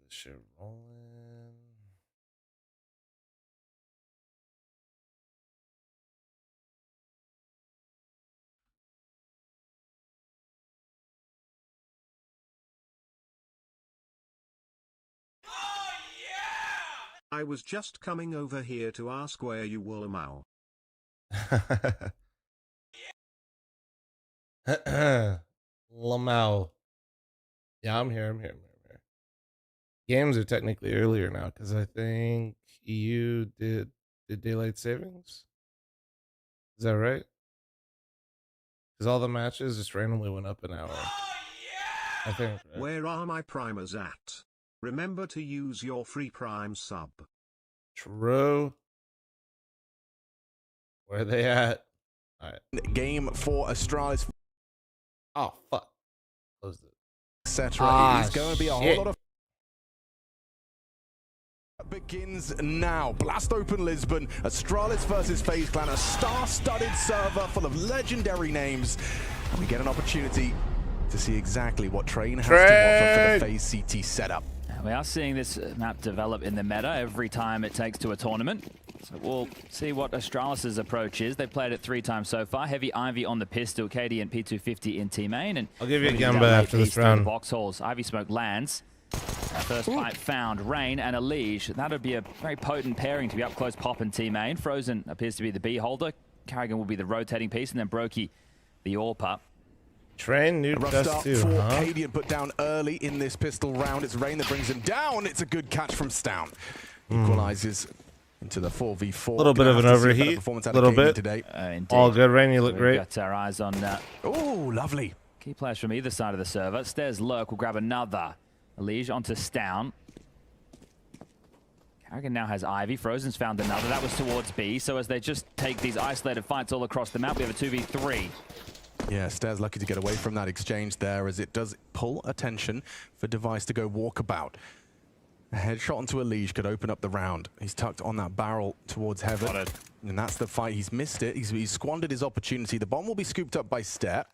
this shit rolling. I was just coming over here to ask where you were, Mao. Lamau. Yeah, I'm here. I'm here. Games are technically earlier now because I think EU did daylight savings. Is that right? Because all the matches just randomly went up an hour. I think. Right? Where are my primers at? Remember to use your free Prime sub. True. Where are they at? All right. Game for Astralis. Oh, fuck. Closed it. Etc. It's going to be a whole lot of... Begins now. Blast open Lisbon. Astralis versus FaZe Clan. A star-studded server full of legendary names. And we get an opportunity to see exactly what Train has to offer for the FaZe CT setup. We are seeing this map develop in the meta every time it takes to a tournament. So we'll see what Astralis' approach is. They've played it 3 times so far. Heavy Ivy on the pistol, KD and P250 in team main. And I'll give you a Gamba after this round. Box halls. Ivy smoke lands. First pipe found, Rain and a Liege. That would be a very potent pairing to be up close pop and team main. Frozen appears to be the B holder. Carrigan will be the rotating piece, and then Brokey the AWP. Train, new rough start for Cadian put down early in this pistol round. It's Rain that brings him down. It's a good catch from Stown. Equalizes into the 4v4. A little bit of an overheat. A little bit. Today. All good, Rain. You look We've great. Got our eyes on oh, lovely. Key players from either side of the server. Stairs Lurk will grab another. Liege onto Stown. Carrigan now has Ivy. Frozen's found another. That was towards B. So as they just take these isolated fights all across the map, we have a 2v3. Yeah, Stairs lucky to get away from that exchange there, as it does pull attention for Device to go walkabout. A headshot onto a Liege could open up the round. He's tucked on that barrel towards Heaven. And that's the fight. He's missed it. He's squandered his opportunity. The bomb will be scooped up by Step.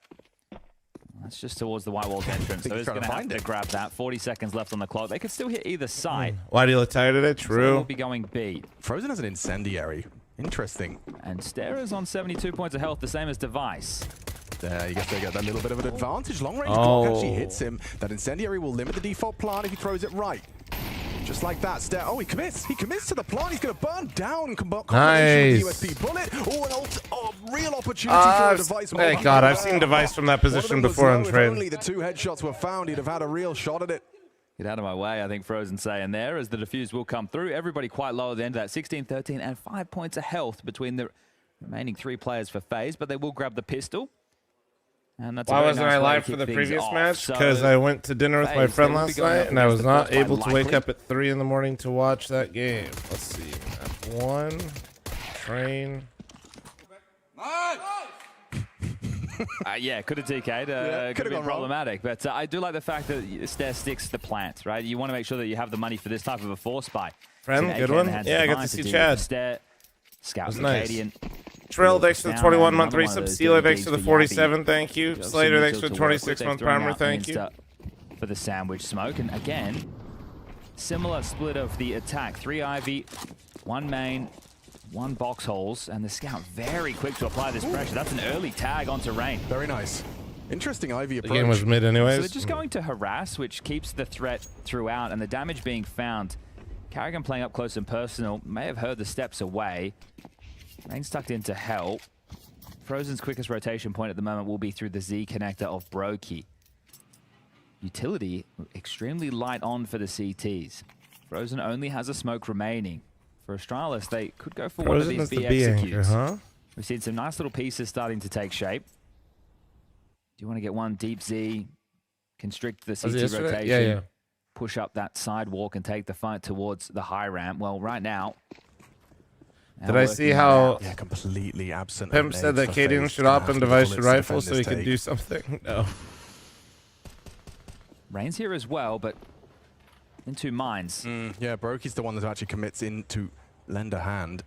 That's just towards the white wall's entrance. So he's going to have to grab that. 40 seconds left on the clock. They could still hit either side. Why do you look tired today? True. So we'll be going B. Frozen has an incendiary. Interesting. And Stairs on 72 points of health, the same as Device. There, you get to get that little bit of an advantage. Long range block actually hits him. That incendiary will limit the default plant if he throws it right. Just like that, oh, he commits. He commits to the plant. He's going to burn down. Nice. With the USP bullet. Oh, real opportunity for a Device. Thank God, I've seen Device from that position before on Train. If only the 2 headshots were found, he'd have had a real shot at it. Get out of my way, I think Frozen saying there, as the defuse will come through. Everybody quite low at the end of that. 16, 13, and 5 points of health between the remaining 3 players for FaZe, but they will grab the pistol. And that's why wasn't I live for the previous match? Because I went to dinner with my friend last night, and I was not able to wake up at 3 in the morning to watch that game. Let's see. Match 1. Train. Yeah, could have TK'd. Could have been problematic. But I do like the fact that Stair sticks to the plant, right? You want to make sure that you have the money for this type of a force buy. Friend, good one. Yeah, I got to see Chad. Stair, Scout nice. Trail, thanks for the 21-month resub. Sealer, thanks for the 47, thank you. Slater, thanks for the 26-month primer, thank you. For the sandwich smoke. And again, similar split of the attack. 3 Ivy, 1 main, 1 box holes, and the Scout very quick to apply this pressure. That's an early tag onto Rain. Very nice. Interesting Ivy approach. The game was mid anyways. So they're just going to harass, which keeps the threat throughout, and the damage being found. Carrigan playing up close and personal, may have heard the steps away. Rain's tucked into help. Frozen's quickest rotation point at the moment will be through the Z connector of Brokey. Utility, extremely light on for the CTs. Frozen only has a smoke remaining. For Astralis, they could go for one of these B executes. We've seen some nice little pieces starting to take shape. Do you want to get one deep Z, constrict the CT rotation, push up that sidewalk and take the fight towards the high ramp? Well, right now... Did I see how completely absent? Pimp said that Cadian should opt in Device to rifle so he could do something? No. Rain's here as well, but in 2 minds. Yeah, Brokey's the one that actually commits into lend a hand.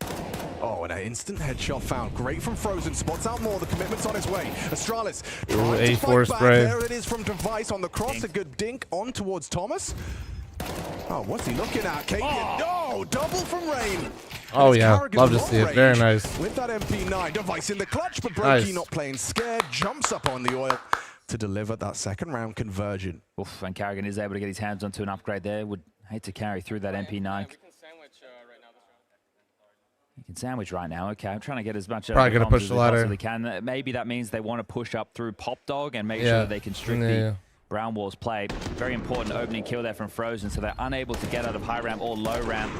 Oh, and an instant headshot found. Great from Frozen. Spots out more. The commitment's on its way. Astralis trying to fight back. There it is from Device on the cross. A good dink on towards Thomas. Oh, what's he looking at? Cadian. Oh, double from Rain. Oh, It's yeah. Carrigan Love to long see it. Very range nice. With that MP9 device in the clutch, but Brokey Nice. not playing scared, jumps up on the oil to deliver that second round conversion. Oof, and Carrigan is able to get his hands onto an upgrade there. Would hate to carry through that MP9. You can sandwich right now. Okay, I'm trying to get as much Probably gonna comms push as the they ladder. possibly can. Maybe that means they want to push up through Pop Dog and make sure Yeah. that they constrict Yeah. the Brown Wall's play. Very important opening kill there from Frozen, so they're unable to get out of high ramp or low ramp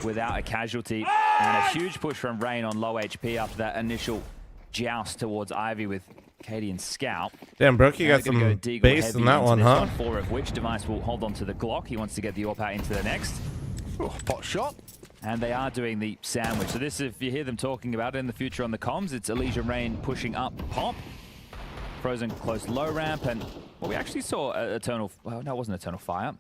without a casualty. And a huge push from Rain on low HP after that initial joust towards Ivy with Katie and Scout. Damn, Brokey Now got they're gonna some go Deagle base heavy in that into one, this huh? 4 of which Device will hold on to the Glock. He wants to get the AWP out into the next. Oh, pot shot. And they are doing the sandwich. So this, if you hear them talking about it in the future on the comms, it's Elysian Rain pushing up Pop. Frozen close low ramp, and well, we actually saw Eternal, well, no, it wasn't Eternal Fire.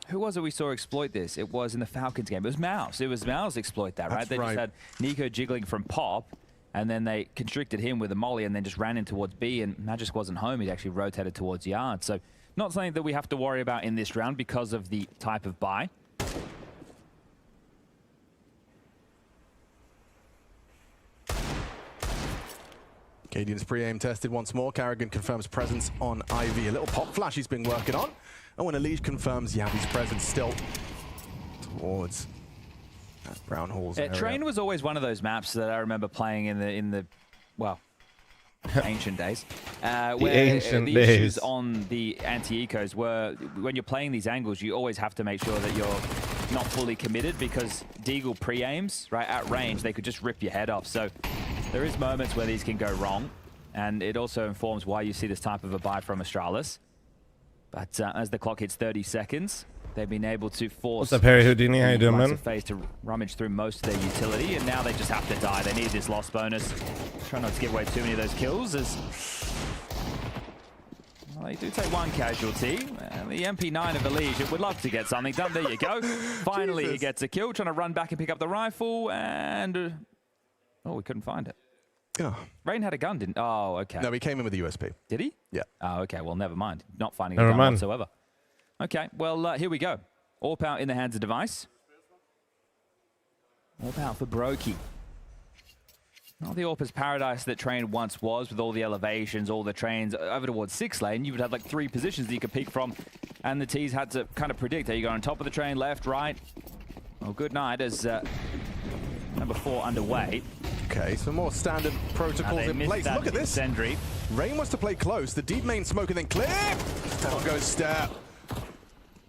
Who was it we saw exploit this? It was in the Falcons game. It was Mouse. It was Mouse exploit that, right? That's They right. just had Nico jiggling from Pop, and then they constricted him with a molly and then just ran in towards B, and Magisk wasn't home. He'd actually rotated towards Yard. So not something that we have to worry about in this round because of the type of buy. Cadian's pre-aim tested once more. Carrigan confirms presence on Ivy. A little pop flash he's been working on. And when Elise confirms Yavi's presence still towards that Brown Hall's area. Train was always one of those maps that I remember playing in the well, ancient days. Where ancient the days. issues on the anti-ecos were when you're playing these angles, you always have to make sure that you're not fully committed because Deagle pre-aims, right, at range, they could just rip your head off. So there is moments where these can go wrong, and it also informs why you see this type of a buy from Astralis. But as the clock hits 30 seconds, they've been able to force What's up, Harry Houdini? How you doing, man? FaZe to rummage through most of their utility, and now they just have to die. They need this loss bonus. Try not to give away too many of those kills, as well, they do take one casualty. The MP9 of Elysian would love to get something done. There you go. Finally, he gets a kill. Trying to run back and pick up the rifle, and oh, we couldn't find it. Yeah. Rain had a gun, didn't? Oh, okay. No, he came in with a USP. Did he? Yeah. Oh, okay. Well, never mind. Not finding Never a gun mind. whatsoever. Okay. Well, here we go. AWP out in the hands of Device. AWP out for Brokey. Not the AWP's paradise that Train once was, with all the elevations, all the trains over towards 6 lane. You would have like 3 positions that you could pick from, and the T's had to kind of predict. Are you going on top of the train, left, right? Well, good night as number 4 underway. Okay, some more standard protocols in place. Look at this. Incendiary. Rain wants to play close. The deep main smoke and then clear. Down goes Step.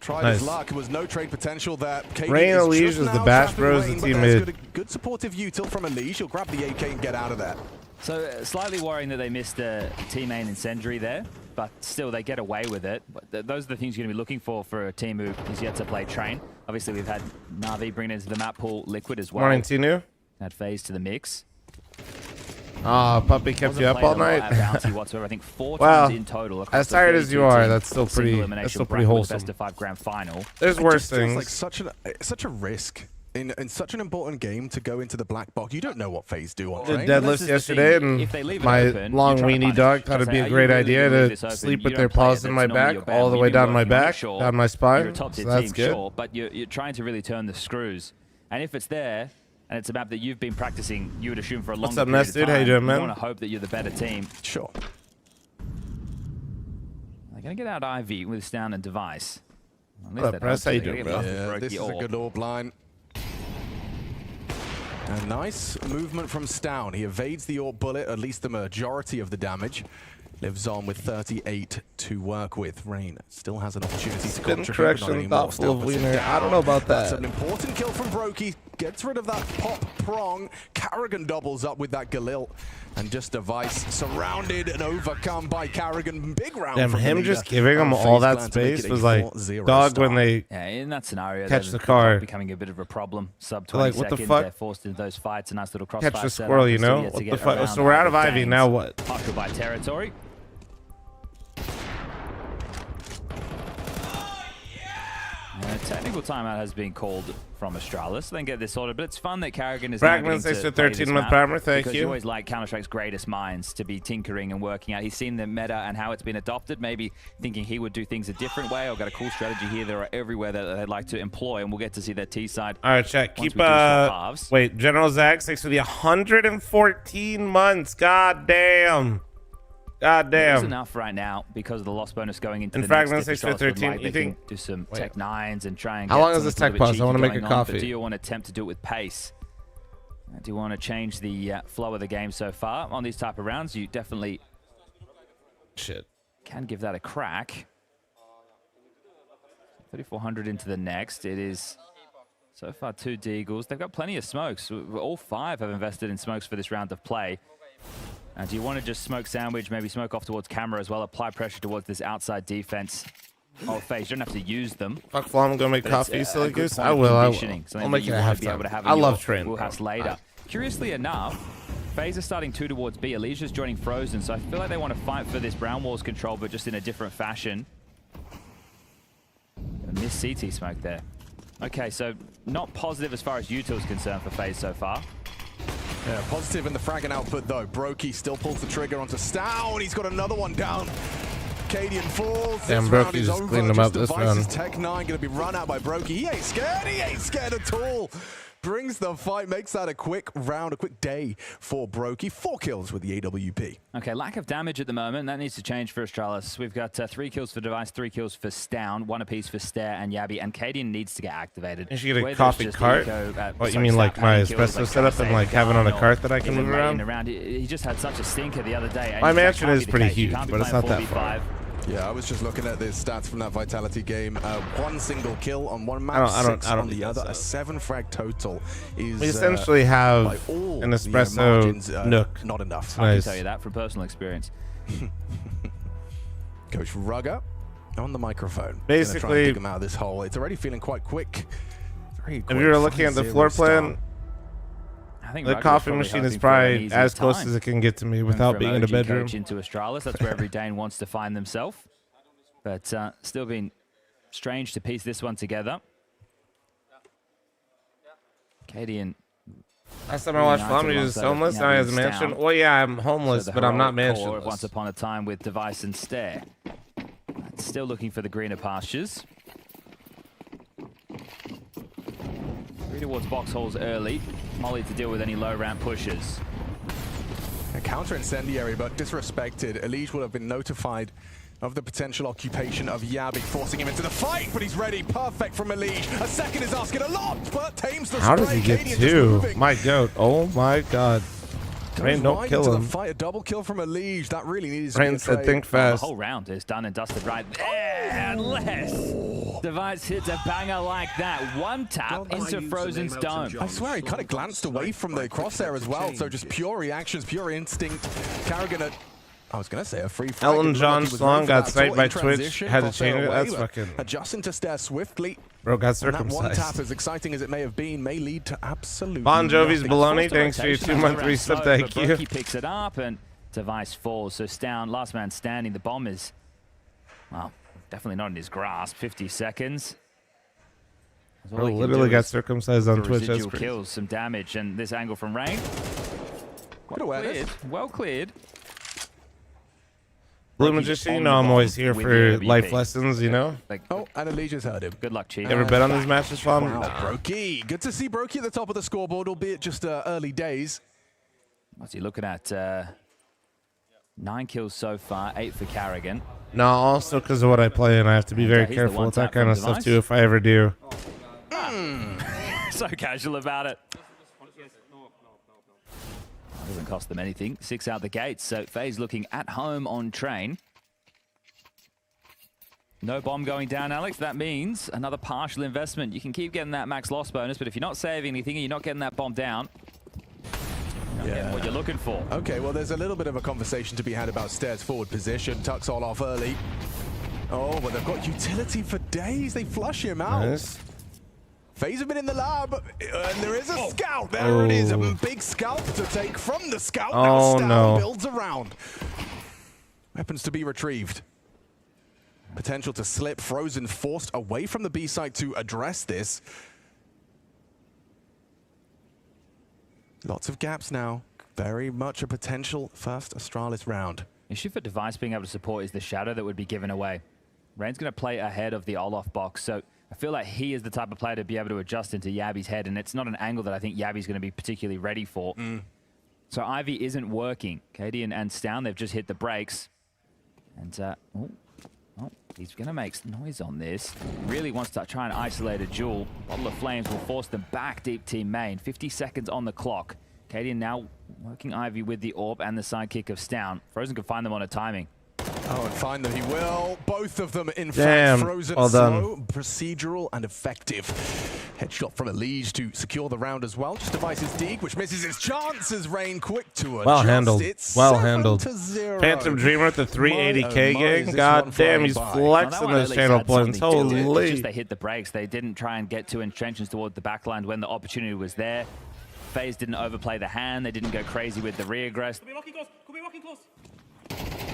Tried his luck. There was no trade potential there. Rain Elise is the Bash Bros. The team mid. Good supportive util from Elise. He'll grab the AK and get out of there. So slightly worrying that they missed a team main incendiary there, but still they get away with it. But those are the things you're going to be looking for a team who is yet to play Train. Obviously, we've had Na'Vi bring into the map pool Liquid as well. Morning, Tinu. Add FaZe to the mix. Ah, Puppy kept you up all night. Whatsoever. I think 4 Wow. times in total. As tired as you are, that's still pretty wholesome. Best of 5 grand final. There's worse It feels things. like such a risk in such an important game to go into the black box. You don't know what FaZe do on Did Train. deadlifts yesterday, and my long weenie dog thought it'd be a great idea to sleep with their paws in my back, all the way down my back, down my spine. You're a top So tier that's team, good. sure, but you're trying to really turn the screws. And if it's there, and it's a map that you've been practicing, you would assume for a long What's up, period Ness, of dude? time, How you doing, man? want to hope that you're the better team. Sure. They're going to get out Ivy with Stan and Device. At least What up, they'd Press? hope How you so. doing, They're gonna bro? get Yeah, Brokey this is a or- good AWP line. A nice movement from Stown. He evades the AWP bullet, at least the majority of the damage. Lives on with 38 to work with. Rain still has an opportunity to Spin contribute, but not correction, anymore. thoughtful of Still puts it Wiener. down. I don't know about That's that. an important kill from Brokey. Gets rid of that pop prong. Carrigan doubles up with that Galil. And just Device surrounded and overcome by Carrigan. Big round Damn, from the him leader just giving of him FaZe all that Clan to make space it a was like 4-0 dog start. when they Yeah, in that scenario, catch then the it's car. becoming a bit of a problem. Sub 20 Like, what the seconds, fuck? they're forced into those fights. A nice little crossfire catch the setup. squirrel, you They're still know? yet to What get the fuck? around So we're out of the Ivy, gangs. now what? Partial by territory. technical timeout has been called from Astralis. Then get this sorted, but it's fun that Carrigan is Fragments, thanks for 13-month primer. Thank because you. You always like Counter-Strike's greatest minds to be tinkering and working out. He's seen the meta and how it's been adopted, maybe thinking he would do things a different way or got a cool strategy here. There are everywhere that they'd like to employ, and we'll get to see their T side. All right, chat. Keep wait, General Zags, thanks for the 114 months. God damn. God damn. It's enough right now because of the loss bonus going into and the Fragments, next. thanks for 13. You think do some tech 9s and try and how get long is this tech pause? I want to make a coffee. But do you want to attempt to do it with pace? Do you want to change the flow of the game so far on these type of rounds? You definitely can give that a crack. 3,400 into the next. It is so far 2 Deagles. They've got plenty of smokes. All 5 have invested in smokes for this round of play. Do you want to just smoke sandwich, maybe smoke off towards camera as well, apply pressure towards this outside defense of FaZe? You don't have to use them. Fuck Flom, I'm going to make coffee, silly goose. I will. I'll make it a halftime. I love train. Wheelhouse later. Curiously enough, FaZe are starting 2 towards B. Alicia's joining Frozen, so I feel like they want to fight for this Brown Walls control, but just in a different fashion. Miss CT smoke there. Okay, so not positive as far as util is concerned for FaZe so far. Yeah, positive in the fragging output though. Brokey still pulls the trigger onto Stow, and he's got another one down. Cadian falls. Damn, Brokey just cleaned him up this round. Tech 9 gonna be run out by Brokey. He ain't scared. He ain't scared at all. Brings the fight, makes that a quick round, a quick day for Brokey. 4 kills with the AWP. Okay, lack of damage at the moment. That needs to change for Astralis. We've got 3 kills for Device, 3 kills for Stown, 1 apiece for Stare and Yabby, and Cadian needs to get activated. You should get a coffee cart? What, you mean like my espresso setup and like have it on a cart that I can move around? He just had such a stinker the other day. My mansion is pretty huge, but it's not that far. Yeah, I was just looking at the stats from that Vitality game. 1 single kill on one map, 6 on the other. A 7 frag total is. We essentially have an espresso nook. Not enough. I can tell you that from personal experience. Coach Rugger on the microphone. Basically, try and dig him out of this hole. It's already feeling quite quick. If you were looking at the floor plan, the coffee machine is probably as close as it can get to me without being in a bedroom. Into Astralis, that's where every Dane wants to find themselves. But still been strange to piece this one together. Cadian. Last time I watched Flom, he was homeless. Now he has a mansion. Well, yeah, I'm homeless, but I'm not mansionless. Once upon a time with Device and Stare. Still looking for the greener pastures. 3 towards box holes early. Molly to deal with any low ramp pushes. A counter incendiary, but disrespected. Elige will have been notified of the potential occupation of Yabby, forcing him into the fight, but he's ready. Perfect from Elige. A second is asking a lot, but tames the How does he get 2? My goat. Oh my god. Rain, don't kill him. Fight, a double kill from Elige. That really needs Rain said think fast. The whole round is done and dusted right there. Unless Device hits a banger like that. 1 tap into Frozen's dome. I swear he kind of glanced away from the crosshair as well. So just pure reactions, pure instinct. Carrigan, I was going to say a free frag. Elton John Song got sniped by Twitch. Had to change it. That's fucking. Adjusting to Stare swiftly. Bro got circumcised. That 1 tap, as exciting as it may have been, may lead to absolutely Bon Jovi's baloney. Thanks for your 2-month resub. Thank you. He picks it up and Device falls. So Stown, last man standing. The bomb is, well, definitely not in his grasp. 50 seconds. Bro literally got circumcised on Twitch. That's crazy. Kills, some damage, and this angle from Rain. Well cleared. Blue Magician, you know I'm always here for life lessons, you know? Oh, and Elige's heard him. Good luck, Chief. You ever bet on these matches, Flom? Wow, Brokey. Good to see Brokey at the top of the scoreboard, albeit just early days. What's he looking at? 9 kills so far, 8 for Carrigan. No, also because of what I play, and I have to be very careful with that kind of stuff, too, if I ever do. So casual about it. Doesn't cost them anything. 6 out the gates. So FaZe looking at home on train. No bomb going down, Alex. That means another partial investment. You can keep getting that max loss bonus, but if you're not saving anything and you're not getting that bomb down, you're not getting what you're looking for. Okay, well, there's a little bit of a conversation to be had about Stare's forward position. Tucks all off early. Oh, but they've got utility for days. They flush him out. Nice. FaZe have been in the lab, and there is a scout. There it is, a big scalp to take from the scout. Now Stown builds around. Weapons to be retrieved. Potential to slip. Frozen forced away from the B site to address this. Lots of gaps now. Very much a potential first Astralis round. Issue for Device being able to support is the shadow that would be given away. Rain's going to play ahead of the Olaf box, so I feel like he is the type of player to be able to adjust into Yabby's head, and it's not an angle that I think Yabby's going to be particularly ready for. So Ivy isn't working. Katie and Stown, they've just hit the brakes. And, he's going to make some noise on this. Really wants to try and isolate a duel. Bottle of Flames will force them back deep team main. 50 seconds on the clock. Katie now working Ivy with the AWP and the sidekick of Stown. Frozen can find them on a timing. Oh, and find them he will. Both of them, in Damn. fact, Frozen Well done. slow, procedural, and effective. Headshot from Elige to secure the round as well. Just devices Deeg, which misses its chances. Rain quick to adjust. Well handled. It's Well handled. 7-0. Phantom Dreamer at the 380k My, is gang. this God one damn, flying he's by? flexing Well, that one those at least channel had points. something to it. It's Holy. just they hit the brakes. They didn't try and get to entrenchments toward the backline when the opportunity was there. FaZe didn't overplay the hand. They didn't go crazy with the reaggress. Could be walking close. Could be walking close.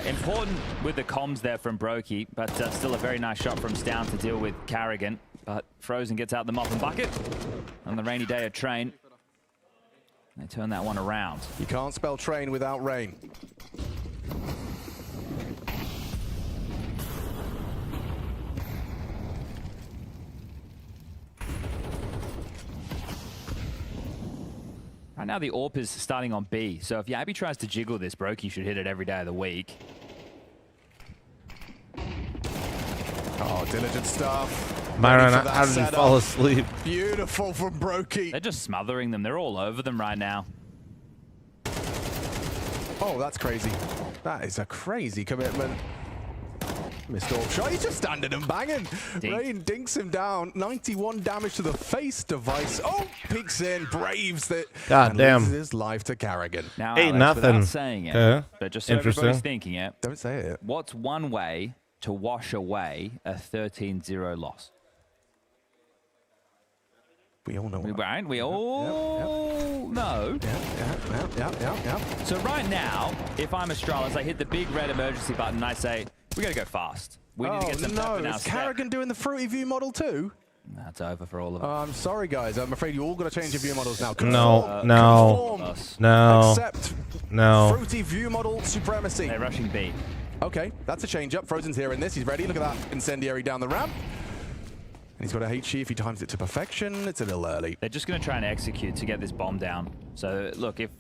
Important with the comms there from Brokey, but still a very nice shot from Stown to deal with Carrigan. But Frozen gets out the mop and bucket on the rainy day of Train. They turn that one around. You can't spell train without rain. Right now the AWP is starting on B, so if Yabby tries to jiggle this, Brokey should hit it every day of the week. Oh, diligent stuff. Myron, Ready for that how did you setup. fall asleep? Beautiful from Brokey. They're just smothering them. They're all over them right now. Oh, that's crazy. That is a crazy commitment. Missed AWP shot. He's just standing and banging. Dink. Rain dinks him down. 91 damage to the face device. Oh, peeks in, braves it. God and damn. loses his life to Carrigan. Now, Ain't Alex, nothing. without saying it, Okay. but just so Interesting. everybody's thinking it, Don't say it. what's one way to wash away a 13-0 loss? We all know. Right? We all know. Yeah. So right now, if I'm Astralis, I hit the big red emergency button and I say, we got to go fast. We need to get some pep no, in our is step. Carrigan doing the fruity view model too? That's over for all of us. I'm sorry, guys. I'm afraid you all got to change your view models now. No, no, Conform. no, Accept no. fruity view model supremacy. They're rushing B. Okay, that's a change up. Frozen's here in this. He's ready. Look at that incendiary down the ramp. And he's got a HE. If he times it to perfection, it's a little early. They're just going to try and execute to get this bomb down. So look, if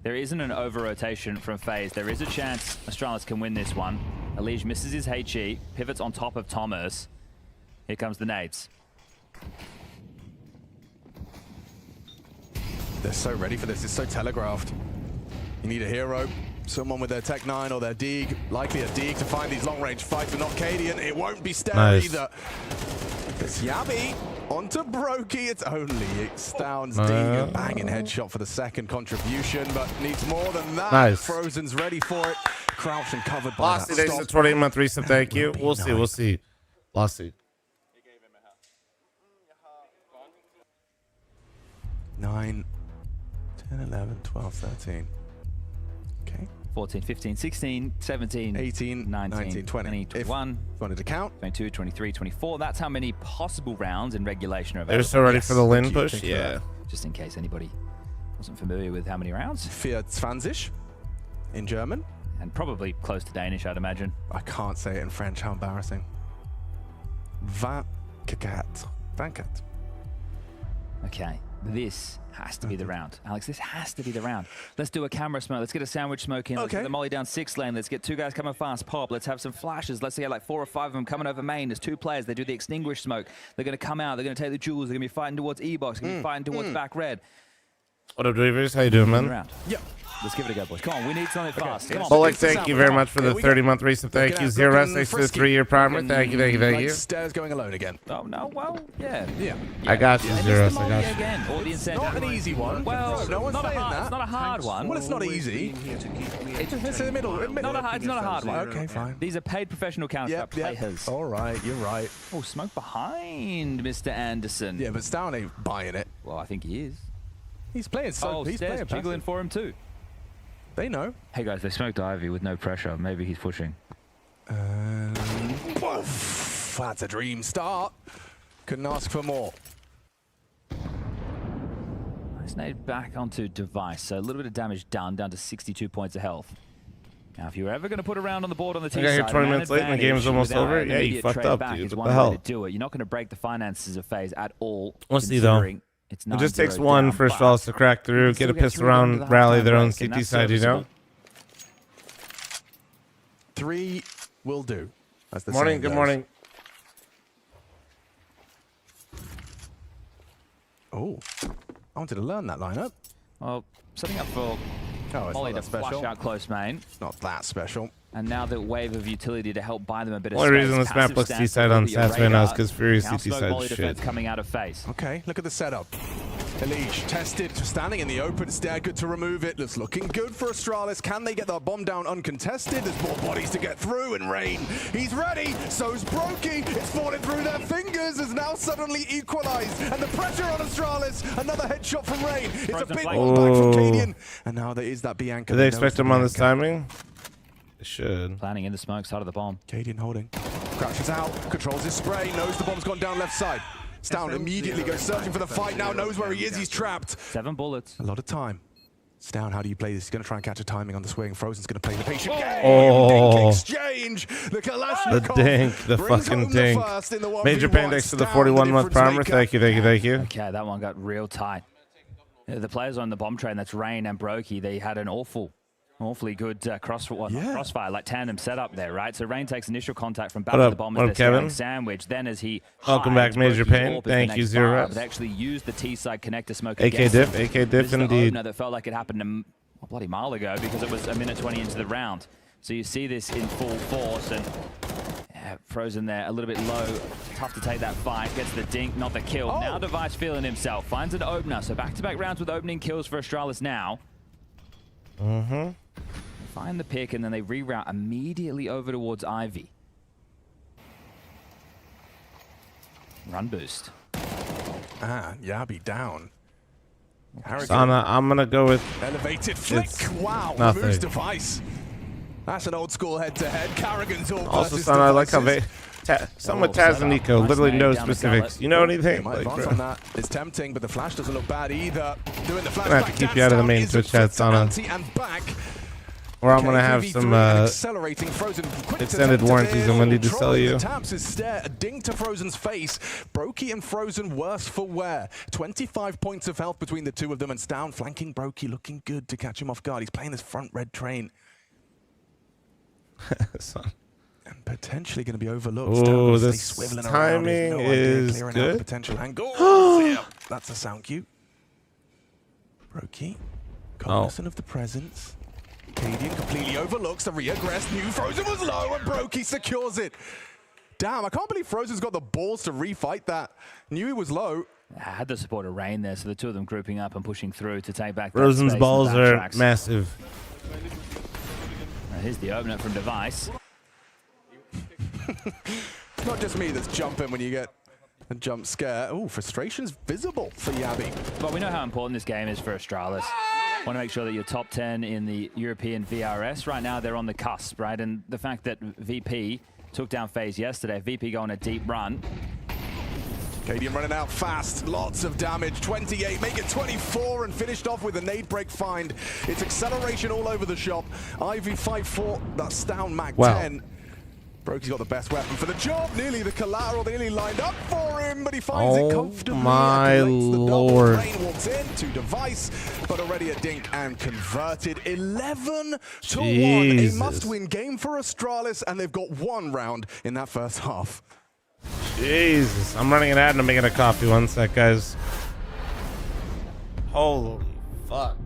there isn't an over-rotation from FaZe, there is a chance Astralis can win this one. Elige misses his HE, pivots on top of Thomas. Here comes the nades. They're so ready for this. It's so telegraphed. You need a hero. Someone with their Tech 9 or their Deeg. Likely a Deeg to find these long-range fights, but not Cadian. It won't be Stare Nice. either. It's Yabby onto Brokey. It's only Stown's Deeg. A banging headshot for the second contribution, but needs more than that. Nice. Frozen's ready for it. Crouched and covered by Lossy, that thanks stop. for 28-month resub. Thank you. We'll see. We'll see. Lossy. 9, 10, 11, 12, 13. Okay. 14, 15, 16, 17, 18, 19, 20. If 21, you wanted to count. 22, 23, 24. That's how many possible rounds in regulation are They're available. so ready for the Lin Thank push? you for Yeah. that. Just in case anybody wasn't familiar with how many rounds. 24 in German. And probably close to Danish, I'd imagine. I can't say it in French. How embarrassing. 24. 24. Okay, this has to be the round. Alex, this has to be the round. Let's do a camera smoke. Let's get a sandwich smoke in. Let's Okay. get the molly down 6 lane. Let's get 2 guys coming fast. Pop. Let's have some flashes. Let's get like 4 or 5 of them coming over main. There's 2 players. They do the extinguished smoke. They're going to come out. They're going to take the jewels. They're going to be fighting towards E-box. They're going to be fighting towards back red. What up, Dreamers? How you doing, man? Round. Yep. Let's give it a go, boys. Come on, we need something fast. Come on. Bullock, It's a thank you sandwich. very Come much on. for the Here we go. 30-month resub. Thank you. Looking Zero looking Thanks for the frisky. 3-year primer. Thank you, thank you, thank Like you. Stairs going alone again. Oh, no, well, yeah. Yeah. I got you, And Zero. it's the I molly got you. again. Or the incentive. Not an easy one. Well, no one's not a saying hard, that. it's not a hard one. Well, it's not Always easy. being here to keep me It's in the middle. It's not a hard one. Okay, fine. These are paid professional Counter-Strike players. All right, you're right. Oh, smoke behind Mr. Anderson. Yeah, but Stown ain't buying it. Well, I think he is. He's playing so. Oh, he's Stairs playing jiggling passive. for him too. They know. Hey guys, they smoked Ivy with no pressure. Maybe he's pushing. Poof, that's a dream start. Couldn't ask for more. Nice nade back onto Device. So a little bit of damage done, down to 62 points of health. Now, if you're ever going to put a round on the board on the T I got side, here 20 minutes late and the game's almost over. Yeah, you fucked up, dude. What the hell? Do it. You're not going to break the finances of FaZe at all. We'll see, though. It just takes one for Astralis to crack through, get a pistol round, rally their own CT side, you know? 3 will do. As the Morning, good morning. Oh, I wanted to learn that lineup. Well, setting up for Molly to flush out close main. It's not that special. And now the wave of utility to help buy them a bit of space. The only reason this map looks T-side on Sats right now is because Fury's CT-side shit. Coming out of FaZe. Okay, look at the setup. Elige tested, standing in the open. It's there, good to remove it. Looks looking good for Astralis. Can they get the bomb down uncontested? There's more bodies to get through, and Rain, he's ready. So's Brokey. It's falling through their fingers. Is now suddenly equalized, and the pressure on Astralis. Another headshot from Rain. It's a big one back from Cadian, and now there is that Bianca. Do they expect him on this timing? They should. Planning in the smoke side of the bomb. Cadian holding. Crouches out, controls his spray, knows the bomb's gone down left side. Stown immediately goes searching for the fight, now knows where he is, he's trapped. 7 bullets. A lot of time. Stown, how do you play this? He's going to try and catch a timing on the swing. Frozen's going to play the patient game. Oh. Exchange. The Kalashnikov. The dink, the fucking dink. Major Pandex to the 41-month primer. Thank you, thank you, thank you. Okay, that one got real tight. The players on the bomb train, that's Rain and Brokey, they had an awfully good crossfire, like tandem setup there, right? So Rain takes initial contact from back to the bomb as they're Kevin? Sandwich. Then as he welcome back, Major Pain. Thank you, Zero. They actually used the T-side connector smoke. AK diff indeed. That felt like it happened a bloody mile ago because it was a minute 20 into the round. So you see this in full force, and Frozen there a little bit low. Tough to take that fight. Gets the dink, not the kill. Now Device feeling himself. Finds an opener. So back-to-back rounds with opening kills for Astralis now. Find the pick, and then they reroute immediately over towards Ivy. Run boost. Yabi down. Sana, I'm gonna go with elevated flick. Wow, nothing. removes Device. That's an old school head-to-head. Carrigan's all also, Sana, I like how they someone with Taz and Nico, literally no specifics. You know anything? Like, on that. It's tempting, but the flash doesn't look bad either. Doing the flash. I'm gonna have to keep you out of the main Twitch chat, Sana. Or I'm gonna have some extended warranties on when need to sell you. Taps his stare, a ding to Frozen's face. Brokey and Frozen worse for wear. 25 points of health between the two of them, and Stown flanking Brokey, looking good to catch him off guard. He's playing his front red train. And potentially going to be overlooked. Oh, this timing is good. Potential angle. That's a sound cue. Brokey, cognizant of the presence. Cadian completely overlooks the reaggress. Knew Frozen was low, and Brokey secures it. Damn, I can't believe Frozen's got the balls to refight that. Knew he was low. I had the support of Rain there, so the two of them grouping up and pushing through to take back. Frozen's balls are massive. Here's the opener from Device. It's not just me that's jumping when you get a jump scare. Oh, frustration's visible for Yabi. Well, we know how important this game is for Astralis. Want to make sure that you're top 10 in the European VRS. Right now, they're on the cusp, right? And the fact that VP took down FaZe yesterday, VP going a deep run. Cadian running out fast, lots of damage, 28, make it 24, and finished off with a nade break find. It's acceleration all over the shop. Ivy 5-4, that's down Mag 10. Brokey's got the best weapon for the job, nearly the collateral, they nearly lined up for him, but he finds it comfortably. Oh my lord. Rain walks in to Device, but already a dink and converted. 11-1, a must-win game for Astralis, and they've got one round in that first half. Jesus, I'm running an ad and I'm making a coffee. One sec, guys. Holy fuck.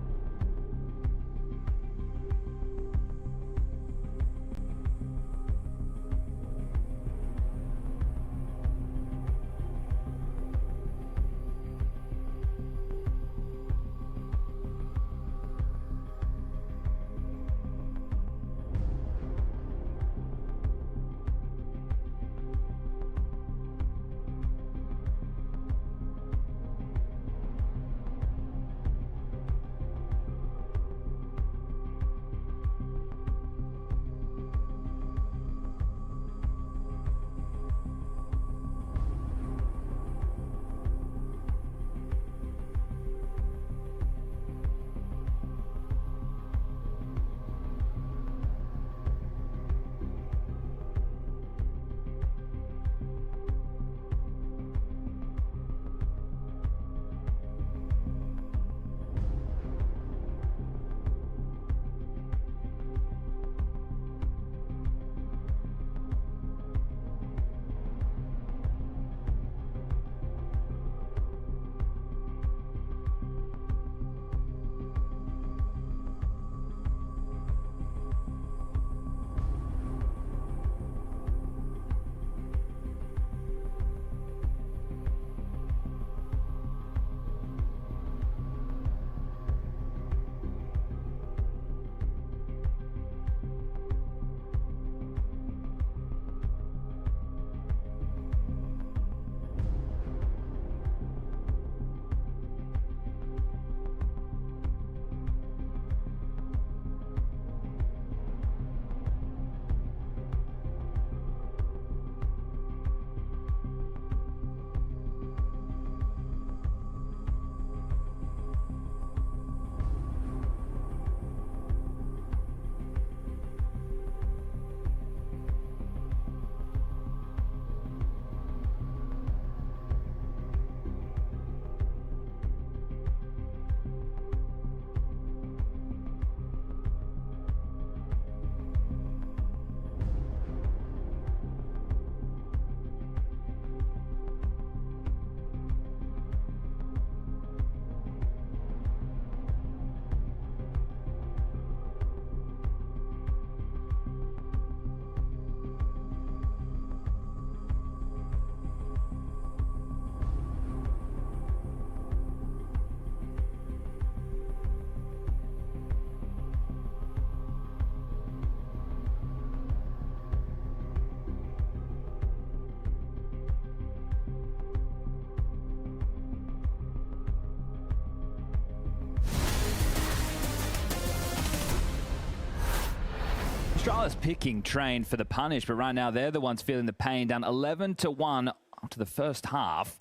Astralis picking Train for the punish, but right now they're the ones feeling the pain. Down 11-1 after the first half.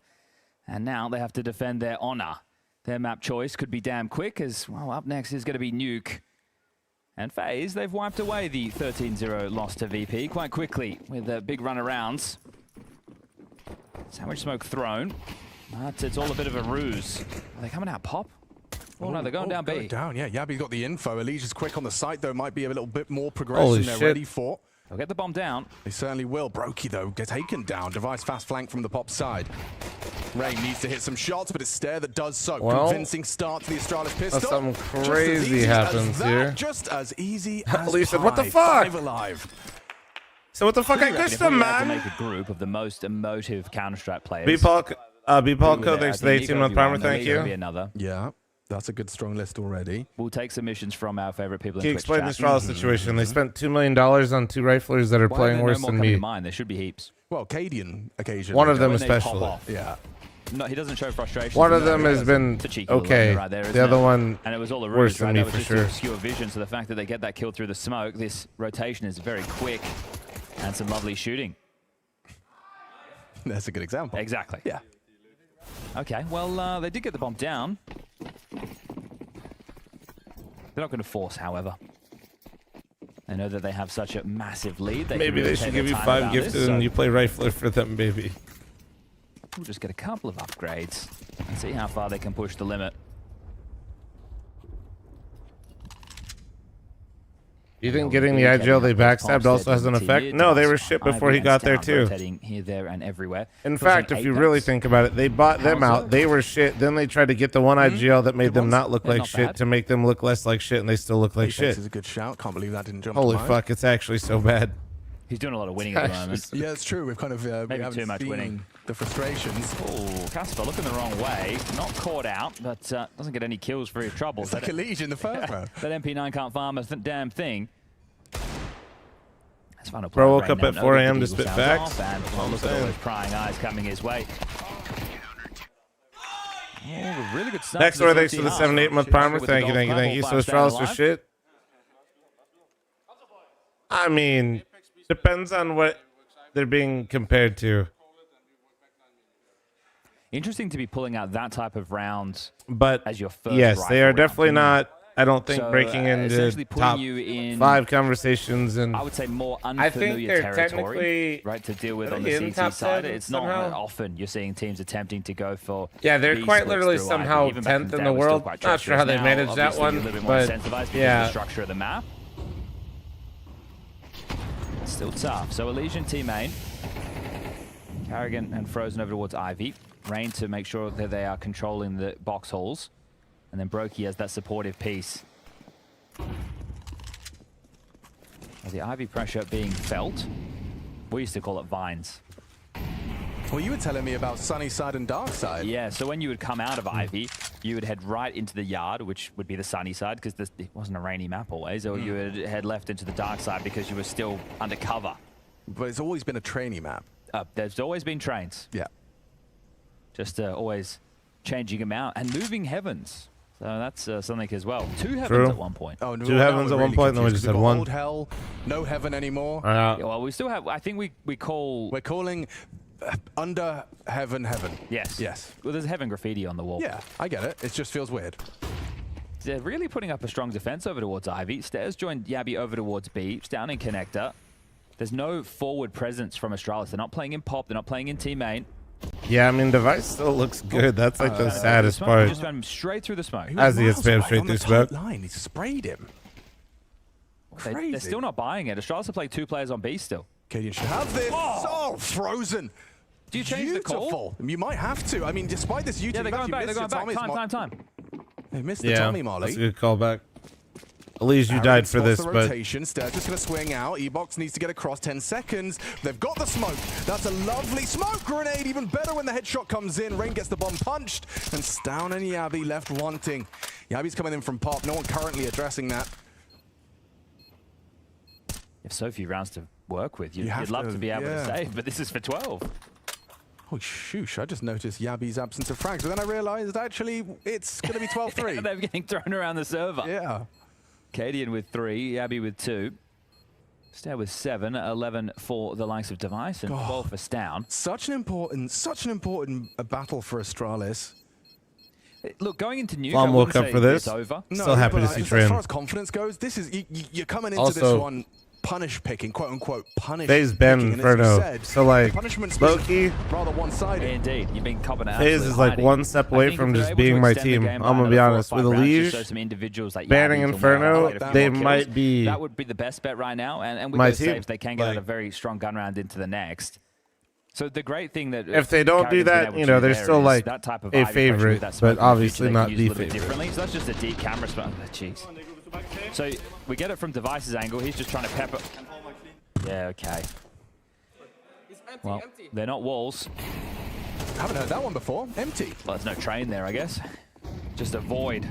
And now they have to defend their honor. Their map choice could be damn quick as, well, up next is going to be Nuke. And FaZe, they've wiped away the 13-0 loss to VP quite quickly with big runarounds. Sandwich smoke thrown. But it's all a bit of a ruse. Are they coming out pop? Oh, no, they're going down B. Down, yeah. Yabi's got the info. Elijah's quick on the site, though. Might be a little bit more progression they're ready for. They'll get the bomb down. They certainly will. Brokey, though, gets taken down. Device fast flank from the pop side. Rain needs to hit some shots, but it's Stair that does so. Well, convincing start to the Astralis pistol. Something crazy happens here. Just as easy as Lee said, what the fuck? Alive. So what the fuck? I guess the man. To man. make a group of the most emotive Counter-Strike players. B-Paul Co, thanks for the 18-month primer. Thank you. Another. Yeah. That's a good, strong list already. We'll take submissions from our favorite people in Can you Twitch explain the chat. Astralis situation? They spent $2 million on 2 riflers that are playing worse than me. There should be heaps. Well, Cadian occasionally. One of them When they especially. pop off. Yeah. No, he doesn't show frustration. One of them has been okay. Right there, the other one and it was all the worse than me that was for just sure. obscure vision. So the fact that they get that kill through the smoke, this rotation is very quick, and some lovely shooting. That's a good example. Exactly. Yeah. Okay. Well, they did get the bomb down. They're not going to force, however. They know that they have such a massive lead. Maybe they should give you 5 gifted and you play rifler for them, baby. We'll just get a couple of upgrades and see how far they can push the limit. You think getting the IGL they backstabbed also has an effect? No, they were shit before he got there too. Here, there, and everywhere. In fact, if you really think about it, they bought them out. They were shit. Then they tried to get the one IGL that made them not look like shit to make them look less like shit, and they still look like shit. This is a good shout. Can't believe that didn't jump. Holy fuck, it's actually so bad. He's doing a lot of winning at the moment. Yeah, it's true. We've kind of maybe too much winning. The frustrations. Oh, Casper looking the wrong way. Not caught out, but doesn't get any kills for his trouble. It's like a lead in the first round. That MP9 can't farm a damn thing. Bro woke up at 4 a.m. to spit facts. And look at all those prying eyes coming his way. Oh, really good stuff. Next door, thanks for the 7-8 month primer. Thank you. So Astralis for shit. I mean, depends on what they're being compared to. Interesting to be pulling out that type of round, but as your first yes, they are round. definitely not. I don't think breaking into top you in 5 conversations, and I would say more unfamiliar territory, right, to deal with on the CT side. It's not often you're seeing teams attempting to go for. Yeah, they're quite literally somehow 10th in the world. Not sure how they managed that one, but yeah. The structure of the map. Still tough. So Elysian team main. Carrigan and Frozen over towards Ivy. Rain to make sure that they are controlling the box halls. And then Brokey has that supportive piece. The Ivy pressure being felt. We used to call it vines. Well, you were telling me about sunny side and dark side. Yeah, so when you would come out of Ivy, you would head right into the yard, which would be the sunny side, because it wasn't a rainy map always, or you would head left into the dark side because you were still undercover. But it's always been a trainee map. There's always been trains. Yeah. Just always changing them out and moving heavens. So that's something as well. 2 heavens at one point. Oh, no, 2 heavens at one point, and then we just had 1. Old hell, no heaven anymore. Yeah, well, we still have. I think we call. We're calling under heaven. Yes. Yes. Well, there's heaven graffiti on the wall. Yeah, I get it. It just feels weird. They're really putting up a strong defense over towards Ivy. Stairs joined Yabi over towards B. It's down in connector. There's no forward presence from Astralis. They're not playing in pop. They're not playing in team main. Yeah, I mean, Device still looks good. That's like the saddest part. He just ran straight through the smoke. As he had spammed straight through smoke. He sprayed him. They're still not buying it. Astralis are playing 2 players on B still. Cadian should have this. Oh, Frozen. Do you change the call? You might have to. I mean, despite this YouTube, yeah, they're going back. They're going back. Time. They missed the Tommy Molly. That's a good callback. At least you died for this, but... rotation. Stairs just going to swing out. E-Box needs to get across 10 seconds. They've got the smoke. That's a lovely smoke grenade. Even better when the headshot comes in. Rain gets the bomb punched. And Stown and Yabi left wanting. Yabi's coming in from pop. No one currently addressing that. You have so few rounds to work with. You'd love to be able to save, but this is for 12. Oh, shoosh. I just noticed Yabi's absence of frags. But then I realized, actually, it's going to be 12-3. They're getting thrown around the server. Yeah. Cadian with 3, Yabi with 2. Stay with 7, 11 for the likes of Device, and 12 for Stown. Such an important battle for Astralis. Look, going into Nuke, Flom I woke wouldn't up say for this. it's over. Still happy to see As Trin. far as confidence goes, this is you're coming into this Also, one punish picking, quote unquote punish. FaZe Ben picking, and as you Inferno. said, So like punishment's low-key, rather one-sided. Indeed, you've been copping out. FaZe is like one step away from just being my team. I'm gonna be honest. With Eliege, some individuals like banning Yabi, Inferno, Tomorrow, they kills. might be That would be the best bet right now, and with my those team. saves, they can get Like, out a very strong gun round into the next. So the great thing that if they don't do Carrigan's been that, able you to know, do they're there still is like that type of a ivy pressure with favorite, that smoke but in the obviously future they not can use the a little bit favorite. differently. So that's just a deep camera spot. Oh, jeez. So we get it from Device's angle. He's just trying to pepper. Yeah, okay. Well, they're not walls. Haven't heard that one before. Empty. Well, there's no train there, I guess. Just a void.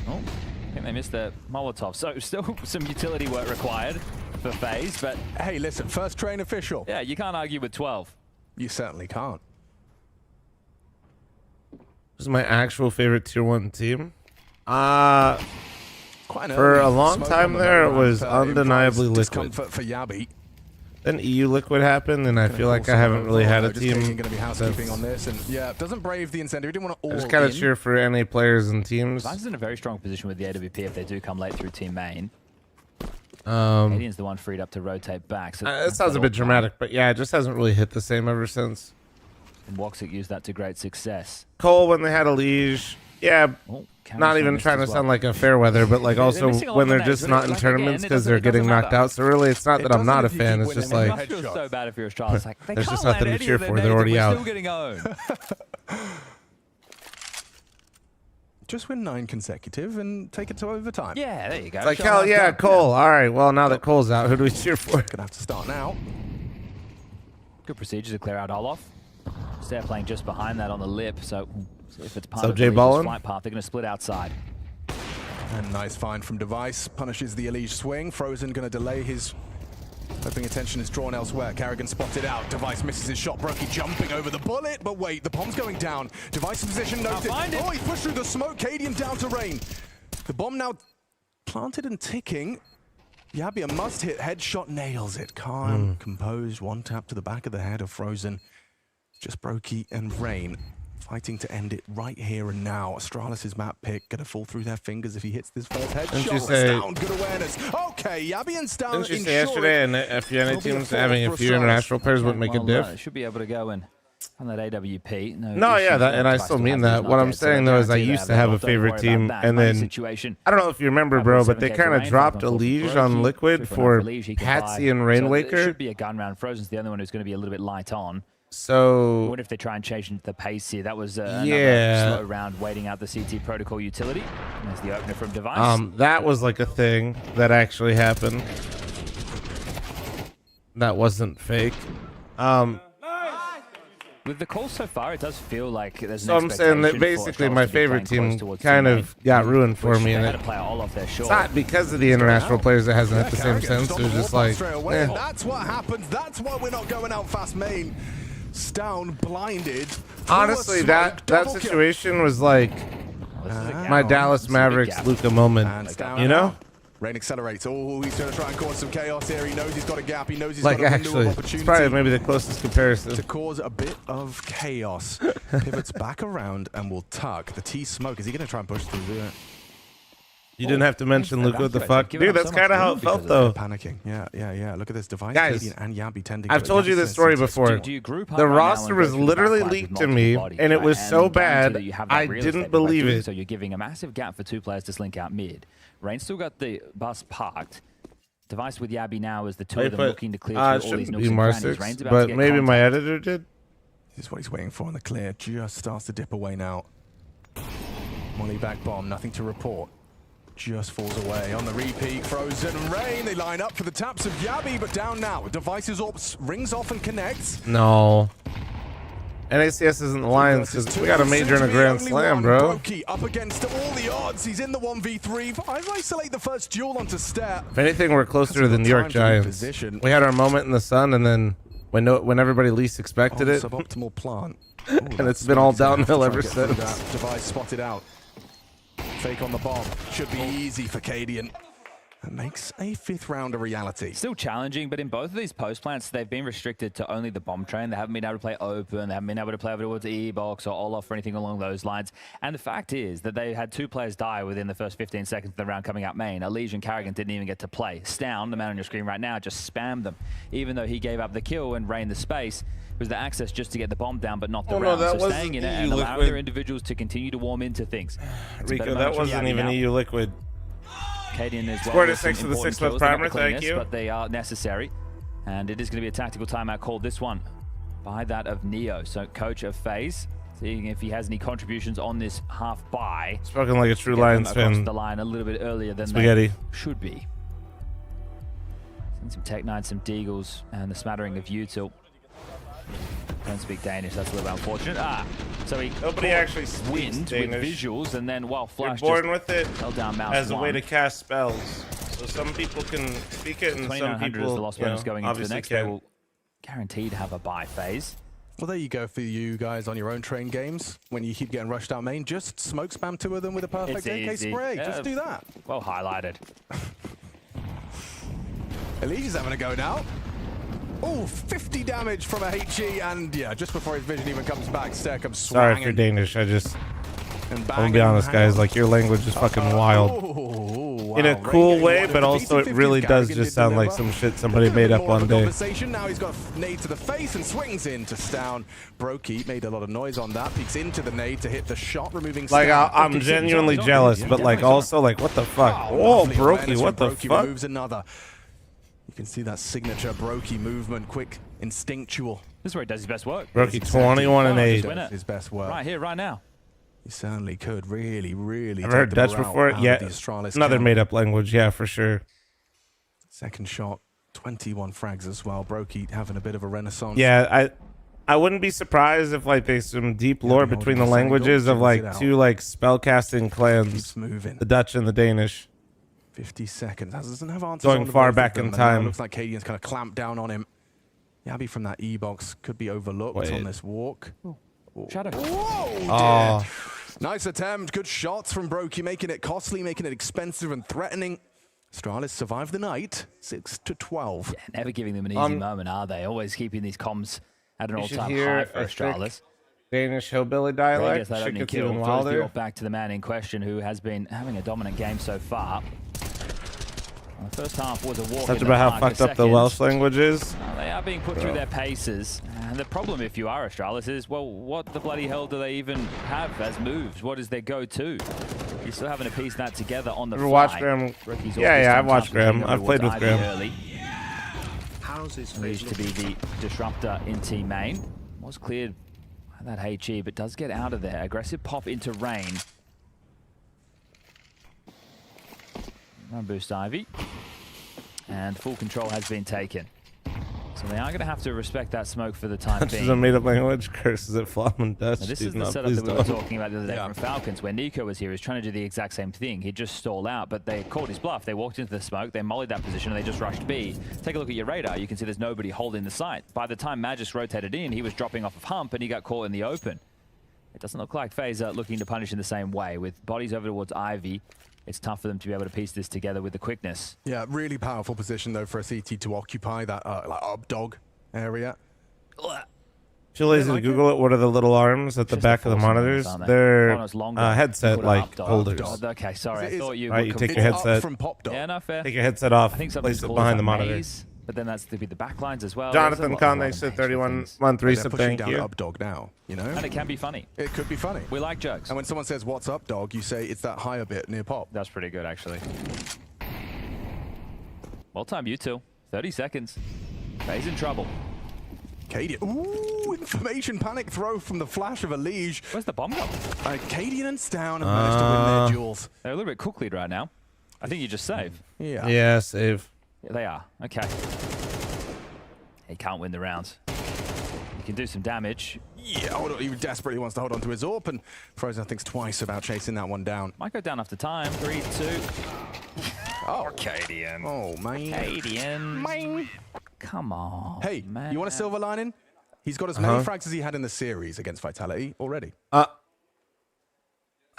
Oh, I think they missed the Molotov. So still some utility work required for FaZe, but Hey, listen, first train official. yeah, you can't argue with 12. You certainly can't. This is my actual favorite tier 1 team. Quite an For early a long smoke time on the there, it road was ramp, undeniably implies Liquid. discomfort for Yabi. Then EU Liquid happened, and I feel like I haven't really had a team. Going to be housekeeping that's- on this, and yeah, doesn't brave the incentive. We didn't want to I all just kind of in. cheer for NA players and teams. Device is in a very strong position with the AWP if they do come late through team main. Um, Canadian's the one freed up to rotate back. So it sounds a bit dramatic, but yeah, it just hasn't really hit the same ever since. And Woxic used that to great success. Cole, when they had a Liege, yeah, Oh, not even trying to sound like a fair weather, but like They're also missing a lot when of they're names, just but not in like, tournaments again, because they're it doesn't getting knocked matter. out. So really, it's not It that I'm not a doesn't if you fan. keep It's just winning. It like must feel so bad if you're Astralis. Like, they there's can't just nothing land to any cheer of their for. They're names, already we're out. still getting owned. Just win 9 consecutive and take it to overtime. Yeah, there you go. it's like Show hell enough yeah, done. Cole. All right, well now that Cole's out, who do we cheer for? Gonna have to start now. Good procedure to clear out Olof. They're playing just behind that on the lip, so if it's part So of Jay the Ballin? flight path, they're going to split outside. And nice find from Device. Punishes the Eliege swing. Frozen going to delay his... Hoping attention is drawn elsewhere. Carrigan spotted out. Device misses his shot. Brokey jumping over the bullet. But wait, the bomb's going down. Device's position noted. find it. Oh, he's pushed through the smoke. Cadian down to rain. The bomb now planted and ticking. Yabi, a must-hit. Headshot nails it. Calm, composed. One tap to the back of the head of Frozen. Just Brokey and Rain fighting to end it right here and now. Astralis' map pick gonna fall through their fingers if he hits this first Didn't you headshot. say- Stown, good awareness. Okay, Yabi and Stown. Didn't you say ensure yesterday, it. and if your NA It'll be a teams fall having a for few Astralis. international players wouldn't make a diff? Should be able to go in on that AWP. No, yeah, issues that, there. and I Device still has mean those that. What I'm updates, so saying though is I guarantee used to they have a don't worry favorite about team, that. and Money then situation. I don't know if you remember, bro, but they kind of dropped a Liege on Liquid for Patsy and It Rainwaker. should be a gun round. Frozen's the only one who's going to be a little bit light on. So What if they try and change into the pace here? That was Yeah. another slow round waiting out the CT protocol utility. There's the opener from Device. that was like a thing that actually happened. That wasn't fake. With the call so far, it does feel like there's So an I'm saying that expectation for basically Astralis my to be favorite playing close team towards kind teammate, of got ruined for which me, they and had to play all off their it's short. not because of the international players that hasn't hit the same Carrigan sense. on It was the just warpath like, straight away. eh. That's what happens. That's why we're not going out fast main. Stown blinded. Honestly, that Double kill. situation was like This is a gap. my This Dallas is a big Mavericks gap. Luka moment. And Stown You know? Rain accelerates. Oh, he's going to try and cause some chaos here. He knows he's got a gap. He knows he's Like got a window actually, of it's opportunity probably maybe the closest comparison. to cause a bit of chaos. Pivots back around and will tuck. The T smoke. Is he going to try and push through there? You didn't have to mention Luka. What the fuck, Giving dude? up That's so kind of much how room it felt, because though. of Panicking. Yeah. Look at this device. Guys, Cadian and Yabi tending I've to told you this story before. Do you group up The right now roster and was go through the literally backlines with leaked to multiple me, bodies, and it right? was so guarantee bad, that you have that I real didn't estate by believe doing it. So you're giving a massive gap for two players to slink out mid. Rain's still got the bus parked. Device with Yabi now as the two of them looking to clear through it all these shouldn't nooks be and crannies. Mar6, Rain's about to but get maybe my contact. editor did. This is what he's waiting for on the clear. Just starts to dip away now. Molly back bomb. Nothing to report. Just falls away on the repeat. Frozen and Rain. They line up for the taps of Yabi, but down now. Device's orbs rings off and connects. No. NACS isn't the Lions because we got a major and a grand slam, bro. Brokey up against all the odds. He's in the 1v3. I isolate the first duel onto Step. If anything, we're closer to the New York Giants. We had our moment in the sun, and then when everybody least expected it, Suboptimal plant. and it's been all downhill ever since. Device spotted out. Fake on the bomb. Should be easy for Cadian. That makes a 5th round a reality. Still challenging, but in both of these post plants, they've been restricted to only the bomb train. They haven't been able to play open. They haven't been able to play over towards E-box or Olaf or anything along those lines. And the fact is that they had 2 players die within the first 15 seconds of the round coming out main. Elysian and Carrigan didn't even get to play. Stown, the man on your screen right now, just spammed them. Even though he gave up the kill and reigned the space, it was the access just to get the bomb down, but not the round. No, so staying in it and allowing their individuals to continue to warm into things. Rico, that wasn't even EU Liquid. Cadian as well. Scored a 6 with the 6-month primer, thank you. But they are necessary. And it is going to be a tactical timeout called, this one by that of Neo. So coach of FaZe, seeing if he has any contributions on this half buy. Spoken like a true Lions fan. The line a little bit earlier than Spaghetti they should be. Some Tech9, some Deagles, and the smattering of Util. Don't speak Danish, that's a little bit unfortunate. So he nobody actually speaks wind Danish. with visuals, and then while Flash you're born with it held down mouse as a way to cast spells. So some people can speak it, and some people, is the lost bonus going into the next. can. They will guaranteed have a buy phase. Well, there you go for you guys on your own train games. When you keep getting rushed out main, just smoke spam 2 of them with a perfect AK spray. Yeah, just do that. Well highlighted. Elysian's having a go now. Oh, 50 damage from a HE, and yeah, just before his vision even comes back, Stair comes swinging. Sorry if you're Danish, I'm gonna be honest, guys, like, your language is fucking wild. Wow. In a cool way, but also it really does just sound like some shit somebody made up one day. Now he's got a nade to the face and swings into Stown. Brokey made a lot of noise on that, peeks into the nade to hit the shot, removing Like, Stown. I'm genuinely jealous, but like also like, what the fuck? Oh, Brokey, what the fuck? Moves another. You can see that signature Brokey movement, quick, instinctual. This is where he does his best work. Brokey 21 and 8. His best work. Right here, right now. He certainly could really, really. I've heard Dutch before. Yeah, another made-up language. Yeah, for sure. Second shot, 21 frags as well. Brokey having a bit of a renaissance. Yeah, I wouldn't be surprised if like there's some deep lore between the languages of like 2 like spellcasting clans, the Dutch and the Danish. 50 seconds. That doesn't have answers. Going far back in time. Looks like Cadian's kind of clamped down on him. Yabi from that E-box could be overlooked on this walk. Shadow. Whoa, nice attempt. Good shots from Brokey, making it costly, making it expensive and threatening. Astralis survived the night, 6-12. Yeah, never giving them an easy moment, are they? Always keeping these comms at an all-time high for Astralis. Danish hillbilly dialect. That opening kill throws the ult back to the man in question, who has been having a dominant game so far. The first half was a walk. That's about how fucked up the Welsh language is. They are being put through their paces. And the problem, if you are Astralis, is, well, what the bloody hell do they even have as moves? What is their go-to? You're still having to piece that together on the fly. Watch Graham. Yeah, I've watched Graham. I've played with Graham. Early. Used to be the disruptor in team main. Was cleared by that HE, but does get out of there. Aggressive pop into Rain. Run boost Ivy. And full control has been taken. So they are going to have to respect that smoke for the time being. This is a made-up language. Curses at Flom and Dutch. Now, this is the setup that we were talking about the other day from Falcons, where Nico was here. He was trying to do the exact same thing. He just stalled out, but they called his bluff. They walked into the smoke, they mollied that position, and they just rushed B. Take a look at your radar. You can see there's nobody holding the site. By the time Magis rotated in, he was dropping off of Hump, and he got caught in the open. It doesn't look like FaZe are looking to punish in the same way. With bodies over towards Ivy, it's tough for them to be able to piece this together with the quickness. Yeah, really powerful position, though, for a CT to occupy that like up-dog area. Too lazy to Google it. What are the little arms at the back of the monitors? They're headset like holders. Okay, sorry. I thought you you take your headset. From Pop Dog. Yeah, no, fair. Take your headset off. I think place it behind the monitor. But then that's to be the backlines as well. Jonathan Khan, they said 31 month resub. Thank you. Up dog now, you know. And it can be funny. It could be funny. We like jokes. And when someone says "What's up, dog?" you say it's that higher bit near Pop. That's pretty good, actually. Well timed, you two. 30 seconds. FaZe in trouble. Cadian. Ooh, information panic throw from the flash of a liege. Where's the bomb go? Cadian and Stown have managed to win their duels. They're a little bit cook lead right now. I think you just save. Yeah. Yeah, save. Yeah, they are. Okay. He can't win the round. He can do some damage. Yeah, he desperately wants to hold on to his AWP, and Frozen thinks twice about chasing that one down. Might go down after time. 3, 2. Oh, Cadian. Oh, man. Cadian. Man. Come on. Hey, man. you want a silver lining? He's got as many frags as he had in the series against Vitality already.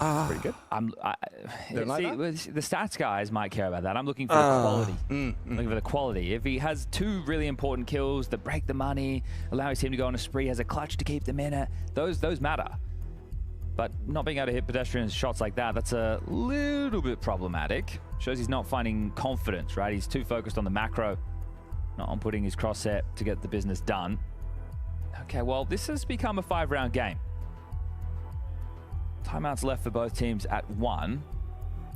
Pretty good. Don't like that? The stats guys might care about that. I'm looking for the quality. Looking for the quality. If he has 2 really important kills that break the money, allow his team to go on a spree, has a clutch to keep them in it, those matter. But not being able to hit pedestrian shots like that, that's a little bit problematic. Shows he's not finding confidence, right? He's too focused on the macro, not on putting his crosshair to get the business done. Okay, well, this has become a 5-round game. Timeouts left for both teams at 1.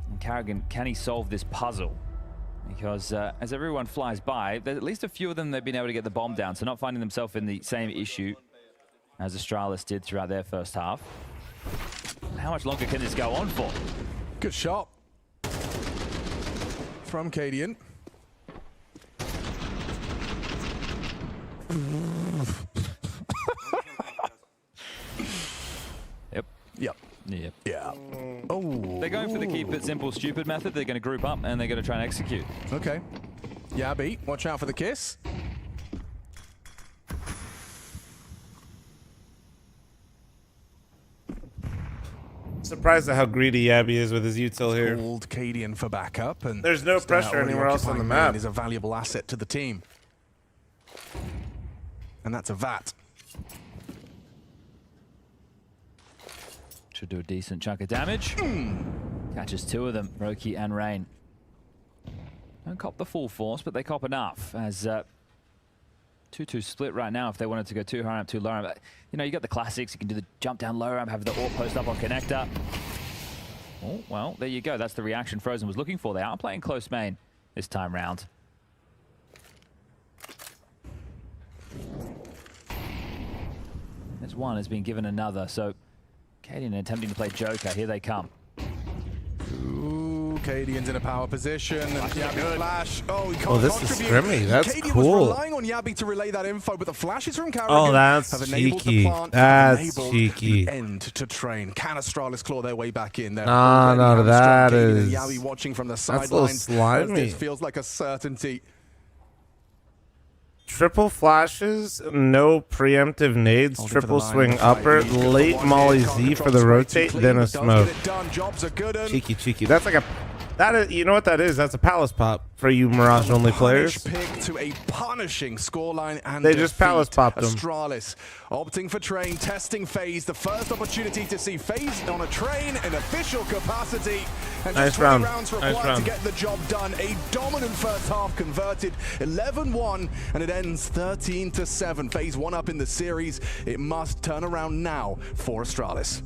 And Carrigan, can he solve this puzzle? Because as everyone flies by, there's at least a few of them they've been able to get the bomb down, so not finding themselves in the same issue as Astralis did throughout their first half. How much longer can this go on for? Good shot from Cadian. Yep. Yeah. Oh. They're going for the keep it simple, stupid method. They're going to group up and they're going to try and execute. Okay. Yabby, watch out for the kiss. Surprised at how greedy Yabby is with his util here. Called Cadian for backup, and There's no pressure anywhere else on the map. Is a valuable asset to the team, and that's a VAT. Should do a decent chunk of damage. Catches 2 of them, Roki and Rain. Don't cop the full force, but they cop enough as 2-2 split right now if they wanted to go 2 high ramp, 2 low ramp. You know, you got the classics. You can do the jump down low ramp, have the AWP post up on connector. Oh, well, there you go. That's the reaction Frozen was looking for. They are playing close main this time round. There's one has been given another, so Cadian attempting to play Joker. Here they come. Ooh, Cadian's in a power position. And Yabby flash. Oh, he can't this is contribute. scrimmy. That's Cadian cool. was relying on Yabby to relay that info, but the flashes from Carrigan Oh, that's have enabled cheeky. the plant. That's enabled cheeky. the end to train. Can Astralis claw their way back in there? No, that is... Yabby watching from the That's a little sidelines. slimy. This feels like a certainty. Triple flashes, no preemptive nades, Holding for triple the line swing of the fight. upper, He's got the late one molly here, can't Z control for the straight rotate, too then clean, a does smoke. get it done. Jobs are good. Cheeky. That's like a... you know what that is? That's a palace pop for you Mirage-only players. Pick to a punishing scoreline and They just palace popped them. Astralis opting for train, testing FaZe. The first opportunity to see FaZe on a train in official capacity. And Nice just 20 round. rounds Nice required round. to get the job done. A dominant first half converted, 11-1, and it ends 13-7. FaZe 1 up in the series. It must turn around now for Astralis.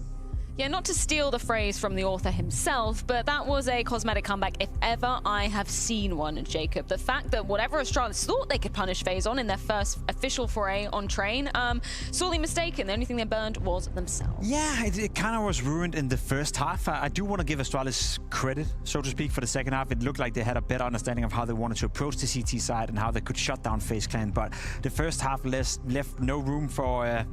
Yeah, not to steal the phrase from the author himself, but that was a cosmetic comeback if ever I have seen one, Jacob. The fact that whatever Astralis thought they could punish FaZe on in their first official foray on train, sorely mistaken. The only thing they burned was themselves. Yeah, it kind of was ruined in the first half. I do want to give Astralis credit, so to speak, for the second half. It looked like they had a better understanding of how they wanted to approach the CT side and how they could shut down FaZe Clan, but the first half left no room for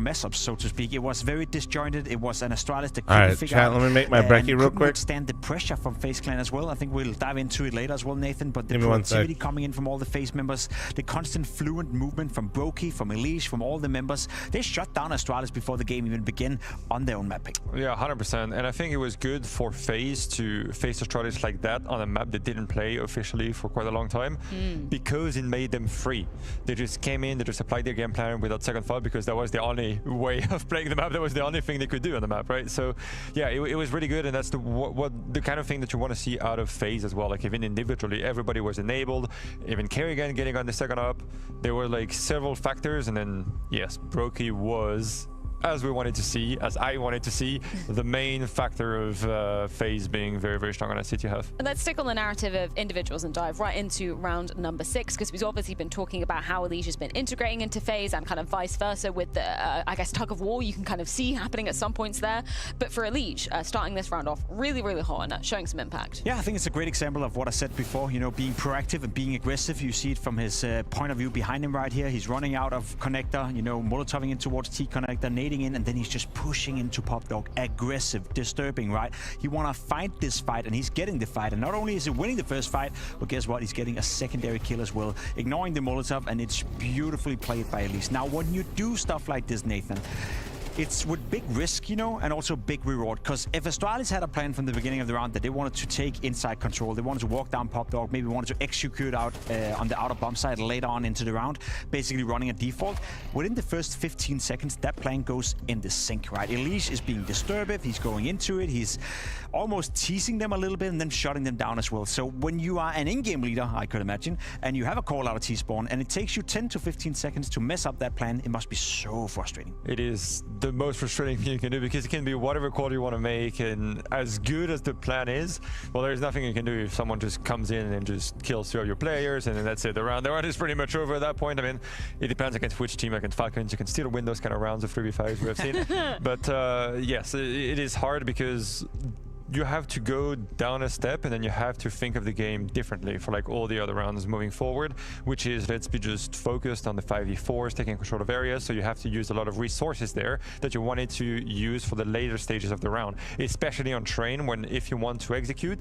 mess-ups, so to speak. It was very disjointed. It was an Astralis that couldn't figure out. Let me make my brekkie real quick. Stand the pressure from FaZe Clan as well. I think we'll dive into it later as well, Nathan. But the Give me 1 sec. proactivity coming in from all the FaZe members, the constant fluent movement from Brokey, from Elise, from all the members, they shut down Astralis before the game even began on their own mapping. Yeah, 100%. And I think it was good for FaZe to face Astralis like that on a map they didn't play officially for quite a long time, because it made them free. They just came in, they just applied their game plan without second thought, because that was the only way of playing the map. That was the only thing they could do on the map, right? So yeah, it was really good, and that's the kind of thing that you want to see out of FaZe as well. Like even individually, everybody was enabled. Even Kerrigan getting on the second up. There were like several factors, and then yes, Brokey was, as we wanted to see, as I wanted to see, the main factor of FaZe being very, very strong on that city half. Let's stick on the narrative of individuals and dive right into round number 6, because we've obviously been talking about how Alicia's been integrating into FaZe and kind of vice versa with the, I guess, tug of war you can kind of see happening at some points there. But for Alicia, starting this round off really, really hot and showing some impact. Yeah, I think it's a great example of what I said before, you know, being proactive and being aggressive. You see it from his point of view behind him right here. He's running out of connector, you know, molotoving in towards T connector, nading in, and then he's just pushing into Pop Dog. Aggressive, disturbing, right? He want to fight this fight, and he's getting the fight. And not only is he winning the first fight, but guess what? He's getting a secondary kill as well, ignoring the molotov, and it's beautifully played by Elise. Now, when you do stuff like this, Nathan, it's with big risk, you know, and also big reward. Because if Astralis had a plan from the beginning of the round that they wanted to take inside control, they wanted to walk down Pop Dog, maybe wanted to execute out on the outer bomb side later on into the round, basically running a default, within the first 15 seconds, that plan goes in the sink, right? Elise is being disturbed, he's going into it, he's almost teasing them a little bit and then shutting them down as well. So when you are an in-game leader, I could imagine, and you have a call out of T-spawn, and it takes you 10 to 15 seconds to mess up that plan, it must be so frustrating. It is the most frustrating thing you can do, because it can be whatever call you want to make, and as good as the plan is, well, there's nothing you can do if someone just comes in and just kills 2 of your players, and then that's it. The round is pretty much over at that point. I mean, it depends against which team. Against Falcons, you can still win those kind of rounds of 3v5s we have seen. But yes, it is hard because you have to go down a step, and then you have to think of the game differently for like all the other rounds moving forward, which is, let's be just focused on the 5v4s, taking control of areas. So you have to use a lot of resources there that you wanted to use for the later stages of the round, especially on train, when if you want to execute,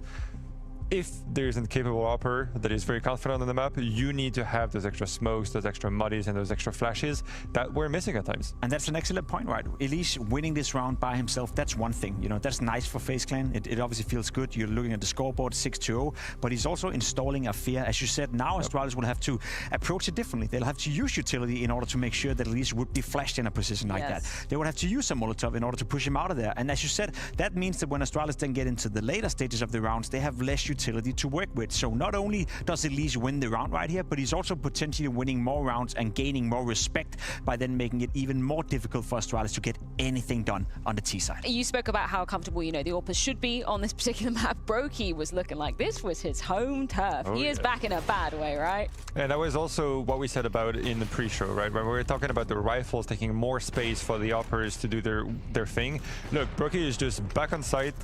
if there's a capable operator that is very confident on the map, you need to have those extra smokes, those extra muddies, and those extra flashes that we're missing at times. And that's an excellent point, right? Elise winning this round by himself, that's one thing. You know, that's nice for FaZe Clan. It obviously feels good. You're looking at the scoreboard, 6-0, but he's also installing a fear. As you said, now Astralis will have to approach it differently. They'll have to use utility in order to make sure that Elise would be flashed in a position like that. They would have to use some Molotov in order to push him out of there. And as you said, that means that when Astralis then get into the later stages of the rounds, they have less utility to work with. So not only does Elise win the round right here, but he's also potentially winning more rounds and gaining more respect by then making it even more difficult for Astralis to get anything done on the T side. You spoke about how comfortable, you know, the AWPers should be on this particular map. Brokey was looking like this was his home turf. He is back in a bad way, right? And that was also what we said about in the pre-show, right? When we were talking about the rifles taking more space for the operators to do their thing. Look, Brokey is just back of sight,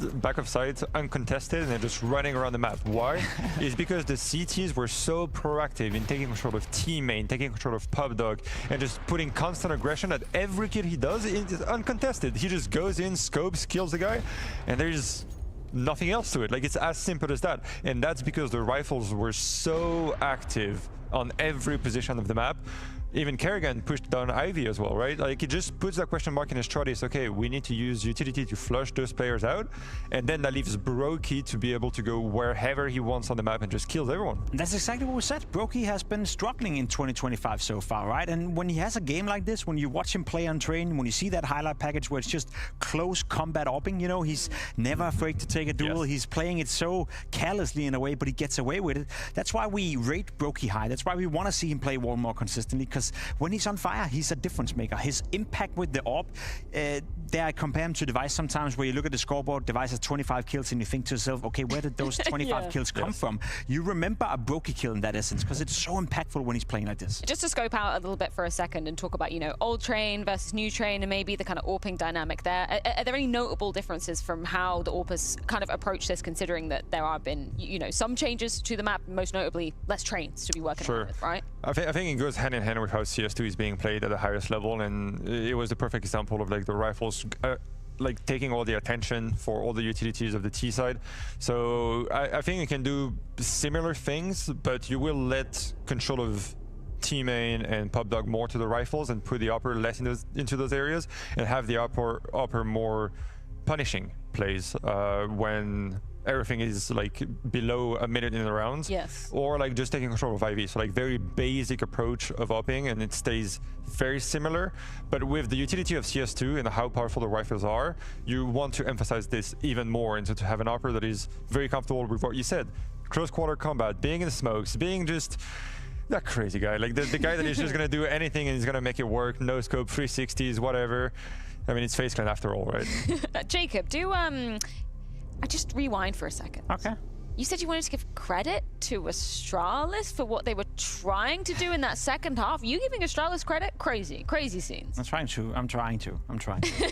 uncontested, and they're just running around the map. Why? Is because the CTs were so proactive in taking control of T main, taking control of Pub Dog, and just putting constant aggression at every kill he does. It's uncontested. He just goes in, scopes, kills the guy, and there's nothing else to it. Like, it's as simple as that. And that's because the rifles were so active on every position of the map. Even Kerrigan pushed down Ivy as well, right? Like, it just puts that question mark in his Astralis. Okay, we need to use utility to flush those players out, and then that leaves Brokey to be able to go wherever he wants on the map and just kills everyone. That's exactly what we said. Brokey has been struggling in 2025 so far, right? And when he has a game like this, when you watch him play on train, when you see that highlight package where it's just close combat opping, you know, he's never afraid to take a duel. He's playing it so carelessly in a way, but he gets away with it. That's why we rate Brokey high. That's why we want to see him play war more consistently, because when he's on fire, he's a difference maker. His impact with the AWP, there I compare him to Device sometimes, where you look at the scoreboard, Device has 25 kills, and you think to yourself, okay, where did those 25 kills come from? You remember a Brokey kill in that essence, because it's so impactful when he's playing like this. Just to scope out a little bit for a second and talk about, you know, old train versus new train, and maybe the kind of AWPing dynamic there. Are there any notable differences from how the AWPers kind of approach this, considering that there have been, you know, some changes to the map, most notably less trains to be working with, right? I think it goes hand in hand with how CS2 is being played at the highest level, and it was the perfect example of like the rifles like taking all the attention for all the utilities of the T side. So I think you can do similar things, but you will let control of T main and Pub Dog more to the rifles and put the operator less into those areas, and have the operator more punishing plays when everything is like below a minute in the rounds. Or like just taking control of IV. So like very basic approach of opping, and it stays very similar. But with the utility of CS2 and how powerful the rifles are, you want to emphasize this even more, and to have an operator that is very comfortable with what you said. Close quarter combat, being in the smokes, being just that crazy guy. Like the guy that is just gonna do anything and he's gonna make it work. No scope, 360s, whatever. I mean, it's FaZe Clan after all, right? Jacob, I just rewind for a second. Okay. You said you wanted to give credit to Astralis for what they were trying to do in that second half. You giving Astralis credit? Crazy scenes. I'm trying to.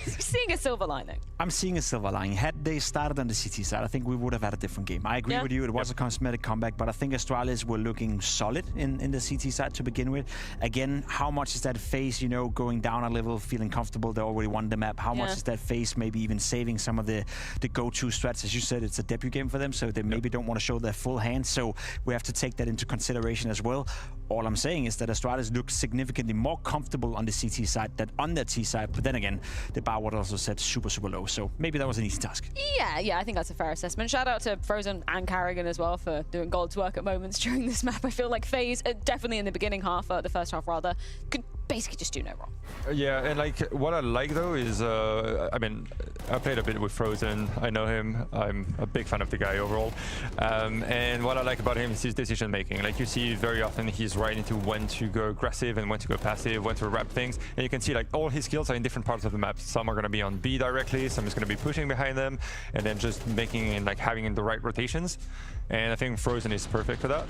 Seeing a silver lining. I'm seeing a silver lining. Had they started on the CT side, I think we would have had a different game. I agree with you. It was a cosmetic comeback, but I think Astralis were looking solid in the CT side to begin with. Again, how much is that FaZe, you know, going down a level, feeling comfortable? They already won the map. How much is that FaZe maybe even saving some of the go-to strats? As you said, it's a debut game for them, so they maybe don't want to show their full hand, so we have to take that into consideration as well. All I'm saying is that Astralis looks significantly more comfortable on the CT side than on their T side, but then again, the bar was also set super, super low, so maybe that was an easy task. Yeah, I think that's a fair assessment. Shout out to Frozen and Carrigan as well for doing God's work at moments during this map. I feel like FaZe, definitely in the beginning half, the first half rather, could basically just do no wrong. Yeah, and like what I like though is, I mean, I played a bit with Frozen. I know him. I'm a big fan of the guy overall. And what I like about him is his decision making. Like you see very often he's right into when to go aggressive and when to go passive, when to wrap things. And you can see like all his skills are in different parts of the map. Some are going to be on B directly, some is going to be pushing behind them, and then just making and like having the right rotations. And I think Frozen is perfect for that.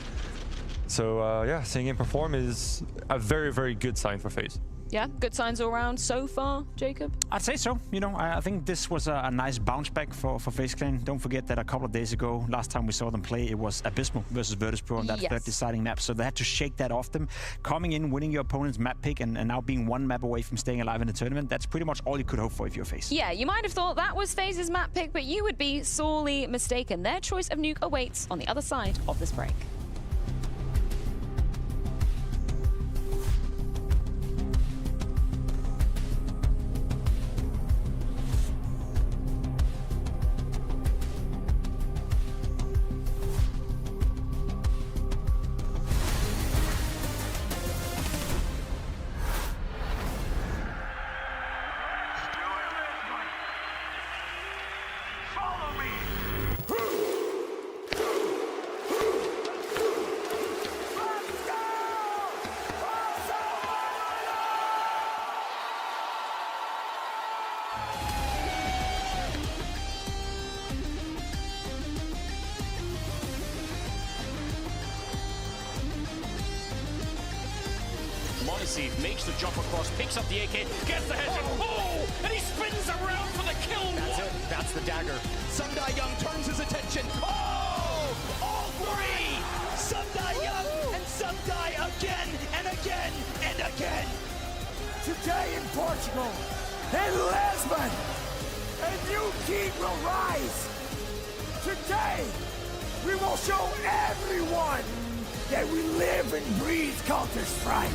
So yeah, seeing him perform is a very, very good sign for FaZe. Yeah, good signs all around so far, Jacob? I'd say so. You know, I think this was a nice bounce back for FaZe Clan. Don't forget that a couple of days ago, last time we saw them play, it was Abysmal versus Virtus.pro on that third deciding map. So they had to shake that off them. Coming in, winning your opponent's map pick, and now being one map away from staying alive in the tournament, that's pretty much all you could hope for if you're FaZe. Yeah, you might have thought that was FaZe's map pick, but you would be sorely mistaken. Their choice of nuke awaits on the other side of this break. Makes the jump across, picks up the AK, gets the headshot, oh! And he spins around for the kill. That's it, that's the dagger. Sundai Young turns his attention. Oh! All three! Sundai Young and Sundai again and again and again. Today in Portugal, in Lisbon, a new king will rise. Today, we will show everyone that we live and breathe Counter-Strike.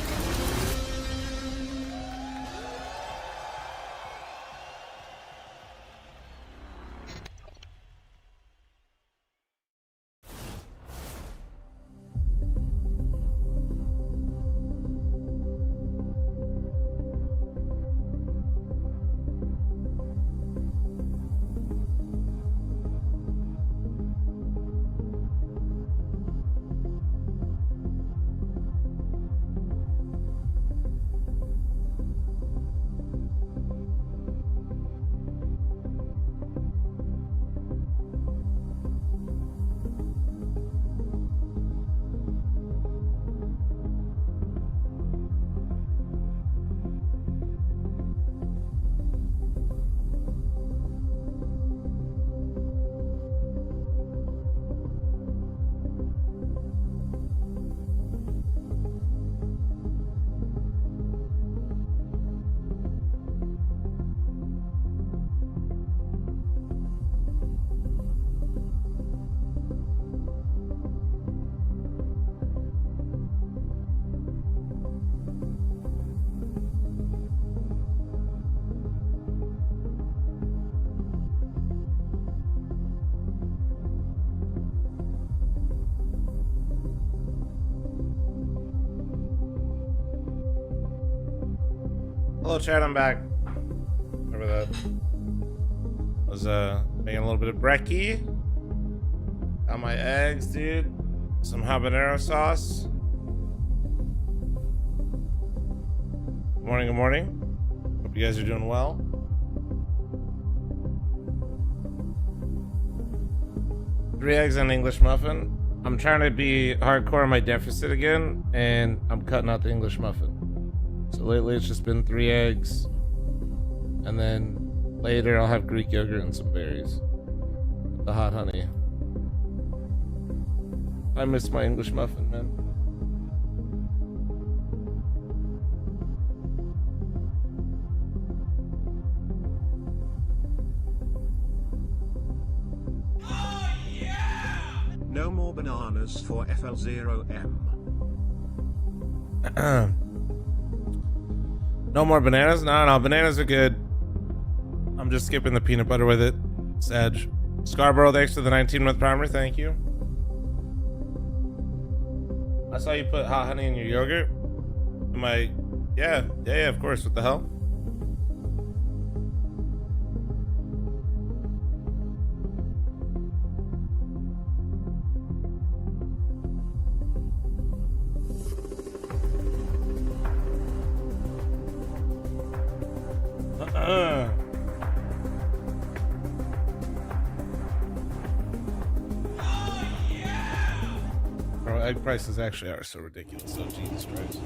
Hello chat, I'm back. Remember that? I was making a little bit of brekkie. Got my eggs, dude. Some habanero sauce. Good morning, good morning. Hope you guys are doing well. Three eggs and English muffin. I'm trying to be hardcore on my deficit again, and I'm cutting out the English muffin. So lately it's just been 3 eggs, and then later I'll have Greek yogurt and some berries with the hot honey. I miss my English muffin, man. bananas for FL0M. No more bananas? No, bananas are good. I'm just skipping the peanut butter with it. Sedge. Scarborough, thanks for the 19-month primer. Thank you. I saw you put hot honey in your yogurt. Am I... Yeah, of course. What the hell? Bro, egg prices actually are so ridiculous. Oh, Jesus Christ.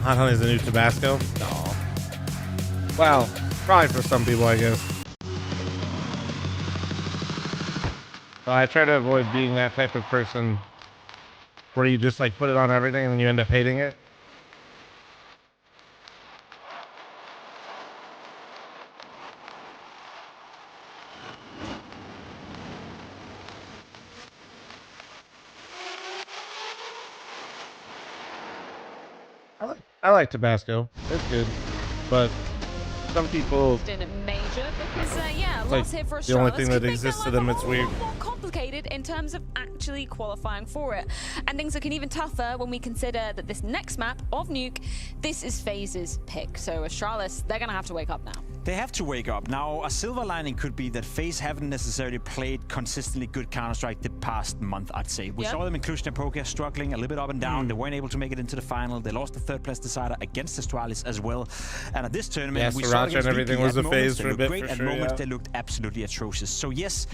Hot honey's the new Tabasco? No. Well, probably for some people, I guess. So I try to avoid being that type of person where you just like put it on everything and then you end up hating it. I like Tabasco. It's good, but some people. In a major because yeah, like loss here for Astralis. the only thing that exists to them. It's weird. More complicated in terms of actually qualifying for it, and things looking even tougher when we consider that this next map of Nuke, this is FaZe's pick. So Astralis, they're gonna have to wake up now. They have to wake up. Now, a silver lining could be that FaZe haven't necessarily played consistently good Counter-Strike the past month, I'd say. We saw them in Cluj and Poker struggling a little bit up and down. They weren't able to make it into the final. They lost the third place decider against Astralis as well. And at this tournament, we saw and everything was a FaZe for a bit. Great. At moments, they looked absolutely atrocious. So yes,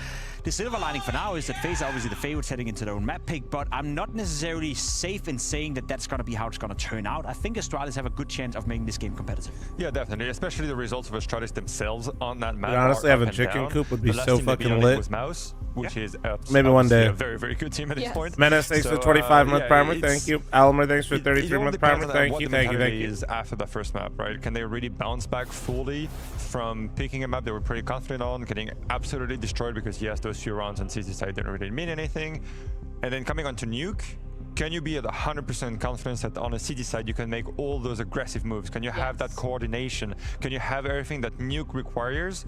the silver lining for now is that FaZe are obviously the favorites heading into their own map pick, but I'm not necessarily safe in saying that that's going to be how it's going to turn out. I think Astralis have a good chance of making this game competitive. Yeah, definitely. Especially the results of Astralis themselves on that map. But honestly, having Chicken Coop would be so fucking lit. Was Mouse, which is maybe one day a very, very good team at this point. Menace, thanks for 25-month primer. Thank you. Almer, thanks for 33-month primer. Thank you. Is after that first map, right? Can they really bounce back fully from picking a map they were pretty confident on, getting absolutely destroyed because yes, those few rounds on CT side didn't really mean anything, and then coming on to Nuke? Can you be at 100% confidence that on a CT side you can make all those aggressive moves? Can you have that coordination? Can you have everything that Nuke requires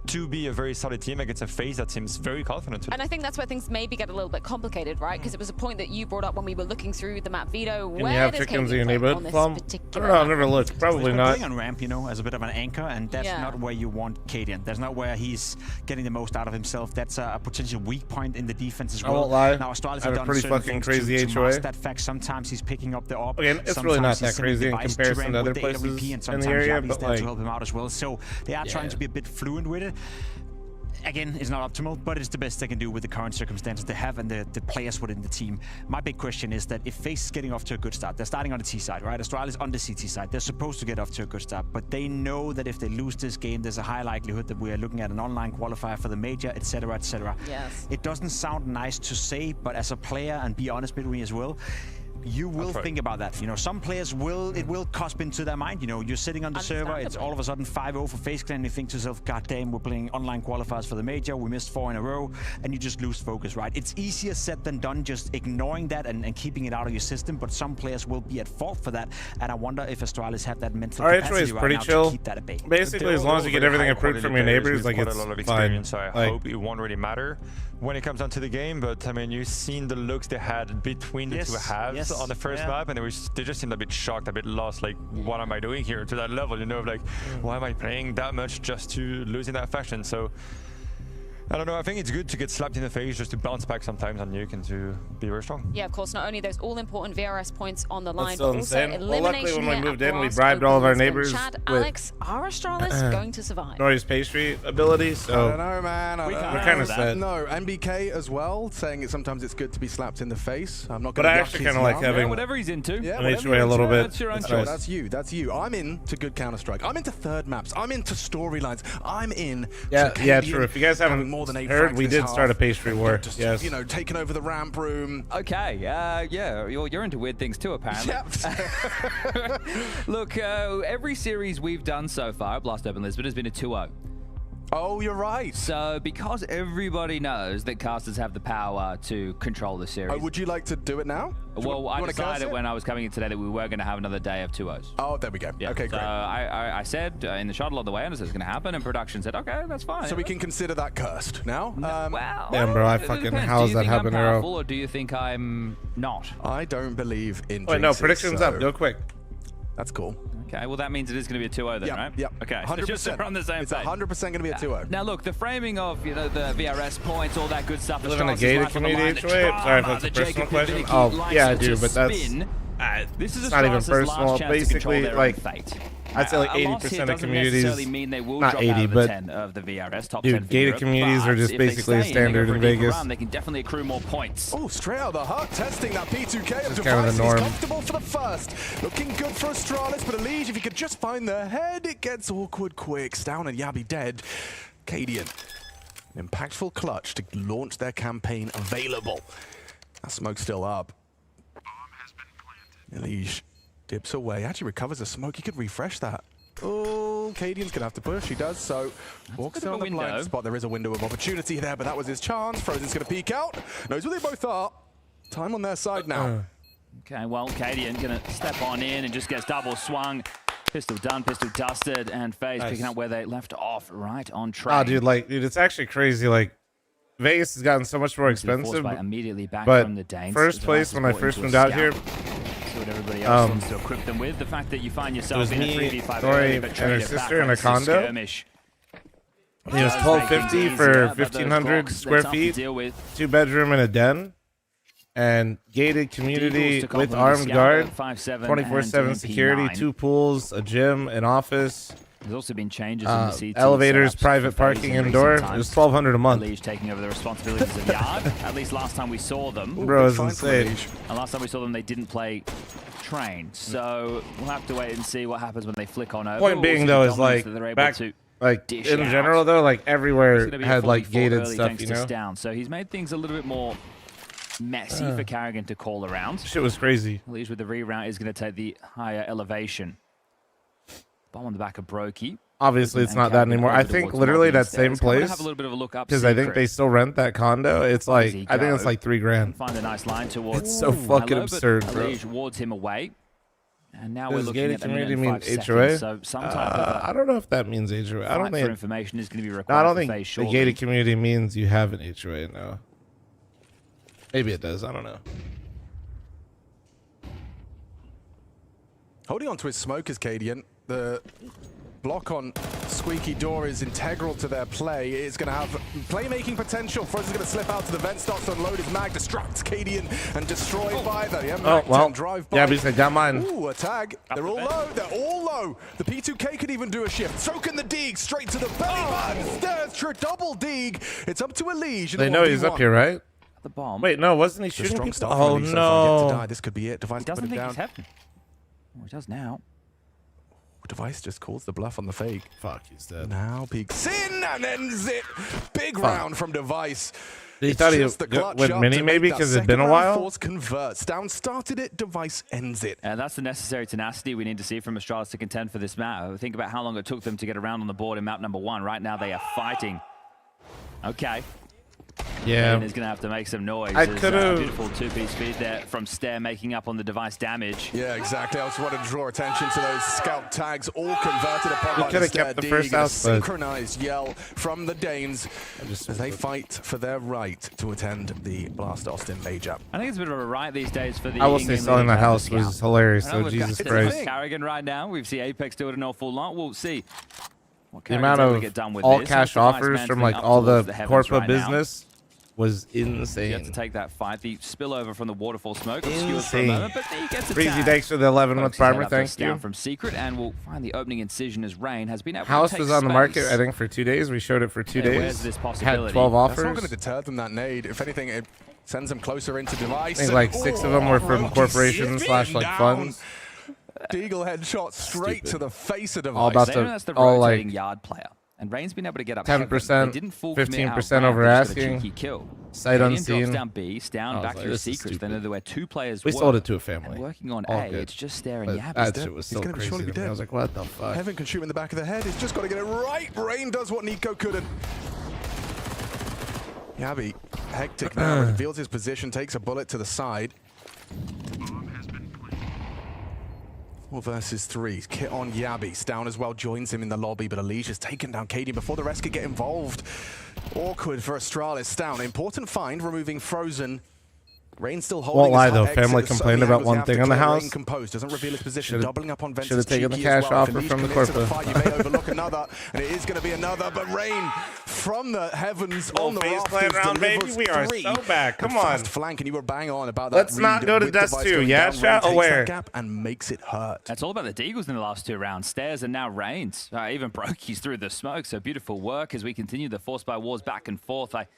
to be a very solid team against a FaZe that seems very confident today? And I think that's where things maybe get a little bit complicated, right? Because it was a point that you brought up when we were looking through the map veto. Can you have chickens in your neighborhood? I don't know, I've never looked. Probably not. Playing on ramp, you know, as a bit of an anchor, and that's not where you want Cadian. That's not where he's getting the most out of himself. That's a potential weak point in the defense as well. I won't lie. Now, Astralis I have a pretty fucking crazy HOA. That fact, sometimes he's picking up the op. Again, it's really not that crazy in comparison to other places in the area, but like, to help him out as well. So they are trying to be a bit fluent with it. Again, it's not optimal, but it's the best they can do with the current circumstances they have and the players within the team. My big question is that if FaZe is getting off to a good start, they're starting on the T side, right? Astralis on the CT side. They're supposed to get off to a good start, but they know that if they lose this game, there's a high likelihood that we are looking at an online qualifier for the major, etc., etc. Yes. It doesn't sound nice to say, but as a player, and be honest with me as well, you will think about that. You know, some players will, it will cusp into their mind. You know, you're sitting on the server, it's all of a sudden 5-0 for FaZe Clan, and you think to yourself, God damn, we're playing online qualifiers for the major, we missed 4 in a row, and you just lose focus, right? It's easier said than done, just ignoring that and keeping it out of your system, but some players will be at fault for that, and I wonder if Astralis have that mental capacity right now to keep that at bay. Basically, as long as you get everything approved from your neighbors, like, it's a lot of fine. experience, so I hope it won't really matter when it comes down to the game, but I mean, you've seen the looks they had between the two halves on the first map, and they just seemed a bit shocked, a bit lost, like, what am I doing here to that level, you know, like, why am I playing that much just to lose in that fashion? So I don't know, I think it's good to get slapped in the face just to bounce back sometimes on Nuke and to be very strong. Yeah, of course, not only those all-important VRS points on the line, but also elimination. Well, luckily when we moved in, we bribed all of our neighbors Chad, with Alex, are Astralis going to survive? Nori's pastry ability, so I don't know, man. we're kind of sad. No, MBK as well, saying sometimes it's good to be slapped in the face. I'm not going to. But I actually kind of like having whatever he's into. An HOA a little bit. That's your own choice. That's you. That's you. I'm into good Counter-Strike. I'm into third maps. I'm into storylines. I'm in. Yeah, true. If you guys haven't more than 8 Heard frags we this did half. start a pastry war. Just, Yes. you know, taking over the ramp room. Okay, yeah, you're into weird things too, apparently. Yep. Look, every series we've done so far, Blast Open Lisbon, has been a 2-0. Oh, you're right. So, because everybody knows that casters have the power to control the series. Oh, would you like to do it now? Well, I decided when I was coming in today that we were going to have another day of 2-0s. Oh, there we go. Yeah. Okay, so great. I said in the shuttle on the way, and it was going to happen, and production said, okay, that's fine. So we can consider that cursed now? Well, Damn, bro, I it fucking, depends. how's Do you that think I'm happen, powerful, or do you think I'm not? I don't believe in Wait, no, jinxes, predictions so up. Go quick. That's cool. Okay, well, that means it is going to be a 2-0 then, Yep, right? yep. Okay, 100%. so just so we're on the same It's page. 100% going to be a 2-0. Now, look, the framing of, you know, the VRS points, all that good stuff. You live in a Astralis' gated life on the community line, the HOA? Sorry if drama that's a that personal Jacob question. Vivicky Oh, likes yeah, I to do, but that's spin. This is it's not even Astralis' personal. last chance to control Basically, their like, own fate. I'd say like A loss 80% here of doesn't communities, necessarily mean they will not drop 80, out of the but 10 of the VRS top dude, 10 for gated Europe, communities are but just if they basically a stay and they go standard for a in deeper Vegas. run, they can definitely accrue more points. Oh, straight out of the hut, testing that P2K of It's kind of the Device. norm. He's comfortable for the first. Looking good for Astralis, but Elige, if he could just find the head, it gets awkward quick. Down and Yabi dead. Cadian, an impactful clutch to launch their campaign available. That smoke's still up. Elige dips away, actually recovers the smoke. He could refresh that. Oh, Cadian's gonna have to push. He does so. Walks down the blind spot. There is a window of opportunity there, but that was his chance. Frozen's gonna peek out. Knows where they both are. Time on their side now. Okay, well, Cadian gonna step on in and just gets double swung. Pistol done, pistol dusted, and FaZe picking up where they left off, right on track. Oh, dude, it's actually crazy. Like, Vegas has gotten so much more expensive. Immediately back But from the Danes. first place when I first moved out here, See what everybody else wants to equip them with. The fact that you find yourself in a 3v5 Tori, but and trade her it sister back in a onto condo. skirmish. It was $12.50 for 1,500 square feet, 2-bedroom and a den, and gated community with armed guard, 24/7 security, 2 pools, a gym, an office. There's also been changes in the CT elevators, setups private for parking FaZe in indoor. recent It was times. $1,200 a month. Elige taking over the responsibilities of Yard. At least last time we saw them. Bro, it's insane. And last time we saw them, they didn't play train. So we'll have to wait and see what happens when they flick on over. Point being, though, is like back, like in general, though, like everywhere had like gated stuff, you know. Down. So he's made things a little bit more messy for Carrigan to call around. Shit was crazy. Elige with the reroute is going to take the higher elevation. Bomb on the back of Brokey. Obviously, it's not that anymore. I think literally that same place, because I think they still rent that condo. It's like, I think it's like $3,000. Find a nice line towards. It's so fucking absurd, bro. Elige wards him away. And now we're Does looking gated at community mean mean HOA? So some type of I don't know if that means HOA. I don't for think. information is going to be required. No, I don't for think FaZe the shortly. gated community means you have an HOA. No. Maybe it does. I don't know. Holding on to his smoke is Cadian. The block on Squeaky Door is integral to their play. It's going to have playmaking potential. Frozen's going to slip out to the vent, starts to unload his mag, distracts Cadian, and destroyed by the well, drive by. yeah, because I got mine. Ooh, a tag. They're all low. They're all low. The P2K could even do a shift. So can the Deeg. Straight to the belly button. Stairs, double Deeg. It's up to Elige. They know he's up here, right? The bomb. Wait, no, wasn't he shooting people? Oh, Yet to no. die. This could be it. Device He doesn't put him think down. he's happening. Well, he does now. Device just calls the bluff on the fake. Fuck, he's dead. Now peeks in and ends it. Big round from Device. He thought he went mini maybe because it'd been a while? Force converts. Down started it. Device ends it. And that's the necessary tenacity we need to see from Astralis to contend for this map. Think about how long it took them to get around on the board in map number 1. Right now they are fighting. Okay. Yeah. And is going to have to make some noise. I There's, could have. Beautiful 2-piece speed there from Stair making up on the Device damage. Yeah, exactly. I just wanted to draw attention to those scout tags all converted upon by could have kept the first house, but synchronized yell from the Danes as they fight for their right to attend the Blast Austin major. I think it's a bit of a right these days for the I will say selling that house was hilarious, though. though. Jesus Christ. Carrigan right now. We've seen Apex do it an awful lot. We'll see. The amount of all cash offers from like all the corporate business was insane. You have to take that fight. The spillover from the waterfall smoke obscures for a moment, but then he gets Breezy, attacked. thanks for the 11 with primer. Thank Thank down you. from Secret, and we'll find the opening incision as Rain has been able House to take was on the market, space. I think, for 2 days. We showed it for 2 Yeah, days. where's this Had possibility? 12 offers. That's not going to deter them, that nade. If anything, it sends them closer into Device. I think like 6 of them were from corporations / like funds. Deagle headshot straight to the face of Device. All about Maybe that's the all rotating like yard player. And Rain's been able to get up 10%, They didn't full commit out 15% ramp, over they just got a asking. cheeky kill. Sight Canadian unseen. drops down B, Stown back like, through this is secrets. Then stupid. there were 2 players. We sold it to a family. And working on All A, good. it's just staring But Yabby's that dead. shit was He's so gonna crazy surely to be me. I dead. was like, what the fuck? Heaven can shoot in the back of the head. He's just got to get it right. Rain does what Nico couldn't. Yabby, hectic now, reveals his position, takes a bullet to the side. 4 versus 3. Kit on Yabby. Stown as well joins him in the lobby, but Alicia's taken down Cadian before the rest could get involved. Awkward for Astralis. Stown, important find, removing Frozen. Rain still holding. Won't lie his though, exit. family complained about one thing on the house. Rain composed, doesn't reveal his position, doubling up on Ventus. Should have taken the cheeky cash as well. offer If from the Elise commits to corporate. fight, you may overlook another, and it is going to be another. But Rain from the heavens on the FaZe playing rafters around, baby. delivers We are 3. so bad. Come A on. fast flank, and you were bang on about that. Let's not read go to with Dust Device 2. going Yeah, down. Rain chat takes aware. that gap and makes it hurt. That's all about the Deagles in the last 2 rounds. Stairs and now Rains. Even Brokey's through the smoke. So beautiful work as we continue the Force by Wars back and forth. I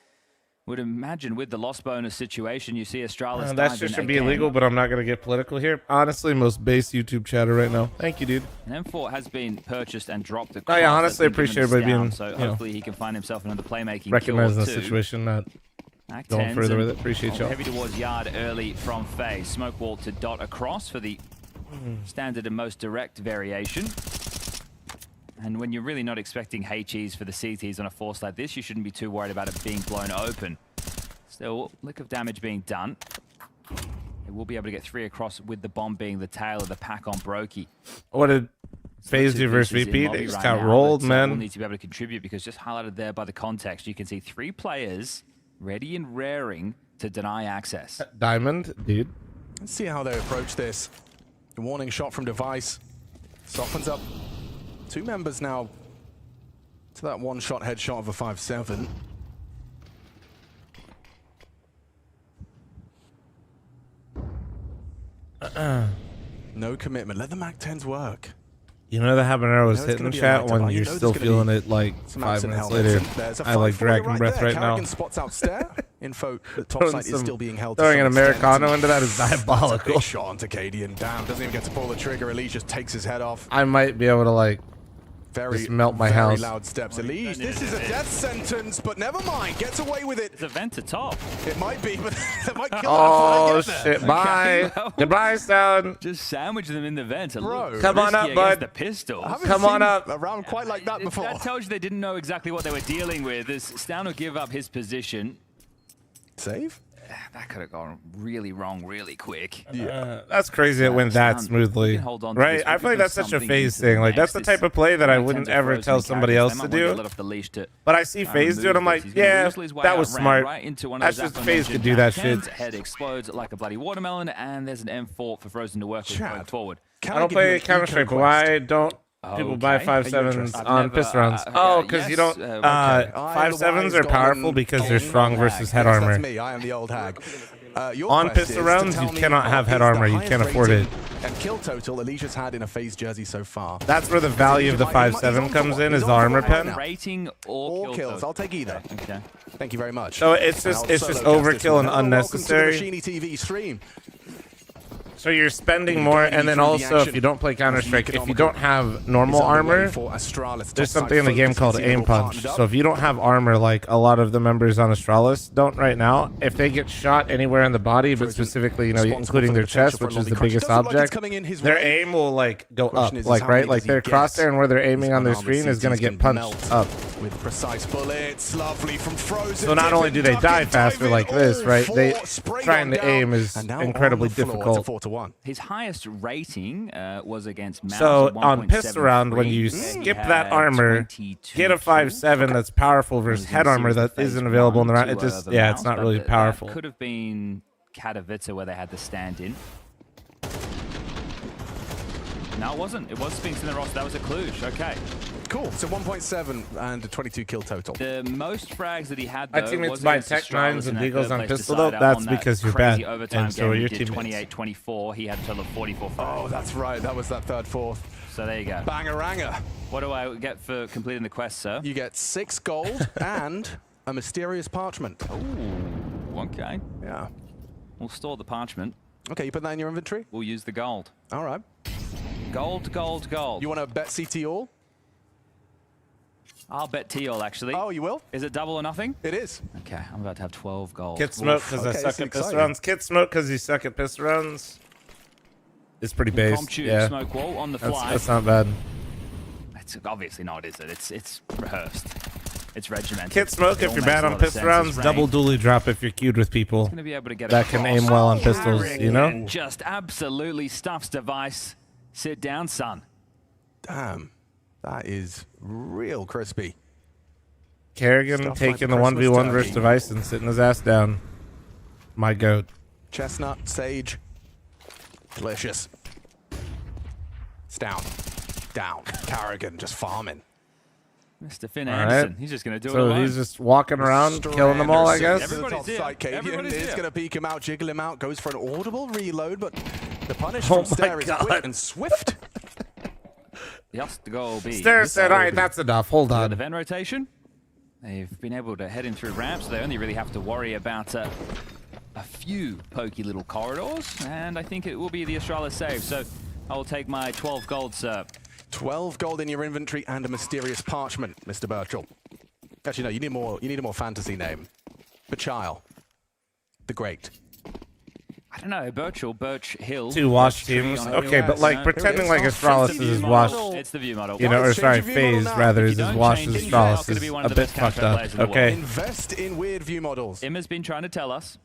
would imagine with the loss bonus situation, you see Astralis That dive shit in should be again. illegal, but I'm not going to get political here. Honestly, most base YouTube chatter right now. Thank you, dude. And M4 has been purchased and dropped. Oh, yeah, honestly, I appreciate everybody being, So you know, hopefully he can find himself another playmaking recognizing kill the or 2. situation, not Act going 10s further and with it. Appreciate y'all. heavy towards yard early from FaZe. Smoke wall to dot across for the standard and most direct variation. And when you're really not expecting HEs for the CTs on a force like this, you shouldn't be too worried about it being blown open. Still, lick of damage being done. They will be able to get 3 across with the bomb being the tail of the pack on Brokey. What did FaZe Two do versus pieces in VP? lobby They just right got now, rolled, but, man. We'll need to be able to contribute because just highlighted there by the context, you can see 3 players ready and raring to deny access. Diamond, dude. Let's see how they approach this. A warning shot from Device. Softens up 2 members now to that one-shot headshot of a 5-7. No commitment. Let the MAC-10s work. You know the habanero was You know it's hitting gonna the be a chat lighter, when but you you're know still there's gonna feeling be it like some 5 absent minutes helmets. later. And there's a I like 5-4 dragging breath there. right now. Carrigan spots out stair. Info that top Throwing side is some- still being held. to Throwing some an extent. Americano into that is That's a diabolical. big shot onto Cadian. Damn, doesn't even get to pull the trigger. Elise just takes his head off. I might be able to like Very, just melt my very house. loud steps. Elise, this is a death sentence, but never mind. Gets away with it. It's a vent to top. It might be, but that might kill Oh it before they get there. shit! Bye. well. Goodbye, Sound. Just sandwich them in the vent. Bro. Come on up, bud. The pistol. I haven't Come on seen up. a round quite like that before. That tells you they didn't know exactly what they were dealing with. As Stown will give up his position. Save? That could have gone really wrong really quick. That's crazy. It went that Sound. smoothly, You can hold on to right? this. I We feel like can that's do such a something FaZe into the thing. Like that's the next. type of play that I Nine wouldn't tens are ever frozen tell and somebody carriers. else They to might want do. let off the leash to But I see FaZe do it. I'm like, He's gonna yeah, weasel his way that out, was ran smart. right into one of That's those just FaZe could do aforementioned that shit. MAC-10s. Head explodes like a bloody watermelon, and there's an M4 for Frozen to work with Chad. going forward. Can I don't give you play an Counter Strike, eco but why don't people buy Okay. 5.7s I've on never, pistol rounds? Oh, because you yes, don't. okay. I am the 5.7s wise are powerful golden because they're king. strong versus head Yes, armor. That's me. I am the old hag. Your On quest pistol is to rounds, tell you me cannot what have head is the armor. You highest can't afford rating it. And kill total Alicia's had in a FaZe jersey so far. That's where the value of the 5.7 comes in, is the armor pen. Rating or All kills. I'll take either. Okay. Thank you very much. So it's And just I'll it's just solo cast this overkill one. and Hello, unnecessary. Welcome to the Machini TV stream. So you're spending more, and then also if you don't play Counter Strike, if you don't have normal armor, there's something in the game called aim punch. So if you don't have armor, like a lot of the members on Astralis don't right now, if they get shot anywhere in the body, but specifically, you know, including their chest, which is the biggest object, their aim will like go up, like right, like their crosshair and where they're aiming on their screen is gonna get punched up. With precise bullets, lovely from Frozen. So not only do they die faster like this, right? They trying to aim is And now incredibly on the floor, difficult. It's a 4-1. His highest rating was against Mouse So at on pistol round, when 1.73. you He skip had that armor, 22 get a 5.7 that's powerful versus head armor that isn't available in the round. It just, yeah, it's not really powerful. Could have been Katowice where they had the stand-in. No, it wasn't. It was Sphinx in the roster. That was a Cluj. Okay. Cool. So 1.7 and a 22 kill total. The most frags that he had, My though, teammates was buy against Tech Astralis 9s in and that Deagles third on place pistol, though. decider That's on that because you're crazy bad. overtime And so game are he your did teammates. 28-24. He had a total of 44 frags. Oh, that's right. That was that third, fourth. So there you go. Bangaranga. What do I get for completing the quest, sir? You get 6 gold and a mysterious parchment. Ooh, okay. Yeah. We'll store the parchment. Okay, you put that in your inventory? We'll use the gold. All right. Gold, gold, gold. You want to bet CT all? I'll bet Teal, actually. Oh, you will? Is it double or nothing? It is. Okay, I'm about to have 12 gold. Kid smoke because I suck at pistol rounds. Kid smoke because you suck at pistol rounds. It's pretty base. Impromptu Yeah. smoke wall on the fly. That's not bad. It's obviously not, is it? It's rehearsed. It's regimented. Kid smoke It if all you're makes bad a on lot of pistol sense. rounds. It's Double ranked. dually drop if you're queued with people Gonna be able to get that can aim well on pistols. You know. Just absolutely stuffs device. Sit down, son. Damn. That is real crispy. Kerrigan Stuff taking like the Christmas 1v1 turkey. versus device and sitting his ass down. My goat. Chestnut, sage. Delicious. It's down. Down. Kerrigan just farming. Mr. Finn All Anderson. right. He's just going to do it So alone. he's just walking around, killing them all, I guess. To the top Everybody's here. side, Cadian Everybody's is here. going to peek him out, jiggle him out, goes for an audible reload, but the punish Oh from my Stair is God. quick and swift. Just to go B. Stairs said, all right, that's enough. Hold The on. vent rotation. They've been able to head in through ramps, so they only really have to worry about a few pokey little corridors, and I think it will be the Astralis save. So I will take my 12 gold, sir. 12 gold in your inventory and a mysterious parchment, Mr. Birchall. Actually, no, you need more. You need a more fantasy name. Bachile. The Great. I don't know, Birch Hill. Two wash Birch Tree teams. on it. Okay, but like No, pretending like It's Astralis the is his view wash. model. It's the view model. You know, or Change sorry, your view model phase now. rather If is you his don't wash change is it, you're Astralis gonna be is one a of the bit best fucked counter up. players in the world. Okay. Invest in weird view models. Imma's been trying to tell us.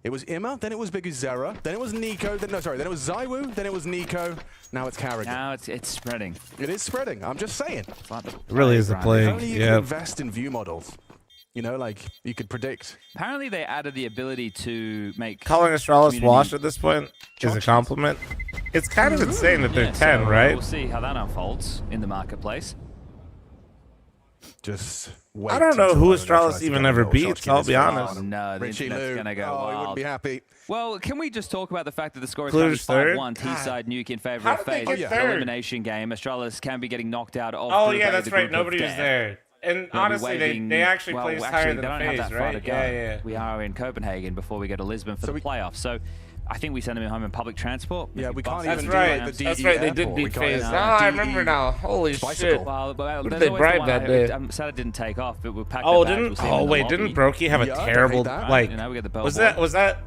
It was Imma, then it was Biguzera, then it was Nico, then it was Zywoo, then it was Nico, now it's Kerrigan. Now it's spreading. It is spreading, I'm just saying. It's like the It really is a plague, plague. right? Only you can invest in view models. You know, like, you could predict. Apparently they added the ability to make Calling Astralis community wash at this point is a compliment. It's kind of insane that they're Yeah, 10, so, right? We'll see how that unfolds in the marketplace. Just wait. I don't know until who Loner tries Astralis to even get ever a little beats, shot I'll to be get his honest. Oh no, the Richie internet's Lou. gonna go Oh, he wild. wouldn't be happy. Well, can we just talk about the fact that the score is Cluj currently third? 5-1 T-side nuke in favor How of did they FaZe? get third? Elimination game. Astralis can be getting knocked out of Oh Group yeah, A, that's the right. group of Nobody was death. there. And They'll be honestly, waving- they actually well, placed actually, higher they than don't have FaZe, that far right? to go. Yeah. We are in Copenhagen before we go to Lisbon for the playoffs. So I think we send them home in public transport. Yeah, maybe we can't bus. even That's do right. like the That's DE right. They did airport. We beat can't FaZe. even Oh, do I DE remember now. Holy bicycle. shit. Well, Who there's did they always the bribe one that I- day? I'm sad it didn't take off, but we packed Oh, it back. We'll didn't? see them Oh in the wait, lobby. didn't Brokey have a Yeah, I hate terrible that. like? You know, we get the Was billboard. that?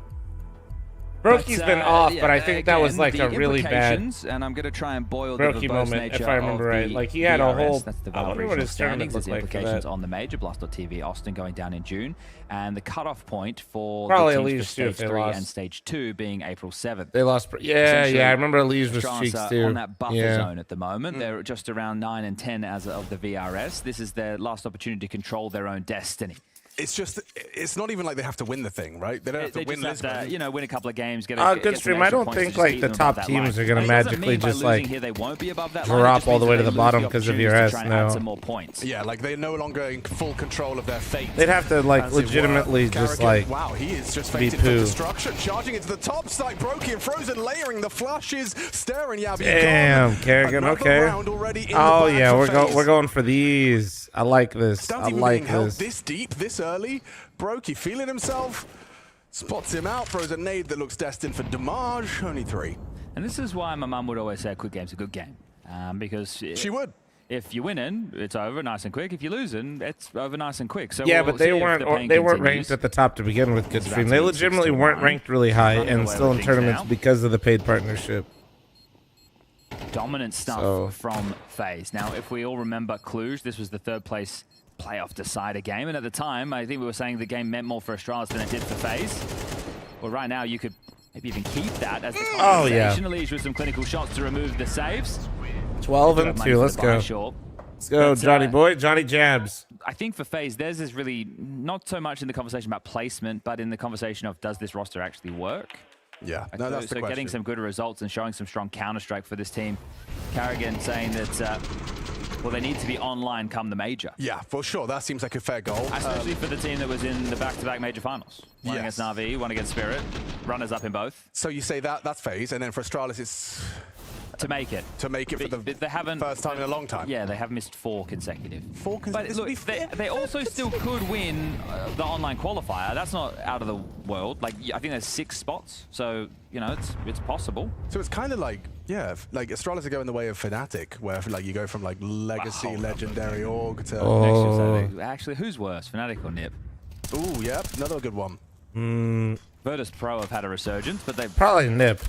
Brokey's But, been off, yeah, but I think that was again, like the a really bad implications, and I'm going to try and boil the Brokey verbose moment, nature if I remember of right. the Like he had a VRS, whole. that's the I wonder what regional his tournament standings. looked There's like for implications that. on the major Blast.tv Austin going down in June, and the cutoff point for Probably the teams Elige for too, if stage they 3 lost. and stage 2 being April 7th. They lost. Yeah, Essentially, I remember Elige was Astralis cheeks are too. on that buffer Yeah. zone at the moment. They're just around 9 and 10 as of the VRS. This is their last opportunity to control their own destiny. It's just, it's not even like they have to win the thing, right? They don't have to They win just have Lisbon. to, win a couple of games. Get Good stream. I don't think like the top teams are gonna magically just like here, they won't be above that drop all the way to the bottom because of your S. No, some more points. Yeah, like they're no longer in full control of their fate. they'd have to like As it were. legitimately just Kerrigan, like. wow, he is just be fated for poo. destruction. Charging into the top side, Brokey and Frozen layering the flushes, staring Yabi. Damn, Kerrigan. Another Okay. round already in Oh the bag yeah, for we're FaZe. going for these. I like this. Stands I even like being held this. this deep, this early. Brokey feeling himself, spots him out, throws a nade that looks destined for damage. Only 3. And this is why my mum would always say a quick game's a good game. Because She would. if you winning, it's over nice and quick. If you're losing, it's over nice and quick. So Yeah, we'll but they see if weren't. the pain They weren't continues. ranked at the top to begin with. Good It's stream. about They to be legitimately 6-1. weren't ranked really high Running and away still with in things tournaments now. because of the paid partnership. Dominant stuff So- from FaZe. Now, if we all remember Cluj, this was the third place playoff decider game, and at the time, I think we were saying the game meant more for Astralis than it did for FaZe. Well, right now, you could maybe even keep that as the Oh, yeah. conversation. Elige with some clinical shots to remove the saves. 12 Good and money 2. for Let's the buy go. short. Let's go, But, Johnny boy. Johnny Jabs. I think for FaZe, theirs is really not so much in the conversation about placement, but in the conversation of does this roster actually work? Yeah, no, that's the So question. getting some good results and showing some strong counter-strike for this team. Kerrigan saying that, well, they need to be online come the major. Yeah, for sure. That seems like a fair goal. Especially for the team that was in the back-to-back major finals. One Yes. against Na'Vi, one against Spirit. Runners up in both. So you say that's FaZe, and then for Astralis, it's to make it. To make it for the they haven't, first time in a long time. Yeah, they have missed 4 consecutive. 4 consecutive. But look, they also still could win the online qualifier. That's not out of the world. Like, I think there's 6 spots, so you know it's possible. So it's kind of like, yeah, like Astralis are going the way of Fnatic, where like you go from like legacy, legendary org to. Actually, who's worse, Fnatic or Nip? Ooh, yep, another good one. Virtus Pro have had a resurgence, but they've Probably Nip.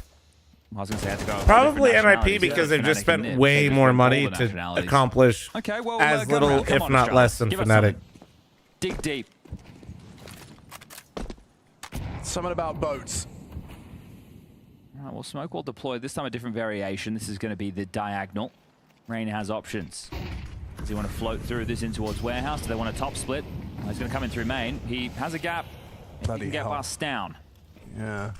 I was going to say, I have to go Probably different NIP because they've just Fnatic and spent Nip. way They've more just money been all the to nationalities. accomplish Okay, well, as go little, around. Come if on, not Astralis. less than Give us Fnatic. something. Dig deep. Something about boats. All right, well, Smoke will deploy. This time a different variation. This is going to be the diagonal. Rain has options. Does he want to float through this in towards Warehouse? Do they want a top split? Oh, he's going to come in through main. He has a gap. He can get past down. Yeah.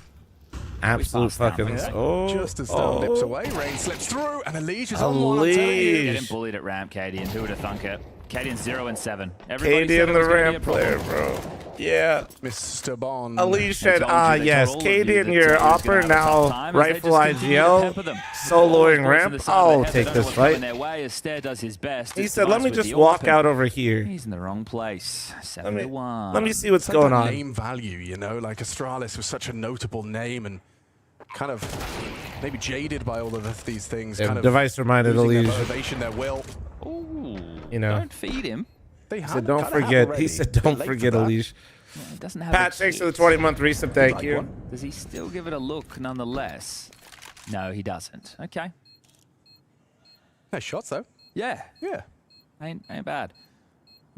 Absolute fucking. Just as Nips away, Rain slips through, and Elige is on one. Getting bullied at ramp, Cadian. Who would have thunk it? Cadian's 0 and 7. Cadian the ramp player, bro. Yeah. Mr. Bond. Elige said, yes, Cadian, your opera now, rightful IGL, soloing ramp. I'll take this fight. He said, let me just walk out over here. He's in the wrong place. 7-1. Let me see what's going on. Name value, you know, like Astralis was such a notable name and kind of maybe jaded by all of these things. Yeah, kind of device reminded losing Elige. their motivation, their will. Ooh, you know, don't feed him. He said, don't forget. He said, don't forget Elige. Well, it doesn't have Pat, thanks for the 20-month resub. Thank you. Does he still give it a look nonetheless? No, he doesn't. Okay. Nice shots, though. Yeah. Yeah. Ain't bad.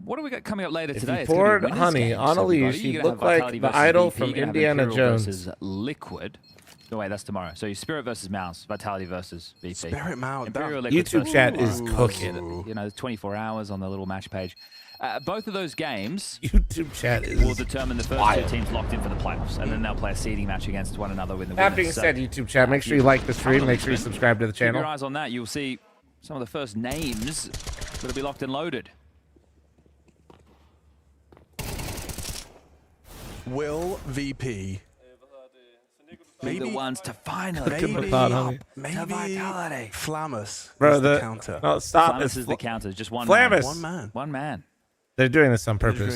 What do we got coming up later today? If you poured honey on Elige, he'd look like the idol from Indiana Jones. Versus Liquid. No, wait, that's tomorrow. So you Spirit versus Mouse, Vitality versus VP. Spirit Mouse. YouTube chat is cooking. You know, 24 hours on the little match page. Both of those games YouTube chat will determine the first 2 teams locked in for the playoffs, and then they'll play a seeding match against one another with the winners. That being said, YouTube chat, make sure you like the stream, make sure you subscribe to the channel. Keep your eyes on that. You'll see some of the first names that'll be locked and loaded. Will VP be the ones to finally maybe Vitality. Flamus Bro, is the counter. No, stop. Flamus is the counter. Just one Flamus. man. One man. One man. They're doing this on purpose.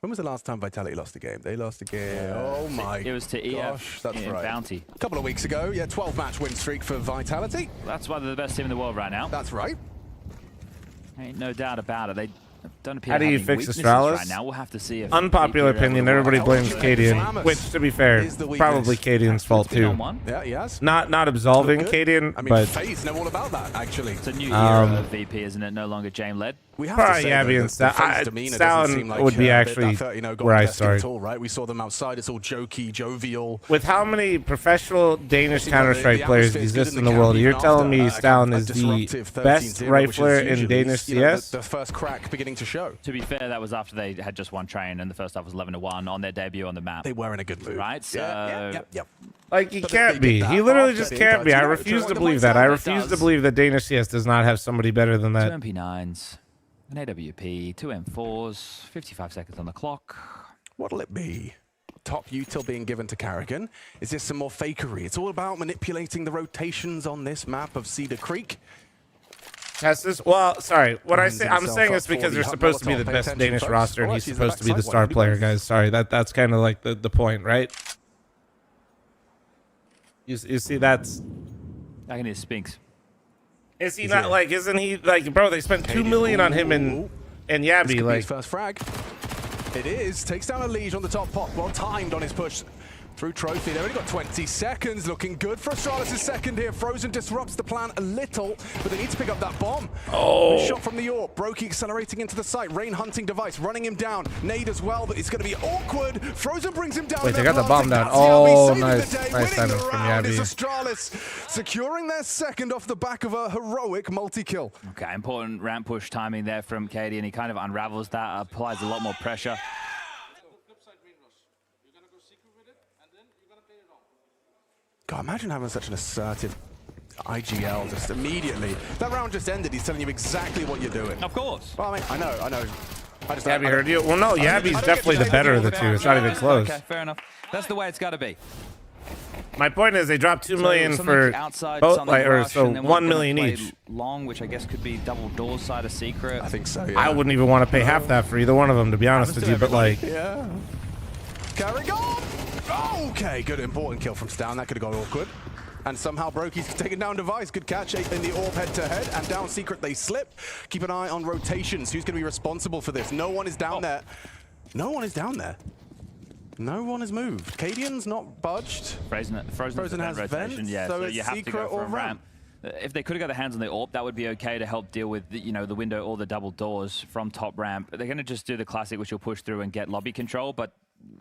When was the last time Vitality lost a game? They lost a game. Oh my It was to gosh, EF that's in right. Bounty. A couple of weeks ago, yeah, 12-match win streak for Vitality. That's why they're the best team in the world right now. That's right. Ain't no doubt about it. They don't appear How to do you have fix weaknesses Astralis? right now. We'll have to see if Unpopular opinion, everybody blames Cadian, which, to be fair, probably Cadian's fault too. Yeah, yes. Not absolving Cadian, I mean, but FaZe know all about that, actually. It's a new era of VP, isn't it? No longer Jame-led. We have probably to say, Yabby and Sound would be actually where I started. All right, we saw them outside. It's all jokey, jovial. With how many professional Danish Counter-Strike players exist in the world, you're telling me Sound is the best rifler in Danish CS? The first crack beginning to show. To be fair, that was after they had just one train, and the first half was 11-1 on their debut on the map. They were in a good mood, right? So yep. Like, he can't be. He literally just can't be. I refuse to believe that. I refuse to believe that Danish CS does not have somebody better than that. 2 MP9s, an AWP, 2 M4s, 55 seconds on the clock. What'll it be? Top util being given to Carrigan. Is this some more fakery? It's all about manipulating the rotations on this map of Cedar Creek. Testis? Well, sorry. What I'm saying this because they're supposed to be the best Danish roster, and he's supposed to be the star player, guys. Sorry, that's kind of like the point, right? You see, that's. I can hear Spinks. Is he not like? Isn't he like, bro? They spent $2 million on him and Yabby. Like, his first frag. It is. Takes down Elige on the top pot. Well timed on his push through Trophy. They've only got 20 seconds. Looking good for Astralis' second here. Frozen disrupts the plan a little, but they need to pick up that bomb. Oh. Shot from the AWP. Brokey accelerating into the site. Rain hunting device, running him down. Nade as well, but it's going to be awkward. Frozen brings him down. Wait, they got the bomb down. Oh, nice. Nice timing from Yabby. Astralis securing their second off the back of a heroic multi-kill. Okay, important ramp push timing there from Katie, and he kind of unravels that, applies a lot more pressure. God, imagine having such an assertive IGL just immediately. That round just ended. He's telling you exactly what you're doing. Of course. Well, I mean, I know. Yabby heard you. Well, no, Yabby's definitely the better of the two. It's not even close. Okay, fair enough. That's the way it's got to be. My point is they dropped 2 million something for outside, both, something like, or rush, so and then 1 we're gonna million play each. Long, which I guess could be double door side of secret. I think so, yeah. I wouldn't even want to pay half that for either one of them, to be honest with you. But like, Yeah. Carry on! Okay, good, important kill from Stan. That could have got awkward. And somehow Brokey's taken down Device. Good catch in the orb head-to-head. And down Secret, they slip. Keep an eye on rotations. Who's going to be responsible for this? No one is down there. No one is down there. No one has moved. Cadian's not budged. Frozen has rotation, vents, yeah, so you have to go for a ramp. If they could have got their hands on the orb, that would be okay to help deal with the, the window or the double doors from top ramp. They're going to just do the classic, which will push through and get lobby control, but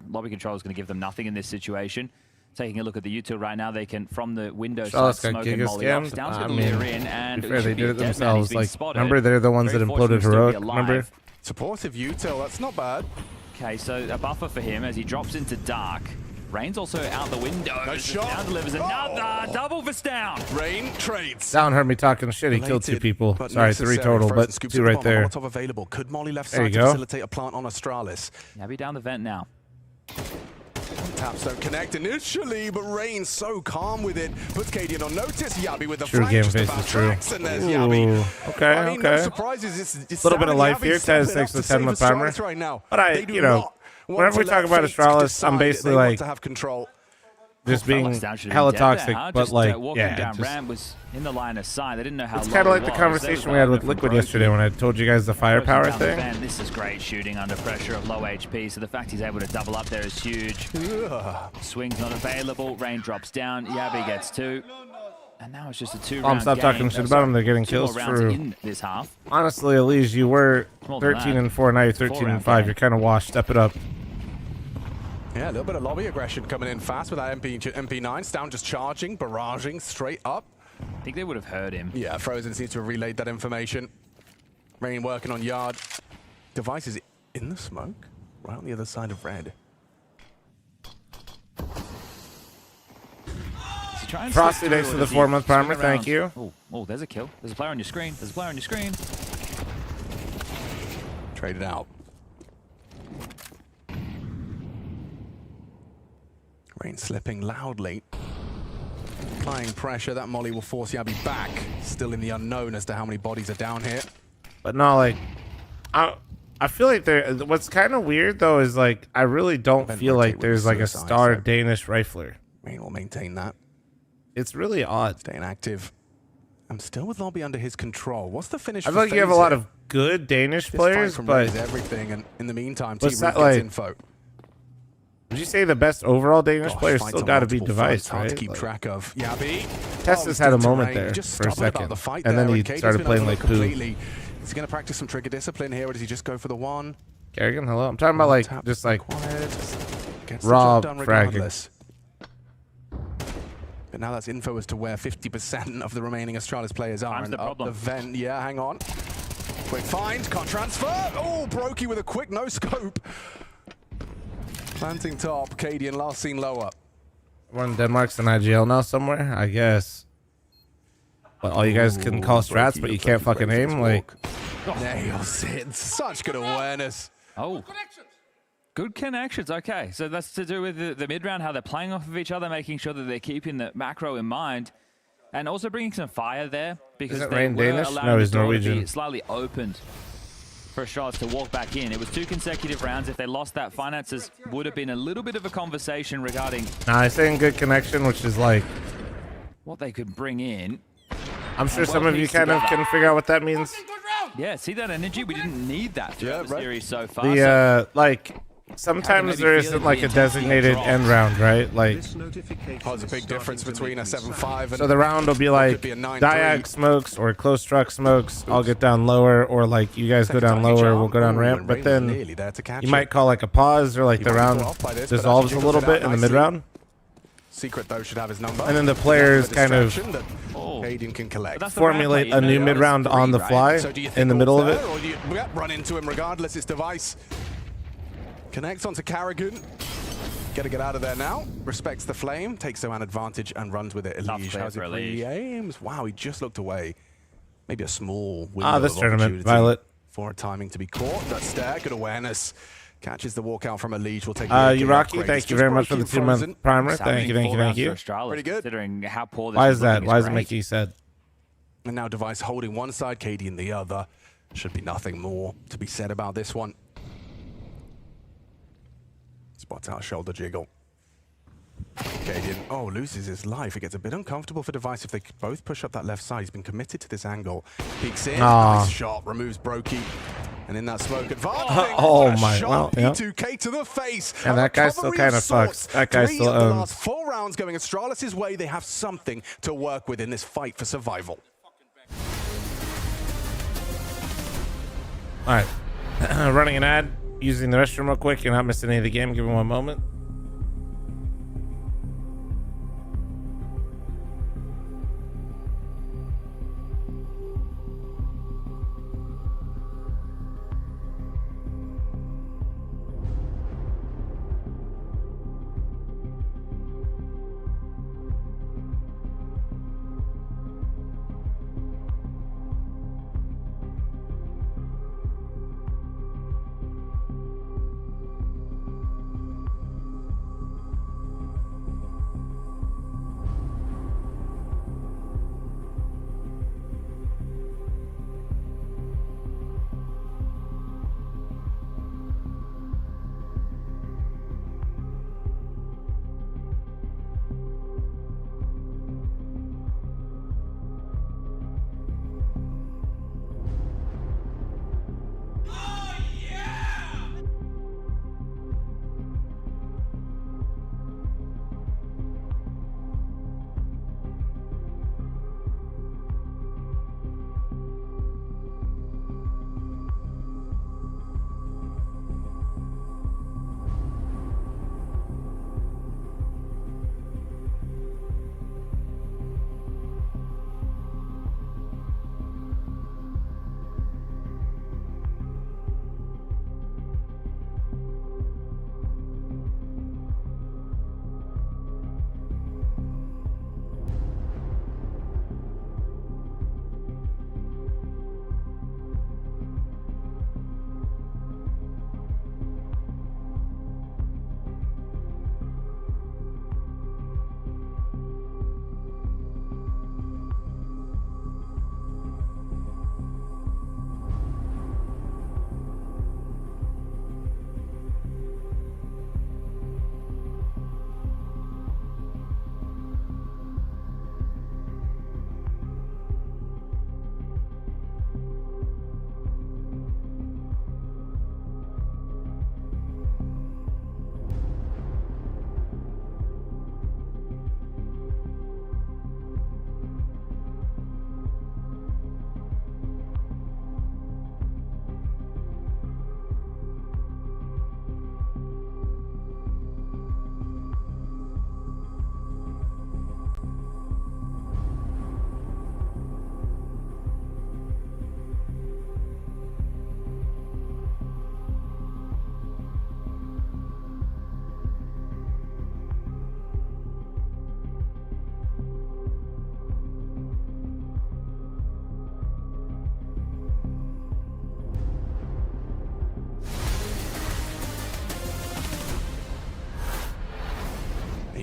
lobby control is going to give them nothing in this situation. Taking a look at the util right now, they can, from the window side, smoke and molly off. Down's going to lure in, and to be fair, they did it themselves. Like, spotted. remember, they're the ones that imploded Heroic, remember? Supportive util, that's not bad. Okay, so a buffer for him as he drops into Dark. Rain's also out the window. Nice shot. Down delivers another double for Down. Rain trades. Down heard me talking shit. He killed 2 people. Sorry, 3 total, but 2 right there. Available. Could Molly left There side you to go. facilitate a plant on Astralis? Yabby down the vent now. Taps don't connect initially, but Rain's so calm with it. Puts Cadian on notice. Yabby with the True flank, game just face about is true. tracks, and there's Yabby. Okay, I mean, no okay. surprises. It's Little bit of Stan life and here. Yabby 10 stepping 6 up with to 10 save with armor. Astralis right now. But They do you know, not want whenever we to talk let about fate Astralis, decide. I'm basically They want like to have control. just being Down should have hella been dead toxic, there, huh? but Just, like, walking yeah, down just, ramp was in the line of sight. They didn't know how it's long kind of like it the was. conversation we had with Liquid yesterday when I told you guys the firepower Down the thing. vent. This is great shooting under pressure of low HP, so the fact he's able to double up there is huge. Swing's not available. Rain drops down. Yabby gets 2. And now it's just a 2-round Stop talking shit about them. They're getting kills for. in this half. Honestly, Elise, you were More than 13 that. and 4. Now you're 13 and 5. You're kind of washed. Step it up. Yeah, a little bit of lobby aggression coming in fast with that MP9. Stan just charging, barraging straight up. I think they would have heard him. Yeah, Frozen seems to have relayed that information. Rain working on yard. Device is in the smoke, right on the other side of red. Frosty, thanks for the 4-month primer. Thank you. Oh, there's a kill. There's a player on your screen. There's a player on your screen. Traded out. Rain slipping loudly. Applying pressure. That molly will force Yabby back. Still in the unknown as to how many bodies are down here. But no, like, I feel like there. What's kind of weird though is like I really don't feel like there's like a star Danish rifler. Rain will maintain that. It's really odd. Staying active. I'm still with lobby under his control. What's the finish? I feel like you have a lot of good Danish players, but everything. And in the meantime, what's Team that Root gets like? info. Would you say the best overall Danish player still got to be Device, hard right? to keep track of. Yabby. Testus had a moment there for a second, and then he started playing like poo. Is he going to practice some trigger discipline here, or does he just go for the one? Kerrigan, hello. I'm talking about like just like Gets the raw job done fragging. regardless. But now that's info as to where 50% of the remaining Astralis players are. Time's And the up problem. the vent. Yeah, hang on. Quick find, can't transfer. Oh, Brokey with a quick no scope. Planting top, Cadian last seen lower. We're in Denmark's an IGL now somewhere, I guess. But all you guys can call strats, but you can't fucking aim. Like, Nails it. Such good awareness. Oh. Good connections. Okay, so that's to do with the mid-round, how they're playing off of each other, making sure that they're keeping the macro in mind, and also bringing some fire there because Isn't they Rain were Danish? allowing No, the he's door to Norwegian. be slightly opened for Astralis to walk back in. It was 2 consecutive rounds. If they lost that, finances would have been a little bit of a conversation regarding I'm saying good connection, which is like, what they could bring in. I'm sure some of you kind of can figure out what that means. Yeah, see that energy? We didn't need that throughout the series so far. The like, sometimes there isn't like a designated end round, right? Like, There's a big difference between a 7-5 and so the round will be like be a 9-3. diag smokes or close struck smokes. I'll get down lower, or like you guys go down lower, we'll go down ramp. But then you might call like a pause, or like the round dissolves a little bit in the mid round. Secret though should have his number. And then the players kind of Cadian can collect. formulate a new mid round on the fly So do you think in the middle of it. Or do you run into him regardless? It's Device. Connects onto Carrigan. Gotta get out of there now. Respects the flame, takes their own advantage and runs with it. Elige, how's he play? Aims. Wow, he just looked away. Maybe a small window This of tournament, opportunity Violet. for a timing to be caught. That stare, good awareness. Catches the walkout from a lead. We'll take you Rocky, thank you very much for the 2-month primer. Thank you. Pretty good. Considering how poor this Why is that? looking, Why is it great. Mickey said? And now Device holding one side, KD in the other. Should be nothing more to be said about this one. Spots out shoulder jiggle. Cadian, loses his life. It gets a bit uncomfortable for Device if they both push up that left side. He's been committed to this angle. Peeks in, nice shot, removes Brokey. And in that smoke advancing, shot, P2K to the face. And that guy still kind of sucks. That guy still owns. The last 4 rounds going Astralis' way. They have something to work with in this fight for survival. All right, running an ad, using the restroom real quick. You're not missing any of the game. Give me one moment.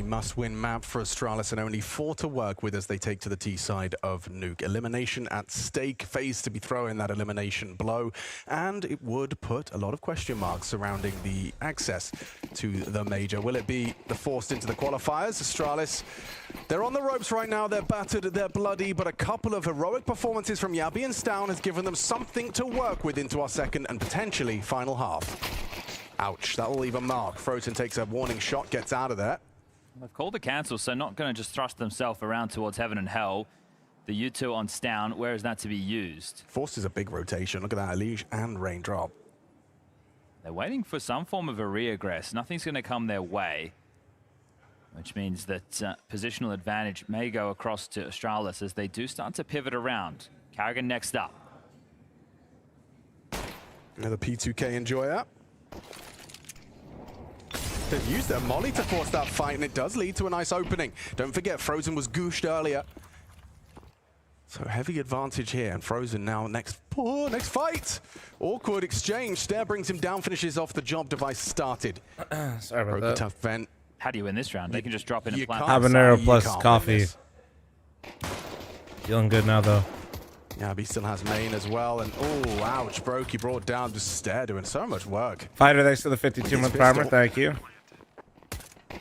Must-win map for Astralis and only 4 to work with as they take to the T side of Nuke. Elimination at stake, FaZe to be throwing that elimination blow, and it would put a lot of question marks surrounding the access to the major. Will it be the forced into the qualifiers? Astralis, they're on the ropes right now, they're battered, they're bloody, but a couple of heroic performances from Yabi and Stown has given them something to work with into our second and potentially final half. Ouch, that'll leave a mark. Frozen takes a warning shot, gets out of there. They've called a cancel, so not going to just thrust themselves around towards heaven and hell. The U2 on Stown, where is that to be used? Forces a big rotation. Look at that, Elige and Raindrop. They're waiting for some form of a reaggress. Nothing's going to come their way, which means that positional advantage may go across to Astralis as they do start to pivot around. Carrigan next up. Another P2K enjoyer. They've used their molly to force that fight, and it does lead to a nice opening. Don't forget, Frozen was gooshed earlier. So heavy advantage here, and Frozen now next fight. Awkward exchange. Stare brings him down, finishes off the job. Device started. Sorry about Broke that. the tough vent. How do you win this round? They can just drop in and plant. Habanero plus can't coffee. win this. Feeling good now though. Yeah, he still has main as well, and oh, ouch, broke. He brought down just Stare doing so much work. Fighter, thanks for the 52-month primer. Thank you.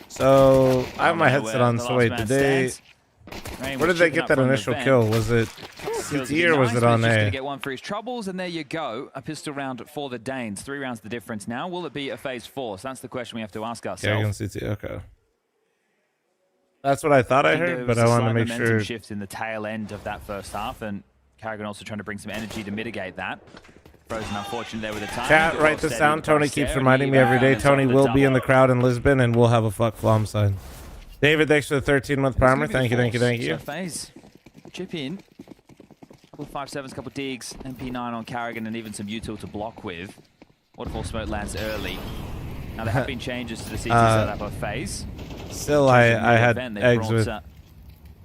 So I have my headset on. So wait, did they? Where did they get that initial kill? Was it CT or was it on He's just A? going to get one for his troubles, and there you go. A pistol round for the Danes. 3 rounds the difference now. Will it be a phase 4? So that's the question we have to ask ourselves. Yeah, CT. Okay. That's what I thought I heard, but I want to make sure. Shift in the tail end of that first half, and Carrigan also trying to bring some energy to mitigate that. Frozen unfortunate there with the time. Chat, write this down. Tony keeps reminding me every day. Tony will be in the crowd in Lisbon, and we'll have a fuck Flom sign. David, thanks for the 13-month primer. Thank you, thank you, thank you. So FaZe chip in. Couple 5.7s, couple digs, MP9 on Carrigan, and even some util to block with. Waterfall smoke lands early. Now there have been changes to the CT setup of FaZe. Still, I had eggs with the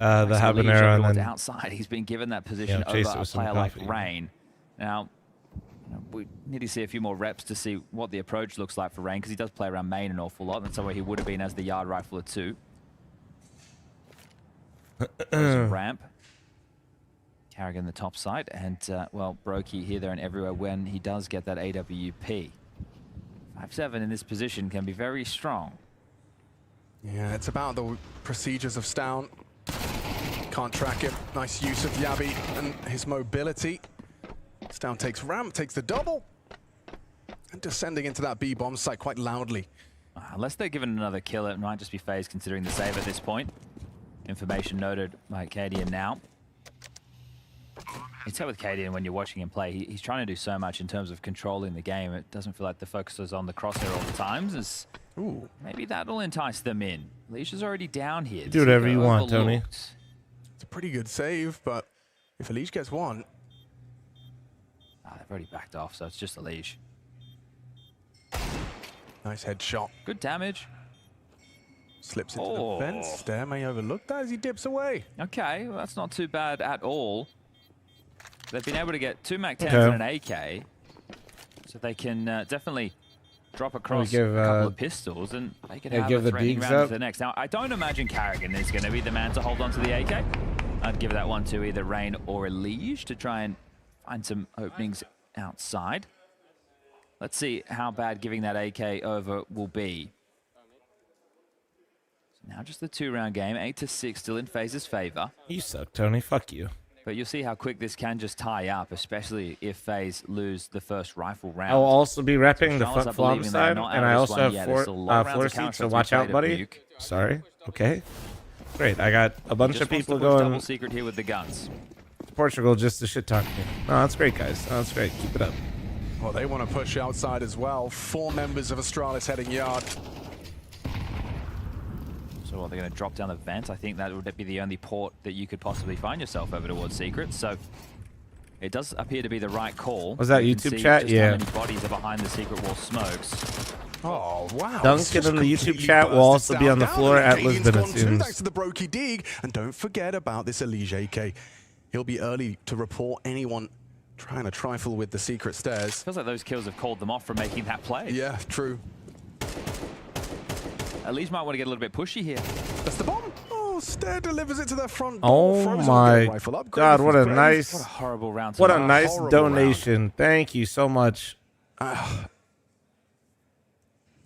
habanero, and then outside. He's been given that position over a player like Rain. Now, we need to see a few more reps to see what the approach looks like for Rain, because he does play around main an awful lot. That's somewhere he would have been as the yard rifler too. Ramp. Carrigan the top side, and well, Brokey here, there, and everywhere when he does get that AWP. 5-7 in this position can be very strong. Yeah, it's about the procedures of Stown. Can't track him. Nice use of Yabi and his mobility. Stown takes ramp, takes the double, and descending into that B-bomb site quite loudly. Unless they're given another kill, it might just be FaZe considering the save at this point. Information noted by Cadian now. You tell with Cadian when you're watching him play, he's trying to do so much in terms of controlling the game. It doesn't feel like the focus is on the crosshair all the times. Ooh, maybe that'll entice them in. Leash is already down here. Do whatever you want, Tony. It's a pretty good save, but if Elish gets one... they've already backed off, so it's just a Elish. Nice headshot. Good damage. Slips into the fence. Stare may overlook that as he dips away. Okay, well, that's not too bad at all. They've been able to get 2 MAC-10s and an AK, so they can definitely drop across a couple of pistols, and they can have a threatening round to the next. Now, I don't imagine Carrigan is going to be the man to hold on to the AK. I'd give that one to either Rain or Elige to try and find some openings outside. Let's see how bad giving that AK over will be. So now just the 2-round game, 8-6, still in FaZe's favor. You suck, Tony. Fuck you. But you'll see how quick this can just tie up, especially if FaZe lose the first rifle round. I'll also be repping the front Flom side, and I also have floor seats, so watch out, buddy. Sorry. Okay. Great. I got a bunch of people going double secret here with the guns. to Portugal just to shit talk me. No, that's great, guys. No, that's great. Keep it up. Well, they want to push outside as well. 4 members of Astralis heading yard. So they're going to drop down the vent. I think that would be the only port that you could possibly find yourself over towards Secret. So it does appear to be the right call. Was that YouTube chat? Yeah. How many bodies are behind the Secret wall smokes. Oh, wow. Duncan in the YouTube chat will also be on the floor at Lisbon, it seems. Thanks to the Brokey dig. And don't forget about this Elige AK. He'll be early to report anyone trying to trifle with the Secret stairs. Feels like those kills have called them off from making that play. Yeah, true. Elige might want to get a little bit pushy here. That's the bomb. Oh, Stare delivers it to their front. Oh my God, what a nice, what a horrible round. What a nice donation. Thank you so much.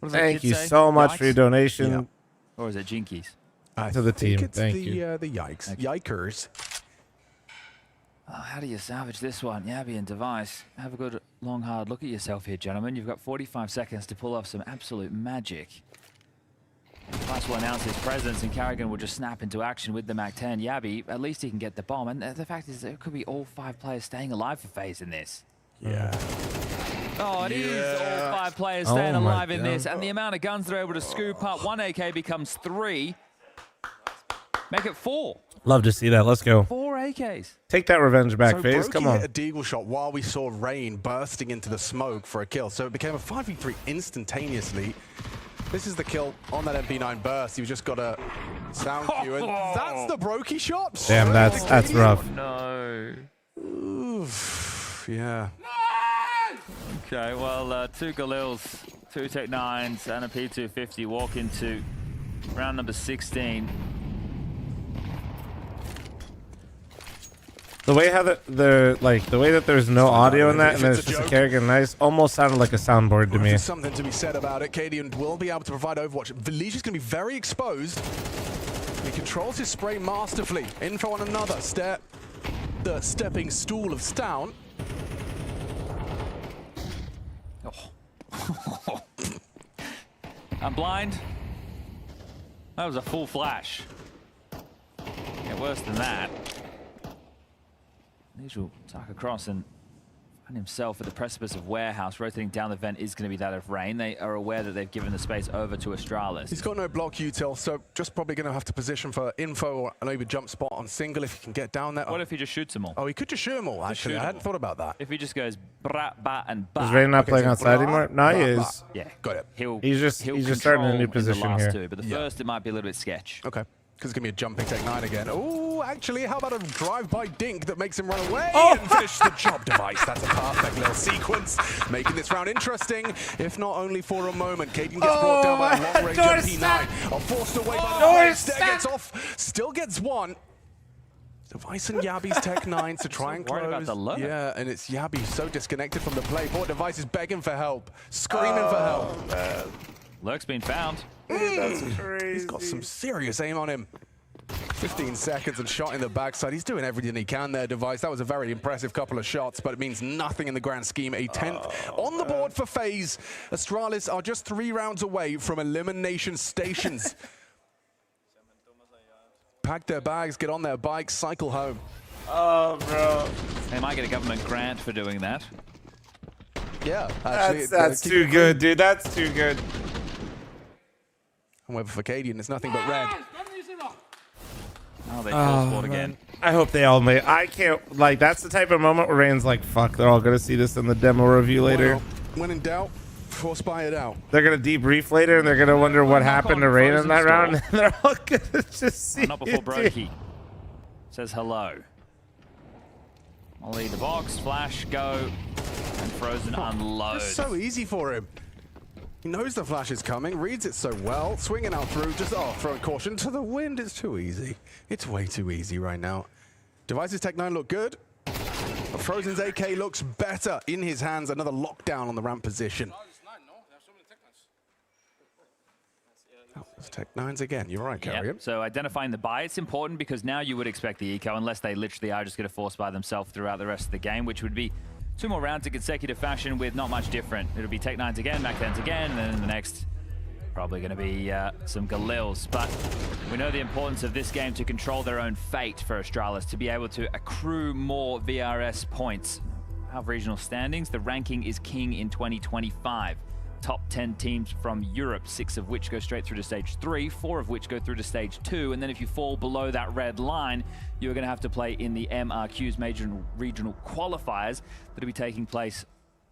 Thank you so much for your donation. Yeah. Or is it Jinkies? To the team. Thank you. The yikes. Yikers. Oh, how do you salvage this one? Yabi and Device. Have a good, long, hard look at yourself here, gentlemen. You've got 45 seconds to pull off some absolute magic. Device will announce his presence, and Carrigan will just snap into action with the MAC-10. Yabi, at least he can get the bomb. And the fact is, there could be all 5 players staying alive for FaZe in this. Yeah. Oh, it is all 5 players staying alive in this. And the amount of guns they're able to scoop up. 1 AK becomes 3. Make it 4. Love to see that. Let's go. 4 AKs. Take that revenge back, so FaZe. Come on. Hit a deagle shot while we saw Rain bursting into the smoke for a kill. So it became a 5v3 instantaneously. This is the kill on that MP9 burst. You've just got a sound cue, and that's the Brokey shot. Damn, that's rough. No. Oof, yeah. Okay, well, 2 Galils, 2 Tech-9s, and a P250 walk into round number 16. The way how the way that there's no audio in that, and then it's just a Kerrigan nice, almost sounded like a soundboard to me. There's something to be said about it. Cadian will be able to provide Overwatch. Valish is going to be very exposed. He controls his spray masterfully. Info on another step. The stepping stool of Stout. Oh. I'm blind. That was a full flash. Yeah, worse than that. Lige will tuck across and find himself at the precipice of Warehouse. Rotating down the vent is going to be that of Rain. They are aware that they've given the space over to Astralis. He's got no block util, so just probably going to have to position for info or maybe jump spot on single if he can get down there. What if he just shoots them all? Oh, he could just shoot them all, actually. I hadn't thought about that. If he just goes brat, bat, and bat. Is Rain not playing so outside blah, anymore? No, he blah, is. blah. Yeah, Got it. He's just starting a new position the last here. 2, but the first it might be a little bit sketch. Okay. Because it's going to be a jumping Tech-9 again. Oh, actually, how about a drive-by dink that makes him run away and finish the job device? That's a perfect little sequence, making this round interesting, if not only for a moment. Caden gets brought down by a long-range MP9. Forced away by the face. There gets off, still gets one. Device and Yabi's Tech-9 to try and close. About the lurk. Yeah, and it's Yabi so disconnected from the play. Poor Device is begging for help, screaming for help. Man. Lurk's been found. That's crazy. He's got some serious aim on him. 15 seconds and shot in the backside. He's doing everything he can there, Device. That was a very impressive couple of shots, but it means nothing in the grand scheme. A 10th on the board for FaZe. Astralis are just 3 rounds away from elimination stations. Pack their bags, get on their bikes, cycle home. Oh, bro. They might get a government grant for doing that. Yeah, actually. That's too good, dude. That's too good. However, for Cadian, it's nothing but red. Oh, they full squad again. I hope they all may. I can't, like, that's the type of moment where Rain's like, fuck, they're all going to see this in the demo review later. When in doubt, force buy it out. They're going to debrief later, and they're going to wonder what happened to Rain in that round. And they're all going to just see Not before Brokey says hello. I'll lead the box, flash, go, and Frozen unload. It's so easy for him. He knows the flash is coming, reads it so well, swinging out through, just, throwing caution to the wind. It's too easy. It's way too easy right now. Device's Tech-9 look good. But Frozen's AK looks better in his hands. Another lockdown on the ramp position. Oh, it's Tech-9s again. You're right, Carrier. Yep. So identifying the buy, it's important because now you would expect the eco, unless they literally are just going to force buy themselves throughout the rest of the game, which would be 2 more rounds in consecutive fashion with not much different. It'll be Tech-9s again, Mac-10s again, and then the next probably going to be some Galils. But we know the importance of this game to control their own fate for Astralis, to be able to accrue more VRS points. Our regional standings, the ranking is king in 2025. Top 10 teams from Europe, 6 of which go straight through to stage 3, 4 of which go through to stage 2, and then if you fall below that red line, you're going to have to play in the MRQ's major and regional qualifiers that will be taking place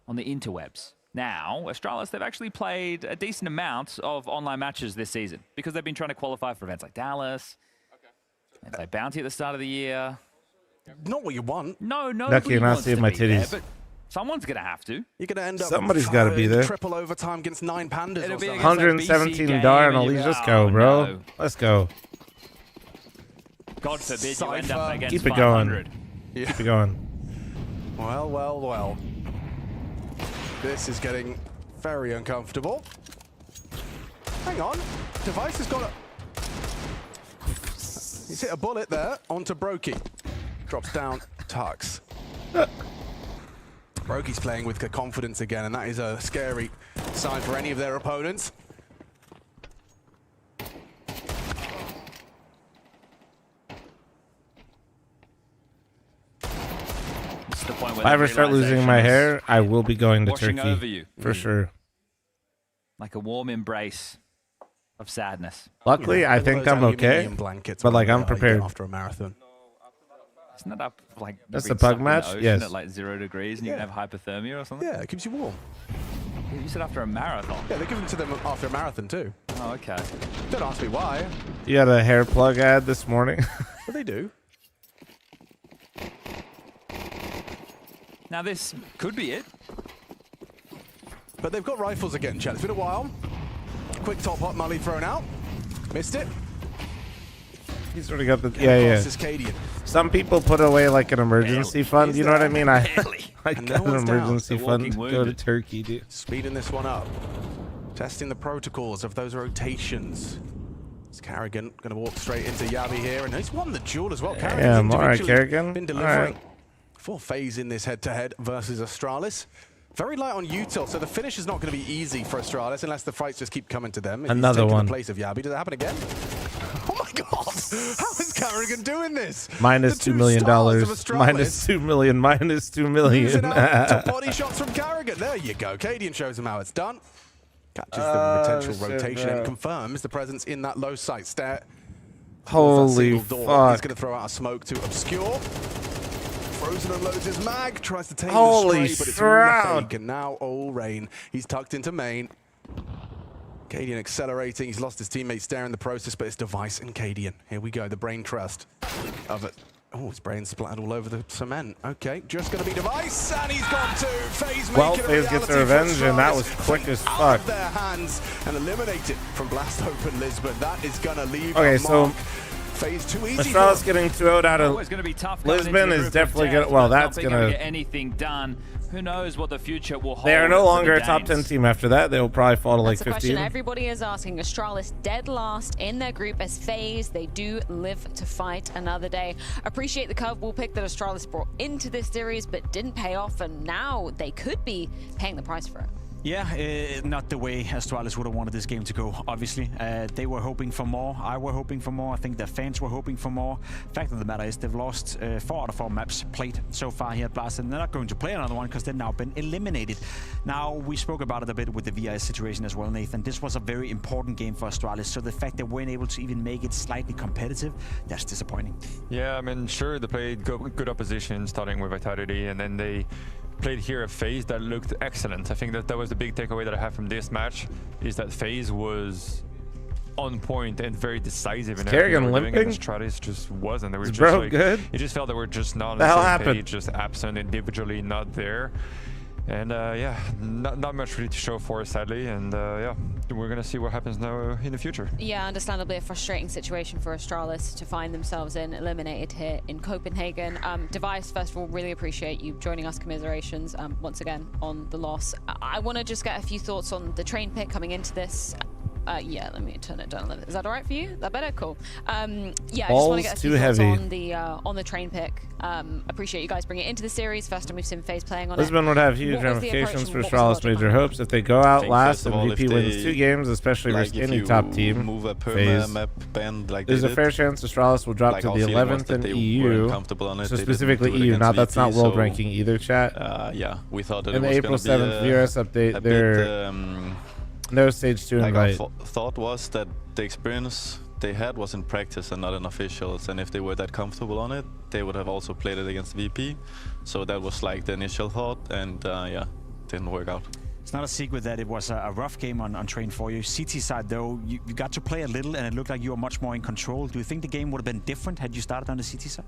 on the interwebs. Now, Astralis, they've actually played a decent amount of online matches this season because they've been trying to qualify for events like Dallas. They played Bounty at the start of the year. Not what you want. No, Lucky not seeing my titties. There, but someone's going to have to. You're going to end up Somebody's got to be there. Triple overtime against 9 pandas or something. 117 darn Elise. Let's go, bro. No. Let's go. God forbid you end up against Keep it 500. going. Yeah. Keep it going. Well, well, well. This is getting very uncomfortable. Hang on. Device has got a... He's hit a bullet there onto Brokey. Drops down, Tux. Brokey's playing with confidence again, and that is a scary sign for any of their opponents. The point if I ever start losing my hair, I will be going to Turkey. Over you. For sure. Like a warm embrace of sadness. Luckily, I think I'm okay. But like, I'm prepared. After a marathon. Isn't that up like that's the pug match? Yes. At like 0 degrees and you can have hypothermia or something? Yeah, it keeps you warm. You said after a marathon. Yeah, they give them to them after a marathon too. Oh, okay. Don't ask me why. You had a hair plug ad this morning. But they do. Now this could be it. But they've got rifles again, chat. It's been a while. Quick top hot molly thrown out. Missed it. He's already got the yeah. Some people put away like an emergency fund. You know what I mean? I got an emergency fund. Go to Turkey, dude. Speeding this one up. Testing the protocols of those rotations. It's Carrigan going to walk straight into Yabi here, and he's won the duel as well. Yeah, all right, Carrigan. Been delivering for FaZe in this head-to-head versus Astralis. Very light on util, so the finish is not going to be easy for Astralis unless the fights just keep coming to them. Another one. The place of Yabi. Does it happen again? Oh my God! How is Carrigan doing this? Minus $2 million. Minus 2 million. Minus 2 million. Losing out to body shots from Carrigan. There you go. Cadian shows him how it's done. Catches the potential rotation and confirms the presence in that low site. Stare. Holy fuck. He's going to throw out a smoke to obscure. Frozen unloads his mag, tries to take Holy the stray, but it's shroud. all fake, and now all rain. He's tucked into main. Cadian accelerating. He's lost his teammates there in the process, but it's Device and Cadian. Here we go, the brain trust of it. Oh, his brain splattered all over the cement. Okay, just going to be Device, and he's gone to FaZe. Well, FaZe gets their revenge, and that was quick as fuck. Out of their hands and eliminated from Blast Open Lisbon. That is going to leave okay, a so mark. FaZe too easy. Astralis getting 2-0 out of Lisbon is definitely going to, well, that's going to get anything done. Who knows what the future will hold. They are no longer a top 10 team after that. They will probably fall to like 15. That's the question everybody is asking. Astralis dead last in their group as FaZe. They do live to fight another day. Appreciate the curveball pick that Astralis brought into this series, but didn't pay off, and now they could be paying the price for it. Yeah, not the way Astralis would have wanted this game to go, obviously. They were hoping for more. I were hoping for more. I think their fans were hoping for more. Fact of the matter is they've lost 4 out of 4 maps played so far here at Blast, and they're not going to play another one because they've now been eliminated. Now, we spoke about it a bit with the VIS situation as well, Nathan. This was a very important game for Astralis, so the fact they weren't able to even make it slightly competitive, that's disappointing. Yeah, I mean, sure, they played good opposition, starting with Vitality, and then they played here at FaZe that looked excellent. I think that was the big takeaway that I have from this match, is that FaZe was on point and very decisive in everything they were doing, and Astralis just wasn't. They were just like, good. You just felt they were just not on the same page, just absent individually, not there. And yeah, not much really to show for us, sadly. And yeah, we're going to see what happens now in the future. Yeah, understandably a frustrating situation for Astralis to find themselves in, eliminated here in Copenhagen. Device, first of all, really appreciate you joining us. Commiserations once again on the loss. I want to just get a few thoughts on the train pick coming into this. Yeah, let me turn it down a little bit. Is that all right for you? Is that better? Cool. Yeah, I just want to get a few thoughts on the train pick. Appreciate you guys bringing it into the series. First time we've seen FaZe playing on Lisbon would have huge ramifications for Astralis Major Hopes if they go out last and VP wins 2 games, especially versus any top team. Move a FaZe. map band like There's a fair chance Astralis will drop to the 11th in EU. So specifically EU. Now that's not world ranking either, chat. Yeah, we thought that in the April 7th VRS update, they're no stage 2 invite. Our thought was that the experience they had was in practice and not in officials, and if they were that comfortable on it, they would have also played it against VP. So that was like the initial thought, and yeah, didn't work out. It's not a secret that it was a rough game on train for you. CT side though, you got to play a little, and it looked like you were much more in control. Do you think the game would have been different had you started on the CT side?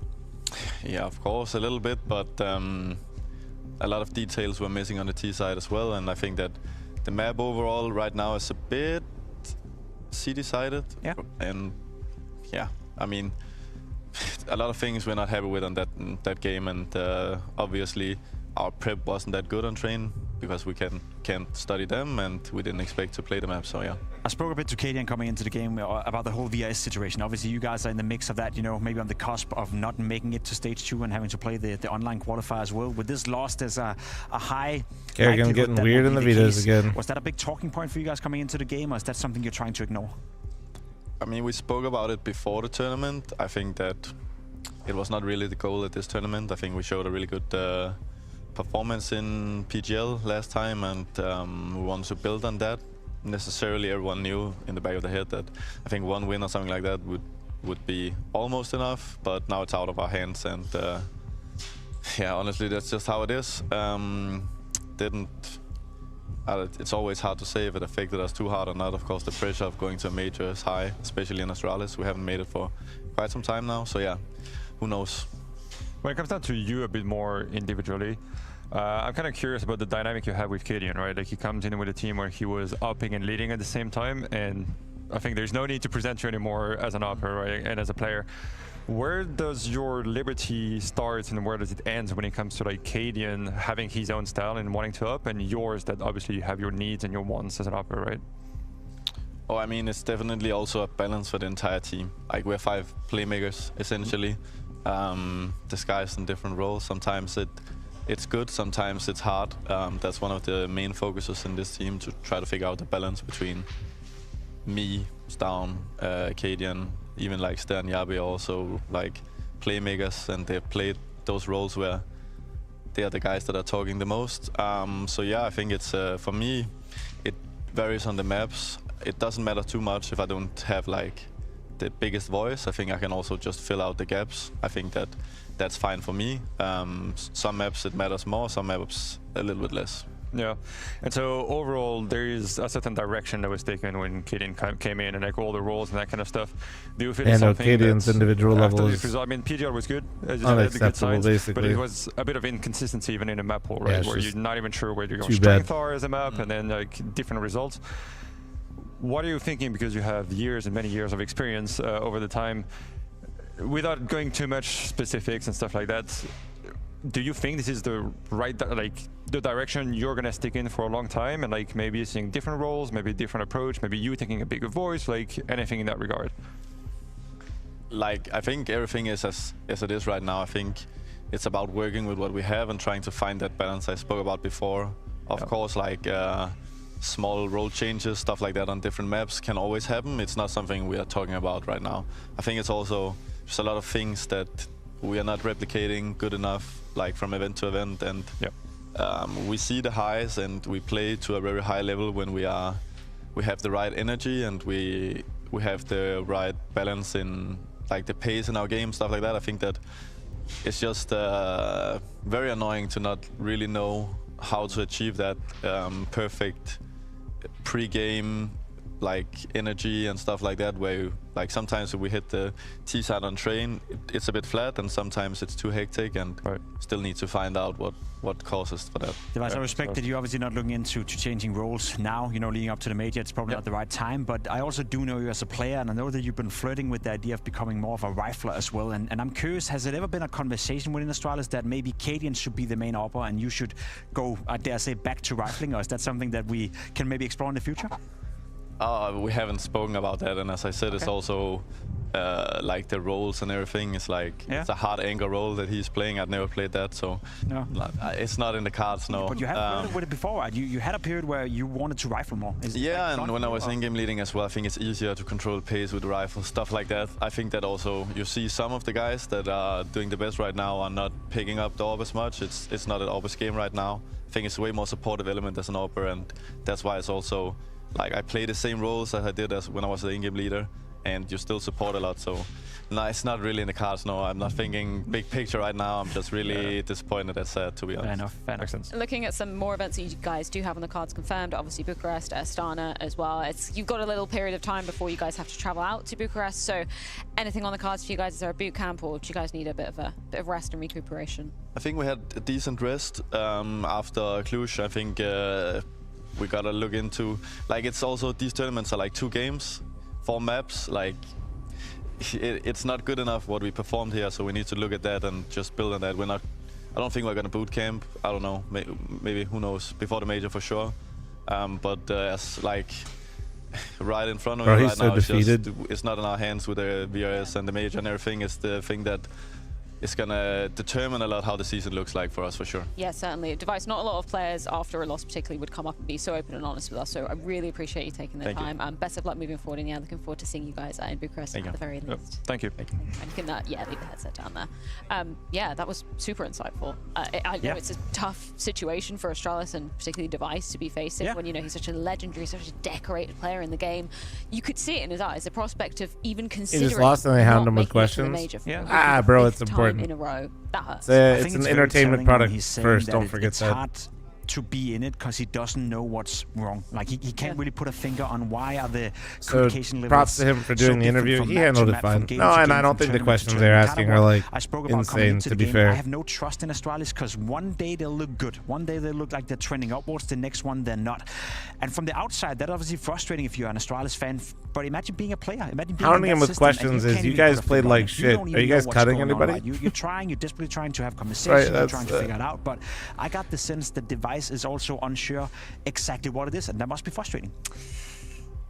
Yeah, of course, a little bit, but a lot of details were missing on the T side as well, and I think that the map overall right now is a bit C-decided. Yeah. And yeah, I mean, a lot of things we're not happy with on that game, and obviously our prep wasn't that good on train because we can't study them, and we didn't expect to play the map, so yeah. I spoke a bit to Cadian coming into the game about the whole VIS situation. Obviously, you guys are in the mix of that, you know, maybe on the cusp of not making it to stage 2 and having to play the online qualifier as well. With this loss, there's a high Kerrigan getting weird in the videos again. Was that a big talking point for you guys coming into the game, or is that something you're trying to ignore? I mean, we spoke about it before the tournament. I think that it was not really the goal at this tournament. I think we showed a really good performance in PGL last time, and we wanted to build on that. Necessarily everyone knew in the back of the head that I think 1 win or something like that would be almost enough, but now it's out of our hands, and yeah, honestly, that's just how it is. Didn't it's always hard to say if it affected us too hard or not. Of course, the pressure of going to a major is high, especially in Astralis. We haven't made it for quite some time now, so yeah, who knows. When it comes down to you a bit more individually, I'm kind of curious about the dynamic you have with Cadian, right? Like, he comes in with a team where he was upping and leading at the same time, and I think there's no need to present you anymore as an upper, right, and as a player. Where does your liberty start and where does it end when it comes to like Cadian having his own style and wanting to up, and yours that obviously you have your needs and your wants as an upper, right? Oh, I mean, it's definitely also a balance for the entire team. Like, we're 5 playmakers, essentially, disguised in different roles. Sometimes it's good, sometimes it's hard. That's one of the main focuses in this team, to try to figure out the balance between me, Stavn, Cadian, even like Ster and Yabe also like playmakers, and they've played those roles where they are the guys that are talking the most. So yeah, I think it's, for me, it varies on the maps. It doesn't matter too much if I don't have like the biggest voice. I think I can also just fill out the gaps. I think that's fine for me. Some maps it matters more, some maps a little bit less. Yeah, and so overall there is a certain direction that was taken when Cadian came in, and like all the roles and that kind of stuff. Do you feel it's something Cadian's individual levels? I mean, PGL was good, as you unacceptable, said, basically. but it was a bit of inconsistency even in the map pool, right? Yeah, where you're not even sure where your too strength bad. are as a map, and then like different results. What are you thinking, because you have years and many years of experience over the time, without going too much specifics and stuff like that? Do you think this is the right, like, the direction you're gonna stick in for a long time, and like maybe seeing different roles, maybe a different approach, maybe you taking a bigger voice, like anything in that regard? Like, I think everything is as it is right now. I think it's about working with what we have and trying to find that balance I spoke about before. Of course, like small role changes, stuff like that on different maps can always happen. It's not something we are talking about right now. I think it's also just a lot of things that we are not replicating good enough, like from event to event, and we see the highs and we play to a very high level when we have the right energy and we have the right balance in like the pace in our game, stuff like that. I think that it's just very annoying to not really know how to achieve that perfect pre-game like energy and stuff like that, where like sometimes if we hit the T side on train, it's a bit flat, and sometimes it's too hectic, and still need to find out what causes for that. Device, I respect that you're obviously not looking into changing roles now, you know, leading up to the major. It's probably not the right time, but I also do know you as a player, and I know that you've been flirting with the idea of becoming more of a rifler as well, and I'm curious, has it ever been a conversation within Astralis that maybe Cadian should be the main upper and you should go, I dare say, back to rifling, or is that something that we can maybe explore in the future? We haven't spoken about that, and as I said, it's also like the roles and everything. It's like it's a hard anchor role that he's playing. I've never played that, so it's not in the cards, no. But you have with it before, right? You had a period where you wanted to rifle more. And when I was in-game leading as well, I think it's easier to control pace with the rifle, stuff like that. I think that also you see some of the guys that are doing the best right now are not picking up the AWP as much. It's not an AWP's game right now. I think it's a way more supportive element as an AWPer, and that's why it's also like I play the same roles as I did as when I was the in-game leader, and you still support a lot. So no, it's not really in the cards. No, I'm not thinking big picture right now. I'm just really disappointed and sad, to be honest. Fair enough. Looking at some more events that you guys do have on the cards confirmed, obviously Bucharest, Astana as well. You've got a little period of time before you guys have to travel out to Bucharest. So anything on the cards for you guys? Is there a boot camp, or do you guys need a bit of rest and recuperation? I think we had a decent rest after Cluj. I think we gotta look into, like, it's also, these tournaments are like 2 games, 4 maps, like it's not good enough what we performed here, so we need to look at that and just build on that. I don't think we're gonna boot camp. I don't know, maybe, who knows, before the major for sure. But as like right in front of me right now, it's not in our hands with the VRS and the major and everything. It's the thing that is gonna determine a lot how the season looks like for us, for sure. Yeah, certainly. Device, not a lot of players after a loss particularly would come up and be so open and honest with us, so I really appreciate you taking the time. Best of luck moving forward, and yeah, looking forward to seeing you guys in Bucharest at the very least. Thank you. And you can, leave the headset down there. Yeah, that was super insightful. I know it's a tough situation for Astralis and particularly Device to be facing when, you know, he's such a legendary, such a decorated player in the game. You could see it in his eyes, the prospect of even considering. He just lost and they hound him with questions. Bro, it's important. In a row. That hurts. It's an entertainment product first, don't forget that. to be in it because he doesn't know what's wrong. Like he can't really put a finger on why are the So communication levels. props to him for doing so the interview. different He from map handled to it map, from fine. game No, to and game, I don't from think the tournament to questions they're tournament. asking Kinda are what like I spoke about coming insane. into To the be game. I fair, have no trust in Astralis because one day they'll look good, one day they look like they're trending upwards, the next one they're not. And from the outside, that's obviously frustrating if you're an Astralis fan. But imagine being a player. Imagine being hounding in him that with system and questions is can't you even guys put a played finger on like it. shit. don't Are even you know guys what's cutting going on, anybody? right? You're trying. You're desperately trying to have conversations. Right, You're that's trying to figure it out. But I got the sense that Device is also unsure exactly what it is, and that must be frustrating.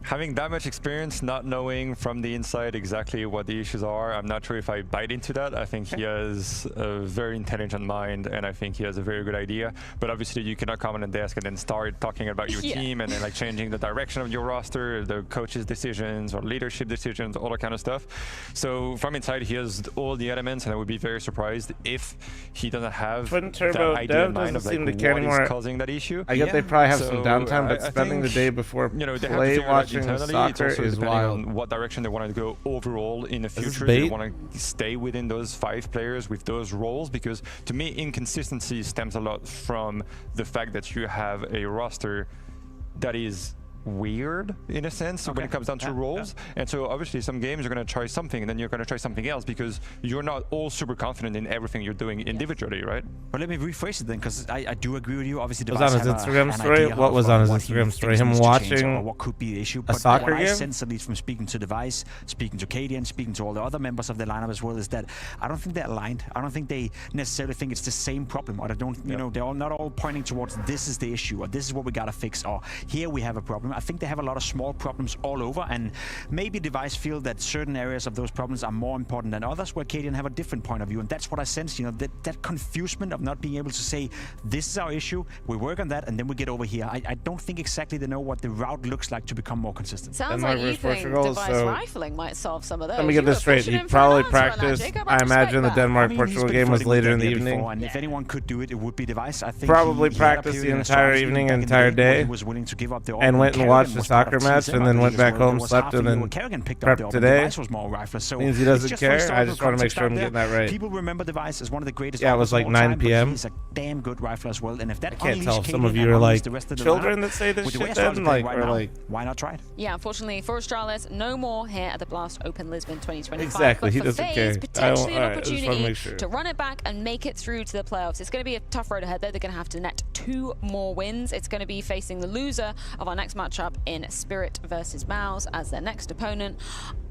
Having that much experience, not knowing from the inside exactly what the issues are, I'm not sure if I bite into that. I think he has a very intelligent mind, and I think he has a very good idea. But obviously, you cannot come on a desk and then start talking about your team and then like changing the direction of your roster, the coach's decisions or leadership decisions, all that kind of stuff. So from inside, he has all the elements, and I would be very surprised if he doesn't have Twin that Turbo idea in Dev mind doesn't of like seem to care what anymore. is causing that issue. I get they probably have some So downtime, but I spending the think, day before you know, they have to play figure it out watching internally. soccer it's also is depending wild. on what direction they want to go overall in the this future. bait? They want to stay within those 5 players with those roles, because to me inconsistency stems a lot from the fact that you have a roster that is weird in a sense when it comes down to roles. And so obviously some games you're going to try something and then you're going to try something else because you're not all super confident in everything you're doing individually, right? But let me rephrase it then, because I do agree with you. Obviously, Was on his Instagram story? What was on his Instagram story? Him watching what could be the issue? a soccer what game? I sense, at least from speaking to Device, speaking to Katie, and speaking to all the other members of the lineup as well, is that I don't think they're aligned. I don't think they necessarily think it's the same problem, or they don't. You know, they're all not all pointing towards this is the issue, or this is what we gotta fix, or here we have a problem. I think they have a lot of small problems all over, and maybe Device feel that certain areas of those problems are more important than others, where Katie have a different point of view, and that's what I sense. You know, that confusement of not being able to say this is our issue, we work on that, and then we get over here. I don't think exactly they know what the route looks like to become more consistent. Sounds like you think Device rifling might solve some of those. Let me get this straight. He probably practiced. I imagine the Denmark-Portugal game was later in the evening. Before, and if anyone could do it, it would be Device. I think probably he practiced the entire evening, entire day, was willing to give up the and went and watched the soccer match, and then went back home, slept, and then prepped today. Was more rifler, so means he doesn't care. I just want to make sure I'm getting that right. People remember Device as one of the greatest. Yeah, it was like 9 p.m. He's a damn good rifler as well, and if that I can't tell if some of you are like children that say this shit then, like, or like, why not try it? Yeah, unfortunately for Astralis, no more here at the Blast Open Lisbon 2025. Exactly, but he for doesn't FaZe, care. potentially an Alright, I just wanna opportunity make sure. to run it back and make it through to the playoffs. It's going to be a tough road ahead, though. They're going to have to net 2 more wins. It's going to be facing the loser of our next matchup in Spirit versus Mouse as their next opponent.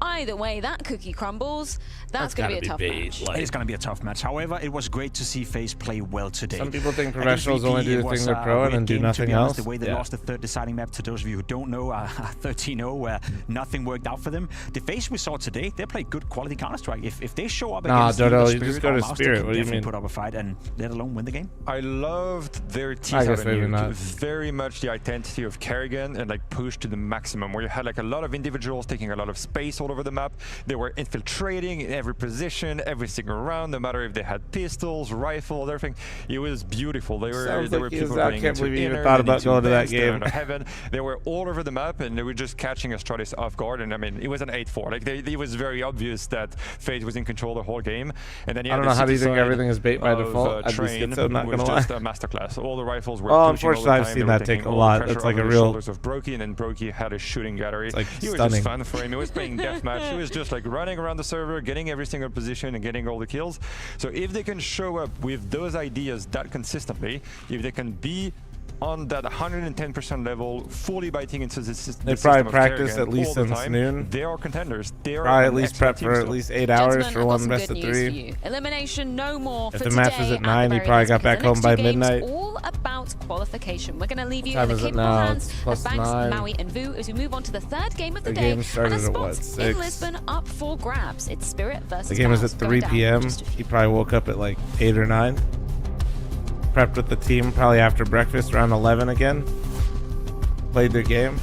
Either way that cookie crumbles, that's going to be a tough match. It's going to be a tough match. However, it was great to see FaZe play well today. Some people think professionals only do the thing they're pro and do nothing else. The way they lost the third deciding map, to those of you who don't know, 13-0, where nothing worked out for them. The FaZe we saw today, they played good quality Counter-Strike. If they show up against Dodo, Spirit you just go to Mouse, Spirit. they What do you definitely mean? put up a fight and let alone win the game. I loved their tease I guess out maybe of not. very much the identity of Kerrigan and like push to the maximum, where you had like a lot of individuals taking a lot of space all over the map. They were infiltrating in every position, every single round, no matter if they had pistols, rifles, everything. It was beautiful. They were people running into inner, thought about going to that vents, game. into heaven. They were all over the map, and they were just catching Astralis off guard. And I mean, it was an 8-4. Like it was very obvious that FaZe was in control the whole game. And then I don't know, how do you think everything is bait by default? I'd be Train schizo, not was gonna lie. just a masterclass. All the rifles were Oh, pushing all the unfortunately, I've time. seen They were that take taking a all the lot. pressure It's like off a the real- shoulders of Brokey, and then Brokey had a shooting gallery. It's like It was stunning. just fun for him. He was playing deathmatch. He was just like running around the server, getting every single position and getting all the kills. So if they can show up with those ideas that consistently, if they can be on that 110% level, fully biting into the system. They probably practice at least since noon. They are contenders. They are Probably at least prep for at least 8 hours for one best of 3. Elimination no more If for the match was today at 9, he the very probably least, got back because home the by next 2 games midnight. all about qualification. We're going to leave you What in time the is it capable now? hands It's of plus Banks, 9. Maui, and Vu as we move on to the 3rd game of the The day. game started and a at spot what, in 6? Lisbon up for grabs. It's Spirit versus The game is Mouse at going 3 down p.m. just a few. He probably woke up at like 8 or 9. Prepped with the team probably after breakfast around 11 again. Played their game.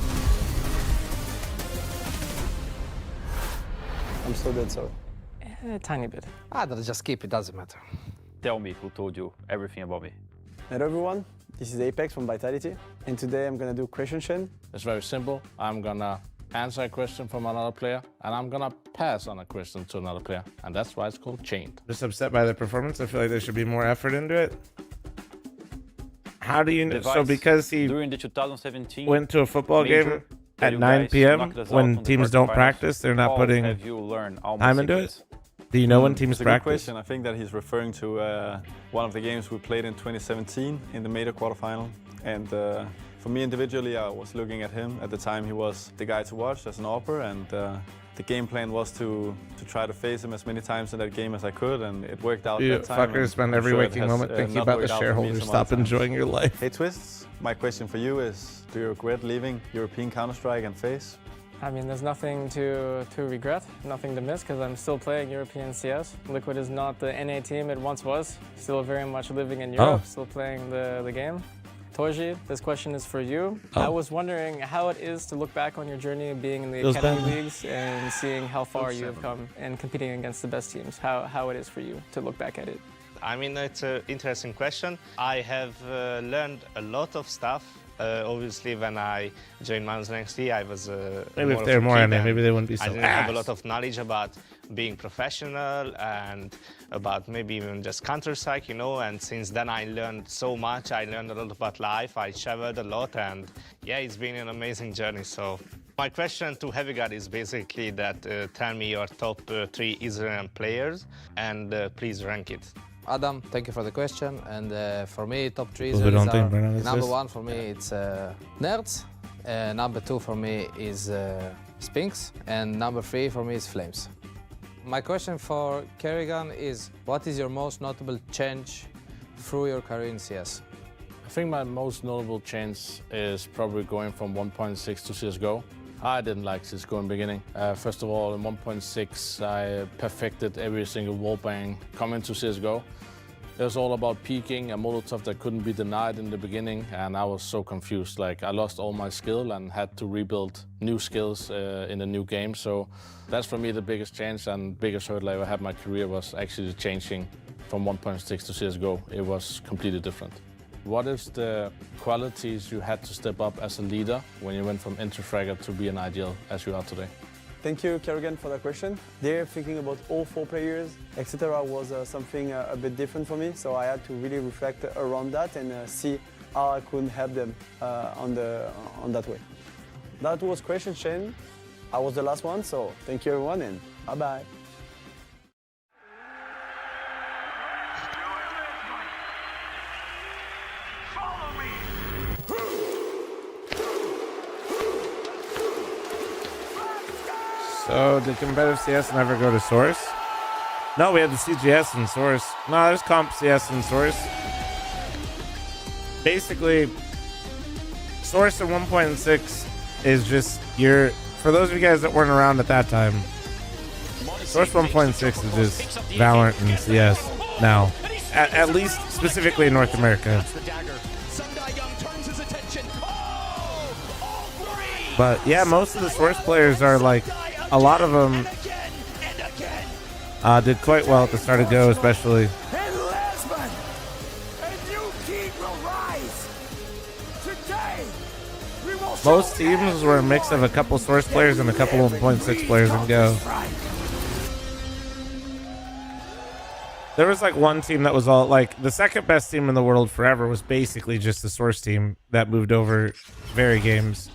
I'm still dead, so. A tiny bit. I'll just keep it, doesn't matter. Tell me who told you everything about me. Hello everyone, this is Apex from Vitality, and today I'm gonna do question. It's very simple. I'm gonna answer a question from another player, and I'm gonna pass on a question to another player, and that's why it's called chained. Just upset by the performance. I feel like there should be more effort into it. How do you know? So Device because he during the 2017 went to a football major, game that at you 9 guys p.m. knocked us out when on the teams don't quarterfinals, practice, they're not how putting have you learned almost time into it? secrets? Do you know when teams It's a good practice? question. I think that he's referring to one of the games we played in 2017 in the major quarterfinal. And for me individually, I was looking at him. At the time, he was the guy to watch as an AWPer, and the game plan was to try to face him as many times in that game as I could, and it worked out You that time. fuckers spend every waking moment thinking about the shareholders. Stop enjoying your life. Hey Twists, my question for you is, do you regret leaving European Counter-Strike and FaZe? I mean, there's nothing to regret, nothing to miss, because I'm still playing European CS. Liquid is not the NA team it once was. Still very much living in Europe, still playing the game. Torji, this question is for you. I was wondering how it is to look back on your journey of being in the Academy Leagues and seeing how far you have come and competing against the best teams. How it is for you to look back at it. I mean, it's an interesting question. I have learned a lot of stuff. Obviously, when I joined Mans NXT, I was maybe if they're more in it, maybe they wouldn't be so I didn't have a lot of knowledge about being professional and about maybe even just Counter-Strike, you know. And since then, I learned so much. I learned a lot about life. I traveled a lot, and yeah, it's been an amazing journey. So my question to HeavyGuard is basically that tell me your top 3 Israeli players, and please rank it. Adam, thank you for the question. And for me, top 3 is number 1 for me it's Nerds. Number 2 for me is Spinks. And number 3 for me is Flames. My question for Kerrigan is, what is your most notable change through your career in CS? I think my most notable change is probably going from 1.6 to CSGO. I didn't like CSGO in the beginning. First of all, in 1.6, I perfected every single wallbang coming to CSGO. It was all about peeking and Molotov that couldn't be denied in the beginning, and I was so confused. Like, I lost all my skill and had to rebuild new skills in a new game. So that's for me the biggest change and biggest hurdle I ever had in my career was actually changing from 1.6 to CSGO. It was completely different. What is the qualities you had to step up as a leader when you went from Interfragger to be an ideal as you are today? Thank you, Kerrigan, for that question. There, thinking about all 4 players, etc., was something a bit different for me. So I had to really reflect around that and see how I could help them on that way. That was question Shane. I was the last one, so thank you everyone and bye-bye. So did competitive CS never go to Source? No, we had the CGS and Source. No, there's comp CS and Source. Basically, Source at 1.6 is just for those of you guys that weren't around at that time, Source 1.6 is just Valorant and CS now. At least specifically in North America. But yeah, most of the Source players are like, a lot of them did quite well at the start of Go, especially. And Lisbon, a new king will rise. Today, we will Most teams were a mix of a couple Source players and a couple 1.6 players in Go. There was like one team that was all like the second best team in the world forever was basically just the Source team that moved over very games.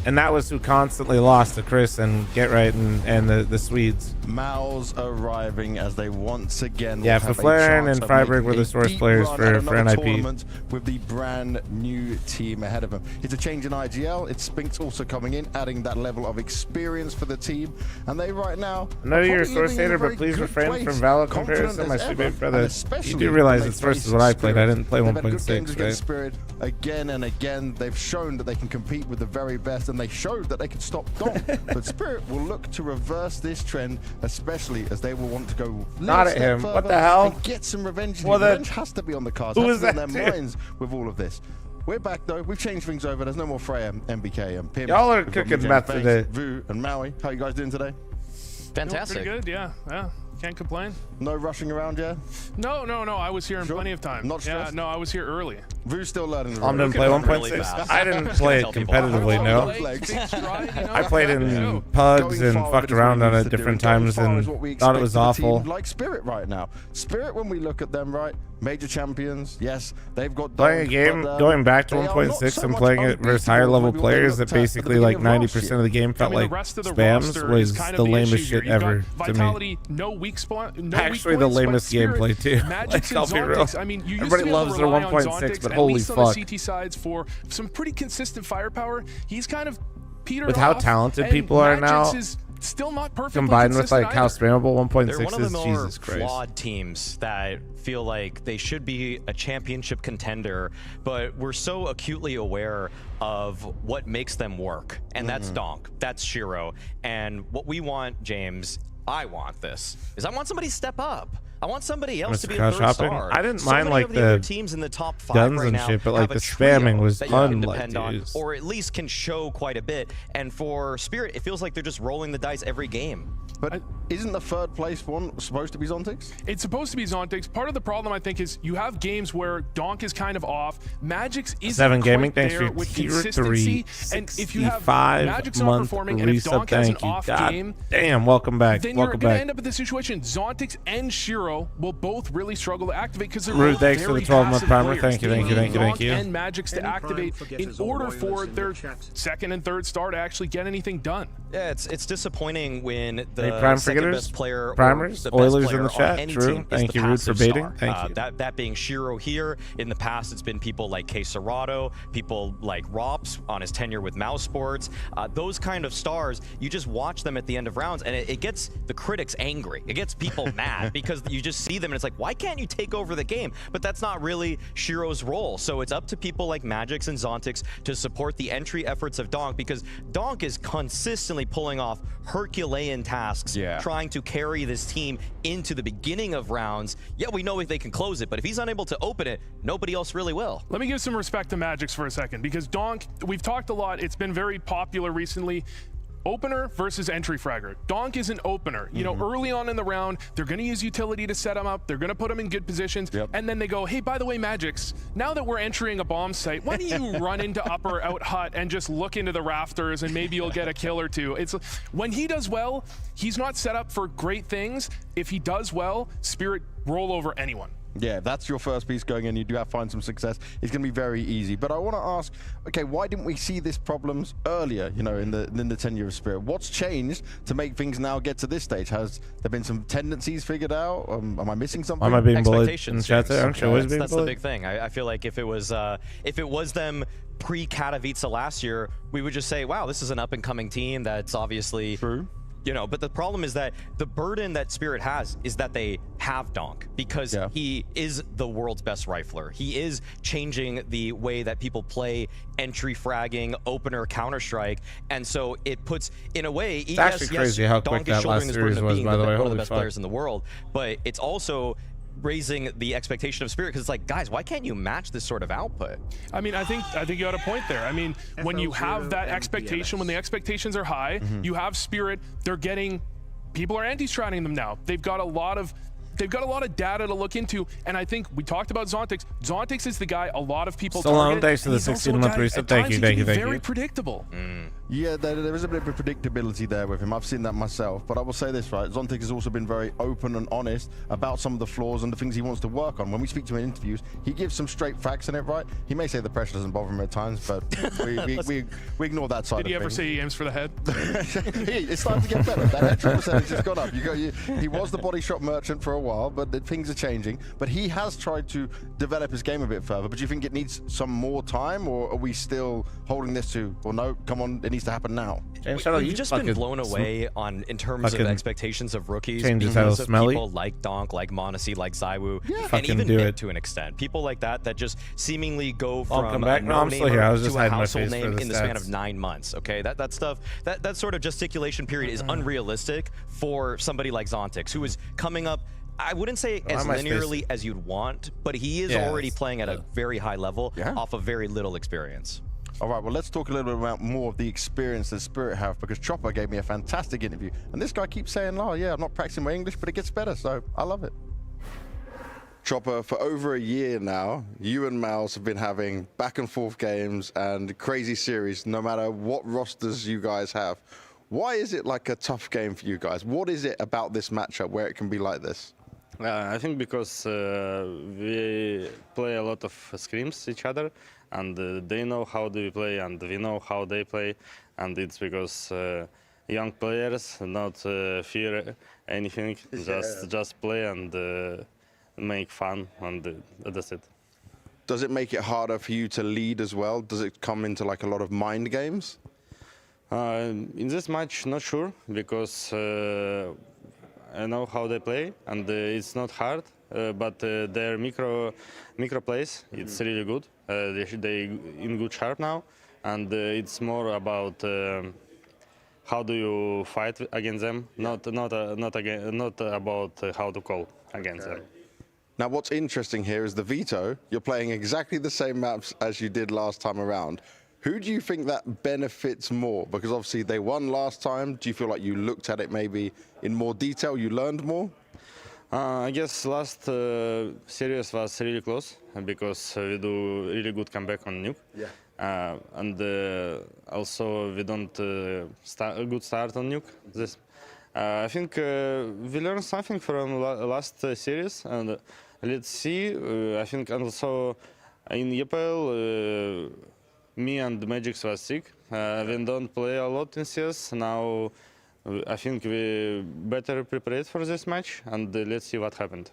And that was who constantly lost to Chris and Get Right and the Swedes. Maus arriving as they once again. Yeah, Faflaren and Freiburg were the Source players for NIP. With the brand new team ahead of them. It's a change in IGL. It's Spinks also coming in, adding that level of experience for the team. And they right now. I know you're a Source hater, but please refrain from Valo comparison, my sweet baby brother. You do realize that Source is what I played. I didn't play 1.6, right? Spirit again and again. They've shown that they can compete with the very best, and they showed that they can stop Dom. But Spirit will look to reverse this trend, especially as they will want to go not at him. What the hell? And get some revenge. Well, revenge has to be on the cards. Who is that? On their minds with all of this. We're back though. We've changed things over. There's no more Freya, MBK, and Pim. Y'all are cooking meth today. Vu and Maui. How you guys doing today? Fantastic. Pretty good. Yeah. Can't complain. No rushing around, yeah? No. I was here in plenty of time. Not stressed? Yeah, no, I was here early. Vu's still learning. I'm didn't play 1.6. I didn't play it competitively, no. I played in pugs and fucked around on it different times and thought it was awful. Like Spirit right now. Spirit, when we look at them, right, major champions, yes, they've got... Playing a game, going back to 1.6 and playing it versus higher level players that basically like 90% of the game felt like spams was the lamest shit ever to me. Actually the lamest gameplay too. Like, I'll be real. Everybody loves their 1.6, but holy fuck. CT sides for some pretty consistent firepower. He's kind of petered with how off, talented people are now, is still not perfectly combined with like how either. spammable 1.6 They're one of the is, more Jesus Christ. flawed teams that feel like they should be a championship contender, but we're so acutely aware of what makes them work, and that's Donk, that's Shiro, and what we want, James, I want this, is I want somebody to step up. I want somebody else to be a third star. I didn't So mind many like of the other the teams in the top 5 guns right and now shit, but like have the a trio spamming was that you can unlike depend on, dudes. or at least can show quite a bit. And for Spirit, it feels like they're just rolling the dice every game. But isn't the third place one supposed to be Zontix? It's supposed to be Zontix. Part of the problem, I think, is you have games where Donk is kind of off. Magic's isn't 7 Gaming, quite thanks there for with tier consistency. 3, And if you have Magic's not performing, and if Donk has an off game, damn, welcome back. then Welcome you're going to back. end up in this situation. Zontix and Shiro will both really struggle to activate because they're Rude, both thanks for very the 12-month passive primer. players. Thank you, They thank you, need thank you, thank Donk you. and Magic's to activate in order for their second and third star to actually get anything done. Yeah, it's disappointing when Any the prime second forgetters? best player Primers? or the best Oilers in player the on chat? any True. team Thank is the you, Rude, for passive baiting. star. Thank you. That being Shiro here. In the past, it's been people like K Serato, people like Rops on his tenure with Mouse Sports. Those kind of stars, you just watch them at the end of rounds, and it gets the critics angry. It gets people mad because you just see them, and it's like, why can't you take over the game? But that's not really Shiro's role. So it's up to people like Magix and Zontix to support the entry efforts of Donk, because Donk is consistently pulling off Herculean tasks, trying to carry this team into the beginning of rounds. Yeah, we know if they can close it, but if he's unable to open it, nobody else really will. Let me give some respect to Magix for a second, because Donk, we've talked a lot, it's been very popular recently. Opener versus entry fragger. Donk is an opener. You know, early on in the round, they're going to use utility to set him up. They're going to put him in good positions. And then they go, hey, by the way, Magix, now that we're entering a bomb site, why don't you run into up or out hut and just look into the rafters and maybe you'll get a kill or two. It's when he does well, he's not set up for great things. If he does well, Spirit roll over anyone. Yeah, if that's your first piece going in, you do have to find some success. It's going to be very easy. But I want to ask, okay, why didn't we see these problems earlier, you know, in the tenure of Spirit? What's changed to make things now get to this stage? Has there been some tendencies figured out? Am I missing something? Am I being bullied in the chat there? That's the big thing. I feel like if it was them pre-Katowice last year, we would just say, wow, this is an up-and-coming team that's obviously... True. You know, but the problem is that the burden that Spirit has is that they have Donk, because he is the world's best rifler. He is changing the way that people play entry fragging, opener, Counter-Strike, and so it puts, in a way, it's actually crazy how quick that last series was, by the way. One of the best players in the world, but it's also raising the expectation of Spirit, because it's like, guys, why can't you match this sort of output? I mean, I think you had a point there. I mean, when you have that expectation, when the expectations are high, you have Spirit, people are anti-stratting them now. They've got a lot of data to look into, and I think we talked about Zontix. Zontix is the guy a lot of people target. Thanks for the 16-month reset. Thank you. Very predictable. Yeah, there is a bit of predictability there with him. I've seen that myself. But I will say this, right? Zontix has also been very open and honest about some of the flaws and the things he wants to work on. When we speak to him in interviews, he gives some straight facts in it, right? He may say the pressure doesn't bother him at times, but we ignore that side of things. Did he ever say he aims for the head? It's starting to get better. That actual percentage has gone up. He was the body shot merchant for a while, but things are changing. But he has tried to develop his game a bit further. But do you think it needs some more time, or are we still holding this to, well, no, come on, it needs to happen now? We've just been blown away in terms of expectations of rookies because of people like Donk, like Monacy, like Zywoo, and even Mid to an extent. People like that just seemingly go from a no-namer to a household name in the span of 9 months. Okay, that stuff, that sort of gesticulation period is unrealistic for somebody like Zontix, who is coming up, I wouldn't say as linearly as you'd want, but he is already playing at a very high level off of very little experience. All right, well, let's talk a little bit about more of the experience that Spirit have, because Chopper gave me a fantastic interview. And this guy keeps saying, oh, yeah, I'm not practicing my English, but it gets better, so I love it. Chopper, for over a year now, you and Mouse have been having back and forth games and crazy series, no matter what rosters you guys have. Why is it like a tough game for you guys? What is it about this matchup where it can be like this? I think because we play a lot of scrims each other, and they know how do we play, and we know how they play, and it's because young players not fear anything, just play and make fun, and that's it. Does it make it harder for you to lead as well? Does it come into like a lot of mind games? In this match, not sure, because I know how they play, and it's not hard, but their micro plays, it's really good. They in good shape now, and it's more about how do you fight against them, not about how to call against them. Now, what's interesting here is the veto. You're playing exactly the same maps as you did last time around. Who do you think that benefits more? Because obviously they won last time. Do you feel like you looked at it maybe in more detail, you learned more? I guess last series was really close because we do really good comeback on nuke. Yeah. And also we don't start a good start on nuke. I think we learned something from last series, and let's see. I think also in EPL, me and Magix was sick. We don't play a lot in CS. Now I think we better prepared for this match, and let's see what happened.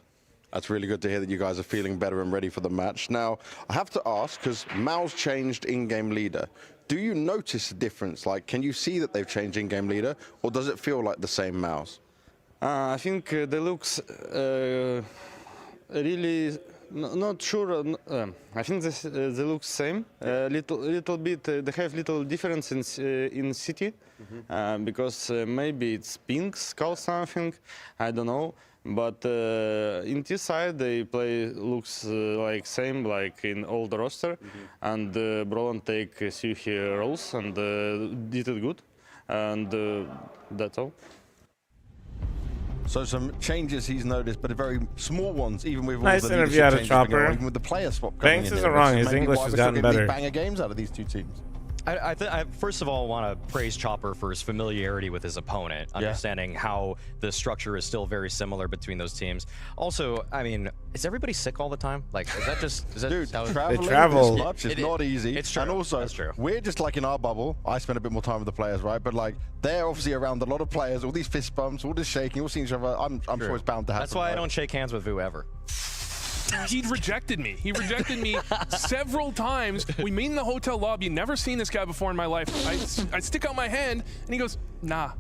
That's really good to hear that you guys are feeling better and ready for the match. Now, I have to ask, because Mao's changed in-game leader. Do you notice a difference? Like, can you see that they've changed in-game leader, or does it feel like the same Mao's? I think they looks really not sure. I think they look same. Little bit. They have little difference in city, because maybe it's pink skull something. I don't know. But in this side they play looks like same like in old roster, and Brolan take he roles and did it good, and that's all. So some changes he's noticed, but very small ones, even with all nice the interview out of Chopper. Even with the player swap coming Banks in isn't here, wrong. which His may be English why has we're still gotten getting better. these banger games out of these two teams. I first of all want to praise Chopper for his familiarity with his opponent, understanding how the structure is still very similar between those teams. Also, I mean, is everybody sick all the time? Like, is that just... Is that, Dude, they travel this much is not easy. It's true. And also, that's true. We're just like in our bubble. I spend a bit more time with the players, right? But like, they're obviously around a lot of players, all these fist bumps, all this shaking, all seeing each other. I'm sure it's bound to happen. That's why I don't shake hands with Vu ever. He rejected me. He rejected me several times. We meet in the hotel lobby. Never seen this guy before in my life. I stick out my hand, and he goes, nah,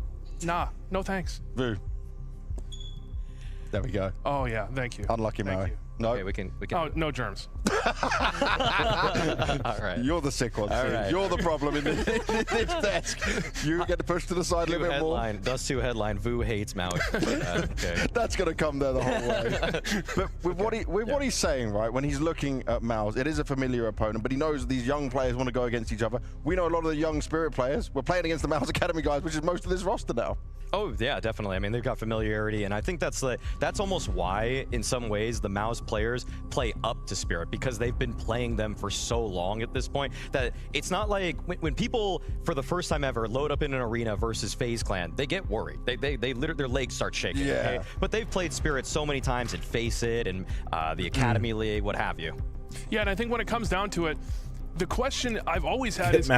no thanks. Vu. There we go. Oh, yeah, thank you. Unlucky, Maui. No, okay, we can. Oh, no germs. All right. You're the sick one. All Steve. right. You're the problem in this desk. You get to push to the side a little bit more. Dust2 headline, Vu hates Maui. Okay. That's going to come there the whole way. But with what he's saying, right, when he's looking at Maus, it is a familiar opponent, but he knows these young players want to go against each other. We know a lot of the young Spirit players. We're playing against the Maus Academy guys, which is most of this roster now. Oh yeah, definitely. I mean, they've got familiarity, and I think that's almost why, in some ways, the Maus players play up to Spirit, because they've been playing them for so long at this point that it's not like when people for the first time ever load up in an arena versus FaZe Clan, they get worried. They literally their legs start shaking. Yeah. Okay? But they've played Spirit so many times in Face It and the Academy League, what have you. Yeah, and I think when it comes down to it, the question I've always had is, should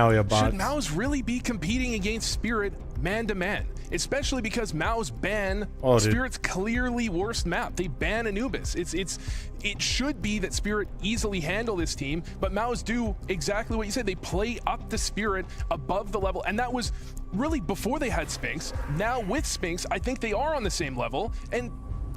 Maus really be competing against Spirit man-to-man? Especially because Maus ban Spirit's clearly worst map. They ban Anubis. It should be that Spirit easily handle this team, but Maus do exactly what you said. They play up the Spirit above the level, and that was really before they had Spinks. Now with Spinks, I think they are on the same level, and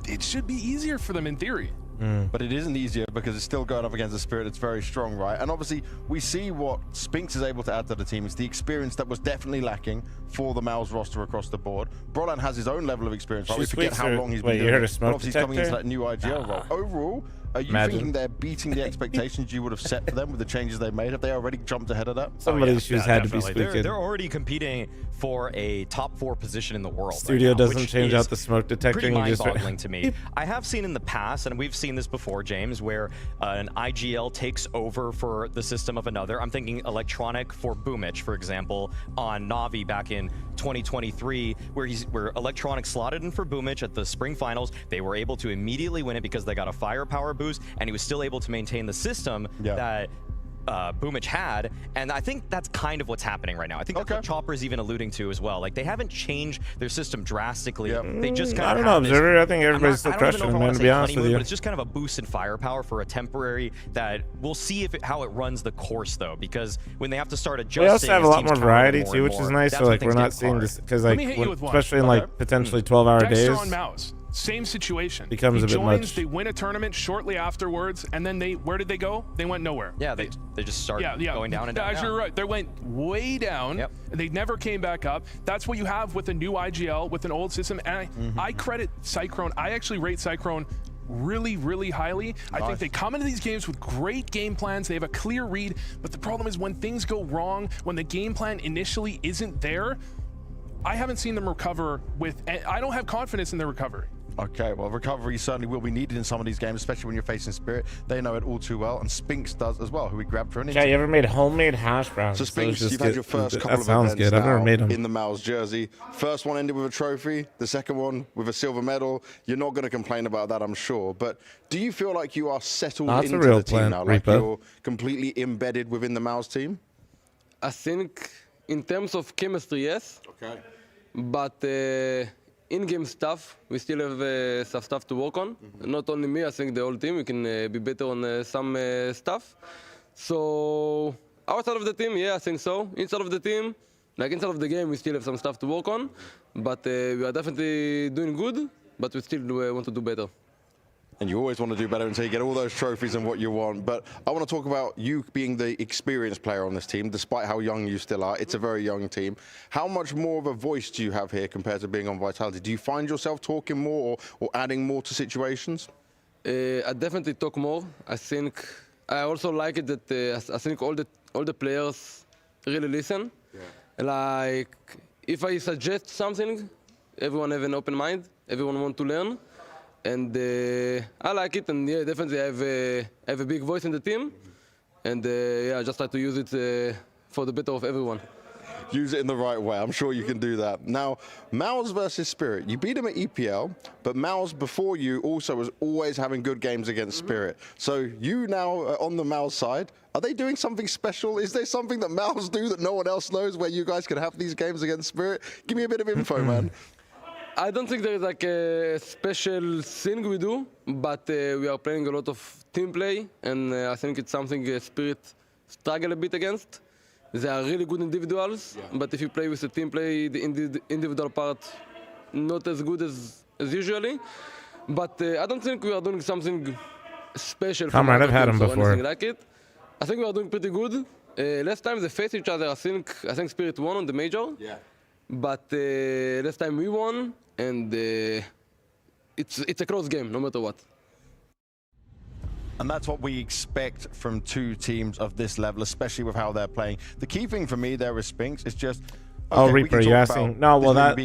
it should be easier for them in theory. But it isn't easier because it's still going up against a Spirit that's very strong, right? And obviously, we see what Spinks is able to add to the team. It's the experience that was definitely lacking for the Maus roster across the board. Brolan has his own level of experience, right? We forget how long he's been doing it. But obviously, he's coming into that new IGL role. Overall, Are you thinking they're beating the expectations you would have set for them with the changes they made? Have they already jumped ahead of that? Somebody's shoes had to be definitely. squeaking. They're already competing for a top 4 position in the world. Studio right now, doesn't which change is out the smoke detecting. Pretty You just mind-boggling to me. I have seen in the past, and we've seen this before, James, where an IGL takes over for the system of another. I'm thinking Electronic for Boomich, for example, on Navi back in 2023, where Electronic slotted in for Boomich at the spring finals. They were able to immediately win it because they got a firepower boost, and he was still able to maintain the system that Boomich had, and I think that's kind of what's happening right now. I think that's what Chopper's even alluding to as well. Like, they haven't changed their system drastically. They just kind of I don't know, Observer. I think everybody's still crushing him, man, to be honest with you. But it's just kind of a boost in firepower for a temporary that we'll see how it runs the course, though, because when they have to start adjusting, we also have a lot more variety too, which is nice. So like we're not seeing this because like especially in like potentially 12-hour days. Dexter on Mouse. Same situation. Becomes a bit much. They win a tournament shortly afterwards, and then where did they go? They went nowhere. Yeah, they just started going down and down. You're right. They went way down, and they never came back up. That's what you have with a new IGL, with an old system. And I credit Cyclone. I actually rate Cyclone really, really highly. I think they come into these games with great game plans. They have a clear read, but the problem is when things go wrong, when the game plan initially isn't there, I haven't seen them recover I don't have confidence in their recovery. Okay, well, recovery certainly will be needed in some of these games, especially when you're facing Spirit. They know it all too well, and Spinks does as well, who we grabbed for an interview. Yeah, you ever made homemade hash browns? So Spinks, you've had your first couple of events good. I've never made them. In the Mal's jersey. First one ended with a trophy, the second one with a silver medal. You're not going to complain about that, I'm sure. But do you feel like you are settled into the team now? Like you're completely embedded within the Mal's team? I think in terms of chemistry, yes. Okay. But in-game stuff, we still have some stuff to work on. Not only me, I think the whole team, we can be better on some stuff. So outside of the team, yeah, I think so. Inside of the team, like inside of the game, we still have some stuff to work on. But we are definitely doing good, but we still want to do better. And you always want to do better until you get all those trophies and what you want. But I want to talk about you being the experienced player on this team, despite how young you still are. It's a very young team. How much more of a voice do you have here compared to being on Vitality? Do you find yourself talking more or adding more to situations? I definitely talk more. I think I also like it that I think all the players really listen. Yeah. Like if I suggest something, everyone have an open mind. Everyone want to learn. And I like it, and yeah, definitely I have a big voice in the team, and yeah, I just try to use it for the better of everyone. Use it in the right way. I'm sure you can do that. Now, Mouse versus Spirit. You beat him at EPL, but Mouse before you also was always having good games against Spirit. So you now are on the Mouse side. Are they doing something special? Is there something that Mouse do that no one else knows where you guys can have these games against Spirit? Give me a bit of info, man. I don't think there is like a special thing we do, but we are playing a lot of team play, and I think it's something Spirit struggle a bit against. They are really good individuals, but if you play with the team play, the individual part not as good as usually. But I don't think we are doing something special. Comrade, I've had him before. Like it. I think we are doing pretty good. Last time they faced each other, I think Spirit won on the major. Yeah. But last time we won. And it's a close game, no matter what. And that's what we expect from two teams of this level, especially with how they're playing. The key thing for me there with Spinks is just... Okay, Reaper, you're asking? No, well, that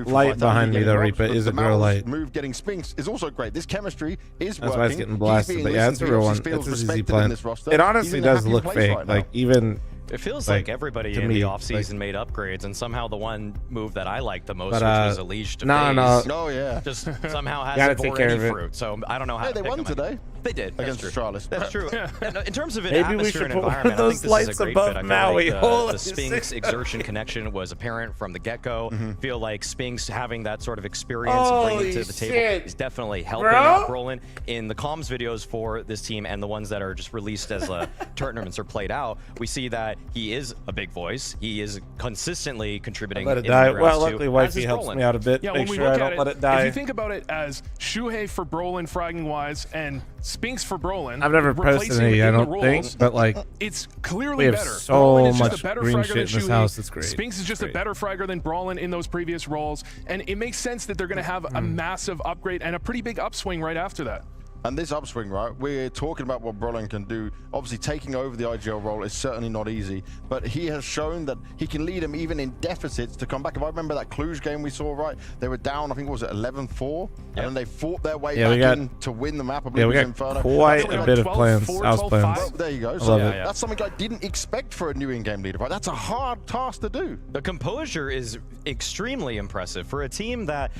light behind me, though, Reaper, is a girl light. Move getting Spinks is also great. This chemistry is working. That's why it's getting blasted. But yeah, it's a real one. It's an easy plan. It honestly does look fake. Like, even... It feels like everybody in the offseason made upgrades, and somehow the one move that I liked the most, which was Unleashed to FaZe, yeah, just somehow hasn't borne any fruit. So I don't know how. Hey, they won today. They did against Astralis. That's true. In terms of an atmosphere and environment, I think this is a great fit. I feel like the Spinks exertion connection was apparent from the get-go. Feel like Spinks having that sort of experience and bringing it to the table is definitely helping out Brolin in the comms videos for this team and the ones that are just released as tournaments are played out. We see that he is a big voice. He is consistently contributing. Let it die. Well, luckily, Wifey helps me out a bit. Yeah, Make when we sure look I don't at it, let it die. if you think about it as Shuhei for Brolin fragging-wise and Spinks for Brolin, I've never posted any, I don't think, but like, it's clearly we have better. so Brolin is much just a better green fragger shit than in this Shuhei. house. It's great. Spinks is just a better fragger than Brolin in those previous roles, and it makes sense that they're going to have a massive upgrade and a pretty big upswing right after that. And this upswing, right, we're talking about what Brolin can do. Obviously, taking over the IGL role is certainly not easy, but he has shown that he can lead them even in deficits to come back. If I remember that Cluj game we saw, right, they were down, I think it was at 11-4, and then they fought their way back in to win the map. I believe we it was got Inferno. quite a bit of plans, house plans. Well, there you go. So that's something I didn't expect for a new in-game leader, right? That's a hard task to do. The composure is extremely impressive for a team that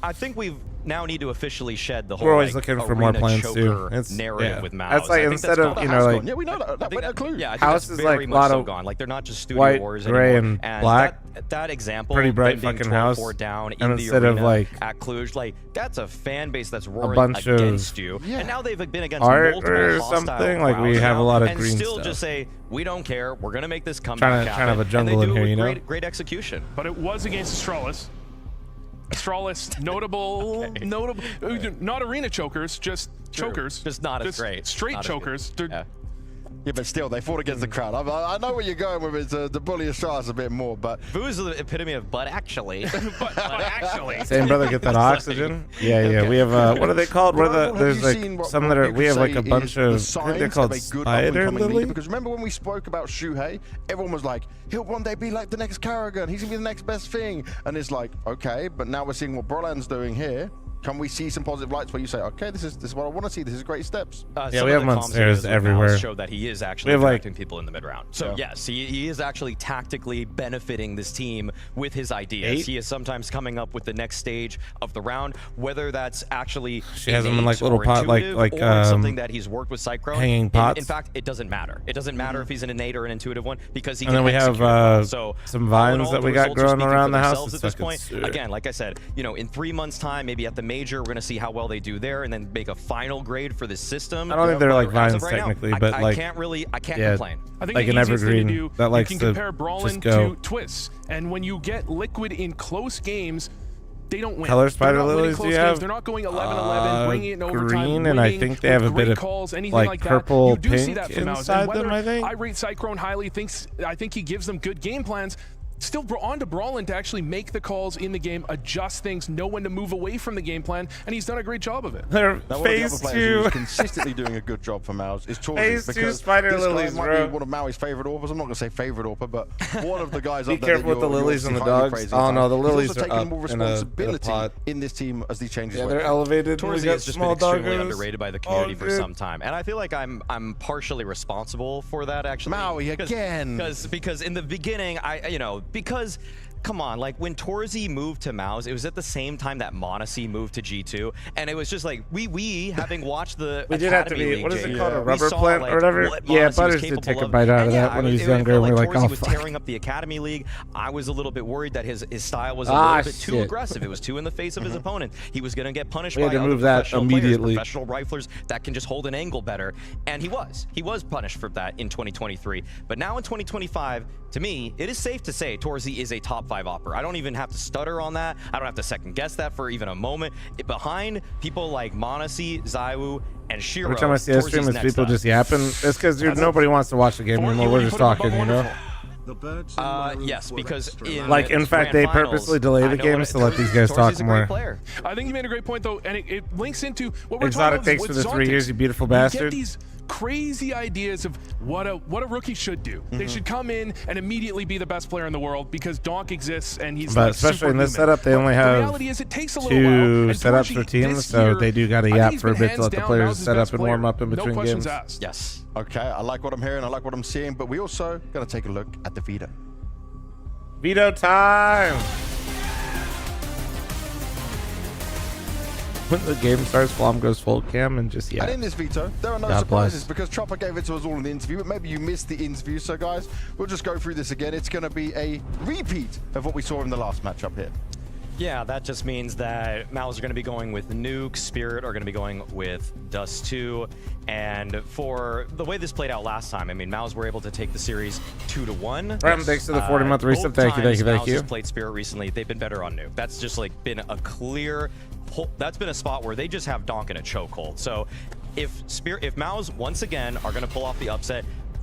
I think we've now need to officially shed the whole looking for more plans too. It's narrative with MOUZ. That's like instead of yeah, we know that went a clue. Yeah, I think House that's is very like a much lot so of gone. Like they're not just studio white, wars gray, anymore. and black. That example, pretty bright them being fucking house. 12-4 down and in instead the of arena like at Cluj, like that's a fan base that's roaring bunch of against you. And now they've been against art multiple or hostile something. Like we crowds have a now, lot of and green still stuff. just say we don't care. We're gonna make this comeback trying to have a jungle in here, you know. Great execution. But it was against Astralis. Astralis, notable, not arena chokers, just chokers. Just not as great. Straight Not as chokers. Yeah, but still, they fought against the crowd. I know where you're going with it. To bully Astralis a bit more, but Vu is the epitome of but actually. but actually. Same brother, get that oxygen. Yeah. We have what are they called? What are the? There's like some that are. We have like a bunch of. I think they're called spider lily. Because remember when we spoke about Shuhei, everyone was like, he'll one day be like the next Karrigan. He's gonna be the next best thing. And it's like, okay, but now we're seeing what Brolan's doing here. Can we see some positive lights where you say, okay, this is what I want to see. This is great steps. Yeah, we have monsters everywhere. Show that he is actually affecting people in the mid round. So yes, he is actually tactically benefiting this team with his ideas. He is sometimes coming up with the next stage of the round, whether that's actually she has them in like little pot, like something that he's worked with Cyclone. Hanging pots. In fact, it doesn't matter. It doesn't matter if he's an innate or an intuitive one because he. And can then we have some vines that we got growing around the house at this point. Again, like I said, in 3 months' time, maybe at the major, we're gonna see how well they do there, and then make a final grade for this system. I don't think they're like vines technically, but like I can't complain. I think like an evergreen that likes you to can compare Brolin to Twists, and when you get Liquid in close games, they don't win. Color spider lilies do you have? They're not going 11-11, bringing it in overtime, green, and I think they have a bit of calls, like purple, that. You do see pink that from inside them. I think. I rate Cyclone highly. I think he gives them good game plans. Still on to Brolin to actually make the calls in the game, adjust things, know when to move away from the game plan, and he's done a great job of it. They're phase two. Who's consistently doing a good job for MOUZ is Torzi. Phase two because spider this lilies, guy might bro. be one of Maui's favorite AWPers. I'm not going to say favorite AWPer, but one of the guys Be up there. careful with the lilies and the dogs. Oh no, the lilies are up more in a responsibility pot. in this team as these changes. Yeah, they're elevated. Torzi has just been extremely underrated by the community for some time, and I feel like I'm partially responsible for that actually. Maui again. Because in the beginning, because. Come on, like when Torzi moved to MOUZ, it was at the same time that Monacy moved to G2, and it was just like we having watched the we did have to be, League, what is it Jake, called, a rubber saw, plant like, or whatever? Yeah, Butters did take a bite out of that when he was younger, and we were like, Torzi oh was fuck. tearing up the Academy League. I was a little bit worried that his style was a little bit too aggressive. It was too in the face of his opponent. He was going to get punished by other professional players, professional riflers that can just hold an angle better, and he was punished for that in 2023. But now in 2025, to me, it is safe to say Torzi is a top 5 opera. I don't even have to stutter on that. I don't have to second guess that for even a moment. Behind people like Monacy, Zaiwu, and Shiro. Every time I see a stream, it's people just yapping. It's because nobody wants to watch the game anymore. We're just talking, you know? Yes, because in fact, they purposely delay the games to let these guys talk more. I think you made a great point, though, and it links into what we're Exotic talking takes about for the 3 years, you beautiful bastard. You get these crazy ideas of what a rookie should do. They should come in and immediately be the best player in the world because Donk exists and he's but especially in this setup, they only have 2 setups for teams, so they do got to yap for a bit to let the players set up and warm up in between games. Yes. Okay, I like what I'm hearing, I like what I'm seeing, but we also got to take a look at the veto. Veto time! When the game starts, Flom goes full cam and just And in this veto, there are no surprises because Chopper gave it to us all in the interview, but maybe you missed the interview. So guys, we'll just go through this again. It's going to be a repeat of what we saw in the last matchup here. Yeah, that just means that MOUZ are going to be going with Nuke, Spirit are going to be going with Dust 2, and for the way this played out last time, I mean, MOUZ were able to take the series 2-1. Brandon, thanks to the 40-month reset. Thank you. MOUZ has played Spirit recently. They've been better on Nuke. That's just like been a clear, that's been a spot where they just have Donk in a chokehold. So if MOUZ once again are going to pull off the upset,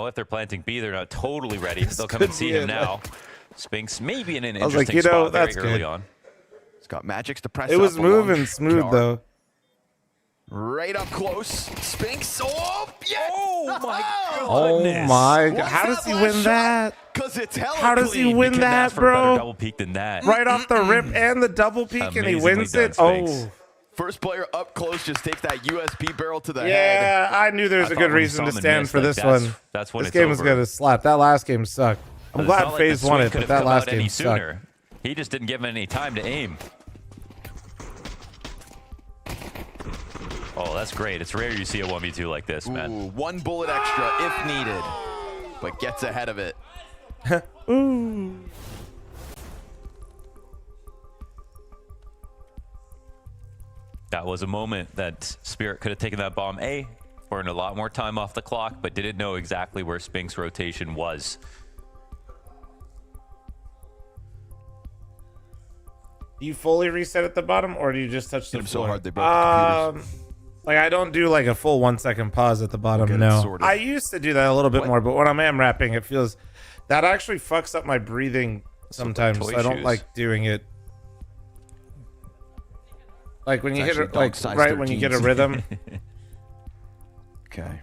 know, if they're planting B, they're not totally ready. They'll come and see him now. Spinks maybe in an I was like, interesting you know, spot very that's early good. on. He's got Magics to press It was up along moving smooth Kiara. though. Right up close. Spinks. Oh, yes! Oh, my Oh my God. How does he win that? Because it's hella How does he clean. win Couldn't that, ask for a better bro? double peak than that. Right off the rip and the double peek, and he Amazingly wins done, it. Spinks. Oh. First player up close just takes that USB barrel to the head. Yeah, I knew there was I a thought good when you reason saw to him stand miss, for like, this that's- one. that's when this it's game was over. going to slap. That last game sucked. I'm It's glad not like FaZe the won swing it, could but have that come last out any game sooner. sucked. He just didn't give him any time to aim. Oh, that's great. It's rare you see a 1v2 like this, man. Ooh, 1 bullet extra if needed, but gets ahead of it. Ooh. That was a moment that Spirit could have taken that bomb A, earned a lot more time off the clock, but didn't know exactly where Spink's rotation was. Do you fully reset at the bottom, or do you just touch the Hit him floor? so hard they broke the computers. Like, I don't do like a full 1 second pause at the bottom. Get it No, sorted. I used to do that a little bit more, but when I'm AMRAPing, it feels that actually fucks up my breathing sometimes. toy So I don't shoes. like doing it. Like when you It's hit actually it, like dog size right when you get a 13s. rhythm. Okay.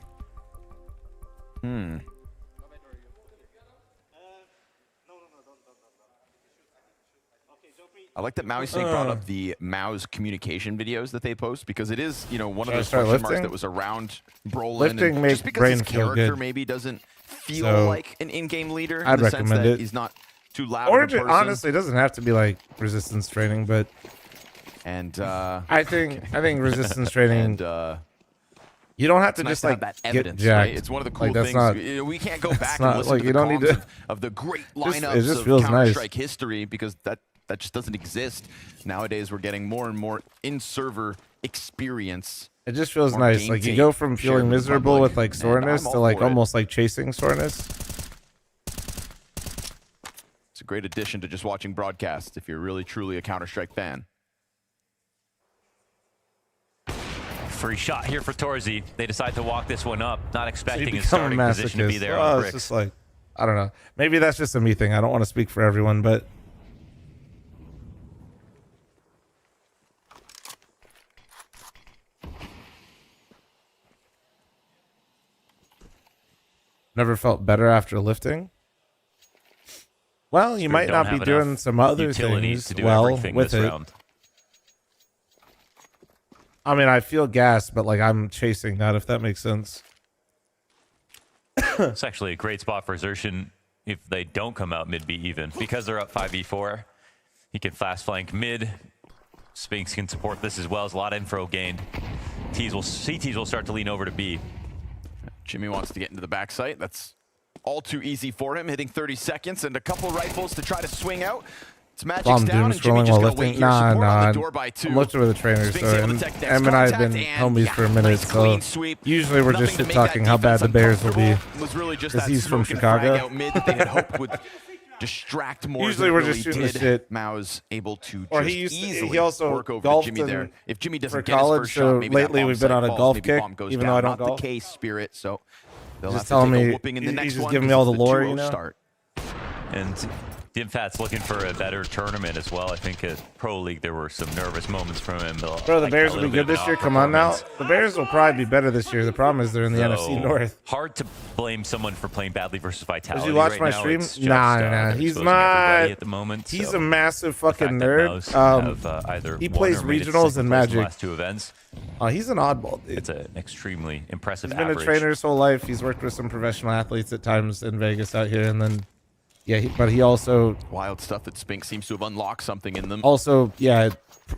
I like that Maui Snake brought up the Mao's communication videos that they post, because it is, you know, one of Should I those start question marks lifting? that was around Brolin. Lifting and makes just because brain his feel character good. maybe doesn't feel So, like an in-game leader in I'd the sense recommend that it. he's not too loud Or of a person. honestly, it doesn't have to be like resistance training, but And I think resistance training. and you don't have it's to nice just to have like that evidence, get jacked. right? It's one of the cool Like, that's things. not- We can't go that's back not, and listen like, to you the don't need comms to- of the great it lineups just of feels nice. Counter-Strike history, because that just doesn't exist. Nowadays, we're getting more and more in-server experience. It just feels more nice. game Like you tape go from shared feeling with the miserable public, with like and soreness I'm to all like for it. almost like chasing soreness. It's a great addition to just watching broadcasts if you're really truly a Counter-Strike fan. Free shot here for Torzi. They decide to walk this one up, not So you expecting his become a starting position to be masochist. there Well, on it's bricks. just like, I don't know. Maybe that's just a me thing. I don't want to speak for everyone, but never felt better after lifting. Well, you might don't not be have doing enough some other utilities things to do well everything with this it. round. I mean, I feel gassed, but like I'm chasing that, if that makes sense. It's actually a great spot for Xertion if they don't come out mid B even, because they're up 5v4. He can fast flank mid. Spinks can support this as well. There's a lot of info gained. CTs will start to lean over to B. Jimmy wants to get into the backside. That's all too easy for him, hitting 30 seconds and a couple rifles to try to swing out. It's Magic's I'm down, doom and Jimmy scrolling just while gonna wait lifting. here. Nah, Support on nah. the door by two. I'm looking with the trainers, Spinks so able to and take next Em and I have contact, been and homies yeah, for a minute, nice so clean sweep. usually we're just Nothing to shit make talking that how bad the defense Bears will be. uncomfortable. Was really just Because that he's from smoke and frag Chicago. out mid that they had hoped would distract more. Usually than we're it just really shooting the did. shit. Mao's able to Or just he used to, easily he also work over to golfed Jimmy there. in- If Jimmy for doesn't get his college, first so shot, maybe lately that bomb we've been site on a falls, golf maybe kick, bomb goes even down. though I don't Not golf. the case, Spirit. So they'll Just have to telling take me- a whooping in the he's next just one. giving me all the because it's a lore, 2-0 you know? start. And Dimfat's looking for a better tournament as well. I think at Pro League there were some nervous moments from him. Bro, the Like Bears a will be little good bit this of year. Come on now. performance. The Bears will probably be better this year. The problem is they're in the NFC So, North. hard to blame someone for playing badly versus Vitality. Did you watch right my now. stream? It's just, Nah. they're He's exposing not. everybody at the moment. He's so a massive the fucking fact that nerd. Mouse have, either He won plays or made it to regionals second and place in the Magic. last two events. He's an oddball, dude. It's an extremely impressive He's been average. a trainer his whole life. He's worked with some professional athletes at times in Vegas out here, and then, yeah, but he also Wild stuff that Spinks seems to have unlocked something in them. also, yeah,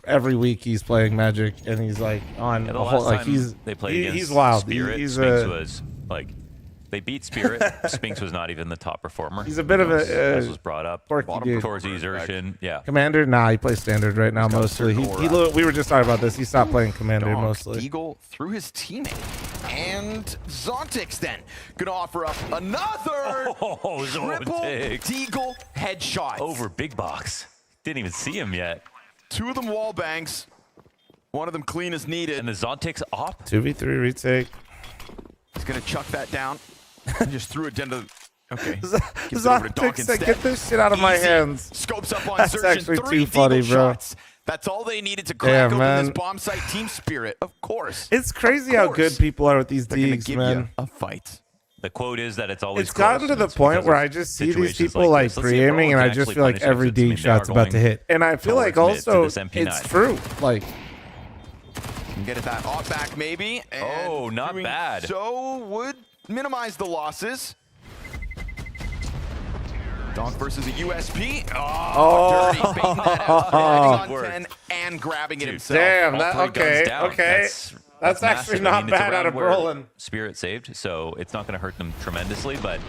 every week he's playing Magic, and he's like on Yeah, a the whole last like time they played against he's wild. Spirit, He's Spinks a was like they beat Spirit. Spinks was not even the top performer. He's a bit of a, as was brought up. quirky dude. Torzi, Xertion, yeah. Commander. Nah, he plays standard right now mostly. We were just talking about this. He stopped playing Commander Donk mostly. Deagle through his teammate. And Zontix then gonna offer up another triple Zontix. Deagle headshot. Over big box. Didn't even see him yet. Two of them wall bangs. One of them clean as needed. And the Zontix op. 2v3 retake. He's gonna chuck that down. And just threw it down to okay. Gives it over to Donk Zontix said, instead. "Get this shit out of my Easy. hands." Scopes up on That's Xertion. actually 3 too funny, Deagle bro. shots. That's all they needed to crack open man. this bomb site. Team Spirit, of course. It's crazy how good people are with these They're gonna Deegs, give man. you a fight. The quote is that it's always It's gotten to the point where I just see these people like pre-aiming, and I just feel like every Deeg shot's about to hit. And I feel like also it's true. Like, can get it that off back maybe. And oh, not bad. So would minimize the losses. Donk versus a USP. Oh, dirty. Baiting that out. Landing on 10 and grabbing it himself. damn, All that three okay, guns down. okay. That's actually massive. I not mean, it's a bad out round of where Brolin. Spirit saved, so it's not going to hurt them tremendously, but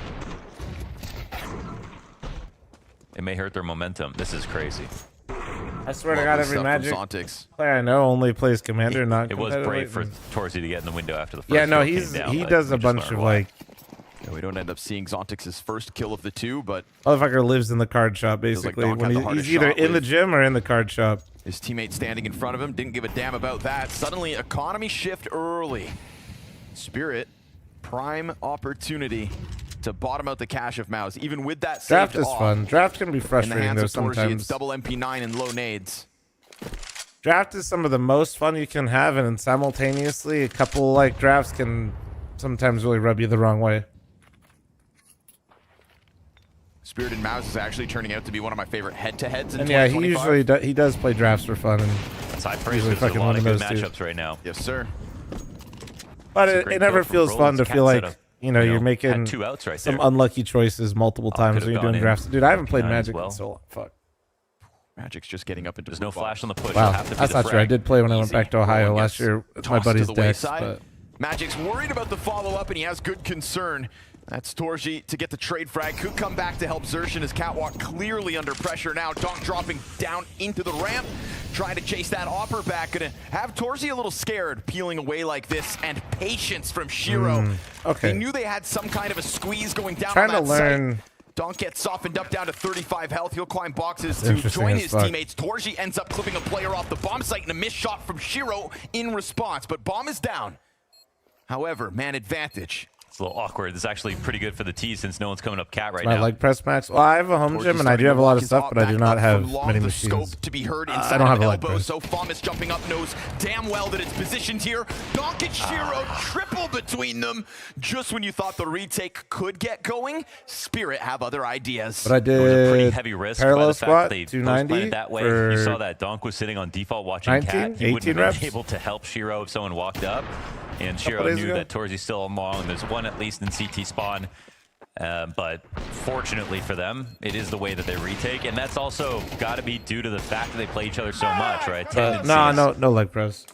it may hurt their momentum. This is crazy. I swear to God, every stuff from Magic Zontix. player I know only plays Commander, not It was competitive. brave for Torzy to get in the window after the first Yeah, no, kill he came down, does but a we just bunch learned of why. like. Yeah, we don't end up seeing Zontix's first kill of the two, but Motherfucker lives in the card shop feels like basically. Donk When had the he's hardest either shot in the with gym or in the card shop. his teammate standing in front of him. Didn't give a damn about that. Suddenly, economy shift early. Spirit, prime opportunity to bottom out the cache of Mouse. Even with that Draft saved is off, fun. Draft can be in the frustrating hands though of Torzy, sometimes. it's double MP9 and low nades. Draft is some of the most fun you can have, and simultaneously, a couple like drafts can sometimes really rub you the wrong way. Spirit and Mouse is actually turning out to be one of my favorite head-to-heads in And yeah, he 2025. usually does play drafts for fun, and Side praise, usually there's a fucking lot one of of good those two. matchups right now. Yes, sir. But It's a it great never build for feels fun Roland's to cat feel like setup. you know, you're Had making 2 outs right some there. unlucky choices multiple times could've when you're gone doing in. drafts. Dude, I haven't played 9 as Magic well. in so long. Fuck. Magic's just getting up into There's no flash on the push. Wow, It'll have to be that's the not true. I frag. did play when I went Easy. back to Ohio Roland last gets year with my tossed to buddy's the decks. wayside. But Magic's worried about the follow-up, and he has good concern. That's Torzy to get the trade frag. Could come back to help Xerxin as Catwalk clearly under pressure now. Donk dropping down into the ramp, trying to chase that Opper back. Gonna have Torzy a little scared, peeling away like this, and patience from Shiro. okay. They knew they had some kind of a squeeze going down Trying on to that learn. site. Donk gets softened up down to 35 health. He'll climb boxes It's to interesting join as his fuck. teammates. Torzy ends up clipping a player off the bomb site and a missed shot from Shiro in response, but bomb is down. However, man advantage. It's a little awkward. This is actually pretty good for the T since no one's coming up cat right I now. like press max. Well, I have a home gym and I do have a lot of stuff, but I do not have many machines. To be heard I inside don't have of a leg elbow, press. so Famas jumping up knows damn well that it's positioned here. Donk and Shiro triple between them. Just when you thought the retake could get going, Spirit have other ideas. But I It was a pretty did heavy risk parallel by the fact squat, that they 290 post-planted that way. for You saw that Donk was sitting on default watching 19, cat. He 18 wouldn't have reps. been able to help Shiro if someone walked up. And Couple Shiro days knew ago. that Torzy's still long. There's one at least in CT spawn. But fortunately for them, it is the way that they retake. And that's also got to be due to the fact that they play each other so much, right? No leg press.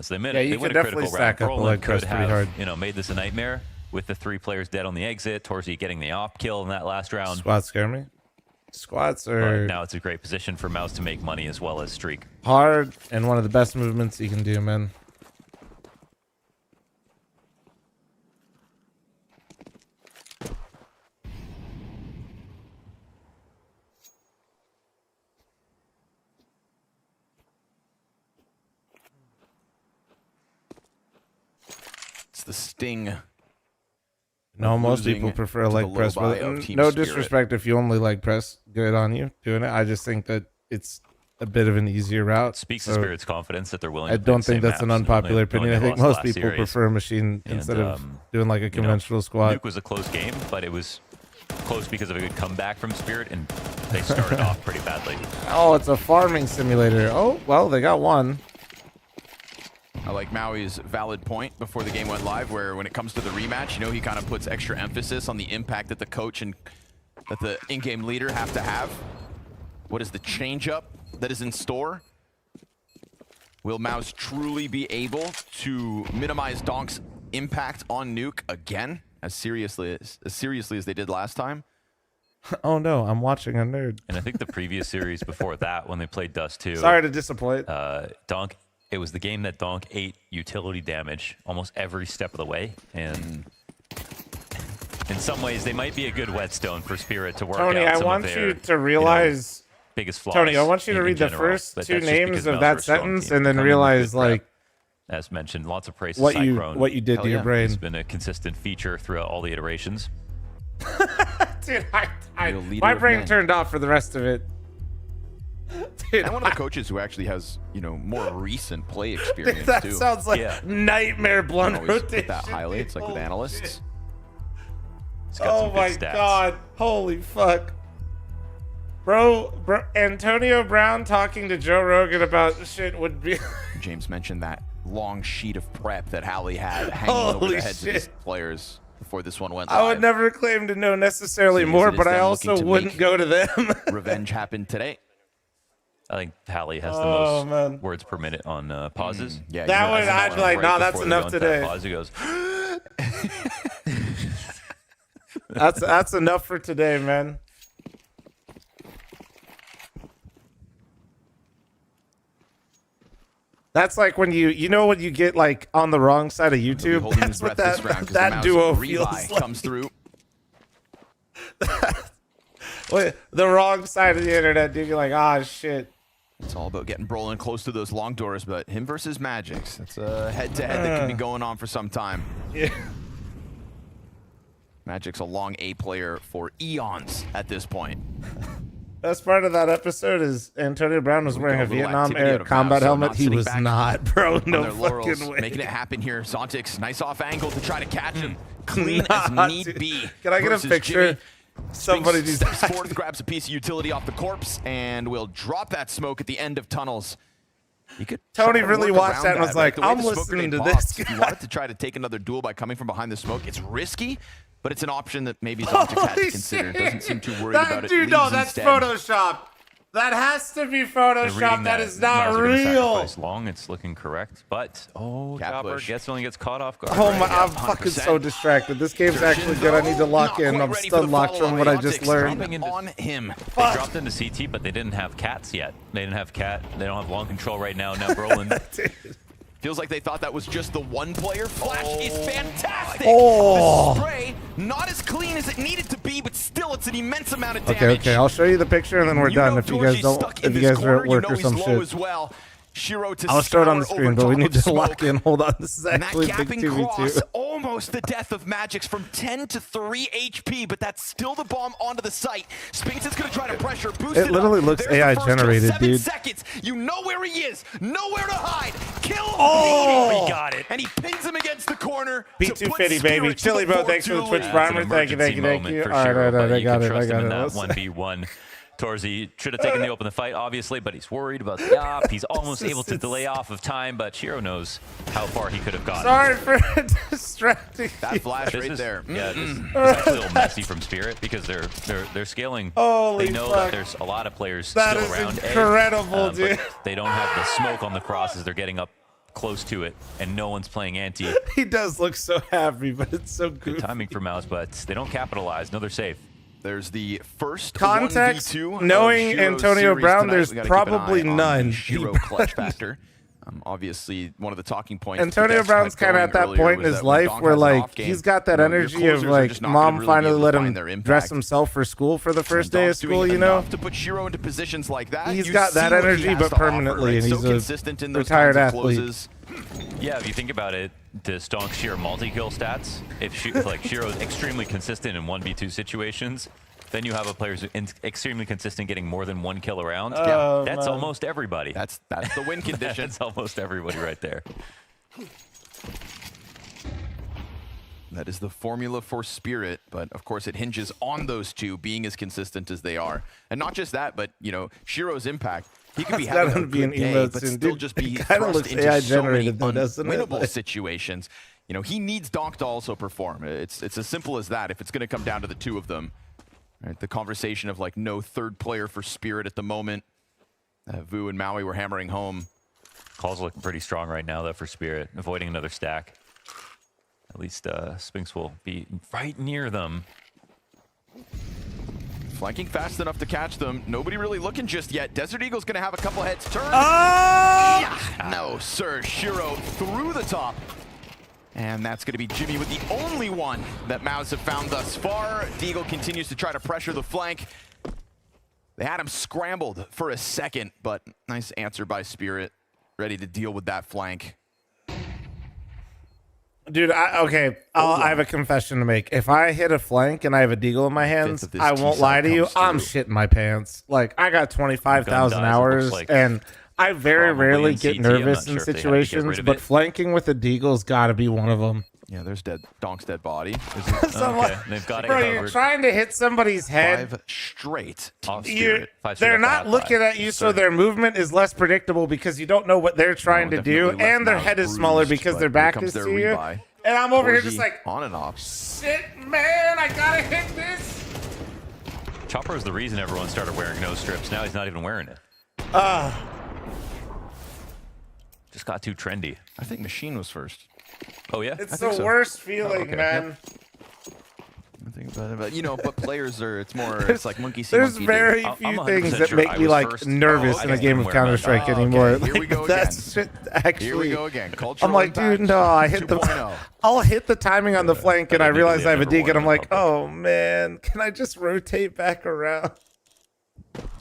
So they, Yeah, you they could win a definitely critical stack round. up a Brolin leg press could pretty have, hard. you know, made this a nightmare with the 3 players dead on the exit. Torzy getting the op kill in that last round. Squats scare me. Squats But are now it's a great position for Mouse to make money as well as streak. hard and one of the best movements you can do, man. It's the sting. No, of most losing people prefer to the leg low press. buy But of Team no Spirit. disrespect if you only leg press, good on you doing it. I just think that it's a bit of an easier route. Speaks so to Spirit's confidence that they're willing I to play don't the think same that's an maps. unpopular Only opinion. I think lost the most last people series. prefer a machine And, instead of doing like a you know, conventional squat. Nuke was a close game, but it was close because of a good comeback from Spirit, and they started off pretty badly. Oh, it's a farming simulator. Oh, well, they got one. I like Maui's valid point before the game went live, where when it comes to the rematch, you know, he kind of puts extra emphasis on the impact that the coach and that the in-game leader have to have. What is the change-up that is in store? Will Mouse truly be able to minimize Donk's impact on Nuke again, as seriously as they did last time? Oh no, I'm watching a nerd. And I think the previous series before that, when they played Dust 2. Sorry to disappoint. Donk, it was the game that Donk ate utility damage almost every step of the way. And in some ways, they might be a good whetstone for Spirit to work Tony, out I some want of their, you to realize, biggest flaws. Tony, I want you to in read the general. first But 2 that's just names because of Mouse that are a strong sentence team. and then Come in with realize, good prep. like, as mentioned, lots of praise to what Cyclone. you did to your brain. It's been a consistent feature throughout all the iterations. Dude, Real leader my of brain men. turned off for the rest of it. Dude, And one of the coaches who actually has, you know, more recent play experience that too. sounds like nightmare blunt Always put rotation. that highlights like with Holy analysts. He's got Oh some good my stats. god. Holy fuck. Bro, Antonio Brown talking to Joe Rogan about shit would be... James mentioned that long sheet of prep that Hallie had hanging over Holy the heads shit. of his players before this one went I live. would never claim to know necessarily Seems more, it is but I them also looking to wouldn't make go to them. Revenge happened today. I think Hallie has the Oh, most man. words per minute on pauses. Yeah, That you know, would, as I'd be like, Right nah, that's before they go enough into that today. Pause, he goes, That's enough for today, man. That's like when you know when you get like on the wrong side of YouTube. Holding his That's what breath this round 'cause the that mouse duo Revi feels like. comes through. Wait, the wrong side of the internet, dude. You're like, ah, shit. It's all about getting Brolin close to those long doors, but him versus Magix. That's a head-to-head that can be going on for some time. Yeah. Magic's a long A player for eons at this point. Best part of that episode is Antonio Brown was wearing a Little Vietnam activity era out of combat Mouse, so helmet. not He sitting was back not, bro. on No their laurels, fucking way. making it happen here. Zontix, nice off angle to try to catch him. Clean Nah, as need dude. be. Can I get a versus picture? Jimmy. Somebody Spinks needs steps forward, grabs a piece of utility off the corpse, and will drop that smoke at the end of tunnels. You could Tony try to really work watched around that and was but like, the way I'm the smoke listening grenade to pops, this If you guy. wanted to try to take another duel by coming from behind the smoke, it's risky, but it's an option that maybe Zontix had to Holy consider. shit. Doesn't seem too worried That about it. dude, no, Leaves that's instead. Photoshop. That has to be Photoshop. That is not Mouse are gonna real. sacrifice long. It's looking correct, but Chopper only gets caught off guard. Oh my, Right, yeah, I'm fucking so distracted. This game's actually good. I need to lock in. I'm stun locked from what I just learned. On him. They dropped into CT, but they didn't have cats yet. They didn't have cat. They don't have long control right now. Now Brolin. Feels like they thought that was just the one player. Flash is fantastic. Oh. The spray, not as clean as it needed to be, but still it's an immense amount of damage. Okay. I'll show you the picture and then we're done. know If you guys Dorji's don't, stuck if in you this guys are at corner, work you know or some he's low shit. as well. Shiro to I'll show it on the scour screen, over but we top need of to smoke. lock in. Hold on. This is And that actually a big gapping cross, 2v2. almost the death of Magix from 10 to 3 HP, but that's still the bomb onto the site. Spinks is going to try to pressure, boost It literally up. looks There's the AI first kill, generated, 7 dude. seconds. You know where he is, nowhere to hide. Kill Oh! he got it. And he pins him against the corner. to put B250, baby. Spirit to Chili, the bro. Thanks for the 4-2 Twitch lead. primer. Thank you. For All Shiro, right, but I you got can it. trust him in that Let's- 1v1. Torzy should have taken the open the fight, obviously, but he's worried about the op. He's almost able to delay off of time, but Shiro knows how far he could have gotten. Sorry for distracting. That flash This right is- there. Yeah, this is actually a little messy from Spirit because they're scaling. Holy they know fuck. that there's a lot of players That still is around. incredible, dude. But they don't have the smoke on the crosses. They're getting up close to it, and no one's playing anti. He does look so happy, but it's so good. Good timing for Mouse, but they don't capitalize. No, they're safe. There's the first Context, 1v2 knowing of Shiro's Antonio series Brown, tonight. there's We gotta keep an probably eye on none. the Shiro clutch factor. Obviously, one of the talking points. Antonio Brown's kind of at that point in his life where, like, he's got that energy of, like, mom finally let him dress himself for school for the first day of school, you know? To put Shiro into positions like that, He's you got see that what he energy, has but to offer, permanently, right? and So he's a consistent in those retired kinds of athlete. closes. Yeah, if you think about it, to stonk Shiro multi-kill stats, if Shiro's extremely consistent in 1v2 situations, then you have a player who's extremely consistent getting more than 1 kill around. Oh, that's man. almost everybody. That's the win condition. That's almost everybody right there. That is the formula for Spirit, but of course it hinges on those two being as consistent as they are. And not just that, but, you know, Shiro's impact. He could be That's having gotta a be an good day, emote but soon, still dude. just be It kinda thrust looks into AI so many generated though, doesn't it? unwinnable Like- situations. You know, he needs Donk to also perform. It's as simple as that if it's going to come down to the two of them. Right, the conversation of, like, no third player for Spirit at the moment. Vu and Maui were hammering home. Calls looking pretty strong right now, though, for Spirit, avoiding another stack. At least Spinks will be right near them. Flanking fast enough to catch them. Nobody really looking just yet. Desert Eagle's going to have a couple heads turned. Oh! Yeah. No, sir. Shiro through the top. And that's going to be Jimmy with the only one that Mouse have found thus far. Deagle continues to try to pressure the flank. They had him scrambled for a second, but nice answer by Spirit. Ready to deal with that flank. Dude, I have a confession to make. If I hit a flank and I have a deagle in my hands, I won't lie to you, I'm shitting my pants. Like, I got 25,000 hours, and I very rarely get nervous in situations, but flanking with a deagle's got to be one of them. Yeah, there's Donk's dead body. They've got it Bro, covered. you're trying to hit somebody's head. 5 straight. They're not looking at you, so their movement is less predictable because you don't know what they're trying to do, and their head is smaller because their back is to you. And I'm over here just like, on and off. Shit, man, I gotta hit this. Chopper is the reason everyone started wearing nose strips. Now he's not even wearing it. Just got too trendy. I think Machine was first. Oh, yeah? It's the worst feeling, man. I think about it, but you know, but players are, it's more, it's like monkey see, There's monkey very do. few things that make me like nervous in a game of Counter-Strike anymore. Here we go That's shit, actually. Here we go again. Cultural I'm like, dude, no, I hit I'll hit the timing on the flank and I realize I have a dig and I'm like, oh man, can I just rotate back around?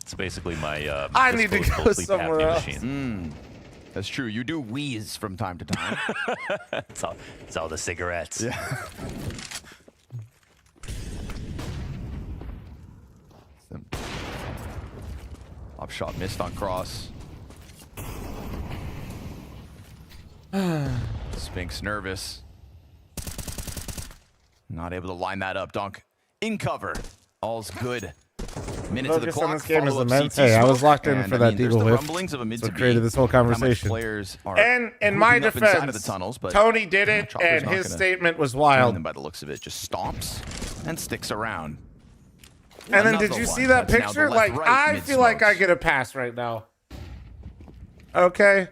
It's basically my I need to go somewhere else. Machine. That's true. You do wheeze from time to time. It's all the cigarettes. Yeah. Up shot missed on cross. Spinks nervous. Not able to line that up. Donk in cover. All's good. Minute to the clock. On this game is immense. Hey, I was locked in for that deagle whiff. So created this whole conversation. And in my defense, Tony did it, and his statement was wild. And by the looks of it, just stomps and sticks around. And then did you see that picture? Like, I feel like I get a pass right now. Okay.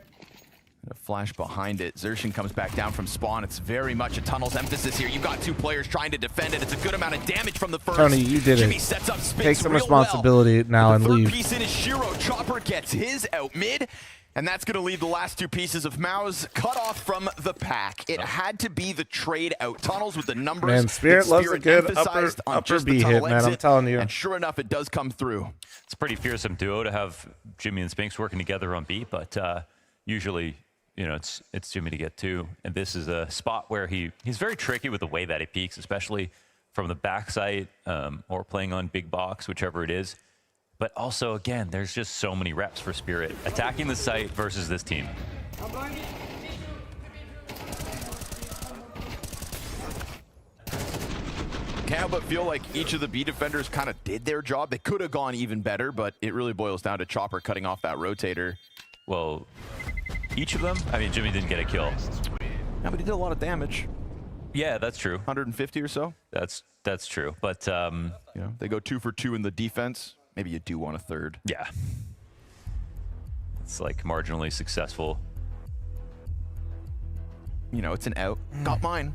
A flash behind it. Xerxin comes back down from spawn. It's very much a tunnel's emphasis here. You've got two players trying to defend it. It's a good amount of damage from the first. Tony, you did Jimmy it. Sets up Take some responsibility now and leave. Piece in is Shiro. Chopper gets his out mid. And that's going to leave the last two pieces of Mao's cut off from the pack. It had to be the trade out tunnels with the numbers. Man, Spirit loves a good upper B hit, man. I'm telling you. And sure enough, it does come through. It's a pretty fearsome duo to have Jimmy and Spinks working together on B, but usually, you know, it's Jimmy to get two. And this is a spot where he's very tricky with the way that he peeks, especially from the backside or playing on big box, whichever it is. But also, again, there's just so many reps for Spirit. Attacking the site versus this team. Can't help but feel like each of the B defenders kind of did their job. They could have gone even better, but it really boils down to Chopper cutting off that rotator. Well, each of them? I mean, Jimmy didn't get a kill. Yeah, but he did a lot of damage. Yeah, that's true. 150 or so? That's true. But, you know, they go 2 for 2 in the defense. Maybe you do want a third. Yeah. It's like marginally successful. You know, it's an out. Got mine.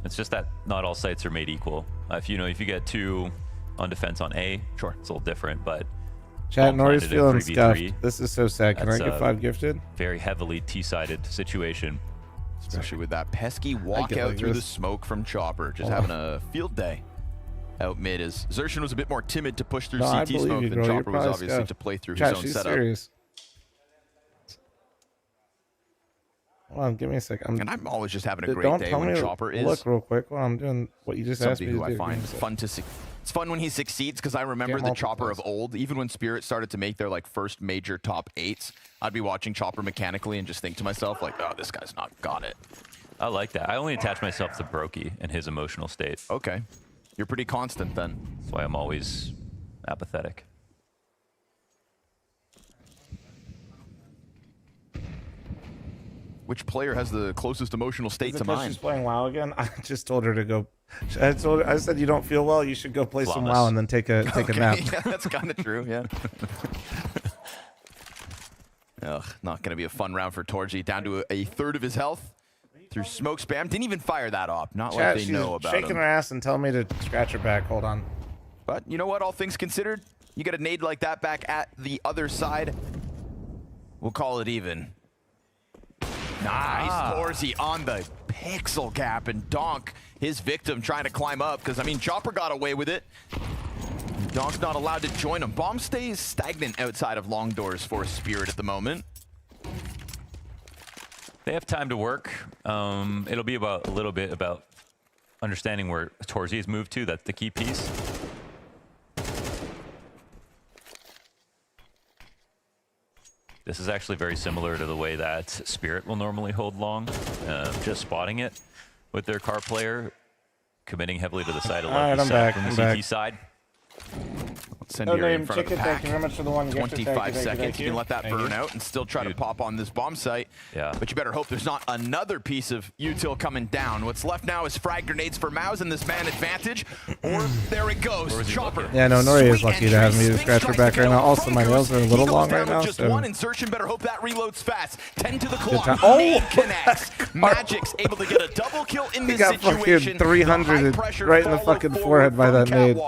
It's just that not all sites are made equal. If you get two on defense on A, sure, it's a little different, but Chat, Nori's feeling scuffed. This is so sad. Can I get 5 gifted? Very heavily T-sided situation. Especially with that pesky walkout through the smoke from Chopper. Just having a field day. Out mid as Xerxin was a bit more timid to push through CT smoke than Chopper was obviously to play through his own setup. Serious. Hold on, give me a second. And I'm always just having a great day when Chopper is. Look real quick while I'm doing what you just asked me to do. I find fun to see. It's fun when he succeeds because I remember the Chopper of old. Even when Spirit started to make their like first major top 8s, I'd be watching Chopper mechanically and just think to myself like, oh, this guy's not got it. I like that. I only attach myself to Brokey and his emotional state. Okay. You're pretty constant then. That's why I'm always apathetic. Which player has the closest emotional state to mine? She's playing WoW again. I just told her to go. I said you don't feel well. You should go play some WoW and then take a nap. Yeah, that's kind of true. Yeah. Ugh, not going to be a fun round for Torji. Down to a third of his health through smoke spam. Didn't even fire that op. Not Chat, like they know about shaking him. her ass and telling me to scratch her back. Hold on. But you know what? All things considered, you get a nade like that back at the other side. We'll call it even. Nice. Torzi on the pixel gap, and Donk, his victim, trying to climb up because, I mean, Chopper got away with it. Donk's not allowed to join him. Bomb stays stagnant outside of long doors for Spirit at the moment. They have time to work. It'll be about a little bit about understanding where Torzi's moved to. That's the key piece. This is actually very similar to the way that Spirit will normally hold long, just spotting it with their car player, committing heavily to the side of Alright, I'm back. from the I'm CT back. side. Incendiary in front of the pack. Thank you very much for the one. 25 seconds. You can let that burn out and still try to pop on this bomb site. Yeah. But you better hope there's not another piece of util coming down. What's left now is frag grenades for Maus and this man advantage. Or there it goes. Chopper. Yeah, no, Nori is lucky to have me to scratch her back right now. Also, my nails are a little long right now. Just So. one insertion. Better hope that reloads fast. 10 to the clock. Oh, connects. Magic's able to get a double kill in he this got situation. fucking 300 right in the fucking forehead by that nade.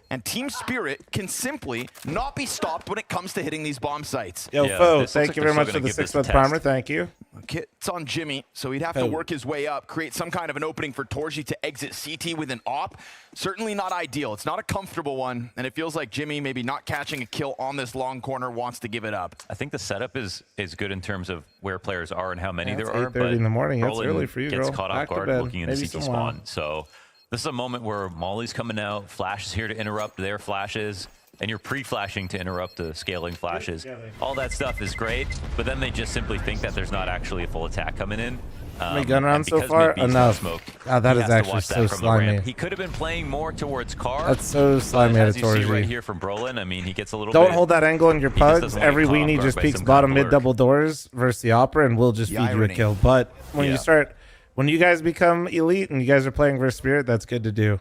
And Team Spirit can simply not be stopped when it comes to hitting these bomb sites. Yo, Fo, thank you very much for the 6-month primer. Thank you. It's on Jimmy, so he'd have to work his way up, create some kind of an opening for Torji to exit CT with an op. Certainly not ideal. It's not a comfortable one, and it feels like Jimmy, maybe not catching a kill on this long corner, wants to give it up. I think the setup is good in terms of where players are and how many there are. 8:30 in the morning. That's Roland early for you, gets girl. caught Back off to guard bed. looking in the Maybe CT some while. spawn. So this is a moment where Molly's coming out, Flash is here to interrupt their flashes, and you're pre-flashing to interrupt the scaling flashes. All that stuff is great, but then they just simply think that there's not actually a full attack coming in. How many gun rounds so far? Enough. God, that is actually so slimy. He could have been playing more towards car. That's so slimy as you see editorially. right here from Brolin, I mean, he gets a little Don't bit, hold that angle in your he just pugs. doesn't like Every caught off weenie guard just by peeks some bottom kind of mid blur. double doors versus the opera, and we'll just feed you a irony. kill. But when Yeah. you start, when you guys become elite and you guys are playing versus Spirit, that's good to do.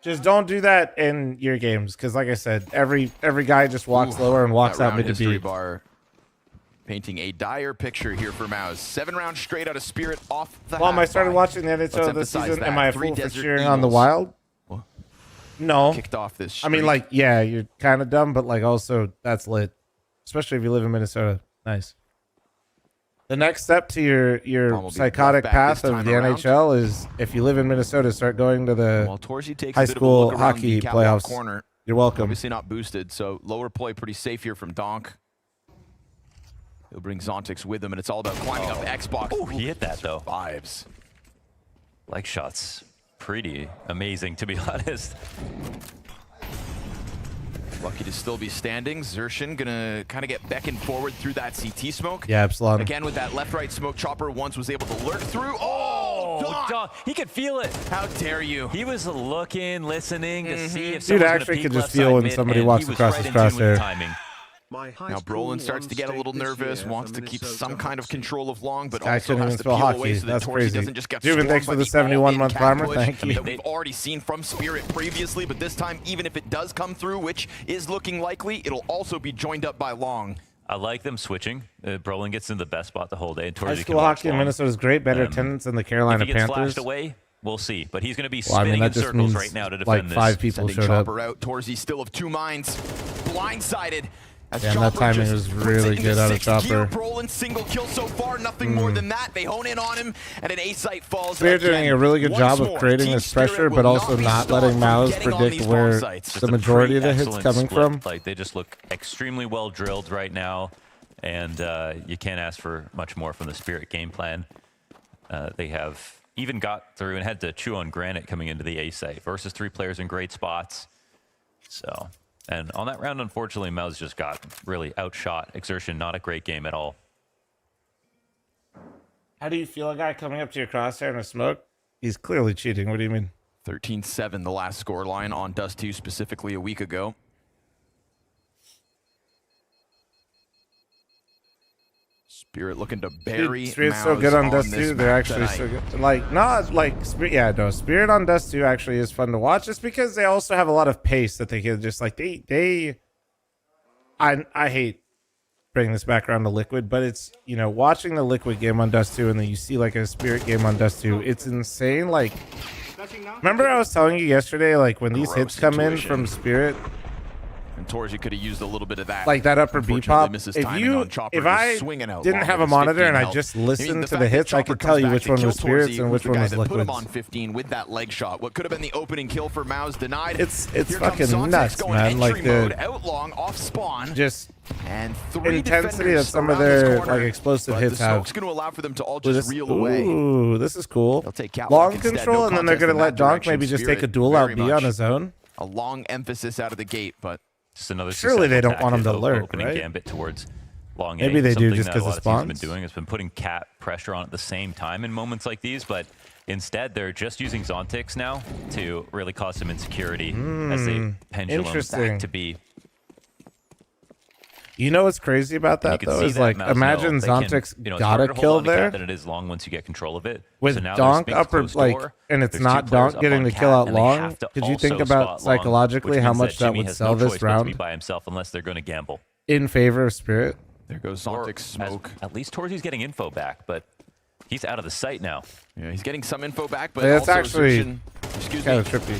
Just don't do that in your games, because like I said, every guy just walks lower and walks That out round mid to history B. bar painting a dire picture here for Maus. 7 rounds straight out of Spirit off the Mom, I half started by. watching the Let's NHL this emphasize season. that. Am I a 3 fool for Desert cheering on the Eagles Wild? No. kicked off this I mean, streak. like, yeah, you're kind of dumb, but like, also that's lit, especially if you live in Minnesota. Nice. The next step to your Ball will be psychotic brought back path this of time the around. NHL is if you live in Minnesota, start going to the While Torji takes high a bit of a school look around hockey the catwalk playoffs. corner. You're welcome. Obviously not boosted, so lower play pretty safe here from Donk. He'll bring Zontix with him, and it's all about climbing up Xbox. Oh, he hit that though. Survives. Like shots, pretty amazing to be honest. Lucky to still be standing. Xerxin gonna kind of get beckoned forward through that CT smoke. Yeah, Epsilon. Again with that left-right smoke, Chopper once was able to lurk through. Oh, Donk! He could feel it. How dare you? He was looking, listening to see if Dude someone's actually gonna peek could just left feel side when mid, somebody and walks he was across right his in tune with the crosshair. timing. Now Brolin starts to get a little nervous, wants to keep some kind of control of long, but Guy also couldn't has even to spell peel hockey. away so that That's Torji crazy. doesn't just get Juven, stormed thanks by for the the all-in 71-month cat primer. push Thank you. that we've already seen from Spirit previously, but this time, even if it does come through, which is looking likely, it'll also be joined up by long. I like them switching. Brolin gets in the best spot the whole day. And High Torzi can school watch hockey in long. Minnesota is great. Better attendance than the Carolina If he gets Panthers. flashed away, we'll see. But he's going to be Well, I spinning mean, in that just circles means right now to like defend 5 this. people Sending showed up. Chopper out. Torzi still of 2 minds. Blindsided. As Damn, that Chopper timing just was puts really it good into out of 6th gear. Chopper. Brolin single kill so far, nothing more than that. They hone in on him, and an A-site falls. Spirit again. doing a really good Once job of more, creating Team this Spirit pressure, will but also be not stopped letting from Maus getting on predict these where bomb sites. Just the a majority of the pretty hits excellent coming split. from. Like they just look extremely well drilled right now, and you can't ask for much more from the Spirit game plan. They have even got through and had to chew on granite coming into the A site versus 3 players in great spots. So, and on that round, unfortunately, Maus just got really outshot. Exertion, not a great game at all. How do you feel a guy coming up to your crosshair in a smoke? He's clearly cheating. What do you mean? 13-7, the last score line on Dust 2 specifically a week ago. Spirit looking to bury Spirit's so Maus good on Dust this 2. They're map actually tonight. so good. Like, not like Spirit. Yeah, no. Spirit on Dust 2 actually is fun to watch, just because they also have a lot of pace that they can just like I hate bringing this back around to Liquid, but it's, you know, watching the Liquid game on Dust 2 and then you see like a Spirit game on Dust 2. It's insane. Like, remember I was telling you yesterday, like when these hits come in from Spirit, and Torji could have used a little bit of that. Like that upper B pop. If I didn't have a monitor and I just listened to the hits, I could tell you which one was Spirits and which one was Put him Liquids. on 15 with that leg shot. What could have been the opening kill for Mao's denied. It's fucking nuts, man. Like the outlong off spawn. Just and intensity that some of their like explosive hits have. It's going to allow for them to all just reel away. Ooh, this is cool. Long control, and then they're going to let Donk maybe just take a duel out B on his own. A long emphasis out of the gate, but just another. Surely they don't want him to lurk, opening right? Gambit towards long. Maybe they do just because of spawns. Been doing has been putting cat pressure on at the same time in moments like these, but instead they're just using Zontix now to really cause some insecurity as they pendulum back to B. You know what's crazy about that though is like imagine Zontix got a kill there than it is long once you get control of it. with so now Donk upper like, and it's not Donk getting the kill out long. Could you think about psychologically how much that would sell this round by himself unless they're going to gamble in favor of Spirit? There goes Zontix smoke. At least Torji's getting info back, but he's out of the sight now. Yeah, he's getting some info back, but it's also actually kind of trippy.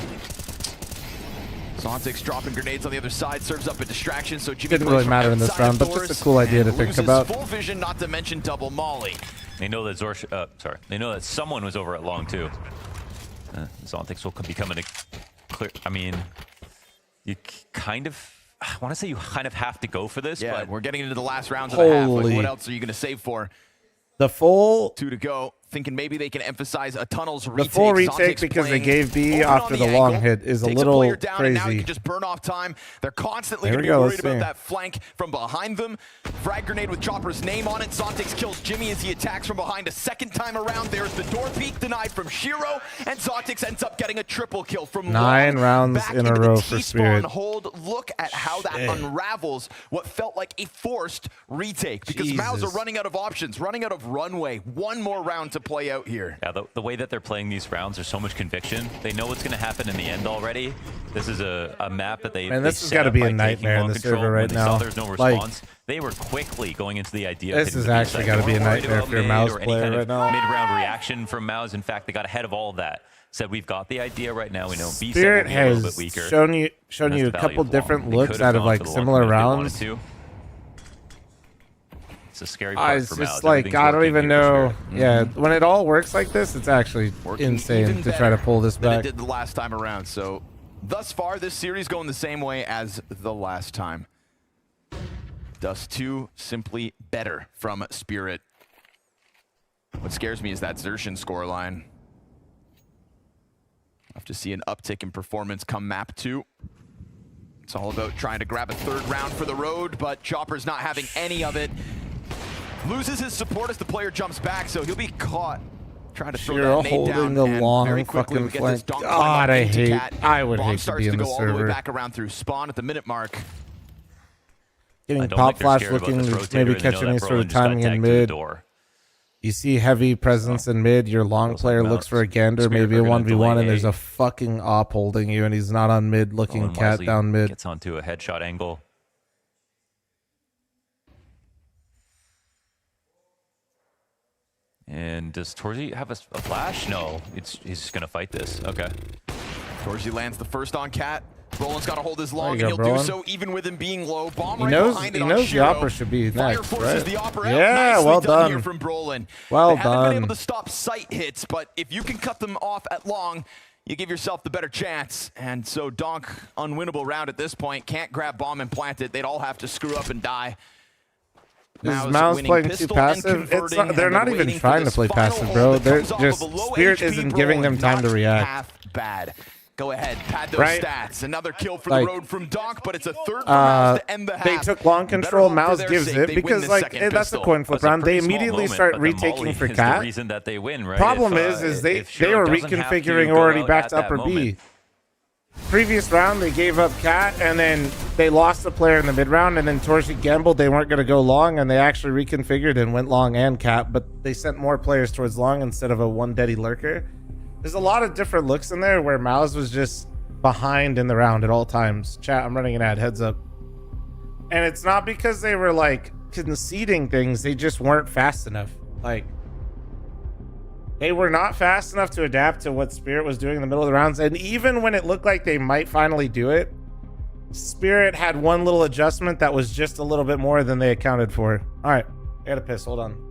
Zontix dropping grenades on the other side, serves up a distraction, so Jimmy didn't really matter in this round, but just a cool idea to think about. Full vision, not to mention double molly. They know that they know that someone was over at long too. Zontix will be coming to clear. I mean, you kind of. I want to say you kind of have to go for this, but we're getting into the last rounds of the half. Like, what else are you going to save for? The full 2 to go. Thinking maybe they can emphasize a tunnels retake. The full retake because they gave B after the long hit is a little crazy. And now you can just burn off time. They're constantly going to be worried about that flank from behind them. Frag grenade with Chopper's name on it. Zontix kills Jimmy as he attacks from behind a second time around. There's the door peek denied from Shiro, and Zontix ends up getting a triple kill from 9 rounds in a row for Spirit. Hold. Look at how that unravels what felt like a forced retake because Mao's are running out of options, running out of runway. One more round to play out here. Yeah, the way that they're playing these rounds, there's so much conviction. They know what's going to happen in the end already. This is a map that they. Man, this has got to be a nightmare in the server right now. There's no response. They were quickly going into the idea. This has actually got to be a nightmare if you're a Mao's player right now. Mid-round reaction from Mao's. In fact, they got ahead of all of that. Said we've got the idea right now. We know Spirit has a little bit weaker. shown you a couple different looks out of like similar rounds. It's a scary part it's for just Mao's. like I don't even know. Yeah, when it all works like this, it's actually insane to try to pull this back. It did the last time around. So thus far, this series going the same way as the last time. Dust 2 simply better from Spirit. What scares me is that Xertion scoreline. Have to see an uptick in performance come map 2. It's all about trying to grab a third round for the road, but Chopper's not having any of it. Loses his support as the player jumps back, so he'll be caught trying to throw that nade down. The long very quickly fucking we get this flank. dunk God, I hate. Cat. I would Bomb hate to starts be in to the go all the way server. back around through spawn at the minute mark. Getting pop flash looking, maybe catching any sort of timing in mid. You see heavy presence in mid. Your long player looks for a gander, maybe a 1v1, and there's a fucking op holding you, and he's not on mid looking cat down mid. Gets onto a headshot angle. And does Torji have a flash? No, he's just going to fight this. Okay. Torji lands the first on Cat. Brolin's got to hold his long, and he'll Brolin. do so even with him being low. Bomb He right knows, behind he it on knows the Shiro. opera should be Fire next, forces right? the opera out. Yeah, Nicely well done. done. Here from Brolin. Well they haven't been done. able to stop sight hits, but if you can cut them off at long, you give yourself the better chance. And so Donk, unwinnable round at this point. Can't grab bomb and plant it. They'd all have to screw up and die. Is Mao's playing too passive? It's not, they're not even trying to play passive, bro. They're just Spirit isn't giving them time to react. Half bad. Go ahead, pad those Right. stats. Another kill for Like, the road from Donk, but it's a third for Mao's to end the half. They took long control. Better hope Mao's for their gives sake it they win because this like second that's a pistol. coin flip It's a round. They pretty small immediately moment, start but the retaking molly for is Cat. the reason that they win, right? Problem If, is they if Shiro were doesn't have to reconfiguring go already out back at to that upper moment. B. Previous round they gave up Cat and then they lost the player in the mid round and then Torji gambled they weren't going to go long and they actually reconfigured and went long and Cat, but they sent more players towards long instead of a one deady lurker. There's a lot of different looks in there where Mao's was just behind in the round at all times. Chat, I'm running an ad, heads up. And it's not because they were like conceding things, they just weren't fast enough. Like they were not fast enough to adapt to what Spirit was doing in the middle of the rounds. And even when it looked like they might finally do it, Spirit had one little adjustment that was just a little bit more than they accounted for. All right, I gotta piss. Hold on.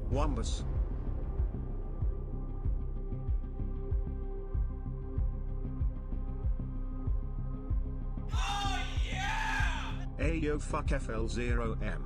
Wombus. Oh, yeah! Ayo fuck FL0M.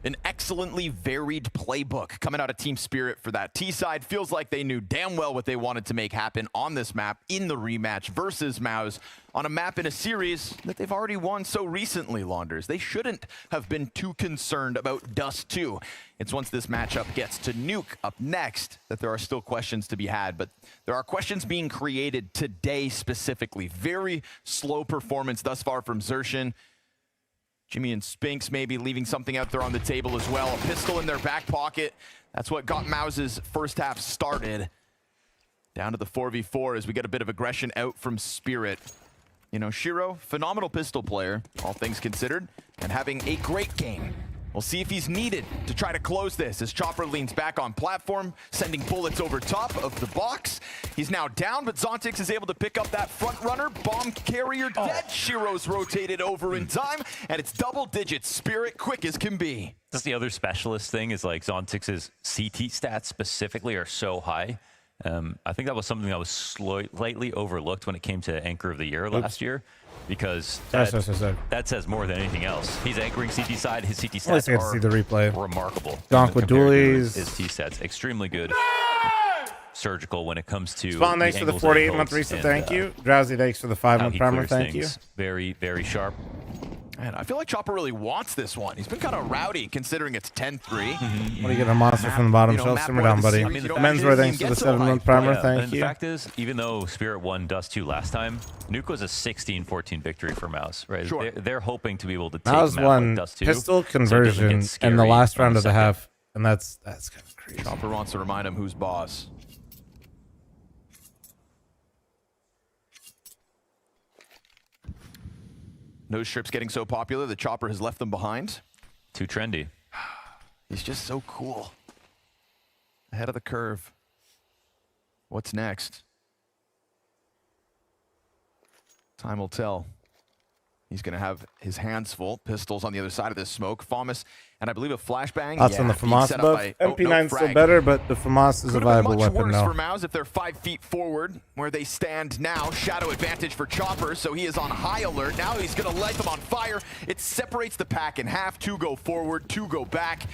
An excellently varied playbook coming out of Team Spirit for that. T-side feels like they knew damn well what they wanted to make happen on this map in the rematch versus Maus on a map in a series that they've already won so recently, Launders. They shouldn't have been too concerned about Dust 2. It's once this matchup gets to Nuke up next that there are still questions to be had, but there are questions being created today specifically. Very slow performance thus far from Xerxin. Jimmy and Spinks maybe leaving something out there on the table as well. A pistol in their back pocket. That's what got Maus's first half started. Down to the 4v4 as we get a bit of aggression out from Spirit. You know, Shiro, phenomenal pistol player, all things considered, and having a great game. We'll see if he's needed to try to close this as Chopper leans back on platform, sending bullets over top of the box. He's now down, but Zontix is able to pick up that front runner. Bomb carrier dead. Shiro's rotated over in time, and it's double digits. Spirit quick as can be. That's the other specialist thing is like Zontix's CT stats specifically are so high. I think that was something that was slightly overlooked when it came to Anchor of the Year last year, because that says more than anything else. He's anchoring CT side. His CT stats are see the replay. Remarkable. Donk with dualies. His T stats extremely good. Surgical when it comes to Spawn, thanks for the 48-month reset. Thank you. Drowsy, thanks for the 5-month primer. Thank you. Very, very sharp. Man, I feel like Chopper really wants this one. He's been kind of rowdy considering it's 10-3. What do you get a monster from the bottom shelf? Simmer down, buddy. Menswear, thanks for the 7-month primer. Thank you. The fact is, even though Spirit won Dust 2 last time, Nuke was a 16-14 victory for Maus, right? Sure. They're hoping to be able to take Maus won Dust 2. pistol conversion in the last round of the half, and that's kind of crazy. Chopper wants to remind him who's boss. Nose strips getting so popular that Chopper has left them behind. Too trendy. He's just so cool. Ahead of the curve. What's next? Time will tell. He's going to have his hands full. Pistols on the other side of this smoke. FaMAS, and I believe a flashbang. That's on the FaMAS buff. MP9's still better, but the FaMAS is a viable weapon now. For Maus if they're 5 feet forward, where they stand now. Shadow advantage for Chopper, so he is on high alert. Now he's going to light them on fire. It separates the pack in half. 2 go forward, 2 go back.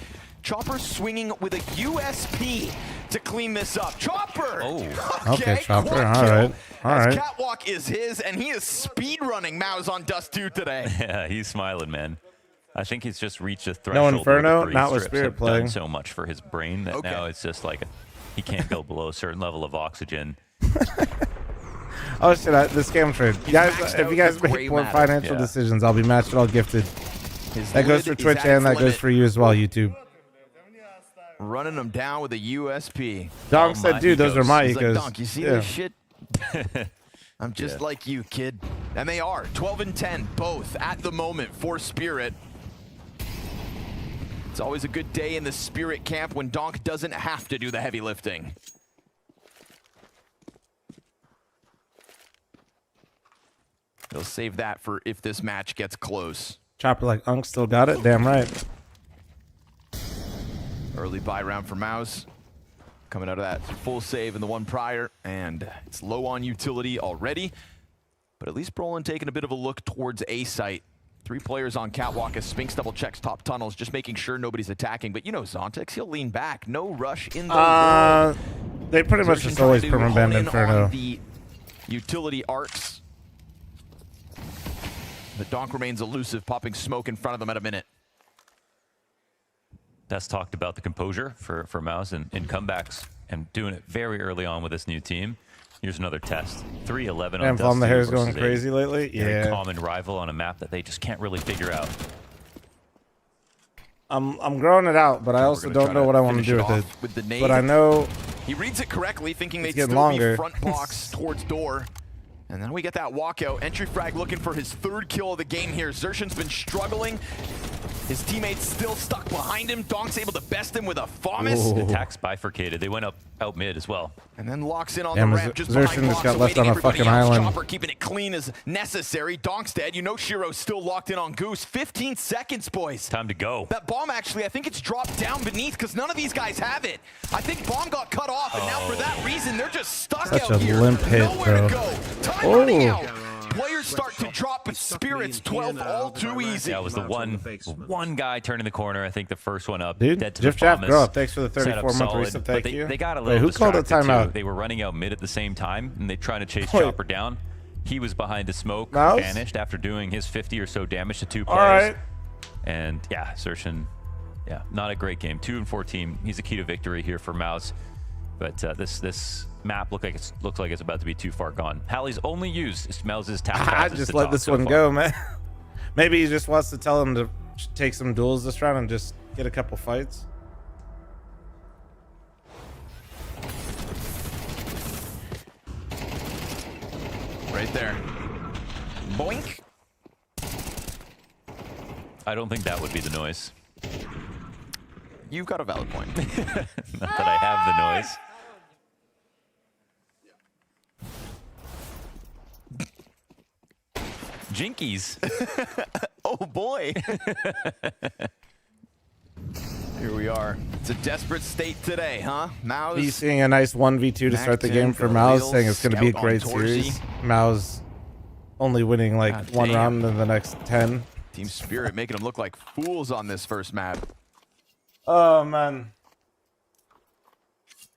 Chopper swinging with a USP to clean this up. Chopper! Oh, okay, Chopper. All right. All right. Catwalk is his, and he is speed running Maus on Dust 2 today. Yeah, he's smiling, man. I think he's just reached a threshold. No Inferno, where the not with strips Spirit have playing. done so much for his brain that now it's just like he can't go below a certain level of oxygen. Oh shit! This game trade, guys. If you guys make more financial decisions, I'll be matched all gifted. That goes for Twitch and that goes for you as well, YouTube. Running them down with a USP. Donk said, dude, those are my He's ecos. like, Donk, you see this shit? I'm just like you, kid. And they are 12 and 10, both at the moment for Spirit. It's always a good day in the Spirit camp when Donk doesn't have to do the heavy lifting. They'll save that for if this match gets close. Chopper like Unk still got it. Damn right. Early buy round for Maus. Coming out of that full save in the one prior, and it's low on utility already. But at least Brolin taking a bit of a look towards A site. 3 players on catwalk as Spinks double checks top tunnels, just making sure nobody's attacking. But you know Zontex, he'll lean back. No rush in the world. They pretty much just always perma-ban Inferno. The utility arcs. The Donk remains elusive, popping smoke in front of them at a minute. That's talked about the composure for Maus in comebacks and doing it very early on with this new team. Here's another test. 3-11 on And Dust the hair's 2 going versus crazy a lately. very Yeah. common rival on a map that they just can't really figure out. I'm growing it out, but I also don't know what I want to do with it. With the nade. But I know He reads it correctly, thinking they'd getting still longer. be front box towards door. And then we get that walkout. Entry frag looking for his 3rd kill of the game here. Xerxion's been struggling. His teammates still stuck behind him. Donk's able to best him with a FaMAS. The attacks bifurcated. They went out mid as well. And then locks in on Damn, the ramp just Xerxion behind just blocks, got left on a awaiting fucking everybody else. island. Chopper keeping it clean as necessary. Donk's dead. You know Shiro's still locked in on Goose. 15 seconds, boys. Time to go. That bomb actually, I think it's dropped down beneath because none of these guys have it. I think bomb got cut off, and now for that reason, they're just stuck Such out a here. limp hit, Nowhere bro. to go. Time running out. Players start to drop, but Spirit's 12 all too easy. Yeah, it was the one guy turning the corner. I think the first one up. Dude, dead to Jiff the Jaff, FaMAS. grow up. Thanks for the Set up 34-month solid, resub. but Thank you. They got a Wait, little who called a distracted, too. timeout? They were running out mid at the same time, and they trying to chase Wait. Chopper down. He was behind the smoke, Mouse? vanished after doing his 50 or so damage to 2 All players. right. And yeah, Xerxion, yeah, not a great game. 2 and 14. He's a key to victory here for Maus. But this map looks like it's about to be too far gone. Hallie's only used Maus's tap. I just let this one go, man. Maybe he just wants to tell him to take some duels this round and just get a couple fights. Right there. Boink. I don't think that would be the noise. You've got a valid point. Not that I have the noise. Jinkies. Oh boy. Here we are. It's a desperate state today, huh? Maus. He's seeing a nice 1v2 to start the game for Maus, saying it's going to be a great series. Maus only winning like one round in the next 10. Team Spirit making them look like fools on this first map. Oh, man.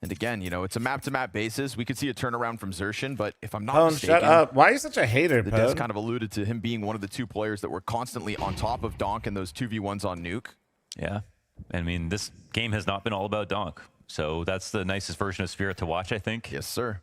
And again, you know, it's a map-to-map basis. We could see a turnaround from Xerxion, but if I'm not Pone, mistaken... shut up. Why are you such a hater, The Des Pone? kind of alluded to him being one of the 2 players that were constantly on top of Donk in those 2v1s on Nuke. Yeah. I mean, this game has not been all about Donk. So that's the nicest version of Spirit to watch, I think. Yes, sir.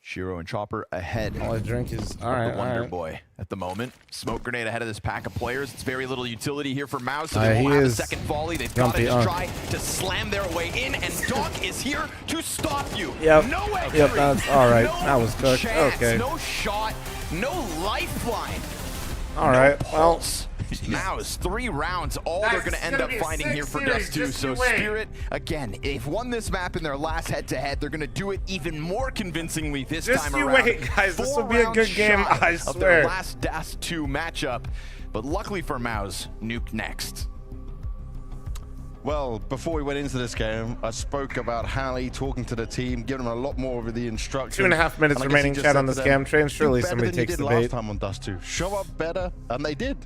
Shiro and Chopper ahead. All I drink is... All right, the Wonder all right. Boy at the moment. Smoke grenade ahead of this pack of players. It's very little utility here for Maus, so He they won't have a is second volley. They've got to grumpy just Unk. try to slam their way in, and Donk is here to stop you. Yep. No entry. Yep, that's all right. No That was cooked. chance, Okay. No shot. No lifeline. All right. Well, Mouse, 3 rounds, all they're going to end up finding here for Dust 2. So Spirit, again, they've won this map in their last head-to-head. They're going to do it even more convincingly this time around. Just you wait, guys. This will be a good game, I swear. Of their last Dust 2 matchup. But luckily for Mouse, Nuke next. Well, before we went into this game, I spoke about Hallie talking to the team, giving them a lot more of the instructions. 2.5 minutes remaining, chat on the scam train. Surely somebody takes the bait. Last time on Dust 2. Show up better, and they did.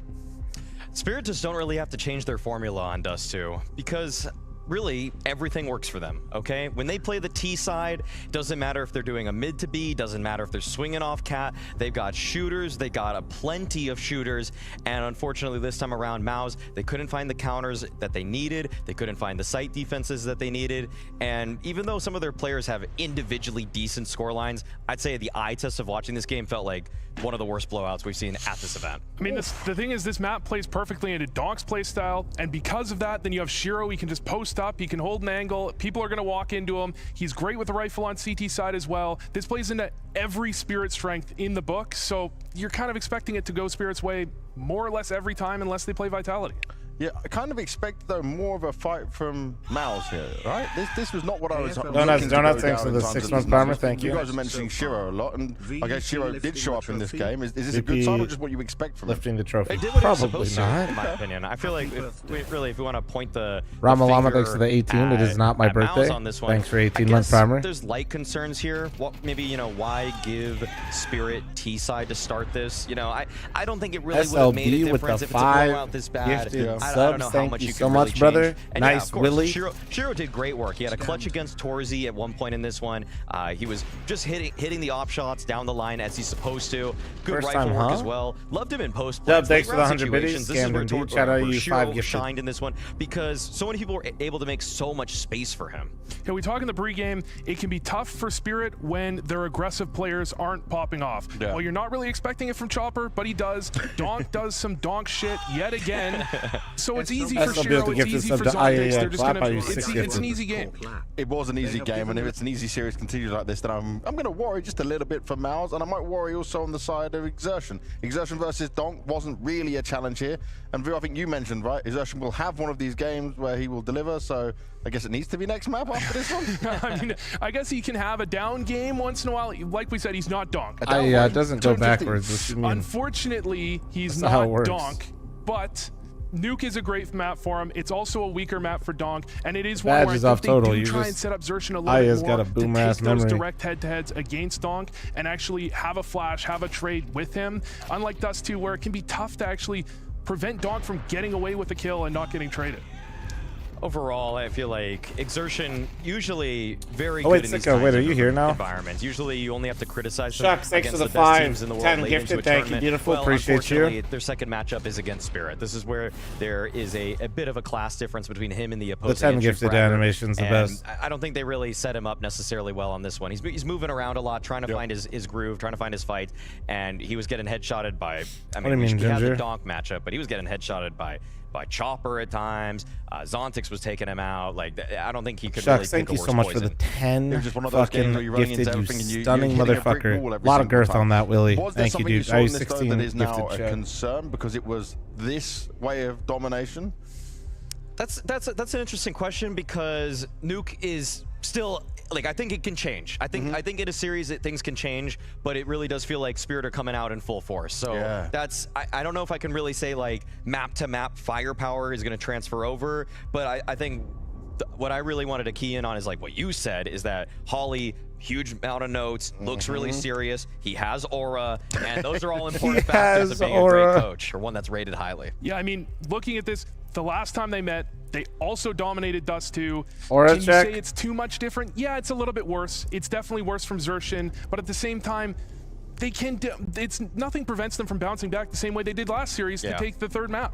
Spirit just don't really have to change their formula on Dust 2 because really everything works for them, okay? When they play the T side, doesn't matter if they're doing a mid to B, doesn't matter if they're swinging off cat, they've got shooters, they got a plenty of shooters, and unfortunately this time around, Mouse, they couldn't find the counters that they needed, they couldn't find the site defenses that they needed, and even though some of their players have individually decent score lines, I'd say the eye test of watching this game felt like one of the worst blowouts we've seen at this event. I mean, the thing is, this map plays perfectly into Donk's play style, and because of that, then you have Shiro. He can just post up, he can hold an angle, people are going to walk into him. He's great with the rifle on CT side as well. This plays into every Spirit strength in the book, so you're kind of expecting it to go Spirit's way more or less every time unless they play Vitality. Yeah, I kind of expect though more of a fight from Mouse here, right? This was not what I was. Donuts, thanks for the 6-month farmer. Thank you. You guys are mentioning Shiro a lot, and I guess Shiro did show up in this game. Is this a good sign or just what you expect from lifting the trophy? It did what it was Probably supposed not. to, in my opinion. I feel like if we want to point the Rama Lama, finger thanks for the 18. It is not my at Mouse birthday. on this one, Thanks for I 18-month guess farmer. There's light concerns here. What maybe, you know, why give Spirit T side to start this? You know, I don't think it really would have made a SLB with difference the if it's a 5 blowout this bad. gifted I subs. don't know how Thank much you you so can much, really brother. change. And Nice, yeah, of course, Willie. Shiro did great work. He had a clutch against Torzi at one point in this one. He was just hitting the op shots down the line as he's supposed to. Good First rifle time, work huh? as well. Loved him in post. Dub, thanks for the Late 100 round biddies. situations, this is Scammed where indeed. Shout out you, Shiro 5 gifted. shined in this one because so many people were able to make so much space for him. Yeah, we talk in the pregame, it can be tough for Spirit when their aggressive players aren't popping off. Yeah. Well, you're not really expecting it from Chopper, but he does. Donk does some donk shit yet again. So it's easy for Shiro, it's easy for Zontex. They're just gonna, it's an easy game. It was an easy game, and if it's an easy series continues like this, then I'm going to worry just a little bit for Mouse, and I might worry also on the side of Exertion. Exertion versus Donk wasn't really a challenge here, and Vu, I think you mentioned, right, Exertion will have one of these games where he will deliver, so I guess it needs to be next map after this one. I mean, I guess he can have a down game once in a while. Like we said, he's not Donk. It doesn't go backwards. What you mean? Unfortunately, he's That's not how it not works. Donk, but Nuke is a great map for him. It's also a weaker map for Donk, and it is one Badge where is I off think total. they do You try just- and set up Xerxen a Aya's little bit more got a to boomer take ass those memory. direct head-to-heads against Donk and actually have a flash, have a trade with him. Unlike Dust 2, where it can be tough to actually prevent Donk from getting away with a kill and not getting traded. Overall, I feel like Exertion usually very Oh, wait, good in these Sicko, wait, kinds are of you here now? environments. Usually you only have to criticize them Shucks, thanks against for the the best 5. teams in the world 10 late gifted, into a thank you, tournament. beautiful, Well, appreciate unfortunately, you. their second matchup is against Spirit. This is where there is a bit of a class difference between him and the opposing. 10 entry gifted fragger, animation's the and best. I don't think they really set him up necessarily well on this one. He's moving around a lot, trying to find his groove, trying to find his fight, and he was getting headshotted by, I do you mean, mean, we had the Ginger? Donk matchup, but he was getting headshotted by Chopper at times. Zontex was taking him out. Like, I don't think he could really Shucks, pick thank a you worse so much poison. for the 10 It was just one of those games fucking where you're running into gifted, everything and you you're stunning hitting a brick motherfucker. wall A every lot of single girth time. on that, Willie. Was there Thank you, something dude. saw I in was this, though, 16 that is now gifted a chat. concern because it was this way of domination? That's an interesting question because Nuke is still, like, I think it can change. I think in a series things can change, but it really does feel like Spirit are coming out in full force. So that's, I don't know if I can really say like map to map firepower is going to transfer over, but I think what I really wanted to key in on is like what you said, is that Holly, huge amount of notes, looks really serious, he has aura, and those are all important factors of being a great coach, or one that's rated highly. Yeah, I mean, looking at this, the last time they met, they also dominated Dust 2. Aura Can you check. say it's too much different? Yeah, it's a little bit worse. It's definitely worse from Xerxen, but at the same time, they can. Nothing prevents them from bouncing back the same way they did last series to take the third map.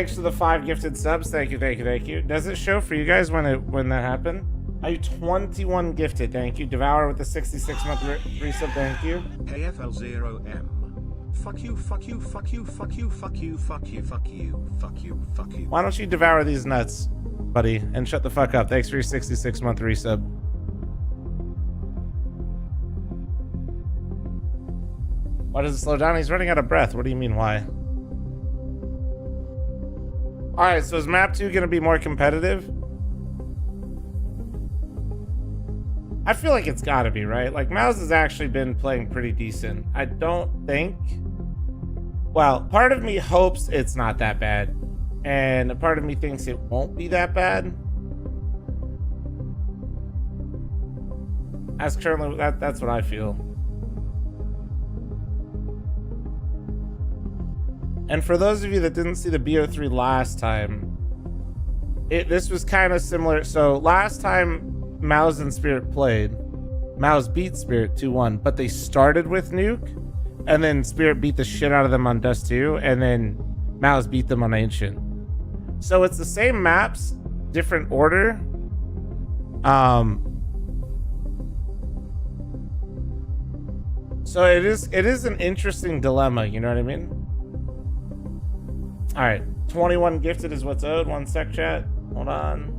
thanks for the 5 gifted subs. Thank you, thank you, thank you. Does it show for you guys when that happened? Are you 21 gifted? Thank you. Devour with the 66-month resub. Thank you. AFL0M. Fuck you, fuck you, fuck you, fuck you, fuck you, fuck you, fuck you, fuck you, fuck you. Why don't you devour these nuts, buddy, and shut the fuck up? Thanks for your 66-month resub. Why does it slow down? He's running out of breath. What do you mean, why? Alright, so is map 2 going to be more competitive? I feel like it's got to be, right? Like, Mouse has actually been playing pretty decent. I don't think... Well, part of me hopes it's not that bad. And a part of me thinks it won't be that bad. As currently, that's what I feel. And for those of you that didn't see the BO3 last time, this was kind of similar. So last time Mouse and Spirit played, Mouse beat Spirit 2-1, but they started with Nuke, and then Spirit beat the shit out of them on Dust 2, and then Mouse beat them on Ancient. So it's the same maps, different order. So it is an interesting dilemma, you know what I mean? All right, 21 gifted is what's owed. One sec, chat. Hold on.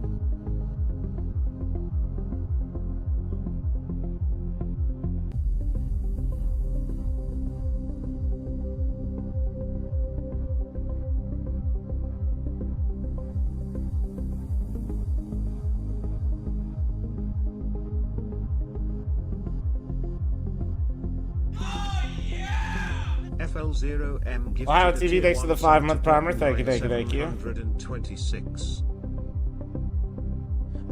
FL0M gifted Wow, a TV, tier thanks for the 1 5-month sub to primer. Thank you, thank you, thank you. 726.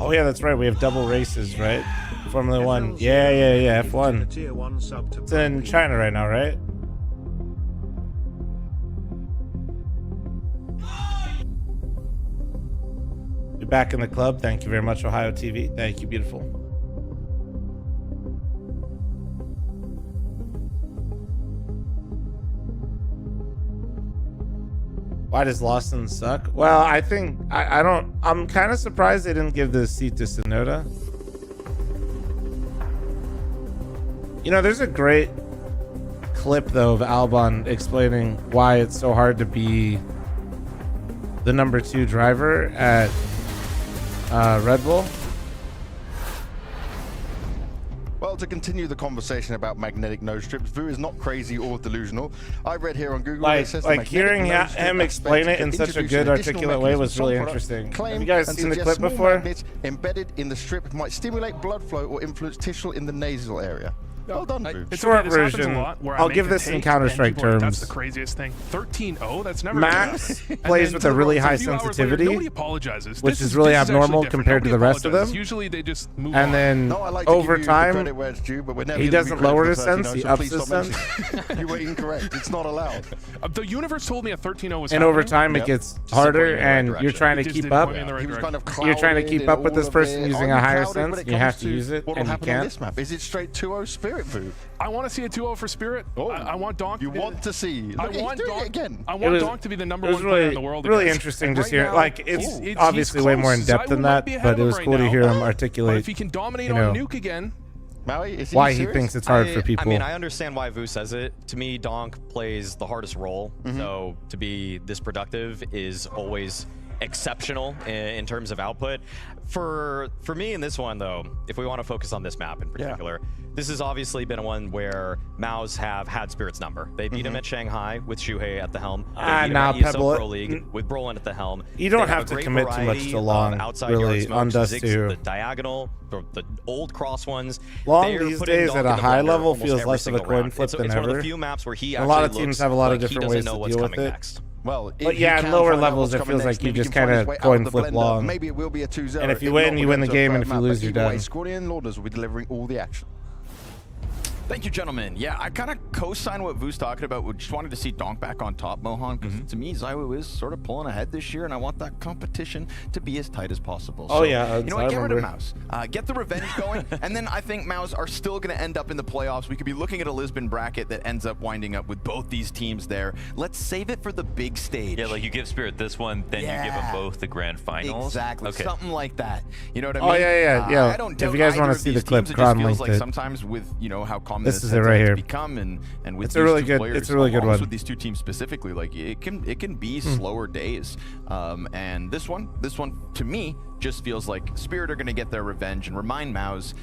Oh yeah, that's right. We have double races, right? Formula 1. Yeah, F1. Tier 1 sub to It's in China right now, right? You're back in the club. Thank you very much, Ohio TV. Thank you, beautiful. Why does Lawson suck? Well, I think I'm kind of surprised they didn't give the seat to Sonoda. You know, there's a great clip though of Albon explaining why it's so hard to be the number 2 driver at Red Bull. Well, to continue the conversation about magnetic nose strips, Vu is not crazy or delusional. I read here on Google that it says like hearing him explain it in such a good, articulate way was really interesting. Have you guys seen the clip before? Magnets embedded in the strip might stimulate blood flow or influence tissue in the nasal area. Well done, Vu. Short version. I'll give this in Counter-Strike terms. That's the craziest thing. 13-0. That's never. Max plays with a really high sensitivity, nobody apologizes. which is really abnormal compared to the rest of them. Usually they just move and on. then over time, he doesn't lower his sense. He ups his sense. You were incorrect. It's not allowed. The universe told me a 13-0 was and over time it gets harder, and you're trying to keep up. You're trying to keep up with this person using a higher sense. You have to use it, and you can't. This map is it straight 2-0 Spirit Vu? I want to see a 2-0 for Spirit. I want Donk. You want to see? I want Donk again. I want Donk to be the number 1 player in the world. Really interesting just hearing. Like it's obviously way more in depth than that, but it was cool to hear him articulate. If he can dominate on Nuke again. Why he thinks it's hard for people. I mean, I understand why Vu says it. To me, Donk plays the hardest role. So to be this productive is always exceptional in terms of output. For me in this one, though, if we want to focus on this map in particular, this has obviously been a one where Maus have had Spirit's number. They beat him at Shanghai with Shuhei at the helm. They beat him at ESL Pro League with Brolin at the helm. You don't have to commit too much to long, really, on Dust 2. The diagonal, the old cross ones. Long these days at a high level feels less of a coin flip than ever. It's one of the few maps where he a lot of teams have a lot of different ways to deal with it. Well, but yeah, at lower levels, it feels like you just kind of coin flip long. Maybe it will be a 2-0. And if you win, you win the game, and if you lose, you're done. Squaddy and Lauders will be delivering all the action. Thank you, gentlemen. Yeah, I kind of co-sign what Vu's talking about. We just wanted to see Donk back on top, Mohan, because to me, Zywoo is sort of pulling ahead this year, and I want that competition to be as tight as possible. Oh, so, yeah. You know what? Get rid of Mouse. Get the revenge going, and then I think Mouse are still going to end up in the playoffs. We could be looking at a Lisbon bracket that ends up winding up with both these teams there. Let's save it for the big stage. Yeah, like you give Spirit this one, then you give them both the grand finals. Exactly. Okay. Something like that. You know what I mean? Oh, yeah. I don't doubt if you guys want to either see of the these clip, teams. It just feels linked like it. sometimes with, you know, how common This is it right here. become and with it's these a really two good. players, It's a really good one. with these two teams specifically, like it can be slower days. And this one to me just feels like Spirit are going to get their revenge and remind Maus,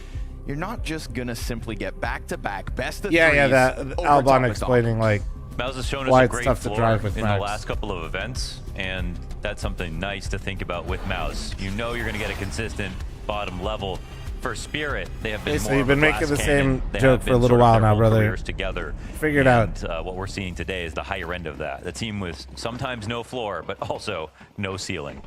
you're not just going to simply get back-to-back best of threes. That Albon explaining like Maus has shown why us a it's great tough to floor drive with in Max. the last couple of events, and that's something nice to think about with Maus. You know you're going to get a consistent bottom level For Spirit, they have been Okay, so more you've of been a making glass the cannon. same They joke have for a been little sort of while their now, whole brother. careers together. Figure it out. What we're seeing today is the higher end of that. The team with sometimes no floor, but also no ceiling.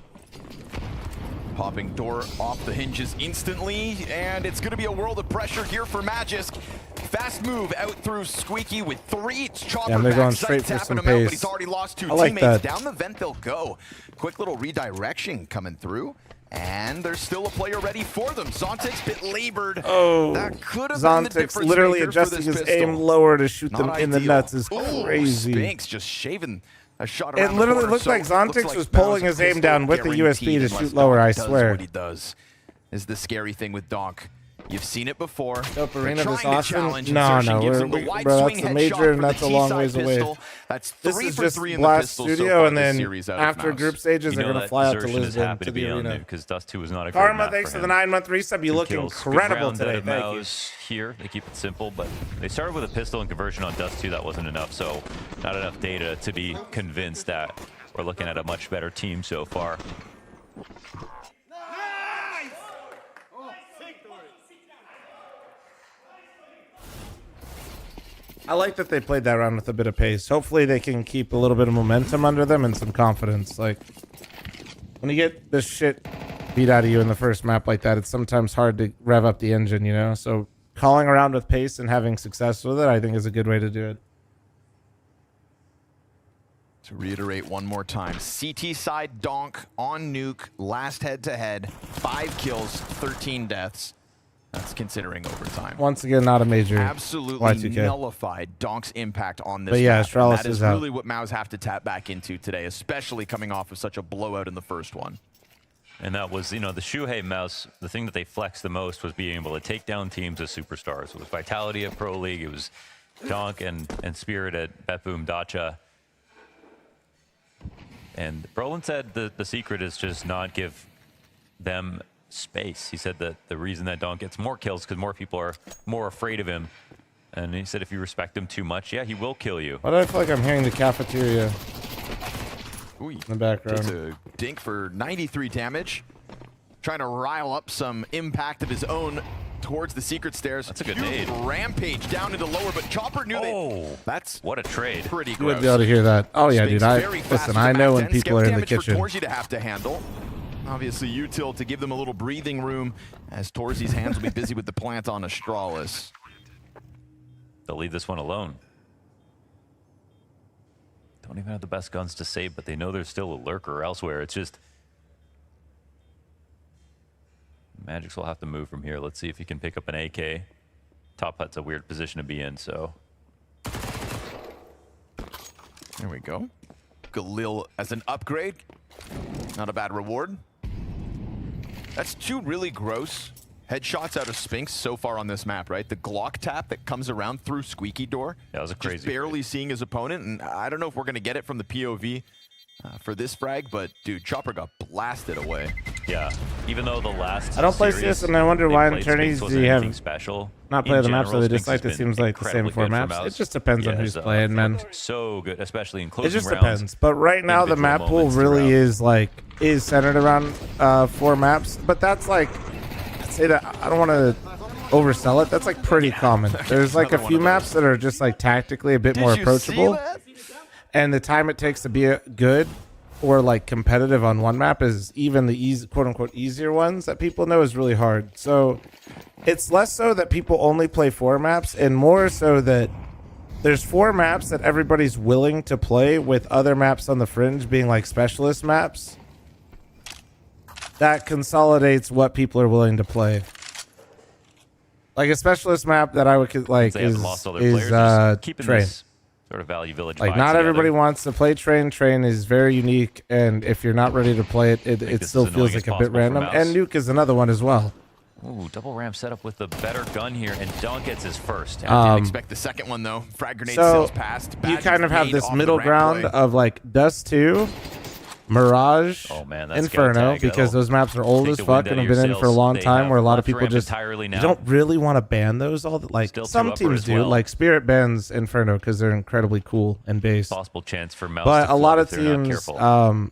Popping door off the hinges instantly, and it's going to be a world of pressure here for Magisk. Fast move out through Squeaky with 3. Chopper they're back, going sight straight for tapping some him out, but pace. he's already lost 2 I like teammates. that. Down the vent they'll go. Quick little redirection coming through. And there's still a player ready for them. Zontic's bit labored. Oh, that could have been the Zontic's difference literally maker for adjusting this his pistol. aim lower to shoot them Not in the ideal. nuts is Ooh, crazy. Spinks just shaving a shot It around the literally corner, looked so like Zontix looks like was pulling Bow's his aim pistol down with the USB guaranteed to unless shoot lower, Donk I does swear. what he does is the scary thing with Donk. You've seen it before. Dope They're Arena this trying to Austin? challenge. No, Insertion no, gives them the wide bro, swing that's the headshot major for and that's the a long T-side ways away. pistol. That's This 3 is for just 3 in the Blast pistol so Studio, far and this then series out of after Mouse. group stages, they're going to fly out to Lisbon to the arena. Because Dust 2 was not a great Karma, map thanks for for the him. 9-month resub. You 2 look kills. Good incredible round out today. of Thank you. Mouse here. They keep it simple, but they started with a pistol and conversion on Dust 2. That wasn't enough, so not enough data to be convinced that we're looking at a much better team so far. I like that they played that round with a bit of pace. Hopefully they can keep a little bit of momentum under them and some confidence. Like, when you get this shit beat out of you in the first map like that, it's sometimes hard to rev up the engine, you know? So calling around with pace and having success with it, I think is a good way to do it. To reiterate one more time, CT side Donk on Nuke, last head-to-head, 5 kills, 13 deaths. That's considering overtime. Once again, not a major Absolutely Y2K. nullified Donk's impact on this But yeah, map. Astralis And that is is out. really what Maus have to tap back into today, especially coming off of such a blowout in the first one. And that was, you know, the Shuhei Mouse, the thing that they flexed the most was being able to take down teams as superstars. It was Vitality at Pro League, it was Donk and Spirit at Betboom Dacha. And Brolin said the secret is just not give them space. He said that the reason that Donk gets more kills because more people are more afraid of him. And he said if you respect him too much, yeah, he will kill you. Why do I feel like I'm hearing the cafeteria Ooh, in the background? Gets a dink for 93 damage. Trying to rile up some impact of his own towards the secret stairs. That's a good Huge nade. Rampage down into lower, but Chopper knew that's what a trade. Pretty You gross. wouldn't be able to hear that. Oh yeah, dude. Spinks very fast Listen, to the I know back when end. people Scout are in the damage for kitchen. Torzy to have to handle. Obviously, util to give them a little breathing room as Torzy's hands will be busy with the plant on Astralis. They'll leave this one alone. Don't even have the best guns to save, but they know there's still a lurker elsewhere. It's just Magics will have to move from here. Let's see if he can pick up an AK. Top Hut's a weird position to be in, so. There we go. Galil as an upgrade. Not a bad reward. That's 2 really gross headshots out of Spinks so far on this map, right? The Glock tap that comes around through Squeaky Door. That was a crazy Just barely seeing his opponent, and I don't know if we're going to get it from the POV for this frag, but dude, Chopper got blasted away. Yeah, even though the last I don't play series CS, and I wonder they why in played tourneys Spinks do you wasn't have anything special. not play In the maps general, that they Spinks dislike? has It been seems like the same incredibly 4 good for maps. Mouse. It just depends on Yeah, who's his, playing, man. So good, especially in It closing just rounds. depends. But right now, the Individual map pool moments really throughout. is centered around 4 maps. But that's like, I'd say that I don't want to oversell it. That's like pretty common. There's like a few maps that are just like tactically a bit more approachable, and the time it takes to be good or like competitive on one map is even the easy, quote unquote, easier ones that people know is really hard. So it's less so that people only play 4 maps and more so that there's 4 maps that everybody's willing to play, with other maps on the fringe being like specialist maps. That consolidates what people are willing to play. Like a specialist map that I would like They haven't is lost all their players, just keeping Train. this sort of Value Village Like vibe not together. everybody wants to play Train. Train is very unique, and if you're not ready to play it, it this still is feels annoying like as a bit possible for random. Mouse. And Nuke is another one as well. Ooh, double ramp setup with the better gun here, and Donk gets his first. I didn't expect the second one though. Frag grenade So sails past. you Badger's kind of have grenade this off the middle ramp ground play. of like Dust 2, Mirage, Oh, man, that's Inferno, tag. because That'll those maps are old take as the fuck wind and out have of been your in for a sails. long They time, have where a lot of left people ramp just entirely you now. don't really want to ban those all like Still two some upper teams as do, well. like Spirit bans Inferno because they're incredibly cool and base. Possible chance for Mouse But to a lot float of if they're not teams, careful.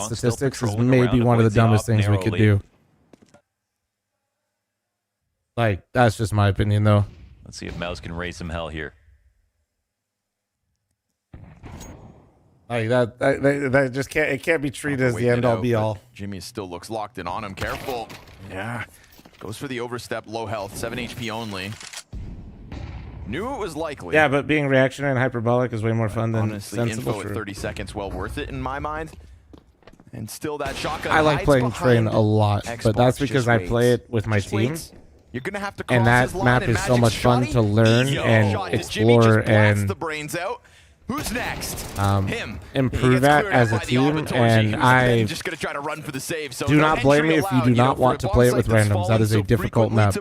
that statistics is maybe one of the dumbest things we could do. Like, that's just my opinion, though. Let's see if Mouse can raise some hell here. Like that just can't. It can't be treated as the end all be all. Jimmy still looks locked in on him. Careful. Yeah. Goes for the overstep. Low health. 7 HP only. Knew it was likely. Yeah, but being reactionary and hyperbolic is way more fun than Honestly, sensible. info at 30 seconds, well worth it in my mind. And still that shotgun. I like playing train a lot, but that's because I play it with my team. You're gonna have to and that map is so much fun to learn and explore and the brains out. Who's next? Improve at as a team. And I just gonna try to run for the save. So do not blame me if you do not want to play it with randoms. That is a difficult map.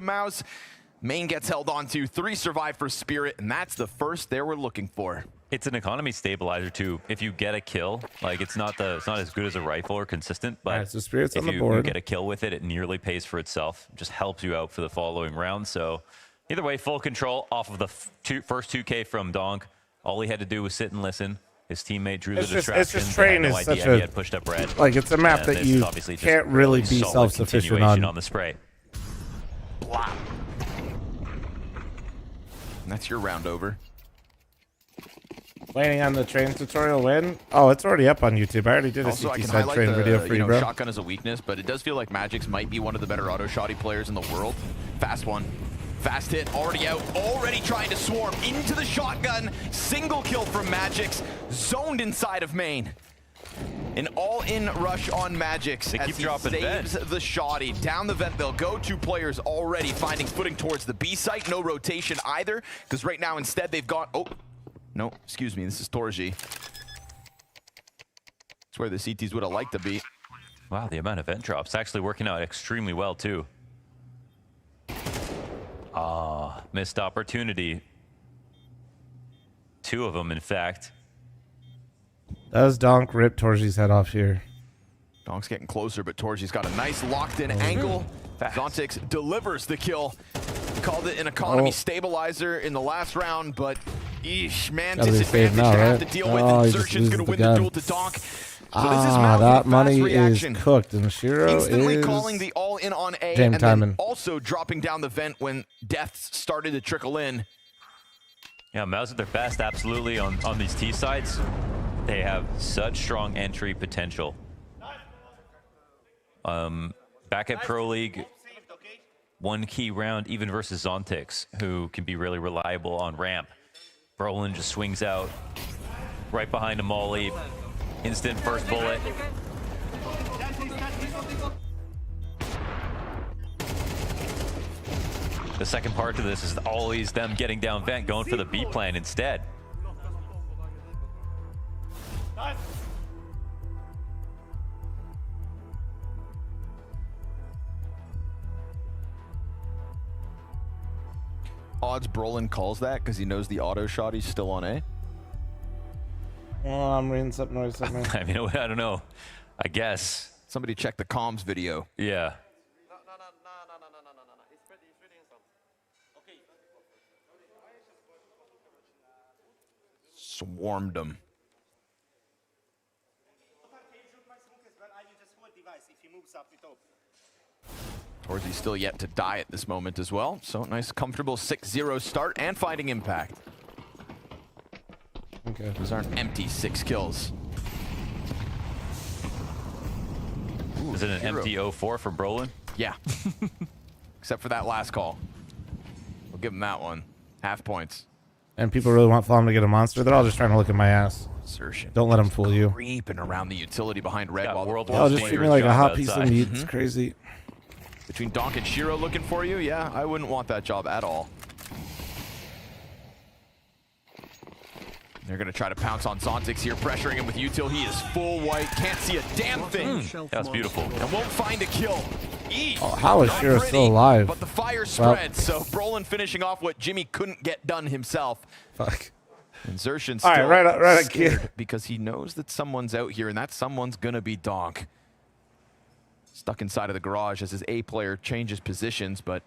Main gets held on to. 3 survive for Spirit, and that's the first they were looking for. It's an economy stabilizer too. If you get a kill, like it's not as good as a rifle or consistent, but right, so Spirit's if on the you board. get a kill with it, it nearly pays for itself. It just helps you out for the following round. So either way, full control off of the first 2K from Donk. All he had to do was sit and listen. His teammate drew the distraction. It's just train is such a he had pushed up red. Like it's a map that you can't really be self-sufficient on the spray. Blah. And that's your round over. Waiting on the train tutorial win. Oh, it's already up on YouTube. I already did a Also, I CT can side highlight train video for you, bro. Shotgun as a weakness, but it does feel like Magix might be one of the better auto-shotty players in the world. Fast one. Fast hit, already out, already trying to swarm into the shotgun. Single kill from Magix, zoned inside of main. An all-in rush on Magix as he saves the shotty. Down the vent, they'll go. 2 players already finding footing towards the B site. No rotation either, because right now instead they've got... Oh, no, excuse me, this is Torji. That's where the CTs would have liked to be. Wow, the amount of vent drops actually working out extremely well too. Ah, missed opportunity. 2 of them, in fact. Does Donk rip Torji's head off here? Donk's getting closer, but Torji's got a nice locked-in angle. Zontix delivers the kill. Called it an economy stabilizer in the last round, but eesh, man, disadvantage now, to right? have to deal with. And Zertion's going to win the duel to Donk. So this is that money is cooked, and Shiro instantly is calling the all-in on A, game and timing. then also dropping down the vent when deaths started to trickle in. Yeah, Mouse at their best, absolutely, on these T sides. They have such strong entry potential. Back at Pro League, one key round, even versus Zontix, who can be really reliable on ramp. Brolin just swings out right behind a molly. Instant first bullet. The second part to this is always them getting down vent, going for the B plan instead. Odds Brolin calls that because he knows the auto shot he's still on A. Oh, I'm reading something. I mean, I don't know. I guess. Somebody check the comms video. Yeah. Swarmed him. Torzi's still yet to die at this moment as well. So nice, comfortable 6-0 start and finding impact. Okay. Those aren't empty 6 kills. Ooh, is it an empty 0-4 from Brolin? Yeah. Except for that last call. We'll give him that one. Half points. And people really want Flom to get a monster. They're all just trying to look at my ass. Assertion. Don't let them fool you. Creeping around the utility behind red while oh, just treat me like a hot piece of meat. It's crazy. Between Donk and Shiro looking for you, yeah, I wouldn't want that job at all. They're going to try to pounce on Zontix here, pressuring him with util. He is full white, can't see a damn thing. That's beautiful. And won't find a kill. Oh, how is Shiro still alive? But the fire spreads, so Brolin finishing off what Jimmy couldn't get done himself. Fuck. And Zertion's all still right, scared because he knows that someone's out here, and that someone's going to be Donk. Stuck inside of the garage as his A player changes positions, but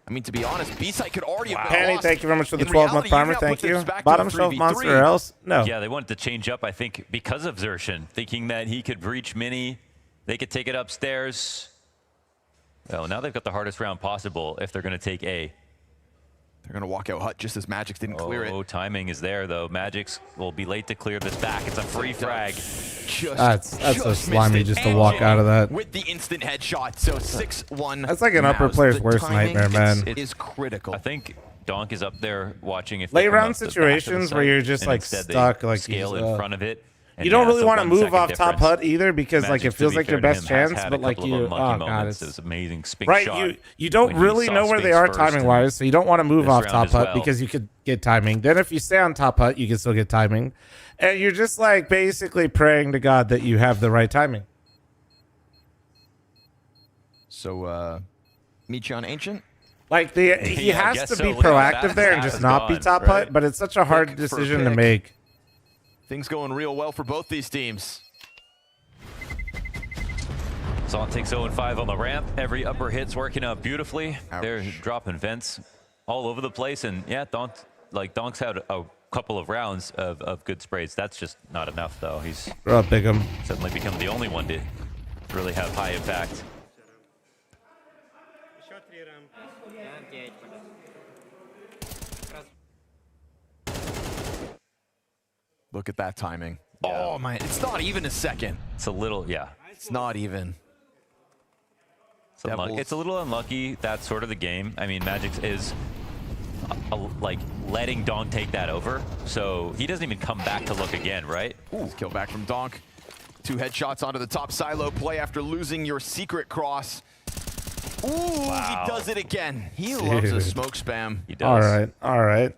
I mean, to be honest, B-side could already have been Penny, lost. thank you very much for the In 12-month reality, primer. now Thank put this you. back to Bottom a shelf 3v3. monster or else? No. Yeah, they wanted to change up, I think, because of Zertion, thinking that he could breach mini. They could take it upstairs. Well, now they've got the hardest round possible if they're going to take A. They're going to walk out Hut just as Magix didn't clear it. Oh, timing is there, though. Magix will be late to clear this back. It's a free frag. That's so slimy just to walk out of that. With the instant headshot, so 6-1. That's like an upper player's worst nightmare, man. It is critical. I think Donk is up there watching if late round situations where you're just like stuck, like scale in front of it. You don't really want to move off top Hut either because like it feels like your best chance, but like you, oh god, it's amazing. Right, you don't really know where they are timing wise, so you don't want to move off top Hut because you could get timing. Then if you stay on top Hut, you can still get timing, and you're just like basically praying to God that you have the right timing. So, Michion Ancient. Like he has to be proactive there and just not be top Hut, but it's such a hard decision to make. Things going real well for both these teams. Zont takes 0-5 on the ramp. Every upper hit's working out beautifully. Ouch. They're dropping vents all over the place. And yeah, Donk's had a couple of rounds of good sprays. That's just not enough, though. He's suddenly become the only one to really have high impact. Look at that timing. Yeah. Oh, man. It's not even a second. It's a little, yeah. It's not even. It's a little unlucky. That's sort of the game. I mean, Magix is like letting Donk take that over. So he doesn't even come back to look again, right? Ooh, kill back from Donk. 2 headshots onto the top silo play after losing your secret cross. Ooh, wow. He does it again. He loves a smoke spam. He does. All right.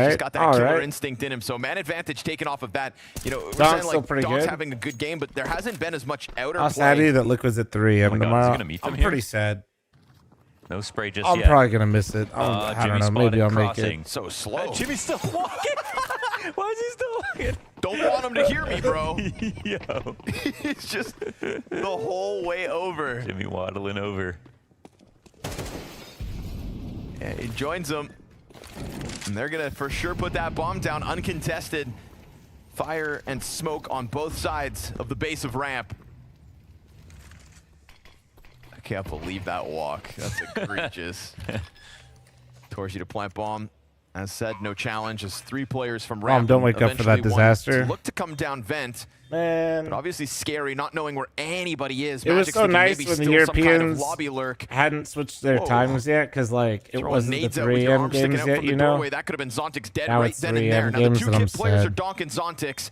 He's got that killer instinct in him. So man advantage taken off of that. You know, we're saying like Donk's having a good game, but there hasn't been as much outer play. I'm sad that Liquid's at 3. Tomorrow. I'm pretty sad. No spray just yet. I'm probably gonna miss it. I don't know. Maybe I'll make it. So slow. Jimmy's still walking. Why is he still walking? Don't want him to hear me, bro. Yo. He's just the whole way over. Jimmy waddling over. Yeah, he joins them. And they're going to for sure put that bomb down uncontested. Fire and smoke on both sides of the base of ramp. I can't believe that walk. That's egregious. Torsi to plant bomb. As said, no challenge as 3 players from ramp. Don't wake up for that disaster. Look to come down vent. Man. But obviously scary, not knowing where anybody is. It was so nice when the Europeans lobby lurk. hadn't switched their times yet, because like it wasn't the 3M games yet, you know. That could have been Zontix dead now right then and there. Now the 2 kid players are Donk and Zontix.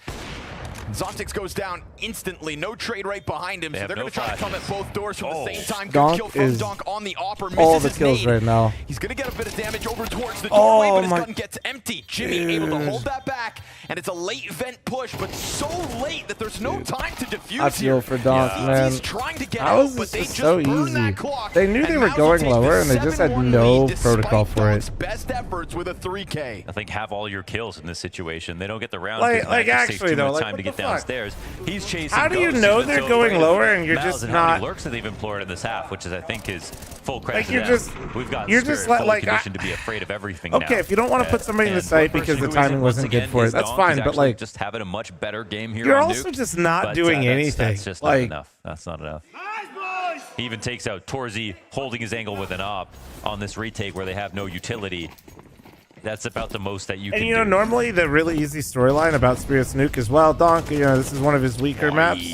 Zontix goes down instantly. No trade right behind him, so they're going to try to come at both doors from the same time. Good kill from Donk on the opper. All the kills right now. He's going to get a bit of damage over towards the doorway, but his gun gets empty. Jimmy able to hold that back, and it's a late vent push, but so late that there's no time to defuse. I feel for Donk, man. He's trying to get How out, is but they this just so burn easy? that clock. They knew they were going lower, and they just had no protocol for it. Best efforts with a 3K. I think have all your kills in this situation. They don't get the round. Like actually though, like time to get downstairs. He's chasing. How do you know they're going lower and you're just not? How many lurks that they've employed in this half, which is I think is full credit to them. We've got you're just like conditioned to be afraid of everything. Okay, if you don't want to put somebody in the site because the timing wasn't good for it, that's fine. But like, just having a much better game here. You're also just not doing anything. That's just not enough. That's not enough. He even takes out Torsi, holding his angle with an op on this retake where they have no utility. That's about the most that you can do. And you know, normally the really easy storyline about Spirit's Nuke as well, Donk, you know, this is one of his weaker maps.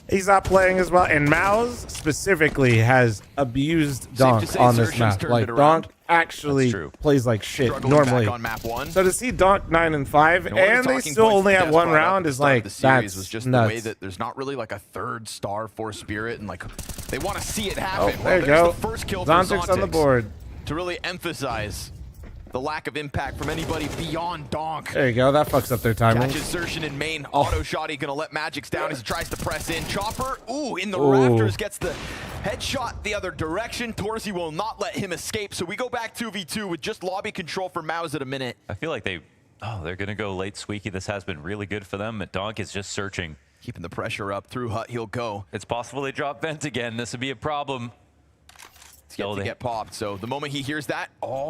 He's not playing as well. And Maus specifically has abused Donk on this map. Like, Donk actually plays like shit normally. On map 1. So to see Donk 9-5 and they still only have 1 round is like, that's was just nuts. The way that there's not really like a 3rd star for Spirit, and like they want to see it happen. Oh, there you go. The first kill Zontix on the board. To really emphasize the lack of impact from anybody beyond Donk. There you go. That fucks up their timing. Catches Zertian in main. Auto shot. He's going to let Magix down as he tries to press in. Chopper, in the rafters, gets the headshot the other direction. Torsi will not let him escape. So we go back 2v2 with just lobby control for Maus at a minute. I feel like they're going to go late Squeaky. This has been really good for them. Donk is just searching. Keeping the pressure up through Hut. He'll go. It's possible they drop vent again. This would be a problem. It's yet to get popped. So the moment he hears that,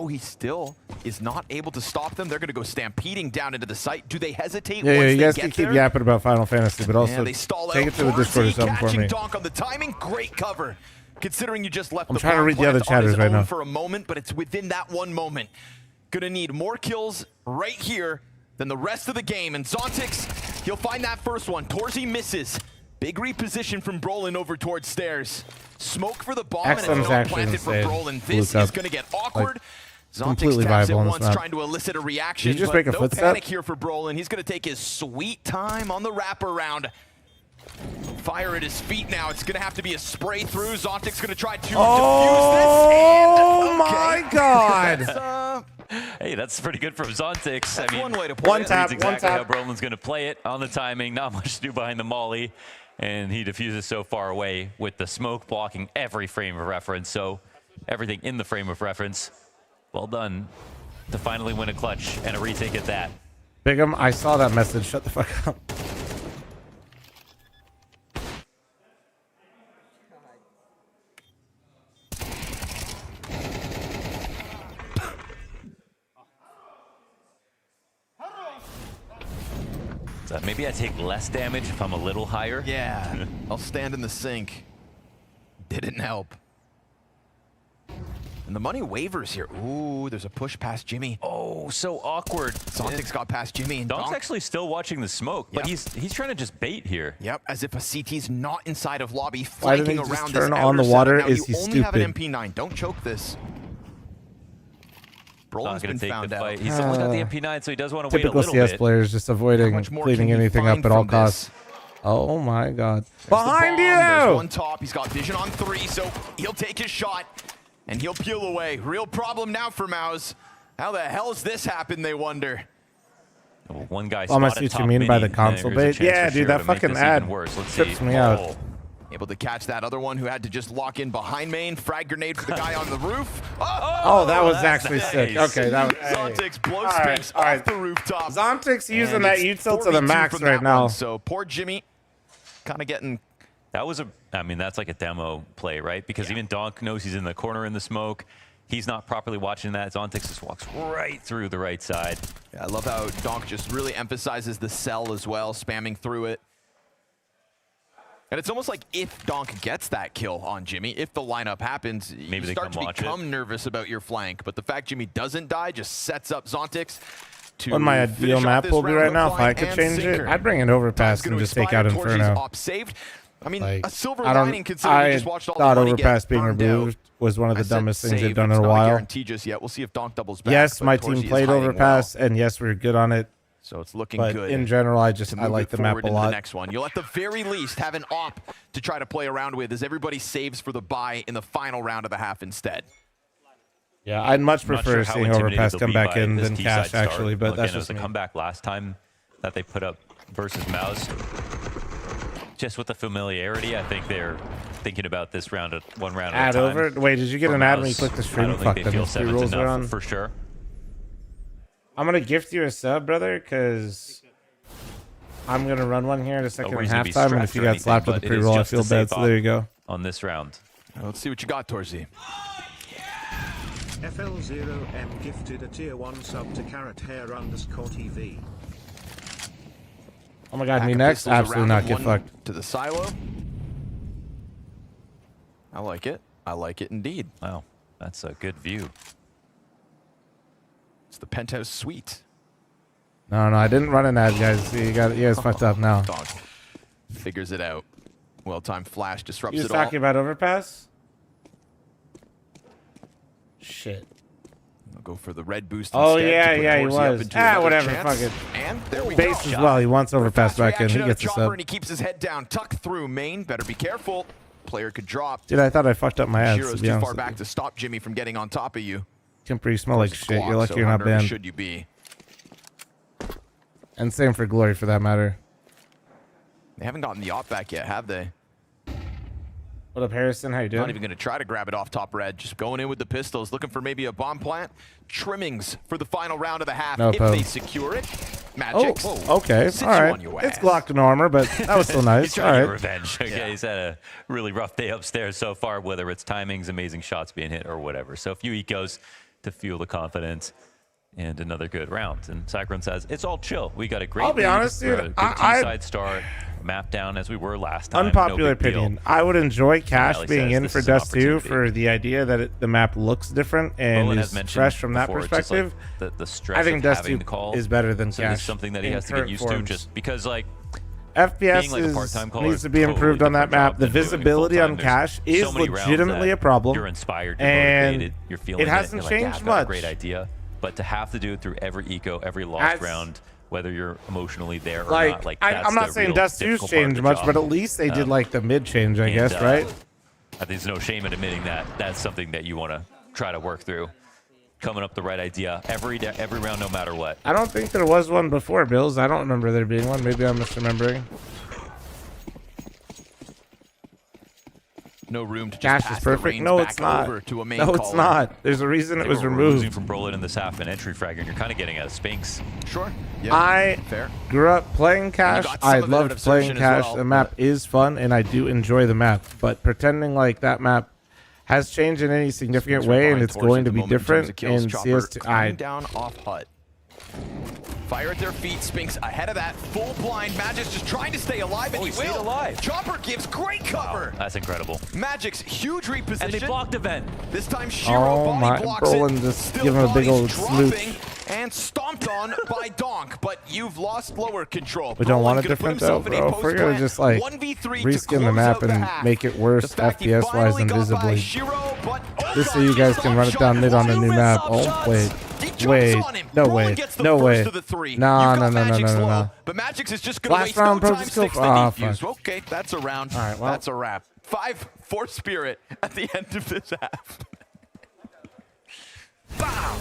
he still is not able to stop them. They're going to go stampeding down into the site. Do they hesitate? Yeah, you guys can keep yapping about Final Fantasy, but also they stall take it to the Discord or something for me. Donk on the timing, great cover. Considering you just left I'm trying to read the other chatters right now for a moment, but it's within that one moment. gonna need more kills right here than the rest of the game. And Zontix, he'll find that first one. Torzy misses. Big reposition from Brolin over towards stairs. Smoke for the bomb, and it's not planted for Brolin. This is gonna get awkward. Zontix taps it once, trying to elicit a reaction, but no panic here for Brolin. He's gonna take his sweet time on the wraparound. Fire at his feet now. It's gonna have to be a spray through. Zontix gonna try to defuse this. Oh my God! Hey, that's pretty good from Zontix. I mean, one way to play it. That's exactly how Brolin's gonna play it on the timing. Not much to do behind the molly, and he diffuses so far away with the smoke blocking every frame of reference. So everything in the frame of reference. Well done to finally win a clutch and a retake at that. Bigum, I saw that message. Shut the fuck up. So maybe I take less damage if I'm a little higher. Yeah, I'll stand in the sink. Didn't help. And the money wavers here. Ooh, there's a push past Jimmy. Oh, so awkward. Zontix got past Jimmy. And Donk's actually still watching the smoke, but he's trying to just bait here. Yep, as if a CT's not inside of lobby, Why didn't flanking he just around turn this on the outer water? setup. Now, Is he you only have stupid? an MP9. Don't choke this. Brolin's been take found the out. fight. He's only got the MP9, so he does want to wait a Typical little CS bit. players just avoiding cleaning anything up at all costs. Oh my God! Behind you! There's one top. He's got vision on 3, so he'll take his shot and he'll peel away. Real problem now for Mouse. How the hell has this happened, they wonder? One guy I see what you mean by the console bait. Yeah, dude, that fucking ad trips me out. Able to catch that other one who had to just lock in behind main. Frag grenade for the guy on the roof. Oh, that was actually sick. Okay, that was. Zontix blows Spinks off the rooftop. Zontix using that util to the max right now. So poor Jimmy, kind of getting. That was I mean, that's like a demo play, right? Because even Donk knows he's in the corner in the smoke. He's not properly watching that. Zontix just walks right through the right side. Yeah, I love how Donk just really emphasizes the cell as well, spamming through it. And it's almost like if Donk gets that kill on Jimmy, if the lineup happens, you start to become nervous about your flank. But the fact Jimmy doesn't die just sets up Zontix to What my ideal map will be right now, if I could change it, I'd bring an overpass and just take out Inferno. I mean, Like, a silver lining considering we just watched all thought the money overpass get being burned removed was one of the dumbest things they've done in a while. Guarantee just yet. We'll see if Donk doubles back. Yes, my team played overpass, and yes, we were good on it. So it's looking but good. in general, I like the map a lot. The next one, you'll at the very least have an op to try to play around with as everybody saves for the buy in the final round of the half instead. Yeah, I'd much prefer seeing overpass come back in than Cash actually, but that's just a comeback last time that they put up versus Mouse. Just with the familiarity, I think they're thinking about this round at one round at a time. Ad over? Wait, did you get an ad when you click the stream? Fuck them, those 3 rules are on. For sure. I'm gonna gift you a sub, brother, because I'm gonna run one here in a second at halftime, and if you got slapped with a pre-roll, I feel bad. So there you go. On this round, let's see what you got, Torzy. FL0M gifted a tier 1 sub to carrothair_TV. Oh my God, me next? Absolutely not. Get fucked. To the silo. I like it. I like it indeed. Wow, that's a good view. It's the penthouse suite. No, I didn't run an ad, guys. See, you guys fucked up now. Dog figures it out. Well-timed flash disrupts You it was all. talking about overpass? Shit. I'll go for the red boost. Oh instead yeah, he was. Whatever. Chance. Fuck it. And there we Base go. as well. He wants overpass back in. He gets us up. And he keeps his head down, tuck through main. Better be careful. Player could drop. Dude, I thought I fucked up my ads. Shiro's To be too honest far with back to stop Jimmy from getting on top of you. Kimper, you smell like shit. You're lucky so you're how not nervous banned. should you be? And same for Glory, for that matter. They haven't gotten the op back yet, have they? What up, Harrison? How you doing? Not even going to try to grab it off top red. Just going in with the pistols, looking for maybe a bomb plant. Trimmings for the final round of the half. If they secure it, Magic. Oh, okay. All right. It's Glock and armor, but that was still nice. He's All trying to right. get revenge. Okay, he's had a really rough day upstairs so far, whether it's timings, amazing shots being hit, or whatever. So a few ecos to fuel the confidence. and another good round. And Cyclone says, it's all chill. We got a great I'll be lead. honest, We're dude, a good T-side start, map down as we were last time. Unpopular No big deal. opinion. I would enjoy Cash Valley being says in this for is an Dust 2 opportunity. for the idea that the map looks different and Bowen is has mentioned fresh from that before, just, like, perspective. the stress I think of Dust having 2 the call is better than so Cash. it's something that he in has to get current used forms. to, just because, like, FPS being like a part-time caller needs is to be totally improved on that different job map. The than doing it visibility on full-time. Cash There's is so many rounds legitimately that a problem. You're inspired, you're and motivated, you're feeling it hasn't you're like, changed I've got a much. great idea, but to have to do it through every eco, every lost round, whether you're emotionally there or not, like that's I'm not the saying real Dust 2's difficult part of changed the much, job. but at least they did like the mid change, I guess, right? I think there's no shame in admitting that that's something that you want to try to work through. Coming up the right idea every round, no matter what. I don't think there was one before, Bills. I don't remember there being one. Maybe I'm misremembering. No room to just Cash pass is the perfect. reins No, back it's not. over to a main No, it's caller. not. There's a reason it was We're removed. losing from Brolin in this half and entry fragger, and you're kind of getting a Sphinx. Sure. Yeah. I Fair. grew up playing Cash. got some I of it out loved of playing Surgeon as Cash. well, The map is fun, and I do enjoy the map. But pretending like that map has changed in any significant way, and it's going to be different in CS2. Coming down off hut. Fire at their feet. Spinks ahead of that. Full blind. Magic's just trying to stay alive, and Oh, he he stayed will. alive. Chopper gives great cover. Wow, that's incredible. Magic's huge reposition. And they blocked the vent. This time Shiro Oh body my, blocks Brolin it. just Still give him a big bodies old dropping smooch. and stomped on by Donk, but you've lost lower control. We don't want it Brolin gonna put different though, himself in a bro. If we're gonna post-plant. just like 1v3 to reskin the close map out the and half. make it worse The fact he FPS wise finally and got by visibly, Shiro, but, oh just so God, you guys he can run it saw down mid on a new Volume map. is Oh up wait, shots. wait, on him. no Brolin way, gets the no first way. of the three. No, You've no, got no, no, Magic's no, no, low, no. But Magic's is just gonna Last waste round, no bro, time. just go Sticks for- the oh, defuse. fuck. Okay, that's a round. All right, well. That's a wrap. 5 for Spirit at the end of this half. Bow.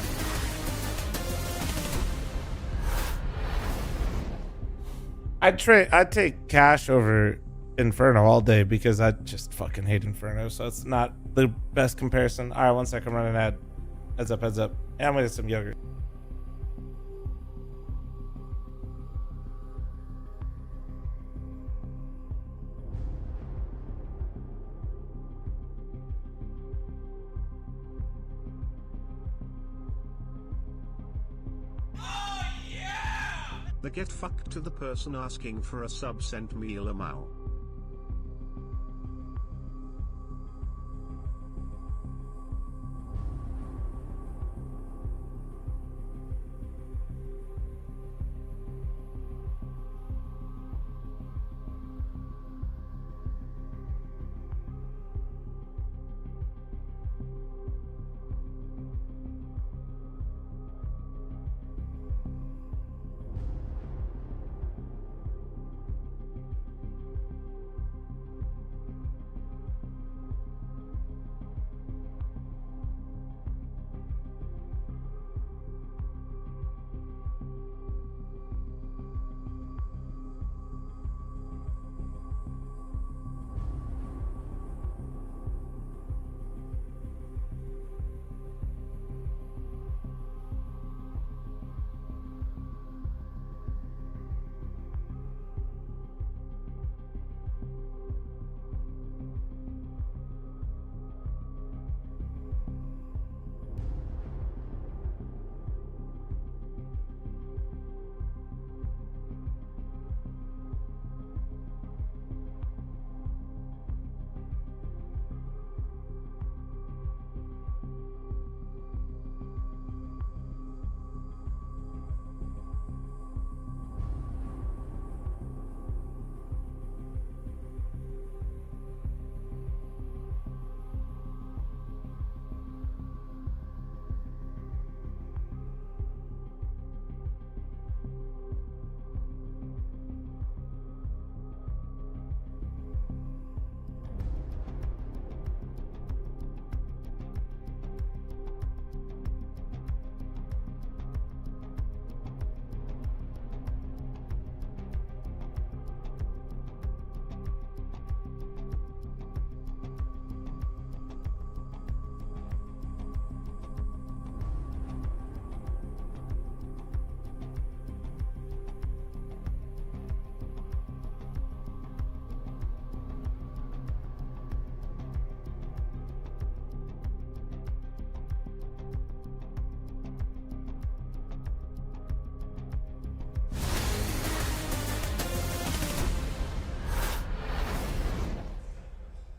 I'd take Cash over Inferno all day because I just fucking hate Inferno. So it's not the best comparison. All right, 1 second, run an ad. Heads up, heads up. And I'm gonna get some yogurt. The get fucked to the person asking for a sub sent me a lamau.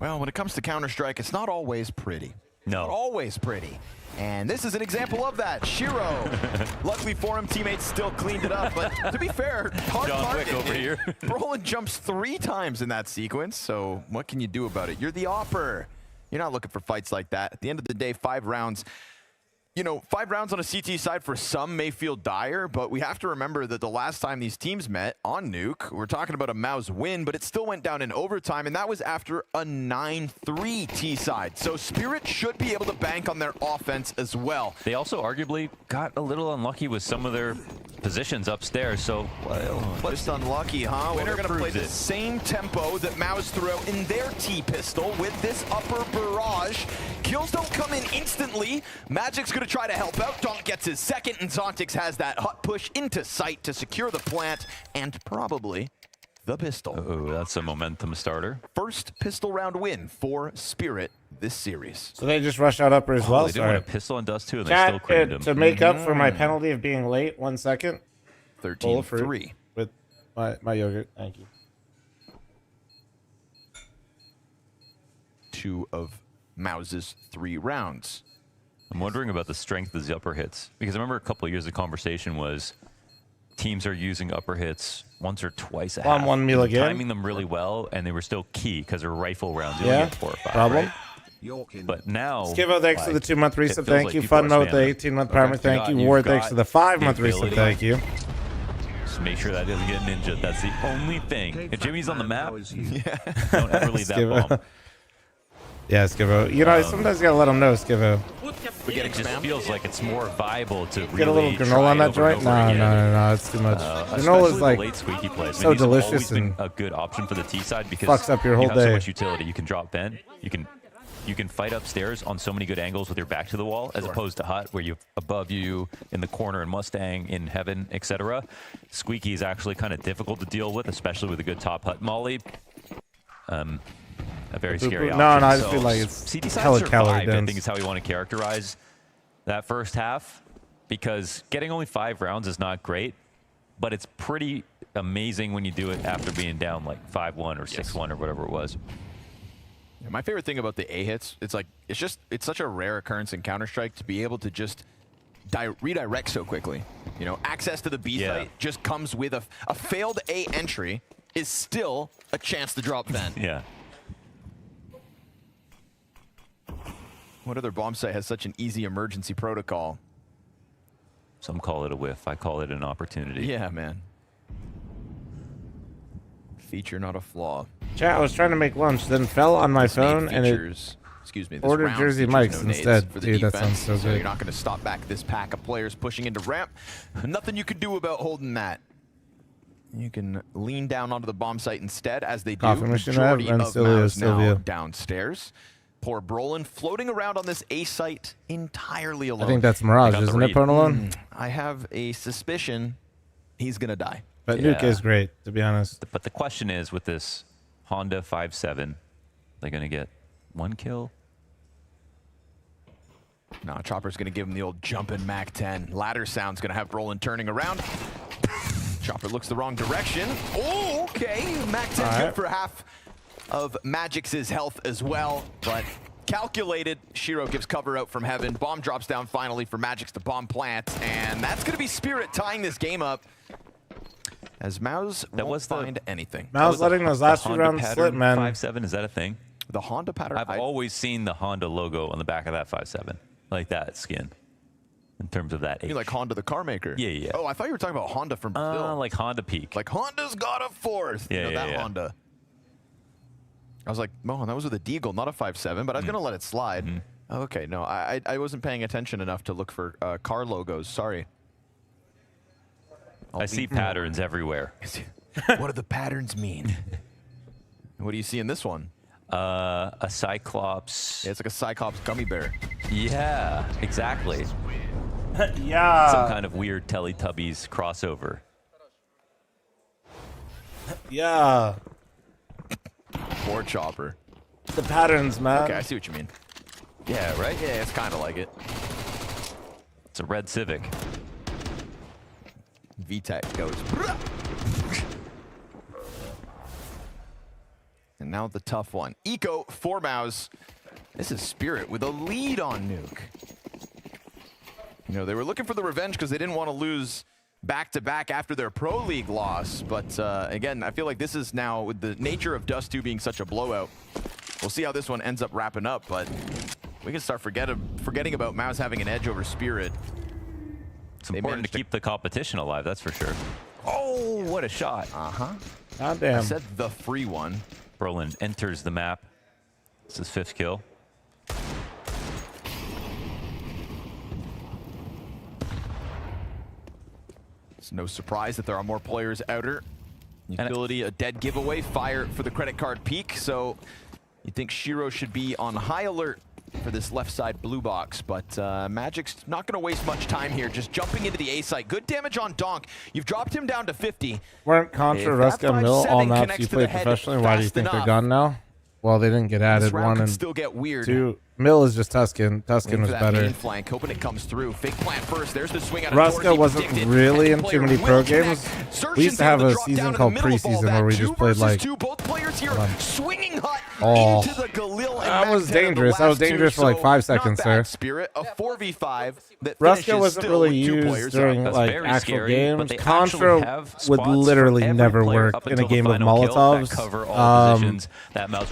Well, when it comes to Counter-Strike, it's not always pretty. No. Not always pretty. And this is an example of that. Shiro. Luckily for him, teammates still cleaned it up. But to be fair, hard John Wick target. over here. Brolin jumps 3 times in that sequence, so what can you do about it? You're the Opper. You're not looking for fights like that. At the end of the day, 5 rounds. You know, 5 rounds on a CT side for some may feel dire, but we have to remember that the last time these teams met on Nuke, we're talking about a MOUZ win, but it still went down in overtime, and that was after a 9-3 T side. So Spirit should be able to bank on their offense as well. They also arguably got a little unlucky with some of their positions upstairs, so Just unlucky, huh? Well, they're going to play the same tempo that MOUZ threw out in their T-pistol with this upper barrage. Kills don't come in instantly. Magic's going to try to help out. Donk gets his second, and Zontix has that hut push into sight to secure the plant and probably the pistol. Oh, that's a momentum starter. First pistol round win for Spirit this series. So they just rushed out upper as well. They did Sorry. want a pistol and dust too, and they still creamed him. To make up for my penalty of being late, 1 second. 13-3 with my yogurt. Thank you. 2 of MOUZ's 3 rounds. I'm wondering about the strength of the upper hits, because I remember a couple of years the conversation was teams are using upper hits once or twice a half. One meal again. Timing them really well, and they were still key because they're rifle rounds. You Yeah, only get 4 or 5, problem. right? But now, Skivo, thanks for the 2-month it resub. feels Thank like you. people Fun are Note with the spamming. 18-month primer. Thank you. You've Ward, thanks got for the 5-month the resub. ability. Thank you. Just make sure that doesn't get ninja. That's the only thing. If Jimmy's on the map, don't ever leave that Skivo. bomb. Yeah, Skivo. You know, sometimes you gotta let them know, Skivo. It just feels like it's more viable to really Get a little granola on that joint? No, it's too much. Granola's Especially like the late squeaky plays. so These have always delicious been and a good option for the T side because fucks up your whole you have so day. much utility. You can drop vent. You can fight upstairs on so many good angles with your back to the wall, as opposed to Hut, where you above you, in the corner, in Mustang, in Heaven, etc. Squeaky is actually kind of difficult to deal with, especially with a good top Hut molly. A very scary option. No, I just So feel like it's CT side hella survived, calorie I dense. think is how we want to characterize that first half, because getting only 5 rounds is not great, but it's pretty amazing when you do it after being down like 5-1 or 6-1 or whatever it was. Yeah, my favorite thing about the A hits, it's such a rare occurrence in Counter-Strike to be able to just redirect so quickly. You know, access to the B site just comes with a failed A entry is still a chance to drop vent. Yeah. What other bomb site has such an easy emergency protocol? Some call it a whiff. I call it an opportunity. Yeah, man. Feature, not a flaw. Chat, I was trying to make lunch, then fell on my phone and it Excuse me. This ordered round Jersey features Mike's no nades instead. for the Dude, that defense, sounds so so good. you're not going to stop back this pack of players pushing into ramp. Nothing you can do about holding that. You can lean down onto the bomb site instead, as they do. Coffee machine Majority and of Sylvia, MOUZ now Sylvia. downstairs. Poor Brolin floating around on this A site entirely alone. I think that's Mirage, isn't it, Pronalone? I have a suspicion he's going to die. But Nuke is great, to be honest. But the question is, with this Honda 5.7, they're going to get 1 kill? No, Chopper's going to give him the old jumpin' Mac 10. Ladder sound's going to have Brolin turning around. Chopper looks the wrong direction. Oh, okay. Mac 10 good for half of Magic's health as well, but calculated. Shiro gives cover out from Heaven. Bomb drops down finally for Magic's to bomb plant, and that's going to be Spirit tying this game up, as MOUZ won't find anything. MOUZ letting those last 2 rounds slip, man. 5.7, is that a thing? The Honda pattern? I've always seen the Honda logo on the back of that 5.7, like that skin, in terms of that You mean like Honda the car maker? Yeah, yeah. Oh, I thought you were talking about Honda from Brazil. Like Honda Peak. Like Honda's got a 4th. Yeah, you know, yeah, that yeah. Honda. I was like, oh, that was with a Deagle, not a 5.7, but I was going to let it slide. Okay, no, I wasn't paying attention enough to look for car logos. Sorry. I see patterns everywhere. What do the patterns mean? What do you see in this one? A Cyclops. Yeah, it's like a Cyclops gummy bear. Yeah, exactly. Yeah. Some kind of weird Teletubbies crossover. Yeah. Poor Chopper. The patterns, man. Okay, I see what you mean. Yeah, right? Yeah, it's kind of like it. It's a red Civic. VTech goes. And Now the tough one. Eco, 4 Mouse. This is Spirit with a lead on Nuke. You know, they were looking for the revenge because they didn't want to lose back-to-back after their Pro League loss. But again, I feel like this is now, with the nature of Dust 2 being such a blowout, we'll see how this one ends up wrapping up. But we can start forgetting about Mouse having an edge over Spirit. It's important to keep the competition alive, that's for sure. Oh, what a shot. God damn. I said the free one. Brolin enters the map. This is 5th kill. It's no surprise that there are more players outer. Utility, a dead giveaway, fire for the credit card peak. So you think Shiro should be on high alert for this left side blue box, but Magic's not going to waste much time here, just jumping into the A site. Good damage on Donk. You've dropped him down to 50. Weren't Contra, Ruska, Mill all maps you played professionally? Why do you think they're gone now? Well, they didn't get added. 1 and still get weird. 2. Mill is just Tuscan. Tuscan was better. Main flank, hoping it comes through. Fake plant first. There's the swing out of Ruska wasn't really in too many pro games. We used to have a season called preseason where we just played like swinging hut into the Galil. That was dangerous. That was dangerous for like 5 seconds there. Spirit, a 4v5 that Ruska wasn't really used during like actual games. Contra would literally never work in a game of Molotovs.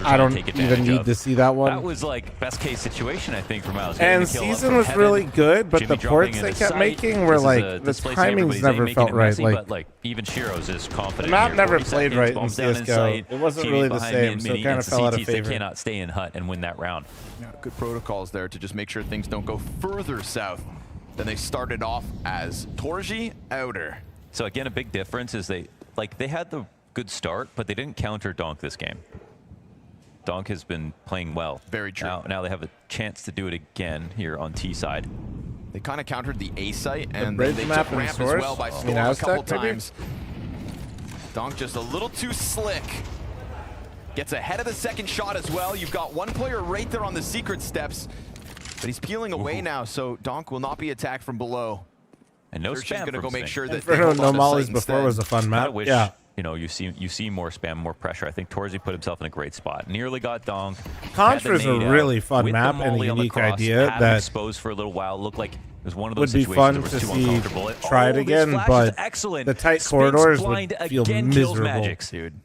I don't even need to see that one. That was like best case situation, I think, for Mouse. And season was really good, but the ports they kept making were like the timings never felt right. Like even Shiro's is confident. The map never played right in CS:GO. It wasn't really the same, so it kind of fell out of favor. They cannot stay in hut and win that round. Yeah, good protocols there to just make sure things don't go further south than they started off as. Torji outer. So again, a big difference is they had the good start, but they didn't counter Donk this game. Donk has been playing well. Very true. Now they have a chance to do it again here on T side. They kind of countered the A site, and bridge then they map took ramp as well by Storm a couple times. Donk just a little too slick. Gets ahead of the second shot as well. You've got one player right there on the secret steps, but he's peeling away now, so Donk will not be attacked from below. And no spam. Going to go make sure that no mollies before was a fun map. Yeah. You know, you see more spam, more pressure. I think Torzi put himself in a great spot. Nearly got Donk. Contra's a really fun map and a unique idea that exposed for a little while. Looked like it was one of those would be fun to see try it again, but the tight corridors would feel miserable. Dude.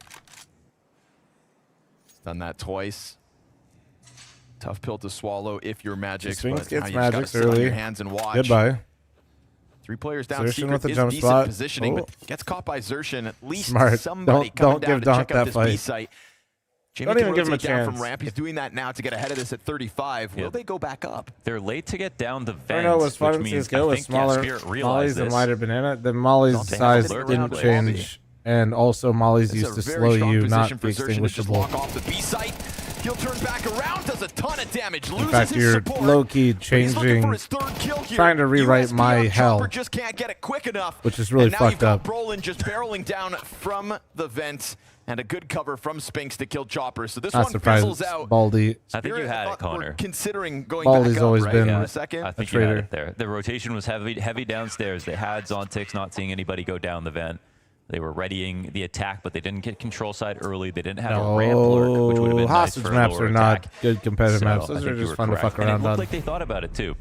He's done that twice. Tough pill to swallow if you're Magic. Sphinx gets Magic Magic's early. Your hands and watch. Goodbye. 3 players down. Xerxin with a is jump decent spot. Positioning, but gets caught by Xerxin. At least Smart. somebody Don't coming give down Donk to check out that this fight. B site. Jamie Don't even give him a down chance. from ramp. He's doing that now to get ahead of this at 35. Will they go back up? They're late to get down the vents. I don't know what's fun in CSGO with smaller mollies and wider banana. The molly's size didn't change, and also mollies used to slow you, not be extinguishable. Off the B site. He'll turn back around, does a ton of damage. In fact, you're low-key changing, trying to rewrite my hell, just can't get it quick enough. Which is really fucked up. Brolin just barreling down from the vent, and a good cover from Spinks to kill Chopper. So this Not one surprised. fizzles out. Baldy. I think you had it, Connor. Considering going Baldy's back up, always right? been For a second. I think a you had traitor. it there. The rotation was heavy downstairs. They had Zontix not seeing anybody go down the vent. They were readying the attack, but they didn't get control side early. They didn't have a ramp lurk, which would have been hostage nice for maps a lower are not attack. good competitive maps. I Those think are you just were fun to correct. fuck around And it looked on. like they thought about it too.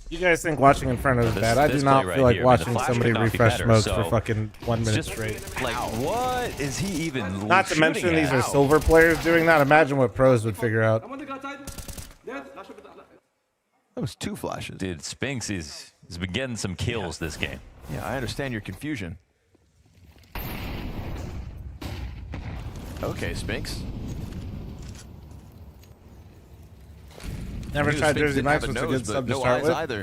You guys think watching in front of is bad? I do not feel like watching somebody refresh smokes for fucking 1 minute straight. Like, what is he even Not to mention these are silver players doing that. Imagine what pros would figure out. That was 2 flashes. Dude, Spinks has been getting some kills this game. Yeah, I understand your confusion. Okay, Spinks. Never tried Jersey Mike's, was a good sub to start with. Either.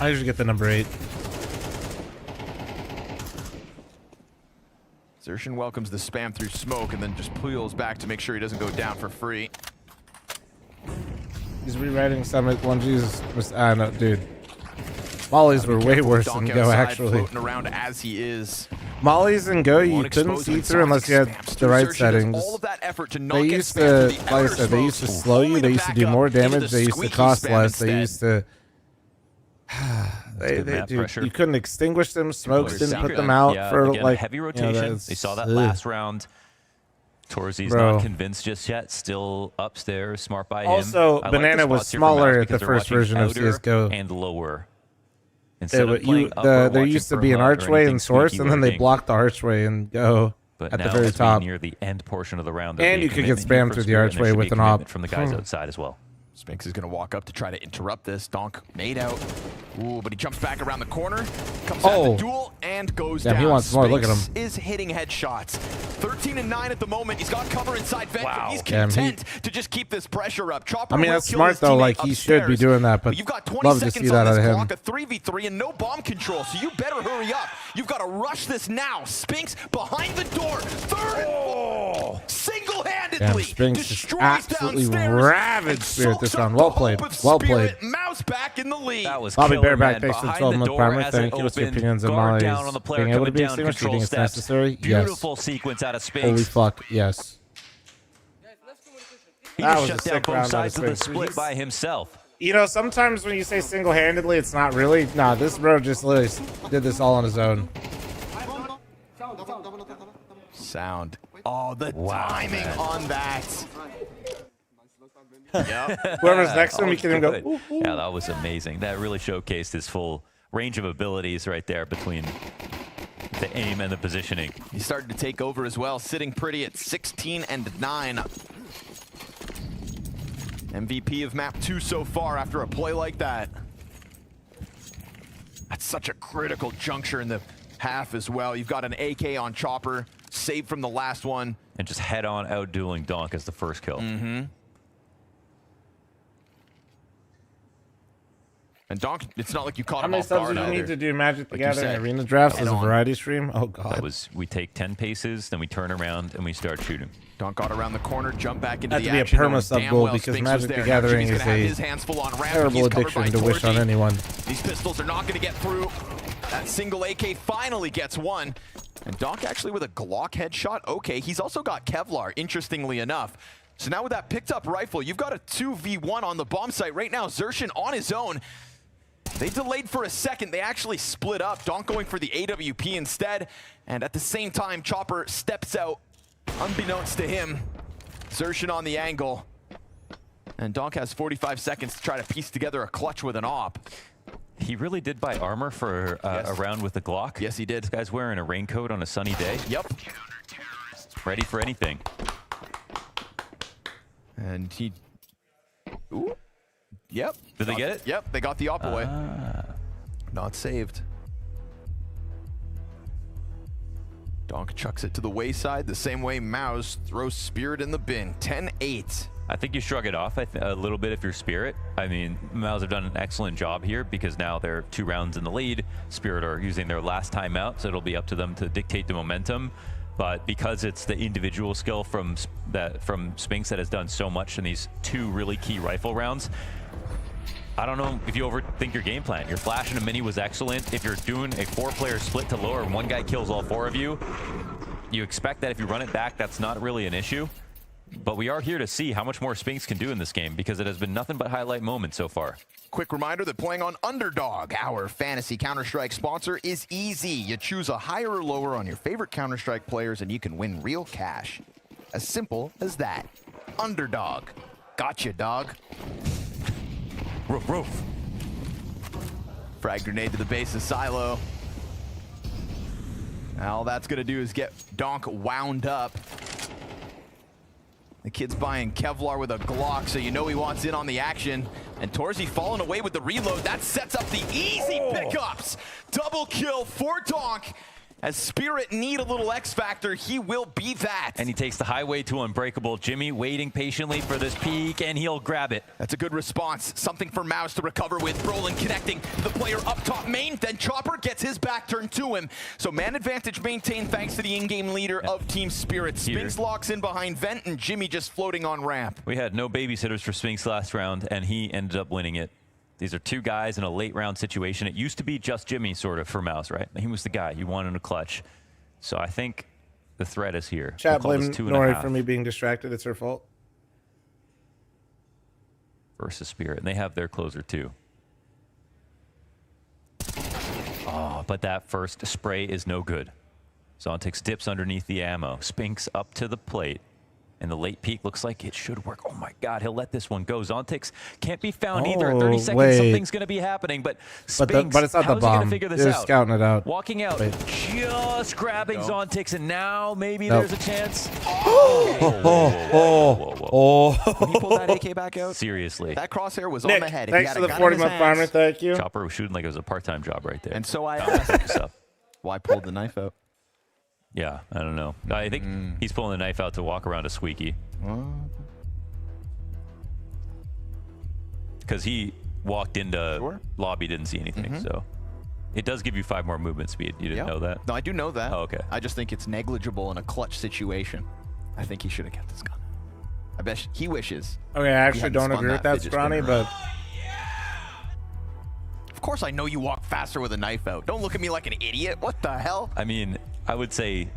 I usually get the number 8. Xerxin welcomes the spam through smoke and then just peels back to make sure he doesn't go down for free. He's rewriting Summit 1G's. No, dude. Mollies were way worse than Go, actually. Floating around as he is. Mollies in Go, you couldn't see through unless you had the right settings. They used to, like I said, they used to slow you. They used to do more damage. They used to cost less. They used to... You couldn't extinguish them. Smokes didn't put them out for again, like heavy rotation. They saw that last round. Torzy's Bro. not convinced just yet. Still upstairs. Smart by him. Also, I Banana like the was spots here for smaller Mouse at the because they're first watching version of outer CS:GO. and lower. Instead of playing upper, There watching used to for be an HUD or archway anything in Source, sneaky and then they lurking. blocked the archway and go But at now the very as we top. near the end portion of the round, And you could get spammed through the archway with an op. from the guys outside as well. Spinks is going to walk up to try to interrupt this. Donk made out. Ooh, but he jumps back around the corner, comes out the duel, and goes down. He wants more. Look at him. Spinks is hitting headshots. 13 and 9 at the moment. He's got cover inside vent, but he's Damn, content to just keep this pressure up. Chopper I mean, will that's kill smart his though. teammate Like he should be upstairs. doing that, but You've got 20 love to seconds see that on out this of him. clock, a 3v3 and no bomb control, so you better hurry up. You've got to rush this now. Spinks behind the door. Third and four. Single-handedly Damn, Spinks just destroys absolutely downstairs ravaged Spirit this round. Well played. Well played. Mouse back in the lead. That was Bobby killer, Bareback, man. thanks for the Behind 12 the month door primer. as Thank it you. What's your opened. opinions on Guard Molly's down on the player being able to coming be down extinguished? Do you control think it's steps. necessary? Beautiful Yes. sequence out of Spinks. Holy fuck, yes. He That just was shut a down sick both round out of sides of the Spinks. split by himself. You know, sometimes when you say single-handedly, it's not really. Nah, this bro just literally did this all on his own. Sound. Oh, the timing on that. Yep. Whoever's next to him, That you can was go, good. ooh, ooh. Yeah, that was amazing. That really showcased his full range of abilities right there between the aim and the positioning. He started to take over as well, sitting pretty at 16 and 9. MVP of map 2 so far after a play like that. That's such a critical juncture in the half as well. You've got an AK on Chopper, saved from the last one. And just head-on out-dueling Donk as the first kill. Mm-hmm. And Donk, it's not like you caught How him many off subs guard do you either. need to do Magic the Like you Gathering said, arena drafts as a head-on. variety stream? Oh, God. That was, we take 10 paces, then we turn around and we start shooting. Donk got around the corner, jump back into Had the to be a action. knowing perma-sub damn goal well because Spinks was Magic the there. Now Gathering Jimmy's is gonna have a his hands full on ramp. terrible He's covered addiction by to wish on Torgy. anyone. These pistols are not going to get through. That single AK finally gets one. And Donk actually with a Glock headshot. Okay, he's also got Kevlar, interestingly enough. So now with that picked up rifle, you've got a 2v1 on the bomb site. Right now, Xerxin on his own. They delayed for a second. They actually split up. Donk going for the AWP instead. And at the same time, Chopper steps out, unbeknownst to him. Xerxin on the angle. And Donk has 45 seconds to try to piece together a clutch with an op. He really did buy armor for a round with the Glock. Yes, he did. This guy's wearing a raincoat on a sunny day. Yep. Ready for anything. And he... Ooh. Yep. Did they get it? Yep, they got the op away. Not saved. Donk chucks it to the wayside the same way Mouse throws Spirit in the bin. 10-8. I think you shrug it off a little bit if you're Spirit. I mean, Mouse have done an excellent job here because now they're 2 rounds in the lead. Spirit are using their last timeout, so it'll be up to them to dictate the momentum. But because it's the individual skill from Spinks that has done so much in these 2 really key rifle rounds, I don't know if you overthink your game plan. Your flash and a mini was excellent. If you're doing a 4-player split to lower and one guy kills all 4 of you, you expect that if you run it back, that's not really an issue. But we are here to see how much more Spinks can do in this game because it has been nothing but highlight moments so far. Quick reminder that playing on Underdog, our fantasy Counter-Strike sponsor, is easy. You choose a higher or lower on your favorite Counter-Strike players and you can win real cash. As simple as that. Underdog. Gotcha, dog. Roof, roof. Frag grenade to the base of Silo. All that's going to do is get Donk wound up. The kid's buying Kevlar with a Glock, so you know he wants in on the action. And Torzy falling away with the reload. That sets up the easy pickups. Double kill for Donk. As Spirit need a little X factor, he will be that. And he takes the highway to Unbreakable. Jimmy waiting patiently for this peek, and he'll grab it. That's a good response. Something for Mouse to recover with. Brolin connecting the player up top main. Then Chopper gets his back turned to him. So man advantage maintained thanks to the in-game leader of Team Spirit. Spinks locks in behind Vent, and Jimmy just floating on ramp. We had no babysitters for Spinks last round, and he ended up winning it. These are 2 guys in a late round situation. It used to be just Jimmy sort of for Mouse, right? He was the guy you wanted a clutch. So I think the threat is here. Chat, blame Nori for me being distracted. It's her fault. Versus Spirit. And they have their closer too. but that first spray is no good. Zontix dips underneath the ammo. Spinks up to the plate. And the late peek looks like it should work. Oh my God, he'll let this one go. Zontix can't be found either. At 30 seconds, wait. something's going to be happening. But Spinks, but it's not the how's he going bomb. to figure this They're out? scouting it out. Walking out, Wait. just grabbing Zontix, and now maybe Nope. there's a chance. Oh. When he pulled that AK back out, seriously, that crosshair was Nick, on the head. If thanks he for had the a gun in his 40-month farmer. hands- Thank you. Chopper was shooting like it was a part-time job right there. And so I asked. why pulled the knife out? Yeah, I don't know. I think he's pulling the knife out to walk around a squeaky. Because he walked into lobby, didn't see anything, so it does give you 5 more movement speed. You didn't know that? No, I do know that. Oh, okay. I just think it's negligible in a clutch situation. I think he should have kept his gun. I bet he wishes. Okay, I actually don't agree with that, Scrawny, but of course I know you walk faster with a knife out. Don't look at me like an idiot. What the hell? I mean, I would say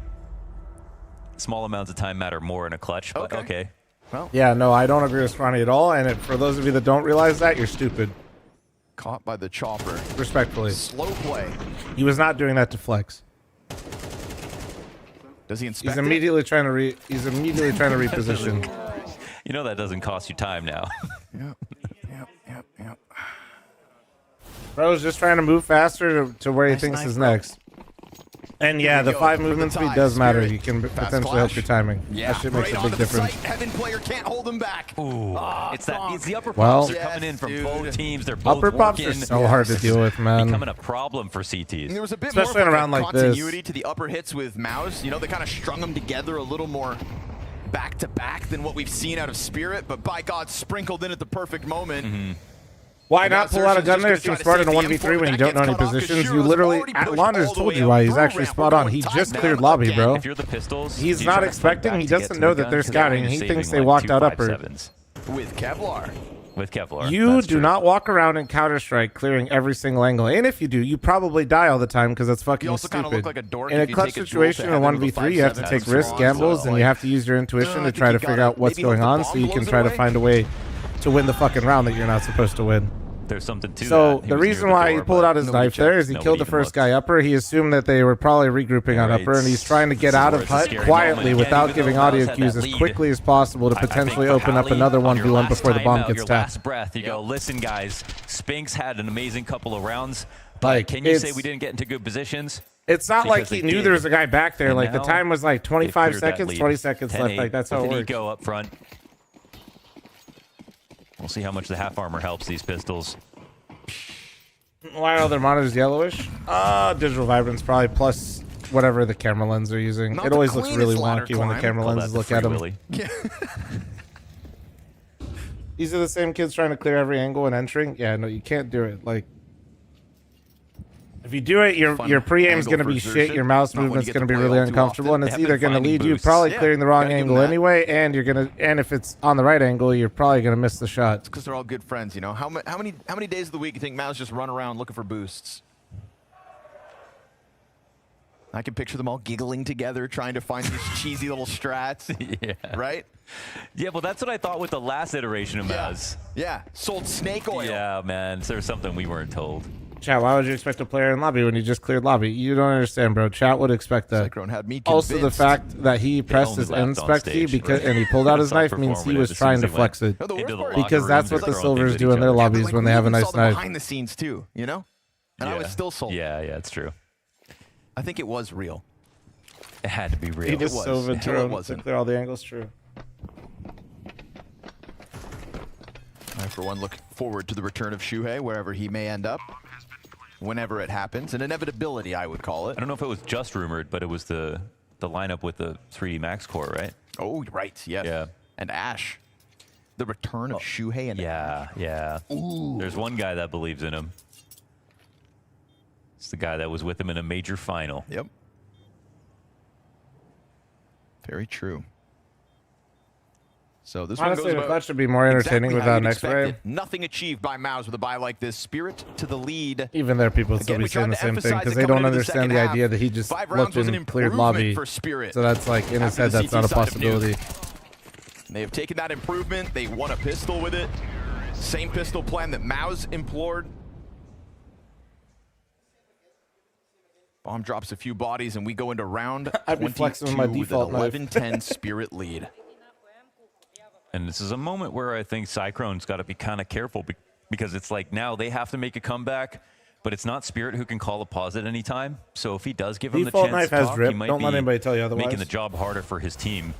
small amounts of time matter more in a clutch, but okay. Well, yeah, no, I don't agree with Scrawny at all. And for those of you that don't realize that, you're stupid. Caught by the chopper. Respectfully. Slow play. He was not doing that to flex. Does he inspect He's immediately trying to reposition. You know that doesn't cost you time now. Yep. Bro's just trying to move faster to where he thinks is next. And yeah, the 5 movement speed does matter. You can potentially help your timing. Yeah, That shit makes right a big difference. Heaven player can't hold him back. Ooh, it's the upper Well- pops are coming in from both teams. They're both Upper pops are working. so hard to deal with, man. Becoming a problem for CTs. And there was a bit Especially more in a of round a like this. continuity to the upper hits with Mouse. You know, they kind of strung them together a little more back to back than what we've seen out of Spirit, but by God, sprinkled in at the perfect moment. Why not pull out a gun there if you're smart in a 1v3 when you don't know any positions? You literally, Launders told you why. He's actually spot on. He just cleared lobby, bro. If you're the pistols, He's do you not try to play expecting. back He to get doesn't to know the that they're gun? 'Cause scouting. you're He saving, thinks they like, walked 2 out upper. 5.7s. With Kevlar. With Kevlar. You That's do true. not walk around in Counter-Strike clearing every single angle. And if you do, you probably die all the time because that's fucking also kinda stupid. look like a dork In a if you clutch take a duel situation to in a heaven with a 1v3, you have to 5.7 take risk strong, gambles, so, and you like, have to use your intuition to I try to think you figure out gotta what's maybe going let the on so bomb you can blows try it to away. find a way to win the fucking round that you're not supposed to win. There's something to So that. He the was near reason the why door, he pulled but out his nobody knife there is he checked. killed the Nobody even first guy upper. He assumed that they were probably regrouping on Right. upper, and he's trying to get This is out where of it's a hut scary quietly moment. without Even giving though audio Miles had cues that as lead. quickly as possible to I think potentially for open up Kali, another on your 1v1 last before the bomb timeout, gets your tapped. last breath, you go, listen, guys, Spinks had an amazing couple of rounds, but Like, can you say it's- we didn't get into good positions? It's not like Because he they knew did. there was a guy back there. And Like the now time was like they've 25 cleared that seconds, lead. 20 seconds left. 10-8 Like that's how with it an works. eco up front. We'll see how much the half armor helps these pistols. Why are their monitors yellowish? Digital vibrance probably plus whatever the camera lens they're using. Not It the always looks really cleanest ladder wonky when the climb. camera Call lenses that the look at Free them. Willy. These are the same kids trying to clear every angle and entering. Yeah, no, you can't do it. Like, if you do it, your pre-aim's angle going to be for shit. Xerxes. Your mouse Not when you movement's get going to to be play really all too uncomfortable, and often. it's They either have been going to lead finding you boosts. probably Yeah, clearing the wrong gotta give angle them that. anyway, and if it's on the right angle, you're probably going to miss the shot. Because they're all good friends, you know. How many days of the week you think Mouse just run around looking for boosts? I can picture them all giggling together, trying to find these cheesy little strats. Yeah. Right? Yeah, well, that's what I thought with the last iteration of Maz. Yeah. Sold snake oil. Yeah, man. There's something we weren't told. Chat, why would you expect a player in lobby when you just cleared lobby? You don't understand, bro. Chat would expect that. Cyclone had me Also, the convinced. fact that he pressed only his laughed end on spec key stage, because right? and he pulled out his It's knife means he self-performative was as soon trying as to he flex went it. No, the worst into the part locker Because that's rooms, what they're the throwing Silvers things at do in each their other. lobbies Like, when we they have a even nice saw them knife. behind the scenes too, you know? And I was still sold. Yeah, it's true. I think it was real. It had to be real. He just was. Silva Hell, it drone to wasn't. clear all the angles. True. I, for one, look forward to the return of Shuhei, wherever he may end up, whenever it happens. An inevitability, I would call it. I don't know if it was just rumored, but it was the lineup with the 3D Max core, right? Oh, right, yes. Yeah. And Ash. The return of Shuhei and Ash. Yeah. Ooh. There's one guy that believes in him. It's the guy that was with him in a major final. Yep. Very true. So this Honestly, one the goes clutch would be more entertaining exactly without how an you'd X-ray. expect it. Nothing achieved by Mouse with a buy like this. Spirit to the lead. Even there, people would still Again, be we tried saying the to same thing emphasize because it they coming don't into the understand second the half. idea that he just 5 rounds looked was an and cleared improvement lobby. for Spirit. So that's like, in his After head, the that's not a CT side of Nuke. possibility. They have taken that improvement. They won a pistol with it. Same pistol plan that Mouse implored. Bomb drops a few bodies, and we go into round I'd be 22 flexing with my with an default knife. 11-10 Spirit lead. And this is a moment where I think Cyclone's got to be kind of careful because it's like now they have to make a comeback, but it's not Spirit who can call a pause at any time. So if he does give him the Default chance knife to has talk, drip. he might Don't be let anybody tell you otherwise. making the job harder for his team.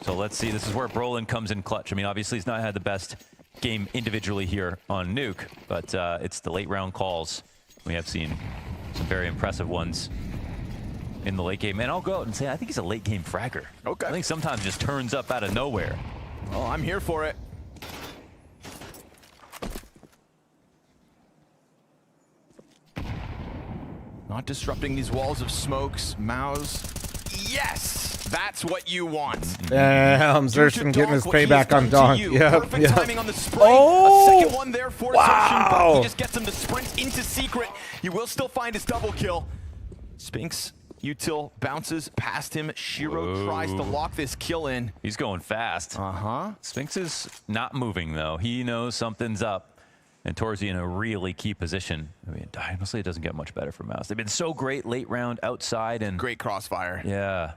So let's see. This is where Brolin comes in clutch. I mean, obviously he's not had the best game individually here on Nuke, but it's the late round calls. We have seen some very impressive ones in the late game. And I'll go out and say I think he's a late game fragger. Okay. I think sometimes just turns up out of nowhere. Oh, I'm here for it. Not disrupting these walls of smokes. Mouse. Yes! That's what you want. Damn, Xerxon getting his payback on Donk. Perfect timing on the spray. Oh! A second one there for Xerxon, but he just gets him to sprint into secret. He will still find his double kill. Spinks util bounces past him. Shiro tries to lock this kill in. He's going fast. Spinks is not moving, though. He knows something's up. And Torzi in a really key position. I mean, honestly, it doesn't get much better for Mouse. They've been so great late round outside. And great crossfire. Yeah.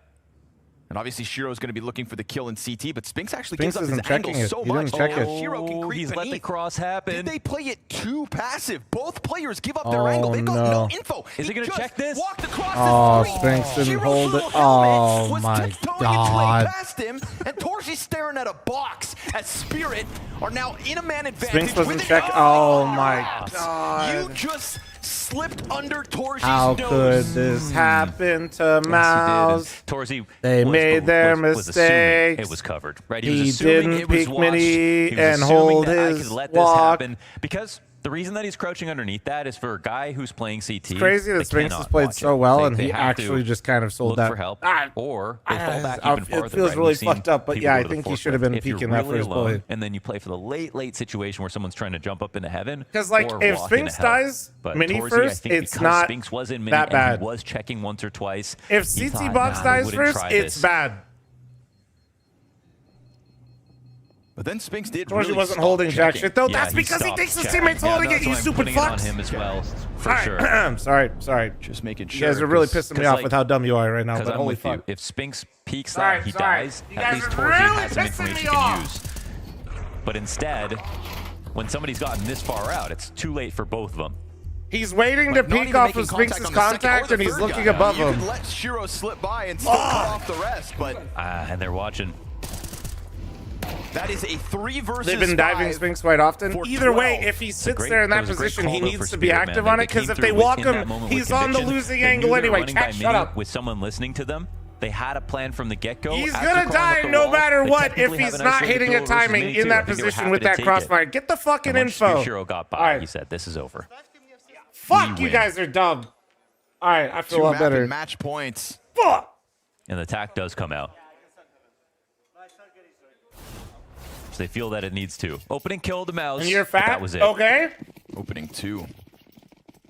And obviously, Shiro's going to be looking for the kill in CT, but Spinks actually Spinks gives up his isn't angle checking it. so He much. didn't check it. Shiro can creep He's let the beneath. cross happen. Did they play it too passive? Both players give up their angle. They've got no info. Is he going to check this? Walked across Oh, the screen. Spinks didn't Shiro's hold it. little helmet Oh was my tiptoeing its way God. past him, and Torchi's staring at a box as Spirit are now in a man advantage. Spinks doesn't with check. it. Oh my You God. just slipped under Torchi's How nose. could this happen to Mouse? Torzi They made their was assuming mistakes. it was covered, right? He was assuming didn't it was peek watched. mini He was and assuming hold that I his could let walk. this happen because the reason that he's crouching underneath that is for a guy who's playing CT. It's crazy that they Spinks has cannot played watch so it. well, They- and they he have to actually just kind of sold look that. for help, or they fall back I- even farther. it feels right? really We've seen fucked up, but people yeah, go I to the think he fourth should have round. been If you're peeking that really first alone, play. and then you play for the late situation where someone's trying to jump up into heaven. Because, like, or if walk into Spinks hell. dies But mini Torzi, I first, think it's because not Spinks was in mini that and bad. he was checking once or twice. If he CT thought, box nah, I dies wouldn't first, try it's this. bad. But then Spinks did Torchi really wasn't stop holding jack checking. shit, though. Yeah, That's because he stopped thinks his checking. teammates Yeah, holding that's it, you why I'm stupid putting it on fucks. him as well, for Alright, sure. sorry. Just making You sure. guys are really 'cause- pissing me off like- with how dumb you are right now, Because but I'm holy with fuck. you. If Spinks peeks Sorry, that, he sorry. dies. You At guys least are Torzi really has some pissing information me he can off. use. But instead, when somebody's gotten this far out, it's too late for both of them. He's waiting to Like, not peek even off making of Spinks' on the second or contact, the and he's third looking guy. above You him. could let Shiro slip by and still cut off the rest, but And they're watching. that is a 3 versus 5. They've been diving Spinks quite often. for Either way, 12. if he It's a sits great- there in that that was a great position, call, he though, needs for to be Spirit, active man. on it, because came if through they with- walk in that him, moment with he's on the conviction. losing They angle knew they were anyway. running by Chat, shut mini up. With someone listening to them, they had a plan from the get-go. He's As gonna they're crawling die up the no wall, matter they what if technically have he's an not isolated hitting a duel versus timing mini in too. that I think they were position happy with to that take it. crossfire. Get the fucking And when info. Shiro got by, Alright. he said, "This is over." Fuck, you win. guys are dumb. All right, I feel a Two lot map better. and match points. Fuck. And the attack does come out. So they feel that it needs to. Opening kill the mouse. And you're but fat? That was it. Okay. Opening 2.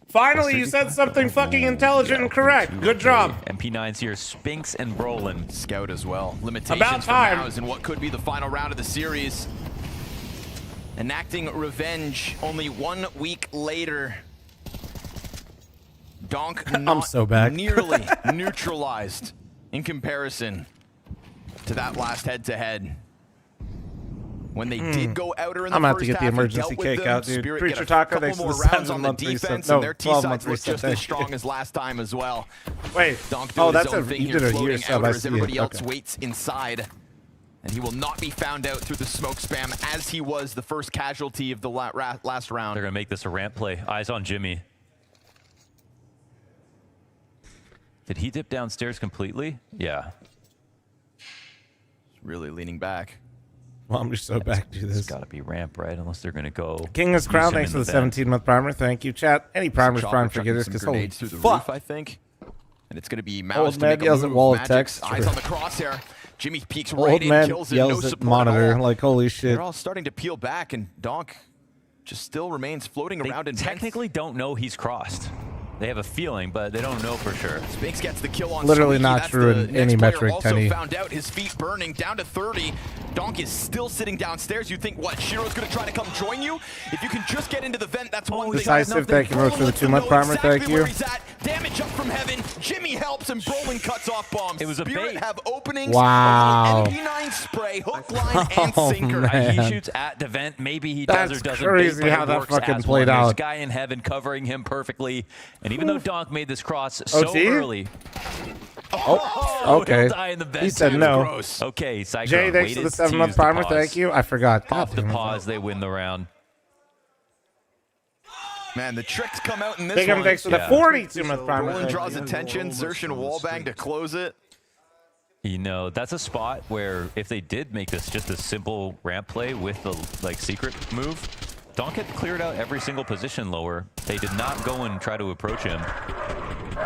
Finally, you said something fucking intelligent and correct. Good job. MP9's here. Spinks and Brolin. Scout as well. Limitations About time. for Mouse in what could be the final round of the series. Enacting revenge only 1 week later. Donk not so back. nearly neutralized in comparison to that last head-to-head. When they did go outer in the I'm about to first get the half and emergency dealt with kick them, out, dude. Spirit Preacher get a Taco, couple thanks for more the rounds on the 7-month reset. defense, No, and their 12-month T-sides were reset, just as thank strong you. as last time as well. Wait. Donk doing Oh, his that's own a thing you here, did a year floating sub. outer I as see everybody it. else Okay. waits inside. And he will not be found out through the smoke spam as he was the first casualty of the last round. They're going to make this a ramp play. Eyes on Jimmy. Did he dip downstairs completely? Yeah. Really leaning back. Well, I'm just so back to this. It's got to be ramp, right? Unless they're going to go. King is crowned. use him Thanks for in the vent. 17-month primer. Thank you, chat. Any primers, Chopper prime chucking forgetters, some because holy grenades through the fuck. roof, I think. And it's going to be Mouse Old to man make a yells at move. wall of Magic's text. eyes on the crosshair. Jimmy peeks Old right in, man kills it. No yells at support monitor. at all. Like, holy shit. They're all starting to peel back, and Donk just still remains floating They around in technically don't know he's crossed. They have a feeling, but they don't know for sure. Spinks gets the kill on Literally Squeaky. not That's true the in any next player metric, also Tenny. found out, his feet burning, down to 30. Donk is still sitting downstairs. You think, what, Shiro's going to try to come join you? If you can just get into the vent, that's one thing. Decisive, thank you, Rose, for the 2-month primer. Thank you. Damage up from heaven. Jimmy helps, and Brolin cuts off bombs. It was a Spirit bait. have openings. Wow. MP9 spray, hook, line, and Oh, sinker. man. He shoots at the vent. Maybe he That's does or doesn't. crazy bait, but how it that works fucking as played one. There's out. a guy in heaven covering him perfectly. And even though Donk made this cross so OT? early. Oh, okay. He'll die in the vent. He said too. no. Gross. Okay, Cyclone. Jay, thanks for waited the to 7-month use the primer. pause. Thank you. I forgot. Off the God damn it. pause, they win the round. Man, the tricks come out in this Big one. M, thanks for the 42-month primer. Brolin Thank draws you. attention. Xerxin wallbang to close it. You know, that's a spot where if they did make this just a simple ramp play with the secret move, Donk had cleared out every single position lower. They did not go and try to approach him.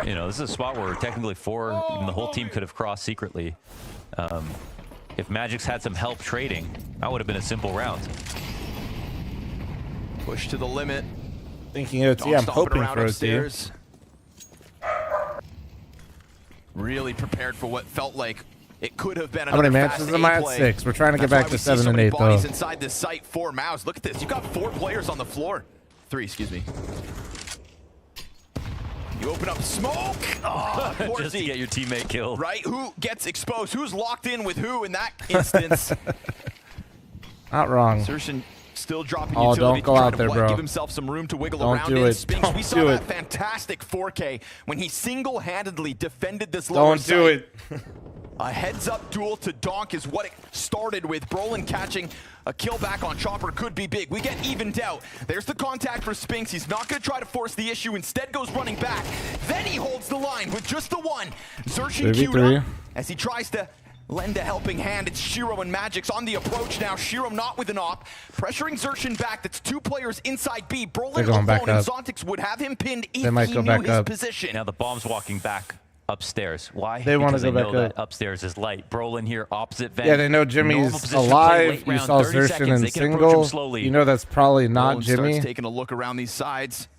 You know, this is a spot where technically even the whole team could have crossed secretly. If Magic's had some help trading, that would have been a simple round. Push to the limit. Thinking OT, Donk I'm stomping hoping around for OT. upstairs. Really prepared for what felt like it could have been How many another matches fast am I A at? play. 6. We're trying to get That's back why to we see 7 so and many 8, bodies though. inside this site for Mouse. Look at this. You've got 4 players on the floor. 3, excuse me. You open up smoke. Oh, Just to get your teammate killed. Right? Who gets exposed? Who's locked in with who in that instance? Not wrong. Xerxin still dropping Oh, utility don't go to try out to there, bro. give himself some room to wiggle Don't around do in. it. Spinks, Don't we saw do that it. fantastic 4K when he single-handedly defended this lower Don't do site. it. A heads-up duel to Donk is what it started with. Brolin catching a kill back on Chopper could be big. We get evened out. There's the contact for Spinks. He's not going to try to force the issue. Instead goes running back. Then he holds the line with just the one. Xerxin queued up as he tries to lend a helping hand. It's Shiro and Magic's on the approach now. Shiro not with an op. Pressuring Xerxin back. That's 2 players inside B. Brolin They're going back alone, and up. Zontix would have him pinned if They might he go knew back his up. position. Now the bomb's walking back upstairs. Why? They wanna Because go they back know up. that upstairs is light. Brolin here, opposite vent. Yeah, they know Normal Jimmy's position to play alive. late You round, saw 30 Xerxin seconds. in They can approach him single. slowly. You know that's probably not Brolin Jimmy. starts taking a look around these sides.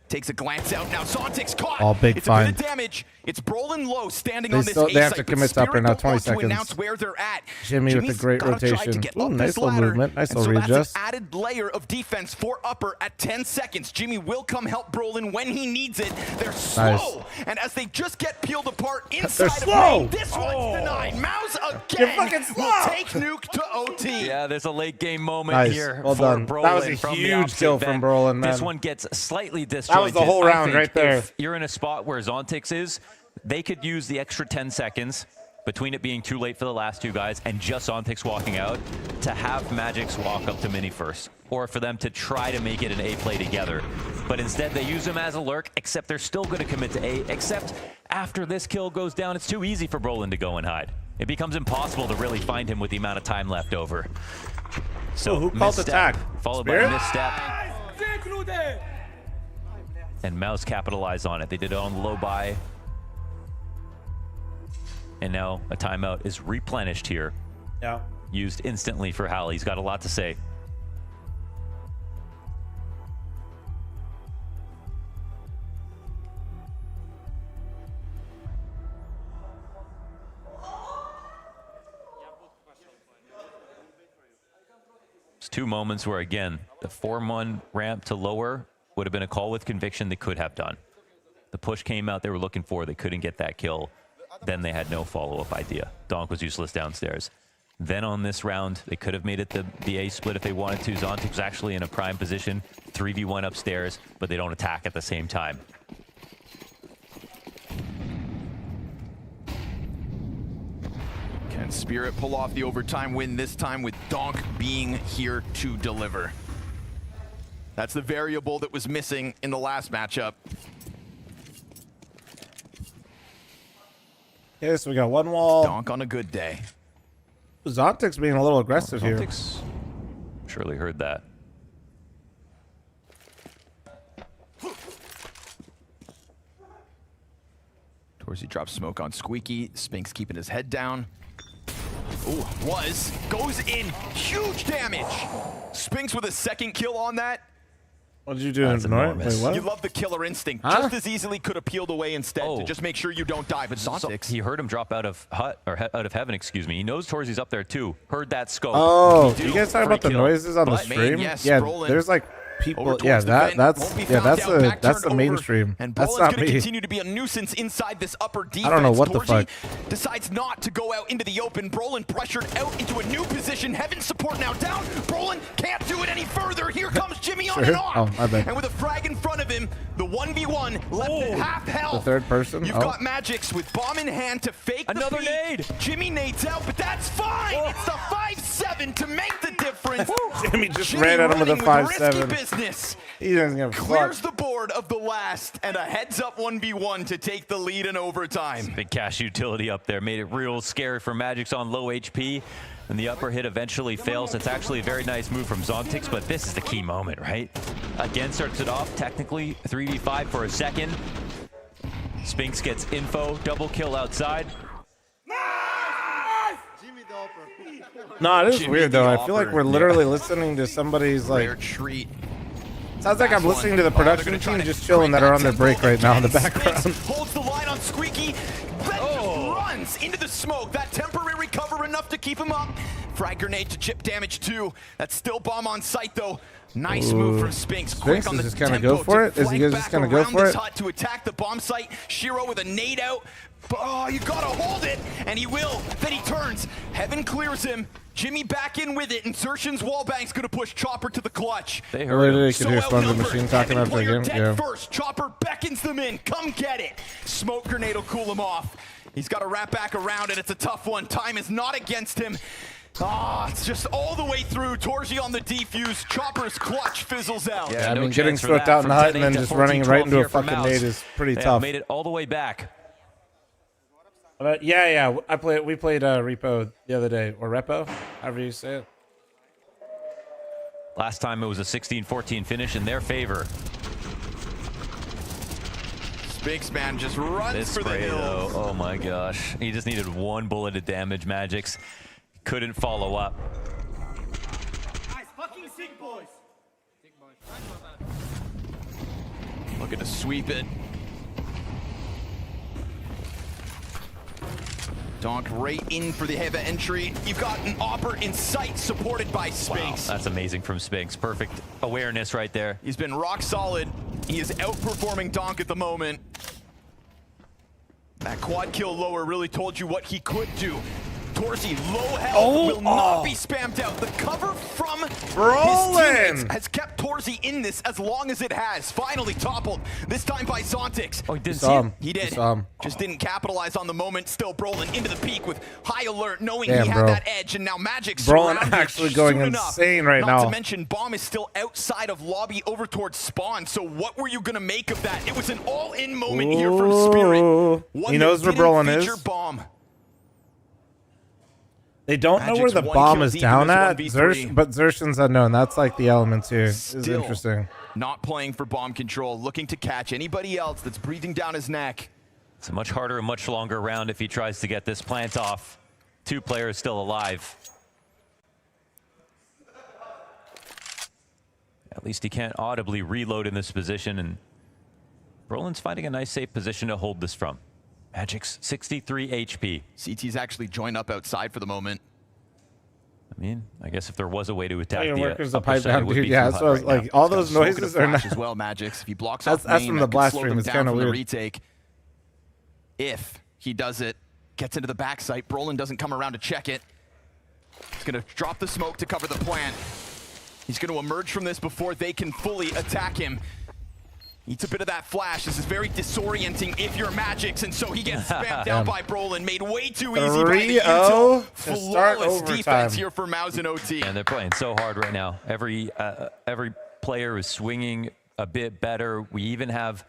Takes a glance out. Now Zontix caught. Oh, big it's find. a bit of damage. It's Brolin low standing They on this still- A they have site, to but commit to upper Spirit now, don't 20 want to seconds. announce where they're at. Jimmy with Jimmy's the great gotta try to rotation. get Ooh, up nice this little ladder. movement. Nice And little so that's readjust. an added layer of defense for upper at 10 seconds. Jimmy will come help Brolin when he needs it. They're slow. And as they just get peeled apart inside of slow. main, this one's denied. Mouse You're again fucking will slow. take Nuke to OT. Yeah, there's a late game moment Nice. here Well for done. Brolin. That was a from the huge opposite kill from vent. Brolin, This man. one gets slightly disjointed. That was the whole I round think right there. If you're in a spot where Zontix is, they could use the extra 10 seconds between it being too late for the last 2 guys and just Zontix walking out to have Magic's walk up to Mini first, or for them to try to make it an A play together. But instead they use him as a lurk, except they're still going to commit to A, except after this kill goes down, it's too easy for Brolin to go and hide. It becomes impossible to really find him with the amount of time left over. So who called the misstep, tag? followed Spirit? by a misstep. And Mouse capitalized on it. They did it on low buy. And now a timeout is replenished here. Yeah. Used instantly for Hal. He's got a lot to say. It's 2 moments where, again, the 4-1 ramp to lower would have been a call with conviction they could have done. The push came out they were looking for. They couldn't get that kill. Then they had no follow-up idea. Donk was useless downstairs. Then on this round, they could have made it the A split if they wanted to. Zontix was actually in a prime position, 3v1 upstairs, but they don't attack at the same time. Can Spirit pull off the overtime win this time with Donk being here to deliver? That's the variable that was missing in the last matchup. Okay, so we got 1 wall. Donk on a good day. Zontix being a little aggressive here. Zontix surely heard that. Torzy drops smoke on Squeaky. Spinks keeping his head down. Ooh, goes in. Huge damage. Spinks with a second kill on that. What did you do in North? Wait, what? You love the killer instinct. Huh? Just as easily could have peeled away instead to just make sure you don't die. But Zontix, he heard him drop out of hut or out of heaven. Excuse me. He knows Torzi's up there too. Heard that scope. Oh, you guys talking about the noises on the stream? Yeah, there's like people. Yeah, that's the mainstream. And That's Brolin's not going to me. continue to be a nuisance inside this upper defense. I don't know what the Torzi fuck. decides not to go out into the open. Brolin pressured out into a new position. Heaven support now down. Brolin can't do it any further. Here comes Jimmy on Sure. and off. Oh, my bad. And with a frag in front of him, the 1v1 left at half health. The third person? You've Oh. got Magix with bomb in hand to fake Another the feed. nade. Jimmy nades out, but that's fine. It's the 5-7 to make the difference. Jimmy just ran at him with a running risky 5-7. business. He doesn't give a Clears fuck. the board of the last and a heads-up 1v1 to take the lead in overtime. Big cash utility up there made it real scary for Magic's on low HP. And the upper hit eventually fails. It's actually a very nice move from Zontix, but this is the key moment, right? Again, starts it off technically 3v5 for a second. Spinks gets info, double kill outside. No, it is Jimmy weird the though. I feel like Opper. we're literally listening to somebody's like. Rare treat. Sounds like I'm Last listening one. to the Oh, they're production gonna try team to just chilling that are on their break right now in the Spinks background. holds the line on Squeaky. Then just runs into the smoke. That temporary cover enough to keep him up. Frag grenade to chip damage too. That's still bomb on site though. Nice move from Spinks. Quick Spinks on is the just gonna tempo go for to it? Is he flank just back gonna go around for this it? hut to attack the bomb site. Shiro with a nade out. Oh, you gotta hold it, and he will. Then he turns. Heaven clears him. Jimmy back in with it. Insertion's wallbang's gonna push Chopper to the clutch. They I heard literally him. could hear Sponge the Machine talking after the Player game. dead Yeah. first. Chopper beckons them in. Come get it. Smoke grenade will cool him off. He's got to wrap back around, and it's a tough one. Time is not against him. Ah, it's just all the way through. Torzi on the defuse. Chopper's clutch fizzles out. Yeah, I no mean, getting chance for smoked that out in the from hut and then 10-8 just to running right 14-12 into a here for fucking Mouse. nade is pretty They tough. made it all the way back. Yeah. We played Repo the other day, or Repo, however you say it. Last time it was a 16-14 finish in their favor. Spinks, man, just runs This for the spray, hill. though, oh my gosh. He just needed one bullet of damage. Magix couldn't follow up. Looking to sweep it. Donk right in for the heavy entry. You've got an Opper in sight, supported by Spinks. Wow, that's amazing from Spinks. Perfect awareness right there. He's been rock solid. He is outperforming Donk at the moment. That quad kill lower really told you what he could do. Torzi, low health, will not be spammed out. The cover from Brolin his teammates has kept Torzi in this as long as it has. Finally toppled, this time by Zontix. Oh, he didn't see him. He did. Saw him. Just didn't capitalize on the moment. Still Brolin into the peak with high alert, knowing Damn, he had bro. that edge, and now Magic Brolin surrounded actually going soon enough. insane right Not now. to mention, bomb is still outside of lobby over towards spawn. So what were you gonna make of that? It was an all-in moment here from Spirit. One He knows that where didn't Brolin feature is. Bomb. They don't know where Magic's the one bomb kill is deep in down this at, 1v3. but Xerxion's unknown. That's like the elements here. This is Still interesting. not playing for bomb control, looking to catch anybody else that's breathing down his neck. It's a much harder and much longer round if he tries to get this plant off. Two players still alive. At least he can't audibly reload in this position, and Brolin's finding a nice safe position to hold this from. Magic's 63 HP. CT's actually joined up outside for the moment. I mean, I guess if there was a way to attack Your the workers the upper pipe side, down, it would dude. be Yeah, too that's hot what I was right like. now. All He's those got a smoke noises and a are not. flash as well, Magix. If he blocks That's off main, from the that could blast slow stream. them It's down kind of from the weird. retake. If he does it, gets into the backside, Brolin doesn't come around to check it. He's gonna drop the smoke to cover the plant. He's gonna emerge from this before they can fully attack him. Eats a bit of that flash. This is very disorienting if you're Magix, and so he gets spammed down by Brolin. Made way too easy by the 3-0 Util. to start Flawless overtime. defense here for Mouse and OT. And they're playing so hard right now. Every player is swinging a bit better. We even have,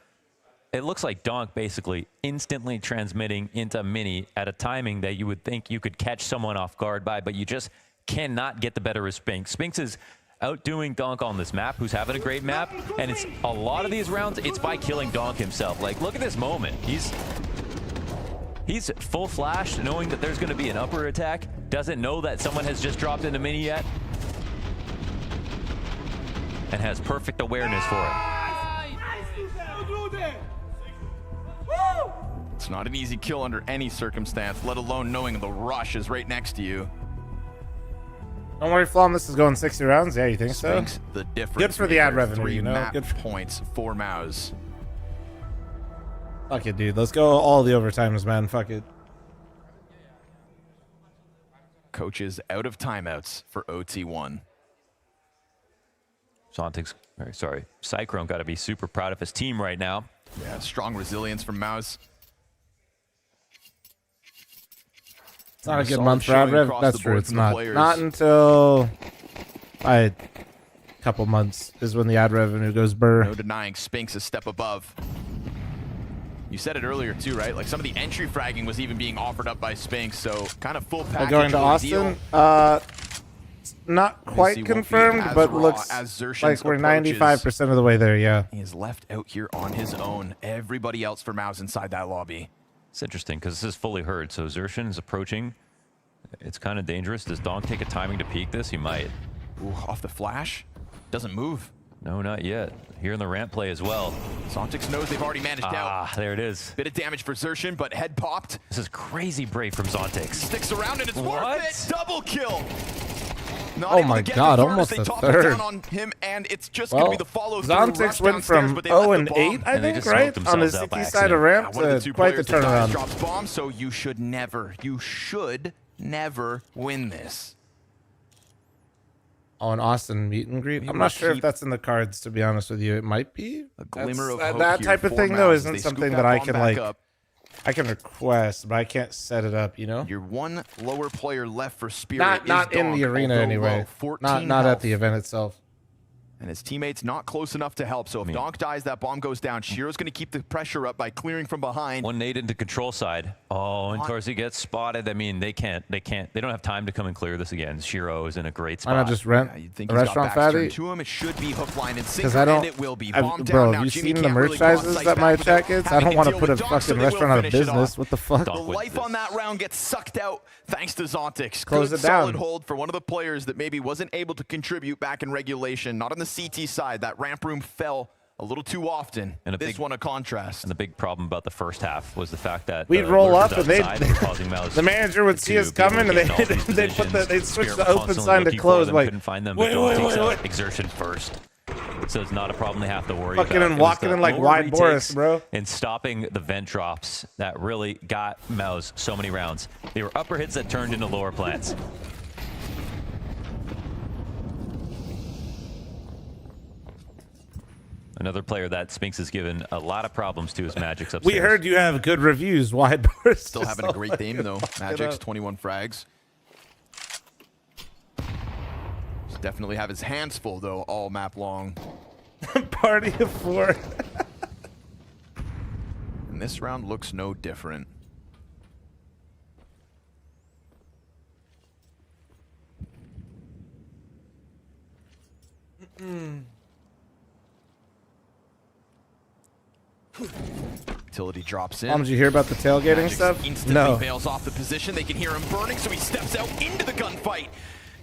it looks like Donk basically instantly transmitting into Mini at a timing that you would think you could catch someone off guard by, but you just cannot get the better of Spinks. Spinks is outdoing Donk on this map, who's having a great map, and it's a lot of these rounds, it's by killing Donk himself. Like, look at this moment. He's full flash, knowing that there's going to be an upper attack, doesn't know that someone has just dropped into Mini yet. and has perfect awareness for it. It's not an easy kill under any circumstance, let alone knowing the rush is right next to you. Don't worry, Flom, this is going 60 rounds. Yeah, you think so? Spinks, the difference. Good for the ad revenue, 3 you know? map Good for points for Mouse. Fuck it, dude. Let's go all the overtimes, man. Fuck it. Coaches out of timeouts for OT1. Cyclone got to be super proud of his team right now. Yeah, strong resilience from Mouse. It's not a good month for ad rev. That's true. It's not. Players. Not until a couple months is when the ad revenue goes burr. No denying Spinks a step above. You said it earlier too, right? Like some of the entry fragging was even being offered up by Spinks, so kind of full package. Going to Austin? Not quite confirmed, but looks like we're 95% of the way there, yeah. He is left out here on his own. Everybody else for Mouse inside that lobby. It's interesting because this is fully heard. So Xerxin is approaching. It's kind of dangerous. Does Donk take a timing to peek this? He might. Ooh, off the flash. Doesn't move. No, not yet. Here in the ramp play as well. Zontix knows they've already managed out. Ah, there it is. Bit of damage for Xerxin, but head popped. This is crazy brave from Zontix. Sticks around and it's worth it. Double kill. Not oh my god, almost a third. On him, and it's just well, going to be the follow Zontix went from 0 and 8, I think, right? On the CT side of ramp to quite the turnaround. Drops bomb, so you should never win this. Oh, an Austin meet and greet? I'm not sure if that's in the cards, to be honest with you. It might be. A glimmer of hope that type of thing, though, isn't something that I can, like, up. I can request, but I can't set it up, you know? Your one lower player left for Spirit Not in the arena, anyway. Not at the event itself. And his teammates not close enough to help. So if Donk dies, that bomb goes down. Shiro's going to keep the pressure up by clearing from behind. One nade into control side. Oh, and Torsi gets spotted. I mean, they don't have time to come and clear this again. Shiro is in a great spot. Why not just rent a restaurant fatty? To him, it should be hook, line, and sinker, and it will be. Bro, have you seen the merch sizes that my chat gets? I don't want to put a fucking restaurant out of business. What the fuck? The life on that round gets sucked out thanks to Zontix. Close it solid down. Hold for one of the players that maybe wasn't able to contribute back in regulation. Not on the CT side. That ramp room fell a little too often. And this one a contrast. And the big problem about the first half was the fact that we'd roll up and the manager would see us coming and they'd switch the open sign to close. Like, couldn't find them, but wait. Exertion first. So it's not a problem they have to worry about. Fucking and walking in like wide Boris, bro. And stopping the vent drops that really got Mouse so many rounds. They were upper hits that turned into lower plants. Another player that Spinks has given a lot of problems to is Magic's upstairs. We heard you have good reviews. Wide Boris. Still having a great game though. Magic's 21 frags. Definitely have his hands full though all map long. Party of 4. And this round looks no different. Utility drops in. Did you hear about the tailgating Magic stuff? Instantly No. bails off the position. They can hear him burning, so he steps out into the gunfight.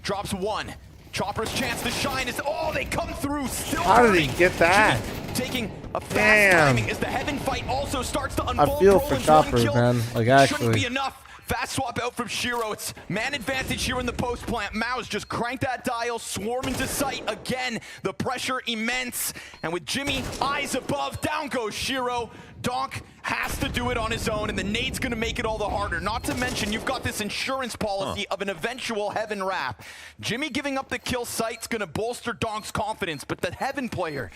Drops one. Chopper's chance to shine is, oh, they come through. Still How did burning. he get that? Taking a fast Damn. timing as the heaven fight also starts to unfold. I feel for Chopper, man. Like, Shouldn't actually. be enough. Fast swap out from Shiro. It's man advantage here in the post plant. Mao's just cranked that dial, swarm into sight again. The pressure immense. And with Jimmy eyes above, down goes Shiro. Donk has to do it on his own, and the nade's gonna make it all the harder. Not to mention, you've got this insurance policy of an eventual heaven wrap. Jimmy giving up the kill site's gonna bolster Donk's confidence, but the heaven player,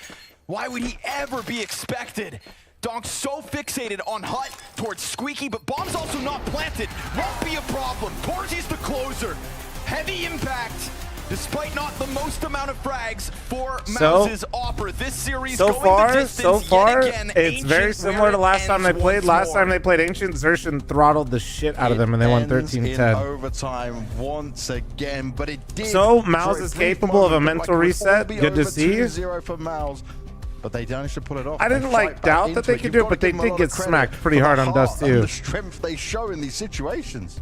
why would he ever be expected? Donk's so fixated on Hut towards Squeaky, but bomb's also not planted. Won't be a problem. Torzi's the closer. Heavy impact, despite not the most amount of frags for Mouse's Opera. This series So going far, the distance yet again. it's very similar to last time they played. Last time they played Ancient, Xerxin throttled the shit out of them, and they won 13-10. Overtime once again, but it did. So Mouse is capable of a mental reset. Good to see. 2-0 for Mouse. But they managed to pull it off. I didn't like doubt that they could do it, but they did get smacked pretty hard on Dust too. The strength they show in these situations.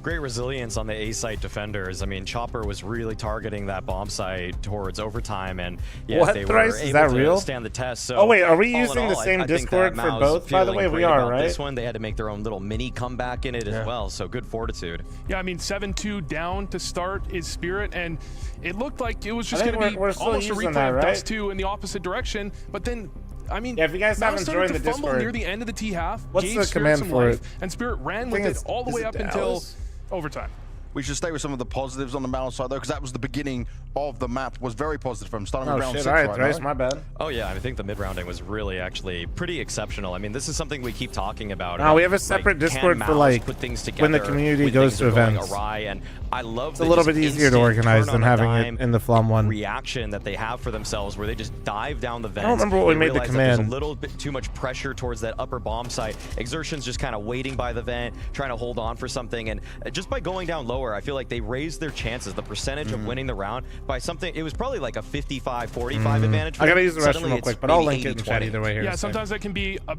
great resilience on the A site defenders. I mean, Chopper was really targeting that bomb site towards overtime, and yes, What they thrice? were Is able that to real? stand the test. So Oh wait, are we all in using all, the same I think Discord that for Mao's both? By the way, feeling we great are, about right? This one, they had to make their own little mini comeback in it as well. So good fortitude. Yeah, I mean 7-2 down to start is Spirit, and it looked like it was just I going think to be we're still almost a using replay that, of right? Dust 2 in the opposite direction. But then, I mean, Yeah, if you guys Mouse haven't started joined to the fumble Discord, near the end of the T half. what's gave the Spirit command some for life, it? and Spirit ran I with think it all the is way it up Dallas? until overtime. We should stay with some of the positives on the Mouse side, though, because that was the beginning of the map. Was very positive from starting with round 6. All right, right, Thrice, no? my bad. Oh yeah, I think the mid-rounding was really actually pretty exceptional. I mean, this is something we keep talking about. No, we have a separate Discord for like put things together when the community when goes things to are going events. awry, and I love It's a little bit easier to organize than having it in the Flom one. reaction that they have for themselves, where they just dive down the vents. I don't remember what we They made the realize that there's command. a little bit too much pressure towards that upper bomb site. Exertion's just kind of waiting by the vent, trying to hold on for something, and just by going down lower, I feel like they raised their chances, the percentage of winning the round by something. It was probably like a 55-45 advantage. For I gotta them. use the Suddenly restroom real it's quick, but I'll maybe link it in chat 80-20. either way here. Yeah, sometimes that can be a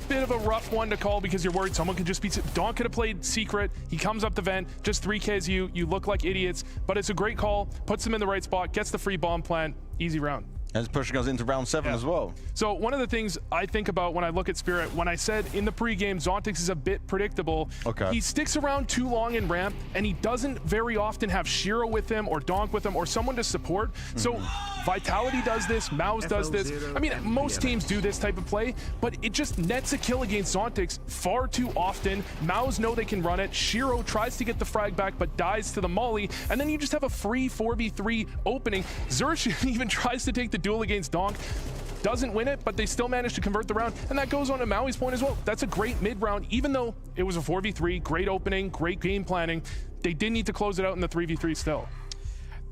bit of a rough one to call because you're worried someone could just be. Don could have played secret. He comes up the vent, just 3Ks you. You look like idiots, but it's a great call. Puts them in the right spot, gets the free bomb plant. Easy round. And it's pushing us into round 7 as well. So one of the things I think about when I look at Spirit, when I said in the pregame, Zontix is a bit predictable. Okay. He sticks around too long in ramp, and he doesn't very often have Shiro with him or Donk with him or someone to support. So Vitality does this, Mouse does this. I mean, most teams do this type of play, but it just nets a kill against Zontix far too often. Mouse know they can run it. Shiro tries to get the frag back, but dies to the molly, and then you just have a free 4v3 opening. Xerxes even tries to take the duel against Donk, doesn't win it, but they still manage to convert the round, and that goes on to Maui's point as well. That's a great mid-round, even though it was a 4v3, great opening, great game planning. They did need to close it out in the 3v3 still.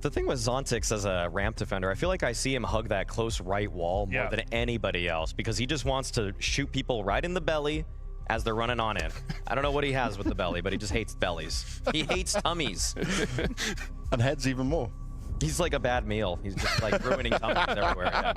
The thing with Zontix as a ramp defender, I feel like I see him hug that close right wall more than anybody else, because he just wants to shoot people right in the belly as they're running on in. I don't know what he has with the belly, but he just hates bellies. He hates tummies. And heads even more. He's like a bad meal. He's just like ruining tummies everywhere.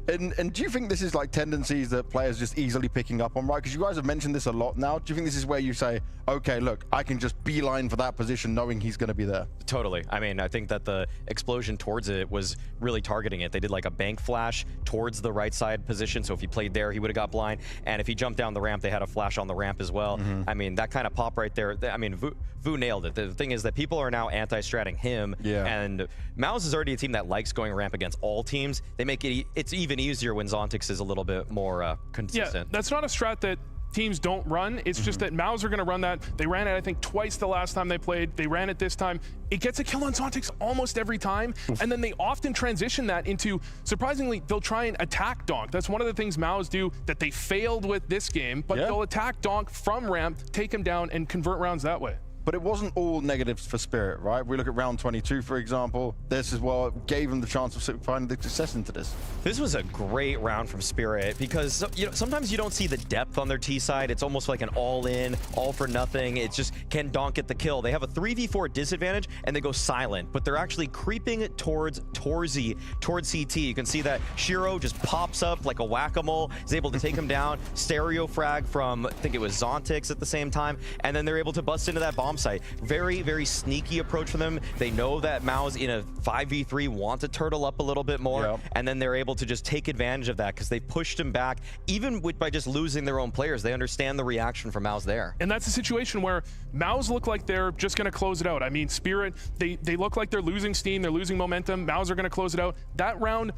And do you think this is like tendencies that players just easily picking up on, right? Because you guys have mentioned this a lot now. Do you think this is where you say, okay, look, I can just beeline for that position knowing he's going to be there? Totally. I mean, I think that the explosion towards it was really targeting it. They did like a bank flash towards the right side position, so if he played there, he would have got blind. And if he jumped down the ramp, they had a flash on the ramp as well. I mean, that kind of pop right there. I mean, Vu nailed it. The thing is that people are now anti-stratting him. And Mouse is already a team that likes going ramp against all teams. They make it's even easier when Zontix is a little bit more consistent. Yeah, that's not a strat that teams don't run. It's just that Mouse are going to run that. They ran it, I think, twice the last time they played. They ran it this time. It gets a kill on Zontix almost every time, and then they often transition that into, surprisingly, they'll try and attack Donk. That's one of the things Mouse do that they failed with this game, but they'll attack Donk from ramp, take him down, and convert rounds that way. But it wasn't all negatives for Spirit, right? We look at round 22, for example. This is what gave them the chance of finding the success into this. This was a great round from Spirit because sometimes you don't see the depth on their T side. It's almost like an all-in, all-for-nothing. It's just, can Donk get the kill? They have a 3v4 disadvantage, and they go silent, but they're actually creeping towards Torzi, towards CT. You can see that Shiro just pops up like a whack-a-mole, is able to take him down, stereo frag from, I think it was Zontix at the same time, and then they're able to bust into that bomb site. Very, very sneaky approach for them. They know that Mao's in a 5v3 want to turtle up a little bit more, and then they're able to just take advantage of that because they pushed him back, even by just losing their own players. They understand the reaction from Mao's there. And that's a situation where Mao's look like they're just going to close it out. I mean, Spirit, they look like they're losing steam, they're losing momentum. Mao's are going to close it out. That round,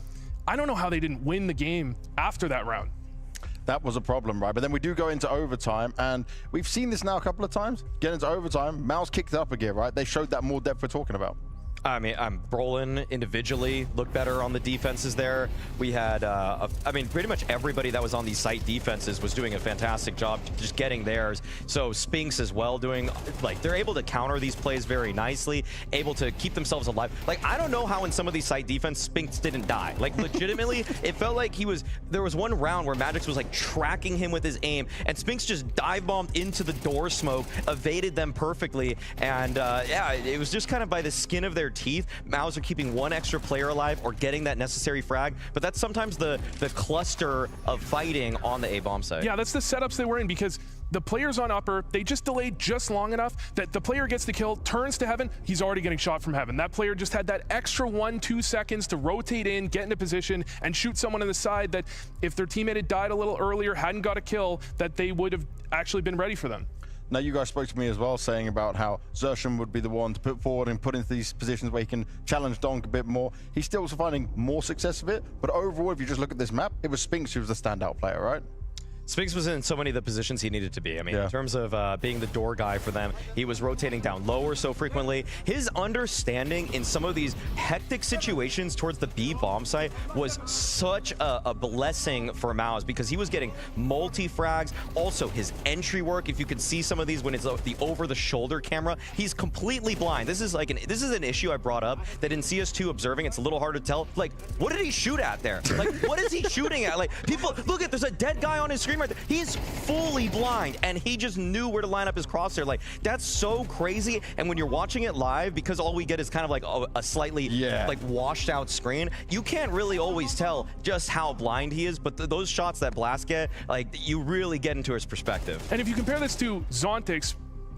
I don't know how they didn't win the game after that round. That was a problem, right? But then we do go into overtime, and we've seen this now a couple of times. Get into overtime, Mouse kicked it up again, right? They showed that more depth we're talking about. I mean, Brolin individually looked better on the defenses there. We had, I mean, pretty much everybody that was on these site defenses was doing a fantastic job just getting theirs. So Spinks as well doing, like, they're able to counter these plays very nicely, able to keep themselves alive. Like, I don't know how in some of these site defense, Spinks didn't die. Like, legitimately, it felt like there was one round where Magix was, like, tracking him with his aim, and Spinks just dive bombed into the door smoke, evaded them perfectly, and yeah, it was just kind of by the skin of their teeth. Maus are keeping one extra player alive or getting that necessary frag, but that's sometimes the cluster of fighting on the A-bomb site. Yeah, that's the setups they were in, because the players on upper, they just delayed just long enough that the player gets the kill, turns to heaven, he's already getting shot from heaven. That player just had that extra 1-2 seconds to rotate in, get into position, and shoot someone on the side that if their teammate had died a little earlier, hadn't got a kill, that they would have actually been ready for them. Now, you guys spoke to me as well, saying about how Xerxon would be the one to put forward and put into these positions where he can challenge Donk a bit more. He's still finding more success of it, but overall, if you just look at this map, it was Spinks who was the standout player, right? Spinks was in so many of the positions he needed to be. I mean, in terms of being the door guy for them, he was rotating down lower so frequently. His understanding in some of these hectic situations towards the B bomb site was such a blessing for MOUZ, because he was getting multi-frags. Also, his entry work, if you can see some of these when it's the over-the-shoulder camera, he's completely blind. This is like this is an issue I brought up that in CS2 observing, it's a little hard to tell. Like, what did he shoot at there? Like, what is he shooting at? Like, people, look at, there's a dead guy on his screen right there. He's fully blind, and he just knew where to line up his crosshair. Like, that's so crazy. And when you're watching it live, because all we get is kind of like a slightly like washed out screen, you can't really always tell just how blind he is. But those shots that Blast get, like, you really get into his perspective. And if you compare this to Zontix,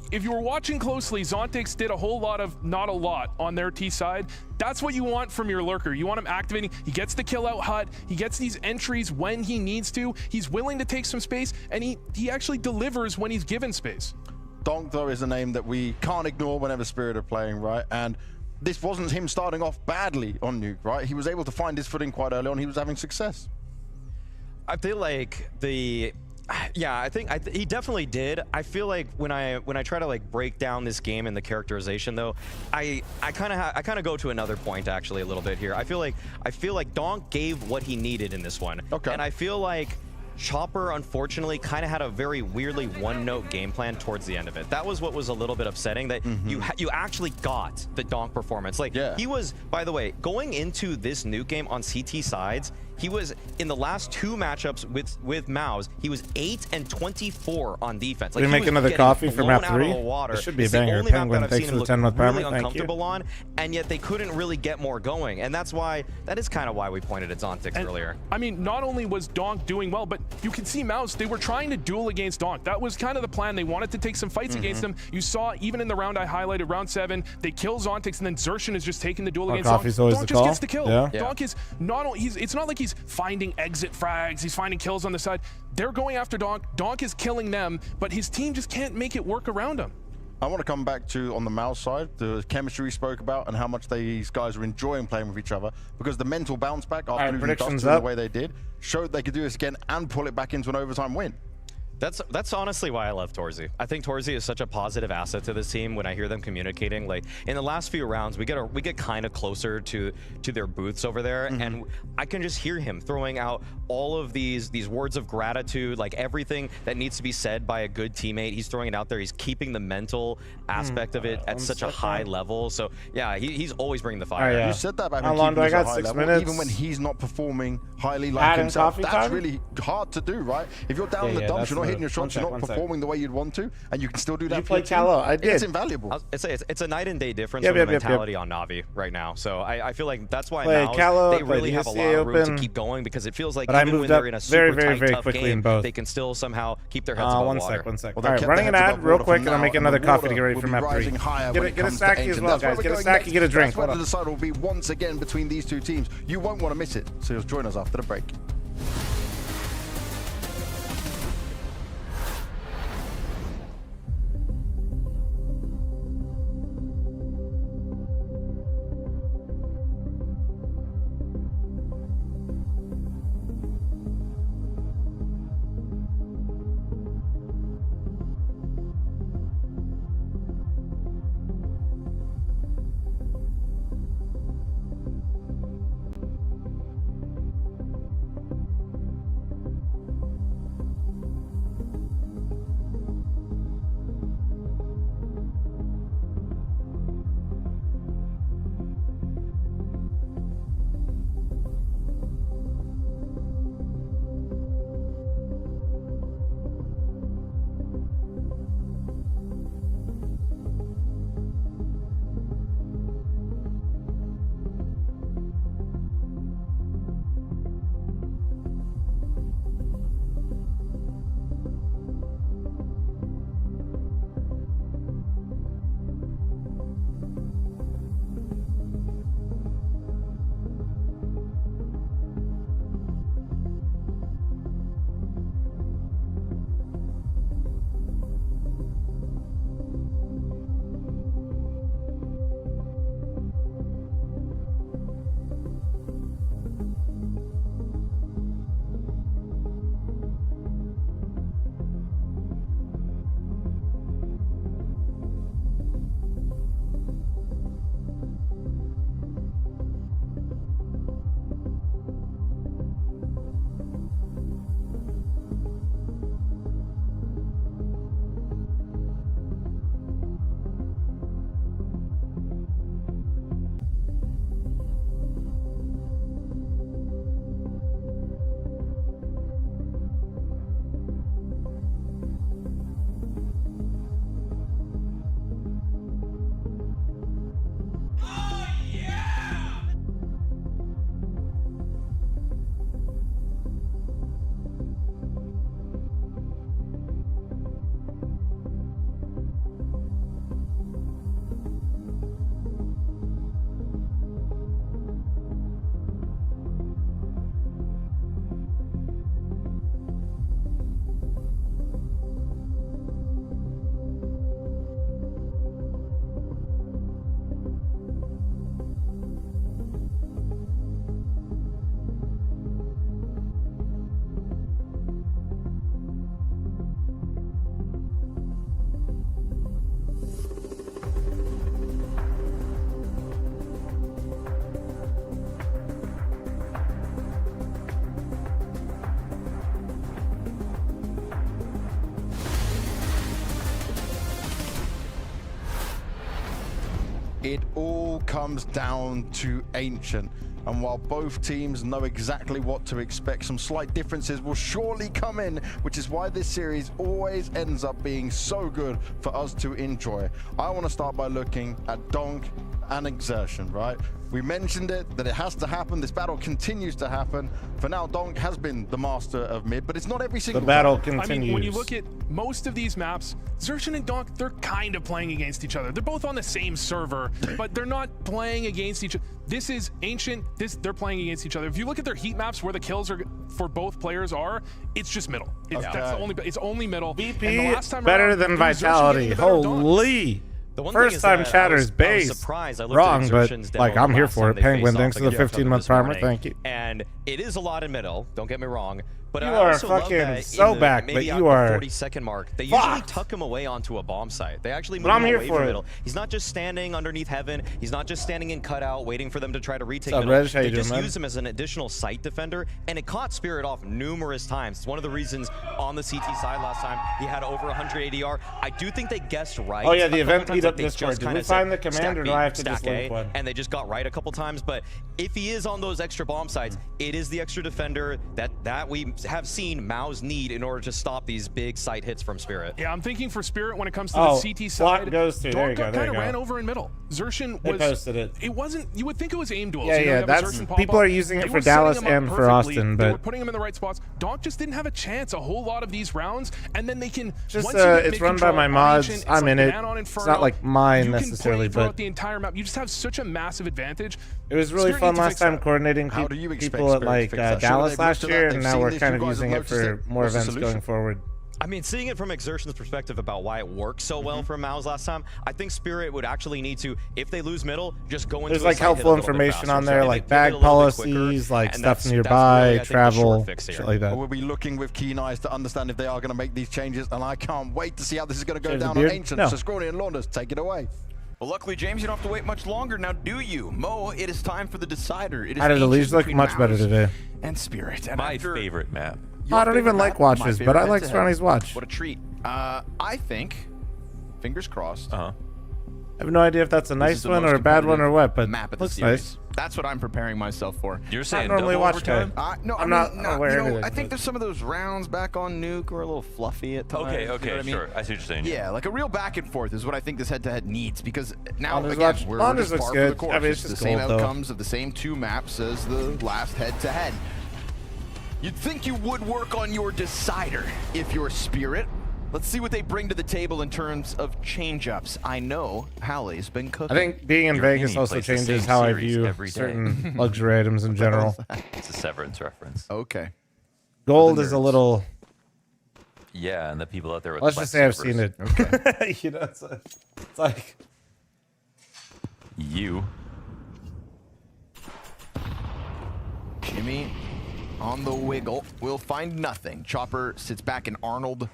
if you were watching closely, Zontix did a whole lot of not a lot on their T side. That's what you want from your lurker. You want him activating. He gets the kill out hut. He gets these entries when he needs to. He's willing to take some space, and he actually delivers when he's given space. Donk, though, is a name that we can't ignore whenever Spirit are playing, right? And this wasn't him starting off badly on Nuke, right? He was able to find his footing quite early on. He was having success. I feel like I think he definitely did. I feel like when I try to like break down this game and the characterization, though, I kind of go to another point actually a little bit here. I feel like Donk gave what he needed in this one. Okay. And I feel like Chopper, unfortunately, kind of had a very weirdly one-note game plan towards the end of it. That was what was a little bit upsetting, that you actually got the Donk performance. Like, he was, by the way, going into this Nuke game on CT sides, he was, in the last 2 matchups with MOUZ, he was 8 and 24 on defense. Like, we make another coffee for map 3? This should be a banger. Penguin, thanks for the 10 month really permit. Uncomfortable on, and yet they couldn't really get more going. And that is kind of why we pointed at Zontix earlier. I mean, not only was Donk doing well, but you can see MOUZ, they were trying to duel against Donk. That was kind of the plan. They wanted to take some fights against him. You saw, even in the round I highlighted, round 7, they kill Zontix, and then Xerxon is just taking the duel against Donk. Donk just gets the kill. Donk is not only, it's not like he's finding exit frags, he's finding kills on the side. They're going after Donk. Donk is killing them, but his team just can't make it work around him. I want to come back to, on the MOUZ side, the chemistry we spoke about and how much these guys are enjoying playing with each other, because the mental bounce back after losing Dust the way they did showed they could do this again and pull it back into an overtime win. That's honestly why I love Torzy. I think Torzy is such a positive asset to this team. When I hear them communicating, like in the last few rounds, we get kind of closer to their booths over there, and I can just hear him throwing out all of these words of gratitude, like everything that needs to be said by a good teammate. He's throwing it out there. He's keeping the mental aspect of it at such a high level. So yeah, he's always bringing the fire. You said that about him. How long do I got? 6 minutes. Even when he's not performing highly like himself, that's really hard to do, right? If you're down in the dumps, you're not hitting your shots, you're not performing the way you'd want to, and you can still do that. You play Callow? I did. It's invaluable. It's a night and day difference from the mentality on Navi right now. So I feel like that's why they really have a lot of room to keep going, because it feels like even when they're in a super tight, tough game, they can still somehow keep their heads above water. One sec. All right, running an ad real quick, and I'll make another coffee to get ready for map 3. Get a Saki as well, guys. Get a Saki, get a drink. That's where the decider will be once again between these two teams. You won't want to miss it, so just join us after the break. it all comes down to Ancient. And while both teams know exactly what to expect, some slight differences will surely come in, which is why this series always ends up being so good for us to enjoy. I want to start by looking at Donk and Exertion, right? We mentioned it, that it has to happen. This battle continues to happen. For now, Donk has been the master of mid, but it's not every single The battle time. continues. I mean, when you look at most of these maps, Xertion and Donk, they're kind of playing against each other. They're both on the same server, but they're not playing against each other. This is Ancient, they're playing against each other. If you look at their heat maps where the kills are for both players are, it's just middle. It's only middle. VP better than Vitality. Holy. First time Chatter's base. Wrong, but like I'm here for it. Penguin, thanks for the 15-month primer. Thank you. And it is a lot in middle. Don't get me wrong. But You I are also love fucking that so in the, back, maybe but at you the are 40-second mark, they usually tuck him away onto a bomb site. They actually move But I'm him here away for from it. middle. He's not just standing underneath heaven. He's not just standing in cutout waiting for them to try to retake What's up, middle. Reg? How you They doing, just man? use him as an additional site defender, and it caught Spirit off numerous times. It's one of the reasons on the CT side last time he had over 100 ADR. I do think they guessed right. Oh, yeah, the a couple event times, meetup they Discord. just Did we kinda find said, the command, stack or B, do I have to stack just link A, one? and they just got right a couple times. But if he is on those extra bomb sites, it is the extra defender that we have seen Mao's need in order to stop these big site hits from Spirit. Yeah, I'm thinking for Spirit when it comes to the CT side. Goes to. There you go. Donk There kind you of ran go. over in middle. Xertion They was. posted it. It wasn't. You would think it was aim duels. Yeah, you know, yeah. you have a That's Xertion pop people up. are using it They for were setting Dallas him up and for perfectly. Austin, They were but putting him in the right spots. Donk just didn't have a chance a whole lot of these rounds, and then they can. just once you get it's run by mid-control my on mods. Ancient, I'm like in it. Man on It's Inferno, not like mine you necessarily, can play throughout but the entire map. You just have such a massive advantage. it was really Spirit fun needs to last fix time that. coordinating How do you expect people at Spirit to like fix that? Surely Dallas they've last looked at year, that, and they've now seen we're this, kind you of guys using have it for noticed it. more What's the events solution? going forward. I mean, seeing it from Exertion's perspective about why it worked so well for Mao's last time, I think Spirit would actually need to, if they lose middle, just go into There's a like site hit a helpful little bit information faster. on So there, if like they pivot bag a little bit quicker, policies, like and stuff that's nearby, really, I think, the short travel, fix shit here. like that. We'll be looking with keen eyes to understand if they are going to make these changes, and I can't wait to see how this is going to go James down the on Beard? Ancient. No. So Scrawny and Launders, take it away. Well, luckily, James, you don't have to wait much longer now, do you? Mo, it is time for the decider. It is How did the Ancient leaves look between much better Mouse today? and Spirit. And My after favorite map. I don't even favorite like map, watches, my but I favorite like head-to-head. Scrawny's watch. What a treat. I think, fingers crossed, I have no idea if that's a this nice is the one most or a bad one or competitive what, but map of the looks series. nice. That's what I'm preparing myself for. You're I saying normally double watch overtime? No, I'm I mean, not aware you of know, anything, I think but- there's some of those rounds back on Nuke are a little fluffy at times. Okay, you know okay, what I mean? sure. I see what you're saying. Yeah, like a real back and forth is what I think this head-to-head needs, because now Launders again watch- we're Launders just looks par for the good. course. I mean, it's the just same gold, though. outcomes of the same two maps as the last head-to-head. You'd think you would work on your decider if you're Spirit. Let's see what they bring to the table in terms of change-ups. I know Hallie's been I cooking. think being in Your Vegas Mini also plays the changes same how I series view every day. certain luxury items in general. It's a Severance reference. Okay. Gold is a little. Yeah, and the people out there with Let's just say I've seen it. Okay. You know, it's like You. Jimmy on the wiggle will find nothing. Chopper sits back, and Arnold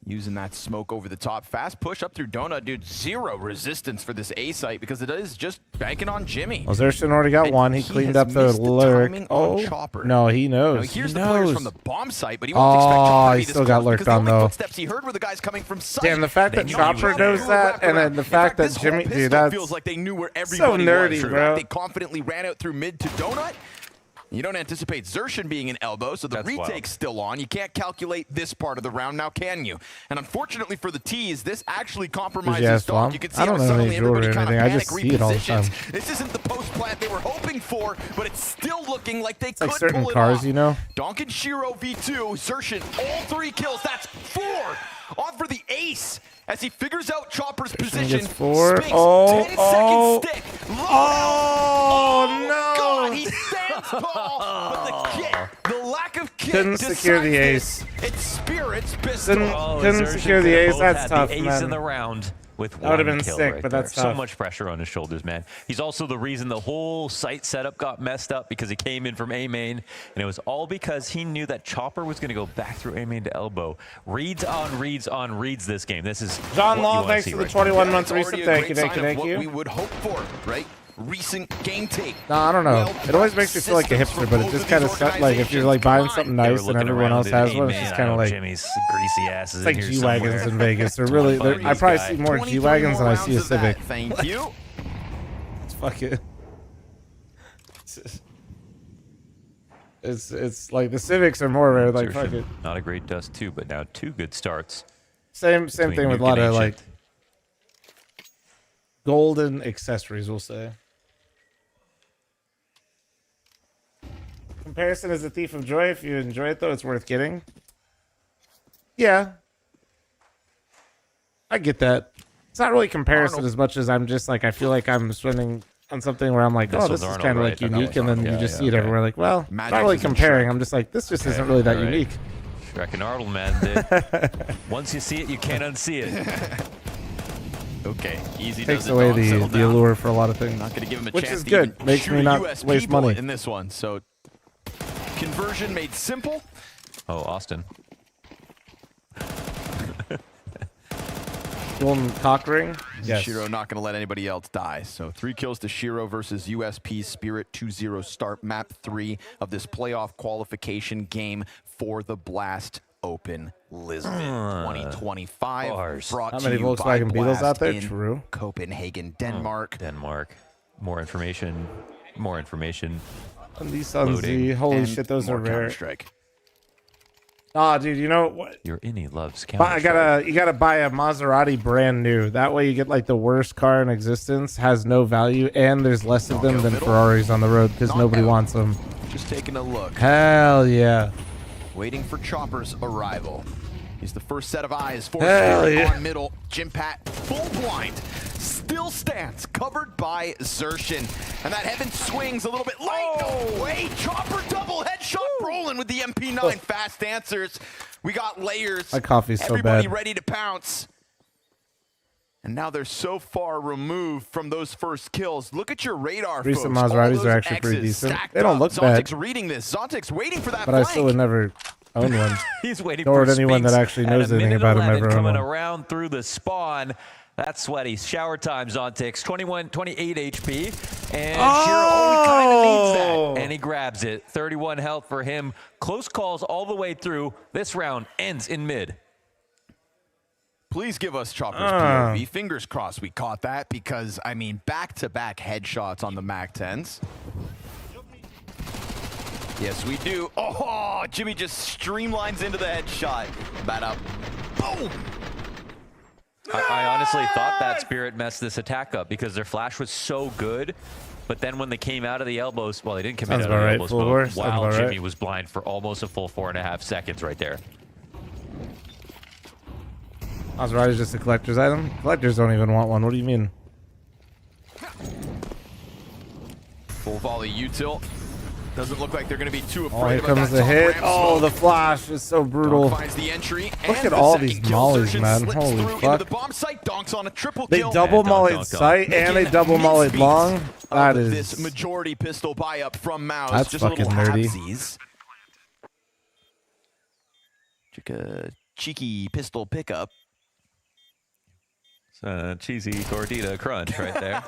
using that smoke over the top. Fast push up through Donut, dude. Zero resistance for this A site because it is just banking on Jimmy. well, Xerxon already got And one. He he cleaned has up the missed the lurk. timing on Oh Chopper. no, he knows. Now, here's he the knows. players from the bomb site, but he won't expect Oh, Chopper to he be this still got close lurked because the on only though. footsteps he heard were the guys coming from sight. Damn, the fact They that knew Chopper he knows was that, gonna and then wrap the around. fact In that fact, Jimmy, this whole dude, pistol that's feels like they knew where so everybody nerdy, was. bro. They confidently ran out through mid to Donut. You don't anticipate Xerxon being an elbow, so the That's retake's wild. still on. You can't calculate this part of the round now, can you? And unfortunately for the T's, this actually compromises ass Dom. Flom? You can I see how don't know suddenly any jewelry everybody or kind of anything. I panic just see it all the time. repositions. This isn't the post plant they were hoping for, but it's still looking like they could like certain pull it cars, off. you know? Donk and Shiro V2, Xerxon, all 3 kills. That's 4 on for the ace as he figures out Chopper's position. Gets 4. Spinks, Oh, 10 oh, second stick. oh, no! God, he stands tall, but the kit, the lack of kit Couldn't secure the decides ace. this. It's Spirit's pistol. Couldn't Xerxon secure the could have ace. both That's had tough, the ace man. in the round with That would've one been kill sick, right but there. that's So tough. much pressure on his shoulders, man. He's also the reason the whole site setup got messed up because he came in from A main, and it was all because he knew that Chopper was going to go back through A main to elbow. Reads on reads on reads this game. This is John what you Law, wanna thanks see for the right 21 Yeah, months it's already recent. a Thank great you, thank sign you, of thank what we you. would hope for, right? recent game tape. No, I don't know. It always makes me feel like a hipster, but it just kind of like if you're like buying something nice and everyone else has one, it's just kind of like Jimmy's greasy ass is it's like in here G-Wagons somewhere. in Vegas. They're really, I probably see more G-Wagons than I see a Civic. Thank you. It's fucking. It's like the Civics are more rare. Like fuck it. Not a great dust too, but now 2 good starts. Same thing with a lot of like golden accessories, we'll say. Comparison is a thief of joy. If you enjoy it, though, it's worth getting. Yeah. I get that. It's not really comparison as much as I'm just like, I feel like I'm spending on something where I'm like, oh, this is kind of like unique, and then you just see it everywhere. Like, well, not really comparing. I'm just like, this just isn't really that unique. Shrek and Arnold, man. Once you see it, you can't unsee it. Okay, easy Takes does it, away dog. the allure for a lot of things. Not going to give him a which chance is to good. even Makes shoot me a not US waste people money in this one. So conversion made simple. Oh, Austin. Golden cock ring. Yes. Shiro not going to let anybody else die. So 3 kills to Shiro versus USP Spirit 2-0 start map 3 of this playoff qualification game for the Blast Open Lisbon 2025. Brought How to many you Volkswagen by Beetles out Blast there? in True. Copenhagen, Denmark. Denmark. More information. More information. And these Sunzy. Holy shit, those are rare. Counter-Strike. Ah, dude, you know what? Your innie loves You Counter-Strike. gotta buy a Maserati brand new. That way you get like the worst car in existence, has no value, and there's less of them than Ferraris on the road because nobody wants them. Just taking a look. Hell yeah. Waiting for Chopper's arrival. He's the first set of eyes for Hell Spirit yeah. on middle. Jim Pat, full blind, still stands, covered by Xertion. And that heaven swings a little bit late. No way, Chopper double headshot. Brolin with the MP9 fast answers. We got layers. My coffee's so Everybody bad. ready to pounce. And now they're so far removed from those first kills. Look at your radar, Recent folks. All Maseratis those are actually pretty X's decent. stacked They don't up. look bad. Zontic's reading this. Zontic's waiting for that But I flank. still would never own one. He's waiting Nor for would anyone that Spinks actually at knows a anything minute about him 11 ever own coming one. around through the spawn. That's sweaty. Shower time, Zontix. 28 HP. And Shiro kind of needs that. And he grabs it. 31 health for him. Close calls all the way through. This round ends in mid. Please give us Chopper's POV. Fingers crossed we caught that because, I mean, back-to-back headshots on the MAC-10s. Yes, we do. Oh, Jimmy just streamlines into the headshot. Bat up. Boom! I honestly thought that Spirit messed this attack up because their flash was so good. But then when they came out of the elbows, well, they didn't come out of the elbows. But wow, Jimmy was blind for almost a full 4.5 seconds right there. Maserati's just a collector's item. Collectors don't even want one. What do you mean? Full volley util. Doesn't look like they're going to be too Oh, afraid here about comes that the top hit. ramp Oh, smoke. the flash is so brutal. Donk finds the entry. Look and at the all second these kill. mollies, Xertion man. slips Holy through fuck. into the bomb site. Donks on a triple They kill. double mollied sight and they double mollied long. That is this majority pistol buy up from Mouse. That's just a little fucking nerdy. halvesies. Cheeky pistol pickup. Cheesy gordita crunch right there.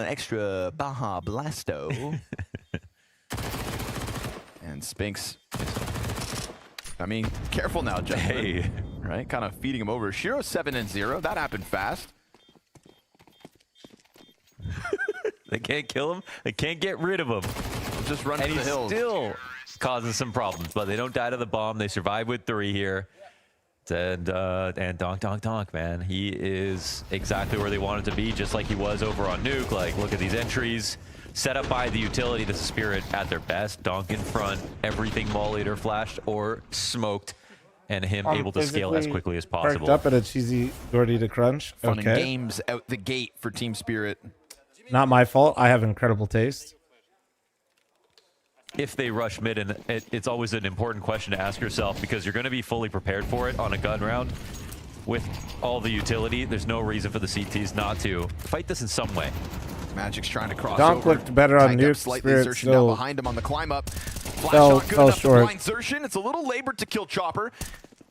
Extra Baja Blasto. And Spinks. I mean, careful now, Justin. Hey. Right? Kind of feeding him over. Shiro 7-0. That happened fast. They can't kill him. They can't get rid of him. Just run and to the he's hills. still causing some problems, but they don't die to the bomb. They survive with 3 here. And Donk, man. He is exactly where they wanted to be, just like he was over on Nuke. Like, look at these entries. Set up by the utility. This is Spirit at their best. Donk in front. Everything mollied or flashed or smoked. And him able to scale as quickly as possible. Perked up at a cheesy gordita crunch. Fun Okay. and games out the gate for Team Spirit. Not my fault. I have incredible taste. If they rush mid, and it's always an important question to ask yourself because you're going to be fully prepared for it on a gun round. With all the utility, there's no reason for the CTs not to fight this in some way. Magic's trying to cross Donk over. looked better on Tagged up Nuke. slightly. Spirit Xertion now still behind him on the climb up. Flash fell shot good enough short. to blind Xertion. It's a little labored to kill Chopper.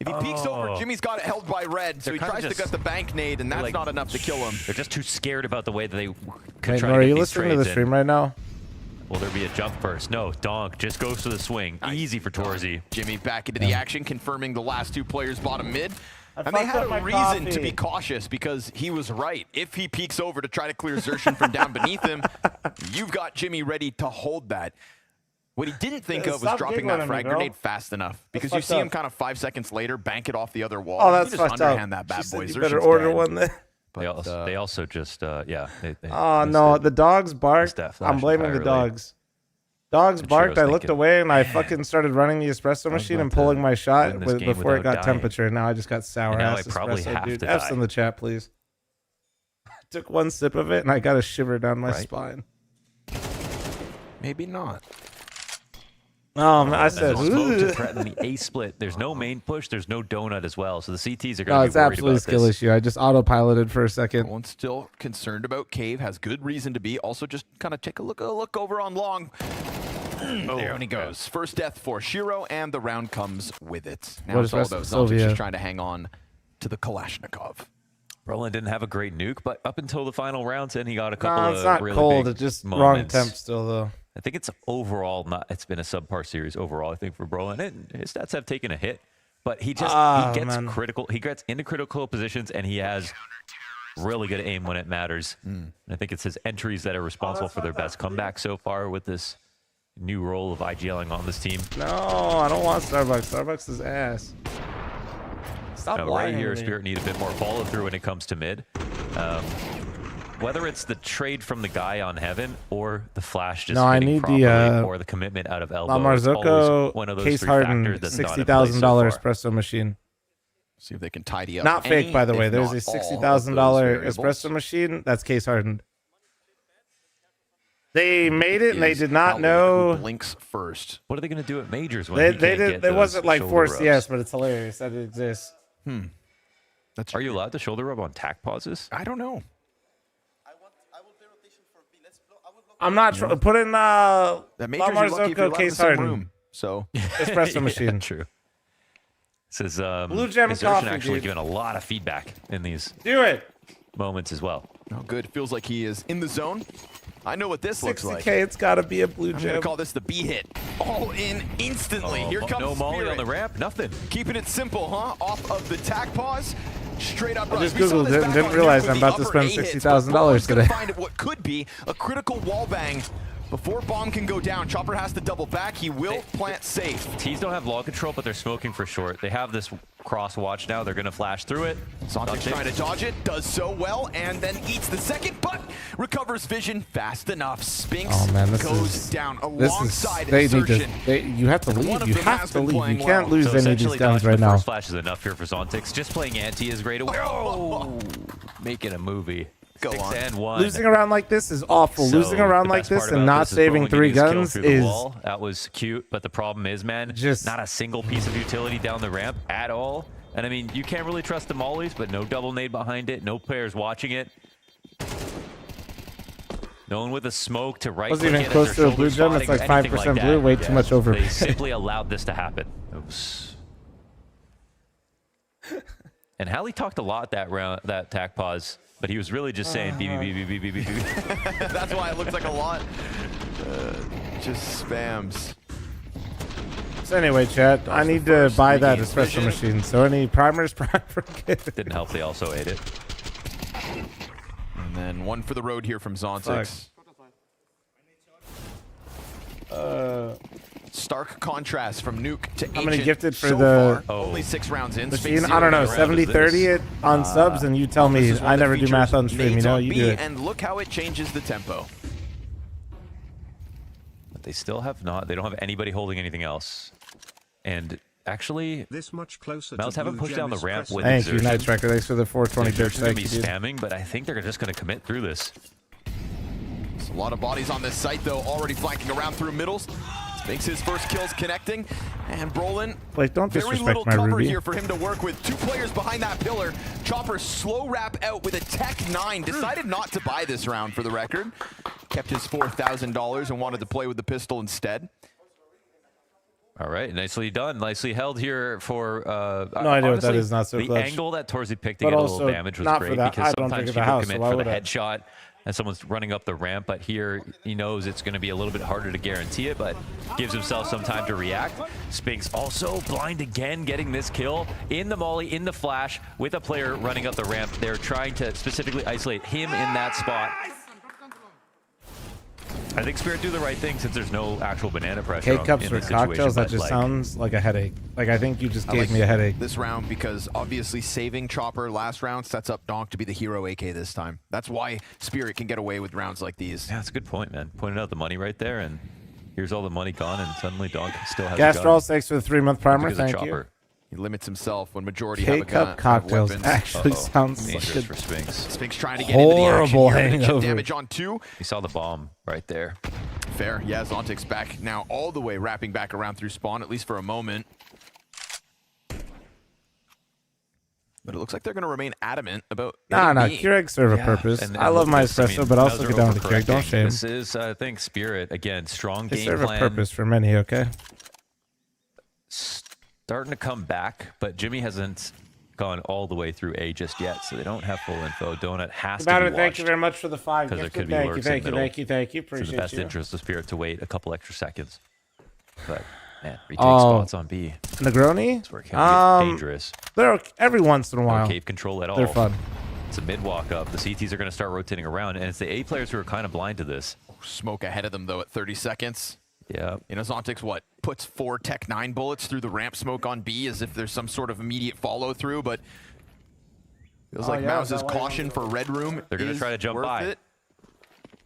If he peeks over, Jimmy's got it held by red, so he tries to get the bank nade, and that's not enough to kill him. They're just too scared about the way that they could Wait, try Nora, to are get you these listening to the trades stream in. right now? Will there be a jump first? No, Donk just goes for the swing. Easy for Torzy. Jimmy back into the action, confirming the last 2 players bottom mid. I And they fucked had up my a reason to coffee. be cautious because he was right. If he peeks over to try to clear Xerxen from down beneath him, you've got Jimmy ready to hold that. What he didn't think of was Stop dropping giggling that at frag me, girl. grenade fast enough. Because That's you see fucked him up. kind of 5 seconds later bank it off the other wall. Oh, that's he just fucked up. underhand that bad She boy. said you better Xerxen's order dead. one then. They also just, yeah. Oh, no, the dogs barked. Flash I'm blaming the entirely. dogs. Dogs barked, I looked thinking, away, and I fucking started running the espresso machine and pulling my shot win this game before it without got dying. temperature. And now I just got sour And now ass I probably espresso, have dude. to F's die. in the chat, please. I took one sip of it, and I got a shiver down my spine. Maybe not. Oh, man, I said, There's a smoke to "Ugh." threaten the A split. There's no main push. There's no donut as well. So the CTs are No, going to it's be worried absolutely a about skill this. issue. I just autopiloted for a second. One's still concerned about Cave, has good reason to be. Also, just kind of take a look over on Long. There he goes. First death for Shiro, and the round comes with it. Now What it's is all rest about of Zontic Sylvia? just trying to hang on to the Kalashnikov. Brolin didn't have a great nuke, but up until the final rounds, and he got a couple Nah, of it's not really cold. big It's just wrong moments. temp still, though. I think it's overall not. It's been a subpar series overall. I think for Brolin, and his stats have taken a hit, but he just he gets critical. He gets into critical positions, and he has really good aim when it matters. And I think it's his entries that are responsible for their best comeback so far with this new role of IGLing on this team. No, I don't want Starbucks. Starbucks is ass. Stop Right lying here, to me. Spirit need a bit more follow through when it comes to mid. Whether it's the trade from the guy on Heaven or the flash just No, I hitting need properly the or the commitment out of elbow. La it's always Marzocco one of those case three hardened factors that's not in place $60,000 so far. espresso machine. See if they can tidy up. Not fake, any, by the way. if There's not a all, of $60,000 those variables. espresso machine that's case hardened. They made it and they Is did not Howley know. who blinks first. What are they going to do at majors when They he can't did. get It wasn't like shoulder 4 rubs? CS, but it's hilarious that it exists. Are you allowed to shoulder rub on tack pauses? I don't know. I'm not put in La That majors, you're lucky if you're Marzocco allowed in the case same hardened room. So espresso machine. Yeah, true. This is Blue Gem Xerxen coffee, actually dude. giving a lot of feedback in these Do it. moments as well. Oh, good. Feels like he is in the zone. I know what this looks 60K. like. It's got to be a Blue I'm going to Gem. call this the B hit. All in instantly. Here comes no molly Spirit. on the ramp, nothing. Keeping it simple, huh? Off of the tack pause. Straight up I rush. just We saw Googled this it and back didn't on realize Nuke I'm with about the to upper spend A hits, $60,000 but Brol's gonna today. find what could be a critical wall bang. Before bomb can go down, Chopper has to double back. He will plant safe. Tees don't have log control, but they're smoking for short. They have this cross watch now. They're going to flash through it. Zontic's trying to dodge it, does so well, and then eats the second, but recovers vision fast enough. Spinks Oh man, this goes is down this alongside is. They need to. Xerxen. You have to And one leave. of You them have has to been leave. You playing can't well. lose So any of these essentially, guns dodging right the now. first flash is enough here for Zontix. Just playing anti is great. Oh, making a movie. Go 6 on. and 1. Losing around like this is awful. So Losing around the like best this part and about not this is saving Brolin 3 getting his kill guns through the is wall. That was cute, but the problem is, man, just not a single piece of utility down the ramp at all. And I mean, you can't really trust the mollies, but no double nade behind it, no players watching it. No one with a smoke to right Wasn't click even it close as to they're a blue shoulder gem. It's like spotting, 5% anything like blue, that. way too much over. They simply allowed this to happen. Oops. And Hallie talked a lot that round, that tack pause, but he was really just saying BB. That's why it looks like a lot. Just spams. So anyway, chat, I need to buy that espresso machine. So any primers, prime for kids. Didn't help. They also ate it. And then one for the road here from Zontix. Stark contrast from Nuke to Ancient. How many gifted for so the far. Only 6 rounds in. machine? Space I don't know, zero round is 70-30 on subs, and you tell this me. is one I that never do math features on stream. You nades know, on you B, do it. And look how it changes the tempo. But they still have not. They don't have anybody holding anything else. And actually, this much closer. Mouse haven't pushed down the ramp with Thank you, Xerxen. Night Tracker. Thanks for the 420 bits. Xerxen's going to Thank be you, dude. spamming, but I think they're just going to commit through this. There's a lot of bodies on this site, though, already flanking around through middles. Makes his first kills connecting, and Brolin, Like, don't very disrespect little my cover Ruby. here for him to work with. 2 players behind that pillar. Chopper slow wrap out with a Tech 9. Decided not to buy this round for the record. Kept his $4,000 and wanted to play with the pistol instead. All right, nicely done. Nicely held here for no idea what that is, not so the clutch. angle that Torzi picked to But get a also, little damage was not great for that. because I don't sometimes think of people the house, so commit why for the would I? headshot and someone's running up the ramp, but here he knows it's going to be a little bit harder to guarantee it, but gives himself some time to react. Spinks also blind again, getting this kill in the molly, in the flash, with a player running up the ramp. They're trying to specifically isolate him in that spot. I think Spirit do the right thing since there's no actual banana pressure. K-cups for cocktails, that just sounds like a headache. Like, I think you just gave me a headache. This round because obviously saving Chopper last round sets up Donk to be the hero AK this time. That's why Spirit can get away with rounds like these. Yeah, that's a good point, man. Pointed out the money right there, and here's all the money gone, and suddenly Donk still has a gun. Gastrol, thanks for the 3-month primer. Because of Thank you. Chopper. He limits himself when majority have a K-cup gun. cocktails Have actually sounds like dangerous a for Spinks. Spinks trying to get into the action horrible here, but hangover. damage on 2. You saw the bomb right there. Fair. Yeah, Zontic's back now all the way wrapping back around through spawn, at least for a moment. But it looks like they're going to remain adamant about... Nah, hitting B. Keurig serve a purpose. I love my espresso, but also get down with the Keurig. Don't shame. This is, I think, Spirit. Again, strong They game serve plan. a purpose for many, okay? Starting to come back, but Jimmy hasn't gone all the way through A just yet, so they don't have full info. Donut has to be watched. Thank you very much for the 5 because there gifts. could be Thank you, lurks thank in you, the middle. thank you, thank you. It's in Appreciate the best you. interest of Spirit to wait a couple extra seconds. But, man, retake Oh, spots on B. Negroni? That's where it can get dangerous. They're every once in a while. No cave control at all. They're fun. It's a mid walk up. The CTs are going to start rotating around, and it's the A players who are kind of blind to this. Smoke ahead of them, though, at 30 seconds. Yeah. You know, Zontix, what, puts 4 Tech 9 bullets through the ramp smoke on B as if there's some sort of immediate follow-through, but feels like Mouse's caution for Red Room They're going to try to jump by. it.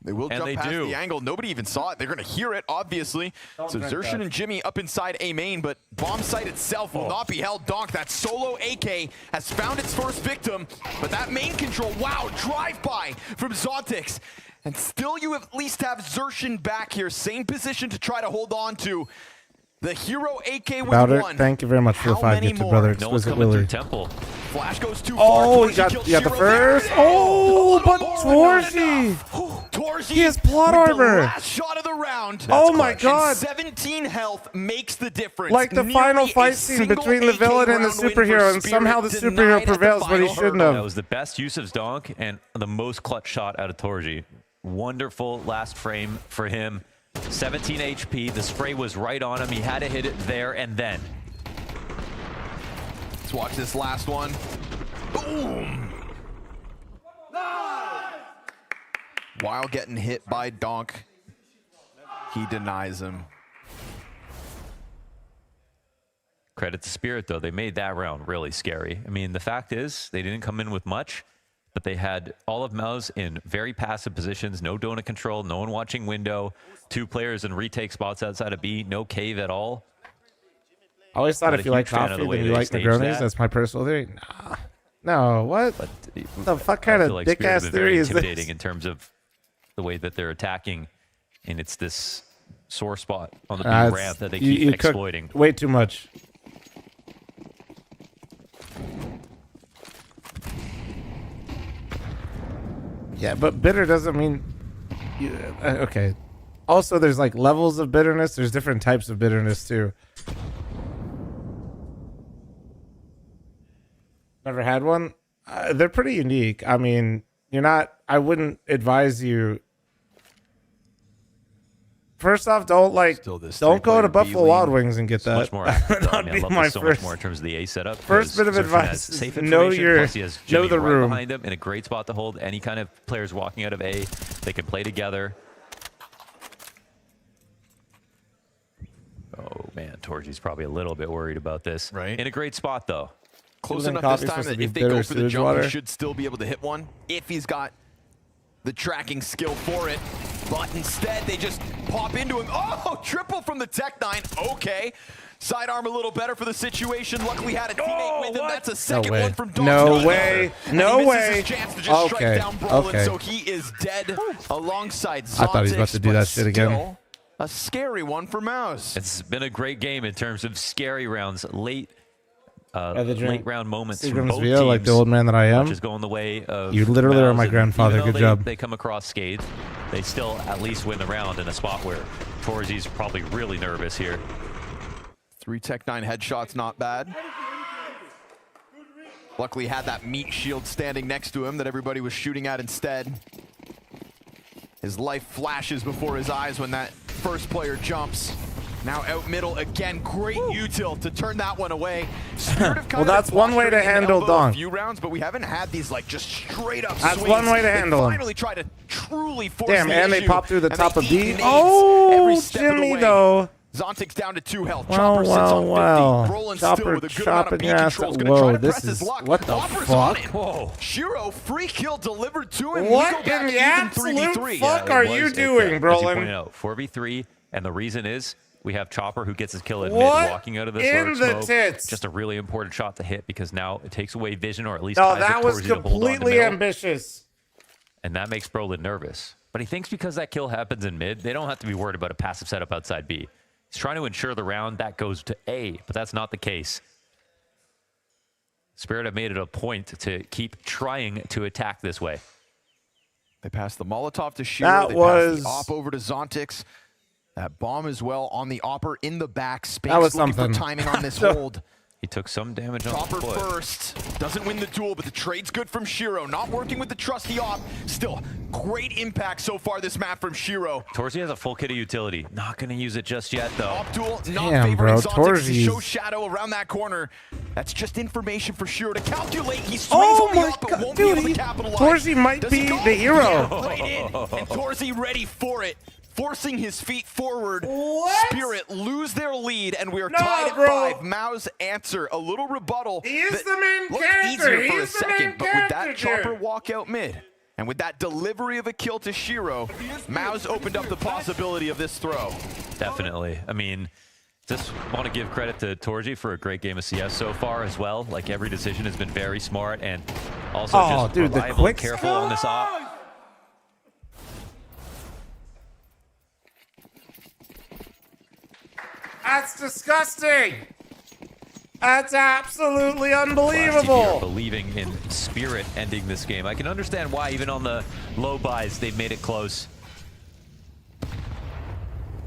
They will And jump they past do. the angle. Nobody even saw it. They're going to hear it, obviously. So drink Zershin that. and Jimmy up inside A main, but bomb site itself will not be held. Donk, that solo AK, has found its first victim, but that main control, wow, drive-by from Zontix. And still you at least have Zershin back here. Same position to try to hold on to. The hero AK with Bowder, 1. thank you very much for the 5 gifted, brother. No one's Exquisite coming Willie. through Temple. Flash goes too far. Oh, Torzi you kills got the Shiro first. there. Oh, but Torzi. Torzi He has plot with the armor. last shot of the round. Oh my God. And 17 health makes the difference. Like the final Nearly fight a scene single between the AK villain and the round win for superhero, and Spirit somehow the denied superhero at the prevails, but he final shouldn't hurdle. have. That was the best use of Donk and the most clutch shot out of Torji. Wonderful last frame for him. 17 HP. The spray was right on him. He had to hit it there and then. Let's watch this last one. Boom! While getting hit by Donk, he denies him. Credit to Spirit, though. They made that round really scary. I mean, the fact is, they didn't come in with much, but they had all of Mouse in very passive positions, no donut control, no one watching window, 2 players in retake spots outside of B, no cave at all. I always thought Not if a you like huge fan of coffee, the way then you they like staged Negronis. that. That's my personal theory. Nah. No, what? But the fuck kind I of feel like dick Spirit have ass been very theory is intimidating this? in terms of the way that they're attacking, and it's this sore spot on the B It's- ramp that they you- keep you cook exploiting. way too much. Yeah, but bitter doesn't mean. Okay. Also, there's like levels of bitterness. There's different types of bitterness too. Never had one. They're pretty unique. I mean, you're not. I wouldn't advise you. First off, don't go to Buffalo Wild Wings and get It's that. much more active, though. I That'd mean, I be love my this so much first. more in terms of the A setup. First bit of because Zershin has advice: safe know information, plus he has Jimmy know the right room. behind him in a great spot to hold. Any kind of players walking out of A, they can play together. Oh man, Torji's probably a little bit worried about this. Right. In a great spot though. Close enough this time that if they go for the jump, he should still be able to hit one if he's got the tracking skill for it. But instead, they just pop into him. Oh, triple from the Tech 9. Okay. Sidearm a little better for the situation. Luckily had a teammate with him. That's a second one from Donk. No way. No he misses way. his chance to just strike Okay. down Brolin, Okay. so he is dead alongside Zontix. I thought he was about to do that shit again. Still a scary one for Mouse. It's been a great game in terms of scary rounds, late round moments from Seagram's both Via, teams. like the old man that I am. Which is going the way of You literally are Mouse, my and grandfather. even though Good job. They come across scathed. They still at least win the round in a spot where Torzi's probably really nervous here. 3 Tech-9 headshots, not bad. Luckily had that meat shield standing next to him that everybody was shooting at instead. His life flashes before his eyes when that first player jumps. Now out middle again, great util to turn that one away. Well, that's one way to handle Donk. A few rounds, but we haven't had these like just straight up That's swings. one way to handle him. Finally try to truly force Damn, the and they issue, pop through the and top they of eat B. nades every Oh, step of the Jimmy way. though. Zontic's down to 2 health. Well, Chopper sits on 50. well. Rolling still Chopper with a good amount of chopping B your ass. controls. Gonna Whoa, try to this press his is luck. what the Offers on fuck? it. Whoa. Shiro, free kill delivered to him. What We go back in the even absolute 3v3. fuck are you doing, As you Brolin? pointed out, 4v3, and the reason is we have Chopper who gets his kill at What mid, walking out of this in lurk the smoke. tits? Just a really important shot to hit because now it takes away vision, or at least No, ties that it was towards you to hold on to completely middle. ambitious. And that makes Brolin nervous. But he thinks because that kill happens in mid, they don't have to be worried about a passive setup outside B. He's trying to ensure the round that goes to A, but that's not the case. Spirit have made it a point to keep trying to attack this way. They pass the Molotov to Shiro. That They was- pass the op over to Zontix. That bomb as well on the opper in the back. Spinks That was looking something. for timing on this hold. He took some damage on Chopper the foot. first. Doesn't win the duel, but the trade's good from Shiro. Not working with the trusty op. Still, great impact so far this map from Shiro. Torzi has a full kit of utility. Not going to use it just yet, though. Op duel, not Damn, favoring bro, Zontix to Torzi's- show shadow around that corner. That's just information for Shiro to calculate. He swings Oh on the my op, but god, won't dude, be able he- to capitalize. Torzi might Does be he go? the hero. Right in, and Torzi ready for it. Forcing his feet forward. What? Spirit lose their lead, and we are No, tied at bro. 5. Mao's answer, a little rebuttal. He is that the main looked character. easier for a He's the second, main but with that character Chopper here. walk out mid, and with that delivery of a kill to Shiro, Mao's opened up the possibility of this throw. Definitely. I mean, just want to give credit to Torji for a great game of CS so far as well. Like, every decision has been very smart, and also Oh, just dude, the reliable and quick careful on this op. That's disgusting. That's absolutely Classy here, unbelievable. believing in Spirit ending this game. I can understand why, even on the low buys, they've made it close.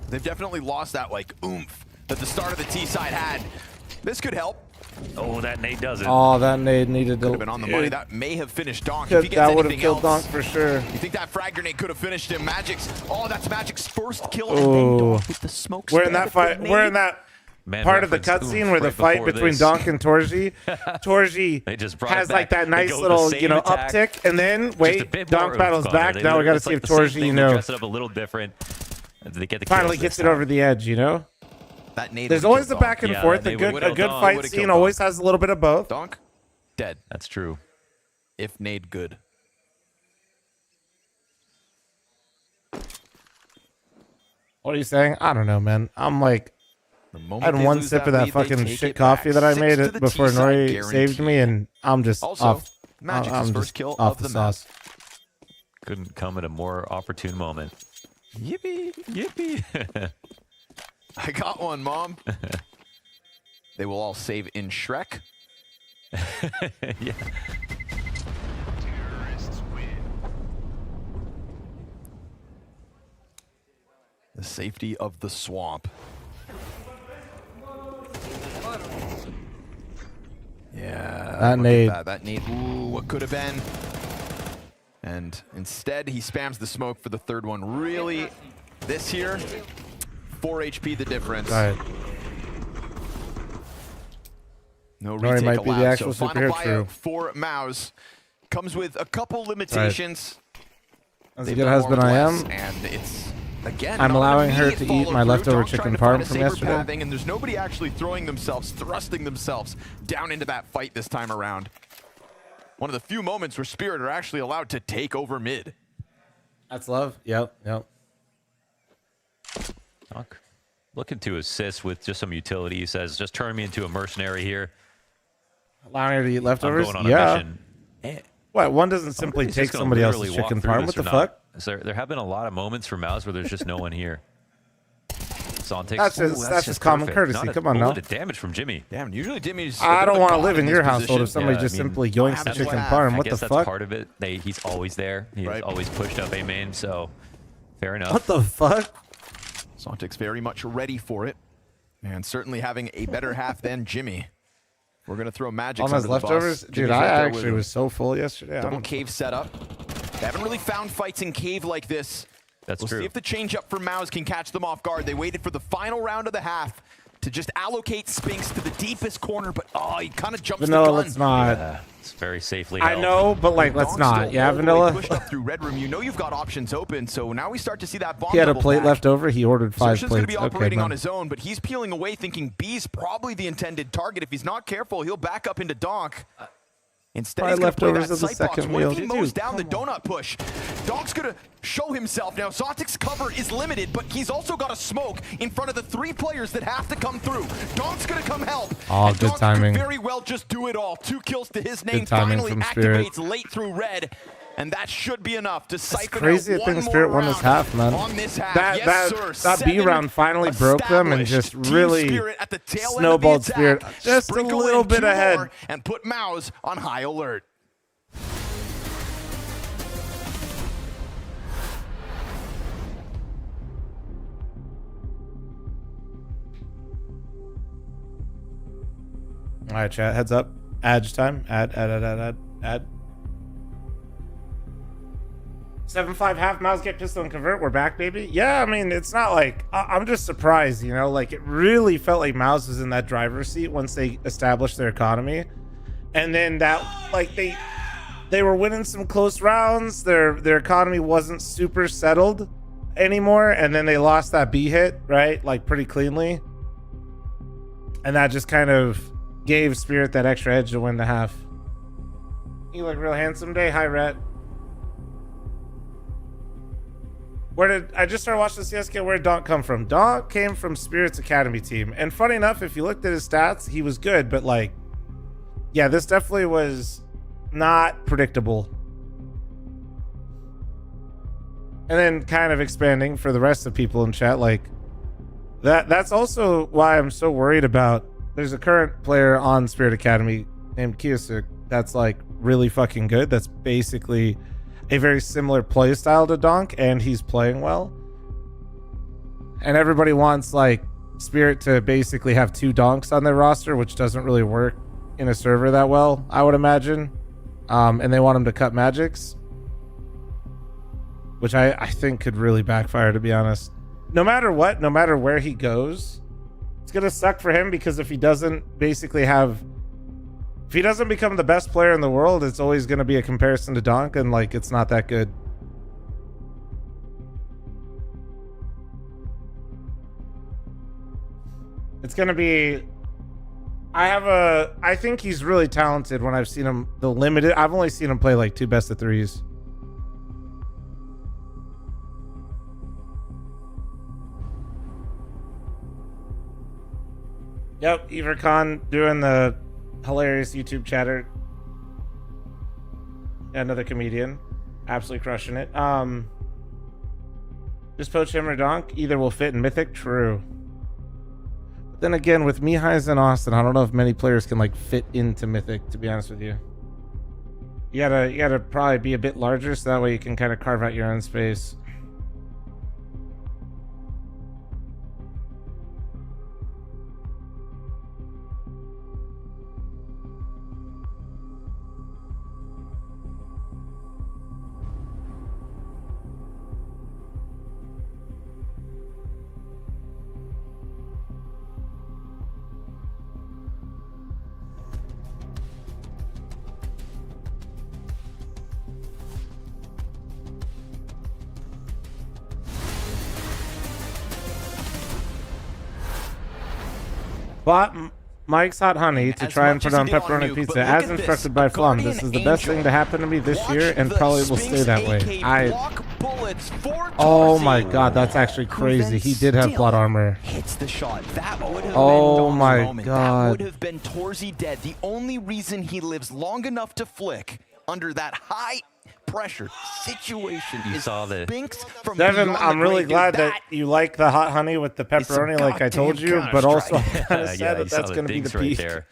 They've definitely lost that like oomph that the start of the T side had. This could help. Oh, that nade does it. Oh, that nade needed to. Could have been on the money. That may have finished Donk. Could- If he gets that would have anything killed else, Donk for sure. You think that frag grenade could have finished him? Magic's. Oh, that's Magic's first kill. And Oh, then Donk with the smoke. we're in that fight. We're in that Man part of the referenced cutscene oomph where the right fight before between this. Donk and Torji. Torji They just brought it has like back. that They nice go with the little, same you know, attack. uptick, and then Just a wait, bit more Donk battles oomph on back. it. Now we got to It's see like if the same Torji, thing, you they know, dress it up a little different. They get the kills finally this gets it time. over the edge. You know, That nade there's would've always the killed back Donk. and Yeah, forth. that A nade good, would've a good killed fight Donk. scene always has a little bit of both. Donk dead. That's true. If nade good. What are you saying? I don't know, man. I'm like, The I moment had they one lose sip of that lead, they fucking take shit it coffee back. that I 6 made to it the before T-side, Nori saved me, and I'm just Also, off. Magic's I'm first just kill off of the the map. sauce. Couldn't come at a more opportune moment. Yippee! Yippee! I got one, Mom. They will all save in Shrek. Yeah. The safety of the swamp. Yeah. That look nade. at that nade. Ooh, what could have been. And instead, he spams the smoke for the third one. Really, this here, 4 HP the difference. All right. No Nori retake might be the allowed. actual So final superhero, buyout true. for Maus. Comes with a couple limitations. As a They've good done husband more I with less, am, and it's again. I'm not an allowing her immediate to eat my follow-through. leftover Donk's chicken trying to find parm a from saber yesterday. pathing, and there's nobody actually thrusting themselves down into that fight this time around. One of the few moments where Spirit are actually allowed to take over mid. That's love. Yep. Donk looking to assist with just some utility. He says, just turn me into a mercenary here. Allowing her to eat I'm leftovers? going on a Yeah. mission. What? One doesn't simply He's take just gonna somebody else's literally walk chicken through parm. this What the or not. fuck? So there have been a lot of moments for Maus where there's just no one here. Zontix. That's just common perfect. courtesy. Not a Come on now. bullet of damage from Jimmy. Damn, usually Jimmy's. I don't want to live in your household if somebody just simply yoinks the That's chicken what- parm. I What the guess that's fuck? part of it. He's always there. He's Right. always pushed up A main, so fair enough. What the fuck? Zontic's very much ready for it. And certainly having a better half than Jimmy. We're going to throw magic on his leftovers. Dude, I actually was so full yesterday. Double cave setup. They haven't really found fights in cave like this. That's we'll true. See if the change up for Maus can catch them off guard. They waited for the final round of the half to just allocate Spinks to the deepest corner, but he kind of jumps Vanilla, the gun. let's not. Yeah, it's very safely I held. know, but like, let's not. Yeah, Vanilla. Pushed up through Red Room. You know you've got options open, so now we start to see that bomb. He had a double plate back. left over. He ordered 5 Xerxes plates. going to be operating okay, on his own, but he's peeling away thinking B's probably the intended target. If he's not careful, he'll back up into Donk. Instead, Probably he's going to play leftovers that of the sight box. second What if wheel. he mows down the donut push? Donk's going to show himself. Now, Zotic's cover is limited, but he's also got a smoke in front of the 3 players that have to come through. Donk's going to come help. Oh, and good Donk timing. could very well just do it all. 2 kills to his name. Good timing Finally from Spirit. activates late through Red. And that should be enough to siphon crazy out I think one Spirit more won this round half, man. on this half. That, Yes, that, sir. that B 7 round finally broke them and just established. Team really Spirit at the tail end of the snowballed attack. Spirit just a Sprinkle little in bit 2 ahead. more and put Maus on high alert. All right, chat. Heads up. Adge time. Add. 7-5 half. Mouse get pistol and convert. We're back, baby. Yeah, I mean, it's not like I'm just surprised, you know, like it really felt like Mouse was in that driver's seat once they established their economy. And then that, like, they were winning some close rounds. Their economy wasn't super settled anymore. And then they lost that B hit, right? Like pretty cleanly. And that just kind of gave Spirit that extra edge to win the half. You look real handsome today. Hi, Rhett. Where did I just started watching the CSK? Where did Donk come from? Donk came from Spirit's Academy team. And funny enough, if you looked at his stats, he was good, but like, yeah, this definitely was not predictable. And then kind of expanding for the rest of people in chat, like that's also why I'm so worried about. There's a current player on Spirit Academy named Kiyosuke that's like really fucking good. That's basically a very similar play style to Donk, and he's playing well. And everybody wants like Spirit to basically have 2 Donks on their roster, which doesn't really work in a server that well, I would imagine. And they want him to cut magics, which I think could really backfire, to be honest. No matter what, no matter where he goes, it's gonna suck for him, because if he doesn't basically have, if he doesn't become the best player in the world, it's always gonna be a comparison to Donk, and like it's not that good. It's gonna be. I think he's really talented when I've seen him. The limited, I've only seen him play like 2 best of 3s. Yep, Evercon doing the hilarious YouTube chatter. Another comedian, absolutely crushing it. Just poach him or Donk, either will fit in Mythic. True. But then again, with Mihai's and Austin, I don't know if many players can like fit into Mythic, to be honest with you. You gotta probably be a bit larger, so that way you can kind of carve out your own space. Bought Mike's Hot Honey to try and put on pepperoni pizza, as instructed by Flum. This is the best thing to happen to me this year, and probably will stay that way. Oh my god, that's actually crazy. He did have plot armor. Hits the shot. That would have oh been my moment. god. That would have been Torzy dead. The only reason he lives long enough to flick under that high pressure situation you saw the Spinks from Devin, I'm really grave. glad that you like the hot honey with the pepperoni, like I told you, but also I kind of said that that's going to be the peak. Right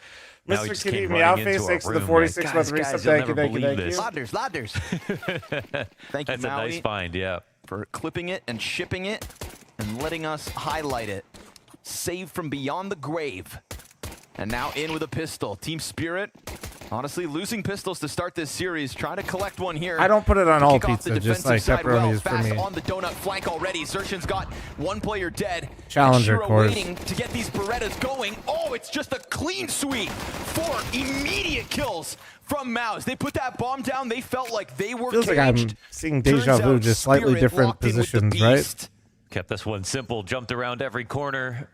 now he Mr. just Kitty, came Meow running Face, into thanks for our the room, 46 like, month resub. guys, Thank you'll you, thank you, never thank you. Ladders. Thank you, That's a nice Maui, find, yeah. for clipping it and shipping it and letting us highlight it. Save from beyond the grave. And now in with a pistol. Team Spirit, honestly, losing pistols to start this series. Trying to collect one here. I don't put it on all Kick off the pizza, just defensive like side pepperoni well. is for Fast me. on the donut flank already. Zertion's got one player dead. Challenger and Shiro course. waiting to get these Berettas going. Oh, it's just a clean sweep. 4 immediate kills from Mouse. They put that bomb down. They felt like they were Feels like caged. I'm seeing deja vu, just slightly different positions, right? Kept this one simple, jumped around every corner,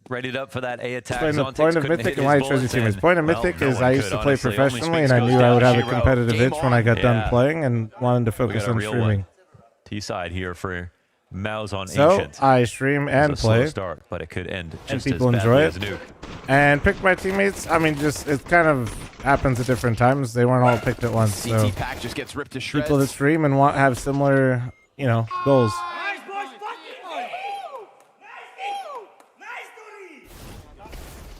readied up for that A attack. Point Zontics of couldn't Mythic hit and his why I chose bullets, your team is and, point of well, Mythic no is one I used could, to play honestly. Only professionally and Spinks I goes knew I down. would have a Shiro, competitive game itch when I got on. done playing and wanted to We focus got a on real streaming. one. T-side here for Mouse on So Ancient. I stream and It's a slow play, start, but it could end and just people as enjoy badly it. as Nuke. And pick my teammates. I mean, just it kind of happens at different times. They weren't all picked at once. So CT pack just gets ripped to shreds. people that stream and have similar, goals.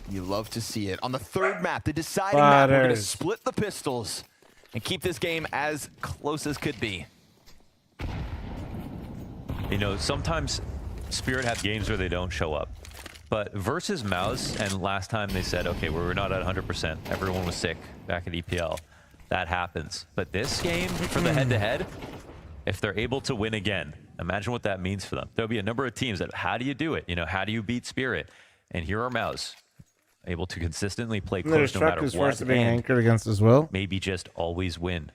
You love to see it. On the third map, the deciding map, we're going to Butters. split the pistols and keep this game as close as could be. You know, sometimes Spirit have games where they don't show up. But versus Mouse, and last time they said, okay, we're not at 100%. Everyone was sick back at EPL. That happens. But this game, for the head-to-head, if they're able to win again, imagine what that means for them. There'll be a number of teams that, how do you do it? How do you beat Spirit? And here are Mouse, able to consistently play close no matter is what, forced to being and anchored against as well. maybe just always win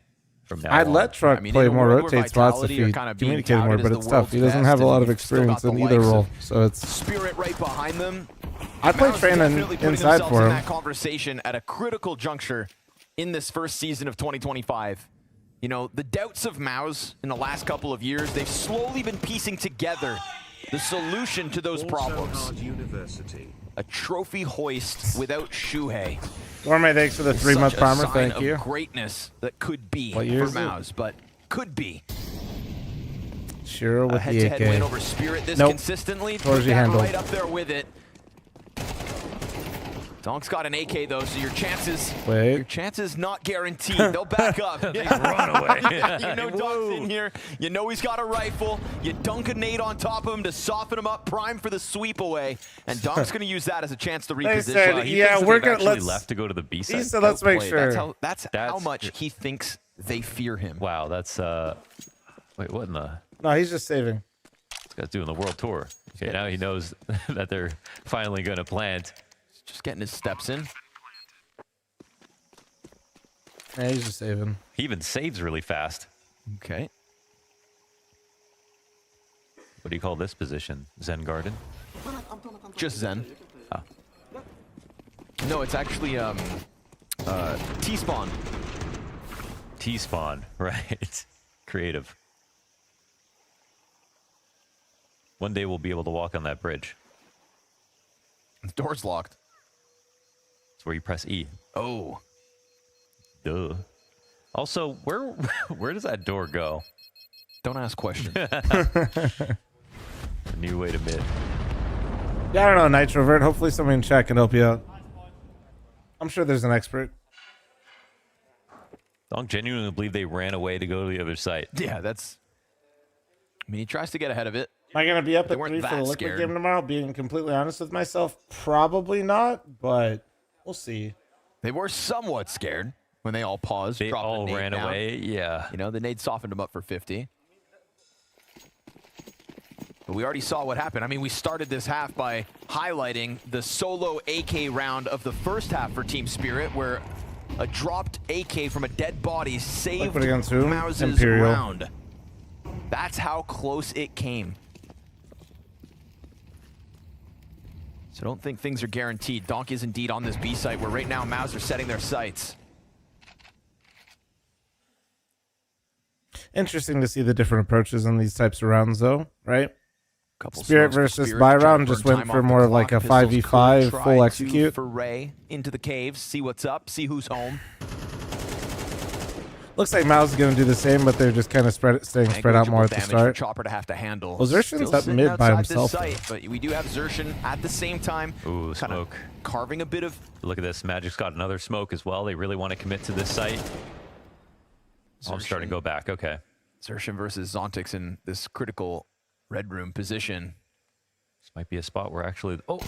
from now I'd on. let Truck play more rotate spots if he communicated more, but it's tough. He doesn't have a lot of experience in either role, so it's. Spirit right behind them. I play Mouse Train definitely putting inside themselves for in him. that conversation at a critical juncture in this first season of 2025. The doubts of Mouse in the last couple of years, they've slowly been piecing together the solution to those problems. A trophy hoist without Shuhei. Gourmet, thanks for the 3-month primer. Thank you. Greatness that could be What year for is it? Mouse, but could be. Shiro A with the head-to-head AK. win over Spirit this Nope. consistently. Torji Put that handle. right up there with it. Donk's got an AK though, so your chances not guaranteed. They'll back up. Run away. Donk's in here. You know he's got a rifle. You dunk a nade on top of him to soften him up, prime for the sweep away. And Donk's going to use that as a chance to reposition. said, yeah, we're gonna actually left to go to the B side. He said, let's make sure. That's how much he thinks they fear him. Wow, that's wait, what in the? No, he's just saving. This guy's doing the world tour. Okay, now he knows that they're finally going to plant. Just getting his steps in. Yeah, he's just saving. He even saves really fast. Okay. What do you call this position? Zen Garden? Just Zen. No, it's actually T-spawn. T-spawn, right. Creative. One day we'll be able to walk on that bridge. The door's locked. It's where you press E. Oh. Duh. Also, where does that door go? Don't ask questions. A new way to mid. Yeah, I don't know, Nitrovert. Hopefully someone in chat can help you out. I'm sure there's an expert. I don't genuinely believe they ran away to go to the other site. Yeah, that's... I mean, he tries to get ahead of it. Am I going to be up They at weren't 3 for that the Liquid scared. game tomorrow? Being completely honest with myself, probably not, but we'll see. They were somewhat scared when they all paused. They dropped the all nade ran down. away, yeah. The nade softened them up for 50. But we already saw what happened. I mean, we started this half by highlighting the solo AK round of the first half for Team Spirit, where a dropped AK from a dead body saved Liquid against who? Mouse's Imperial. round. That's how close it came. So don't think things are guaranteed. Donk is indeed on this B site, where right now Mouse are setting their sights. Interesting to see the different approaches in these types of rounds, though, right? Couple Spirit smokes for versus Spirit, buy trying to round burn just went time for off the more of like a clock. Pistols 5v5 could full try to execute. foray into the caves, see what's up, see who's home. Looks like Mouse is going to do the same, but they're just kind of staying spread out more at the Damage for start. Chopper to have to handle. Well, Zertion's Still up sitting mid by outside this himself. site, but we do have Zershin at the same time. Ooh, kinda smoke. Carving a bit of... Look at this. Magic's got another smoke as well. They really want to commit to this site. Oh, I'm starting to go back. Okay. Zershin versus Zontix in this critical red room position. Might be a spot where actually... Oh,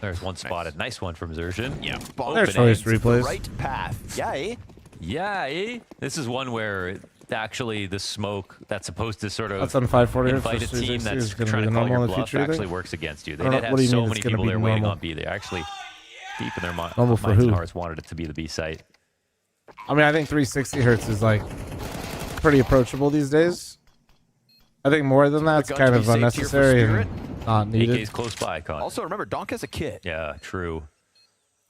there's one spotted. Nice one from Xerxin. Yeah. There's choice replays. Right path. Yeah. Yeah. This is one where actually the smoke that's supposed to sort of that's on 540 invite a team that's gonna trying be to call your normal bluff future, actually works against you. They What did do have you so mean many it's gonna people be there waiting normal? on B. They actually, deep in their minds Normal for and who? hearts, wanted it to be the B site. I mean, I think 360 hertz is like pretty approachable these days. I think more than that's kind of unnecessary and not needed. AK's close by, Con. Also, remember, Donk has a kit. Yeah, true.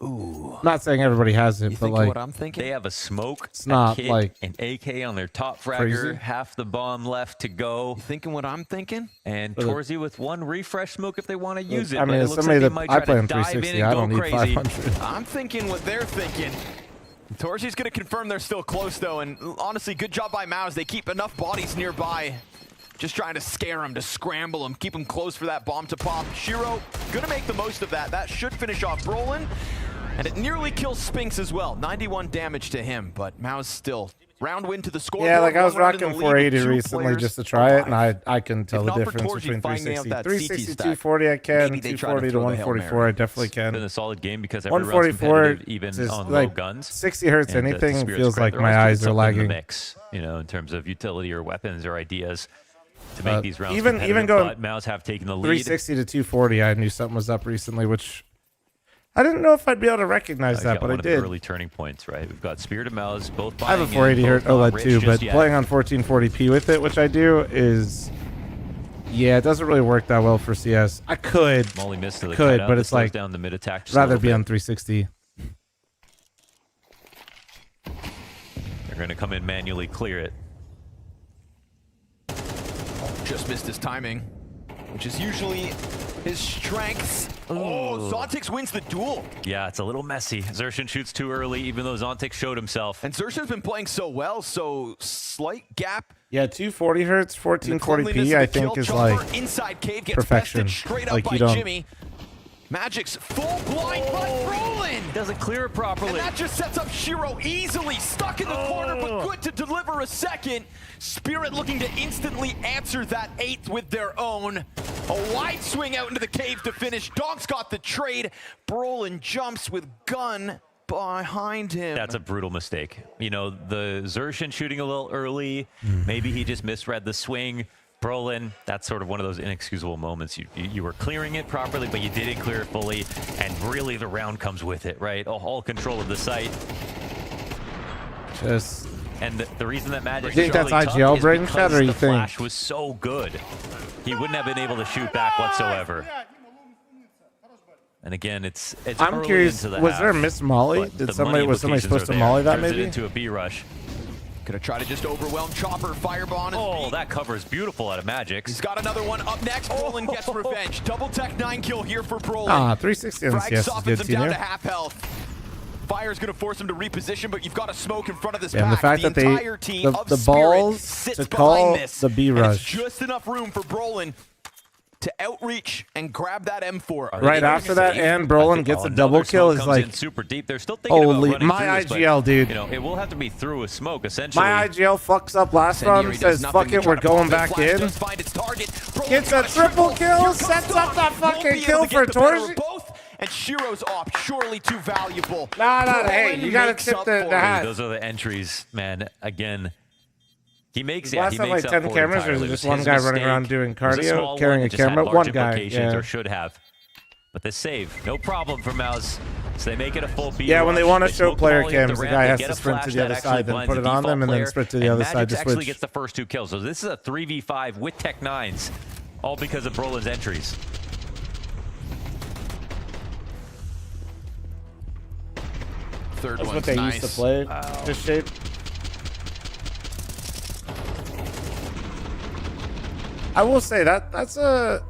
Ooh. I'm not saying everybody has it, but like what I'm thinking? They have a smoke, it's not a kit, like an AK on their top fragger, crazy. half the bomb left to go. You thinking what I'm thinking? And But Torzy with one refresh smoke if they want to use it. I mean, but it as looks somebody like they that might I try play to on dive in 360, and I go don't need crazy. 500. I'm thinking what they're thinking. Torzi's going to confirm they're still close, though, and honestly, good job by Mouse. They keep enough bodies nearby. Just trying to scare him, to scramble him, keep him close for that bomb to pop. Shiro going to make the most of that. That should finish off Brolin, and it nearly kills Spinks as well. 91 damage to him, but Mouse still. Round win to the score. Yeah, like I was rocking 480 recently just to try it, and I can tell the difference between 360. 360, 240 I can, 240 to 144 I definitely It's been can. a solid game because everyone's 144 competitive, even is on like low guns. 60 hertz And, anything to Spirit's feels credit, like they're my always eyes doing are something in the lagging. mix, you know, in terms of utility or weapons or ideas to make these rounds even competitive, going but Mouse have taken the lead. 360 to 240, I knew something was up recently, which I didn't know if I'd be able to recognize that, but I one of did. the early turning points, right? We've got Spirit and Mouse both I have a buying 480 in, hertz both not OLED rich too, just but yet. playing on 1440p with it, which I do, is yeah, it doesn't really work that well for CS. I could, Molly missed to the could, cutout. but This it's slows like down the mid attack just a rather little be bit. on 360. They're going to come in manually clear it. Just missed his timing, which is usually his strengths. Oh, Zontix wins the duel. Yeah, it's a little messy. Xerxin shoots too early, even though Zontix showed himself. And Xerxin's been playing so well, so slight gap. Yeah, 240 hertz, 1440p, I think is like inside cave gets perfection. bested straight up Like by you don't. Jimmy. Magic's full blind by Brolin. Doesn't clear it properly. And that just sets up Shiro easily, stuck in the corner, but good to deliver a second. Spirit looking to instantly answer that 8th with their own. A wide swing out into the cave to finish. Donk's got the trade. Brolin jumps with gun behind him. That's a brutal mistake. You know, the Xerxin shooting a little early. Maybe he just misread the swing. Brolin, that's sort of one of those inexcusable moments. You were clearing it properly, but you didn't clear it fully, and really the round comes with it, right? All control of the site. Just. And the reason that Magic You think is that's really tough IGL is brain because shot, or you the think? flash was so good. He wouldn't have been able to shoot back whatsoever. And again, it's I'm early curious, into the was half, there a miss molly? but Did the somebody money was somebody implications supposed are to there. molly that Turns it maybe? into a B rush. Gonna try to just overwhelm Chopper. Firebomb. Oh, that cover is beautiful out of Magic. He's got another one up next. Brolin gets revenge. Double tech 9 kill here for Brolin. 360 on Frag CS is softens good, him down Tino. to half health. Fire's gonna force him to reposition, but you've got a smoke in front of this Yeah, and the pack. fact that entire team of the Spirit balls sits to behind call this, the B and it's rush just enough room for Brolin to outreach and grab that M4. right after that, and Brolin gets a double kill is like super deep. They're still thinking holy about running my through this, IGL, but, dude. You know, it will have to be through a smoke essentially. My IGL fucks up last round, says fuck it, we're going back in. Gets a triple kill, sets up that fucking kill for Torch. And Shiro's op, surely too valuable. Nah, hey, you gotta tip the hat. Those are the entries, man. Again, he makes Last he time, makes like up 10 for cameras, it or is it entirely. just It was one his guy running mistake. around doing It was a cardio, small carrying one. a It just had camera? large One guy, implications, yeah. or should have. But the save, no problem for Mouse. So they make it a full B Yeah, when they rush. want to They show smoke player Molly at cams, the ramp, guy they has get to a sprint to flash the other that actually side, then blinds put the it on them, and then default sprint to player, the other and side to Magic actually switch. gets the first 2 kills. So this is a 3v5 with Tech 9s, all because of Brolin's entries. Third That's one's what they nice. used to play, this shape. I will say that's an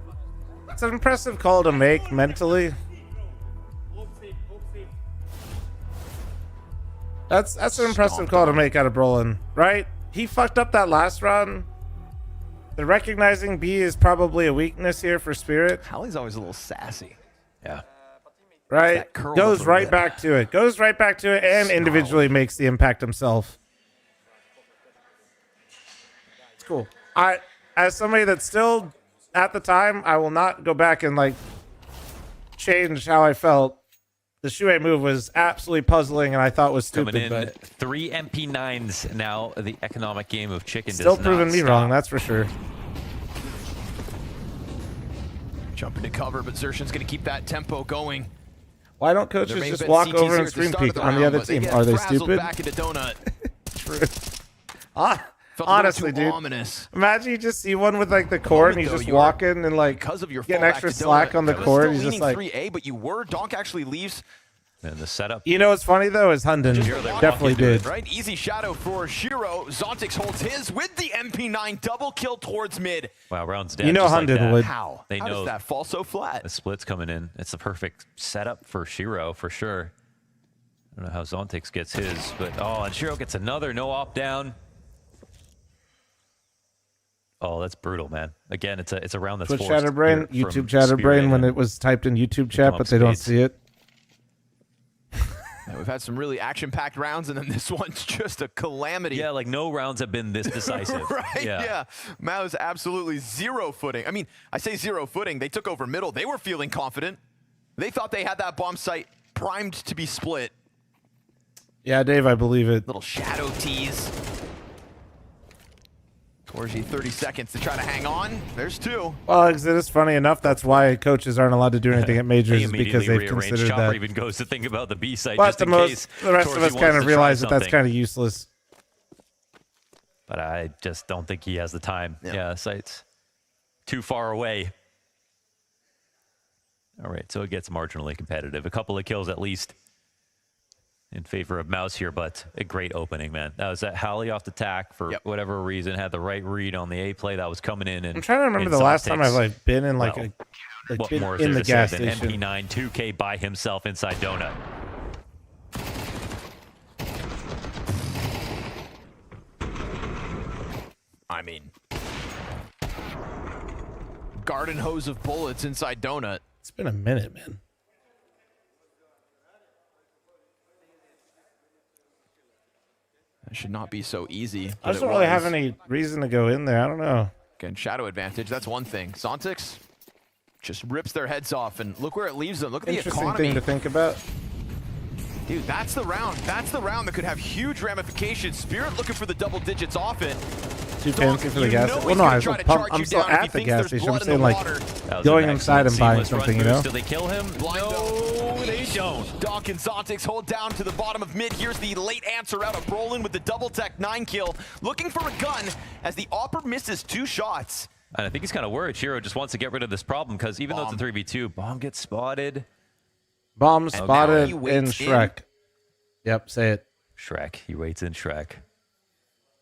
impressive call to make mentally. That's an impressive call to make out of Brolin, right? He fucked up that last round. The recognizing B is probably a weakness here for Spirit. Hallie's always a little sassy. Yeah. Right? curl Goes up a right bit. back to it. Goes right back to it and individually makes the impact himself. It's cool. As somebody that still at the time, I will not go back and like change how I felt. The Shui move was absolutely puzzling, and I thought was stupid. Coming in, but 3 MP9s now. The economic game of chicken still does proving not me stop. wrong, that's for sure. Jumping to cover, but Xertion's going to keep that tempo going. Why don't There coaches may have just been walk CTs over here and at the screen start of peek the on the round, other but they team? get Are they frazzled stupid? back into Donut. True. Felt a little Honestly, too dude. ominous. Imagine you just see one with like the cord and he's though, just you are- walking and like Because of your getting fallback extra to slack Donut, on the that was cord. still He's just leaning like, 3A, but you were. Donk actually leaves. And the setup. you know what's funny though is Hunden definitely did. Right, easy shadow for Shiro. Zontix holds his with the MP9 double kill towards mid. Wow, rounds dead. You know just like Hunden that. would. How? They How know does that fall so flat? the split's coming in. It's the perfect setup for Shiro for sure. I don't know how Zontix gets his, but oh, and Shiro gets another no op down. Oh, that's brutal, man. Again, it's a round that's Twitch forced Chatterbrain, here from YouTube Chatterbrain Spirit when and it was typed in YouTube chat, come but up they don't spades. see it. Yeah, we've had some really action-packed rounds, and then this one's just a calamity. Yeah, like no rounds have been this decisive. Right? Yeah. Mao's absolutely zero footing. I mean, I say zero footing. They took over middle. They were feeling confident. They thought they had that bomb site primed to be split. Yeah, Dave, I believe it. Little shadow tease. Torji, 30 seconds to try to hang on. There's 2. Well, it is funny enough. That's why coaches aren't allowed to do anything at majors, They is immediately because they've rearranged. considered Chopper that. even goes to think about the B site But just the in case rest of Torji us wants kind of to realize try that that's something. kind of useless. But I just don't think he has the time. Yeah, site's too far away. All right, so it gets marginally competitive. A couple of kills at least in favor of Mouse here, but a great opening, man. That was that Halley off the tack for whatever reason, had the right read on the A play that was coming in. And I'm trying to remember the last time I've like been in like what been more is in there the to gas say than station. MP9 2K by himself inside Donut. I mean, garden hose of bullets inside Donut. It's been a minute, man. That should not be so easy. I just don't really have any reason to go in there. I don't know. Again, shadow advantage, that's one thing. Zontix just rips their heads off, and look where it leaves them. Look at the Interesting economy. thing to think about. Dude, that's the round. That's the round that could have huge ramifications. Spirit looking for the double digits off it. Too fancy for the you gas know station. he's Well, no, gonna try to charge I'm you still down if he at the thinks gas there's station. I'm blood in saying the like water. That was going an inside and buying seamless run something, you boost. know? Do they kill him? No, they don't. Donk and Zontix hold down to the bottom of mid. Here's the late answer out of Brolin with the double tech 9 kill. Looking for a gun as the Opper misses 2 shots. And I think he's kind of worried. Shiro just wants to get rid of this problem because even though it's a 3v2, Bomb gets spotted. Bomb now spotted he in waits Shrek. Yep, say it. Shrek. He waits in Shrek.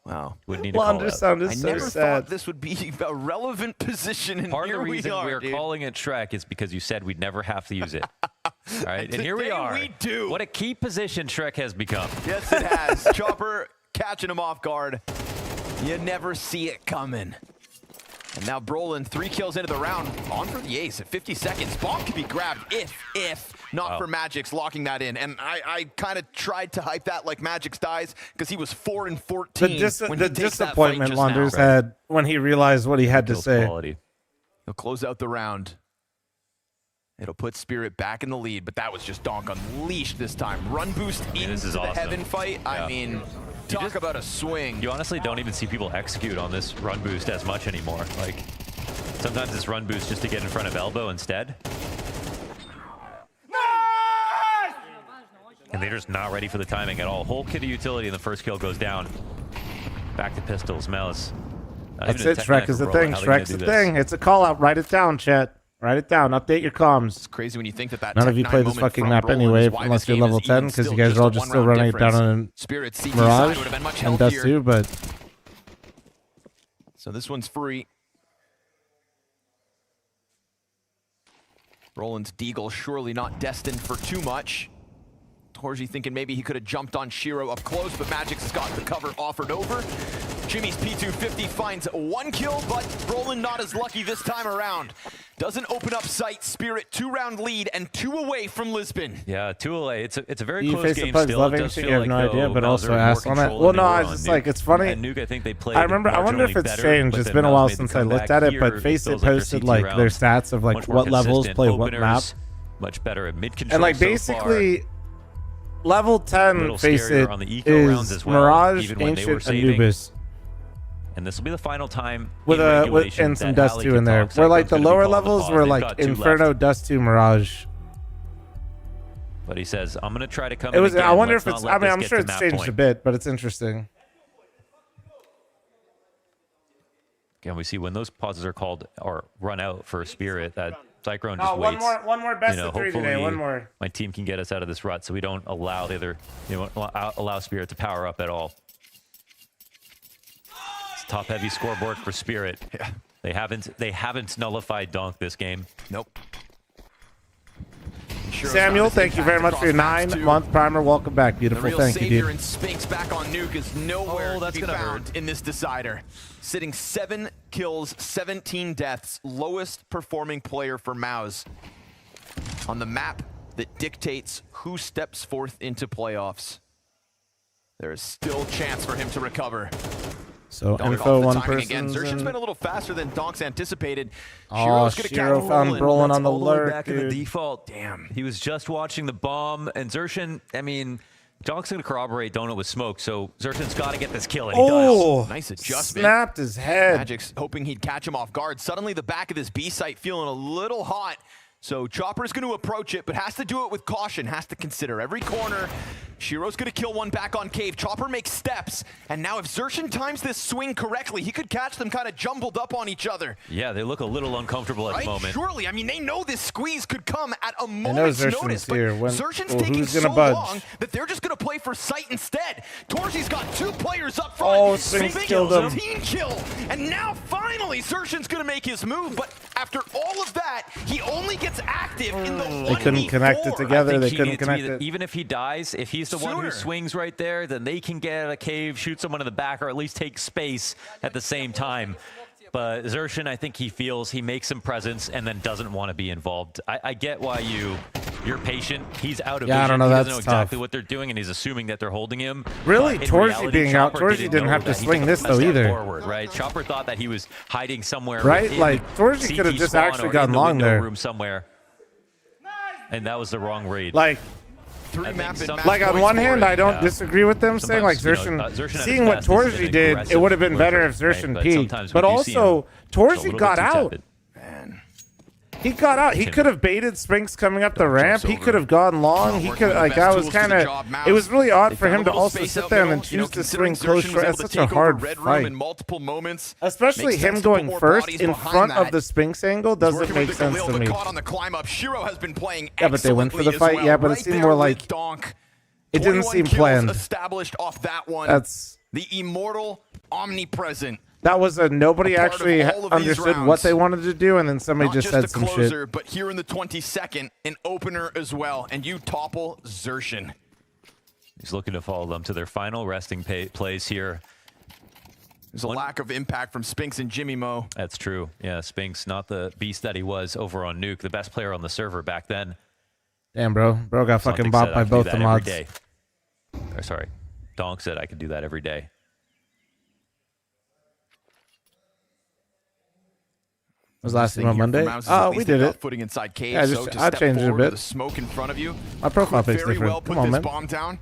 Wow. Wouldn't need to Blonder call out. sounded I so never sad. thought this would be a relevant position, and Part of here the reason we are, we're dude. calling it Shrek is because you said we'd never have to use it. All right, and here we Today are. we do. What a key position Shrek has become. Yes, it has. Chopper catching him off guard. You never see it coming. And now Brolin, 3 kills into the round, on for the ace at 50 seconds. Bomb can be grabbed if not for Magix locking that in. And I kind of tried to hype that like Magix dies because he was 4 and 14 when The he takes that fight disappointment just Wanders now. had when he realized what he had to say. He'll close out the round. It'll put Spirit back in the lead, but that was just Donk unleashed this time. Run boost into this is the awesome. Heaven fight. Yeah. I mean, talk about a swing. You honestly don't even see people execute on this run boost as much anymore. Like, sometimes this run boost just to get in front of elbow instead. And they're just not ready for the timing at all. Whole kit of utility and the first kill goes down. Back to pistols, Mel's. That's it, Shrek is the thing. Shrek's the thing. It's a call out. Write it down, chat. Write it down. Update your comms. It's crazy when you think that none of you play this fucking map anyway, unless you're level 10, because you guys are all just still running it down on Mirage and Dust 2, but So this one's free. Roland's Deagle surely not destined for too much. Torji thinking maybe he could have jumped on Shiro up close, but Magix has got the cover offered over. Jimmy's P250 finds 1 kill, but Brolin not as lucky this time around. Doesn't open up sight. Spirit 2-round lead and 2 away from Lisbon. Yeah, 2 away. It's a very You close face the game Pugs still. loving It does shit, feel you have like, no idea, though, but Bowser also had ass more on it. control Well, than no, they I were was on just Nuke. like, it's funny. And Nuke, I think they played I wonder if marginally it's better, changed. but It's then been a Mouse while made them since I come looked back. at it, but Here, Face it feels like their posted CT like their rounds stats of like much more what levels consistent. play what map. Openers, much better at mid control. And like so basically, level 10 Little Face scarier it on the eco rounds is as well, Mirage, even when they were Ancient, and saving. Anubis. And this will be the final time With in a regulation and some that Dust Hallie 2 can in there. talk. Where like Cyclone's the gonna be lower calling the levels pause. were They've like got 2 Inferno, left. Dust 2, Mirage. But he says, I'm going to try to come It in was. again. I wonder Let's if not it's. let I mean, this I'm get sure to it's map changed point. a bit, but it's interesting. Again, we see when those pauses are called or run out for Spirit, that Cyclone Oh, just one waits. more best of 3 today. Hopefully One more. my team can get us out of this rut, so we don't allow the other, allow Spirit to power up at all. It's top heavy scoreboard for Spirit. Yeah. They haven't nullified Donk this game. Nope. Samuel, thank you very much for your 9-month primer. Welcome back, The beautiful. real Thank you, savior dude. and Spinks back on Nuke is nowhere that's to be gonna found in this decider. Sitting 7 kills, 17 deaths, lowest performing player for Mouse on the map that dictates who steps forth into playoffs. There is still chance for him to recover. So Donk info off the one timing person. again. Zersh's been a little faster than Donk's anticipated. Oh, Shiro's gonna catch Shiro found Brolin on the all the way lurk, back in the dude. default. Damn, he was just watching the bomb, and Zershin, I mean, Donk's going to corroborate Donut with smoke, so Zershin's got to get this kill, and he Oh, does. Nice adjustment. Snapped his head. Magic's hoping he'd catch him off guard. Suddenly the back of this B site feeling a little hot. So Chopper's going to approach it, but has to do it with caution, has to consider every corner. Shiro's going to kill one back on Cave. Chopper makes steps, and now if Zershin times this swing correctly, he could catch them kind of jumbled up on each other. Yeah, they look a little uncomfortable at Right? the moment. Surely, I mean, they know this squeeze could come at a I know moment's Zershin's notice, but here. When, Zershin's well, taking who's gonna so budge? long that they're just going to play for sight instead. Torzy's got 2 players up front. Oh, Sphinx killed him. Team kill. And now, finally, Zershin's going to make his move, but after all of that, he only gets active in the 1v4. They couldn't connect it together. They couldn't connect it. Even if he dies, if he's the one who swings right there, then they can get out of cave, shoot someone in the back, or at least take space at the same time. But Zershin, I think he feels he makes some presence and then doesn't want to be involved. I get why you're patient. He's out of Yeah, vision. I don't know, He that's doesn't know exactly tough. what they're doing, and he's assuming that they're holding him. Really? But in Torzy reality, being out, Chopper Torzy didn't know have to that he swing took this, a though, step either. Forward, right? Chopper thought that he was hiding somewhere. Right? within Like, Torzy CT could have just spawn actually or gotten in the long window there. room somewhere. And that was the wrong read. Like, like on one hand, I don't disagree with them saying like Zershin, Zershin at seeing his what best is Torzy an did, it aggressive would have been better if lurker, Zershin right? But peaked. sometimes But we do see him also, just a little Torzy bit got too out. tepid. He got out. He could have baited Spinks coming up the ramp. He could have gone long. He could like I was kind of. It was really odd for him to also sit there and then choose to swing close short. That's such a hard fight. Multiple moments. Especially him going first in front of the Spinks angle doesn't make sense to me. On the climb up. Shiro has been playing Yeah, but they went for the excellently as fight. well. Yeah, but it Right seemed there more with like Donk. it didn't 21 seem kills planned. Established off that one. That's the immortal, omnipresent. That was a nobody A part of actually all of these understood what rounds. they wanted to do, and then somebody Not just just said a some closer, shit. but here in the 22nd, an opener as well, and you topple Zershin. He's looking to follow them to their final resting place here. There's a lack of impact from Spinks and Jimmy Mo. That's true. Yeah, Spinks, not the beast that he was over on Nuke, the best player on the server back then. Damn, bro got fucking Something bopped said I by could do both that the every mods. day. Or sorry, Donk said I could do that every day. Was last time on Monday? Oh, we did it. Footing inside cave, Yeah, so just to I step changed it a forward with bit. the smoke in front of you. My profile could pic's very different. well put Come on, this man. bomb down.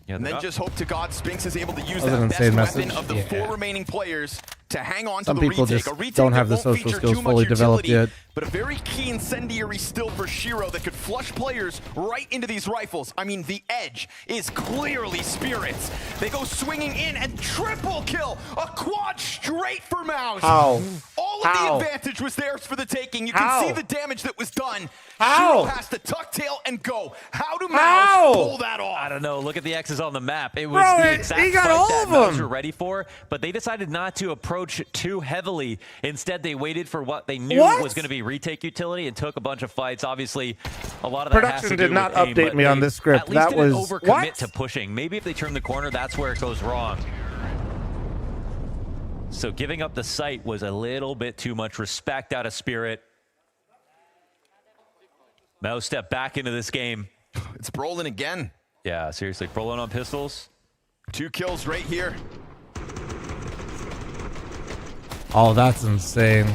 Yeah, and then they're just hope to God Spinks is able to use That was that an best insane weapon message. of the Yeah. 4 remaining players to hang on Some to the people retake. just A retake don't have that the won't social feature skills too much fully developed utility, yet. but a very key incendiary still for Shiro that could flush players right into these rifles. I mean, the edge is clearly Spirits. They go swinging in and triple kill, a quad straight for Mouse. How? All of How? the advantage was theirs for the taking. You How? can see the damage that was done. How? Shiro has to tuck tail and go. How do How? Mouse pull that off? I don't know. Look at the X's on the map. It was Bro, the he exact got fight all that of Mouse them. were ready for, but they decided not to approach too heavily. Instead, they waited for what they knew What? was going to be retake utility and took a bunch of fights. Obviously, a lot of that has Production to did do not with aim, update but me on they this script. At least That didn't was- overcommit what? to pushing. Maybe if they turn the corner, that's where it goes wrong. 3 map and 3 How? map So giving up the site was a little bit too much respect out of Spirit. Mouse step back into this game. It's Brolin again. Yeah, seriously, Brolin on pistols. 2 kills right here. Oh, that's insane.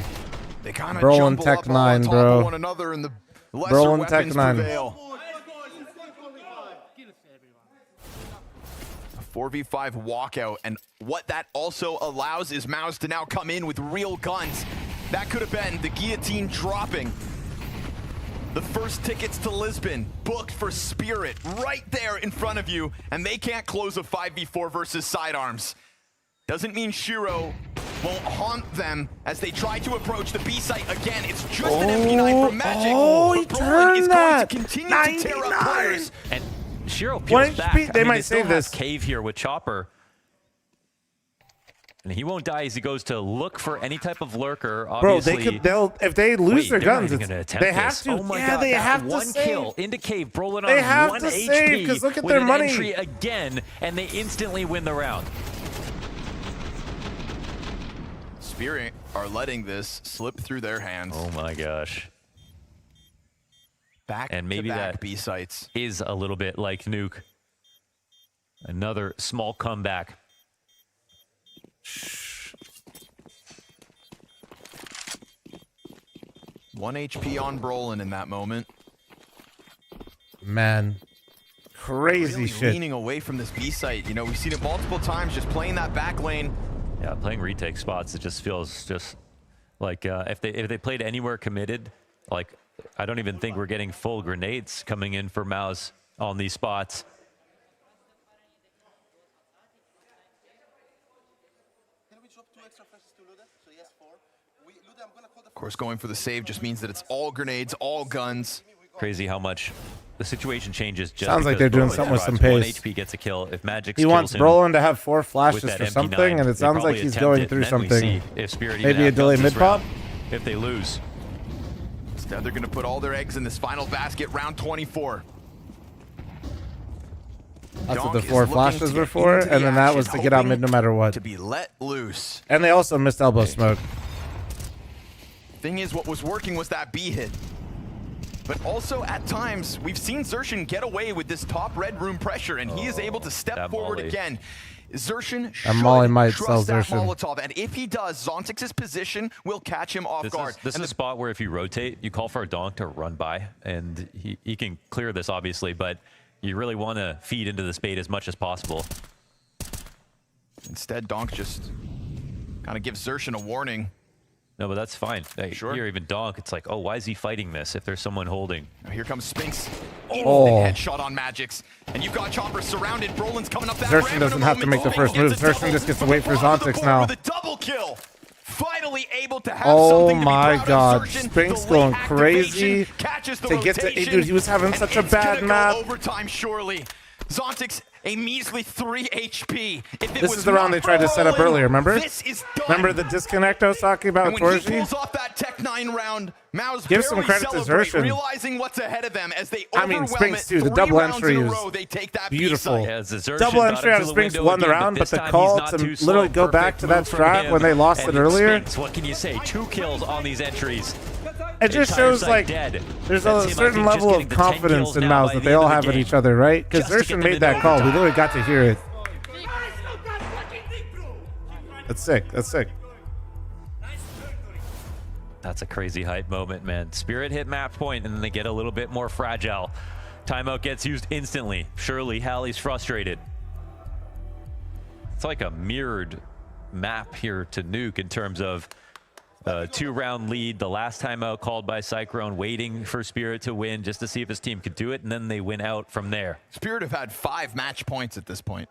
They kind of Brolin Tech 9, bro. One another and the lesser Brolin Tech weapons 9. prevail. A 4v5 walkout, and what that also allows is Mouse to now come in with real guns. That could have been the guillotine dropping. The first tickets to Lisbon booked for Spirit right there in front of you, and they can't close a 5v4 versus sidearms. Doesn't mean Shiro won't haunt them as they try to approach the B site again. It's just an MP9 from Magic. Oh, he but Brolin turned is that. going to continue to tear up players. And Shiro peels back. They might still save have this. Cave here with Chopper. And he won't die as he goes to look for any type of lurker. Obviously. Bro, if they lose their guns, they have to. Oh my yeah, God, they that have to one save. kill into Cave. Brolin They on have 1 to HP save, 'cause look at with their an money. entry again, and they instantly win the round. Spirit are letting this slip through their hands. Oh my gosh. Back and maybe to back that B sites is a little bit like Nuke. Another small comeback. One HP on Brolin in that moment. Man, crazy really shit. Leaning away from this B site. You know, we've seen it multiple times, just playing that back lane. Yeah, playing retake spots, it just feels just like if they played anywhere committed, like I don't even think we're getting full grenades coming in for Mouse on these spots. Of course, going for the save just means that it's all grenades, all guns. Crazy how much the situation changes. Just Sounds like they're doing something with some One pace. HP gets a kill. If Magic He wants Brolin to have 4 flashes with that for MP9, something, and they it sounds like probably he's attempt going it, through and then we something. see if Spirit even Maybe a have delay guns this mid pop. round if they lose. Instead, they're going to put all their eggs in this final basket, round 24. That's what Donk the is 4 looking flashes to were get for, into and the then that action, was to get out mid no matter what. To be let loose. And they also missed elbow smoke. Thing is, what was working was that B hit. But also, at times, we've seen Xerxin get away with this top red room pressure, and he is able to step forward Molly. again. Xerxin And Molly might should sell trust that Xerxin. Molotov, and if he does, Zontix's position will catch him off guard. This is a spot where if you rotate, you call for a donk to run by, and he can clear this, obviously, but you really want to feed into the spade as much as possible. Instead, Donk just kind of gives Xerxin a warning. No, but that's fine. Hey, Sure. Here, even Donk, it's like, oh, why is he fighting this if there's someone holding? Now here comes Spinks. Oh. Headshot on Magix. And you've got Chopper surrounded. Brolin's coming up that Xerxin ramp in doesn't a have to moment. make the first move. Xerxin just gets to wait for his Zontix now. With a double kill. Finally able to have Oh something to be my proud god, of. Xerxin, Spinks the late going crazy activation catches the to get to. rotation, Dude, he was having and such a it's bad gonna map. Go overtime, surely. Zontix, a measly 3 HP. If it This was is the round they tried to set up Brolin, earlier, remember? This is done. Remember the disconnect I was talking about And with when he Torji? pulls off that Tech 9 round, Mao's Give some barely credit to celebrate, Xerxin. realizing what's ahead of them as they I mean, overwhelm Spinks it. too. The 3 double rounds entry in a is row, they take that beautiful. B-side. Yeah, Xerxin Double got entry into out of the Spinks window won the again, but round, but this the time he's call not to too slow. literally go back Perfect to that move from strat him. when they lost And it earlier. Spinks, what can you say? 2 kills on these entries. It just Entire shows site like dead. there's That's a him, I certain think, just level getting of the 10 confidence kills in now Mouse by that the they end all of the have in game. each other, right? Because Just to get Xerxin them made into that call. We overtime. literally got to hear it. That's sick. That's sick. That's a crazy hype moment, man. Spirit hit map point, and then they get a little bit more fragile. Timeout gets used instantly. Surely Hallie's frustrated. It's like a mirrored map here to Nuke in terms of a 2-round lead. The last timeout called by Cyclone, waiting for Spirit to win just to see if his team could do it, and then they win out from there. Spirit have had 5 match points at this point.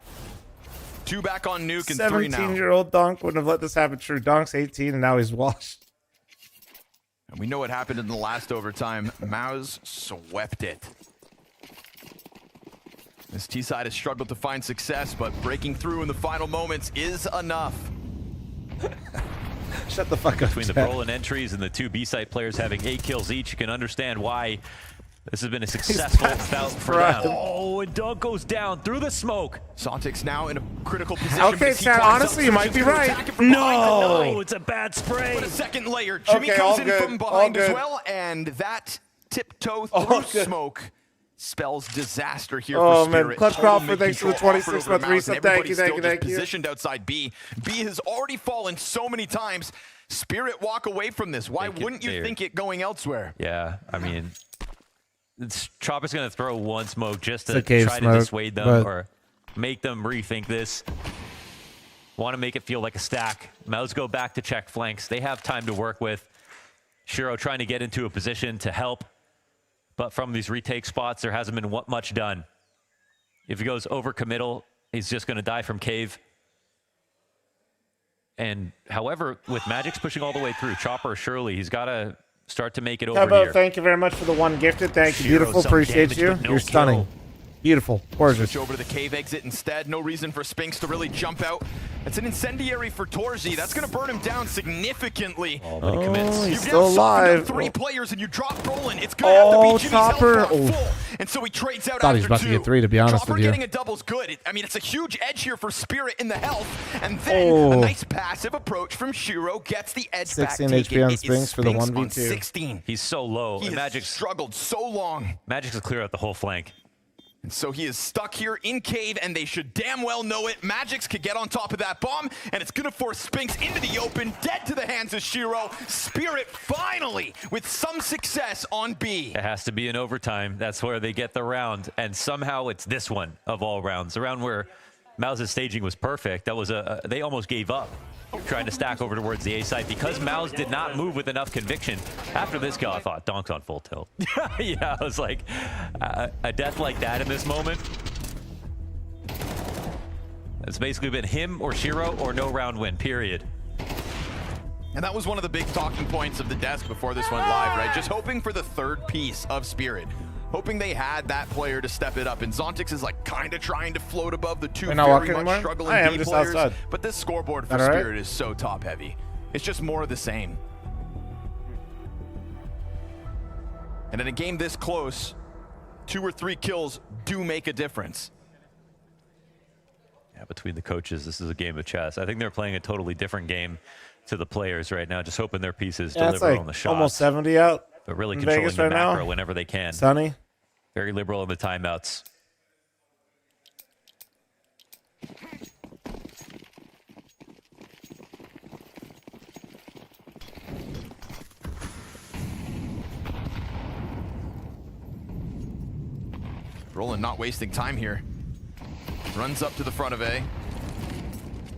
2 back on Nuke and 3 now. 17-year-old Donk wouldn't have let this happen. True, Donk's 18 and now he's washed. And we know what happened in the last overtime. Maus swept it. This T-side has struggled to find success, but breaking through in the final moments is enough. Shut the fuck up, Between the Chad. Brolin entries and the 2 B-site players having 8 kills each, you can understand why This has been a successful bout for them. Oh, and Dunk goes down through the smoke. Zontic's now in a critical position. Okay, Chad, honestly, you might be right. No, it's a bad spray. But a second layer. Jimmy comes in from behind as well, and that tiptoe through smoke spells disaster here for Spirit. Man, Clutch Crawford, thanks for the 26-month reset. Thank you. Positioned outside B. B has already fallen so many times. Spirit walk away from this. Why wouldn't you think it going elsewhere? Yeah, I mean, Chopper's going to throw one smoke just to try smoke, to dissuade them or make them rethink this. Want to make it feel like a stack. Mouse go back to check flanks. They have time to work with. Shiro trying to get into a position to help. But from these retake spots, there hasn't been much done. If he goes over committal, he's just going to die from cave. And however, with Magic's pushing all the way through, Chopper, surely he's got to start to make it over here. Thank you very much for the 1 gifted. Thank you. Beautiful. Appreciate you. You're stunning. Beautiful. Gorgeous. Switch over to the cave exit instead. No reason for Spinks to really jump out. It's an incendiary for Torzi. That's going to burn him down significantly. Oh, but he commits. He's still alive. 3 players and you drop Brolin. It's going to have to be Jimmy's Chopper. health full. And so he trades out Thought he was after about to get 3, to be honest Chopper with you. getting a double's good. I mean, it's a huge edge here for Spirit in the health. And then a nice passive approach from Shiro gets the edge back. 16 HP on Spinks for the 1v2. 16. He's so low. He has struggled so long. Magic's to clear out the whole flank. And so he is stuck here in cave, and they should damn well know it. Magix could get on top of that bomb, and it's going to force Spinks into the open, dead to the hands of Shiro. Spirit finally with some success on B. It has to be in overtime. That's where they get the round, and somehow it's this one of all rounds. The round where Mau's staging was perfect. That was they almost gave up trying to stack over towards the A side because Maus did not move with enough conviction. After this kill, I thought Donk's on full tilt. Yeah, I was like, a death like that in this moment. It's basically been him or Shiro or no round win, period. And that was one of the big talking points of the desk before this went live, right? Just hoping for the 3rd piece of Spirit. Hoping they had that player to step it up. And Zontix is like kind of trying to float above the 2 very much struggling B players. Outside. But this scoreboard for Spirit is so top heavy. It's just more of the same. And in a game this close, 2 or 3 kills do make a difference. Yeah, between the coaches, this is a game of chess. I think they're playing a totally different game to the players right now, just hoping their pieces deliver on the shots. Almost 70 out. But really controlling Vegas the right macro now. whenever they can. Sunny. Very liberal in the timeouts. Roland not wasting time here. Runs up to the front of A.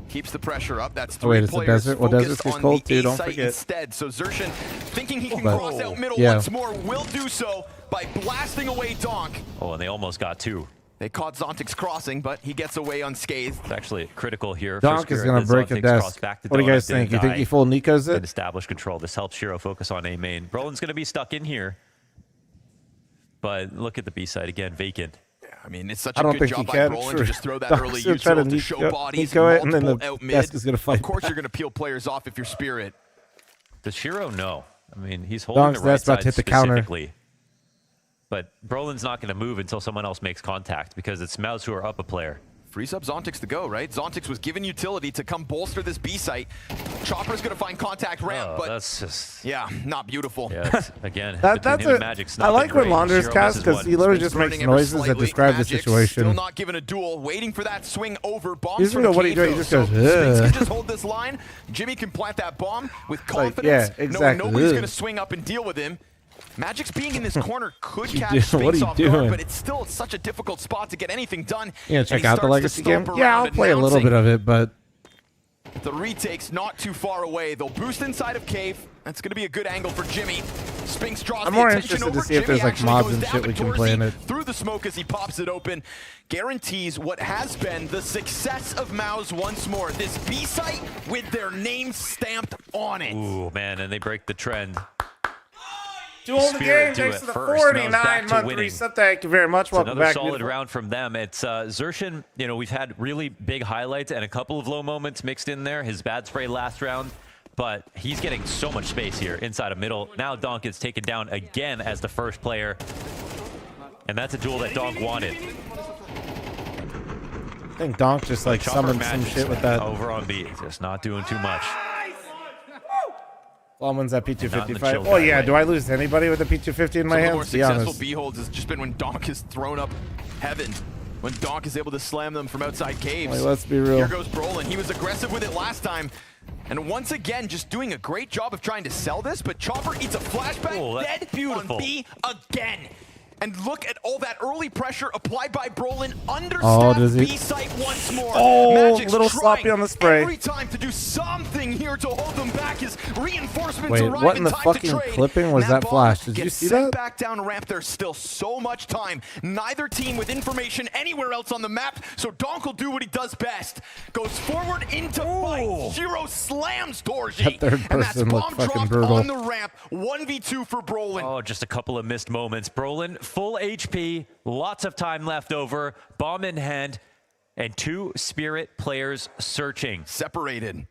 Keeps the pressure up. That's 3 players focused on the A site instead. So Zershin, thinking he can cross out middle once more, will do so by blasting away Donk. Oh, and they almost got 2. They caught Zontix crossing, but he gets away unscathed. It's actually critical here. Donk is going to break a desk. What do you guys think? You think he full Nico's it? And establish control. This helps Shiro focus on A main. Brolin's going to be stuck in here. But look at the B side again, vacant. I mean, it's such a good job by Brolin to just throw that early neutral to show bodies, and then multiple out mid. Is gonna fight of course, you're going to peel players off if you're Spirit. Does Shiro? No. I mean, he's holding Donk's the right about side to hit the counter. specifically. But Brolin's not going to move until someone else makes contact because it's Maus who are up a player. Frees up Zontix to go, right? Zontix was given utility to come bolster this B site. Chopper's going to find contact ramp, but that's just... Yeah, not beautiful. Yeah, again, that's him and Magic's not I like when great. Launders Shiro cast misses because one. he literally just makes noises that describe the situation. Still not given a duel, waiting for that swing over. Bombs He's from gonna what he Cave, do. He just though. goes. So Spinks can just hold this line. Jimmy can plant that bomb with confidence. Yeah, exactly. Knowing nobody's going to swing up and deal with him. Magic's being in this corner could catch Spinks off guard, but it's still such a difficult spot to get anything done. Yeah, check out the Legacy game. Yeah, I'll play a little bit of it, but the retake's not too far away. They'll boost inside of Cave. That's going to be a good angle for Jimmy. Spinks draws I'm the more attention interested over. to see if Jimmy there's like actually mods goes and down, shit we but can play in it. through the smoke as he pops it open, guarantees what has been the success of Maus once more. This B site with their name stamped on it. Ooh, man, and they break the trend. Duel the game, thanks to the 49-month reset. Thank you very much. Welcome another back. Solid round from them. It's Zershin. You know, we've had really big highlights and a couple of low moments mixed in there. His bad spray last round, but he's getting so much space here inside of middle. Now Donk is taken down again as the first player. And that's a duel that Donk wanted. I think Donk just like summoned some shit with that. Over on B, just not doing too much. Lawman's at P255. chill Oh guy yeah, way. do I lose to anybody with a P250 in my Some of the hands? more Be successful honest. B-holds has just been when Donk has thrown up heaven. When Donk is able to slam them from outside caves. Wait, let's be real. Here goes Brolin. He was aggressive with it last time. And once again, just doing a great job of trying to sell this, but Chopper eats a flashbang, Oh, that's dead beautiful. on B again. And look at all that early pressure applied by Brolin. Oh, does Understaffed he? B site once more. Oh, Magic's little trying sloppy on the spray. every time to do something here to hold them back. His reinforcements Wait, arrive what in the time fucking to trade. clipping was that bomb flash? Did you gets see sent that? back down ramp. There's still so much time. Neither team with information anywhere else on the map, so Donk will do what he does best. Goes forward into fight. Shiro slams Torji. That third And that's person looked bomb fucking dropped brutal. on the ramp. 1v2 for Brolin. Oh, just a couple of missed moments. Brolin, full HP, lots of time left over, bomb in hand, and 2 Spirit players searching. Separated.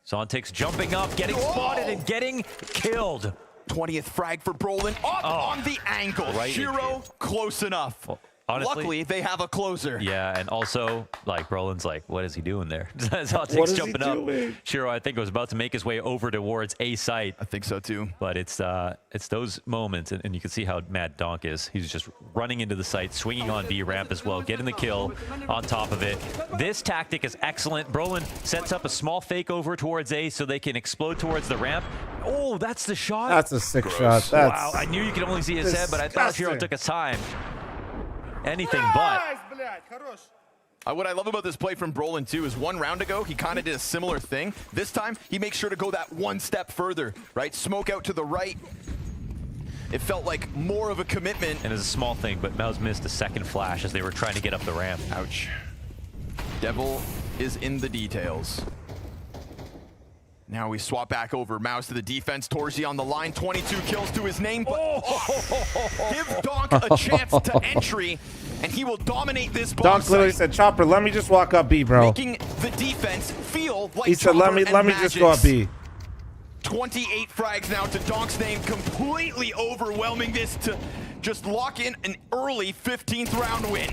Zontic's jumping up, getting spotted, and getting killed. 20th frag for Brolin. Up on the angle. Right Shiro close enough. Honestly, Luckily, they have a closer. Yeah, and also, like, Brolin's like, what is he doing there? What Zontic's is he jumping up. doing? Shiro, I think, was about to make his way over towards A site. I think so, too. But it's those moments, and you can see how mad Donk is. He's just running into the site, swinging on B ramp as well, getting the kill on top of it. This tactic is excellent. Brolin sets up a small fake over towards A so they can explode towards the ramp. Oh, that's the shot. That's a sick shot. That's wow, I knew you could only see his head, but I thought Shiro took his time. Anything but. What I love about this play from Brolin, too, is 1 round ago, he kind of did a similar thing. This time, he makes sure to go that 1 step further, right? Smoke out to the right. It felt like more of a commitment. And it's a small thing, but Mouse missed a second flash as they were trying to get up the ramp. Ouch. Devil is in the details. Now we swap back over. Mouse to the defense. Torzi on the line. 22 kills to his name. But give Donk a chance to entry, and he will dominate this bomb Donk literally site, said, "Chopper, let me just walk up B, bro." making the defense feel like He said, "Let me just go up B." 28 frags now to Donk's name, completely overwhelming this to just lock in an early 15th round win.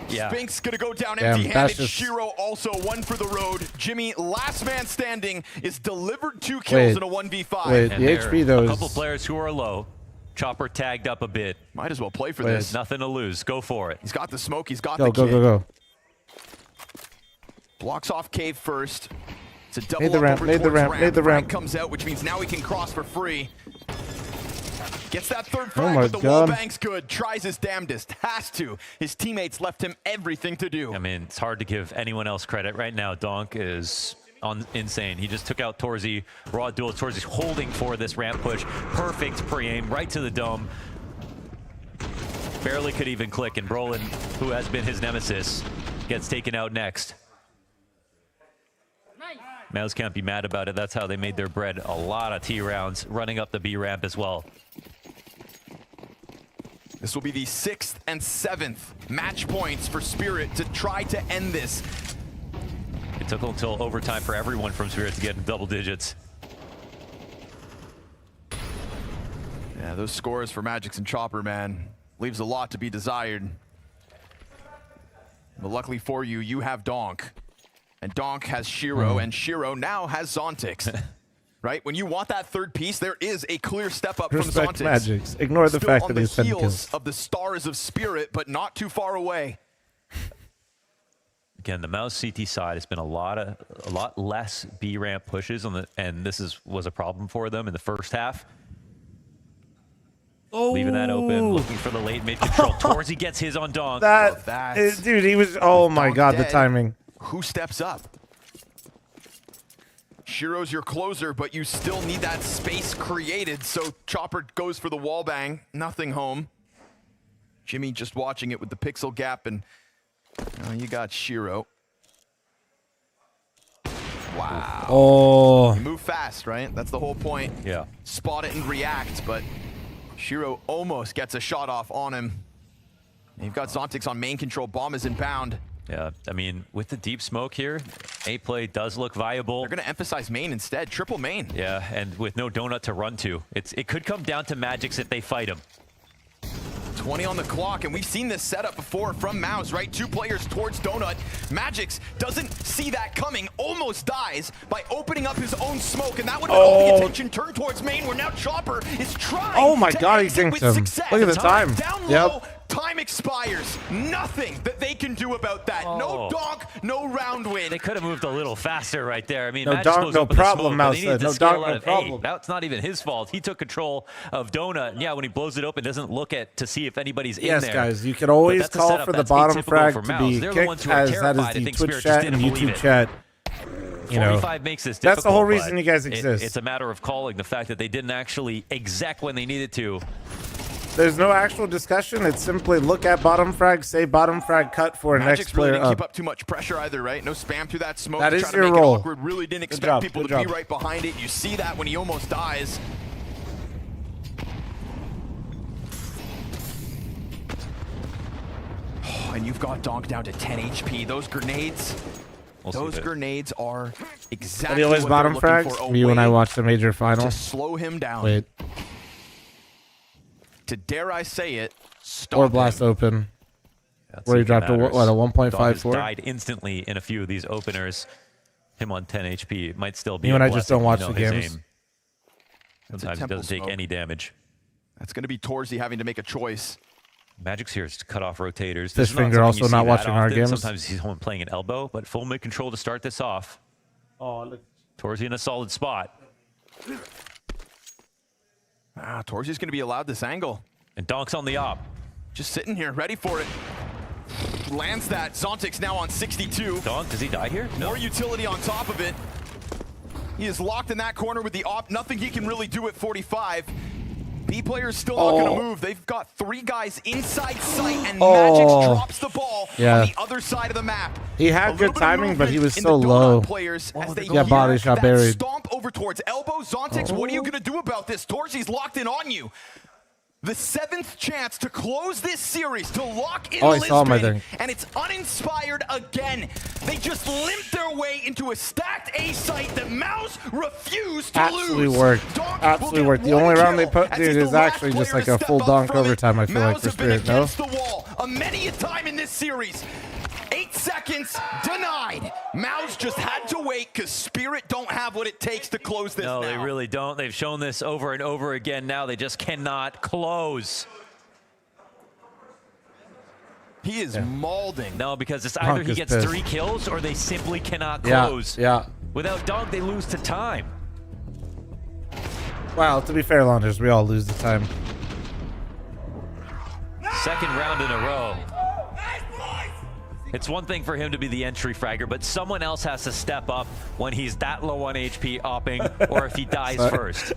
Yeah. Spinks gonna go down Damn, empty-handed. that's just- Shiro also 1 for the road. Jimmy, last man standing, is delivered 2 kills in a 1v5. Wait, And the there HP are though a is... couple players who are low. Chopper tagged up a bit. Might as well play for Wait. this. Nothing to lose. Go for it. He's got the smoke, he's got Go, the go, kid. go, go. Blocks off cave first. It's a double Made the up ramp, over made the towards ramp, made the Frag ramp. comes out, which means now he can cross for free. Gets that third Oh frag, my but the God. wall bang's good. Tries his damnedest. Has to. His teammates left him everything to do. I mean, it's hard to give anyone else credit. Right now, Donk is insane. He just took out Torzi. Raw duel. Torzi's holding for this ramp push. Perfect pre-aim right to the dome. Barely could even click, and Brolin, who has been his nemesis, gets taken out next. Mouse can't be mad about it. That's how they made their bread. A lot of T rounds running up the B ramp as well. This will be the 6th and 7th match points for Spirit to try to end this. It took until overtime for everyone from Spirit to get in double digits. Yeah, those scores for Magix and Chopper, man, leaves a lot to be desired. But luckily for you, you have Donk. And Donk has Shiro, and Shiro now has Zontix. Right? When you want that third piece, there is a clear step up Respect from Zontix. Magix. Ignore the Still fact on that he's the 10 heels kills. of the Stars of Spirit, but not too far away. Again, the Mouse CT side has been a lot less B ramp pushes on and this was a problem for them in the first half. Leaving that open, looking for the late mid control. Torzi gets his on Donk. Dude, he was... Oh my Donk God, the dead. timing. Who steps up? Shiro's your closer, but you still need that space created, so Chopper goes for the wall bang. Nothing home. Jimmy just watching it with the pixel gap, and you got Shiro. Wow. Oh. You move fast, right? That's the whole point. Yeah. Spot it and react, but Shiro almost gets a shot off on him. And you've got Zontix on main control. Bomb is inbound. Yeah, I mean, with the deep smoke here, A play does look viable. They're going to emphasize main instead. Triple main. Yeah, and with no donut to run to. It could come down to Magix if they fight him. 20 on the clock, and we've seen this setup before from Mouse, right? 2 players towards Donut. Magix doesn't see that coming, almost dies by opening up his own smoke, and that would have all the attention turned towards main, where now Chopper is trying Oh my to God, he exit dinked with him. success. Look at the time. Down low, time expires. Nothing that they can do about that. No donk, no round win. They could have moved a little faster right there. I mean, No Magix donk, goes no up in the problem, smoke, Mouse but he needed said. to No scale donk, out no of problem. That's not even his fault. He took control of Donut. And yeah, when he blows it open, doesn't look at to see if anybody's in there. Yes, guys, you can always But that's a call setup for the that's bottom atypical frag for to Mouse. be They're the ones kicked, who are as that is terrified. I the think Twitch Spirit just chat and didn't believe YouTube it. chat. You know, 45 makes this that's the whole difficult, reason you guys exist. It's a matter of calling the fact that they didn't actually exec when they needed to. There's no actual discussion. It's simply look at bottom frag, say bottom frag cut for Magix next really player didn't up. keep up too much pressure either, right? No spam through that smoke. That to is try to your make role. It awkward. Really didn't Good expect job, people good to be job. right behind it. You see that when he almost dies. Oh, and you've got Donk down to 10 HP. Those grenades, those grenades are exactly But he always what bottom they're looking frags. for. Me when I watched the major final. To slow him down. Wait. To dare I say it, stop Or blast him. open. That's Where he it dropped a, matters. what, a Donk has 1.54? died instantly in a few of these openers. Him on 10 HP. It might still be Me when a I just blessing, don't watch you know, the his games. aim. That's a Sometimes he temple doesn't take smoke. any damage. That's going to be Torzy having to make a choice. Magic's here is to cut off rotators. This is not Fishfinger something also you see not that watching our often. games. Sometimes he's home playing an elbow, but full mid control to start this off. Oh, look. Torzy in a solid spot. Torzy's going to be allowed this angle. And Donk's on the op. Just sitting here, ready for it. Lands that. Zontic's now on 62. Donk, does he die here? No. More utility on top of it. He is locked in that corner with the op. Nothing he can really do at 45. B player is still not going to move. They've got 3 guys inside sight, and Magix drops the ball on the other side of the map. He had good timing, but he was so low. Players as they Yeah, body shot that buried. stomp over towards elbow. Zontix, what are you going to do about this? Torzy's locked in on you. The 7th chance to close this series, to lock in Oh, I saw him, I Lisbon, think. and it's uninspired again. They just limped their way into a stacked A site that Mouse refused to Absolutely lose. worked. Donk Absolutely will worked. get The only one round they kill, put, as dude, he's the is last actually just player like to a step full up donk from it. overtime, I feel like, Mouse for have been Spirit, no? against the wall many a time in this series. 8 seconds denied. Mouse just had to wait because Spirit don't have what it takes to close this No, now. they really don't. They've shown this over and over again now. They just cannot close. He is mauling. No, because it's Donk either he is gets pissed. 3 kills or they simply cannot Yeah, close. yeah. Without Donk, they lose to time. Well, to be fair, Launders, we all lose the time. Second round in a row. It's one thing for him to be the entry fragger, but someone else has to step up when he's that low on HP opping, or if he dies Sorry. first.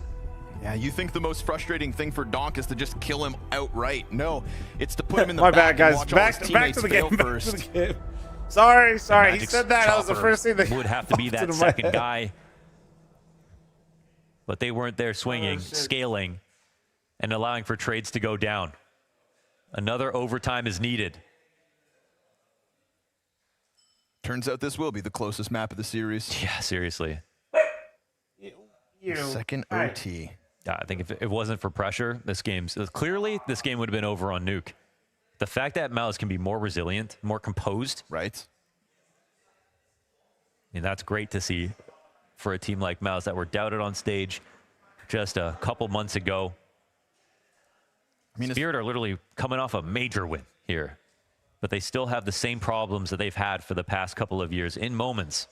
Yeah, you think the most frustrating thing for Donk is to just kill him outright. No, it's to put him in the My back bad, and guys. watch all his Back to the teammates game. fail Back to first. the game. Sorry. He Magic's said that. That was the chopper first thing that would have to be popped that into my second head. guy. But they weren't there swinging, scaling, and allowing for trades to go down. Another overtime is needed. Turns out this will be the closest map of the series. Yeah, seriously. Second OT. Yeah, I think if it wasn't for pressure, this game would have been over on Nuke. The fact that Mouse can be more resilient, more composed. Right. I mean, that's great to see for a team like Mouse that were doubted on stage just a couple months ago. I mean, Spirit are literally coming off a major win here, but they still have the same problems that they've had for the past couple of years in moments.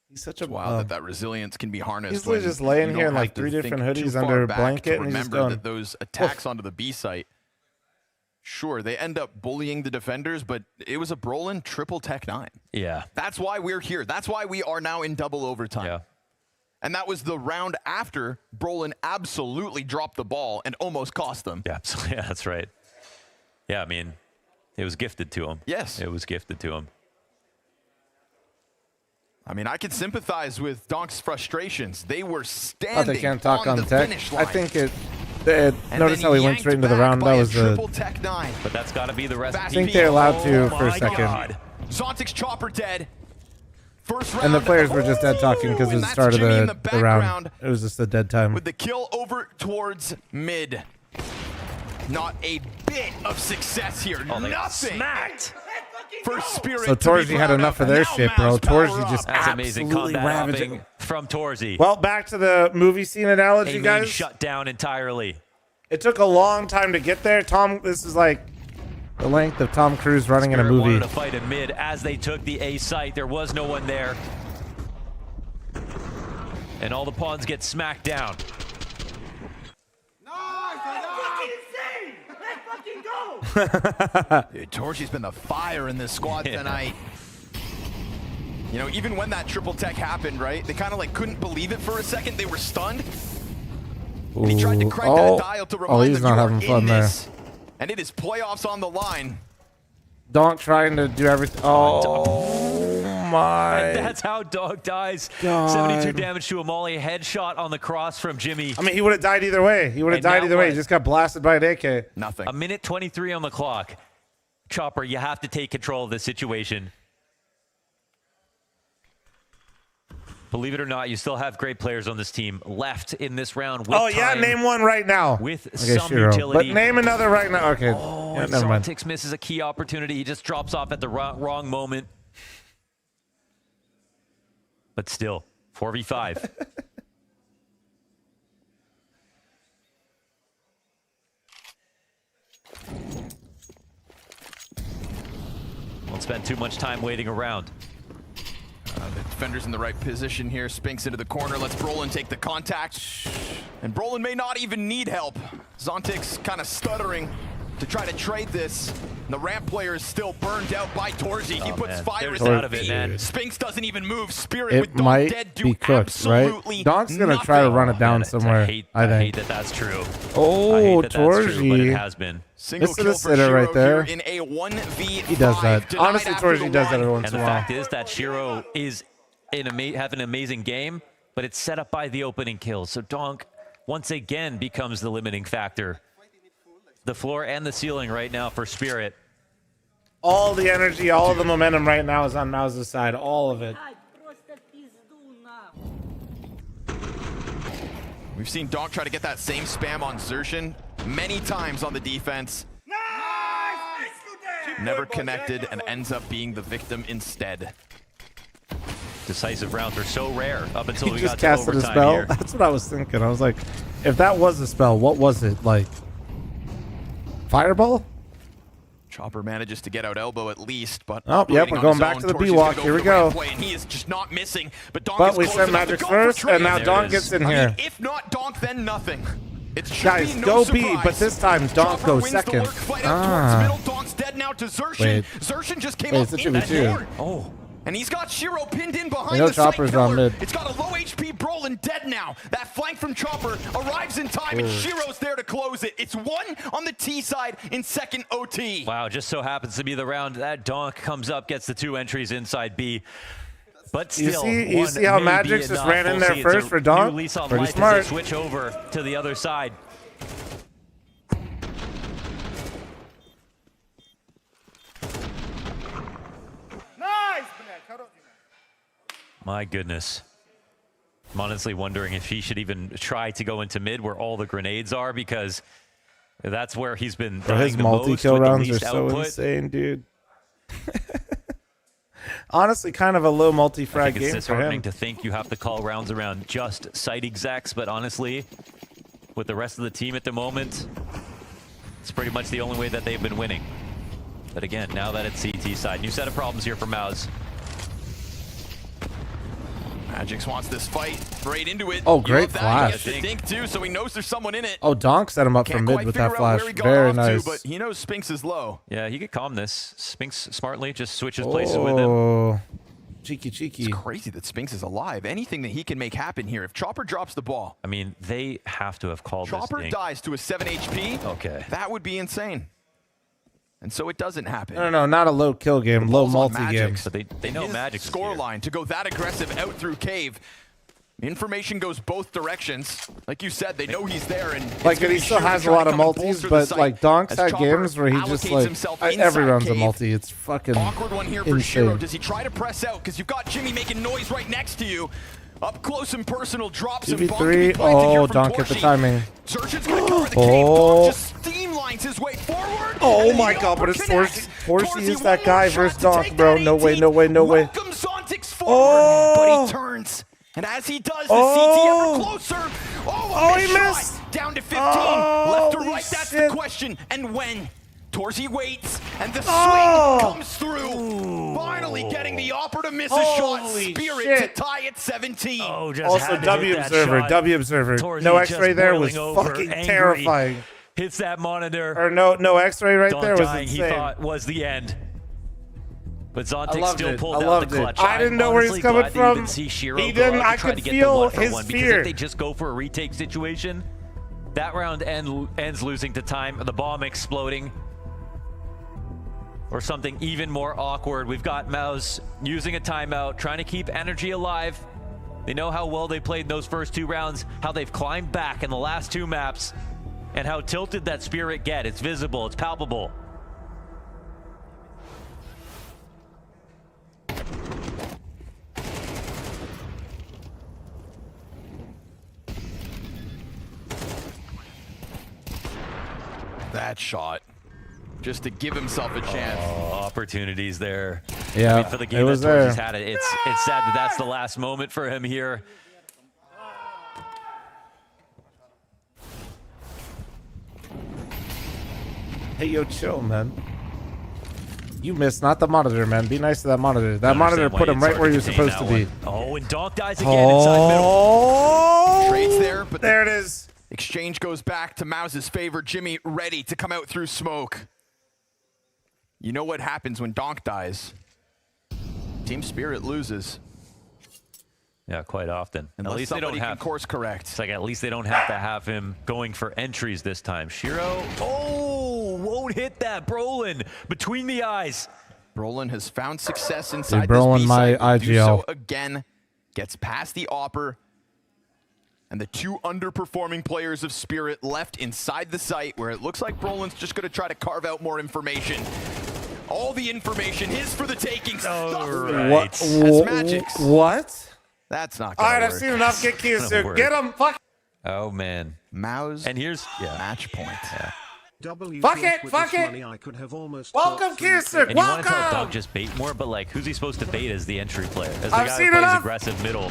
He's such a Wow, that resilience can be harnessed. He's literally when just laying you here don't in like have to 3 different think too hoodies far under a back blanket, to and he's just remember going. that those attacks onto the B site. Sure, they end up bullying the defenders, but it was a Brolin triple tech 9. Yeah. That's why we're here. That's why we are now in double overtime. Yeah. And that was the round after Brolin absolutely dropped the ball and almost cost them. Yeah, absolutely. Yeah, that's right. Yeah, I mean, it was gifted to him. Yes. It was gifted to him. I mean, I can sympathize with Donk's frustrations. They were standing They can't talk on the tech. finish line. I think it. And Notice then how he went yanked straight into the back round. by That a was triple the. tech 9. But that's got to be the recipe. I think they're allowed to Oh for a my second. God. Zontic's chopper dead. first round. And the players were just dead talking because it was the start of the round. It was just the dead time. With the kill over towards mid. Not a bit of success here. Nothing. Smacked. For Spirit. So Torzi had enough of their shit, bro. Torzi just That's amazing absolutely combat ravaging upping from Torzi. Well, back to the movie scene analogy, A guys. shut down entirely. It took a long time to get there. This is like the length of Tom Cruise running Spirit in a movie. wanted to fight in mid as they took the A site. There was no one there. And all the pawns get smacked down. Dude, Torchi's been the fire in this squad tonight. You know, even when that triple tech happened, right? They kind of like couldn't believe it for a second. They were stunned. And he tried to crank that dial to remind he's them not you are having fun in there. this. And it is playoffs on the line. Donk trying to do everything. Oh my! And that's how Dog dies. God. 72 damage to a Molly headshot on the cross from Jimmy. I mean, he would have died either way. He would have died either way. He just got blasted by an AK. Nothing. A minute 23 on the clock. Chopper, you have to take control of this situation. Believe it or not, you still have great players on this team left in this round. With time, name one right now. With Okay, some Shiro. utility. But name another right now. Okay, Oh, yeah, and never mind. Zontix misses a key opportunity. He just drops off at the wrong moment. But still, 4v5. Won't spend too much time waiting around. The defender's in the right position here. Spinks into the corner. Lets Brolin take the contact. And Brolin may not even need help. Zontix kind of stuttering to try to trade this. And the ramp player is still burned out by Torzi. He puts fire out of it, man. Spinks doesn't even move. Spirit It with Dog might dead do be cooked, right? absolutely Donk's gonna try to run it down somewhere. I hate think. that that's true. Oh, I hate that that's true, but it Torzi. has been. Single This is kill a for sitter Shiro right there. here in a 1v5. He does that. Denied Honestly, after Torzi the does that run. every once And in the a while. fact is that Shiro is having an amazing game, but it's set up by the opening kill. So Donk, once again, becomes the limiting factor. The floor and the ceiling right now for Spirit. All the energy, all of the momentum right now is on Mouse's side. All of it. We've seen Donk try to get that same spam on Xerxin many times on the defense. Never connected and ends up being the victim instead. Decisive rounds are so rare up until He we just got to casted a overtime spell. here. That's what I was thinking. I was like, if that was a spell, what was it? Like, fireball? Chopper manages to get out elbow at least, but Oh, yep, we're going back to the B-walk. Here we go. And he is just not missing, but Donk But is we close sent enough to Magic go first, for trade. and now There Donk it gets is. in I here. mean, if not Donk, then nothing. It should Guys, be no go surprise. B, but this time Donk Chopper goes wins the second. work, fight out towards middle. Donk's dead now to Xerxin. Wait. Xerxin just came Wait, up it's a in the 2v2. door. Oh. And he's got Shiro pinned in behind I know the site Chopper's pillar. on mid. It's got a low HP Brolin dead now. That flank from Chopper arrives in time, and Shiro's there to close it. It's one on the T side in second OT. Wow, just so happens to be the round that Donk comes up, gets the 2 entries inside B. But still, you see how Magix just ran in there first for Donk? Pretty smart. As they switch over to the other side. My goodness. I'm honestly wondering if he should even try to go into mid where all the grenades are, because that's where he's been Bro, dying his the most multi-kill with the rounds are least so output. insane, dude. Honestly, kind of a low multi-frag I think it's game for disheartening him. to think you have to call rounds around just site execs, but honestly, with the rest of the team at the moment, it's pretty much the only way that they've been winning. But again, now that it's CT side, new set of problems here for Mouse. Magix wants this fight right into it. Oh, You great love that. flash. He has the dink too, so he knows there's someone in it. Oh, Donk set him up Can't from quite mid with figure that out flash. where he got Very off nice. to, but he knows Spinks is low. Yeah, he could calm this. Spinks smartly just switches places with him. Oh, cheeky. It's crazy that Spinks is alive. Anything that he can make happen here. If Chopper drops the ball, I mean, they have to have called Chopper this dink. dies to a 7 HP. Okay. That would be insane. And so it doesn't happen. No, not a low kill game, low Ball's on multi game. Magix. But they know His Magic's score line to go that aggressive out through cave. Information goes both directions. Like you said, they know he's there, and like he still has a lot of multis, but like Donk's had games where he just like every round's a multi. It's fucking awkward one here for insane. Shiro. Does he try to press out? Because you've got Jimmy making noise right next to you. Up close and personal, drops and BB3. Oh, Donk hit the timing. Zerchin's gonna cover the cave. Donk just steamlines his way forward. Oh my god, but it's Torsi is that guy versus Donk, bro. No way, no way, no way. Oh, but he turns. And as he does, the CT ever closer. Oh, he missed. Down to 15. Left or right, that's the question. And when? Torsi waits, and the swing comes through. Finally getting the Opera to miss a shot. Spirit to tie at 17. Also, W Observer. W Observer. Torsi No X-ray there was over, fucking angry. terrifying. Hits that monitor. Or no X-ray right Donk there was dying, insane. he thought was the end. But Zontic loved still it. pulled I out loved the clutch. it. I didn't know where he's coming glad to from. even see Shiro He go didn't. out I and try could to get the feel 1-for-1, his because fear. if they just go for a retake situation, that round ends losing to time. The bomb exploding. Or something even more awkward. We've got Mouse using a timeout, trying to keep energy alive. They know how well they played in those first 2 rounds, how they've climbed back in the last 2 maps, and how tilted that Spirit get. It's visible, it's palpable. That shot. Just to give himself a chance. Opportunities there. Yeah, I mean, for the game it was that there. Torsi's had it. It's sad that that's the last moment for him here. Hey, yo, chill, man. You missed, not the monitor, man. Be nice to that monitor. That monitor put him right where he was supposed to be. Oh, and Donk dies again inside middle. Trades there, but there it is. Exchange goes back to Mouse's favor. Jimmy ready to come out through smoke. You know what happens when Donk dies. Team Spirit loses. Yeah, quite often. Unless at least they don't have course correct. It's like at least they don't have to have him going for entries this time. Shiro, won't hit that. Brolin between the eyes. Brolin has found success inside Brolin, this my B-side. Will do IGL. so again. Gets past the Opper. And the 2 underperforming players of Spirit left inside the site, where it looks like Brolin's just going to try to carve out more information. All the information, his for the taking. What? That's Magic's. What? That's not All gonna right, work. I've seen enough. Get Gonna Kiyosu. work. Get him. Fuck. Oh man. Mouse. And here's match point. Yeah. Fuck it. Fuck it. Welcome, Kiyosu. And you want to tell Welcome. Doug just bait more, but like, who's he supposed to bait as the entry player? As the I've guy seen who plays enough. aggressive middle.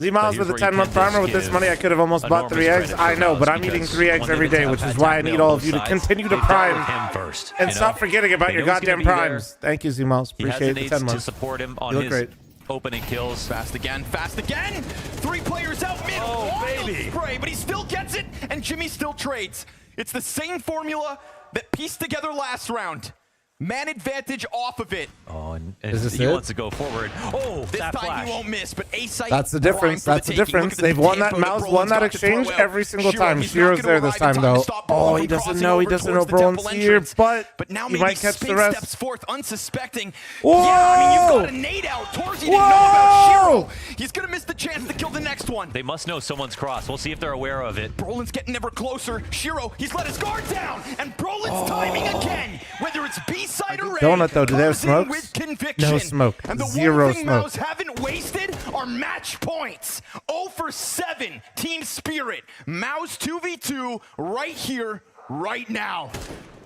Z-Miles with a here's where you 10-month can primer. With this give money, I could have almost bought 3 eggs. enormous I know, credit but for I'm Mouse eating because 3 eggs one every thing day, that's which is had why I Tackman need on all both of you to sides. continue to They dealt with prime him first, and you stop know? forgetting about They your know he's goddamn gonna be there. primes. Thank you, Z-Miles. He Appreciate has the the 10 to months. support him on You look his great. opening kills. Fast again, fast again. 3 players out mid. Oh, Wild baby. spray, but he still gets it, and Jimmy still trades. It's the same formula that pieced together last round. Man advantage off of it. Oh, and Is this he it? wants to go forward. Oh, This that time flash. he won't miss, but A-Site. That's the difference. That's the difference. They've won that mouse, won that exchange every single time. Shiro's there this time, though. Oh, he doesn't know. He doesn't know Brolin's here, but now he maybe might catch the Spink rest. steps forth unsuspecting. Whoa! Yeah, I mean, you've got a nade out. Torsi didn't know about Shiro. He's going to miss the chance to kill the next one. They must know someone's crossed. We'll see if they're aware of it. Brolin's getting ever closer. Shiro, he's let his guard down. And Brolin's timing again. Whether it's B-side or A. Donut, though, do they have comes in smokes? with conviction. No smoke. And the Zero one thing smoke. Mouse haven't wasted are match points. 0 for 7, Team Spirit. Mouse 2v2 right here, right now.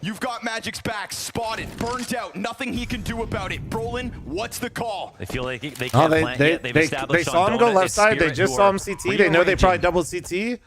You've got Magic's back, spotted, burnt out, nothing he can do about it. Brolin, what's the call? They feel like they Oh, can't plant yet. They've they established saw on him go Donut, left it's side. They Spirit just who saw are him CT. They know they rearranging. probably double CT.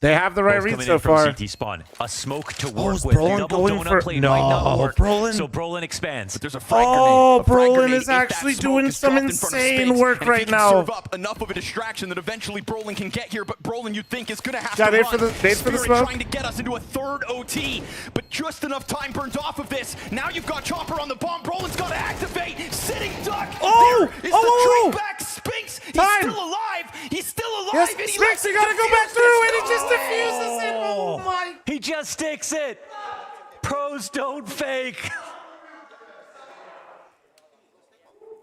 They have the right Both read coming so in from far. CT spawn. A smoke to Oh, work is with. Brolin Double going donut for- play No, might not work. Brolin- So Brolin expands. But there's a frag Oh, grenade. A frag Brolin grenade is if that actually smoke doing is some dropped in front of insane Spinks. work And if right he can now. serve up enough of a distraction that eventually Brolin can get here, but Brolin, you think, is going to have Got to it run. for the- bait for the Spirit smoke. trying to get us into a 3rd OT, but just enough time burned off of this. Now you've got Chopper on the bomb. Brolin's got to activate. Sitting duck. Oh! There is Oh! the trade back. Spinks. He's Time. still alive. He's still alive. Yes, and he Spinks, lets you it gotta go back defuse through, this. and he just diffuses it. Oh my! He just sticks it. Pros don't fake.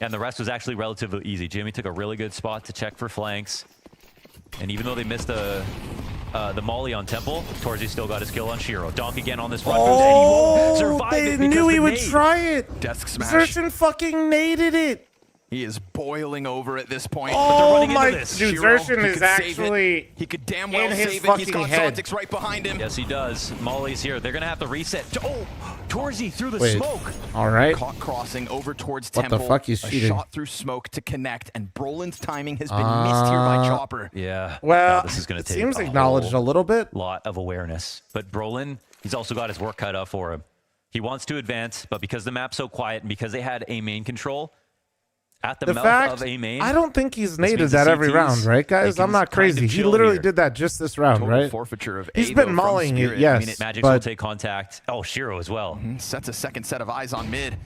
And the rest was actually relatively easy. Jimmy took a really good spot to check for flanks. And even though they missed a the molly on Temple. Torzy still got his kill on Shiro. Donk again on this run. Oh, and he won't survive they it because knew he the would nade. try it. Desk smash. Xerxin fucking naded it. He is boiling over at this point. Oh, but they're running my- into this. dude, Shiro, Xerxin he is could save it. actually He could damn well in his save it. He's fucking got head. Zontics right behind him. Yes, he does. Molly's here. They're going to have to reset. Oh, Torzy through the Wait. smoke. All right. Caught crossing over towards What the Temple. fuck? He's a cheating. shot through smoke to connect, and Brolin's timing has been missed here by Chopper. Yeah. Well, Now this is going it to take seems a acknowledged whole a little bit. lot of awareness. But Brolin, he's also got his work cut out for him. He wants to advance, but because the map's so quiet and because they had A main control, at the The mouth fact, of A main, I don't think he's this naded means that the every CTs, round, right, guys? they I'm can not kind of crazy. He chill literally here. did that just this round, Total right? forfeiture of He's A, been though, mauling from it, Spirit. yes. I mean, Magic's will but take contact. Oh, Shiro as well. Sets a second set of eyes on mid.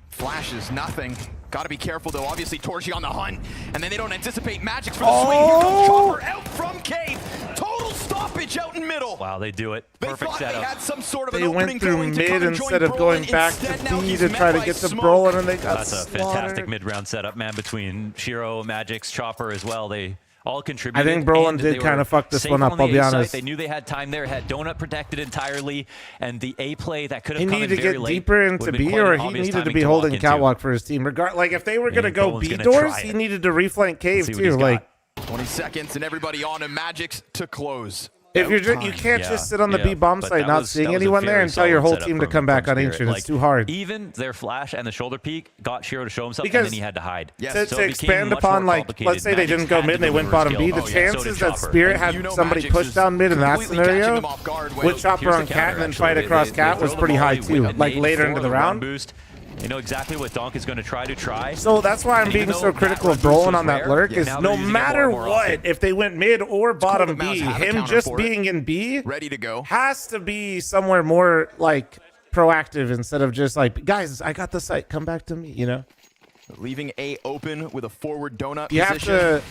Flashes, nothing. Got to be careful, though. Obviously, Torzy on the hunt. And then they don't anticipate Magic's for the swing. Here comes Chopper out from cave. Total stoppage out in middle. Wow, they do it. They Perfect thought setup. they had some sort of they an opening went through going to mid come and join instead of going Brolin. back Instead, to now B he's to met try to by get to smoke. Brolin, and they got That's a slaughtered. fantastic mid-round setup, man, between Shiro, Magic's, Chopper as well. They all contributed. I think Brolin and did they kind were of fuck this safe one on up, the I'll be A side. honest. They knew they had time there, had Donut protected entirely, and the A play that could have He come in needed to very get late deeper would into have been B, quite or an he obvious needed to timing be walk holding into. catwalk for his team. Like, if they were going to go Brolin's B gonna doors, try he it. needed to reflank cave, see what too. he's Like, got. 20 seconds, and everybody on him. Magic's to close. if you're just, you can't just sit on the B bomb site not seeing anyone there and tell your whole team to come back on Ancient. It's too hard. Even their flash and the shoulder peek got Shiro to show himself, and Because then he had to hide. to, So it to became expand much upon, more like, complicated. let's say they Magic's didn't go had mid to and they went deliver bottom B, skill. the So did chances that Chopper. Spirit And had you know somebody Magic's push is down mid in that completely catching scenario them off guard when- with Chopper Here's the on Cat counter, and then actually. fight across Cat was throw the pretty high, volley too. with a Like, nade later for into the the run round. boost. You know exactly what Donk is going to try. So that's why I'm And being even so though that critical of run boost Brolin was on that rare, lurk yeah, is now no they're using it matter more and more what, often. if they went mid or bottom that Mouse B, had a him counter just for it. being in B Ready to go. has to be somewhere more, like, proactive instead of just like, guys, I got the site, come back to me, you know? Leaving A open with a forward donut You have position. to...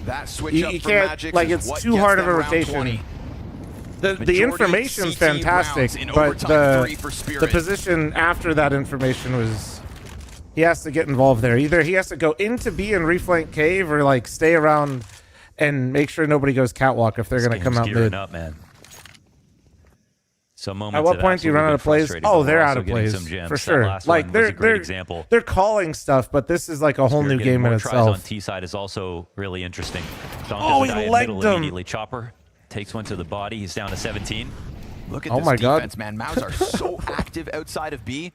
That switch You up for can't, Magic's like, is it's what too gets hard of them a round rotation. 20. The Majority information's CT rounds fantastic, in but overtime 3 for the Spirit. position after that information was... He has to get involved there. Either he has to go into B and reflank cave, or like stay around and make sure nobody goes catwalk if they're going to come out Gearing mid. up, man. Some moments At what have point do you run out of absolutely plays? been Oh, frustrating, they're but we're out also of getting plays some gems. for That sure. last Like one was a great they're example. they're calling stuff, but this is like a whole new Getting game in more tries itself. on T side is also really interesting. Donk Oh, doesn't he die in legged middle him. immediately. Chopper takes one to the body. He's down to 17. Look at Oh this my God. defense, man. Mouse are so active outside of B.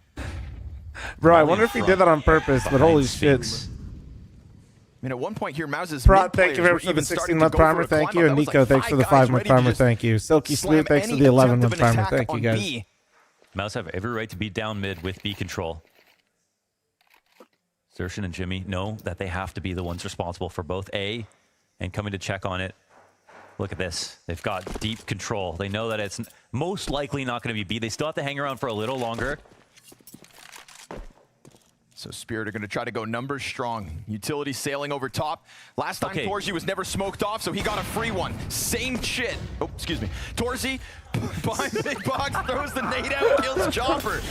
Bro, I wonder if he did that on purpose, but holy shit. I mean, at one point here, Mouse's Prot, thank you very much for the 16-month primer. Thank you. And Nico, thanks for the 5-month primer. Thank you. Silky Sleuth, thanks for the 11-month primer. Thank you, guys. Mouse have every right to be down mid with B control. Xerxin and Jimmy know that they have to be the ones responsible for both A and coming to check on it. Look at this. They've got deep control. They know that it's most likely not going to be B. They still have to hang around for a little longer. So Spirit are going to try to go numbers strong. Utility sailing over top. Last time Torzy was never smoked off, so he got a free one. Same shit. Oh, excuse me. Torzy behind the big box, throws the nade out, kills Chopper.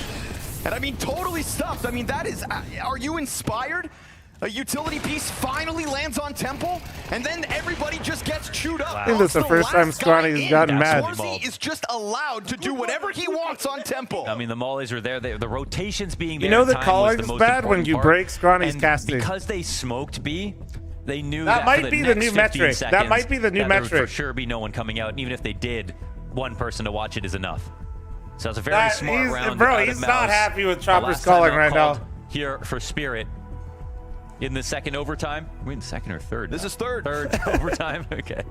And I mean, totally stuffed. I mean, that is, are you inspired? A utility piece finally lands on Temple, and then everybody just gets chewed up. I think that's the first time Scrawny's gotten mad. Torzy is just allowed to do whatever he wants on Temple. I mean, the mollies are there. The rotations being there. You know in the time was calling's most bad when important you part. break Scrawny's And casting. Because they smoked B, they knew That that might for be the the next new 15 metric. That seconds, might be the new that there would metric. for sure be no one coming out. And even if they did, one person to watch it is enough. So it's a very That- smart he's- round. bro, out of he's not Mouse. happy with The Chopper's last calling timeout right now. called here for Spirit. In the second overtime? We're in second or third? This is third. Third overtime? Okay.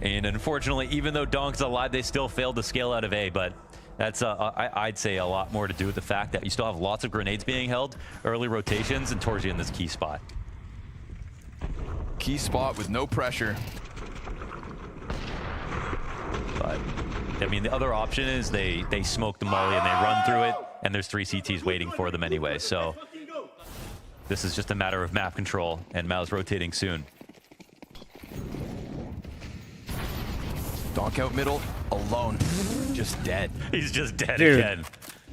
And unfortunately, even though Donk's alive, they still failed to scale out of A, but that's, I'd say, a lot more to do with the fact that you still have lots of grenades being held, early rotations, and Torzy in this key spot. Key spot with no pressure. But, I mean, the other option is they smoke the molly and they run through it, and there's 3 CTs waiting for them anyway. So this is just a matter of map control, and Mao's rotating soon. Donk out middle, alone, just dead. He's just dead Dude. again.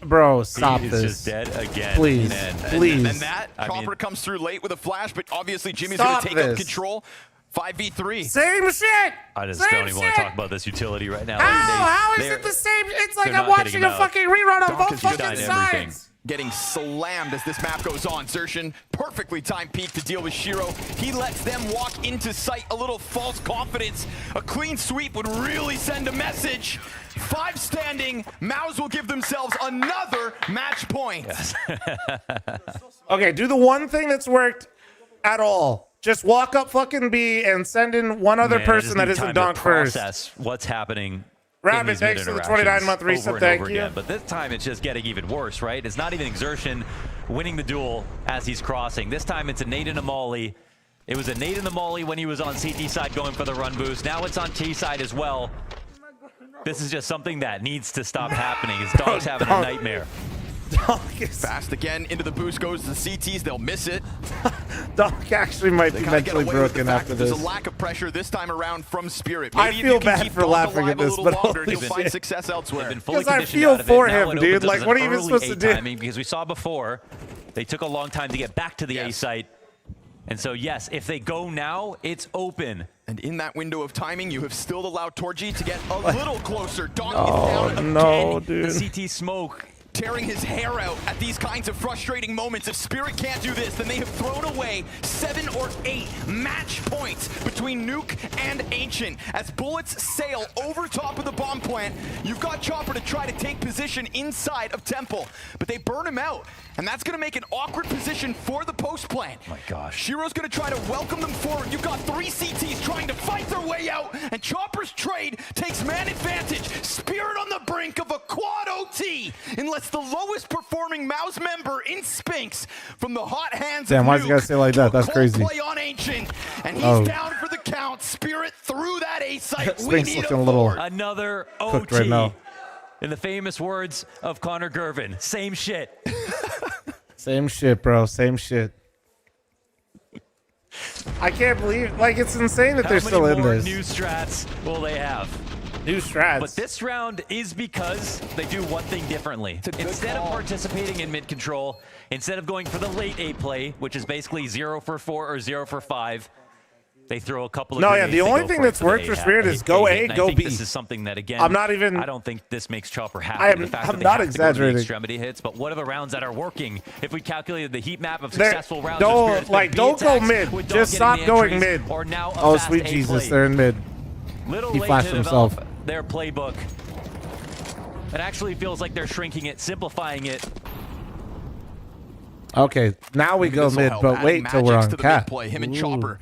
Bro, stop He this. is just dead again. Please, please. And that Chopper comes through late with a flash, but obviously Jimmy's Stop going to take up this. control. 5v3. Same shit. I just Same don't even want to shit. talk about this utility right now. How is They're- it the same? It's like they're I'm not watching getting a him out. fucking rerun on Donk both has just fucking done everything. sides. Getting slammed as this map goes on. Xerxin, perfectly timed peek to deal with Shiro. He lets them walk into sight. A little false confidence. A clean sweep would really send a message. 5 standing. Maus will give themselves another match point. Yes. Okay, do the one thing that's worked at all. Just walk up fucking B and send in one other Man, I person just that need isn't time to Donk first. process what's happening. Rabbit, in these thanks for the mid-interactions 29-month reset, over and thank over you. again. But this time it's just getting even worse, right? It's not even Exertion winning the duel as he's crossing. This time it's a nade and a molly. It was a nade and a molly when he was on CT side going for the run boost. Now it's on T side as well. This is just something that needs to stop happening. His dog's having a nightmare. Fast again into the boost goes the CTs. They'll miss it. Donk actually might They be kinda get mentally away with the broken fact after that there's this. a lack of pressure this time around from Spirit. I Maybe if feel you can bad keep for Donk laughing alive at this, a little but longer, holy he'll find shit. success elsewhere. Been fully 'Cause I conditioned feel out of it. for Now him, it dude. opens up Like, as what an are you even early supposed to A do? timing, because we saw before they took a long time to get back to the A site. And so, yes, if they go now, it's open. And in that window of timing, you have still allowed Torji to get a little closer. Donk Oh, is down again. no, dude. The CT smoke tearing his hair out at these kinds of frustrating moments. If Spirit can't do this, then they have thrown away 7 or 8 match points between Nuke and Ancient. As bullets sail over top of the bomb plant, you've got Chopper to try to take position inside of Temple, but they burn him out, and that's going to make an awkward position for the post plant. Oh my gosh. Shiro's going to try to welcome them forward. You've got 3 CTs trying to fight their way out, and Chopper's trade takes man advantage. Spirit on the brink of a quad OT, unless the lowest performing Maus member in Spinks from the hot hands Damn, of why'd you guys say like that? That's Cold crazy. play on Ancient, and he's Oh. down for the count. Spirit through that A site. We Spinks need looking a a little fourth. Another cooked OT. right now. In the famous words of Connor Gervin, same shit. Same shit, bro. Same shit. I can't believe, like, it's insane that they're still in How many this. more new strats will they have? New strats. But this round is because they do one thing differently. Instead of participating in mid control, instead of going for the late A play, which is basically 0 for 4 or 0 for 5, they throw a couple of No, yeah, grenades the to only go thing for that's the worked for Spirit is go A, and I go think B. This is something that, again, I'm not even- I don't think this makes Chopper happy. I am- the fact I'm that they not have to go to the exaggerating. extremity hits, but what are the rounds that are working? If we calculated the heat map of They're- successful rounds, of don't Spirit's like been B don't go attacks mid. with Dog Just getting stop the going entries, mid. or now a Oh, fast sweet A Jesus, play. they're in mid. Little He late flashed to himself. develop their playbook. It actually feels like they're shrinking it, simplifying it. Okay, now we Maybe go this'll mid, help. but Adding wait till we're magics on to the cap. mid-play. Him and Ooh. Chopper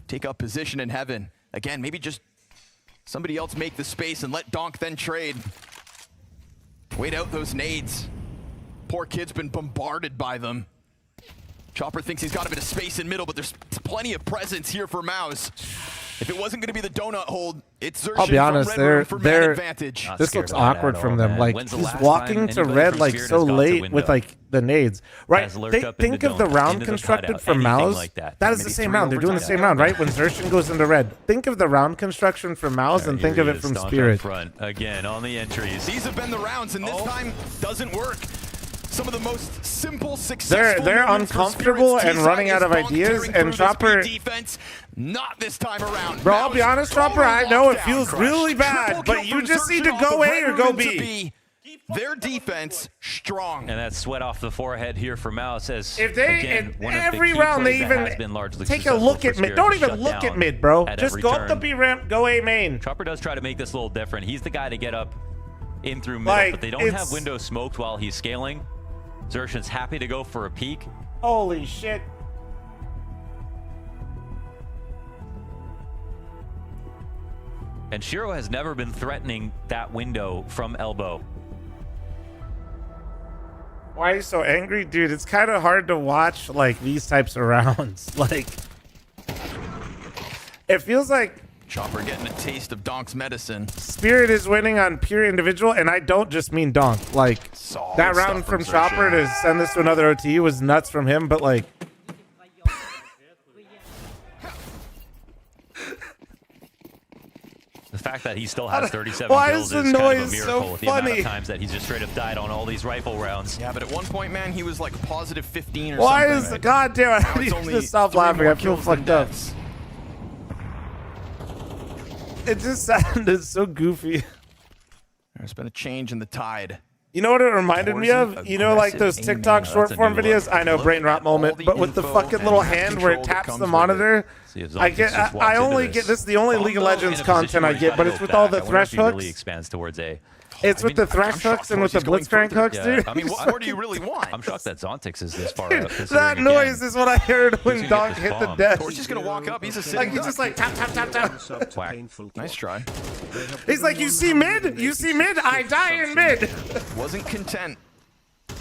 take up position in heaven. Again, maybe just somebody else make the space and let Donk then trade. Wait out those nades. Poor kid's been bombarded by them. Chopper thinks he's got a bit of space in middle, but there's plenty of presence here for Maus. If it wasn't going to be the donut hold, it's Xerxin I'll be honest, from Red Room for man they're advantage. this looks awkward from them. Like When's the he's last walking time to anybody red from like Spirit so has gone to late window? with like the nades, right? Has lurked up Think into of the donut, round into the constructed cutout, from anything Maus. like that. That is Maybe the same 3 round. They're doing the overtime. same round, right? When Xerxin goes into red, think of the round construction from Maus and think of it from Spirit. Front again on the entries. These have been the rounds, and this time doesn't work. Some of the most simple, successful They're moments for uncomfortable Spirit's and T-side running out is of Donk ideas, tearing and through this Chopper- B defense. Not this time around. Bro, I'll be Maus honest, Chopper, I total know it lockdown feels crush. really bad, Triple but kill you for just need Xerxin to off go the A Red or go Room to B. Their defense strong. And that sweat off the forehead here for Maus as If they, again, one of the every key round they plays that even has been largely take a successful look for at mid. Spirit Don't to even shut look at down mid, bro. at Just every go up turn. the B ramp, go A main. Chopper does try to make this a little different. He's the guy to get up in through middle, Like, but they don't it's- have windows smoked while he's scaling. Xerxin's happy to go for a peek. Holy shit. And Shiro has never been threatening that window from elbow. Why are you so angry? Dude, it's kind of hard to watch, like, these types of rounds. Like, it feels like Chopper getting a taste of Donk's medicine. Spirit is winning on pure individual, and I don't just mean Donk. Like, Solid that stuff round from from Chopper Xerxin. to send this to another OT was nuts from him, but, like... fact that he still has 37 Why kills is the is kind of a noise miracle so with the amount funny? of times that he's just straight up died on all these rifle rounds. Yeah, but at one point, man, he was like positive 15 or Why something. is the goddamn? I need to stop laughing. I feel fucked up. It just sounded so goofy. There's been a change in the tide. You know what it reminded me of? You know, like those TikTok short form videos? I know, brain rot moment, but with the fucking little hand where it taps the monitor. I only get this is the only League of Legends content I get, but it's with all the thresh hooks. Really expands towards A. It's with the thresh hooks and with the blitzcrank hooks, dude. I mean, what more do you really want? I'm shocked that Zontix is this far up. That noise is what I heard when Donk hit the desk. Torch is gonna walk up. He's a sitting Like, he's just like tap, tap, tap, tap. Nice try. He's like, you see mid? You see mid? I die in mid. Wasn't content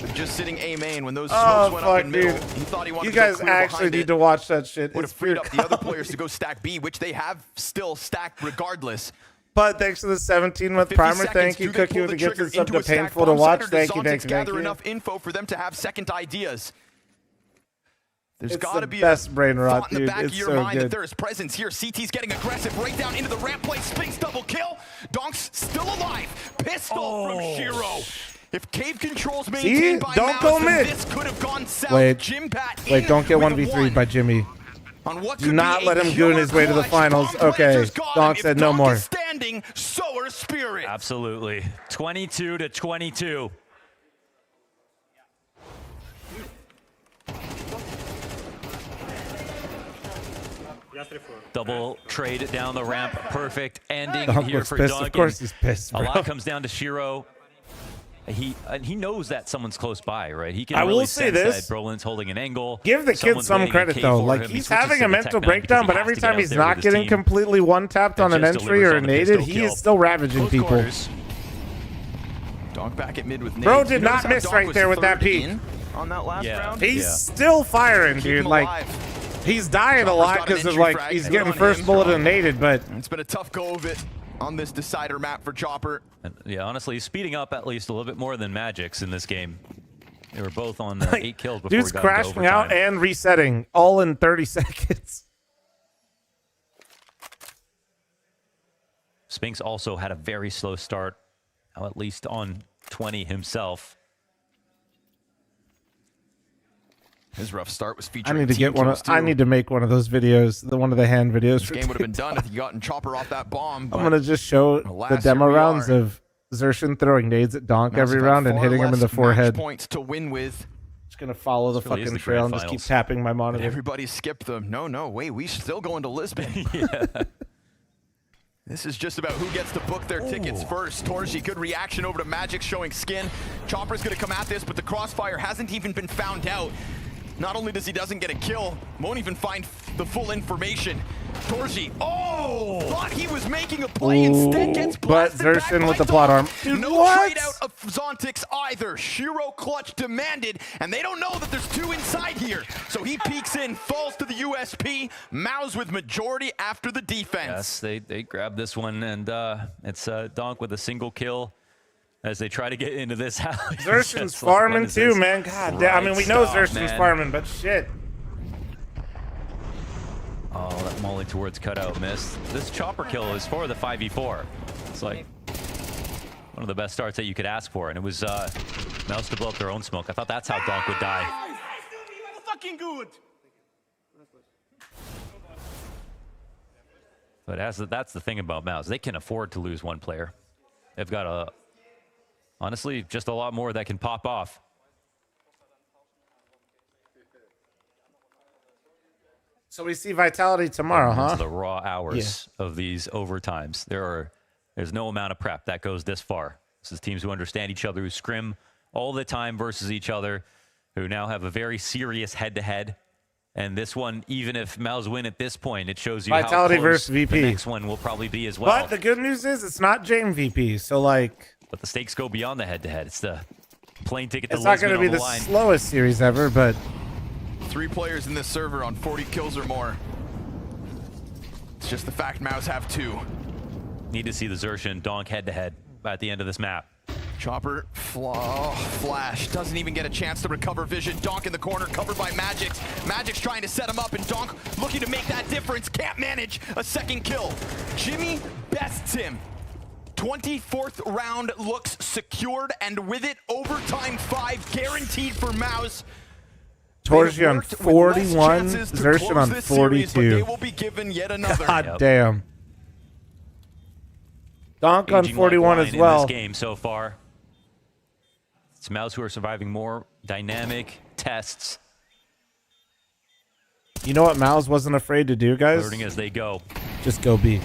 with just sitting A main when those smokes went up in middle. Dude. He thought he wanted You to go guys clear actually behind need it. to watch that shit. Would It's have freed pure up the other players to go stack B, which they have still stacked regardless. But thanks to the 17 with 50 primer, seconds, thank you, do they Cookie, pull with the the gifted trigger sub into to a stack painful to bomb watch. side, or Thank does you, thank Zontix you, thank gather you. enough info for them to have second ideas? There's It's got to the be best a brain rot, thought in the dude. back It's of your so mind that good. there is presence here. CT's getting aggressive right down into the ramp play. Spinks double kill. Donk's still alive. Pistol from Shiro. If cave controls maintained by Don't go Mouse, then mid. this could have gone south. Wait, Jimpat wait, in don't get with a 1v3 by Jimmy. On what Do could not be let a him goon his way to the killer finals. clutch. Okay, Blazers got Donk him. said If no Donk more. is standing, so are Spirit. Absolutely. 22-22. Double trade down the ramp. Perfect ending Donk here looks for pissed. Duncan. Of course he's pissed, A bro. lot comes down to Shiro. He knows that someone's close by, right? He can I will really say sense this. that Brolin's holding an angle. Give the kid Someone's some waiting credit a K though. for Like him. He he's switches having to a the mental tech now because breakdown, he but has every to get time out he's there with not his getting team. completely one tapped on And an just entry or delivers on the naded, pistol he is kill. still ravaging Close people. quarters. Donk back at mid with nades. Bro did You notice not how miss Donk right was there with that third peek. in on that last round? He's still firing, Keep dude. him like alive. he's dying a Chopper's lot got an because of entry like frag he's and getting on first him. bullet and naded, but It's been a tough go of it on this decider map for Chopper. And yeah, honestly, he's speeding up at least a little bit more than Magic's in this game. They were both on 8 kills before dude's we got into crashing out overtime. and resetting all in 30 seconds. Spinks also had a very slow start, now at least on 20 himself. His rough start was I featuring need to team get one kills, of. I too. need to make one of those videos, one of the hand videos. This for game would have been TikTok. done if you gotten Chopper off that bomb. I'm but gonna just show alas, the demo here we rounds are. of Xerxin throwing nades at Donk Mouse every have had round and far hitting him in less the match forehead. points to win with. Just gonna follow the This really is fucking the trail grand and just keep finals. tapping my monitor. Everybody skipped them. No, wait, we still going to Lisbon. This is just about who gets to book their tickets first. Torji, good reaction over to Magic showing skin. Chopper's gonna come at this, but the crossfire hasn't even been found out. Not only does he doesn't get a kill, won't even find the full information. Torji, thought he was making a play, instead gets but blasted back Xerxin by with the Donk. plot arm. Dude, No what? trade out of Zontix either. Shiro clutch demanded, and they don't know that there's two inside here. So he peeks in, falls to the USP. Mouse with majority after the defense. Yes, they grabbed this one, and it's Donk with a single kill as they try to get into this house. Xerxin's Just like, what farming is too, this? man. God damn. I mean, we know Right Xerxin's stuff, man. farming, but shit. Oh, that molly towards cutout missed. This chopper kill is for the 5v4. It's like one of the best starts that you could ask for, and it was Mouse to blow up their own smoke. I thought that's how Donk would die. Fucking good. But that's the thing about Mouse. They can afford to lose one player. They've got honestly, just a lot more that can pop off. So we see Vitality tomorrow, Into huh? the raw hours of these overtimes. There's no amount of prep that goes this far. This is teams who understand each other, who scrim all the time versus each other, who now have a very serious head-to-head. And this one, even if Mouse win at this point, it shows you Vitality how close versus VP. the next one will probably be as well. But the good news is it's not Jame VP, so like But the stakes go beyond the head-to-head. It's the plane ticket to it's not Lisbon going to be on the line. slowest series ever, but 3 players in this server on 40 kills or more. It's just the fact Mouse have 2. Need to see the Xerxin Donk head-to-head at the end of this map. Chopper, flash, doesn't even get a chance to recover vision. Donk in the corner, covered by Magix. Magix trying to set him up, and Donk looking to make that difference. Can't manage a second kill. Jimmy bests him. 24th round looks secured, and with it, overtime 5 guaranteed for Mouse. Torji on 41, Xerxon on 42. They will be given yet another. God damn. Donk on 41 as well. In this game so far. It's Mouse who are surviving more dynamic tests. You know what Mouse wasn't afraid to do, guys? Learning as they go. Just go B.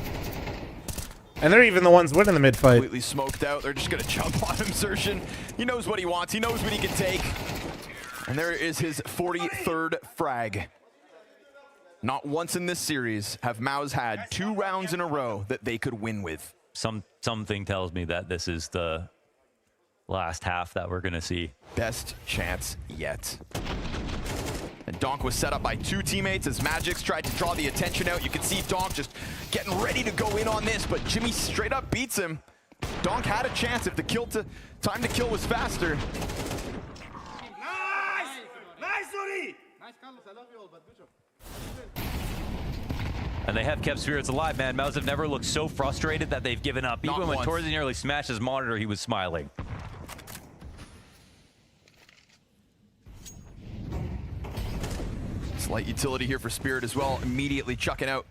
And they're even the ones winning the mid fight. Completely smoked out. They're just going to jump on him, Xerxon. He knows what he wants. He knows what he can take. And there is his 43rd frag. Not once in this series have Mouse had 2 rounds in a row that they could win with. Something tells me that this is the last half that we're going to see. Best chance yet. And Donk was set up by 2 teammates as Magix tried to draw the attention out. You can see Donk just getting ready to go in on this, but Jimmy straight up beats him. Donk had a chance if the time to kill was faster. Nice! Nice, Uri! Nice, Carlos. I love you all, but good job. And they have kept spirits alive, man. Mouse have never looked so frustrated that they've given up. Even when Torzi nearly smashed his monitor, he was smiling. Slight utility here for Spirit as well, immediately chucking out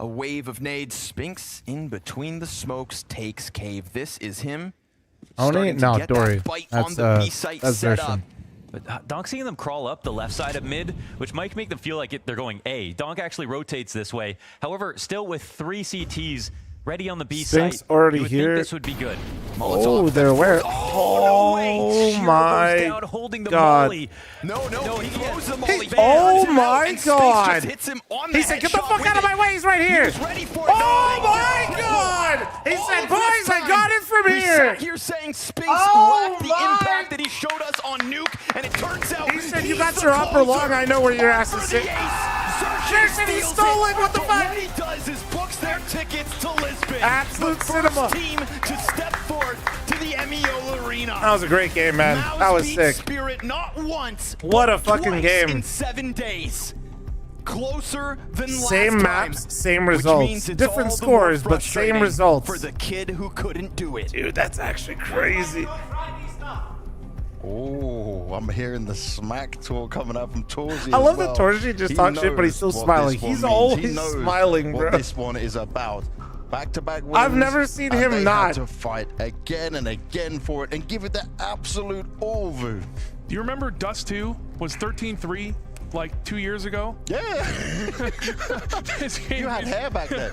a wave of nades. Spinks in between the smokes takes cave. This is him. Oni? No, Dory. That's Xerxon. But Donk seeing them crawl up the left side of mid, which might make them feel like they're going A. Donk actually rotates this way. However, still with 3 CTs ready on the B Spinks site, already you would here. think this would be good. Oh, they're aware. Oh my God. No, he throws the molly ban. Oh my God. Hits him on He said, get the fuck out of my way, he's right here. Oh my God. He said, boys, I got it from we here. Sat here saying Spinks lacked the impact that he showed us on Nuke, and it turns out he said, you got your upper long, I know where your ass is sitting. Xerxon, he stole it, what the fuck? What he does is books their tickets to Lisbon. Absolute the cinema. First team to step forth to the MEO Arena. That was a great game, man. Mouse That was beat sick. Spirit not once, What a but fucking twice game. in 7 days. Closer than Same last maps, time, same which results. means it's Different all the more scores, but same frustrating results. for the kid who couldn't do it. Dude, that's actually crazy. Oh, I'm hearing the smack talk coming out from Torzi. I love as well. that Torzi just talks shit, but he's still knows what smiling. this one He's means. always He knows smiling, bro. what this one is about. Back-to-back wins. I've never seen and him they not. had to fight again and again for it and give it the absolute all, Vu. Do you remember Dust 2 was 13-3 like 2 years ago? Yeah. You had hair back then.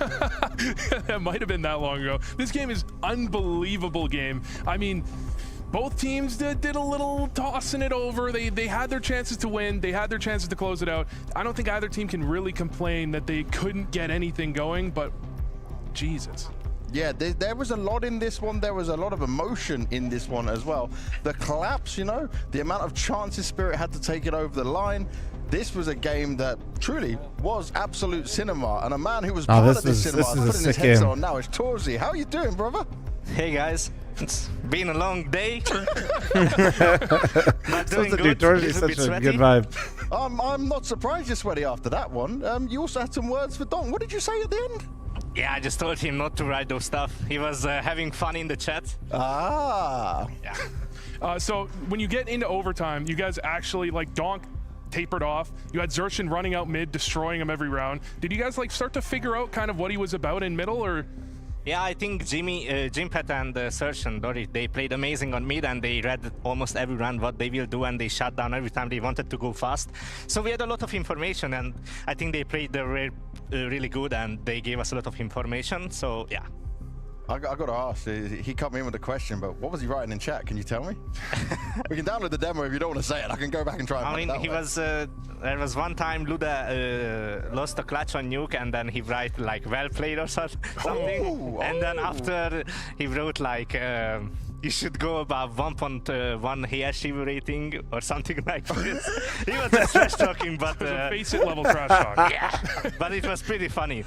That might have been that long ago. This game is unbelievable game. I mean, both teams did a little tossing it over. They had their chances to win. They had their chances to close it out. I don't think either team can really complain that they couldn't get anything going, but Jesus. Yeah, there was a lot in this one. There was a lot of emotion in this one as well. The collapse, you know, the amount of chances Spirit had to take it over the line. This was a game that truly was absolute cinema. And a man who was part of this cinema is putting his headset on now is Torzi. How are you doing, brother? Hey, guys. It's been a long day. But doing good. Torzi's such a good vibe. I'm not surprised you're sweaty after that one. You also had some words for Don. What did you say at the end? Yeah, I just told him not to write those stuff. He was having fun in the chat. Ah. Yeah. So when you get into overtime, you guys actually, like, Donk tapered off. You had Xerxon running out mid, destroying him every round. Did you guys, like, start to figure out kind of what he was about in middle, or? Yeah, I think Jimpet and Xerxon, Dory, they played amazing on mid, and they read almost every round what they will do, and they shut down every time they wanted to go fast. So we had a lot of information, and I think they played really good, and they gave us a lot of information. So yeah. I got to ask, he cut me in with a question, but what was he writing in chat? Can you tell me? We can download the demo if you don't want to say it. I can go back and try and find it that he way. was, there was one time Luda lost a clutch on Nuke, and then he wrote like, well played or something. And then after he wrote like, you should go above 1.1 HSHIV rating or something like this. He was just trash talking, but... Face it level trash talk. Yeah, but it was pretty funny.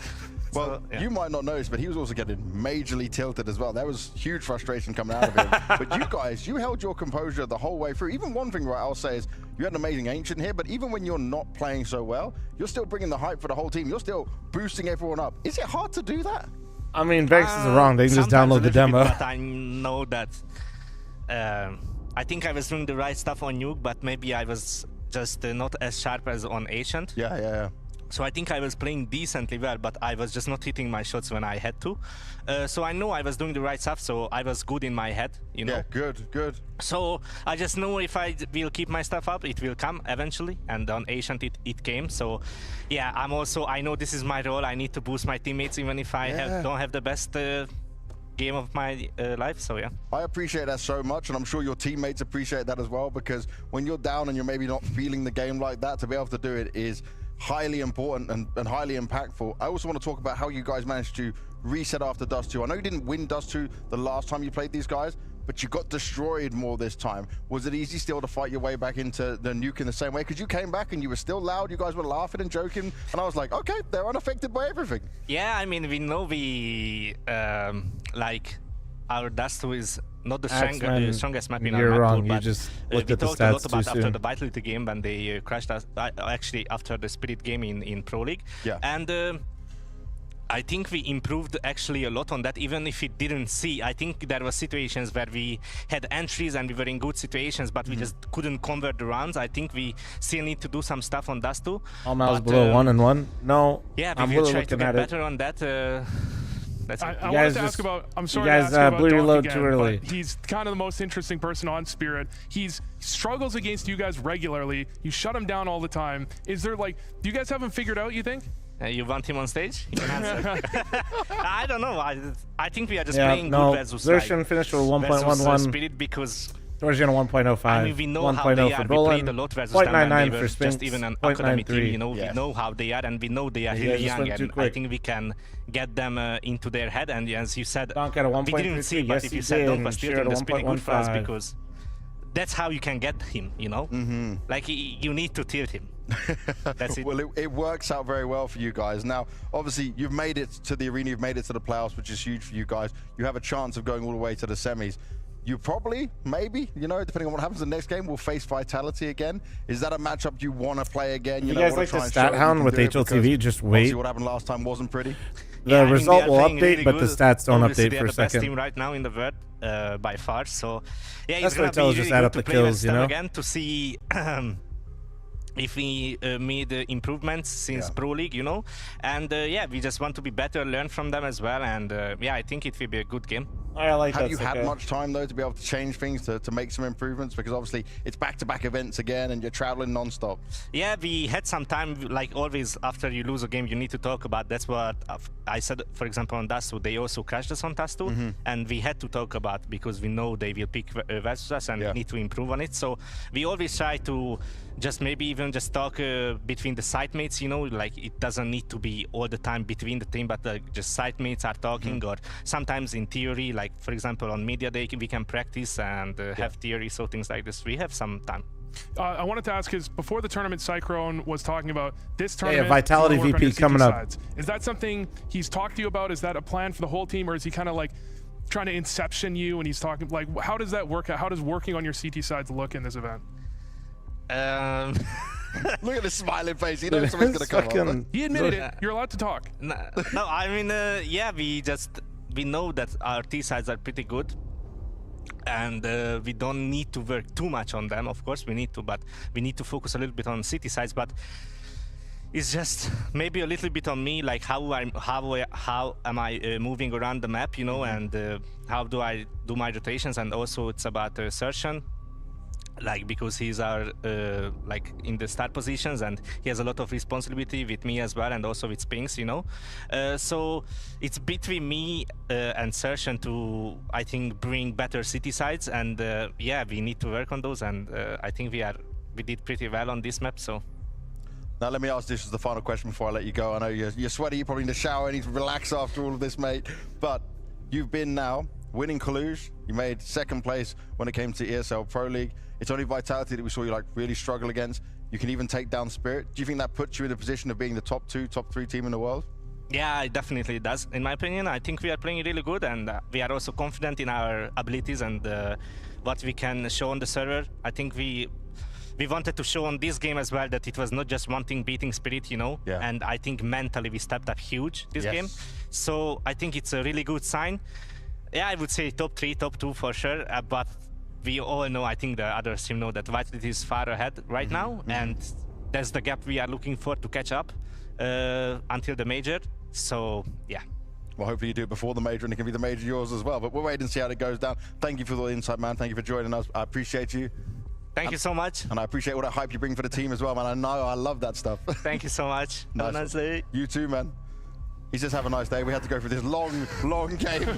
Well, So, yeah. you might not notice, but he was also getting majorly tilted as well. There was huge frustration coming out of him. But you guys, you held your composure the whole way through. Even one thing, right, I'll say is you had an amazing Ancient here, but even when you're not playing so well, you're still bringing the hype for the whole team. You're still boosting everyone up. Is it hard to do that? I mean, Vex is wrong. They can just download the demo. But I know that I think I was doing the right stuff on Nuke, but maybe I was just not as sharp as on Ancient. Yeah. So I think I was playing decently well, but I was just not hitting my shots when I had to. So I know I was doing the right stuff, so I was good in my head, you know? Yeah, good. So I just know if I will keep my stuff up, it will come eventually. And on Ancient, it came. So yeah, I know this is my role. I need to boost my teammates, even if I don't have the best game of my life. So yeah, I appreciate that so much, and I'm sure your teammates appreciate that as well, because when you're down and you're maybe not feeling the game like that, to be able to do it is highly important and highly impactful. I also want to talk about how you guys managed to reset after Dust 2. I know you didn't win Dust 2 the last time you played these guys, but you got destroyed more this time. Was it easy still to fight your way back into the Nuke in the same way? Because you came back and you were still loud, you guys were laughing and joking, and I was like, okay, they're unaffected by everything. Yeah, I mean, we know like our Dust 2 is not the strongest map in our You're map wrong. pool, You but just we looked at the talked a lot stats too about after soon. the Vitality game when they crashed us. Actually, after the Spirit game in Pro League. Yeah. And I think we improved actually a lot on that, even if we didn't see. I think there were situations where we had entries and we were in good situations, but we just couldn't convert the rounds. I think we still need to do some stuff on Dust 2. All miles below 1 and 1. No, Yeah, I'm we will really try to looking get at it. better on that. That's it. I wanted to ask about. I'm sorry you guys to ask about blew your Doc load again, too early. but he's kind of the most interesting person on Spirit. He struggles against you guys regularly. You shut him down all the time. Is there like, do you guys have him figured out? You think? You want him on stage? You can answer. I don't know. I think we are just Yeah, playing no, good versus Xertion finished with 1.11. Spirit because Torsion 1.05. I mean, we know how 1.0 they for are. We Brolin, played a lot versus them, and 0.99 they for were Spinks, just even an academy team. You know, we Yeah. know how they are, and we know they are You really guys just young. went too And I quick. think we can get them into their head. And as you said, Donk at a we didn't 1.33. see, but Yes, if he you said did, Donk was and still shared in a the Spirit, good for us 1.15. because that's how you can get him. You know, like you need to tilt him. That's it. Well, it works out very well for you guys. Now, obviously, you've made it to the arena, you've made it to the playoffs, which is huge for you guys. You have a chance of going all the way to the semis. You probably, maybe, you know, depending on what happens in the next game, will face Vitality again. Is that a matchup you want to play again? You know, guys wanna like try the and stat show you hound can with do it? HLTV? Because Just obviously wait. what happened last time wasn't pretty. The I mean, result they will are playing update, really but the good. stats don't Obviously, update they for are a the best second. team right now in the world by far. So yeah, That's it's what I gonna tell be us, just really add good up to the play kills, against you them know? again to see if we made improvements since Pro League, you know. And yeah, we just want to be better, learn from them as well. And yeah, I think it will be a good game. I like Have that. you had much time, though, to be able to change things, to make some improvements? Because obviously it's back-to-back events again and you're traveling non-stop. Yeah, we had some time, like always, after you lose a game, you need to talk about. That's what I said, for example, on Dust 2, they also crashed us on Dust 2, and we had to talk about because we know they will pick versus us and need to improve on it. So we always try to just maybe even just talk between the site mates, you know, like it doesn't need to be all the time between the team, but just site mates are talking, or sometimes in theory, like for example on media day, we can practice and have theory, so things like this. We have some time. I wanted to ask, is before the tournament, Cyclone was talking about this tournament. Vitality you wanna work on VP your CT coming up. sides. Is that something he's talked to you about? Is that a plan for the whole team, or is he kind of like trying to inception you and he's talking like, how does that work out? How does working on your CT sides look in this event? Look at the smiling face. You know something's going to come up. He admitted it. You're allowed to talk. No, I mean, yeah, we know that our T sides are pretty good. And we don't need to work too much on them. Of course, we need to, but we need to focus a little bit on city sides. But it's just maybe a little bit on me, like how am I moving around the map, you know, and how do I do my rotations, and also it's about Sertian. Like because he's our like in the start positions and he has a lot of responsibility with me as well and also with Spinks, you know. So it's between me and Sertian to, I think, bring better city sides, and yeah, we need to work on those, and I think we did pretty well on this map. So now let me ask this as the final question before I let you go. I know you're sweaty, you're probably in the shower and need to relax after all of this, mate, but you've been now winning Kaluge. You made second place when it came to ESL Pro League. It's only Vitality that we saw you like really struggle against. You can even take down Spirit. Do you think that puts you in a position of being the top 2, top 3 team in the world? Yeah, it definitely does. In my opinion, I think we are playing really good, and we are also confident in our abilities and what we can show on the server. I think we wanted to show on this game as well that it was not just one thing beating Spirit, you know. Yeah. And I think mentally we stepped up huge this Yes. game. So I think it's a really good sign. Yeah, I would say top 3, top 2 for sure. But we all know, I think the other team know that Vitality is far ahead right now, and that's the gap we are looking for to catch up until the major. So, yeah. Well, hopefully you do it before the major and it can be the major yours as well. But we'll wait and see how it goes down. Thank you for the insight, man. Thank you for joining us. I appreciate you. Thank you so much. And I appreciate all that hype you bring for the team as well, man. I know, I love that stuff. Thank you so much. Have a nice day. You too, man. He says have a nice day. We had to go through this long game.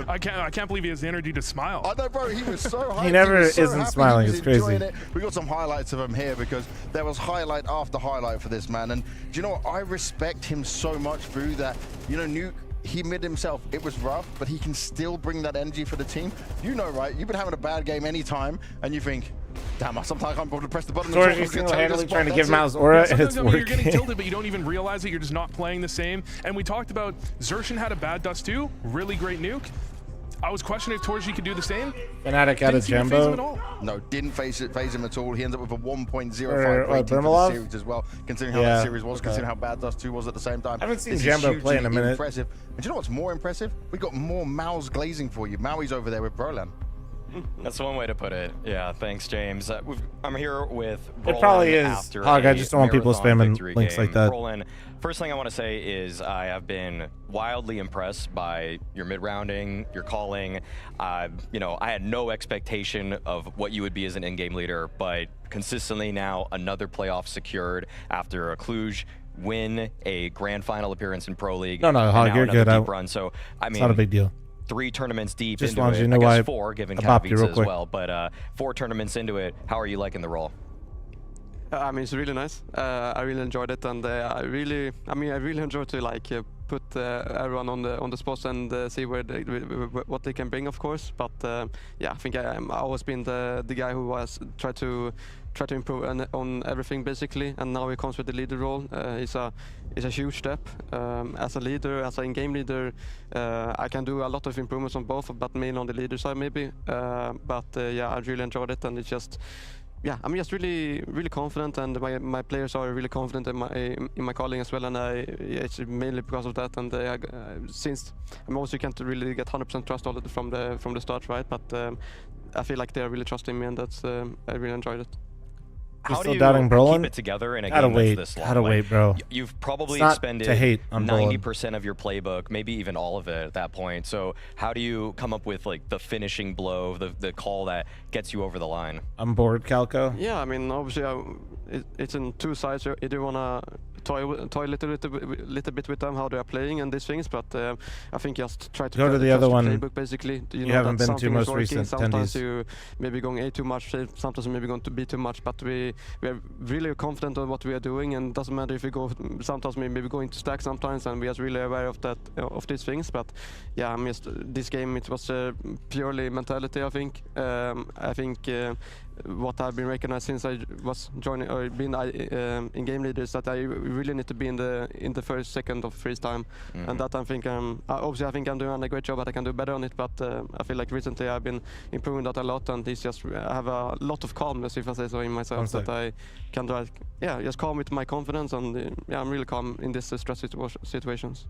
I can't believe he has the energy to smile. I know, bro. He was so hyped. He never was so isn't happy. smiling. He was It's crazy. enjoying it. We got some highlights of him here because there was highlight after highlight for this man. And do you know what? I respect him so much, Boo, that, you know, Nuke, he admitted himself, it was rough, but he can still bring that energy for the team. You know, right? You've been having a bad game any time, and you think, damn, sometimes I'm able to press the button. Torj is single-handedly trying to give him out his aura, and it's Sometimes you're getting working. tilted, but you don't even realize it. You're just not playing the same. And we talked about Xerxen had a bad dust too. Really great nuke. I was questioning if Torji could do the same. Fnatic out of Didn't seem to phase him at Jumbo. all. No, didn't phase him at all. He ends up with a 1.05 Or rating for the Bermalov? series as well, considering how Yeah, that series was, okay. considering how bad Dust 2 was at the same time. I haven't seen This is Jumbo play in a hugely minute. Impressive. And do you know what's more impressive? We got more Mao's glazing for you. Maui's over there with Brolan. That's one way to put it. Yeah, thanks, James. I'm here with It probably Brolin is. after Hog, I a just don't want people marathon spamming victory links game. like that. Brolin, first thing I want to say is I have been wildly impressed by your mid-rounding, your calling. You know, I had no expectation of what you would be as an in-game leader, but consistently now another playoff secured after a Cluj win, a grand final appearance in Pro League. No, and Hog, now you're another good. deep run. So, I mean, It's not a big deal. 3 tournaments deep Just into wanted it. you to know I why guess 4, given I bopped you Katowice real as quick. well. But 4 tournaments into it, how are you liking the role? I mean, it's really nice. I really enjoyed it, and I really enjoyed to like put everyone on the spots and see what they can bring, of course. But yeah, I think I've always been the guy who was try to improve on everything basically, and now he comes with the leader role. It's a huge step as a leader, as an in-game leader. I can do a lot of improvements on both, but mainly on the leader side maybe. Yeah, I really enjoyed it, and it's just. Yeah, I'm just really confident, and my players are really confident in my calling as well, and it's mainly because of that. And since you can't really get 100% trust all from the start, right? But I feel like they are really trusting me, and that's I really enjoyed it. How do still you doubting Brolin? keep it together in a Gotta game wait, that's this long? gotta wait, bro. You've probably It's not expended to hate on Brolin. 90% of your playbook, maybe even all of it at that point. So how do you come up with like the finishing blow, the call that gets you over the line? I'm bored, Calco. Yeah, I mean, obviously, it's in two sides. You do wanna toy a little bit with them, how they are playing and these things, but I think just try to Go to the other one. playbook basically. You know haven't that been to something is most working, recent sometimes attendees. you maybe going A too much, sometimes maybe going to B too much, but we are really confident on what we are doing, and it doesn't matter if we go sometimes maybe going to stack sometimes, and we are really aware of that of these things. But yeah, I mean, this game it was purely mentality. I think what I've been recognized since I was joining or been in game leader is that I really need to be in the first second of freeze time, and that I think obviously I think I'm doing a great job, but I can do better on it. But I feel like recently I've been improving that a lot, and it's just I have a lot of calmness, if I say so, in myself, that I can just calm with my confidence, and yeah, I'm really calm in these stress situations.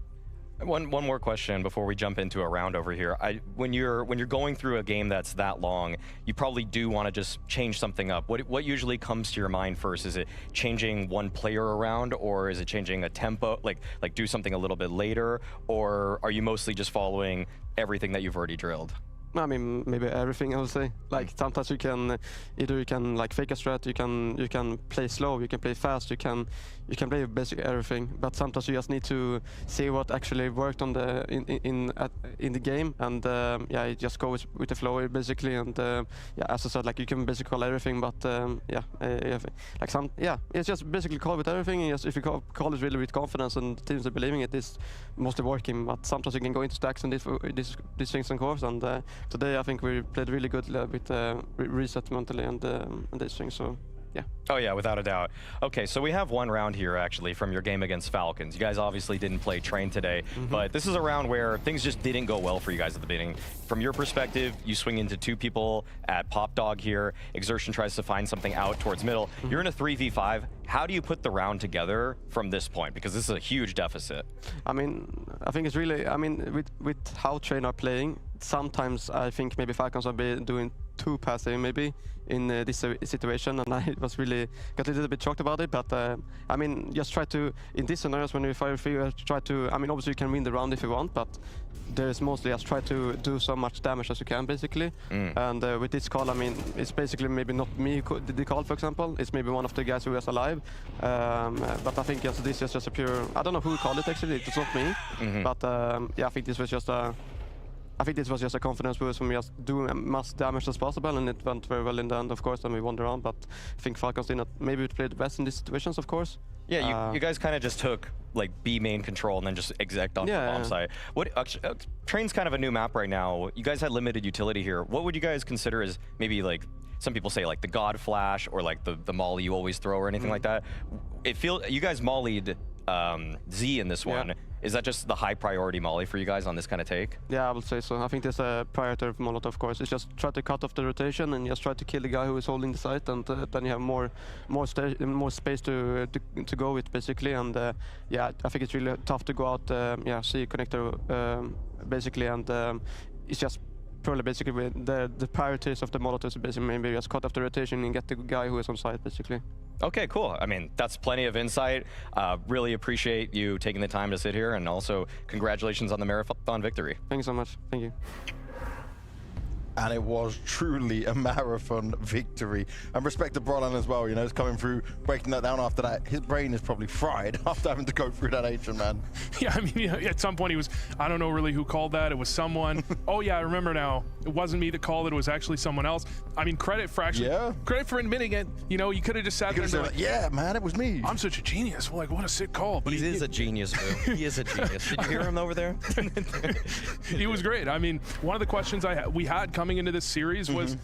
One more question before we jump into a round over here. When you're going through a game that's that long, you probably do want to just change something up. What usually comes to your mind first? Is it changing one player around, or is it changing a tempo, like do something a little bit later, or are you mostly just following everything that you've already drilled? I mean, maybe everything, I would say. Like sometimes you can like fake a strat, you can play slow, you can play fast, you can play basically everything. But sometimes you just need to see what actually worked on the in the game, and yeah, you just go with the flow basically. And yeah, as I said, like you can basically call everything, but it's just basically call with everything. And just if you call it really with confidence and teams are believing it, is mostly working. But sometimes you can go into stacks and these things, of course. And today I think we played really good with reset mentally and these things. So yeah. Oh yeah, without a doubt. Okay, so we have one round here actually from your game against Falcons. You guys obviously didn't play Train today, but this is a round where things just didn't go well for you guys at the beginning. From your perspective, you swing into 2 people at Pop Dog here. Exertion tries to find something out towards middle. You're in a 3v5. How do you put the round together from this point? Because this is a huge deficit. I mean, I think it's really, I mean, with how Train are playing, sometimes I think maybe Falcons are doing too passive maybe in this situation, and I was really got a little bit shocked about it. But I mean, just try to, in these scenarios when we fire free, try to, I mean, obviously you can win the round if you want, but there's mostly just try to do so much damage as you can basically. And with this call, I mean, it's basically maybe not me who did the call, for example. It's maybe one of the guys who was alive. But I think this is just a pure, I don't know who called it actually, it's not me. But yeah, I think this was just a, a confidence boost from just doing as much damage as possible, and it went very well in the end, of course, and we won the round. But I think Falcons did not maybe play the best in these situations, of course. Yeah, you guys kind of just took like B main control and then just exec on the bomb site. What Train's kind of a new map right now. You guys had limited utility here. What would you guys consider as maybe like some people say like the God Flash or like the molly you always throw or anything like that? It feels you guys mollied Z in this one. Is that just the high priority molly for you guys on this kind of take? Yeah, I would say so. I think there's a priority of Molotov, of course. It's just try to cut off the rotation and just try to kill the guy who is holding the site, and then you have more space to go with, basically. And yeah, I think it's really tough to go out, see connector, basically, and it's just probably basically with the priorities of the Molotovs, basically maybe just cut off the rotation and get the guy who is on site, basically. Okay, cool. I mean, that's plenty of insight. Really appreciate you taking the time to sit here, and also congratulations on the marathon victory. Thank you so much. Thank you. And it was truly a marathon victory. And respect to Brolan as well, you know, it's coming through, breaking that down after that. His brain is probably fried after having to go through that ancient, man. Yeah, I mean, at some point he was, I don't know really who called that. It was someone. Oh yeah, I remember now. It wasn't me that called it. It was actually someone else. I mean, credit for admitting it. You know, you could have just sat there and like, yeah, man, it was me. I'm such a genius. Well, like, what a sick call. But he is a genius, bro. He is a genius. Did you hear him over there? He was great. I mean, one of the questions we had coming into this series was,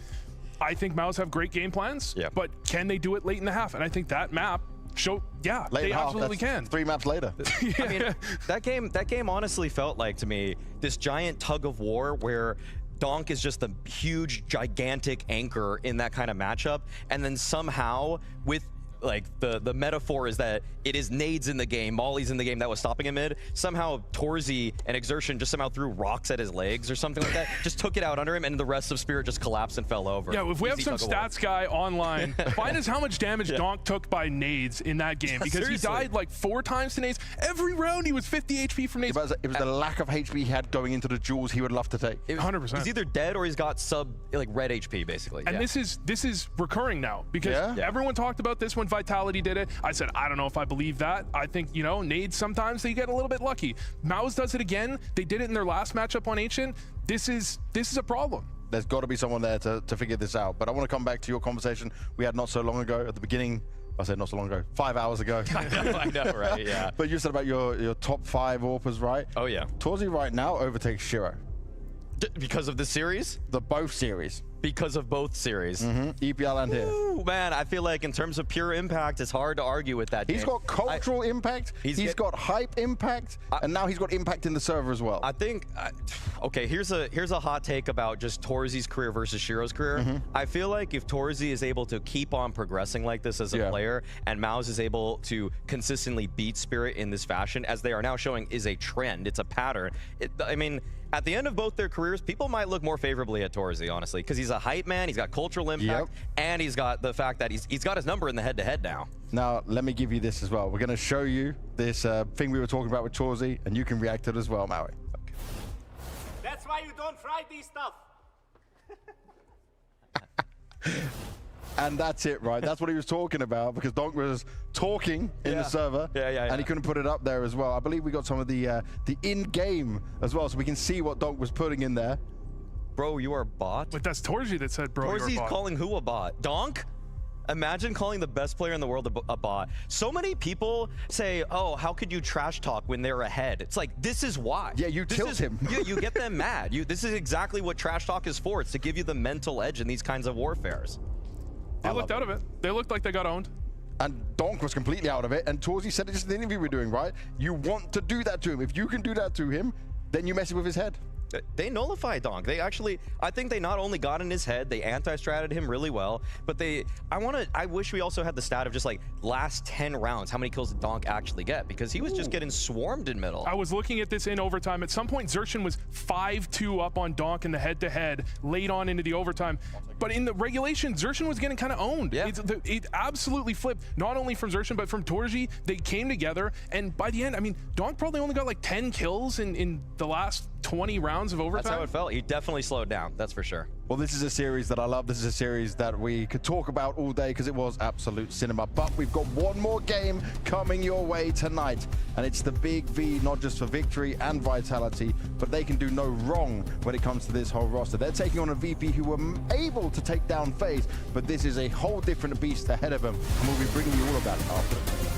I think MOUZ have great game plans, but can they do it late in the half? And I think that map showed, they absolutely can. 3 maps later. I mean, that game honestly felt like, to me, this giant tug of war where Donk is just a huge, gigantic anchor in that kind of matchup, and then somehow with like the metaphor is that it is nades in the game, mollies in the game that was stopping him mid. Somehow Torzy and Exertion just somehow threw rocks at his legs or something like that. Just took it out under him, and the rest of Spirit just collapsed and fell over. Yeah, if we have some stats guy online, find us how much damage Donk took by nades in that game, because he died like 4 times to nades. Every round he was 50 HP from nades. It was the lack of HP he had going into the duels he would love to take. 100%. He's either dead or he's got sub like red HP basically. And this is recurring now, because everyone talked about this when Vitality did it. I said, I don't know if I believe that. I think, you know, nades sometimes they get a little bit lucky. MOUZ does it again. They did it in their last matchup on Ancient. This is a problem. There's got to be someone there to figure this out. But I want to come back to your conversation we had not so long ago at the beginning. I said not so long ago, 5 hours ago. I know, right? Yeah. But you said about your top 5 AWPers, right? Oh yeah. Torzy right now overtakes Shiro. Because of the series? Both series. Because of both series. EPL and here. Ooh, man, I feel like in terms of pure impact, it's hard to argue with that. He's got cultural impact, he's got hype impact, and now he's got impact in the server as well. I think, okay, here's a hot take about just Torzy's career versus Shiro's career. I feel like if Torzy is able to keep on progressing like this as a player, and MOUZ is able to consistently beat Spirit in this fashion, as they are now showing is a trend, it's a pattern. I mean, at the end of both their careers, people might look more favorably at Torzy, honestly, because he's a hype man, he's got cultural impact, and he's got the fact that he's got his number in the head-to-head now. Now, let me give you this as well. We're going to show you this thing we were talking about with Torzy, and you can react to it as well, Maui. Okay. That's why you don't fry these stuff. And that's it, right? That's what he was talking about, because Donk was talking in the server, and he couldn't put it up there as well. I believe we got some of the in-game as well, so we can see what Donk was putting in there. Bro, you are a bot? But that's Torzy that said, bro, you're a bot. Torzy's calling who a bot? Donk? Imagine calling the best player in the world a bot. So many people say, oh, how could you trash talk when they're ahead? It's like, this is why. Yeah, you tilt him. You get them mad. This is exactly what trash talk is for. It's to give you the mental edge in these kinds of warfares. They looked out of it. They looked like they got owned. And Donk was completely out of it. And Torzi said it just in the interview we're doing, right? You want to do that to him. If you can do that to him, then you mess with his head. They nullified Donk. They actually, I think they not only got in his head, they anti-stratted him really well, but I wish we also had the stat of just like last 10 rounds, how many kills did Donk actually get? Because he was just getting swarmed in middle. I was looking at this in overtime. At some point, Xerxin was 5-2 up on Donk in the head-to-head, late on into the overtime. But in the regulation, Xerxin was getting kind of owned. Yeah. It absolutely flipped, not only from Xerxin, but from Torji. They came together, and by the end, I mean, Donk probably only got like 10 kills in the last 20 rounds of overtime. That's how it felt. He definitely slowed down, that's for sure. Well, this is a series that I love. This is a series that we could talk about all day because it was absolute cinema. But we've got one more game coming your way tonight. And it's the big V, not just for Victory and Vitality, but they can do no wrong when it comes to this whole roster. They're taking on a VP who were able to take down FaZe, but this is a whole different beast ahead of them. And we'll be bringing you all of that after.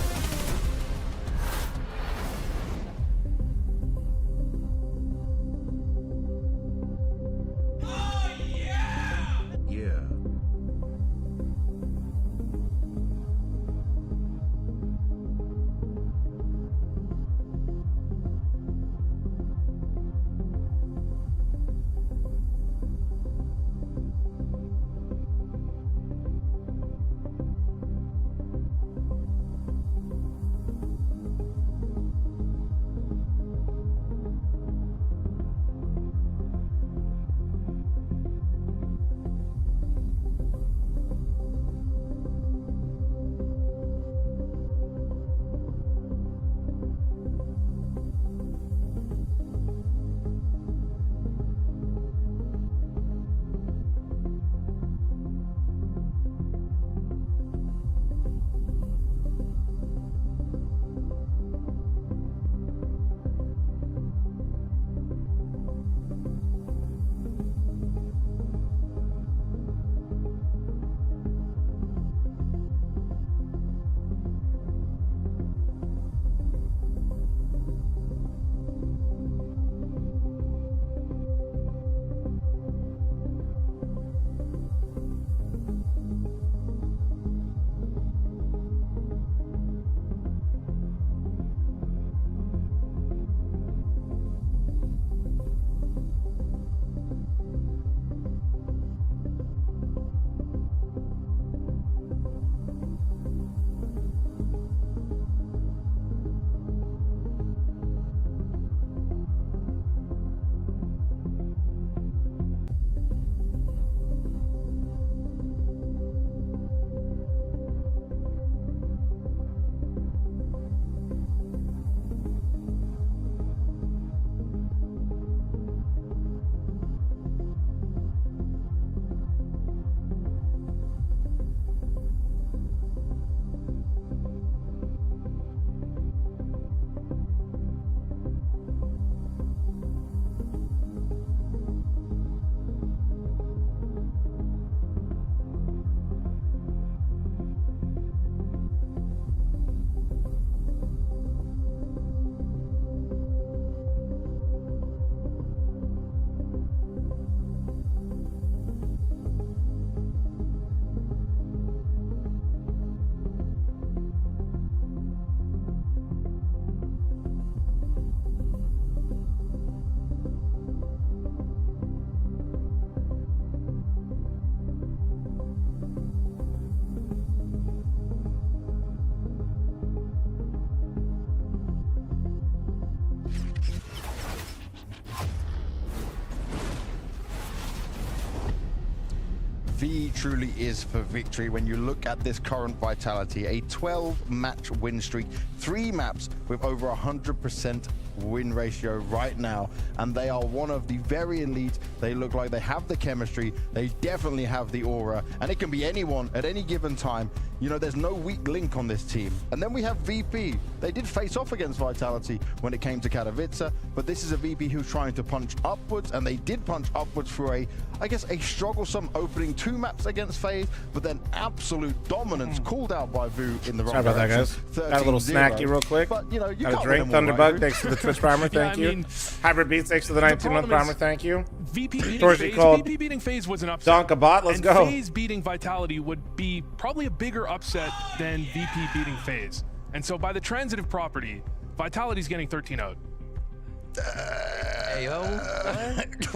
V truly is for Victory. When you look at this current Vitality, a 12-match win streak, 3 maps with over 100% win ratio right now, and they are one of the very elite. They look like they have the chemistry, they definitely have the aura, and it can be anyone at any given time. You know, there's no weak link on this team. And then we have VP. They did face off against Vitality when it came to Katowice, but this is a VP who's trying to punch upwards, and they did punch upwards through I guess, a strugglesome opening 2 maps against FaZe, but then absolute dominance called out by Vu in the wrong Sorry about that, direction. guys. Got a little snacky real quick. But, you know, you got a can't drink, win them all, Thunderbug, right, thanks for the Twitch primer, thank you. I mean, Hybrid Beats, thanks for the 19-month primer, thank you. VP beating FaZe was an upset. Donkabot, let's and go. FaZe beating Vitality would be probably a bigger upset than VP beating FaZe. And so by the transitive property, Vitality's getting 13 out.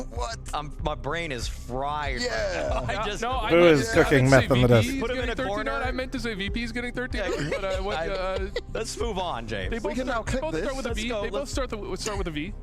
What? My brain is fried. Yeah. Right now. I just Who is cooking meth on the desk? Put him in a corner. I meant to say VP's getting 13 out. But, let's move on, James. They both start with a V. Go. They both start with a V.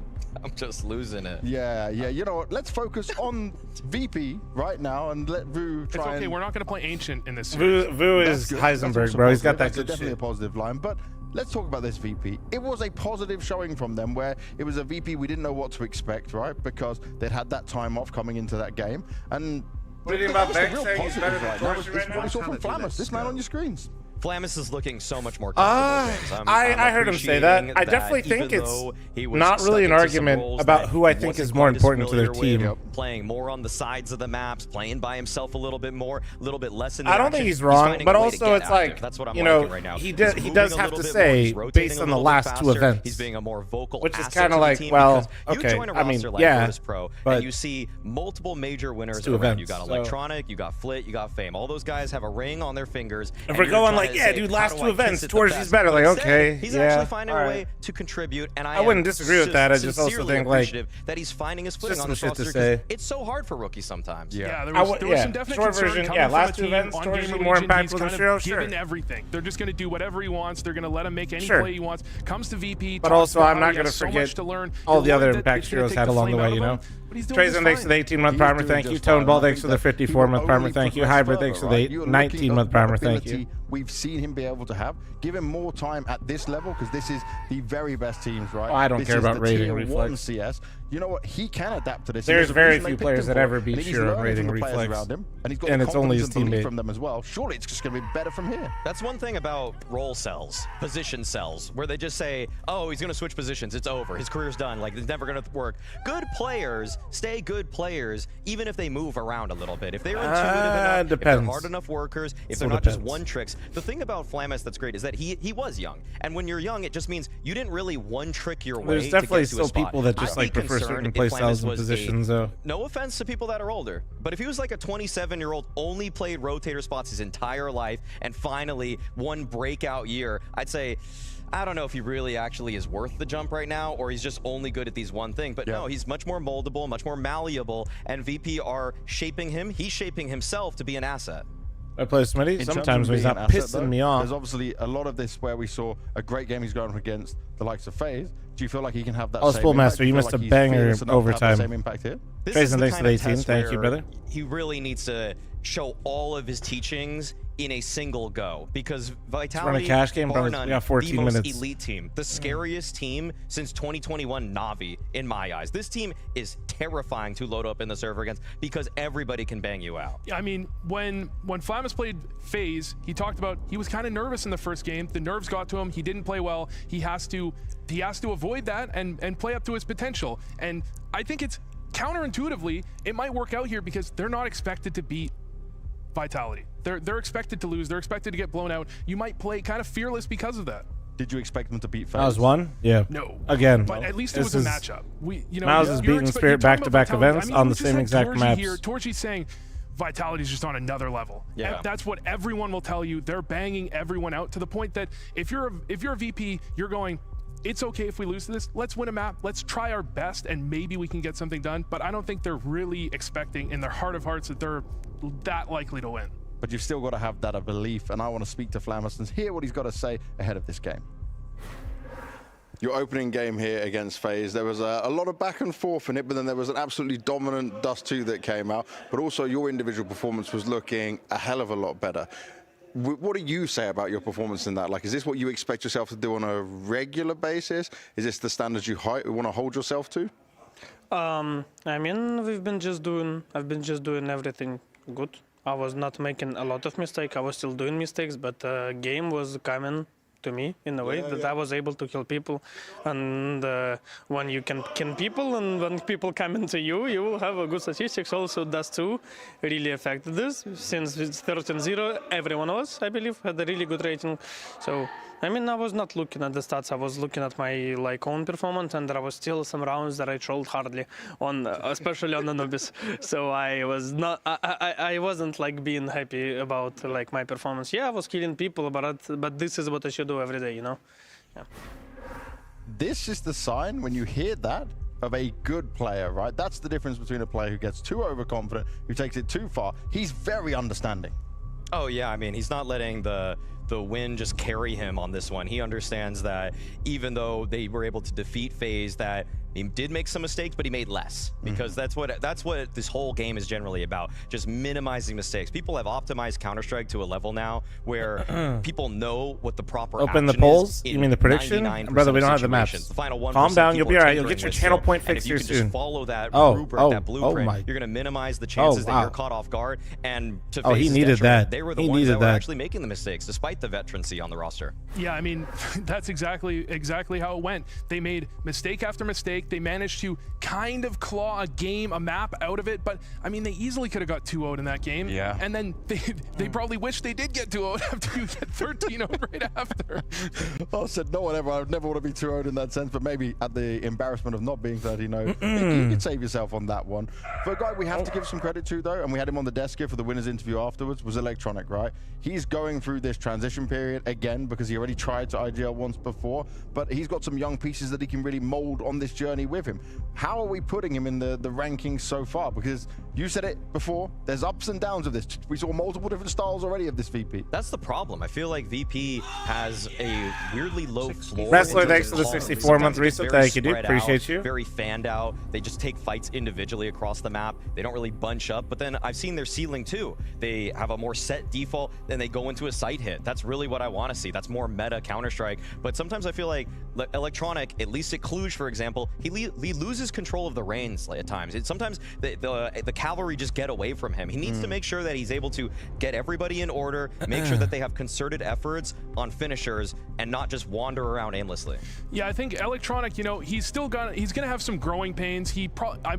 I'm just losing it. Yeah. You know what? Let's focus on VP right now and let Vu try. It's okay. We're not going to play Ancient in this series. Vu is Heisenberg, bro. He's got that good definitely shit. a positive line, but let's talk about this VP. It was a positive showing from them where it was a VP we didn't know what to expect, right? Because they'd had that time off coming into that game. And what do you think about that's Beck the real saying he's better than positive Torch It's right what now? we saw from Flamus, this man on your screens. Flamus is looking so much more comfortable. James. I heard him say that. I definitely think it's not really an argument about who I think is more important to their team. Playing more on the sides of the maps, playing by himself a little bit more, a little bit less in the I don't think he's wrong, but also it's like, that's what I'm you know, right now. he does have to say, based on the last 2 events, he's being a more vocal which is asset kind of to the like, team well, because okay, you join a I mean, roster like yeah, Virtus Pro, but and you see multiple major winners 2 around. events, You got so. Electronic, you got Flit, you got Fame. All those guys have a ring on their fingers. If we're going like, yeah, dude, last 2 events, Torch is better. Like, okay, he's yeah, actually finding a all way right. to contribute, and I wouldn't disagree with that. I just also sincerely think, like, appreciative that he's finding his footing just on some this shit roster to 'cause say. it's so hard for rookies sometimes. Yeah, there was some definite short concern version, coming yeah, from last a 2 team events, on Torch Gamer is more Legion. impactful He's than kind Shiro, of sure. given everything. They're just going to do whatever he wants. They're going to let him make any Sure. play he wants. Comes to VP. But talks also, about I'm how not he going to has so forget much to learn. all the You're other worried that impact it's gonna Shiro's take had the along the flame way, out you of know. him, but he's doing Trazen, just thanks for the fine. 18-month primer, thank you. Tone Ball, thanks for the 54-month primer, thank you. Hybrid, thanks for the 19-month primer, thank you. We've seen him be able to have. Give him more time at this level because this is the very best teams, right? Oh, I don't this care is about the rating tier reflex. 1 CS. You know what? He can adapt to this. There's There's a very reason they few picked players him that for ever it, beat and he's Shiro in learning rating from the players reflex. around him, and he's got And the it's only his confidence and belief teammate. from them as well. Surely it's just going to be better from here. That's one thing about role cells, position cells, where they just say, oh, he's going to switch positions. It's over. His career's done. Like, it's never going to work. Good players stay good players, even if they move around a little bit. If they're intuitive enough, if they're hard enough workers, if they're not just one tricks. The thing about Flamus that's great is that he was young. And when you're young, it just means you didn't really one trick your way There's to definitely get to a still spot. people that just, I'd be like, prefer certain concerned play if styles Flamus and was positions, though. no offense to people that are older, but if he was like a 27-year-old, only played rotator spots his entire life, and finally one breakout year, I'd say, I don't know if he really actually is worth the jump right now, or he's just only good at these one thing. But no, he's much more moldable, much more malleable, and VP are shaping him. He's shaping himself to be an asset. I play Smitty In sometimes terms of when he's being not an asset, pissing though, me off. There's obviously a lot of this where we saw a great game he's going up against the likes of FaZe. Do you feel like he can have that Oh, same Spool impact? Master, Do you feel missed like a he's banger fearless enough to have the overtime. same impact here? This Trazen, is the thanks for kind the of 18. test Thank you, where brother. He really needs to show all of his teachings in a single go, because Vitality, cash game, bar bro. none, We got 14 the most minutes. elite team, the scariest team since 2021 Navi, in my eyes. This team is terrifying to load up in the server against because everybody can bang you out. I mean, when Flamus played FaZe, he talked about he was kind of nervous in the first game. The nerves got to him. He didn't play well. He has to avoid that and play up to his potential. And I think it's counterintuitively, it might work out here because they're not expected to beat Vitality. They're expected to lose. They're expected to get blown out. You might play kind of fearless because of that. Did you expect them to beat FaZe? That was one? Yeah. No. Again. But at least it was a matchup. Mouse is beating Spirit back-to-back events on the same exact maps. Torchy's saying Vitality's just on another level. Yeah. That's what everyone will tell you. They're banging everyone out to the point that if you're a VP, you're going, it's okay if we lose this. Let's win a map. Let's try our best, and maybe we can get something done. But I don't think they're really expecting in their heart of hearts that they're that likely to win. But you've still got to have that belief, and I want to speak to Flamus and hear what he's got to say ahead of this game. Your opening game here against FaZe, there was a lot of back and forth in it, but then there was an absolutely dominant Dust 2 that came out, but also your individual performance was looking a hell of a lot better. What do you say about your performance in that? Like, is this what you expect yourself to do on a regular basis? Is this the standards you want to hold yourself to? I mean, I've been just doing everything good. I was not making a lot of mistakes. I was still doing mistakes, but game was coming to me in a way that I was able to kill people. And when you can kill people and when people come into you, you will have a good statistics. Also, Dust 2 really affected this. Since it's 13-0, everyone else, I believe, had a really good rating. So, I mean, I was not looking at the stats. I was looking at my own performance, and there was still some rounds that I trolled hardly on, especially on Anubis. So I was not, I wasn't being happy about my performance. Yeah, I was killing people, but this is what I should do every day, you know. Yeah. This is the sign when you hear that of a good player, right? That's the difference between a player who gets too overconfident, who takes it too far. He's very understanding. Oh yeah, I mean, he's not letting the win just carry him on this one. He understands that even though they were able to defeat FaZe, that he did make some mistakes, but he made less, because that's what this whole game is generally about, just minimizing mistakes. People have optimized Counter-Strike to a level now where people know what the proper open the action polls. is You mean the prediction, brother? We don't have the maps. The final 1%, calm down. You'll be all right. You'll tinkering get your with channel skill. point And fixed if you here can soon. just follow that rubric, that blueprint, you're going to minimize the chances that you're caught off guard. And to he FaZe's needed detriment, that. they were the He ones needed that were that. actually making the mistakes, despite the veterancy on the roster. Yeah, I mean, that's exactly how it went. They made mistake after mistake. They managed to kind of claw a map out of it, but I mean, they easily could have got 2-0'd in that game. Yeah. And then they probably wish they did get 2-0'd after you get 13-0'd right after. I said no one ever. I would never want to be 2-0'd in that sense, but maybe at the embarrassment of not being 13-0, you could save yourself on that one. For a guy we have to give some credit to, though, and we had him on the desk here for the winners interview afterwards, was Electronic, right? He's going through this transition period again because he already tried to IGL once before, but he's got some young pieces that he can really mold on this journey with him. How are we putting him in the rankings so far? Because you said it before, there's ups and downs of this. We saw multiple different styles already of this VP. That's the problem. I feel like VP has a weirdly low floor. Wrestler, thanks for the 64-month reset. Thank you, dude. Appreciate you. Very fanned out. They just take fights individually across the map. They don't really bunch up. But then I've seen their ceiling too. They have a more set default, then they go into a site hit. That's really what I want to see. That's more meta Counter-Strike. But sometimes I feel like Electronic, at least at Cluj, for example, he loses control of the reins at times. Sometimes the cavalry just get away from him. He needs to make sure that he's able to get everybody in order, make sure that they have concerted efforts on finishers, and not just wander around aimlessly. Yeah, I think Electronic, you know, he's gonna have some growing pains. He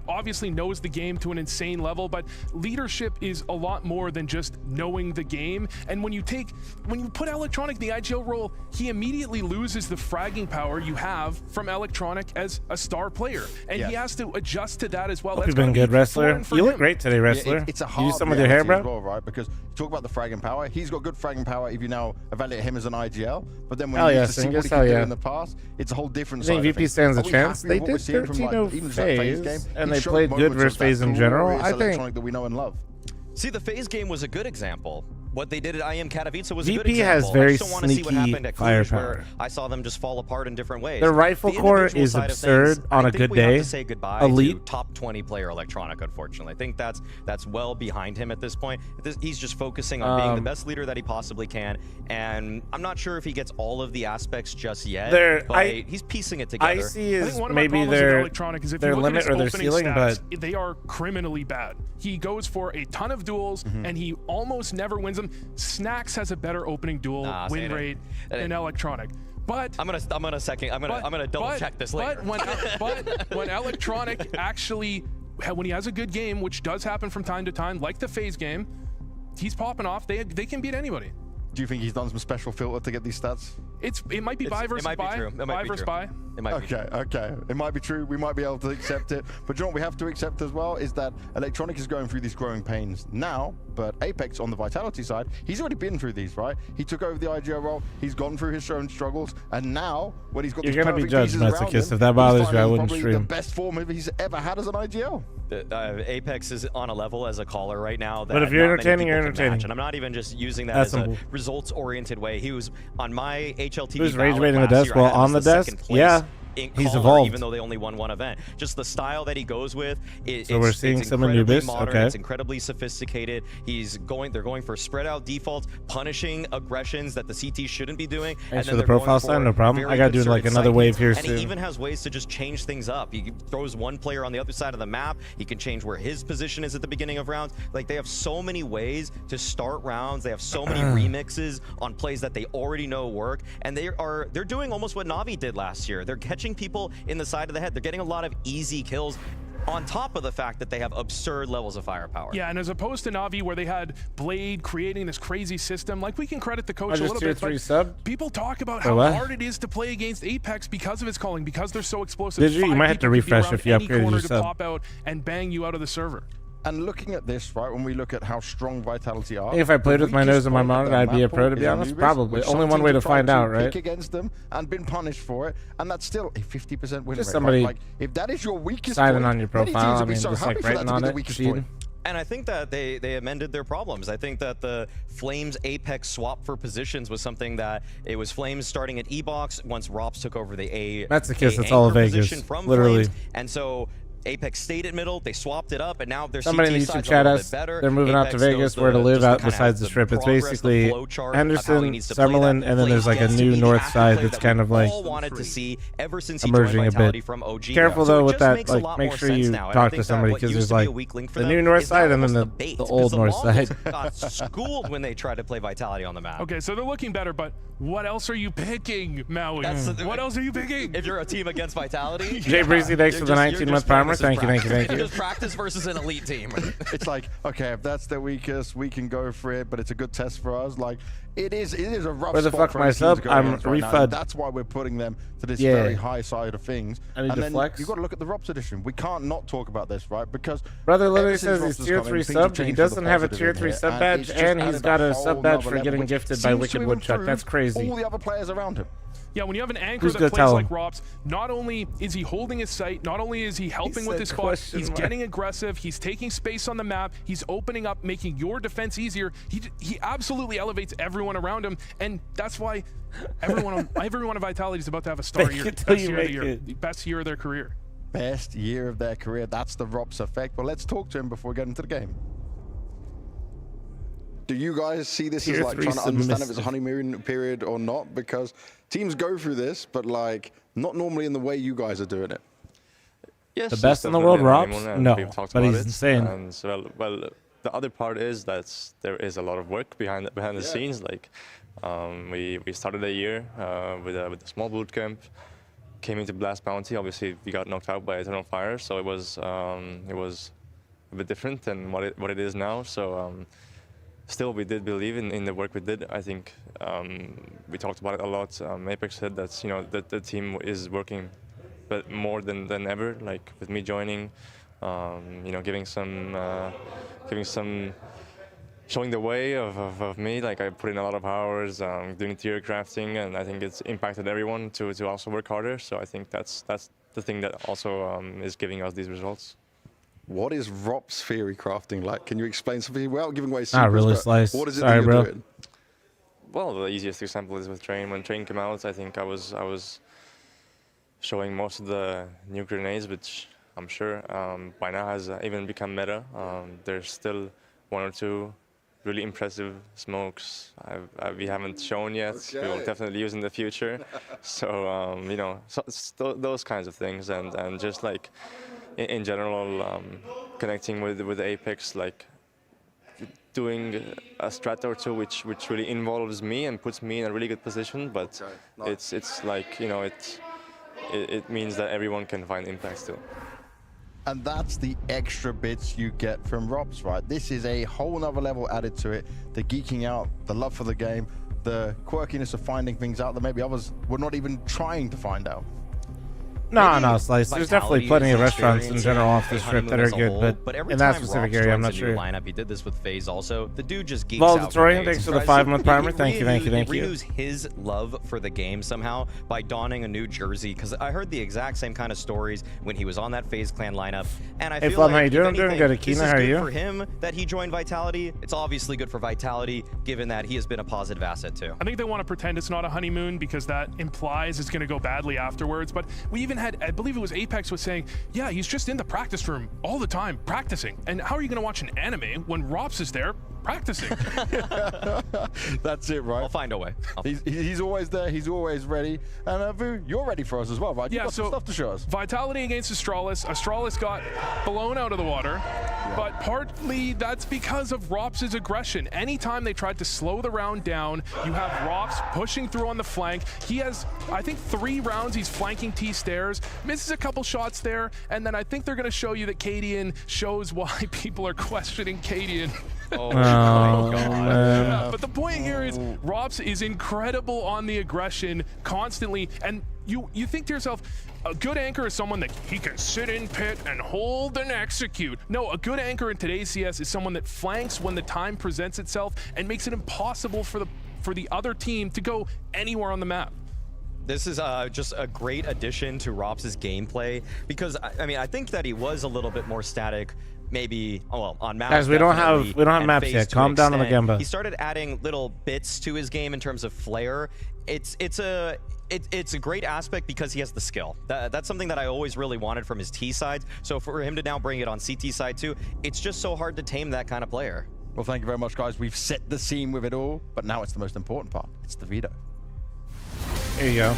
obviously knows the game to an insane level, but leadership is a lot more than just knowing the game. And when you put Electronic in the IGL role, he immediately loses the fragging power you have from Electronic as a star player, and he has to adjust to that as well. Hope you've been good, wrestler. You look great today, wrestler. Yeah, it's a you hard use some with your hair, bro? as well, right? Because you talk about the fragging power. He's got good fragging power if you now evaluate him as an IGL. But then when you use to see what he can do in the past, it's a whole different side. I think VP stands a chance. They did 13-0 FaZe, and they played good versus FaZe in general. I think that we know and love. See, the FaZe game was a good example. What they did at IM Katowice was VP a good example. has very I just want to see what happened at Cluj, firepower. where I saw them just fall apart in different ways. Their rifle core is absurd on a good day. I think we have to say goodbye Elite. to top 20 player Electronic, unfortunately. I think that's well behind him at this point. He's just focusing on being the best leader that he possibly can, and I'm not sure if he gets all of the aspects just yet, but he's piecing it together. I see is one of maybe my their Electronic is if their you look limit at his or their opening ceiling, stats, but they are criminally bad. He goes for a ton of duels, and he almost never wins them. Snax has a better opening duel win rate than Electronic. But I'm gonna double check this later. But when Electronic actually, when he has a good game, which does happen from time to time, like the FaZe game, he's popping off. They can beat anybody. Do you think he's done some special filter to get these stats? It might be buy versus buy. Buy versus buy. Okay. It might be true. We might be able to accept it. But you know what we have to accept as well is that Electronic is going through these growing pains now, but Apex on the Vitality side, he's already been through these, right? He took over the IGL role, he's gone through his own struggles, and now when he's got You're these gonna be perfect judged, pieces around Masochist. him, If that bothers he's you, I finding wouldn't probably stream. the best form he's ever had as an IGL. Apex is on a level as a caller right now that But if you're not many entertaining, you're people can entertaining. match. And I'm not even just using that That's as a simple. results-oriented way. He was on my HLTV. Who's rage baiting the desk while on the desk? Yeah. calmer, evolved. even though they only won one event. Just the style that he goes with, So we're seeing some incredibly Anubis. modern, Okay. it's incredibly sophisticated. They're going for spread out defaults, punishing aggressions that the CT shouldn't be doing. Thanks for and then the they're going profile for sign, no problem. very I gotta do like concerted another wave psychics, here and soon. he even has ways to just change things up. He throws one player on the other side of the map. He can change where his position is at the beginning of rounds. Like, they have so many ways to start rounds. They have so many remixes on plays that they already know work, and they're doing almost what Na'Vi did last year. They're catching people in the side of the head. They're getting a lot of easy kills, on top of the fact that they have absurd levels of firepower. Yeah, and as opposed to Na'Vi, where they had Blade creating this crazy system, like, we can credit the coach a little bit, but sub? people talk about how hard it is to play against Apex because of its calling, because they're so explosive. Did you? You might have to refresh if you any upgraded corner your to sub. pop out and bang you out of the server. And looking at this, right, when we look at how strong Vitality are, I think if I played with my nose in my monitor, I'd be a pro, to be honest. Probably. Only one way to find out, right? Pick against them and been punished for it, and that's still a 50% win Just rate. somebody Like, if that is your weakest signing point, on your many profile, teams I would be mean, so just happy like for that writing to be on the it, weakest cheating. point. And I think that they amended their problems. I think that the Flames Apex swap for positions was something that it was Flames starting at E-Box once Rops took over the A. That's the kiss. A It's all anchor Vegas, position from literally. Flames. And so Apex stayed at middle, they swapped it up, and now their Somebody in CT the YouTube side's a chat little asked bit better. they're moving out to Apex Vegas, knows where to the- live just out kind of besides the has strip. It's progress, the basically flow chart of how he Henderson, needs to play that. Summerlin, and then there's like a Flames new gets to be north the side athlete that's that kind of we like all wanted to see ever since he emerging joined a Vitality bit. from OG. Careful So though it with just that, makes a like lot make more sure sense you now. And I talk think to somebody, that what because used there's to be like a weak link for the them new north is now side and then almost the a bait, the because old the north Mongols side. got schooled when they tried to play Vitality on the map. Okay, so they're looking better, but what else are you picking, Maui? What else are you picking? If you're a team against Vitality, Jay Breezy, thanks for the 19-month primer. Thank you. It's just practice versus an elite team. It's like, okay, if that's the weakest, we can go for it, but it's a good test for us. Like, it is a rough Where the spot fuck for my any team sub? to go I'm against right now, refud. and that's why we're putting them to this Yeah. very high side of things. I need and to then flex. you've got to look at the Rops edition. We can't not talk about this, right? Because Brother literally ever since says Rops he's has tier come in, 3 things have sub, but he changed for the doesn't have a positive tier in 3 here, sub and badge, it's just and he's added got a whole sub badge nother for level, getting which gifted by seems Wicked to Woodchuck. improve That's crazy. all the other players around him. Yeah, when you have an anchor Who's that gonna plays tell like him? Rops, not only is he holding his sight, not only is he helping with said his spot, question he's mark. getting aggressive, he's taking space on the map, he's opening up, making your defense easier. He absolutely elevates everyone around him, and that's why everyone on Vitality is about to have a star Make year. it till Best you year of make the year. it. Best year of their career. Best year of their career. That's the Rops effect. But let's talk to him before we get into the game. Do you guys see this as Tier like 3 trying to understand if it's a submissive. honeymoon period or not? Because teams go through this, but like not normally in the way you guys are doing it. Yes, The it's best in the definitely world, a Robs? honeymoon, and No, we've talked but about he's it. insane. And so, well, the other part is that there is a lot of work behind the scenes. Like we started a year with a small boot camp, came into Blast Bounty. Obviously, we got knocked out by Eternal Fire, so it was a bit different than what it is now. So. Still, we did believe in the work we did. I think we talked about it a lot. Apex said that that the team is working, but more than ever. Like with me joining, giving some, showing the way of me. Like I put in a lot of hours doing tier crafting, and I think it's impacted everyone to also work harder. So I think that's the thing that also is giving us these results. What is Rops theory crafting like? Can you explain something without giving away secrets? Not really, but Slice. What is it Sorry, that you're bro. doing? Well, the easiest example is with Train. When Train came out, I think I was showing most of the new grenades, which I'm sure by now has even become meta. There's still one or two really impressive smokes we haven't shown yet. Okay. We will definitely use in the future. So those kinds of things, and just like in general, connecting with Apex, like doing a strat or two which really involves me and puts me in a really good position. But it's like it means that everyone can find impact still. And that's the extra bits you get from Rops, right? This is a whole nother level added to it. The geeking out, the love for the game, the quirkiness of finding things out that maybe others were not even trying to find out. No, Slice. There's definitely plenty of restaurants in general off this trip that are good, but in that specific area, I'm not sure. Lineup, he did this with FaZe also. The dude just geeks Vols out. Torian, thanks for the 5-month primer. Thank you. He renews his love for the game somehow by donning a new jersey. Because I heard the exact same kind of stories when he was on that FaZe Clan lineup, and I feel Flum, like how you doing? I'm anything, doing good. Akina, how are you? For him that he joined Vitality, it's obviously good for Vitality, given that he has been a positive asset too. I think they want to pretend it's not a honeymoon because that implies it's going to go badly afterwards. But we even had, I believe it was Apex was saying, yeah, he's just in the practice room all the time practicing. And how are you going to watch an anime when Rops is there practicing? That's it, right? I'll find a way. He's always there. He's always ready. And Vu, you're ready for us as well, right? You've got some stuff to show us. Vitality against Astralis. Astralis got blown out of the water, but partly that's because of Rops' aggression. Anytime they tried to slow the round down, you have Rops pushing through on the flank. He has, I think, 3 rounds he's flanking T stairs, misses a couple shots there, and then I think they're going to show you that Cadian shows why people are questioning Cadian. Oh my God. Yeah, but the point here is Rops is incredible on the aggression constantly, and you think to yourself, a good anchor is someone that he can sit in pit and hold and execute. No, a good anchor in today's CS is someone that flanks when the time presents itself and makes it impossible for the other team to go anywhere on the map. This is just a great addition to Rops' gameplay because I mean I think that he was a little bit more static. Maybe, well, on maps. Guys, we don't have maps yet. Calm down on the Gemba. He started adding little bits to his game in terms of flair. It's a great aspect because he has the skill. That's something that I always really wanted from his T side. So for him to now bring it on CT side too, it's just so hard to tame that kind of player. Well, thank you very much, guys. We've set the scene with it all, but now it's the most important part. It's the veto. Here you go.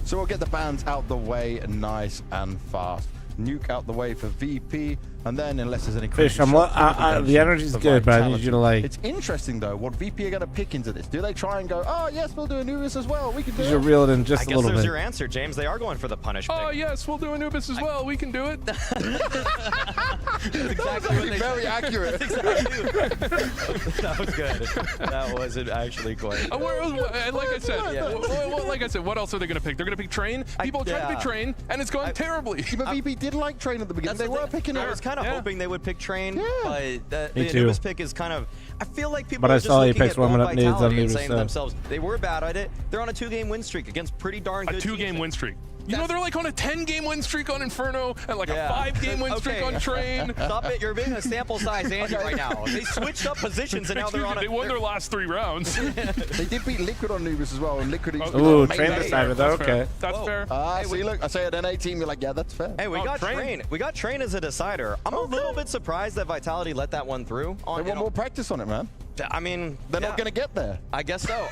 So we'll get the bans out the way nice and fast. Nuke out the way for VP, and then unless there's any Fish, the energy's good, but I need you to like. It's interesting though what VP are going to pick into this. Do they try and go, oh yes, we'll do Anubis as well, we can do it? You should reel it in just a little bit. I guess there's your answer, James. They are going for the punish pick. Oh yes, we'll do Anubis as well. We can do it. That's exactly very accurate. That was good. That wasn't actually quite. Like I said, what else are they going to pick? They're going to pick Train. People try to pick Train, and it's going terribly. But VP did like Train at the beginning. They were picking it. I was kind of hoping they would pick Train, but the Me too. Anubis pick is kind of. I feel like people But are I just saw looking Apex at old warming up needs on Vitality and Anubis, saying to so. themselves, they were bad at it. They're on a 2-game win streak against pretty darn good. A 2-game win streak. You know, they're like on a 10-game win streak on Inferno and like a 5-game win streak on Train. Stop it. You're being a sample size Andy right now. They switched up positions and now they're on They won their last 3 rounds. They did beat Liquid on Anubis as well, and Liquid. Ooh, Train decided though. Okay. That's fair. See, look, I say at NA team, you're like, yeah, that's fair. Hey, we got Train. We got Train as a decider. I'm a little bit surprised that Vitality let that one through. They want more practice on it, man. I mean, they're not going to get there. I guess so.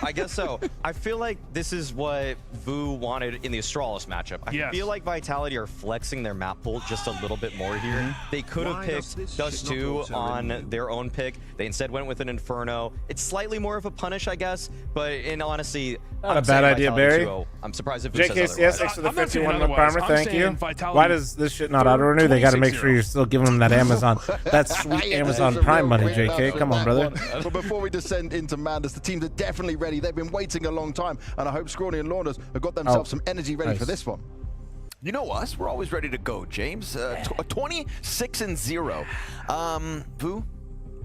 I feel like this is what Vu wanted in the Astralis matchup. I feel like Vitality are flexing their map pool just a little bit more here. They could have picked Dust 2 on their own pick. They instead went with an Inferno. It's slightly more of a punish, I guess, but in honesty, not a bad idea, Barry. I'm surprised if Vu says otherwise. JKCS, thanks for the 51-month primer. Thank you. Why does this shit not auto-renew? They got to make sure you're still giving them that Amazon, that sweet Amazon Prime money, JK. Come on, brother. But before we descend into madness, the teams are definitely ready. They've been waiting a long time, and I hope Scrawny and Launders have got themselves some energy ready for this one. You know us, we're always ready to go, James. 26-0. Vu,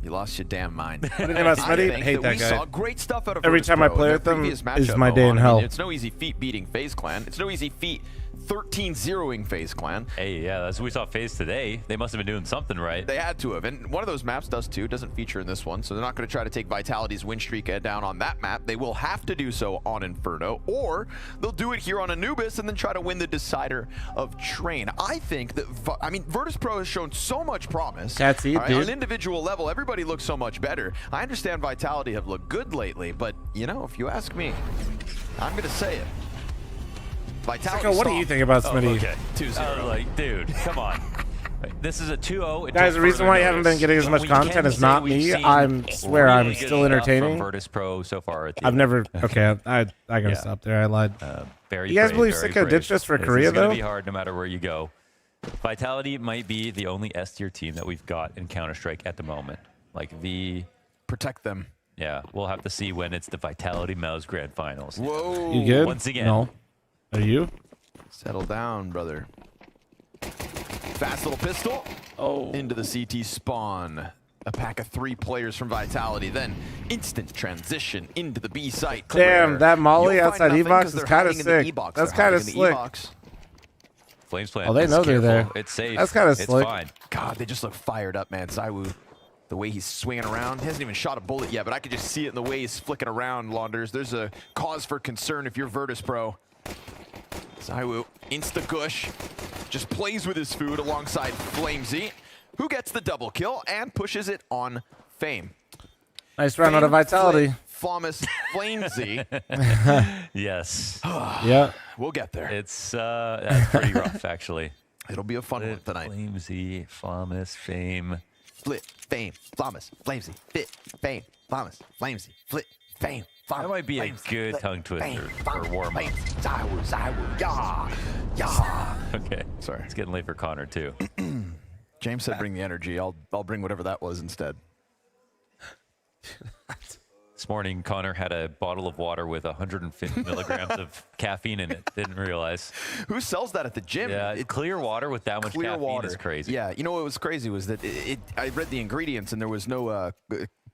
you lost your damn mind. I hate that guy. We saw great stuff out of every time I play with them is my day in hell. It's no easy feat beating FaZe Clan. It's no easy feat 13-0ing FaZe Clan. Hey, yeah, as we saw FaZe today, they must have been doing something right. They had to have, and one of those maps does too, doesn't feature in this one, so they're not going to try to take Vitality's win streak down on that map. They will have to do so on Inferno, or they'll do it here on Anubis and then try to win the decider of Train. I think that, Virtus Pro has shown so much promise. That's it, right? dude. On an individual level, everybody looks so much better. I understand Vitality have looked good lately, but, you know, if you ask me, I'm going to say it. Vitality what do you think about Smitty? Okay, 2-0. Like, dude, come on. This is a 2-0. Guys, the reason why you haven't been getting as much content is not me. I swear I'm still entertaining. Virtus Pro so far. I've never. Okay, I gotta stop there. I lied. Very. You guys believe Sicko ditched us for Korea though? It's gonna be hard no matter where you go. Vitality might be the only S tier team that we've got in Counter-Strike at the moment. Like protect them. Yeah, we'll have to see when it's the Vitality Mouse Grand Finals. Whoa. You good? Once again. No. Are you? Settle down, brother. Fast little pistol. Oh. Into the CT spawn. A pack of 3 players from Vitality. Then instant transition into the B site. Damn, that molly You'll outside find nothing E-box 'cause is they're kind of hiding in the sick. E-box. That's They're kind of hiding in the slick. E-box. Flames plan. Oh, they know they're there. It's safe. That's kind of It's slick. fine. God, they just look fired up, man. Zywoo, the way he's swinging around. He hasn't even shot a bullet yet, but I could just see it in the way he's flicking around, Launders. There's a cause for concern if you're Virtus Pro. Zywoo, insta-gush, just plays with his food alongside Flamesy, who gets the double kill and pushes it on Fame. Nice round out of Vitality. Flamus, Flamesy. Yes. Yeah. We'll get there. It's that's pretty rough, actually. It'll be a fun one tonight. Flamesy, Flamus, Fame. Flit, Fame, Flamus, Flamesy, Fit, Fame, Flamus, Flamesy, Flit, Fame, Flamus. That might be a good tongue twister for warm-up. Zywoo, yeah. Okay. Sorry. It's getting late for Connor, too. James said bring the energy. I'll bring whatever that was instead. This morning, Connor had a bottle of water with 150 milligrams of caffeine in it. Didn't realize. Who sells that at the gym? Yeah, clear water with that much caffeine is crazy. Yeah, you know what was crazy was that I read the ingredients and there was no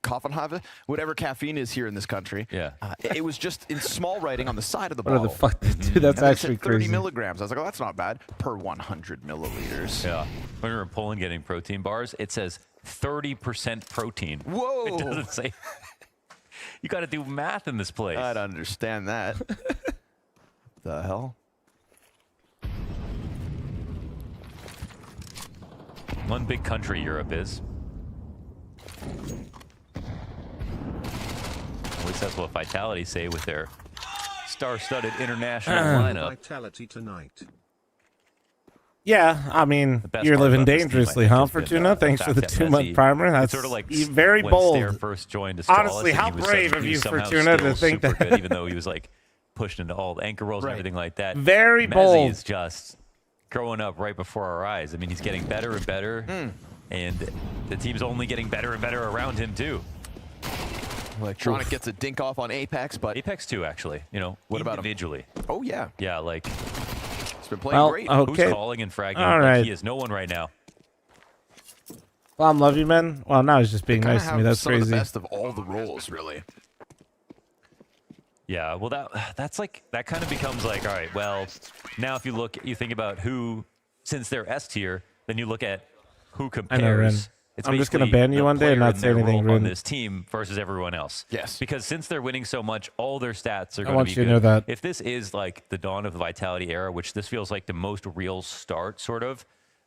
Koffenhafe, whatever caffeine is here in this country. Yeah. It was just in small writing on the side of the What bottle. the fuck, dude? That's And it actually said 30 crazy. milligrams. I was like, oh, that's not bad. Per 100 milliliters. Yeah. When we were in Poland getting protein bars, it says 30% protein. Whoa. It doesn't say. You got to do math in this place. I don't understand that. The hell? One big country Europe is. At least that's what Vitality say with their star-studded international lineup. Vitality tonight. Yeah, I mean, best you're part living about this team, I dangerously, think, huh, has been, Fortuna? Thanks for the fact that 2-month Messi- primer. That's it's sort of like very when bold. Stair first joined Astralis, Honestly, and how he was brave such- of he you, was somehow Fortuna, to still think super that. good, even though he was like pushed into all the anchor rolls and everything like that. Very Messi bold. is just growing up right before our eyes. I mean, he's getting better and better, and the team's only getting better and better around him too. Electronic gets a dink off on Apex, but Apex too, actually. You know, what about him? individually? Oh yeah, Yeah, like he's been playing Well, great. okay. who's calling and fragging? All Like, right. he is no one right now. Well, love you, man. Well, now he's just being Kinda nice to me. have That's some of crazy. the best of all the roles, really. Yeah, well, that's like that kind of becomes like, all right, well, now if you think about who, since they're S tier, then you look at who I know, Ren. compares. It's I'm just gonna basically ban you the one day and player not in say their anything, role on Ren. this team versus everyone else. Yes. Because since they're winning so much, all their stats are I going want to be you good. to know that. If this is like the dawn of the Vitality era, which this feels like the most real start, sort of,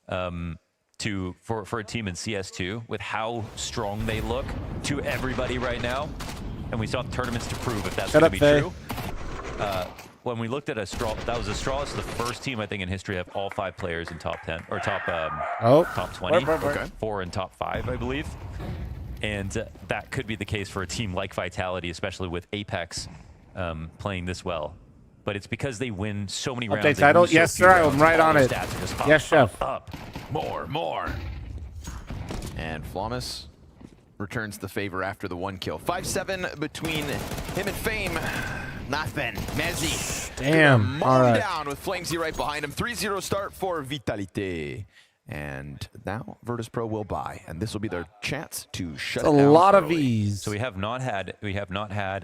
for a team in CS2 with how strong they look to everybody right now, and we still have tournaments to prove if that's Shut going to up, be Faye. true. When we looked at Astralis, that was Astralis, the first team I think in history to have all 5 players in top 10 or top 20, Okay. 4 in top 5, I believe. And that could be the case for a team like Vitality, especially with Apex playing this well. But it's because they win so many rounds. Update they title? lose so Yes, few sir. rounds, I'm right all on their it. stats are just up, Yes, chef. up. More. And Flamus returns the favor after the 1 kill. 5-7 between him and Fame. Nothing. Mezzi. Damn. Gonna All mow him right. down with Flamesy right behind him. 3-0 start for Vitality. And now Virtus Pro will buy, and this will be their chance to shut It's a it down lot of early. V's. So we have not had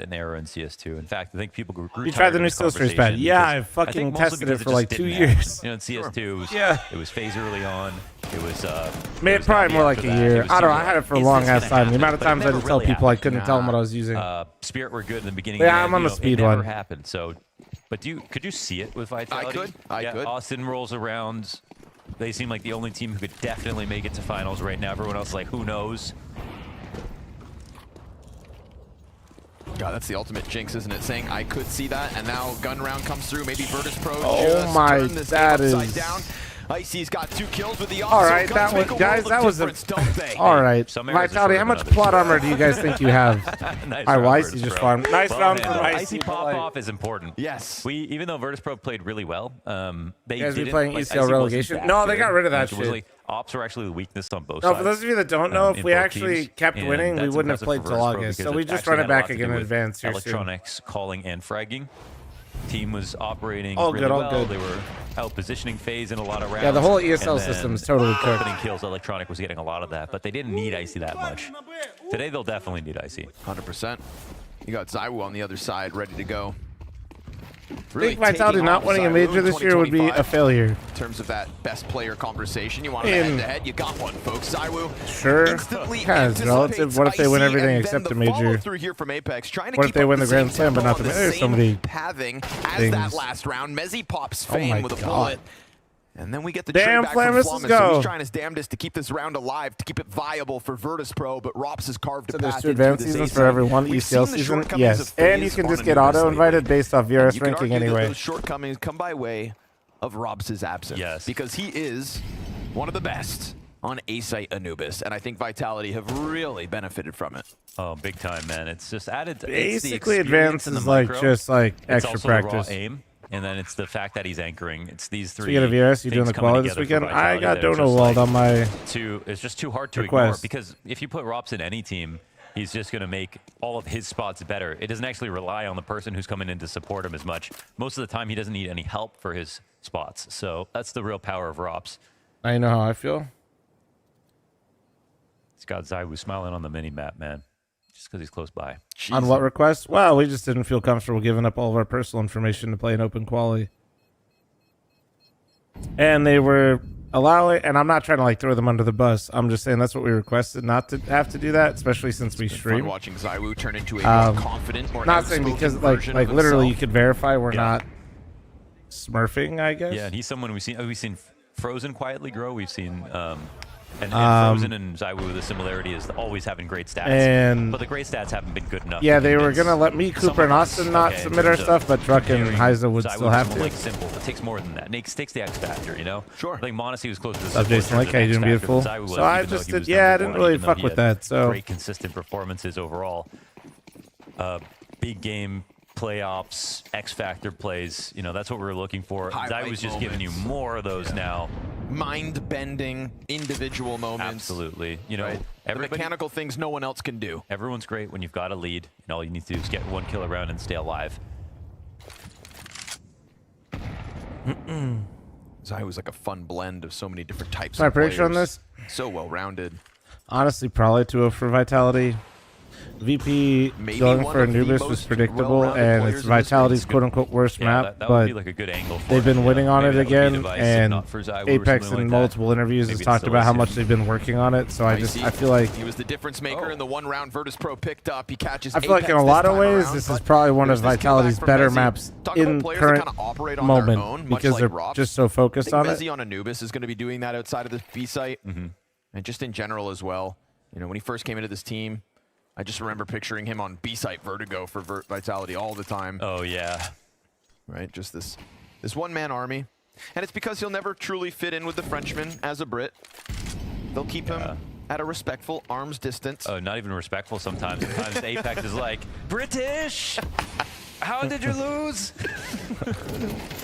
an error in CS2. In fact, I think people grew You tired tried the of new this Skill Streets pad. conversation Yeah, because I fucking think mostly tested it because for just like didn't 2 matter. years. You know, in CS2, it was FaZe early on. It was Maybe probably more like a year. I don't know. I had it for a long ass time. The amount of times I had to tell people I couldn't tell them what I was using. Spirit were good in the beginning. Yeah, and I'm on the it speed never one. happened. So, but could you see it with Vitality? I could. Austin rolls around. They seem like the only team who could definitely make it to finals right now. Everyone else is like, who knows? God, that's the ultimate jinx, isn't it? Saying I could see that, and now gun round comes through. Maybe Virtus Pro Oh just my, turn this that game upside is- down. Icy's got 2 kills with the All right, guns that was, make a guys, world that of was a. difference, don't they? All right, Some areas are Vitality. How shorter much than others. plot armor do you guys think you have? Nice All right, round, Icy Virtus just Pro. farmed. Nice Well round from handled. Icy. Icy pop-off is important. Yes. Even though Virtus Pro played really well, they You guys be didn't, playing like, ECL Icy wasn't relegation? that No, they good. got rid of that Like, it was shit. like Ops were actually the weakness on both No, sides. for those of you that don't know, if in we both actually teams. kept And winning, we that's wouldn't have impressive played for till Verse Pro August. because So we it just actually run it had a lot back to again do in with advance here soon. Electronics calling and fragging. Team was operating All really good, all well. good. They were out positioning FaZe in a lot of rounds. Yeah, the whole and ESL then system is totally cooked. opening kills, Electronic was getting a lot of that, but they didn't need Icy that much. Today they'll definitely need Icy. 100%. You got ZywOo on the other side, ready to go. I think Vitality not winning a major this year would be a failure. In terms of that best player conversation, you wanted a head-to-head, you got one, folks. ZywOo Sure. Kind of relative. What if they win everything except a major? through here from Apex, trying to What if keep they up win the Grand same Slam but tempo not the on major? There's so many pathing as things. that last round. Mezzy pops Oh Fane my with a God. bullet. And then we get the Damn, trade back from Flamus, let's Flamus, so go. he's trying his damnedest to keep this round alive, to keep it viable for Virtus Pro, but Rops has carved So a there's path 2 into advanced this seasons ace. for every one We've ECL seen the season? shortcomings Yes. of And FaZe you can just on get Anubis auto-invited lately. based off And VRS you could ranking argue that anyway. those shortcomings come by way of Robs' absence. Yes. Because he is one of the best on A-Site Anubis, and I think Vitality have really benefited from it. Oh, big time, man. It's just added. Basically, it's the advanced experience in the is like micro. just like It's extra also practice. The raw aim, and then it's the fact that he's anchoring. It's these three. Speaking of VRS, you doing things the coming quality this together for weekend? I Vitality got that are Dono just, walled like, on my It's just too hard to request. ignore because if you put Rops in any team, he's just going to make all of his spots better. It doesn't actually rely on the person who's coming in to support him as much. Most of the time, he doesn't need any help for his spots. So that's the real power of Rops. I know how I feel. He's got ZywOo smiling on the mini map, man, just because he's close by. On what request? Well, we just didn't feel comfortable giving up all of our personal information to play an open quali. And they were allowing, and I'm not trying to like throw them under the bus. I'm just saying that's what we requested, not to have to do that, especially since we Fun stream. watching ZywOo turn into a more confident, more Not saying outspoken because version like of literally you himself. could verify we're not smurfing, I guess. Yeah, and he's someone we've seen Frozen quietly grow. We've seen and Frozen and ZywOo, the similarity is always having great stats. And but the great stats haven't been good enough. Yeah, to they were convince gonna let me, Cooper, someone and else, Austin not okay, in submit our terms of stuff, but Truck and comparing Heiza would ZywOo still have to to. like simple. It takes more than that. It takes the X factor, you know. Sure. I think Monacy was closer to What's up, simple in Jason? terms Like, of how you X doing, factor beautiful? than ZywOo was, So I even though just he did. was Yeah, I number didn't one, really even though fuck he with had that. So great consistent performances overall. Big game playoffs, X factor plays. You know, that's what we were looking for. Highlight ZywOo's just giving you more of those now. Mind-bending individual moments. Absolutely. You know, The mechanical things no one else can do. Everyone's great when you've got a lead, and all you need to do is get one kill around and stay alive. ZywOo's like a fun blend of so many different types my of prediction on players. this? So well-rounded. honestly, probably 2-0 for Vitality. VP Maybe going one for of the Anubis most was predictable, well-rounded and players it's in this Vitality's league. quote-unquote worst Yeah, map, that but would be like a good angle for they've it, been yeah. winning on Maybe it that would be again, device and not for ZywOo or Apex something in like that. multiple interviews Maybe has it's talked still about how Icy. much they've been working on it, so I feel like he was the difference maker in the one round Virtus Pro picked up. He catches I feel like in a lot of ways, this is probably one of Vitality's better maps in current moment because they're just so focused on it. Mezzy on Anubis is going to be doing that outside of the B site, and just in general as well. You know, when he first came into this team, I just remember picturing him on B site Vertigo for Vitality all the time. Oh yeah, right. Just this one-man army, and it's because he'll never truly fit in with the Frenchman as a Brit. They'll keep him at a respectful arm's distance. Oh, not even respectful sometimes. Sometimes Apex is like, British! How did you lose?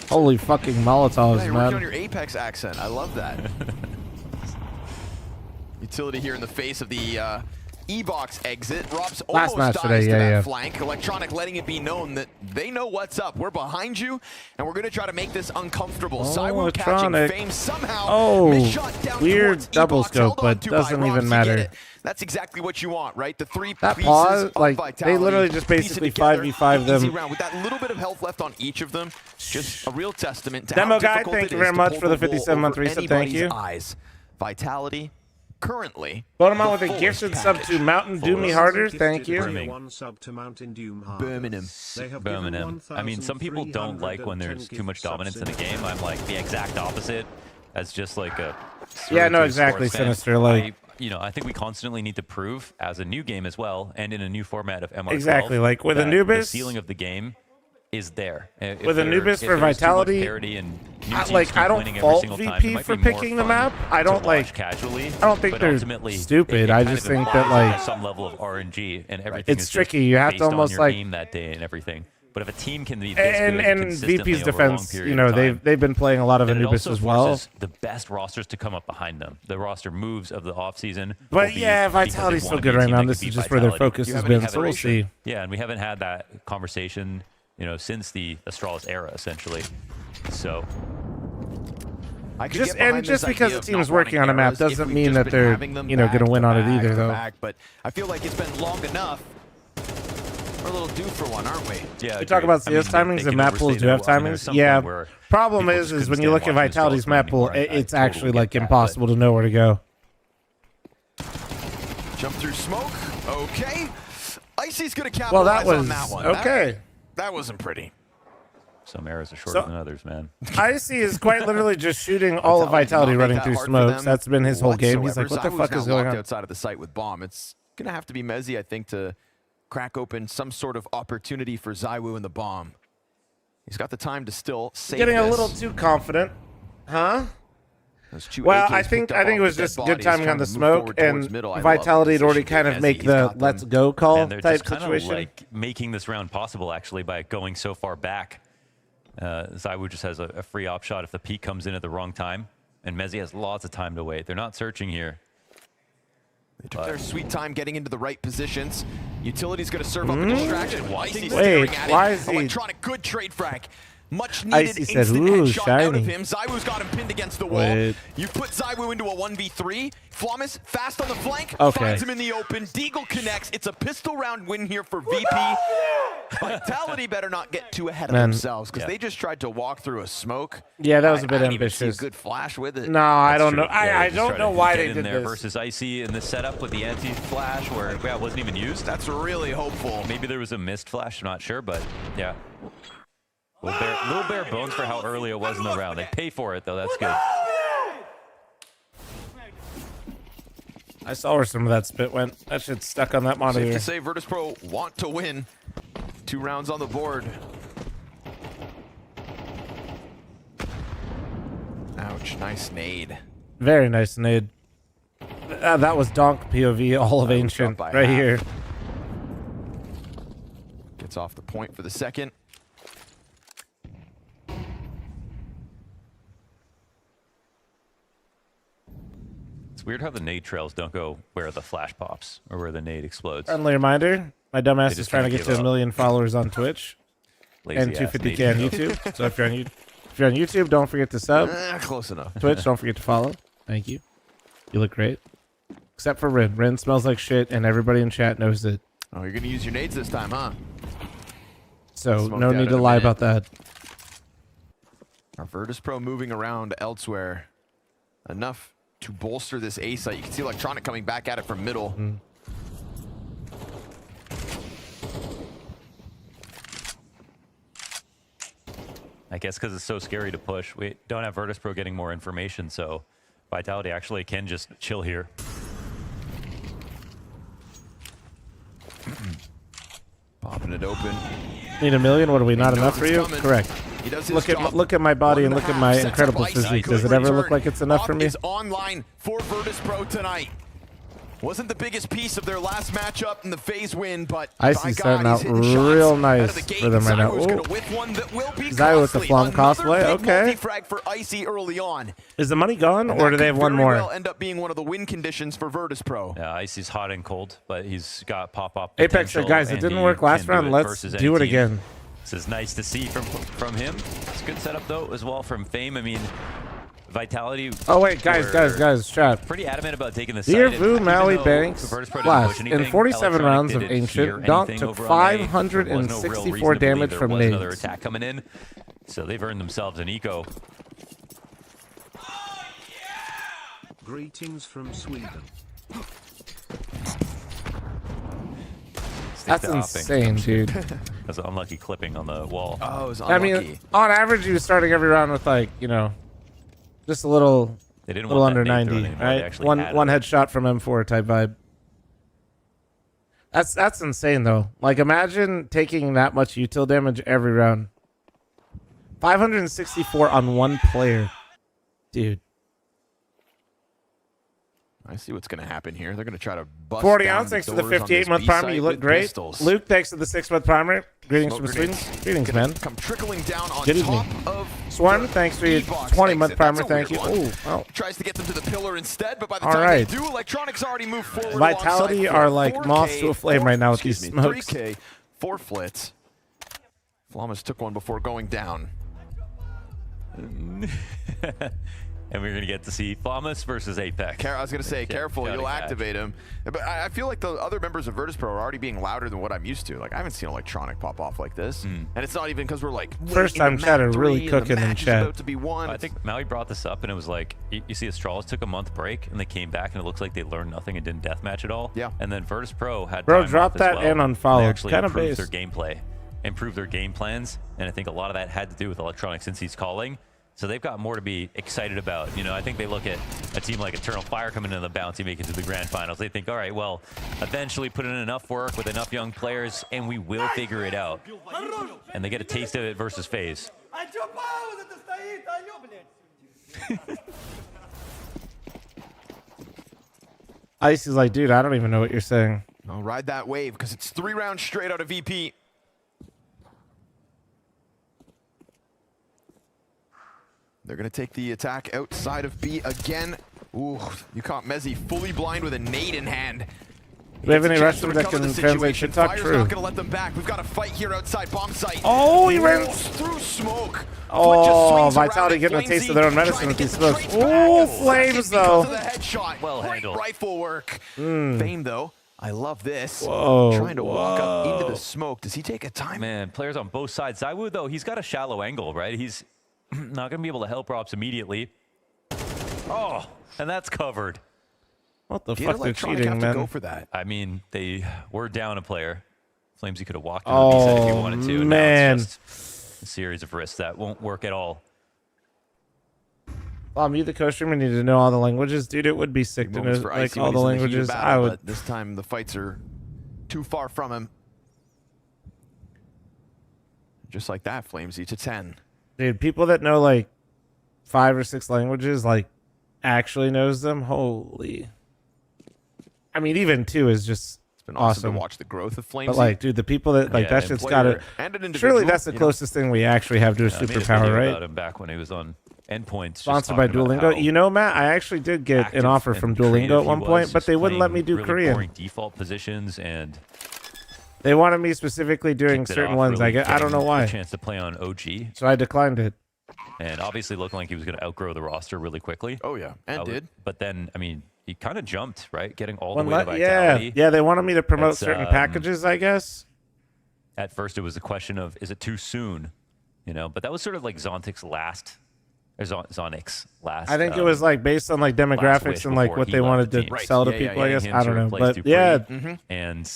Holy fucking Molotovs, You're man. working on your Apex accent. I love that. Utility here in the face of the E-box exit. Rob's Last almost match dies today, to yeah, that yeah. flank. Electronic letting it be known that they know what's up. We're behind you, and we're going to try to make this uncomfortable. ZywOo catching Electronic. Fame somehow. Oh, Misshot down weird towards double E-box, scope, held on but to by doesn't Robs. even You matter. get it. That's exactly what you want, right? The three That pieces pause, of like, Vitality they literally just piecing basically together. 5v5 them. Easy round with that little bit of health left on each of them. Just a real testament to Demo how guy, difficult thank it you is very to much pull for the the wool 57-month over resub, thank anybody's you. eyes. Vitality currently. Vote him out with a fullest gifted sub package. to Mountain Do Me Harder, thank you. One sub to Mountain Doom Harder. Birmingham. They have Birmingham. I mean, some people don't like when there's too much dominance in a game. I'm like the exact opposite. As just like a Yeah, no, to a exactly, sports fan. Sinister, like- I think we constantly need to prove as a new game as well, and in a new format of MR12. Exactly, like with that Anubis- the ceiling of the game is there. If With there- Anubis if for there's too much Vitality, parity and new I teams keep don't winning every fault single time, it VP might for be more picking the fun map. I don't to like. watch casually. I don't think but they're ultimately, stupid. it I kind just of think that implies like some level of RNG and everything. It's is just tricky. You have to based on almost your like aim that day and everything. But if a team can be this good and consistently VP's over a long defense, period you know, of time, they've been playing a lot of then it Anubis also as well. forces the best rosters to come up behind them. The roster moves of the offseason. But yeah, Vitality's still good right now. This is just where their focus has been, so we'll see. Yeah, and we haven't had that conversation, you know, since the Astralis era, essentially. So. Just because the team's working on a map doesn't mean that they're, you know, going to win on it either, though. But I feel like it's been long enough. We're a little due for one, aren't we? Yeah. We talk about CS timings and map pools do have timings. Yeah. Problem is when you look at Vitality's map pool, it's actually like impossible to know where to go. Jump through smoke. Okay. Icy's going to Well, capitalize on that one. okay. That wasn't pretty. Some arrows are shorter than others, man. Icy is quite literally just shooting all of Vitality running through smokes. That's been his whole game. He's like, what the fuck is going on? Outside of the site with bomb. It's going to have to be Mezzy, I think, to crack open some sort of opportunity for Zywoo in the bomb. He's got the time to still save Getting this. a little too confident. Huh? Well, I think it was just good timing on the smoke, and Vitality had already kind of make the let's go call And they're type just kind situation. of like making this round possible, actually, by going so far back. Zywoo just has a free op shot if the peak comes in at the wrong time, and Mezzy has lots of time to wait. They're not searching here. They took their sweet time getting into the right positions. Utility's going to serve up a distraction. Icy's Wait, staring at why it. is he- Electronic, good trade frag. Much needed Icy said, instant ooh, headshot out shiny. of him. Zywoo's got him pinned against the wall. Wait. You put Zywoo into a 1v3. Flawless, fast on the flank. Okay. Finds him in the open. Deagle connects. It's a pistol round win here for VP. Vitality better not get too ahead of Man. themselves because they just tried to walk through a smoke. Yeah, that was a bit I didn't even see a ambitious. good flash with it. No, I don't know. Yeah, they I just don't try know to why get they in did there this. versus Icy in this setup with the anti-flash where it wasn't even used. That's really hopeful. Maybe there was a missed flash, I'm not sure, but yeah. Little bare bones for how early it was in the round. They pay for it, though. That's good. I saw where some of that spit went. That shit's stuck on that Safe monitor. to say Virtus.pro want to win. 2 rounds on the board. Ouch, nice nade. Very nice nade. That was Donk POV, all of Ancient, by right half. here. Gets off the point for the second. It's weird how the nade trails don't go where the flash pops or where the nade explodes. Friendly reminder, my dumbass They is just trying to kinda get to give a up. million followers on Twitch. Lazy And ass 250K on nade YouTube. So if you're on YouTube, don't forget to sub. Close enough. Twitch, don't forget to follow. Thank you. You look great. Except for Rin. Rin smells like shit, and everybody in chat knows it. Oh, you're going to use your nades this time, huh? So Smoked no out need in to a lie minute. about that. Our Virtus.pro moving around elsewhere. Enough to bolster this A site. You can see Electronic coming back at it from middle. I guess because it's so scary to push. We don't have Virtus.pro getting more information, so Vitality actually can just chill here. Popping it open. Need a million? What are we, not He enough knows for it's you? coming. Correct. He does his Look at my body and look at my incredible physique. Does it ever look like it's enough for me? Is online for Virtus.pro tonight. Wasn't the biggest piece of their last matchup in the FaZe win, but Icy's starting out real nice for them right now. Ooh. Zywoo with the Flom cosplay. Okay. Frag for Icy early on. Is the money gone, And or that do they could have one very more? well end up being one of the win conditions for Virtus.pro. Yeah, Icy's hot and cold, but he's got pop-up Apex said, potential, guys, it and didn't he work last can do round. it Let's versus do any it team. again. This is nice to see from him. It's a good setup, though, as well from Fame. I mean, Vitality. Oh, wait, guys, chat. Pretty adamant about taking the Dear side. Vu, And Maui, even though Banks, Virtus.pro didn't Blast. push In anything, 47 Electronic rounds of didn't Ancient, hear Donk anything took over on A. There was no real 564 reason to damage believe from there was another nades. attack coming in, so they've earned themselves an eco. Greetings from Sweden. That's insane, dude. That's an unlucky clipping on the wall. Oh, it was I mean, on average, he was starting every round with, like, you know, just a little, They didn't little want under that nade thrown 90, anymore. They right? actually One added headshot from M4 type vibe. That's insane, though. Like, imagine taking that much util damage every round. 564 on one player. Dude. I see what's going to happen here. They're going to try to bust 40 down ounce, thanks to the doors on 58-month this primer. B You look site great. with pistols. Luke, thanks to the 6-month primer. Greetings Smoke from Sweden. grenades. Greetings, Gonna man. come trickling down on Good top evening. of Swarm, thanks for your E-Box 20-month exit. primer. That's a Thank you. weird one. Oh, wow. Tries to get them to the pillar instead, but by the All time right. they do, Electronics already moved forward. Vitality are like moths to a flame right now with these smokes. 3K, 4 flits. Flamas took one before going down. And we're going to get to see Flamas versus Apex. I was going to say, careful, you'll catch. activate him. But I feel like the other members of Virtus Pro are already being louder than what I'm used to. Like, I haven't seen Electronic pop off like this. And it's not even because we're like, First time chatter really cooking in chat. about to be won. I think Maui brought this up, and it was like, you see Astralis took a month break, and they came back, and it looks like they learned nothing and didn't deathmatch at all. Yeah. And then Virtus Pro had Bro, time drop off as that well. and unfollow. They actually Kinda improved base. their gameplay, improved their game plans, and I think a lot of that had to do with Electronic since he's calling. So they've got more to be excited about. You know, I think they look at a team like Eternal Fire coming into the bounty, make it to the grand finals. They think, all right, well, eventually put in enough work with enough young players, and we will figure it out. And they get a taste of it versus FaZe. Ice is like, dude, I don't even know what you're saying. I'll ride that wave because it's 3 rounds straight out of VP. They're going to take the attack outside of B again. Ooh, you caught Mezzi fully blind with a nade in hand. Do we have any Gets a chance Russian to that recover can the translate situation. shit talk? Fire's True. not going to let them back. We've got a fight here outside bomb site. Oh, he ran through smoke. Oh, Vitality getting a taste of their own medicine with these smokes. Oh, flames though. The headshot. Well Great handled. rifle work. Mm. Fame though. I love this. Whoa, Trying to walk up into the smoke. Does he take a time? Man, players on both sides. Zywoo, though, he's got a shallow angle, right? He's not going to be able to help Rops immediately. Oh, and that's covered. What the Did fuck? They're Electronic cheating, have to man. go for that? I mean, they were down a player. Flames, you could have walked into the B side if you wanted to. And man. now it's just a series of risks that won't work at all. You, the co-streamer, need to know all the languages. Dude, it would be sick to know Moments for like Icy all when the he's in heat of languages. battle, I would. But this time the fights are too far from him. Just like that, Flamesy to 10. Dude, people that know like 5 or 6 languages, like actually knows them. Holy. I mean, even 2 is just It's been awesome awesome. to watch the growth of Flamesy. But like, dude, the people that like Yeah, that and shit's player got it. and an Surely individual, that's the you know. closest thing we actually have to a I made a superpower, video right? about him back when he was on Endpoints. just Sponsored by talking about Duolingo. how You know, Matt, I actually did get active an offer and from creative Duolingo at he one was, point, but just they wouldn't let me playing do really Korean. boring default positions and They wanted me specifically doing kicked it certain off, ones. really I don't know getting why. a chance to play on OG. So I declined it. And obviously looking like he was going to outgrow the roster really quickly. Oh, yeah, and did. But then, I mean, he kind of jumped, right? Getting all One the way to le- Vitality. yeah, they wanted me to promote It's, certain packages, I guess. At first, it was a question of, is it too soon? You know, but that was sort of like Zontic's last, or Zonic's last. I think it was like based on like last demographics wish and like before what he they left wanted the to team. sell to Yeah, yeah, people, I yeah, guess. Him I to don't know. replace But Dupree. yeah, And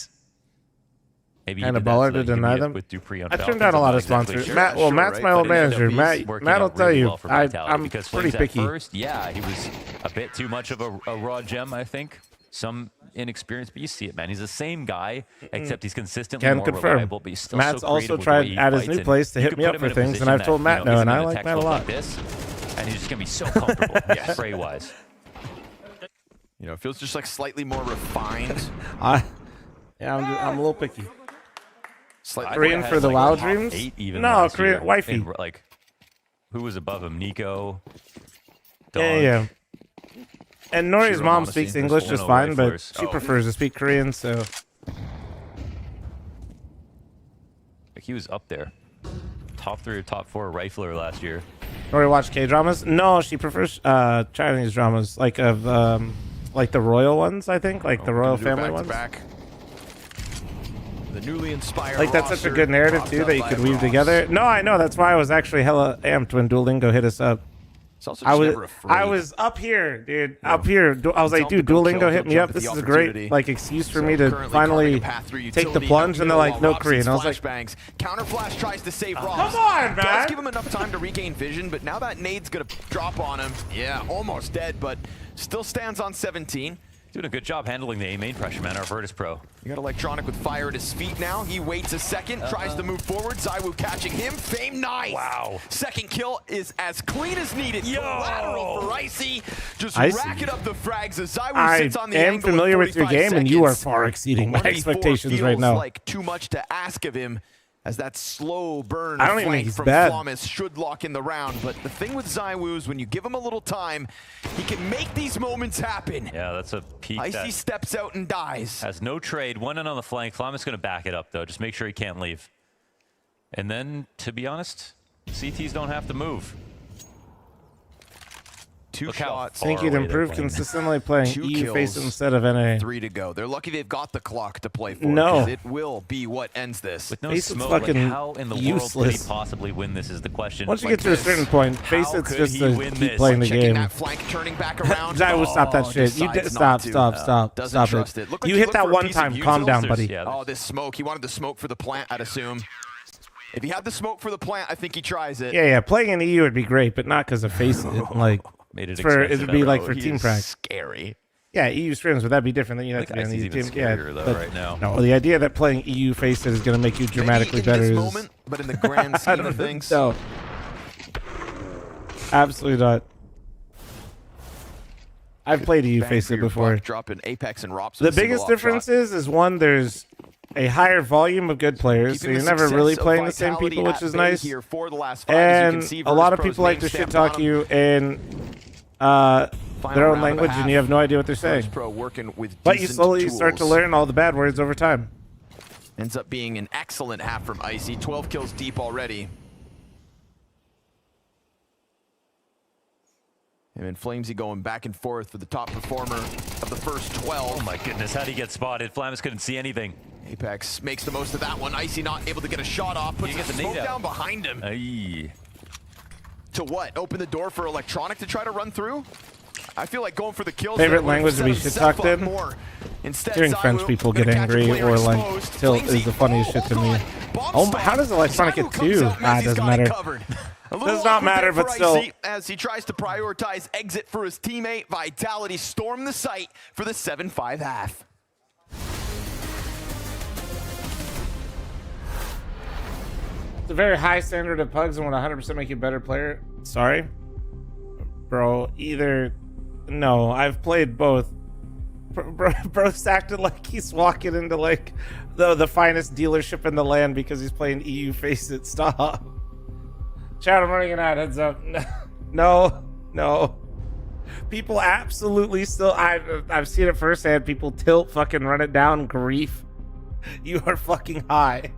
maybe kind of he did that baller so to that he could deny meet up them. with Dupree on I turned Falcons. down a I'm lot not of exactly sponsors. sure. Matt, well, Sure, Matt's right? my old But it ended up manager. being Matt, Working Matt'll out tell really you, well for Vitality I'm because pretty Flames picky. At first, yeah, he was a bit too much of a raw gem, I think. Some inexperience, but you see it, man. He's the same guy, except he's consistently Can more confirm. reliable, but he's still Matt's so also creative with the tried way he at his fights, new and place to you hit could me put up him for in a things, and position I've that, told you Matt know, no, he's and in I an like attack Matt a mode lot. like this, and he's just gonna be so comfortable, spray-wise. You know, it feels just like slightly more refined. Yeah, I'm a little picky. Slightly Korean for the like WoW top dreams? 8 even No, last Korean year. wifey. And, like, who was above him? Nico. Yeah. And Nori's Shiro mom Mamasi. speaks There's English one just O fine, but riflers. she prefers to speak Korean, so. Like, he was up there. Top 3 or top 4 rifler last year. Nori watch K-dramas? No, she prefers Chinese dramas, like of like the royal ones, I think, like the royal family ones. Back. The newly inspired Like that's such a roster good narrative propped too up that you by could weave Ross. together. No, I know. That's why I was actually hella amped when Duolingo hit us up. It's also I just was never afraid. I was up here, dude. Up here. I was Tell like, them dude, to go Duolingo kill, hit me they'll up. jump at This the is a great opportunity. like excuse for So me to currently finally carving a path through take the utility plunge. And they're while like, no Robson's Korean. I was like, flashbangs. Counterflash tries to save Ross. come on, Does man. give him enough time to regain vision, but now that nade's gonna drop on him. Yeah, almost dead, but still stands on 17. Doing a good job handling the A main pressure, man, our Virtus Pro. You got Electronic with fire at his feet now. He waits a second, tries to move forward. ZywOo catching him. Fame, nice. Wow. Second kill is as clean as needed. Yo. Collateral for Icy. Just Icy. racking up the frags as ZywOo sits on the I am angle familiar with your 45 game, and you are seconds. far exceeding my 1v4 expectations right feels now. like too much to ask of him, as that slow burn I don't even think flank he's from bad. Flawless should lock in the round. But the thing with ZywOo is when you give him a little time, he can make these moments happen. Yeah, that's a peak. Icy that steps out and dies. has no trade. One in on the flank. Flamen's going to back it up, though. Just make sure he can't leave. And then, to be honest, CTs don't have to move. Two shots. I think you'd improve consistently playing EU face instead of NA. 3 to go. They're lucky they've got the clock to play for. No. 'Cause it will be what ends this. With no Face is smoke, like, fucking how in the world useless. could he possibly win this is the question. Once you Like get to a certain point, face how it's could just he to win keep this? playing the Checking game. that flank, turning back around. ZywOo, stop that shit. You decides stop, not to. stop, Doesn't stop trust it. it. Looked like You he hit looked that for a one piece of time. util. Calm down, buddy. Oh, this smoke. He wanted the smoke for the plant, I'd assume. If he had the smoke for the plant, I think he tries it. Yeah, playing in EU would be great, but not because of face. Like, Made it it expensive, would be like bro. for He team is practice. scary. Yeah, EU scrims, would that be different? Then you have to be on the Icy's EU even team. Yeah, scarier, though, but right now. no, the idea that playing EU face is going to make you dramatically in better this is moment, but in the grand I scheme don't of things. No, absolutely not. I've played EU Bang face for it your before. buck, dropping Apex and Rops. The with a biggest single-off difference shot. is one, there's a higher volume of good players, so Keeping you're the never success really of playing the same Vitality people, which at is bay nice. here for the last 5, as you can And see, a lot of Virtus people Pro's like to name shit stamped talk on you in Final their own round of a language, half. and you have no idea what they're Virtus saying. Pro working with But you decent slowly start to tools. learn all the bad words over time. Ends up being an excellent half from Icy. 12 kills deep already. And then Flamesy going back and forth for the top performer of the first 12. Oh my goodness, how'd he get spotted? Flamus couldn't see anything. Apex makes the most of that one. Icy not able to get a shot off. Puts get the the smoke nade out. down behind him. Aye. To what? Open the door for Electronic to try to run through? I feel like going for the kills. Favorite there would have language to be set shit himself talked up in? more. Instead, Hearing French ZywOo people get gonna catch a angry player or like exposed. tilt is the funniest shit to me. Oh, how does Electronic get two? Ah, it doesn't matter. Does not matter, but still. As he tries to prioritize exit for his teammate, Vitality storm the site for the 7-5 half. It's a very high standard of pugs and would 100% make you a better player. Sorry. Bro, no, I've played both. Bro's acted like he's walking into like the finest dealership in the land because he's playing EU Face It. Stop. Chat, I'm running an ad, heads up. No. People absolutely still, I've seen it firsthand. People tilt, fucking run it down, grief. You are fucking high.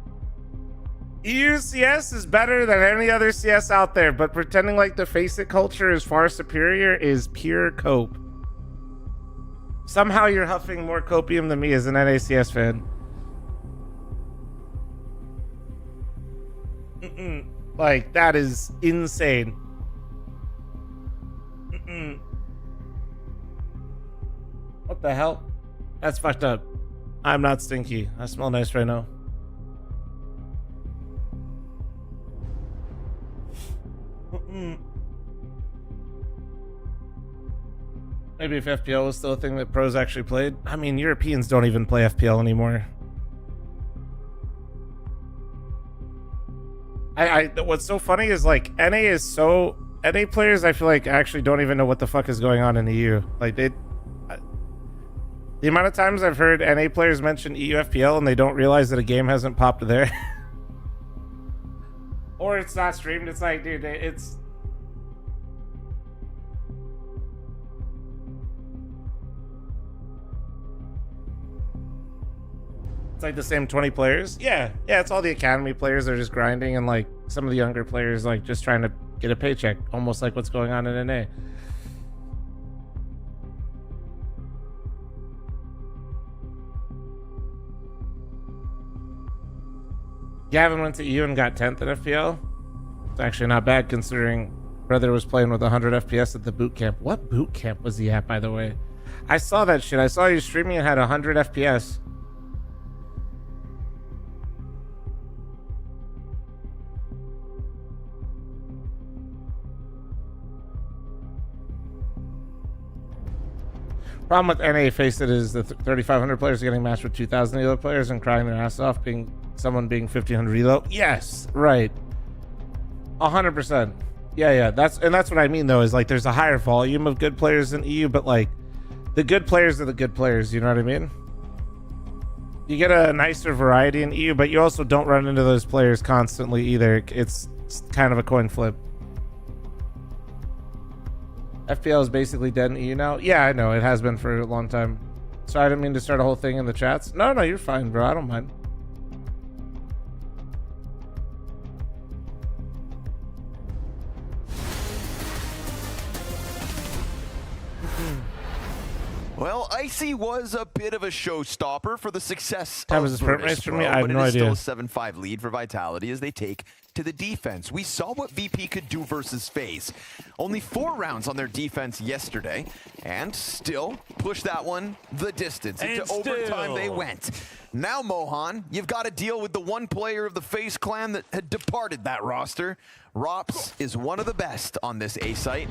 EU CS is better than any other CS out there, but pretending like the Face It culture is far superior is pure cope. Somehow you're huffing more copium than me as an NACS fan. Like, that is insane. What the hell? That's fucked up. I'm not stinky. I smell nice right now. Maybe if FPL was still a thing that pros actually played. I mean, Europeans don't even play FPL anymore. What's so funny is like NA players I feel like actually don't even know what the fuck is going on in the EU. Like the amount of times I've heard NA players mention EU FPL and they don't realize that a game hasn't popped there. Or it's not streamed. It's like, dude, it's like the same 20 players. Yeah, it's all the academy players that are just grinding, and like some of the younger players like just trying to get a paycheck, almost like what's going on in NA. Gavin went to EU and got 10th at FPL. It's actually not bad considering brother was playing with 100 FPS at the boot camp. What boot camp was he at, by the way? I saw that shit. I saw you streaming and had 100 FPS. Problem with NA, face it, is the 3,500 players are getting matched with 2,000 elo players and crying their ass off being 1,500 elo. Yes, right. 100%. Yeah. That's what I mean though, is like there's a higher volume of good players in EU, but like the good players are the good players, you know what I mean? You get a nicer variety in EU, but you also don't run into those players constantly either. It's kind of a coin flip. FPL is basically dead in EU now. Yeah, I know. It has been for a long time. Sorry, I didn't mean to start a whole thing in the chats. No, you're fine, bro. I don't mind. Well, Icy was a bit of a showstopper for the success Time of is this perp race Virtus for me? Pro, I have but no it is idea. still a 7-5 lead for Vitality as they take to the defense. We saw what VP could do versus FaZe. Only 4 rounds on their defense yesterday, and still push that one the distance. Into overtime they went. Now, Mohan, you've got to deal with the one player of the FaZe clan that had departed that roster. Rops is one of the best on this A site,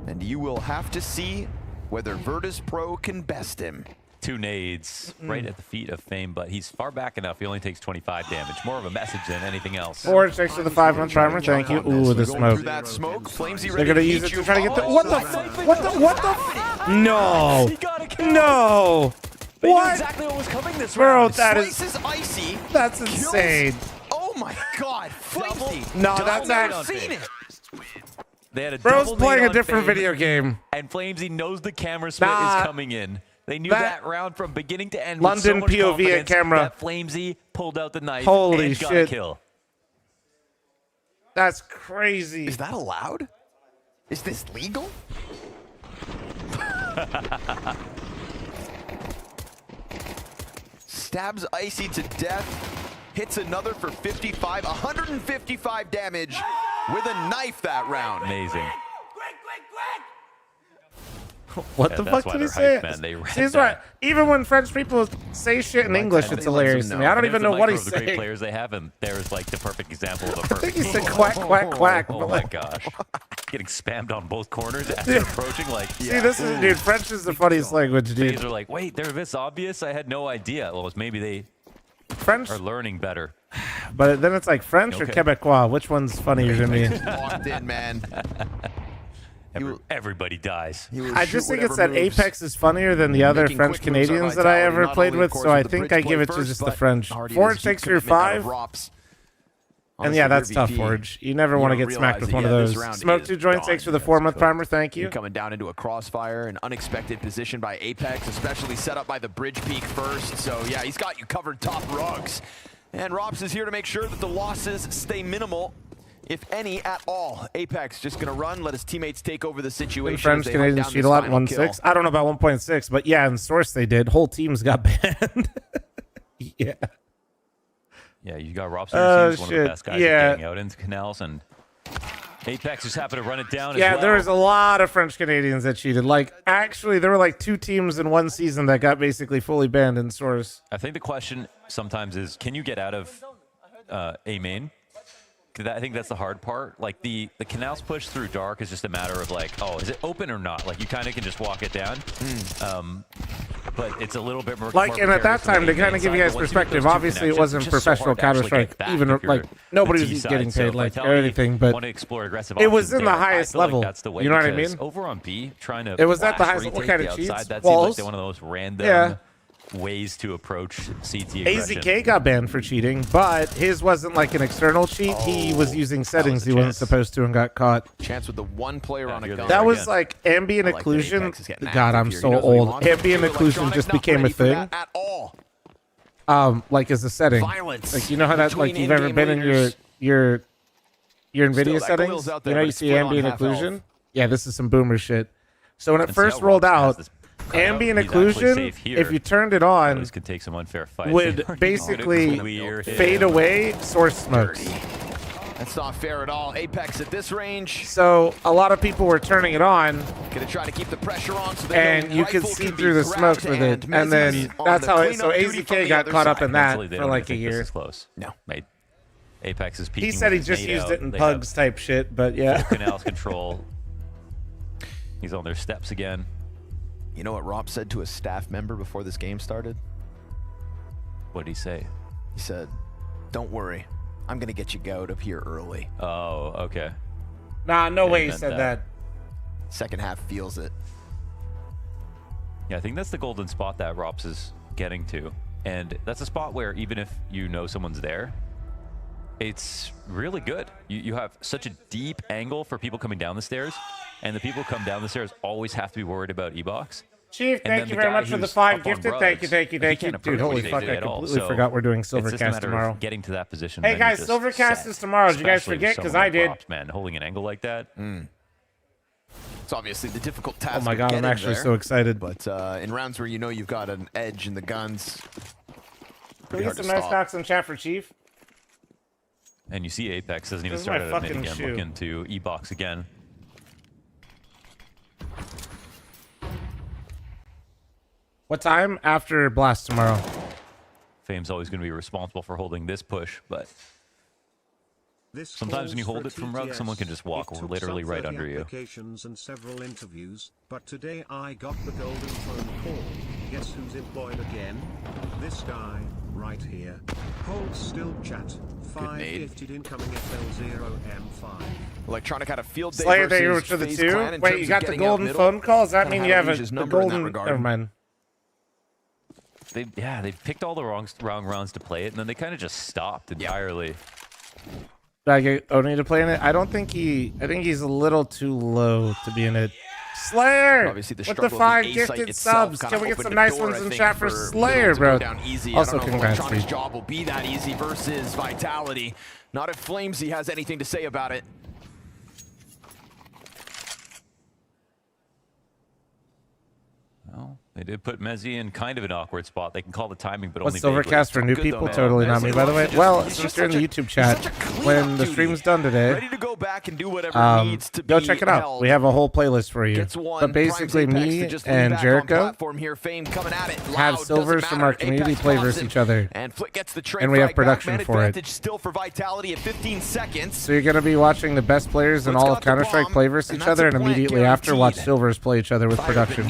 and you will have to see whether Virtus Pro can best him. 2 nades right at the feet of Fame, but he's far back enough. He only takes 25 damage. More of a message than anything else. 4 checks for the 5-month primer. Thank you. Ooh, the smoke. That smoke, They're gonna use it to try to get the. What the? What the? No. No. They knew What? exactly what was coming this Bro, round. that is. Slices Icy. That's insane. Oh my God, FaZe. No, that's I've actually. seen it. They had a Bro's double playing nade a on different Fame, video game. and Flamesy knows the camera split Nah, is coming in. They knew that- that round from beginning to end. London with so much POV at confidence camera. That Flamesy pulled out the knife Holy and got a shit. kill. That's crazy. Is that allowed? Is this legal? Stabs Icy to death. Hits another for 55. 155 damage with a knife that round. Amazing. What Yeah, the that's fuck why did he they're say? hyped, man. They read See, that's that. right. Even when French people say shit in English, it's hilarious to me. I don't even know what he's The great saying. players they have, and there's like the perfect example of a I perfect. think he said quack, quack, quack. Oh but my like- gosh. Getting spammed on both corners as they're approaching, like, See, this is, dude, French is the funniest language, dude. FaZe are like, wait, they're this obvious? I had no idea. Well, maybe they French are learning better. But then it's like French or Okay. Quebecois. Which one's funnier to me? Locked in, man. Everybody dies. I just think it's that Apex is funnier than the other French Canadians that I ever played with, so I think I give it to just the French. Forge takes your 5. And yeah, that's tough, Forge. You never want to get smacked with one of those. Smoke 2 joint takes for the 4-month primer. Thank you. You're coming down into a crossfire, an unexpected position by Apex, especially set up by the bridge peak first. So yeah, he's got you covered top rugs. And Rops is here to make sure that the losses stay minimal, if any at all. Apex just gonna run, let his teammates take over the situation. French as they hunt Canadians down cheat this a lot. final 1.6. kill. I don't know about 1.6, but yeah, in Source they did. Whole teams got banned. Yeah. Yeah, you got Robson, one of the shit. best guys Yeah. at getting out into canals, and Apex just happened to run it down Yeah, as well. there was a lot of French Canadians that cheated. Like, actually, there were like 2 teams in one season that got basically fully banned in Source. I think the question sometimes is, can you get out of A main? 'Cause I think that's the hard part. Like the canals push through dark is just a matter of like, oh, is it open or not? Like you kind of can just walk it down. But it's a little bit more Like, and at that time, to kind of give you guys perspective, obviously it wasn't professional Counter-Strike. Even like nobody was getting paid like or anything, but it was in the highest level. You know what I mean? Over on B, trying to It was at the flash highest. What retake kind the of cheats? outside, that Walls. seems like one of those random Yeah. ways to approach CT aggression. AZK got banned for cheating, but his wasn't like an external cheat. He was using settings he wasn't supposed to and got caught. Chance with the one player on a gun. That was like ambient occlusion. God, I'm so old. Ambient occlusion just became a thing. Like as a setting. Like you know how that like you've ever been in your Nvidia settings. You know you see ambient occlusion. Yeah, this is some boomer shit. So when it first rolled out, ambient occlusion, if you turned it on, Could take some unfair fights. would basically fade away source smokes. That's not fair at all. Apex at this range. So a lot of people were turning it on, Gonna try to keep the pressure on so that and no you could rifle see can be through the grabbed, smokes with it. And Mezzi's then on that's the how it. So cleanup duty from AZK the got other caught up side. in that Mentally, they for don't like a think this year. is close. No. Mate. Apex is peaking. He said he with just his used nade it in out. They pugs type shit, but yeah. have full canals control. He's on their steps again. You know what Rob said to a staff member before this game started? What did he say? He said, "Don't worry, I'm gonna get you out of here early." Oh, okay. Nah, no way he said that. Second half feels it. Yeah, I think that's the golden spot that Rops is getting to. And that's a spot where even if you know someone's there, it's really good. You have such a deep angle for people coming down the stairs, and the people who come down the stairs always have to be worried about E-Box. Chief, thank you very much for the 5 gifted. Thank you. Dude, holy fuck, I completely forgot we're doing Silvercast tomorrow. Getting to that position. Hey guys, Silvercast is tomorrow. Did you guys forget? Because I did. Man, holding an angle like that. It's obviously the difficult task. Oh my god, I'm actually so excited. But in rounds where you know you've got an edge in the guns, can we get some nice talks in chat for Chief? And you see Apex doesn't even start at a mid again. Looking to E-Box again. What time? After Blast tomorrow. Fame's always going to be responsible for holding this push, but sometimes when you hold it from rug, someone can just walk literally right under you. Applications and several interviews, but today I got the golden phone call. Guess who's employed again? This guy, right here. Hold still, chat. 5 gifted incoming FL0M5. Electronic had a field day Slayer versus they were to the FaZe 2? Clan in Wait, terms you of got the getting out golden middle. phone call? Does that Kinda mean you have have Asia's the number in that golden... regard. Never mind. They've picked all the wrong rounds to play it, and then they kind of just stopped entirely. Did I get Oni to play in it? I don't think he... I think he's a little too low to be in it. Slayer! Obviously, the with the 5 gifted subs. Can we get some nice ones in chat for Slayer, bro? Also, congrats, Electronic's job will be that easy versus Vitality. Not if Flamesy has anything to say about it. Well, they did put Mezzi in kind of an awkward spot. They can call the timing, but What's only Silvercast for new people? Totally not me, by the way. Well, since you're in the YouTube chat, when the stream's done today, Ready to go back and do whatever needs to go be check it out. held. We have a whole playlist for you. But basically, me and Jericho have silvers from our community play versus each other, and we have production for it. Still for Vitality at 15 seconds. So you're going to be watching the best players in all of Counter-Strike play versus each other, and immediately after, watch silvers play each other with production.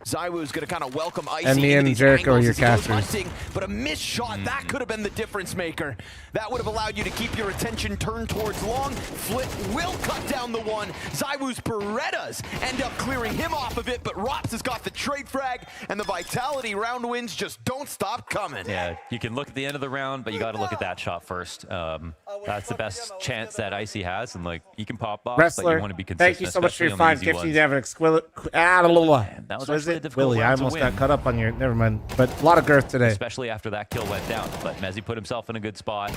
Zywoo's going to kind of welcome Icy and me and Jericho are your casters. Hunting, but a missed shot, that could have been the difference maker. That would have allowed you to keep your attention turned towards long. Flit will cut down the one. Zywoo's Berettas end up clearing him off of it, but Rops has got the trade frag, and the Vitality round wins just don't stop coming. Yeah, you can look at the end of the round, but you got to look at that shot first. That's the best chance that Icy has, and like he can pop off, Wrestler, but you want to be consistent. thank you so much for your 5 gifts. You have an exquisite... that was actually a difficult Willie, I round to almost win. got cut up on your... Never mind. But a lot of girth today. Especially after that kill went down. But Mezzi put himself in a good spot.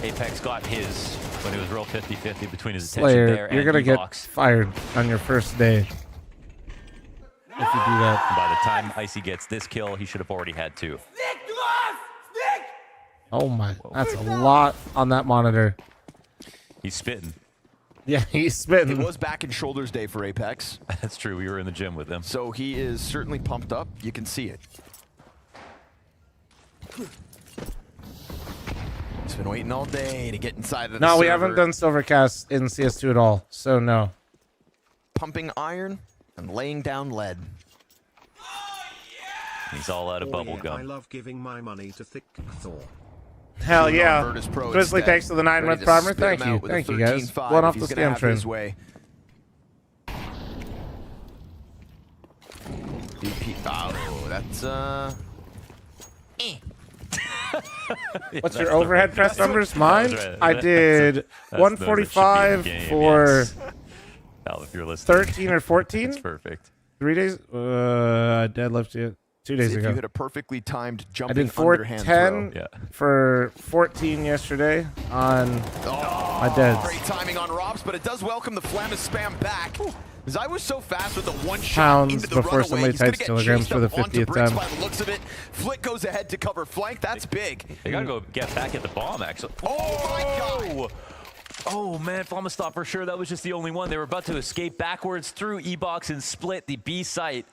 Apex got his when it was real 50-50 between his attention Slayer, there you're and going to E-Box. get fired on your first day if you do that. And by the time Icy gets this kill, he should have already had 2. Oh my, that's a lot on that monitor. He's spitting. Yeah, he's spitting. It was back in Shoulders Day for Apex. That's true. We were in the gym with him. So he is certainly pumped up. You can see it. He's been waiting all day to get inside of the No, server. we haven't done Silvercast in CS2 at all, so no. Pumping iron and laying down lead. He's all out of bubble I gum. love giving my money to Thick Thor. Hell yeah. Virtus Pro Grizzly, instead. thanks for the 9 Ready month to primer. spit Thank him you. out with a Thank you, guys. 13-5 Blown if off he's the gonna scam have train. his way. Oh, that's What's your overhead press numbers? Mine? Right. I did Those that 145 should be in the game, for yes. Al, if you're listening. 13 or 14. That's perfect. 3 days? I deadlifted it 2 days if ago. you hit a perfectly timed I jumping did underhand 410 throw. for 14 yesterday on my deads. Great timing on Robs, but it does welcome the Flammus spam back. Because I was so fast with the one shot Pounds into the before runaway. somebody He's gonna types get kilograms chased for the up onto 50th bricks time. By the looks of it, Flick goes ahead to cover flank. That's big. They gotta go get back at the bomb, actually. Oh my God! Oh man, Flammus thought for sure that was just the only one. They were about to escape backwards through E-Box and split the B site.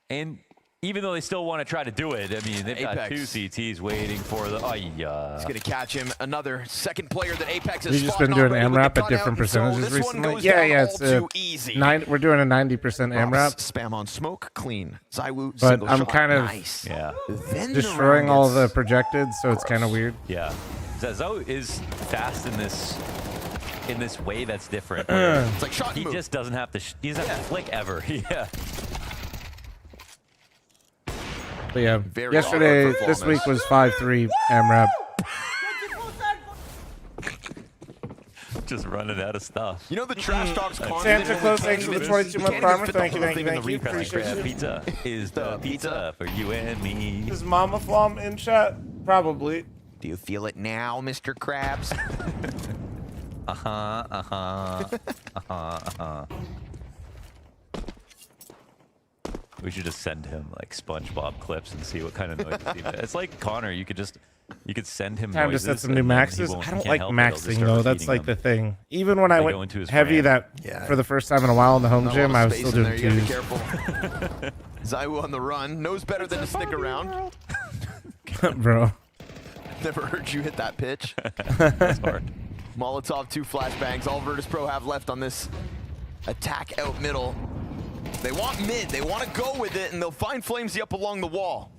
And even though they still want to try to do it, I mean, they've got 2 CTs waiting for the... He's going to catch him. Another second player that Apex has We've just been doing AMRAP at different percentages recently. Yeah, it's we're doing a 90% AMRAP. Spam on smoke, clean. Zywoo, but I'm kind of destroying all the projected, so it's kind of weird. Yeah, Zazo is fast in this way that's different. It's like he just doesn't have to. He doesn't have to flick ever. Yeah. But yeah, yesterday, this week was 5-3 AMRAP. Just running out of stuff. You know the trash talks Santa Claus, thanks for the 22-month farmer. Thank you. Appreciate pizza is the pizza for you and me. Is Mama Flom in chat? Probably. Do you feel it now, Mr. Krabs? We should just send him like SpongeBob clips and see what kind of noises he makes. It's like Connor. You could send him time noises to set some new maxes. I don't like maxing though. That's like the thing. Even when I went heavy for the first time in a while in the home gym, I was still doing 2s. Zywoo on the run knows better than to stick around. Bro. Never heard you hit that pitch. That's hard. Molotov, 2 flashbangs. All Virtus Pro have left on this attack out middle. They want mid. They want to go with it, and they'll find Flamesy up along the wall.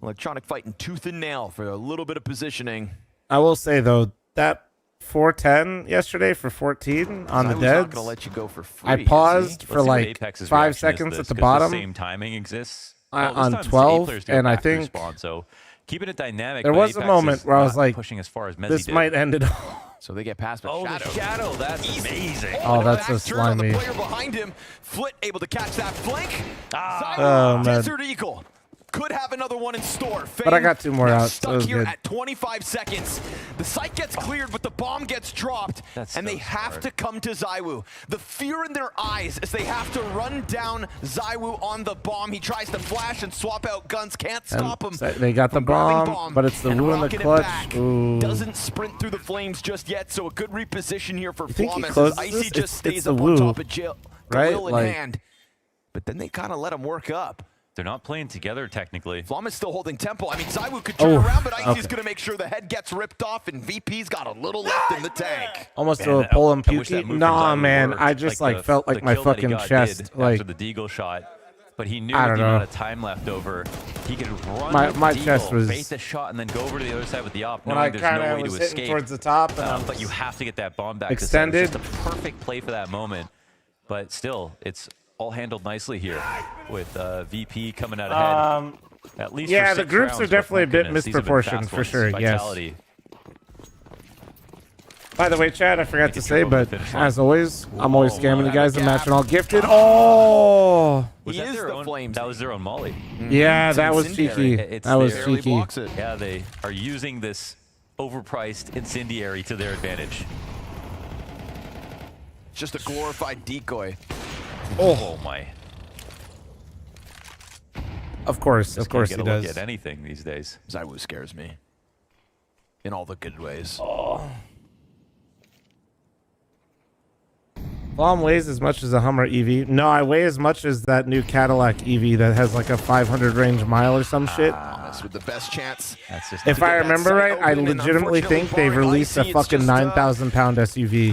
Electronic fighting tooth and nail for a little bit of positioning. I will say, though, that 410 yesterday for 14 on the deads, gonna let you go for free, I paused for like 5 seconds at the bottom. The same timing exists on 12, and I think so. Keeping it dynamic. There was a moment where I was like, pushing as far as Mezzi this did. might end it all. So they get past, but the Shadow, that's amazing. Oh, that's so slimy. The player behind him, Flit able to catch that flank. Oh, man. Desert Eagle could have another one in store. But I got 2 more out. Stuck here at 25 seconds. The site gets cleared, but the bomb gets dropped, and they have to come to Zywoo. The fear in their eyes as they have to run down Zywoo on the bomb. He tries to flash and swap out guns, can't stop him. They got the bomb, but it's the Woo in the clutch. Ooh. Doesn't sprint through the flames just yet, so a good reposition here for Flom as Icy just stays up on top of Jill, right? in hand. But then they kind of let him work up. They're not playing together technically. Flom is still holding tempo. I mean, Zywoo could turn around, but Icy's going to make sure the head gets ripped off, and VP's got a little left in the tank. Almost to a pull and pukey. Nah, man, I just like felt like my fucking chest. Like after the Deagle shot, but he knew with the amount of time left over, he could run my with chest Deagle, was bait the shot, and then go over to the other side with the op, when knowing I there's kind no of way was to hitting escape. towards the top, and But you have to get that bomb back. extended. It's just a perfect play for that moment. But still, it's all handled nicely here with VP coming out ahead. At least yeah, for the 6 groups rounds, are definitely a bit goodness, these have been misproportioned fast for ones. sure. Vitality. Yes. By the way, Chad, I forgot to say, but as always, I'm always scamming you guys and matching all gifted. Oh! That was their own molly. Yeah, that was cheeky. That was cheeky. Yeah, they are using this overpriced incendiary to their advantage. Just a glorified decoy. Oh my. Of course he does. At anything these days. Zywoo scares me. In all the good ways. Oh. Flom weighs as much as a Hummer EV. No, I weigh as much as that new Cadillac EV that has like a 500 range mile or some shit. With the best chance. That's just if I remember right, I legitimately think they've released a fucking 9,000-pound SUV.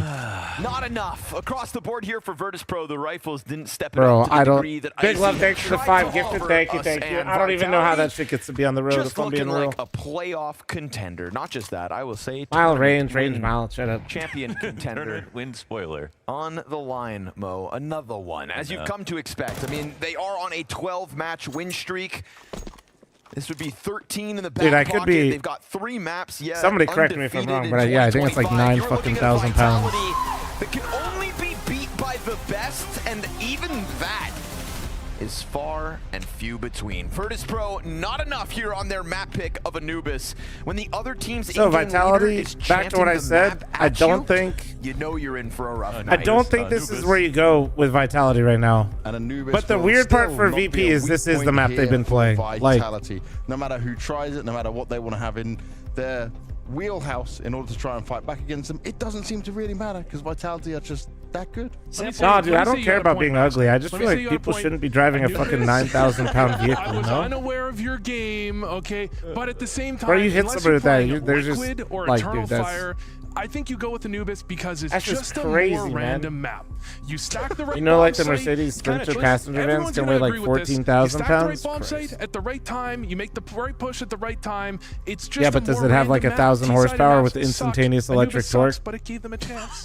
Not enough. Across the board here for Virtus Pro, the rifles didn't step it Bro, up to the I don't. degree that Big Icy love, thanks for the tried 5 to gifted. offer Thank you, us, thank you. and I don't even know how that Vitality shit gets to be on the road. just If I'm being looking real. like a playoff contender. Not just that, I will say. Mile range mile. Shut up. Champion contender. Win spoiler. On the line, Mo. Another one. As you've come to expect. I mean, they are on a 12-match win streak. This would be 13 in the back Dude, I pocket. could be. They've got 3 maps yet. Somebody correct me if I'm wrong, but yeah, I think it's like 9,000 pounds. That can only be beat by the best, and even that is far and few between. Virtus Pro, not enough here on their map pick of Anubis. When the other team's So Vitality, back to what I said, I don't think you know you're in for a rough night. I don't think this is where you go with Vitality right now. But the weird part for VP is this is the map they've been playing. Like, no matter who tries it, no matter what they want to have in their wheelhouse in order to try and fight back against them, it doesn't seem to really matter because Vitality are just that good. No, dude, I don't care about being ugly. I just feel like people shouldn't be driving a fucking 9,000-pound vehicle, I you was know? unaware of your game, okay? But at the same time, Bro, you hit unless somebody you're with that, playing there's just, Liquid or like, Eternal dude, that's... Fire, I think you go with Anubis because it's That's just just a crazy, more man. random map. You stack the right You know, like the bomb Mercedes site, Sprinter listen, passenger vans everyone's can gonna weigh like agree with this. 14,000 You pounds? stack the right bomb site at the right time, you make the right push at the right time. It's just Yeah, but a does more it have like random 1,000 map. horsepower T-sided with maps instantaneous suck. electric Anubis torque? sucks, but it gave them a chance.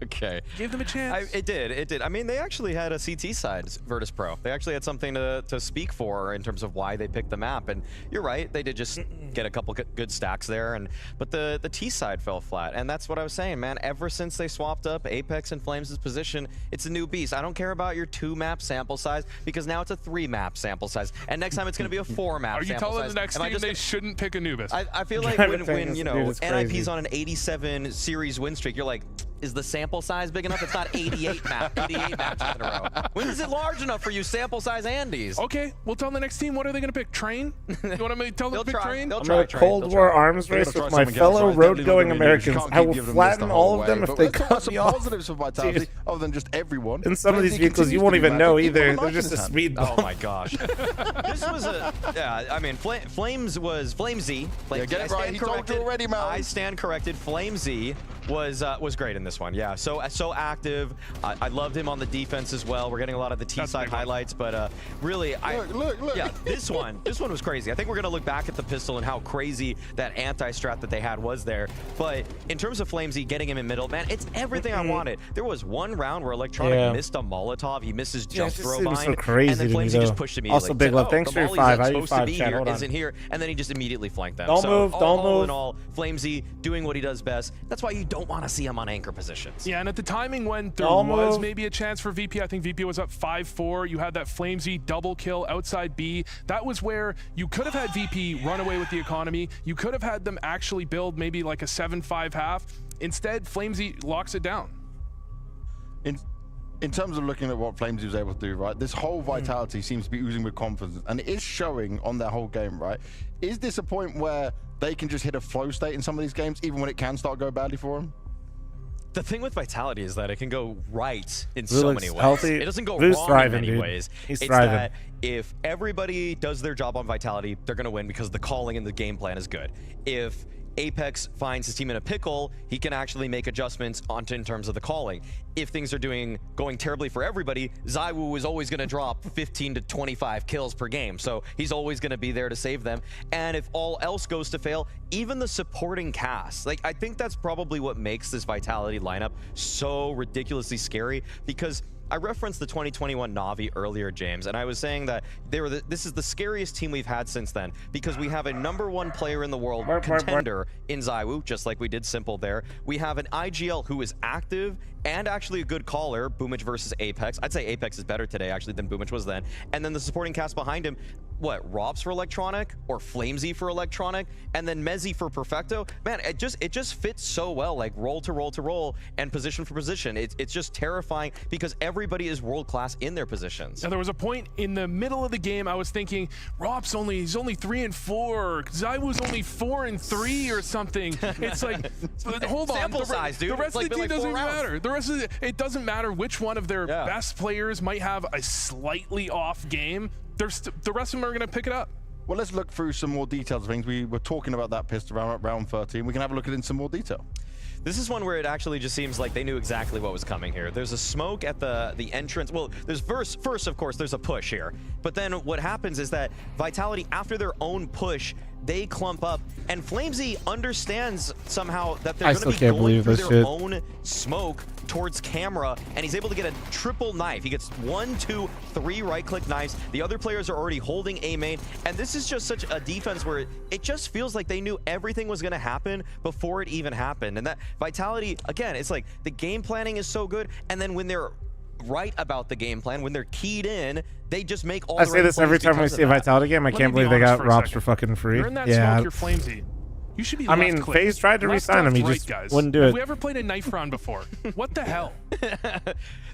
Okay. Gave them a chance. It did. I mean, they actually had a CT side, Virtus Pro. They actually had something to speak for in terms of why they picked the map. And you're right, they did just get a couple good stacks there. But the T side fell flat. And that's what I was saying, man. Ever since they swapped up Apex and Flames' position, it's a new beast. I don't care about your 2-map sample size because now it's a 3-map sample size. And next time it's going to be a 4-map sample size. Are you telling the next team they shouldn't pick Anubis? I feel like when you know, NIP's on an 87 series win streak, you're like, is the sample size big enough? It's not 88 maps in a row. When is it large enough for you sample size Andes? Okay, we'll tell the next team. What are they going to pick? Train? You want me to tell them to pick Train? I'm in a Cold War arms race with my fellow road-going Americans. I will flatten all of them if they cut me off. Positives for Vitality, other than just everyone. In some of these vehicles, you won't even know either. They're just a speed bump. Oh my gosh. This was I mean, Flames was Flamesy. Yeah, get it right. He told you already, Mal. I stand corrected. Flamesy was great in this one. Yeah, so active. I loved him on the defense as well. We're getting a lot of the T-side highlights, but really, look. Yeah, this one was crazy. I think we're gonna look back at the pistol and how crazy that anti-strat that they had was there. But in terms of Flamesy getting him in middle, man, it's everything I wanted. There was one round where Electronic missed a Molotov. He missed his jump throw behind, so crazy and then Flamesy just pushed immediately. Also, big love. Thanks for your 5. I use 5, chat. Hold on. Isn't here, and then he just immediately flanked them. Don't move. Don't all move. in all, Flamesy doing what he does best. That's why you don't want to see him on anchor positions. Yeah, and at the timing when there was maybe a chance for VP, I think VP was up 5-4. You had that Flamesy double kill outside B. That was where you could have had VP run away with the economy. You could have had them actually build maybe like a 7-5 half. Instead, Flamesy locks it down. In terms of looking at what Flamesy was able to do, right, this whole Vitality seems to be oozing with confidence, and it is showing on their whole game, right? Is this a point where they can just hit a flow state in some of these games, even when it can start going badly for them? The thing with Vitality is that it can go right in so many ways. Healthy. It doesn't go Vu's wrong thriving, in many dude. ways. He's it's thriving. that if everybody does their job on Vitality, they're going to win because the calling and the game plan is good. If Apex finds his team in a pickle, he can actually make adjustments in terms of the calling. If things are going terribly for everybody, ZywOo is always going to drop 15 to 25 kills per game, so he's always going to be there to save them. And if all else goes to fail, even the supporting cast, like, I think that's probably what makes this Vitality lineup so ridiculously scary, because I referenced the 2021 Na'Vi earlier, James, and I was saying that this is the scariest team we've had since then, because we have a #1 player in the world contender in ZywOo, just like we did Simple there. We have an IGL who is active and actually a good caller, Boomich versus Apex. I'd say Apex is better today, actually, than Boomich was then. And then the supporting cast behind him, what, Robs for Electronic, or Flamesy for Electronic, and then Mezzy for Perfecto. Man, it just fits so well, like roll to roll to roll and position for position. It's just terrifying because everybody is world class in their positions. Now, there was a point in the middle of the game I was thinking, Rob's he's only 3-4, ZywOo's only 4-3 or something. It's like, hold on. Sample size, dude. The rest of the team doesn't even matter. The rest of it doesn't matter which one of their best players might have a slightly off game. The rest of them are going to pick it up. Well, let's look through some more details of things. We were talking about that pistol round 13. We can have a look at it in some more detail. This is one where it actually just seems like they knew exactly what was coming here. There's a smoke at the entrance. Well, there's first, of course, there's a push here. But then what happens is that Vitality, after their own push, they clump up, and Flamesy understands somehow that they're going to be going through their own smoke towards camera, and he's able to get a triple knife. He gets 1, 2, 3 right-click knives. The other players are already holding A main, and this is just such a defense where it just feels like they knew everything was going to happen before it even happened. And that Vitality, again, it's like the game planning is so good, and then when they're right about the game plan, when they're keyed in, they just make all the I say this every time we see a Vitality game. I can't believe they got Robs for fucking free. You're in that smoke, you're Flamesy. You should be I mean, left-click. FaZe tried to Left, re-sign him. He left, just right, guys. wouldn't do Have it. we ever played a knife round before? What the hell?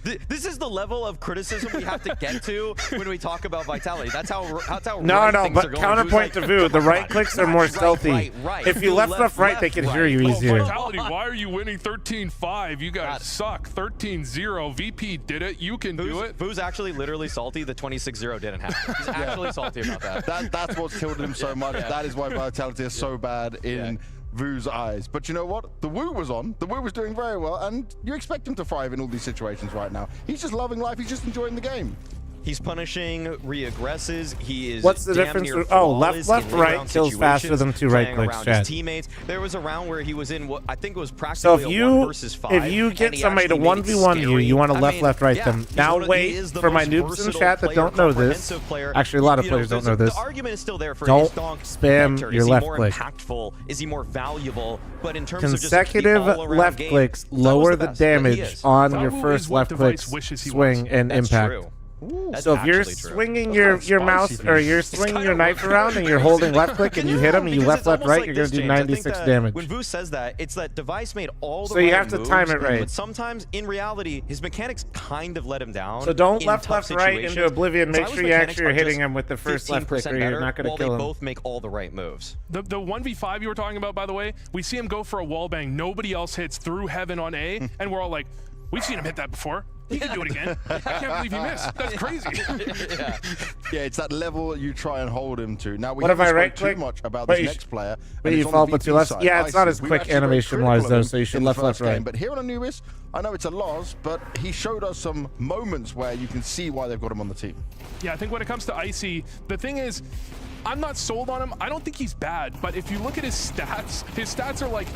This is the level of criticism we have to get to when we talk about Vitality. That's how No, right no, things but are going. counterpoint to Vu, the right clicks are more stealthy. Right. If you left, right, they can hear you easier. Vitality, why are you winning 13-5? You guys suck. 13-0. VP did it. You can do it. Vu's actually literally salty. The 26-0 didn't happen. He's actually salty about that. That's what's killed him so much. Yeah. That is why Vitality is so bad in Vu's eyes. But you know what? The Wu was on. The Wu was doing very well, and you expect him to thrive in all these situations right now. He's just loving life. He's just enjoying the game. He's punishing re-aggresses. He is. What's the damn difference? near Oh, left, flawless left, in right in-round kills faster than two right playing clicks, around chat. his teammates. There was a round where he was in what I think it was So practically if a 1 you versus 5. if you get and he somebody to actually made it 1v1 you, scary. you want to I left, mean, left, right yeah, them. he's Now one of- he wait is the for my most noobs in versatile chat that player, don't know this. comprehensive player. Actually, a lot of You know, players don't there's know a- this. The argument is still there for Don't is Donk spam better? your Is he left more click. impactful? Is he more valuable? But in terms of Consecutive just the all-around left game, clicks Zabu's lower the the best, but he damage is. on Zabu your is first what left Device click wishes he swing was. and That's impact. true. That's So if you're actually true. swinging your mouse or you're swinging your knife around and you're holding left click and you hit him and you Because left, it's left, almost right, like you're going this, to do James. I think 96 that damage. When Vu says that, it's that Device made all the So you right have to moves, time it right. But sometimes, in reality, his mechanics kind of let him down. So don't in left, tough left, right into situations. oblivion. Make Zabu's sure you mechanics actually are are hitting just him with the first left click 15% or you're better, not going to while kill they him. both make all the right moves. The 1v5 you were talking about, by the way, we see him go for a wall bang. Nobody else hits through heaven on A, and we're all like, we've seen him hit that before. He can do it again. I can't believe he missed. That's crazy. Yeah, it's that level you try and hold him to. Now, we What if I haven't right spoke too click? much about But this you next player. but and you it's on fall the up with VP two left. side, Yeah, it's not Isis. as We've quick actually been animation-wise, critical of though, him so you should in the left, first left, right. game. But here on Anubis, I know it's a loss, but he showed us some moments where you can see why they've got him on the team. Yeah, I think when it comes to Icy, the thing is, I'm not sold on him. I don't think he's bad, but if you look at his stats are like,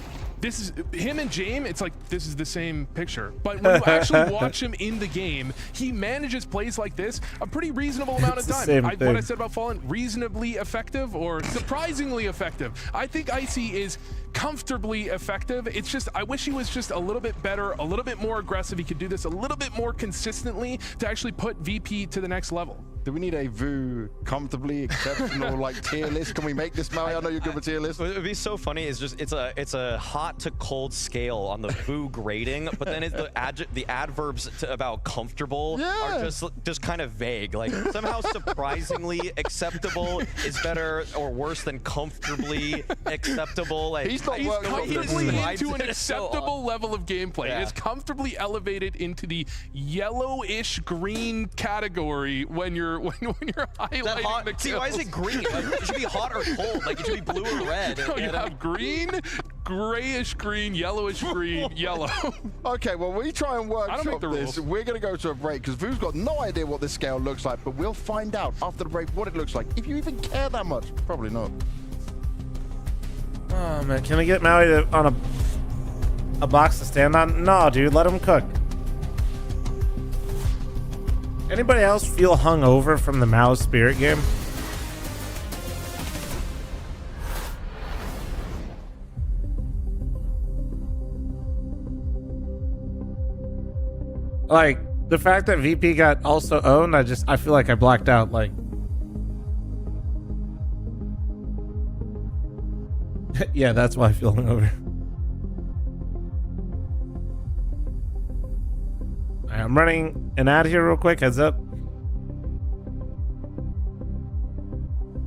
this is him and James, it's like this is the same picture. But when you actually watch him in the game, he manages plays like this a pretty reasonable amount of It's the time. same What thing. I said about Fallen, reasonably effective or surprisingly effective. I think Icy is comfortably effective. It's just, I wish he was just a little bit better, a little bit more aggressive. He could do this a little bit more consistently to actually put VP to the next level. Do we need a Vu comfortably exceptional like tier list? Can we make this, Maui? I know you're good with tier list. What would be so funny is just it's a hot to cold scale on the Vu grading, but then it's the adverbs about comfortable are just kind of vague. Like somehow surprisingly acceptable is better or worse than comfortably acceptable. Like He's comfortably into an acceptable level of gameplay. Yeah. It's comfortably elevated into the yellowish green category when you're highlighting the kills. See, why is it green? Like, it should be hot or cold. Like it should be blue or red. No, you have green, grayish green, yellowish green, yellow. Okay, well, we try and workshop make the this. rules. We're going to go to a break because Vu's got no idea what this scale looks like, but we'll find out after the break what it looks like. If you even care that much, probably not. Oh man, can I get Maui on a box to stand on? No, dude, let him cook. Anybody else feel hungover from the Mao Spirit game? Like the fact that VP got also owned, I feel like I blacked out. Like, yeah, that's why I feel hungover. Alright, I'm running an ad here real quick. Heads up.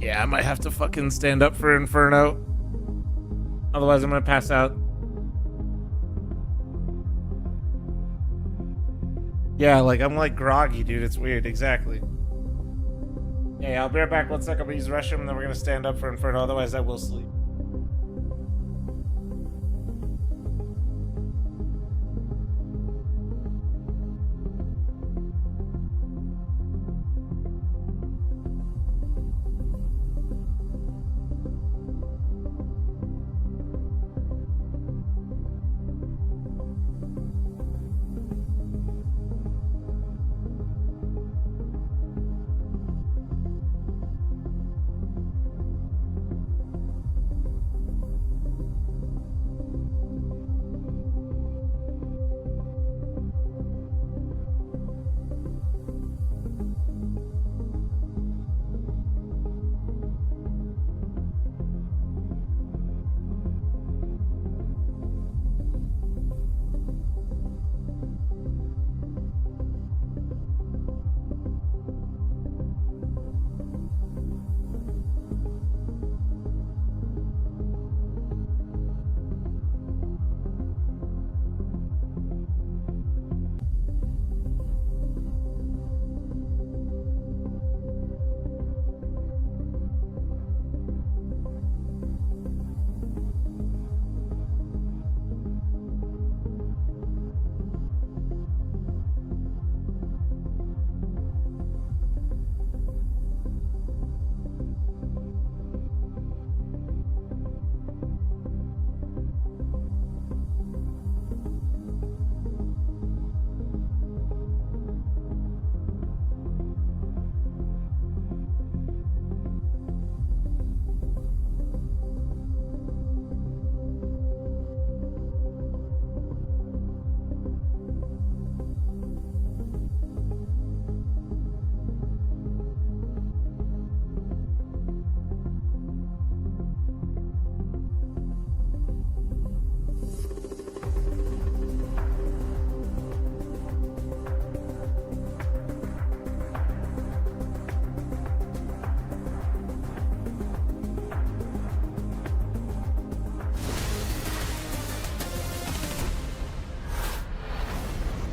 Yeah, I might have to fucking stand up for Inferno. Otherwise, I'm gonna pass out. Yeah, like I'm like groggy, dude. It's weird. Exactly. Yeah, I'll be right back. 1 second. I'm gonna use the restroom, and then we're gonna stand up for Inferno. Otherwise, I will sleep.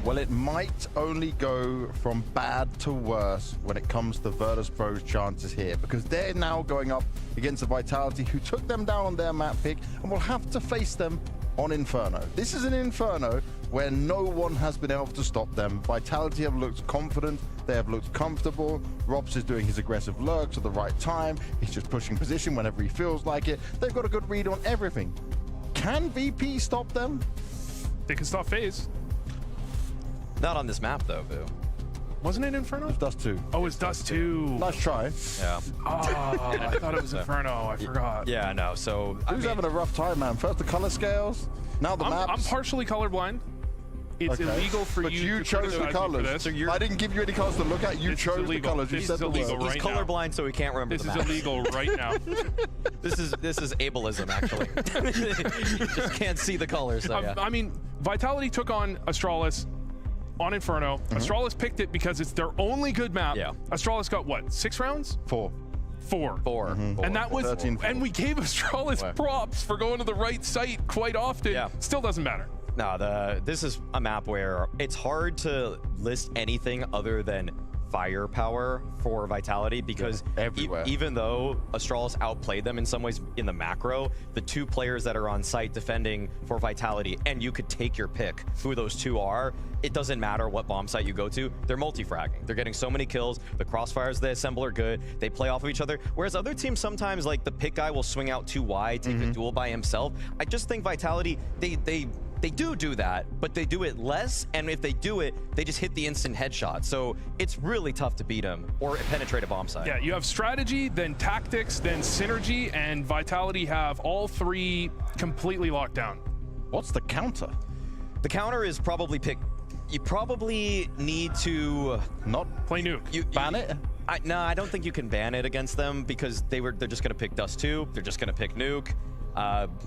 Well, it might only go from bad to worse when it comes to Virtus.pro's chances here, because they're now going up against a Vitality who took them down on their map pick and will have to face them on Inferno. This is an Inferno where no one has been able to stop them. Vitality have looked confident, they have looked comfortable. Robs is doing his aggressive lurks at the right time. He's just pushing position whenever he feels like it. They've got a good read on everything. Can VP stop them? They can stop FaZe. Not on this map, though, Boo. Wasn't it Inferno? It's Dust 2. Oh, it's Dust 2. Nice try. Yeah. Oh, I thought it was Inferno. I forgot. Yeah, no. So who's having a rough time, man? First the color scales, now the maps. I'm partially colorblind. It's illegal for but you you to chose the colors. So I didn't give you any colors to look at. You chose the colors. You said the illegal word. right He's now. colorblind, so he can't remember This the is maps. illegal right now. This is ableism, actually. You just can't see the colors. So, yeah. I mean, Vitality took on Astralis on Inferno. Astralis picked it because it's their only good map. Yeah. Astralis got what, 6 rounds? 4. 4. And that was, 13, and we gave Astralis props for going to the right site quite often. Yeah. Still doesn't matter. No, this is a map where it's hard to list anything other than firepower for Vitality, because even though Astralis outplayed them in some ways in the macro, the two players that are on site defending for Vitality, and you could take your pick who those two are, it doesn't matter what bomb site you go to, they're multi-fragging. They're getting so many kills, the crossfires they assemble are good, they play off of each other, whereas other teams sometimes, like the pick guy will swing out too wide, take a duel by himself. I just think Vitality, they do that, but they do it less, and if they do it, they just hit the instant headshot. So it's really tough to beat them or penetrate a bomb site. Yeah, you have strategy, then tactics, then synergy, and Vitality have all 3 completely locked down. What's the counter? The counter is probably you probably need to not play nuke. Ban it? No, I don't think you can ban it against them, because they're just going to pick Dust 2. They're just going to pick nuke.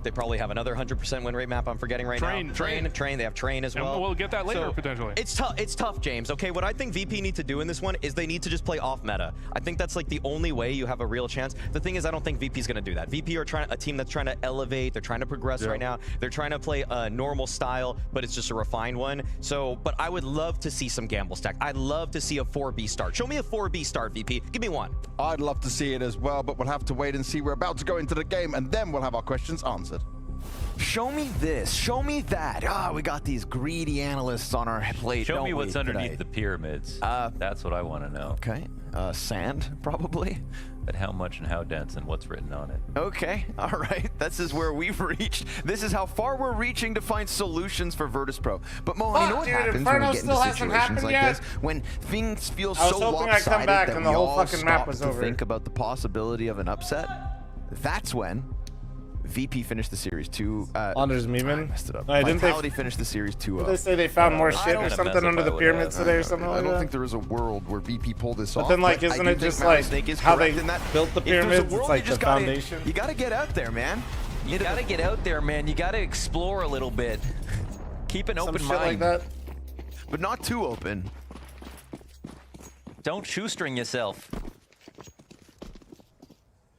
They probably have another 100% win rate map I'm forgetting right now. Train. They have Train as well. And we'll get that later, so potentially. It's tough, James. Okay, what I think VP need to do in this one is they need to just play off meta. I think that's like the only way you have a real chance. The thing is, I don't think VP's going to do that. VP are a team that's trying to elevate. They're trying to progress right now. They're trying to play a normal style, but it's just a refined one. So, but I would love to see some gamble stack. I'd love to see a 4B start. Show me a 4B start, VP. Give me one. I'd love to see it as well, but we'll have to wait and see. We're about to go into the game, and then we'll have our questions answered. Show me this, show me that. We got these greedy analysts on our plate. Show me what's underneath the pyramids. That's what I want to know. Okay. Sand, probably. But how much and how dense and what's written on it. Okay, all right. This is where we've reached. This is how far we're reaching to find solutions for Virtus.pro. But Mohan, you know what happens when we get into situations like this? When things feel so lopsided that we all stop to think about the possibility of an upset? That's when VP finished the series 2. Anders Meeman? I messed it up. No, Vitality finished the series 2 up. Did they say they found more shit or something under the pyramids today or something like that? I don't think there is a world where VP pulled this off. But then, like, isn't it just like how they built the pyramids? It's like the foundation. You gotta get out there, man. You gotta get out there, man. You gotta explore a little bit. Keep an open Some mind. shit like that. But not too open. Don't shoestring yourself.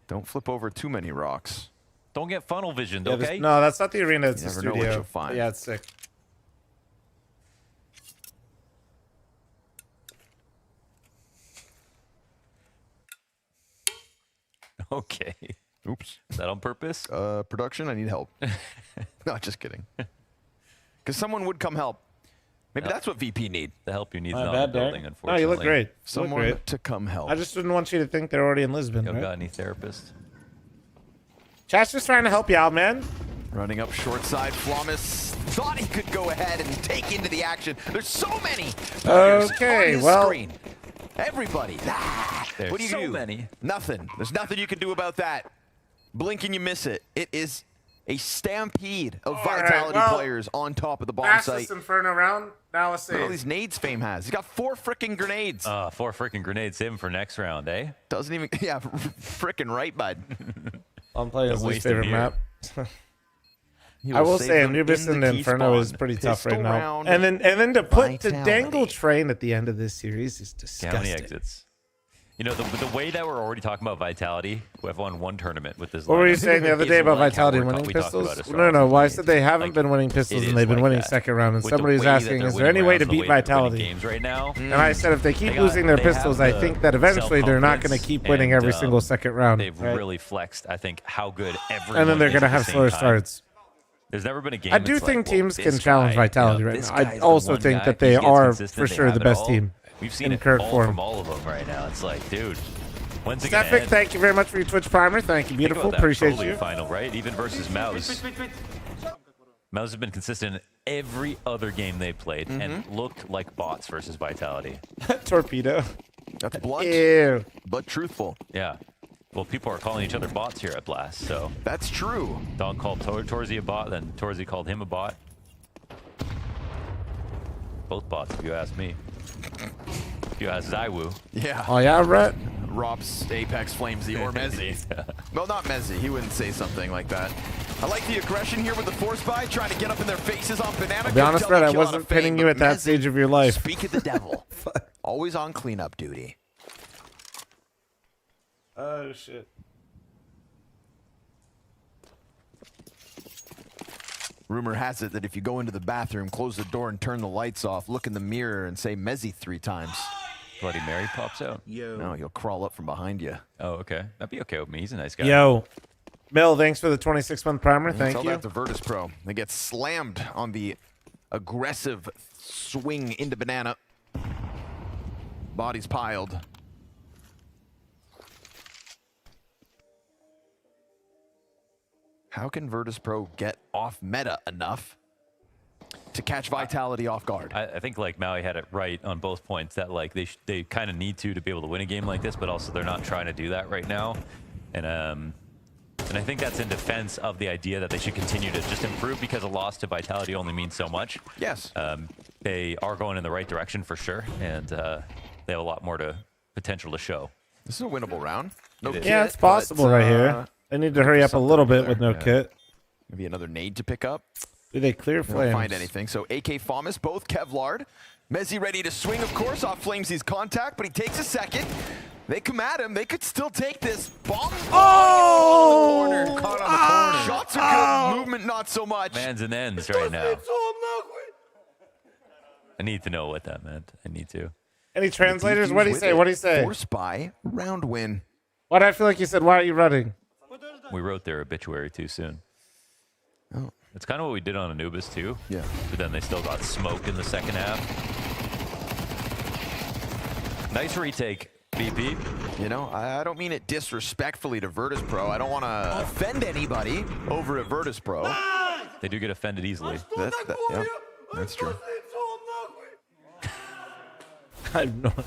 Don't flip over too many rocks. Don't get funnel visioned, Yeah, okay? No, that's not the arena. It's You the never know studio. what you'll find. Yeah, it's sick. Okay. Oops. Is that on purpose? Production, I need help. No, just kidding. Because someone would come help. Maybe that's what VP need. The help you need is My not bad, in the building, Derek. unfortunately. No, you look great. Someone to come help. I just didn't want you to think they're already in Lisbon. You Right? got any therapists? Chat's just trying to help you out, man. Running up short side, Flawless thought he could go ahead and take into the action. There's so many players Okay, on his well- screen. Everybody. There's What do you so do? many. Nothing. There's nothing you can do about that. Blink and you miss it. It is a stampede of Vitality players on top of the bomb site. Fastest Inferno round. Now let's see. Look at all these nades Fame has. He's got 4 freaking grenades. 4 freaking grenades. Save them for next round, eh? Doesn't even, yeah, freaking right, bud. I'm playing Don't his least waste 'em favorite here. map. He I will save say them Anubis in and the Inferno T-spawn. is pretty tough right Pistol now. round, And then to put the Vitality. dangle train at the end of this series is How many disgusting. exits? You know, the way that we're already talking about Vitality, who have won one tournament with this. What were you saying the other day about like Vitality winning pistols? No. Well, I said they haven't been winning pistols and they've been winning second round. And somebody's asking, is there any way to beat Vitality? Games right now? And I said, if they keep losing their pistols, I think that eventually they're not going to keep winning every single second round. They've really flexed, I think, how good everyone. And then they're going to have slower starts. There's never been a game. I do think teams can challenge Vitality right now. I also think that they are for sure the best team. We've seen in current form from all of them right now. It's like, dude, when's it gonna end? Thank you very much for your Twitch primer. Thank you, beautiful. Appreciate you. Final, right? Even versus Mouse. Mouse have been consistent in every other game they played and looked like bots versus Vitality. Torpedo. That's blunt, Ew. but truthful. Yeah. Well, people are calling each other bots here at Blast, so. That's true. Dog called Torzy a bot, then Torzy called him a bot. Both bots, if you ask me. If you ask Zywoo. Yeah. Oh, yeah, Rhett? Rob's Apex Flamesy or Mezzy. Well, not Mezzy. He wouldn't say something like that. I like the aggression here with the force buy, trying to get up in their faces on Banana. I'll be honest, Rhett, I wasn't pinning you at that stage of your life. Speak of the devil. Always on cleanup duty. Oh, shit. Rumor has it that if you go into the bathroom, close the door and turn the lights off, look in the mirror and say Mezzy 3 times. Bloody Mary pops out. No, he'll crawl up from behind you. Oh, okay. That'd be okay with me. He's a nice guy. Yo. Bill, thanks for the 26-month primer. Thank Tell you. that to Virtus Pro. They get slammed on the aggressive swing into Banana. Bodies piled. How can Virtus Pro get off meta enough to catch Vitality off guard? I think like Maui had it right on both points that like they kind of need to be able to win a game like this, but also they're not trying to do that right now. And I think that's in defense of the idea that they should continue to just improve because a loss to Vitality only means so much. Yes. They are going in the right direction for sure, and they have a lot more potential to show. This is a winnable round. No kit, yeah, it's possible right here. They need to hurry up a little bit with no kit. Maybe another nade to pick up. Do they clear They flames? don't find anything. So AK Famas, both Kevlard. Mezzy ready to swing, of course, off Flamesy's contact, but he takes a second. They come at him. They could still take this. Bomb. Oh! On the corner. Caught on the corner. Shots are good. Movement, not so much. Man's and ends right now. I need to know what that meant. I need to. Any translators? What do you say? What do you say? Force by round win. Why do I feel like you said, why are you running? We wrote their obituary too soon. Oh. It's kind of what we did on Anubis too. Yeah. But then they still got smoked in the second half. Nice retake, BP. You know, I don't mean it disrespectfully to Virtus Pro. I don't want to offend anybody over at Virtus Pro. They do get offended easily. Yeah, that's true. I'm not.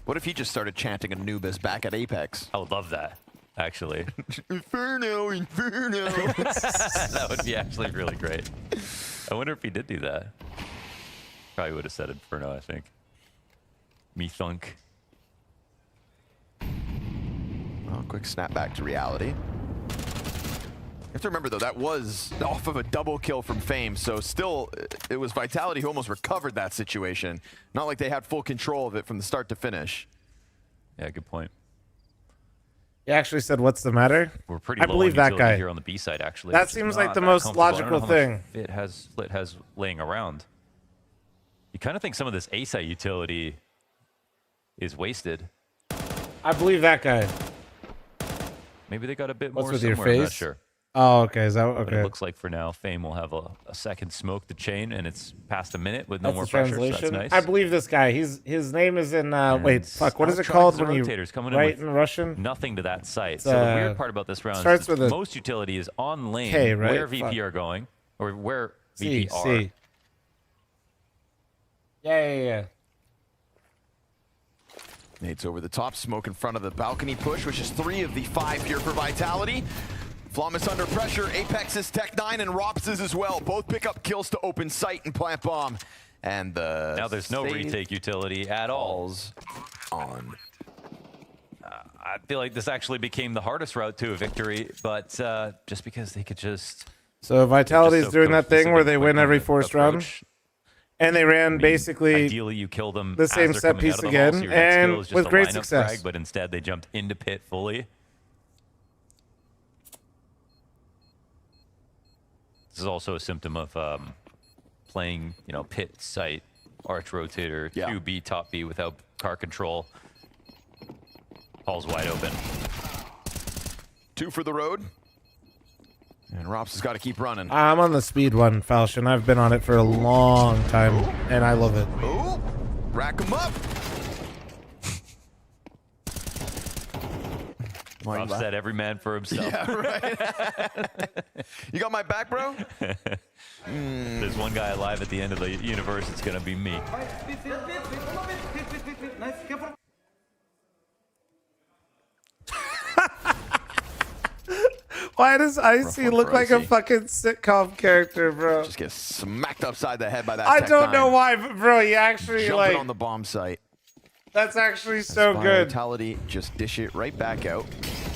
What if he just started chanting Anubis back at Apex? I would love that, actually. Inferno, Inferno. That would be actually really great. I wonder if he did do that. Probably would have said Inferno, I think. Me-thunk. Well, quick snap back to reality. You have to remember, though, that was off of a double kill from Fame, so still, it was Vitality who almost recovered that situation. Not like they had full control of it from the start to finish. Yeah, good point. He actually said, what's the matter? We're pretty I low believe on that utility guy. here on the B side, actually. That which is seems like not the that most comfortable. I don't logical know how much thing. Split has laying around. You kind of think some of this A side utility is wasted. I believe that guy. Maybe they got a bit What's more with somewhere, your I'm not face? sure. Oh, okay. Is that But okay? it looks like for now, Fame will have a second smoke to chain, and it's past a minute with no That's more the pressure, so translation. that's nice. I believe this guy. His name is in. Wait, fuck. What is it called when you rotators coming write in in Russian? Nothing to that site. It's, So the weird part about this round starts is with that a most utility is on lane K, right? where VP Fuck. are going, or where C, VP are. C. Yeah. Nate's over the top, smoke in front of the balcony push, which is 3 of the 5 here for Vitality. Flawless under pressure, Apex's Tech 9 and Rops's as well. Both pick up kills to open sight and plant bomb. And the Now there's no retake utility at all. On. I feel like this actually became the hardest route to a victory, but just because they could just... So Vitality's so doing that thing where they win every forced round. And they ran basically ideally you kill them the same as they're set coming out piece of the hall, so again, your next and skill is just with a great lineup success. frag, but instead they jumped into pit fully. This is also a symptom of playing, pit, sight, arch rotator, 2B, top B without car control. Hall's wide open. 2 for the road. And Rops has got to keep running. I'm on the speed one, Falchion. I've been on it for a long time, and I love it. Oh, rack him up. Rob said every man for himself. Yeah, right. You got my back, bro? There's one guy alive at the end of the universe. It's going to be me. Why does Icy look like a fucking sitcom character, bro? Just get smacked upside the head by that. I Tech don't know 9. why, but bro, he actually Jumping on the bomb site. That's actually so good. Vitality, just dish it right back out.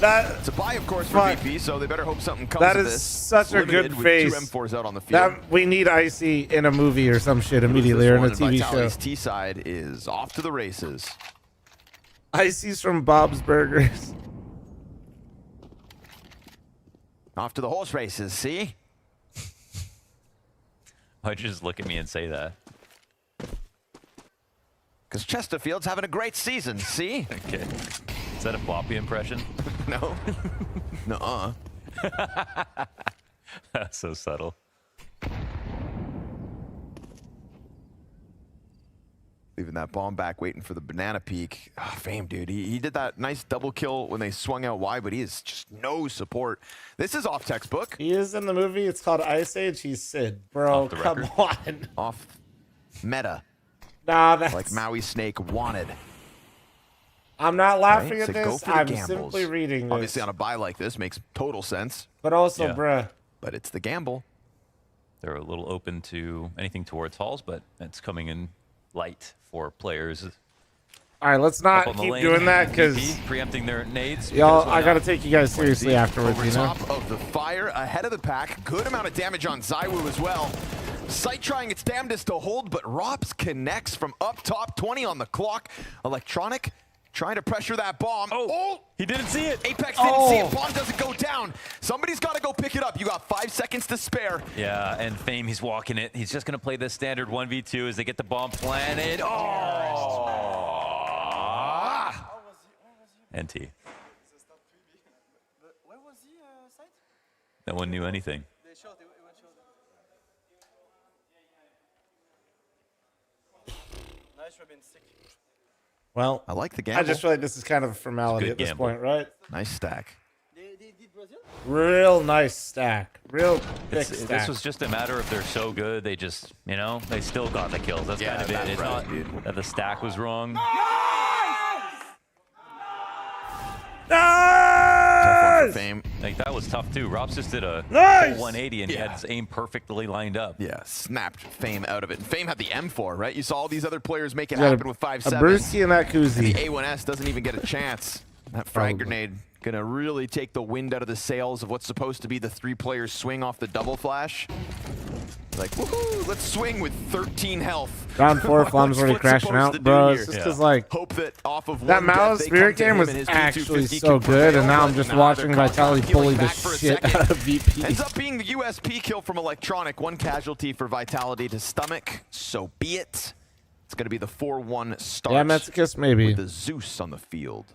It's a buy, of course, for VP, so they better hope something comes That of is this. such a good With face. 2 M4s out on the field. We need Icy in a movie or some shit immediately, or in a TV show. Vitality's T side is off to the races. Icy's from Bob's Burgers. Off to the horse races, see? Why'd you just look at me and say that? Because Chesterfield's having a great season, see? Okay. Is that a floppy impression? No. Nuh-uh. That's so subtle. Leaving that bomb back, waiting for the banana peek. Oh, Fame, dude. He did that nice double kill when they swung out wide, but he is just no support. This is off textbook. He is in the movie. It's called Ice Age. He's Sid. Bro, come on. Off meta. Nah, that's... Like Maui Snake wanted. I'm not laughing Right? at So go this. for the I'm gambles. simply reading this. Obviously, on a buy like this, makes total sense. But also, bruh. But it's the gamble. They're a little open to anything towards halls, but it's coming in light for players. All right, let's not Up on the keep lane. doing that because VP preempting their nades. y'all, because I why got to not? take you guys seriously afterwards, Over you know? top of the fire, ahead of the pack. Good amount of damage on Zywoo as well. Sight trying its damnedest to hold, but Rops connects from up top. 20 on the clock. Electronic trying to pressure that bomb. Oh! He didn't see it. Apex didn't see it. Bomb doesn't go down. Somebody's got to go pick it up. You got 5 seconds to spare. Yeah, and Fame, he's walking it. He's just going to play the standard 1v2 as they get the bomb planted. Oh! NT. No one knew anything. Well, I like the I gamble. just feel like this is kind of a formality at this gamble. point, right? Nice stack. Real nice stack. Real thick stack. This was just a matter of they're so good, they just, they still got the kills. That's kind of it. It's not that the stack was wrong. Nice! Fame. Like, that was tough, too. Robs just did a Nice! full 180, and he had his aim perfectly lined up. Yeah, snapped Fame out of it. And Fame had the M4, right? You saw all these other players make it Got happen with 5-7. A Brewski and that koozie. The A1S doesn't even get a chance. That frag grenade gonna really take the wind out of the sails of what's supposed to be the 3-player swing off the double flash. Like, woohoo, let's swing with 13 health. Round 4, Flom's already crashing out, bro. It's just because, like, hope that off of that one Mao death, they Spirit come to game him was and his actually P250 so can good, and prevail, now I'm but just nah, watching they're Vitality constantly bully healing the back for a shit second. out of VP. Ends up being the USP kill from Electronic. 1 casualty for Vitality to stomach. So be it. It's going to be the 4-1 start. Yeah, Metsicus, maybe. With the Zeus on the field.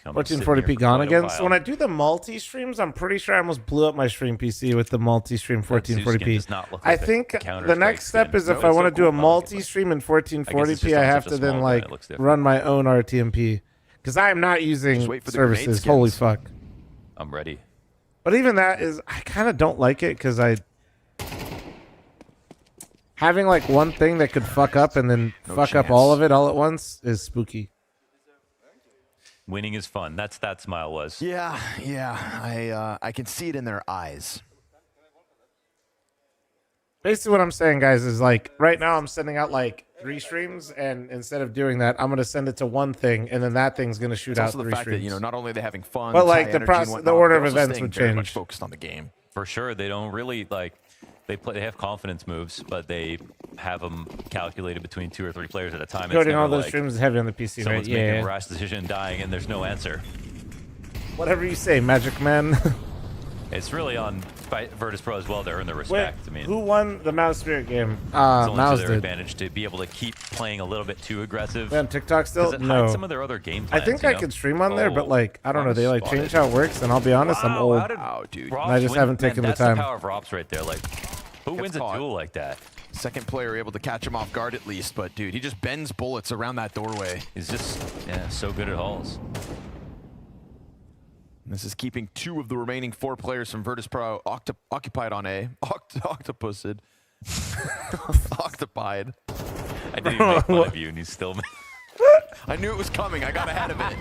1440p gone again. So when I do the multi-streams, I'm pretty sure I almost blew up my stream PC with the multi-stream 1440p. I think the next step is if I want to do a multi-stream in 1440p, I have to then like run my own RTMP because I am not using services. Holy fuck! I'm ready. But even that is, I kind of don't like it because having like one thing that could fuck up and then fuck up all of it all at once is spooky. Winning is fun. That's that smile was. Yeah. I can see it in their eyes. Basically what I'm saying, guys, is like right now I'm sending out like 3 streams, and instead of doing that, I'm going to send it to one thing, and then that thing's going to shoot It's out also 3 the fact streams. that, not only are they having fun, but like high the energy and the whatnot, order of they're also events staying would very change. much focused on the game. For sure, they don't really like. They have confidence moves, but they have them calculated between 2 or 3 players at a time. Coding never all those like streams is heavy on the PC, right? someone's making Yeah. a rash decision and dying, and there's no answer. Whatever you say, Magic Man. It's really on Virtus Pro as well to earn the respect. I mean, who won the Mouse Spirit game? it's only Mouse to their did. advantage to be able to keep playing a little bit too aggressive. On TikTok still? 'Cause it No. hides some of their other game I plans, think you I know? could stream on there, but Oh, like I don't know, they like spotted. change how it works, and I'll be honest, I'm old. Wow, dude. And I just haven't taken the That's time. the power of Robs right there. Like, who wins a duel like that? Second player able to catch him off guard at least, but dude, he just bends bullets around that doorway. He's just so good at halls. This is keeping 2 of the remaining 4 players from Virtus Pro occupied on A. Octopused. Octopied. I didn't even make fun of you, and he's still. I knew it was coming. I got ahead of it.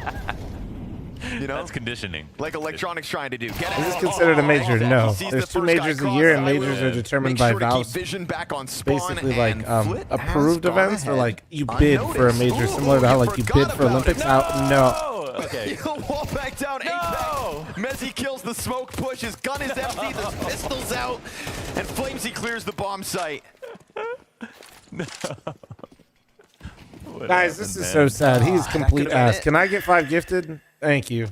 You know? That's conditioning. Like electronics trying to do. Get Is this it. considered a major? No. He sees There's the 2 first guy majors a cross year, and the highway. majors are determined Make by sure to keep Valve's vision back on spawn, basically like and Flit has approved gone events, or ahead. like you bid for a major, similar to how like you bid for Olympics. No. Okay. He'll wall back down Apex. Mezzi kills the smoke push. His gun is empty. The pistol's out. And Flamesy clears the bomb site. Guys, this is so sad. He's complete ass. Can I get 5 gifted? Thank you.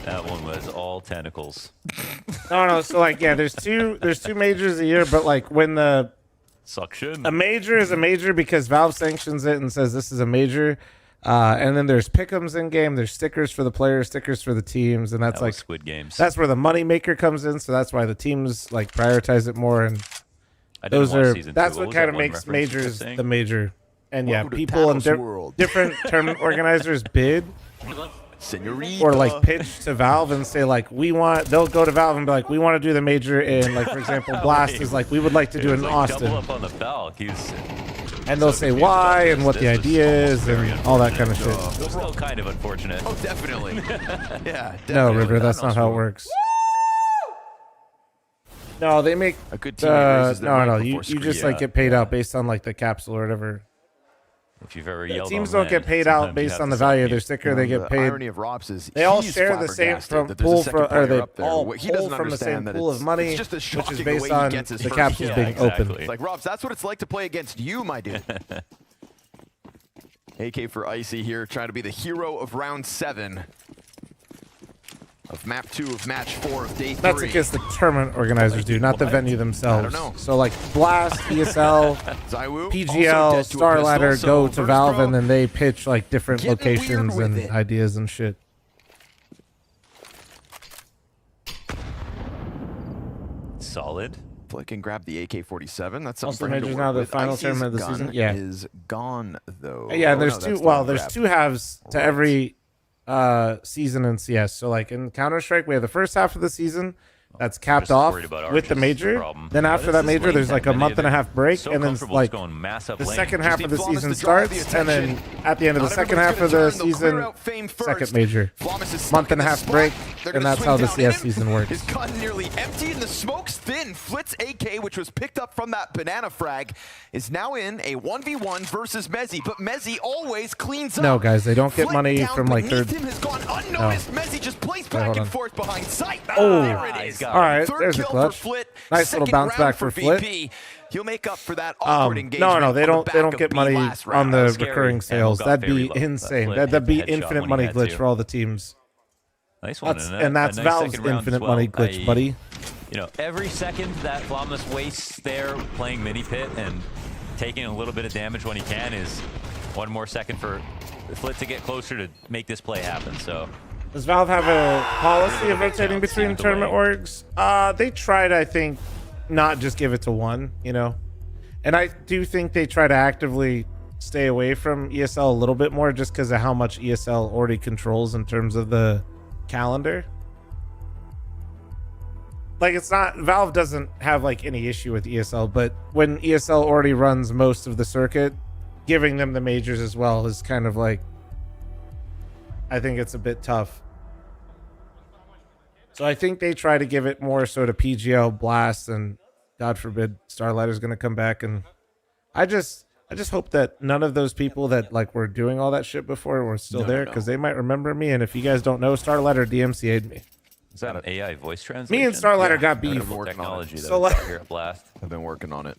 That one was all tentacles. No. So like, yeah, there's two majors a year, but like when the suction, a major is a major because Valve sanctions it and says this is a major. And then there's pick'ems in game. There's stickers for the players, stickers for the teams, and that's That like was Squid Games. That's where the money maker comes in. So that's why the teams like prioritize it more. And I didn't those watch are season that's two. what Was kind that of one makes reference you kept majors saying? the major. And yeah, Welcome to people in Talos world. different tournament organizers bid. Senorita. Or like pitch to Valve and say like they'll go to Valve and be like, we want to do the major in like, for example, Blast is like, we would like to do it in like Austin. Double up on the Falc. He's And they'll say why and what the idea is and all that kind of shit. It's still kind of unfortunate. Oh, definitely. Yeah, definitely. No, River, that's not how it works. No, they make a good teammate raises their no. mic You before just screen. like get paid out based on like the capsule or whatever. If you've ever Yeah, yelled teams on don't get land, paid out sometimes you based have on to the value of self-mute. their sticker. They get The paid. irony of Robs is They all he's share the same flabbergasted that there's a pool second from, or player they up there. all He pull doesn't from the same understand that pool of it's- money, it's just as which is shocking the way based he on gets his the first capsules kill. being exactly. open. It's like, Robs, that's what it's like to play against you, my dude. AK for Icy here, trying to be the hero of round 7 of map 2 of match 4 of day 3. That's because the tournament organizers do, not the venue themselves. I don't know. So like Blast, ESL, Zywu, also PGL, dead to a Star pistol, Ladder so go to Virtus Valve Pro and then they pitch like different getting weird locations with and it. ideas and shit. Solid. Flick can grab the AK-47. That's something Also for him to majors work now the with. final Icy's tournament of the gun season. Yeah. is gone though. Yeah, Oh, and there's no, two. that's the Well, one there's grab. 2 halves to every season in CS. So like in Counter Strike, we have the first half of the season that's capped just off worried about with the Archers is the major. problem. Then But after this that is major, lane there's like a time. month and a They're half break, so and then comfortable like just going mass up the lane. second Just half need of the Flawless season to draw the starts, and then attention. at the end of the Not second everybody's half of gonna the turn. They'll clear season, out Fame second first. major, Flawless is stuck month and a in the half spot. break, They're and gonna that's swing how the down CS in. season works. His gun nearly empty and the smoke's thin. Flit's AK, which was picked up from that banana frag, is now in a 1v1 versus Mezzi. But Mezzi always cleans up. No, guys, they don't get Flit money down from like beneath third. him has gone unnoticed. No. Mezzi just plays Wait, back hold and on. forth behind sight. Oh, There it is. all right, Third there's a kill clutch. for Flit. Nice little Second bounce round back for Flit. VP. He'll make up for that awkward No, engagement. they on don't. the They back don't of get B money last on round. the Scary. recurring Ammo sales. got That'd very be low. insane. Flit That'd be hit the headshot infinite when he money had glitch to. for all the teams. Nice one. That's a nice Valve's second round as infinite well. money glitch, buddy. You know, every second that Flawless wastes there playing mini pit and taking a little bit of damage when he can is one more second for Flit to get closer to make this play happen. So Does Valve have a policy of rotating between tournament orgs? They tried, I think, not just give it to one, you know. And I do think they try to actively stay away from ESL a little bit more just because of how much ESL already controls in terms of the calendar. Like, it's not, Valve doesn't have like any issue with ESL, but when ESL already runs most of the circuit, giving them the majors as well is kind of like, I think it's a bit tough. So I think they try to give it more so to PGL, Blast, and God forbid Starlighter's going to come back. And I just hope that none of those people that like were doing all that shit before were still there, because they might remember me. And if you guys don't know, Starlighter DMCA'd me. is that an AI voice translation? Me and Starlighter got beef. Technology that So, we got like, here at Blast. I've been working on it.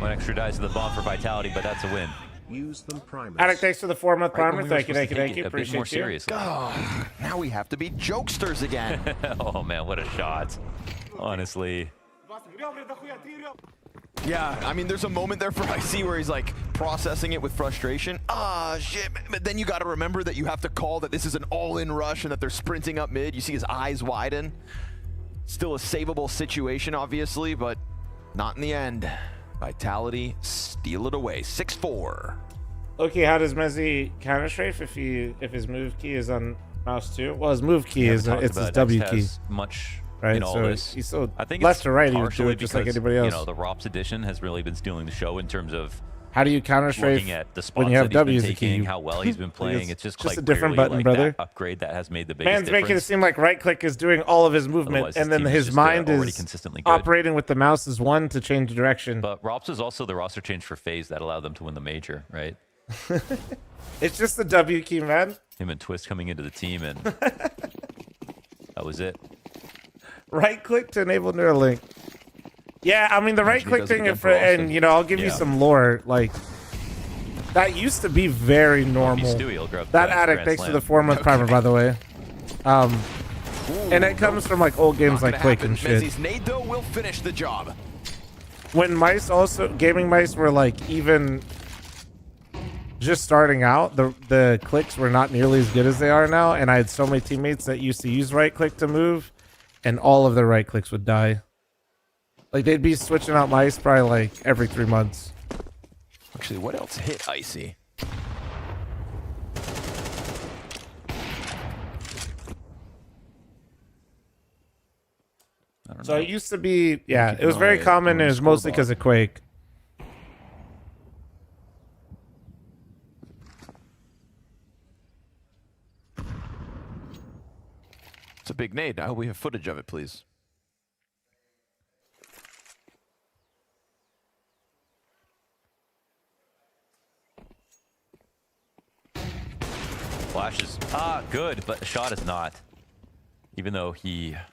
One extra dice to the bomb for Vitality, but that's a win. Use them primers. Addict, thanks for the 4-month Right when primer. we were Thank you, supposed thank you, to thank take you. it a bit Appreciate more you. seriously. Oh, now we have to be jokesters again. Oh man, what a shot. Honestly. Yeah, I mean, there's a moment there for Icy where he's like processing it with frustration. Ah, shit. But then you got to remember that you have to call that this is an all-in rush and that they're sprinting up mid. You see his eyes widen. Still a savable situation, obviously, but not in the end. Vitality steal it away. 6-4. Okay, how does Mezzi counter strafe if his move key is on mouse 2? Well, his move key is it's his W key. Much right? in all So this. he's so I think left it's to right, he would do partially it just like because, anybody else. You know, the ROPS edition has really been stealing the show in terms of how do you counter strafe looking at the spots when you have that W he's as been a key? taking, how well he's been playing. It's just, like a different rarely, button, like, brother. that upgrade that has made the biggest Man's difference. making it seem like right click is doing all of his movement, Otherwise, and his then team is his just, mind already is consistently good. operating with the mouse is 1 to change direction. But ROPS is also the roster change for FaZe that allowed them to win the major, right? It's just the W key, man. Him and Twist coming into the team, and that was it. Right click to enable Neuralink. Yeah, I mean the right click does it thing, again if, for Austin. and you know, I'll give you Yeah. some lore. Like that used to be very normal. Stewie, he'll grab That the addict, Grand thanks for the Slam. 4-month primer, by the way. And it comes from like old games like Quake and shit. Mezzi's nade, though, will finish the job. When mice also gaming mice were like even just starting out, the clicks were not nearly as good as they are now, and I had so many teammates that used to use right click to move, and all of their right clicks would die. Like they'd be switching out mice probably like every 3 months. Actually, what else hit Icy? So it used to be, yeah, it was very common, and it was mostly because of Quake. It's a big nade. I hope we have footage of it, please. Flash is good, but the shot is not. Even though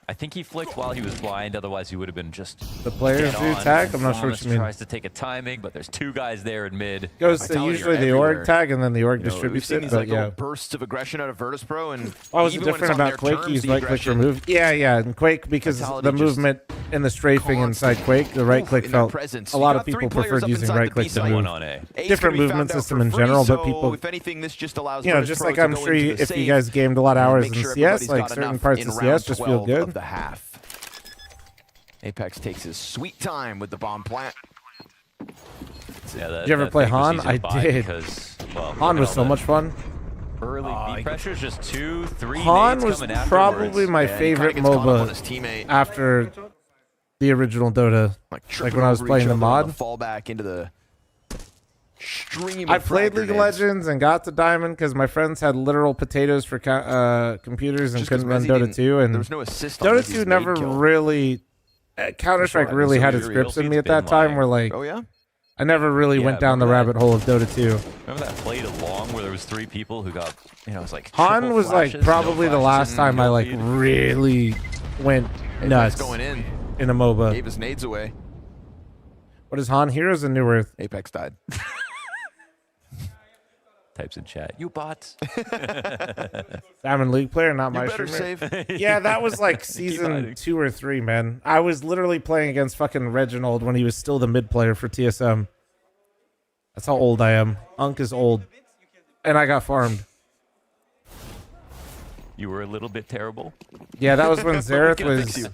I think he flicked while he was blind, otherwise he would have been just The players dead do on. tag? I'm not sure what Thomas you mean. tries to take a timing, but there's 2 guys there in mid. Goes to Vitality usually are the everywhere. org tag, and then the org You know, we've distributes seen it, these but like yeah. little bursts of aggression out of Virtus Pro, and Why was it even when it's different on about their Quake? terms, Use the right click for aggression- move. Yeah, in Quake, because Vitality the just movement and the strafing inside Quake, the right click in their felt presence. a You lot got of 3 people players preferred up using inside right the click B to side. move. A's Different gonna be movement found out system for in free, general, but so people, if anything, this just allows you know, Virtus just Pro like to I'm go sure into the if you save guys gamed a lot of and hours make in sure CS, everybody's like got certain enough parts in of round CS just feel 12 good. of the half. Apex takes his sweet time with the bomb plant. Yeah, Did you ever play Han? I did. Because, well, Han was so much fun. Early B pressure is just 2, 3 Han nades was coming afterwards. probably my favorite MOBA after the original Dota. Like when I was playing the mod. Fall back into the stream. I of played frag League of grenades. Legends and got to Diamond because my friends had literal potatoes for computers and Just 'cause couldn't run Mezzi Dota didn't- 2. And there was no assist on Dota Mezzi's 2 nade never kill. really... Counter-Strike really had its grips in me at that time where like... Oh, yeah? I never really went down the rabbit hole of Dota 2. Remember that play along where there was 3 people who got, you know, it was like Han triple was like flashes, probably no the flashes, last time I no like feed. really went Apex nuts going in. a MOBA. Gave his nades away. What is Han? Heroes of New Earth. Apex died. Types in chat. You bots. Diamond League player, not You my better streamer. save. Yeah, that was like Keep season hiding. 2 or 3, man. I was literally playing against fucking Reginald when he was still the mid player for TSM. That's how old I am. Unk is old. And I got farmed. You were a little bit terrible. Yeah, that was when Xerath can was fix you.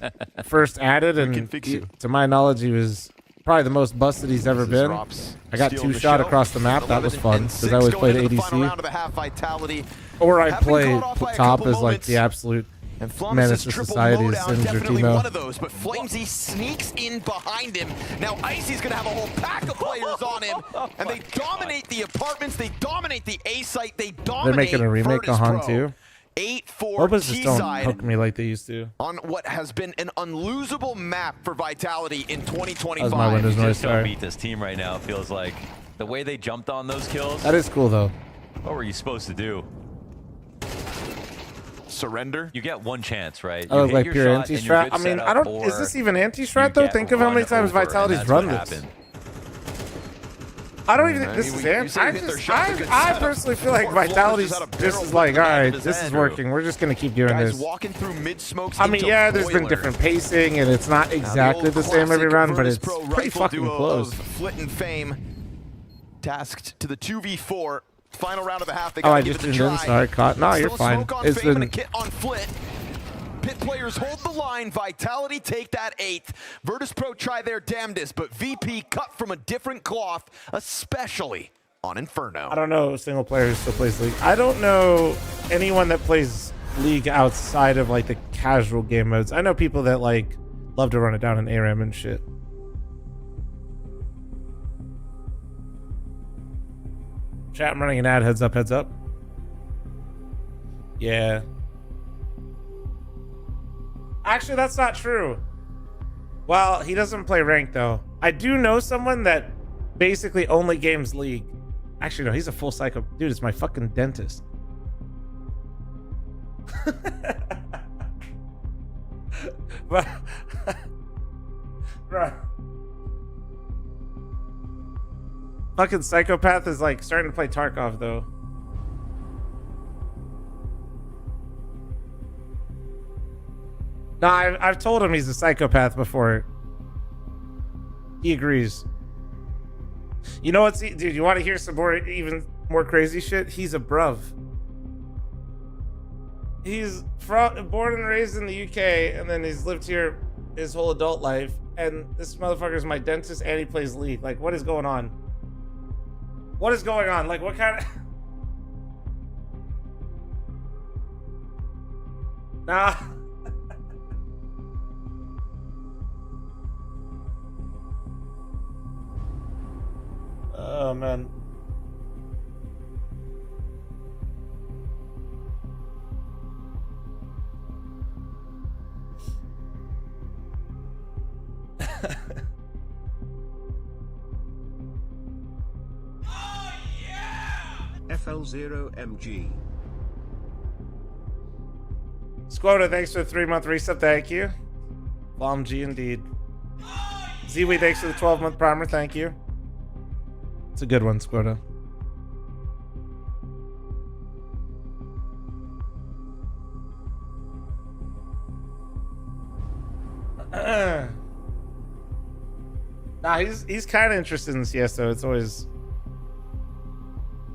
first added, can and fix you. to my knowledge, he was probably the most busted he's ever This is been. Rops I got stealing 2 the shot show. across the map. That was 11 fun and because 6 I always going played into the final ADC. round of a half. Vitality Or I have been play caught off by a top couple as like moments. the absolute And Flawless' menace to triple society as lowdown, Sims or definitely one of Timo. those, but Flamesy sneaks in behind him. Now Icy's gonna have a whole pack of players on him, and they dominate the apartments, they dominate the A site, they dominate They're making a remake Virtus of Han Pro. too. 8-4 MOBAs just don't T-side hook me like they used to. on what has been an unlosable map for Vitality in 2025. That was my Windows You noise, just don't sorry. beat this team right now. It feels like the way they jumped on those kills. That is cool though. What were you supposed to do? Surrender? You get one chance, right? I You look hit like your pure shot and you're anti-strat. good I mean, setup, I don't. or Is this even you anti-strat though? get Think of how many run times over, and Vitality's that's run what this. happened. I don't even think this is it. I personally feel like Vitality's just is like, all right, this is working. We're just gonna keep doing this. Walking through mid-smokes. I mean, yeah, there's been different pacing, and it's not exactly the same every round, but it's pretty fucking close. Flit and Fame tasked to the 2v4 final round of the half. They I give just it a tuned in. try. Sorry, caught. No, you're Still fine. smoke on It's Fame and been a kit on Flit. Pit players hold the line. Vitality take that 8th. Virtus Pro try their damnedest, but VP cut from a different cloth, especially on Inferno. I don't know single player who still plays League. I don't know anyone that plays League outside of like the casual game modes. I know people that like love to run it down in ARAM and shit. Chat, I'm running an ad. Heads up, heads up. Yeah. Actually, that's not true. Well, he doesn't play ranked though. I do know someone that basically only games League. Actually, no, he's a full psycho. Dude, it's my fucking dentist. Bro. Fucking psychopath is like starting to play Tarkov though. No, I've told him he's a psychopath before. He agrees. You know what's... Dude, you want to hear some more, even more crazy shit? He's a bruv. He's born and raised in the UK, and then he's lived here his whole adult life. And this motherfucker's my dentist, and he plays League. Like, what is going on? What is going on? Like, what kind of... Nah... Oh, man. FL0MG. Squota, thanks for the 3-month resub. Thank you. Bomb G indeed. Ziwi, thanks for the 12-month primer. Thank you. It's a good one, Squota. Nah, he's kind of interested in CS though. It's always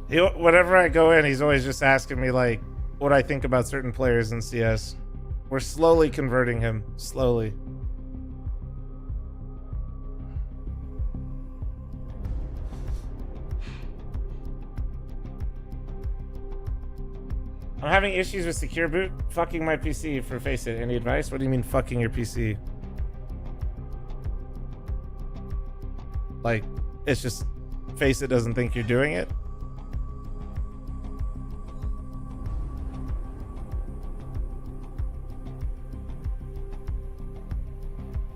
whenever I go in, he's always just asking me like what I think about certain players in CS. We're slowly converting him, slowly. I'm having issues with secure boot. Fucking my PC for Face It. Any advice? What do you mean fucking your PC? Like, it's just Face It doesn't think you're doing it?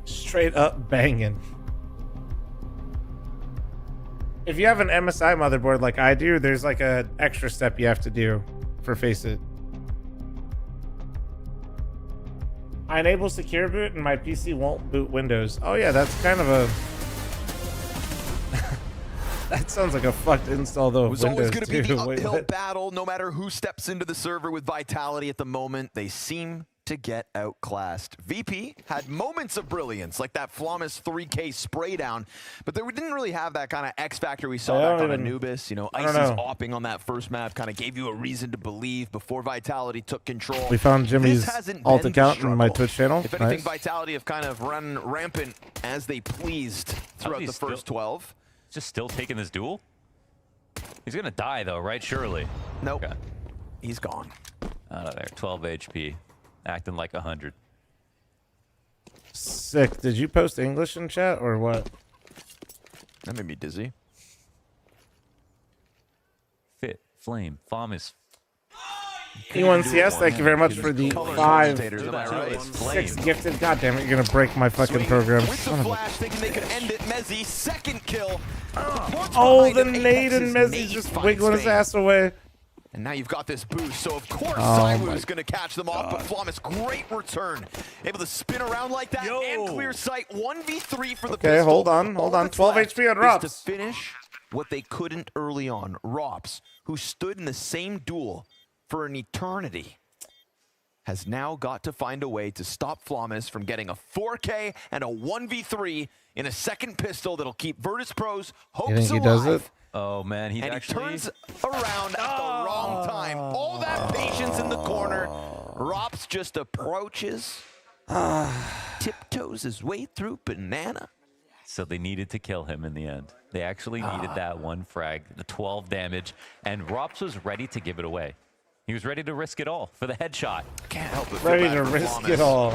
Straight up banging. If you have an MSI motherboard like I do, there's like an extra step you have to do for Face It. I enable secure boot and my PC won't boot Windows. Oh yeah, that's kind of a... That sounds like a fucked install though. It was Windows always going to be the too. Wait, uphill what? battle, no matter who steps into the server with Vitality at the moment. They seem to get outclassed. VP had moments of brilliance, like that Flawless 3K spray down, but we didn't really have that kind of X factor we saw back on Anubis. You know, Icy's opping on that first map kind of gave you a reason to believe before Vitality took control. We found Jimmy's alt account on my Twitch channel. If anything, Vitality have kind of run rampant as they pleased throughout the first 12. Just still taking this duel? He's gonna die though, right? Surely. Nope. Okay. He's gone. Out of there. 12 HP. Acting like 100. Sick. Did you post English in chat or what? That made me dizzy. Fit. Flame. Farm is... E1CS, thank you very much for the 6 gifted. God damn it, you're gonna break my fucking program. Son of a... Thinking they could end it. Mezzi, second kill. Oh, the nade and Mezzi just wiggling his ass away. And now you've got this boost, so of course Zywoo's going to catch them off, but Flawless, great return. Able to spin around like that and clear sight. 1v3 for the pistol. Okay, hold on. 12 HP on Rops. To finish what they couldn't early on. Rops, who stood in the same duel for an eternity, has now got to find a way to stop Flamis from getting a 4K and a 1v3 in a second pistol that'll keep Virtus Pro's hopes You think he alive. does it? Oh man, he's and actually he turns around at the wrong time. All that patience in the corner. Rops just approaches, tiptoes his way through banana. So they needed to kill him in the end. They actually needed that one frag, the 12 damage, and Rops was ready to give it away. He was ready to risk it all for the headshot. Can't help it. Ready to risk it all.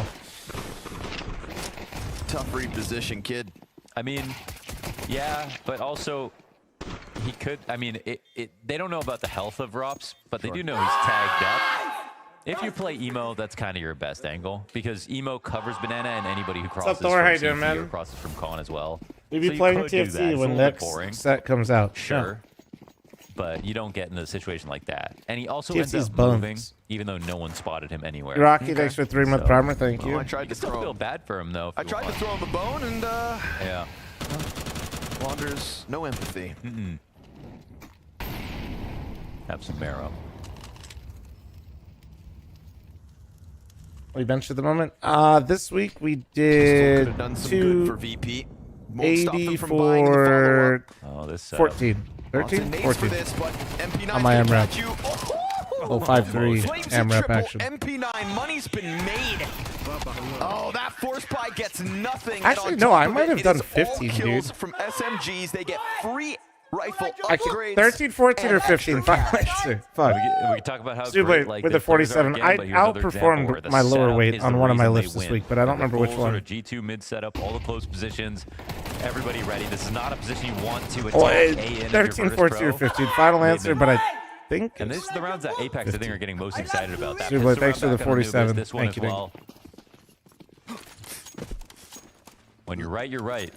Tough reposition, kid. I mean, yeah, but also he could. I mean, they don't know about the health of Rops, but they do know he's tagged up. If you play Emo, that's kind of your best angle because Emo covers banana and anybody who crosses Thor? How you from doing, CT man? or crosses from Con as well. We'll So be you playing could do that. TFT It's when a little bit next boring. set comes out. Sure. But you don't get in a situation like that. And he also TFT's ends up bones. moving, even though no one spotted him anywhere. Rocky, thanks for 3-month primer. Thank you. I tried to Still throw feel bad for him, though. I tried to throw him the bone, and Yeah. Wander's no empathy. Have some marrow. We benched at the moment. This week we Could did have done some good for 2 VP. Won't stop them 80 from buying the follow-up. for Oh, this setup. 14. Lots of 13? nades 14. for this, but MP9 On my can MRAP. catch you. Oh, 5-3 Flames a MRAP triple. action. MP9 money's been made. Oh, that force pie gets nothing. and Actually, on no, top I of might it, have it done is all 15, kills dude. from SMGs. They get free rifle Actually, upgrades. 13, 14, or 15. Fuck. We can talk about how Stupid great, like, with the the players are 47. again, I but here's another example where outperformed the my lower setup weight is on the one of my reason they lifts this win. week, but I don't The remember which full one. Sort of G2 mid setup, all the close positions, everybody ready. This is not a position you want to attack. Oh, A in if you're 13, Virtus 14, Pro. or 15. Final answer, but I think. And this is the rounds that Apex, I think, are getting most excited about. That Super, pistol thanks for round the back on Anubis, 47. This one Thank as you, well. When you're right, you're right.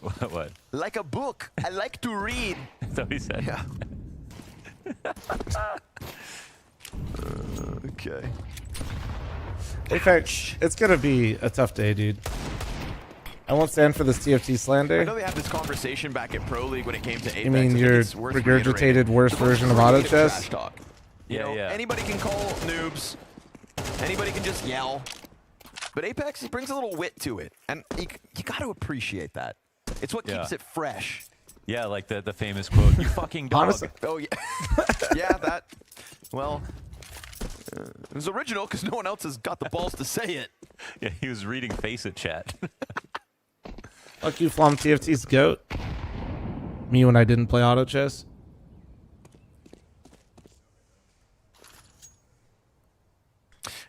What? Like a book. I like to read. That's what he said. Yeah. Okay. Apex, it's going to be a tough day, dude. I won't stand for this TFT I slander. know they had this conversation back at Pro League when it came to Apex. You mean I think your it's worth regurgitated reiterating. worst The most version of auto creative trash chess? talk. You Yeah, know, yeah. anybody can call noobs. Anybody can just yell. But Apex, it brings a little wit to it. And you got to appreciate that. It's what keeps it fresh. Yeah, like the famous quote, "You fucking dog." Honestly. Oh, yeah. Yeah, that. Well, it was original because no one else has got the balls to say it. Yeah, he was reading Face It chat. Fuck you, Flom. TFT's GOAT. Me when I didn't play auto chess.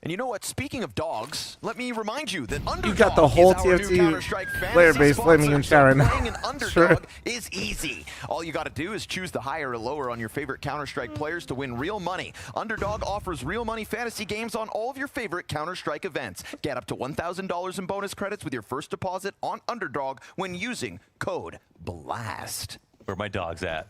And you know what? Speaking of dogs, let me remind you that Underdog You got the whole is our new TFT Counter-Strike player fantasy base flaming in sponsor. chat right So now. playing an Underdog Sure. is easy. All you got to do is choose the higher or lower on your favorite Counter-Strike players to win real money. Underdog offers real money fantasy games on all of your favorite Counter-Strike events. Get up to $1,000 in bonus credits with your first deposit on Underdog when using code BLAST. Where my dog's at.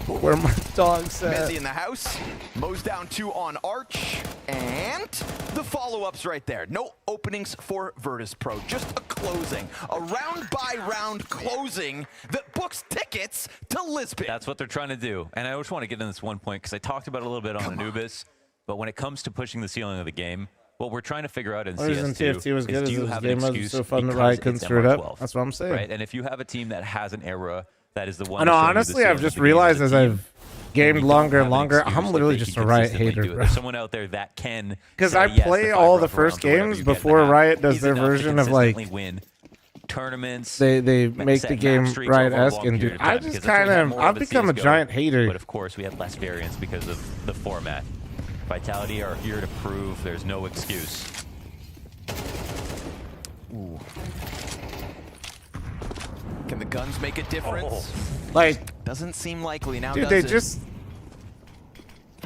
Where my dog's at. Mezzy in the house. Mo's down 2 on Arch. And the follow-ups right there. No openings for Virtus Pro. Just a closing. A round-by-round closing that books tickets to Lisbon. That's what they're trying to do. And I just want to get in this one point because I talked about it a little bit on Anubis. But when it comes to pushing the ceiling of the game, what we're trying to figure out in The reason CS2 TFT was is good do is you this have game an was excuse so fun that because Riot couldn't it's screw it up. MR12, That's what I'm saying. Right? And if you have a team that has an era that is the one. I know, that's showing you the honestly, ceiling I've of just the game realized as as a team, I've gamed you don't longer have and an longer, excuse I'm that literally they just can a Riot consistently hater, do it. bro. There's someone out there that can. Because say, I yes, play the all 5 the round first rounds or whatever games you get in before half Riot does is their enough to version of like consistently win tournaments. they make set the map game streaks over a Riot-esque, long and period dude, of I time, just because that's what kind we had of more I've a become a CS:GO, giant hater. But of course, we had less variance because of the format. Vitality are here to prove there's no excuse. Ooh. Can the guns make a difference? Like, doesn't seem likely now, dude, does they it? just.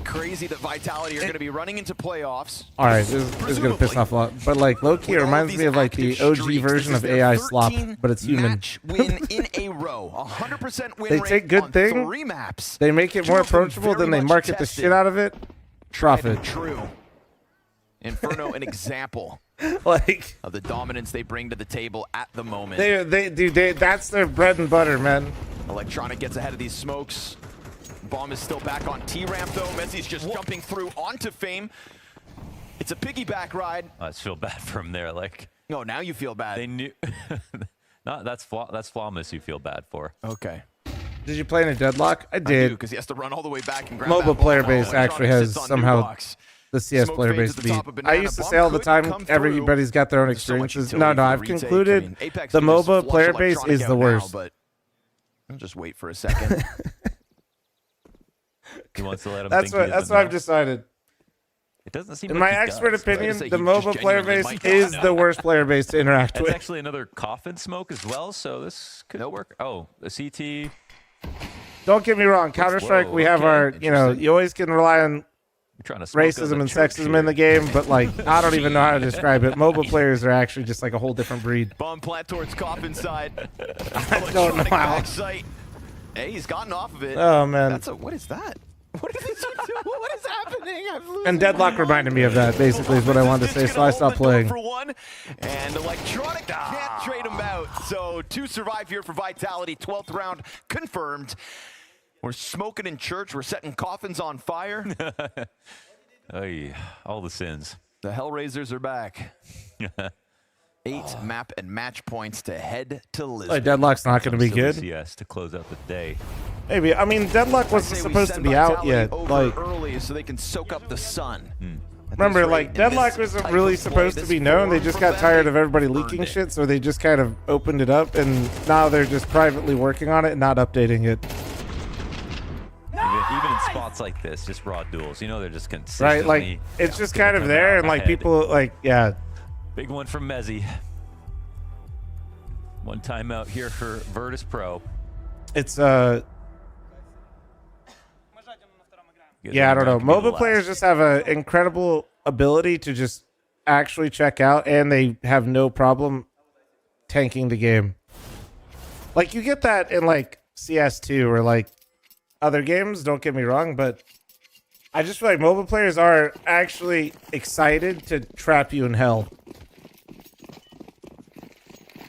Crazy that Vitality are going to be running into playoffs. All right, this is gonna piss off a lot, but like low key, it reminds me of like the OG version of AI slop, but it's human. Match win in a row, 100% win They rate take good on thing, 3 maps. they make it 2 more of them approachable, very then they much market the tested. shit out of it. Profit. True. Inferno, an example like of the dominance they bring to the table at the moment. That's their bread and butter, man. Electronic gets ahead of these smokes. Bomb is still back on T-ramp though. Messi's just jumping through onto Fame. It's a piggyback ride. I just feel bad for him there. Like, no, now you feel bad. They knew. No, that's Flawless you feel bad for. Okay. Did you play in a deadlock? I did. Because he has to run all the way back and grab Mobile that player ball. base actually has somehow the CS Smoke player fades base at the beat. top of I Banana. used to Bomb say all the couldn't time, come through. everybody's got their own There's so much experiences. utility No, for I've retake. concluded I mean, Apex the can just MOBA flush player base Electronic is out the now, worst. but I'll just wait for a second. He wants to let him That's think what I've decided. It doesn't seem In like my he expert does, opinion, but- the MOBA player base is the worst player base to interact That's with. actually another coffin smoke as well, so this could work. Oh, the CT. Don't get me wrong, Counter-Strike, we have our, you always can rely on Trying to smoke racism on and the church sexism in the game, but like, I don't even know how to describe it. MOBA players are actually just like a whole different breed. Bomb plant towards coffin side. I don't know how. Backside. Hey, he's gotten off of it. Oh, man. What is that? What is this? What is happening? I'm losing And Deadlock reminded me of that, basically, is what I wanted to say, so I stopped playing. for one, and Electronic can't trade him out. So 2 survive here for Vitality. 12th round confirmed. We're smoking in church. We're setting coffins on fire. Ay, all the sins. The Hellraisers are back. 8 map and match points to head to Lisbon. Like, Deadlock's not going to be good. CS to close out the day. Maybe. I mean, Deadlock wasn't supposed to be out yet. Like, early so they can soak up the sun. remember, like, Deadlock wasn't really supposed to be known. They just got tired of everybody leaking shit, so they just kind of opened it up, and now they're just privately working on it and not updating it. Even in spots like this, just raw duels, they're just consistently. Right? Like, it's just kind of there, and like, people, like, yeah. Big one from Mezzi. One timeout here for Virtus Pro. It's, yeah, I don't know. MOBA players just have an incredible ability to just actually check out, and they have no problem tanking the game. Like, you get that in, like, CS2 or, like, other games, don't get me wrong, but I just feel like MOBA players are actually excited to trap you in hell.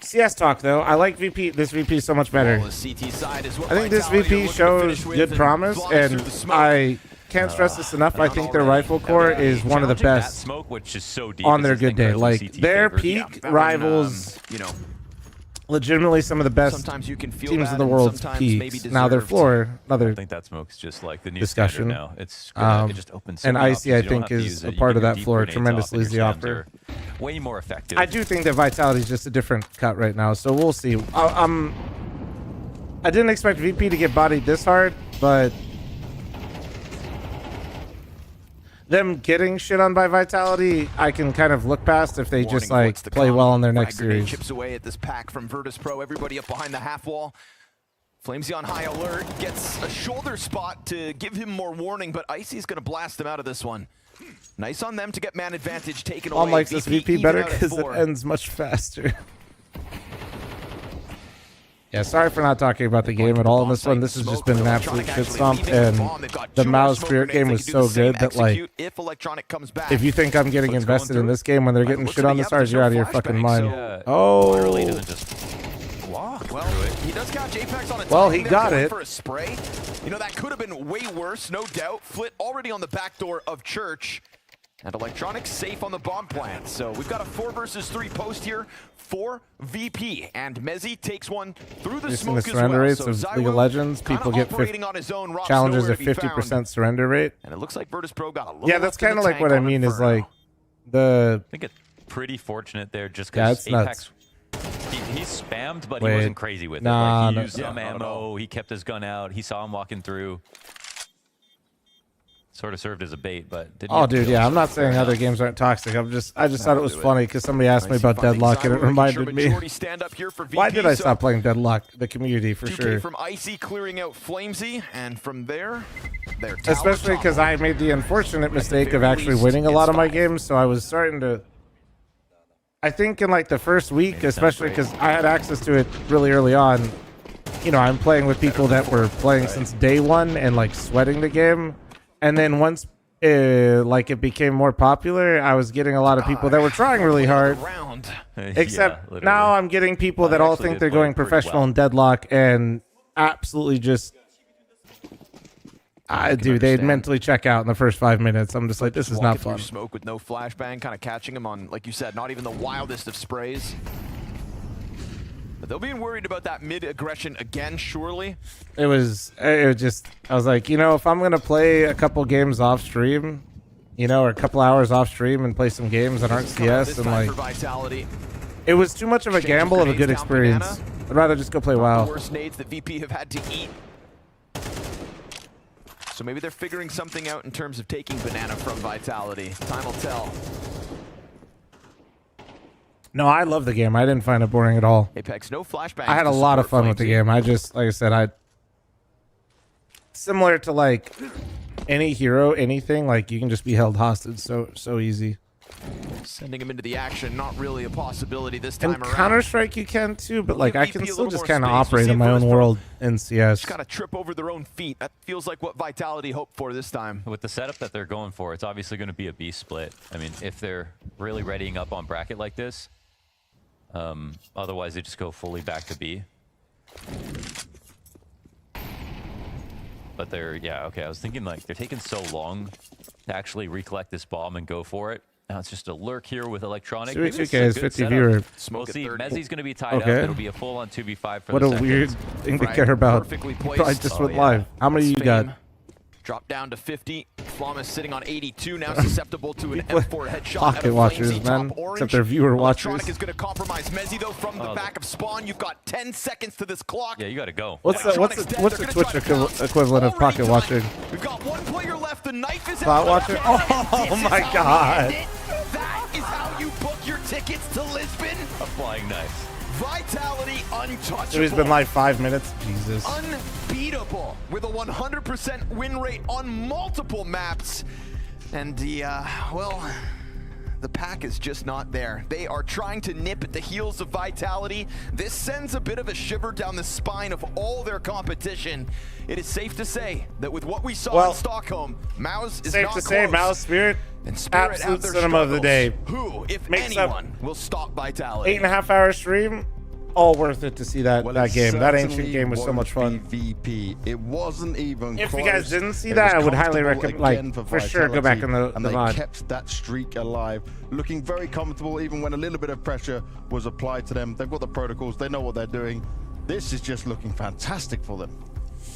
CS talk, though. I like VP. This VP is so much better. I think this VP shows good promise, and I can't stress this enough. I think their rifle core is one of the best smoke, which is so deep, on their good day. Like, their peak rivals, legitimately some of the best teams in the world's peaks. Now, their floor, another I think that smoke's just like the new discussion. now. It's good. It just opens so and many Icy, I options. You don't think, have to is use a it. You part can of go that deep floor. grenades Tremendously off, and easy your offer. stems are way more effective. I do think that Vitality is just a different cut right now, so we'll see. I didn't expect VP to get bodied this hard, but them getting shit on by Vitality, I can kind of look past if they just like play well in their next series. Chips away at this pack from Virtus Pro. Everybody up behind the half wall. Flamesy on high alert, gets a shoulder spot to give him more warning, but Icy's going to blast him out of this one. Nice on them to get man advantage taken away. Mom likes this VP even better out at because it 4. ends much faster. Yeah, sorry for not talking about the game at all in this one. This has just been an absolute shit stomp, and the Mao's Spirit game was so good that, like, if you think I'm getting invested in this game when they're getting shit on this hard, you're out of your fucking mind. Oh. Well, he does catch Apex on a Well, he timing there, got going it. for a spray. That could have been way worse, no doubt. Flit already on the back door of Church. And Electronics safe on the bomb plant. So we've got a 4 versus 3 post here for VP. And Mezzi takes one through the Just in the smoke as surrender well. rates So of Zywo League of Legends, kinda people get operating on his own. Rob's challenges nowhere at to be 50% found. surrender rate. And it looks like Virtus Pro got a little Yeah, that's left in kind of the like what tank I on mean is Inferno. like the. I think it's pretty fortunate there just Yeah, because it's Apex. nuts. He spammed, but Wait. he wasn't crazy with Nah, it. Like, he no. used some ammo. He kept his gun out. He saw him walking through. Sort of served as a bait, but didn't. Oh, dude, yeah, I'm not saying other games aren't toxic. I just thought it was funny because somebody asked me about Deadlock and it reminded me. Why did I stop playing Deadlock? The community, for 2K sure. from Icy clearing out Flamesy, and from there, they're Especially because I made the unfortunate mistake of actually winning a lot of my games, so I was starting to. I think in like the first week, especially because I had access to it really early on. I'm playing with people that were playing since day one and like sweating the game. And then once like it became more popular, I was getting a lot of people that were trying really hard. Except now I'm getting people that all think they're going professional in Deadlock, and absolutely just. Dude, they'd mentally check out in the first 5 minutes. I'm just like, this is not fun. Smoke with no flashbang, kind of catching him on, like you said, not even the wildest of sprays. But they'll be worried about that mid aggression again, surely. It was just, I was like, you know, if I'm going to play a couple games off stream, you know, or a couple hours off stream and play some games that aren't CS, and like, it was too much of a gamble of a good experience. I'd rather just go play WoW. The worst nades that VP have had to eat. So maybe they're figuring something out in terms of taking Banana from Vitality. Time will tell. No, I love the game. I didn't find it boring at all. Apex, no flashbangs. I had a lot of fun with the game. I just, like I said, similar to like any hero, anything, like you can just be held hostage so easy. Sending him into the action, not really a possibility this time And around. Counter-Strike you can too, but like I can still just kind of operate in my own world in CS. Just gotta trip over their own feet. That feels like what Vitality hoped for this time. With the setup that they're going for, it's obviously going to be a B split. I mean, if they're really readying up on bracket like this, otherwise they just go fully back to B. But they're, yeah, okay, I was thinking like they're taking so long to actually recollect this bomb and go for it. Now it's just a lurk here with Electronic. Maybe this is 50 viewer. We'll see. Mezzi's going to be tied up. It'll be a full-on 2v5 for what the a second. weird thing to care about. I just went live. How many you got? Drop down to 50. Flawless sitting on 82, now susceptible to an M4 headshot. Pocket watchers, man. Except they're viewer watchers. Electronic is going to compromise Mezzi, though, from the back of spawn. You've got 10 seconds to this clock. Yeah, you got to go. What's the Twitch equivalent of pocket watching? We've got one player left. The knife is Spot watching? Oh my god. That is how you book your tickets to Lisbon. A flying knife. Vitality untouchable. So he's been live 5 minutes. Jesus. Unbeatable with a 100% win rate on multiple maps. And well, the pack is just not there. They are trying to nip at the heels of Vitality. This sends a bit of a shiver down the spine of all their competition. It is safe to say that with what we saw in Stockholm, Mouse is safe not to close. say, Mouse Spirit, And Spirit absolute have their cinema of the day. Who, if Makes anyone, will stop Vitality? 8.5 hour stream. All worth it to see that game. That ancient game was so much fun. VP. It wasn't even If close. you guys didn't see that, I would highly recommend, like, for sure, go back in the and they VOD. kept that streak alive, looking very comfortable, even when a little bit of pressure was applied to them. They've got the protocols. They know what they're doing. This is just looking fantastic for them.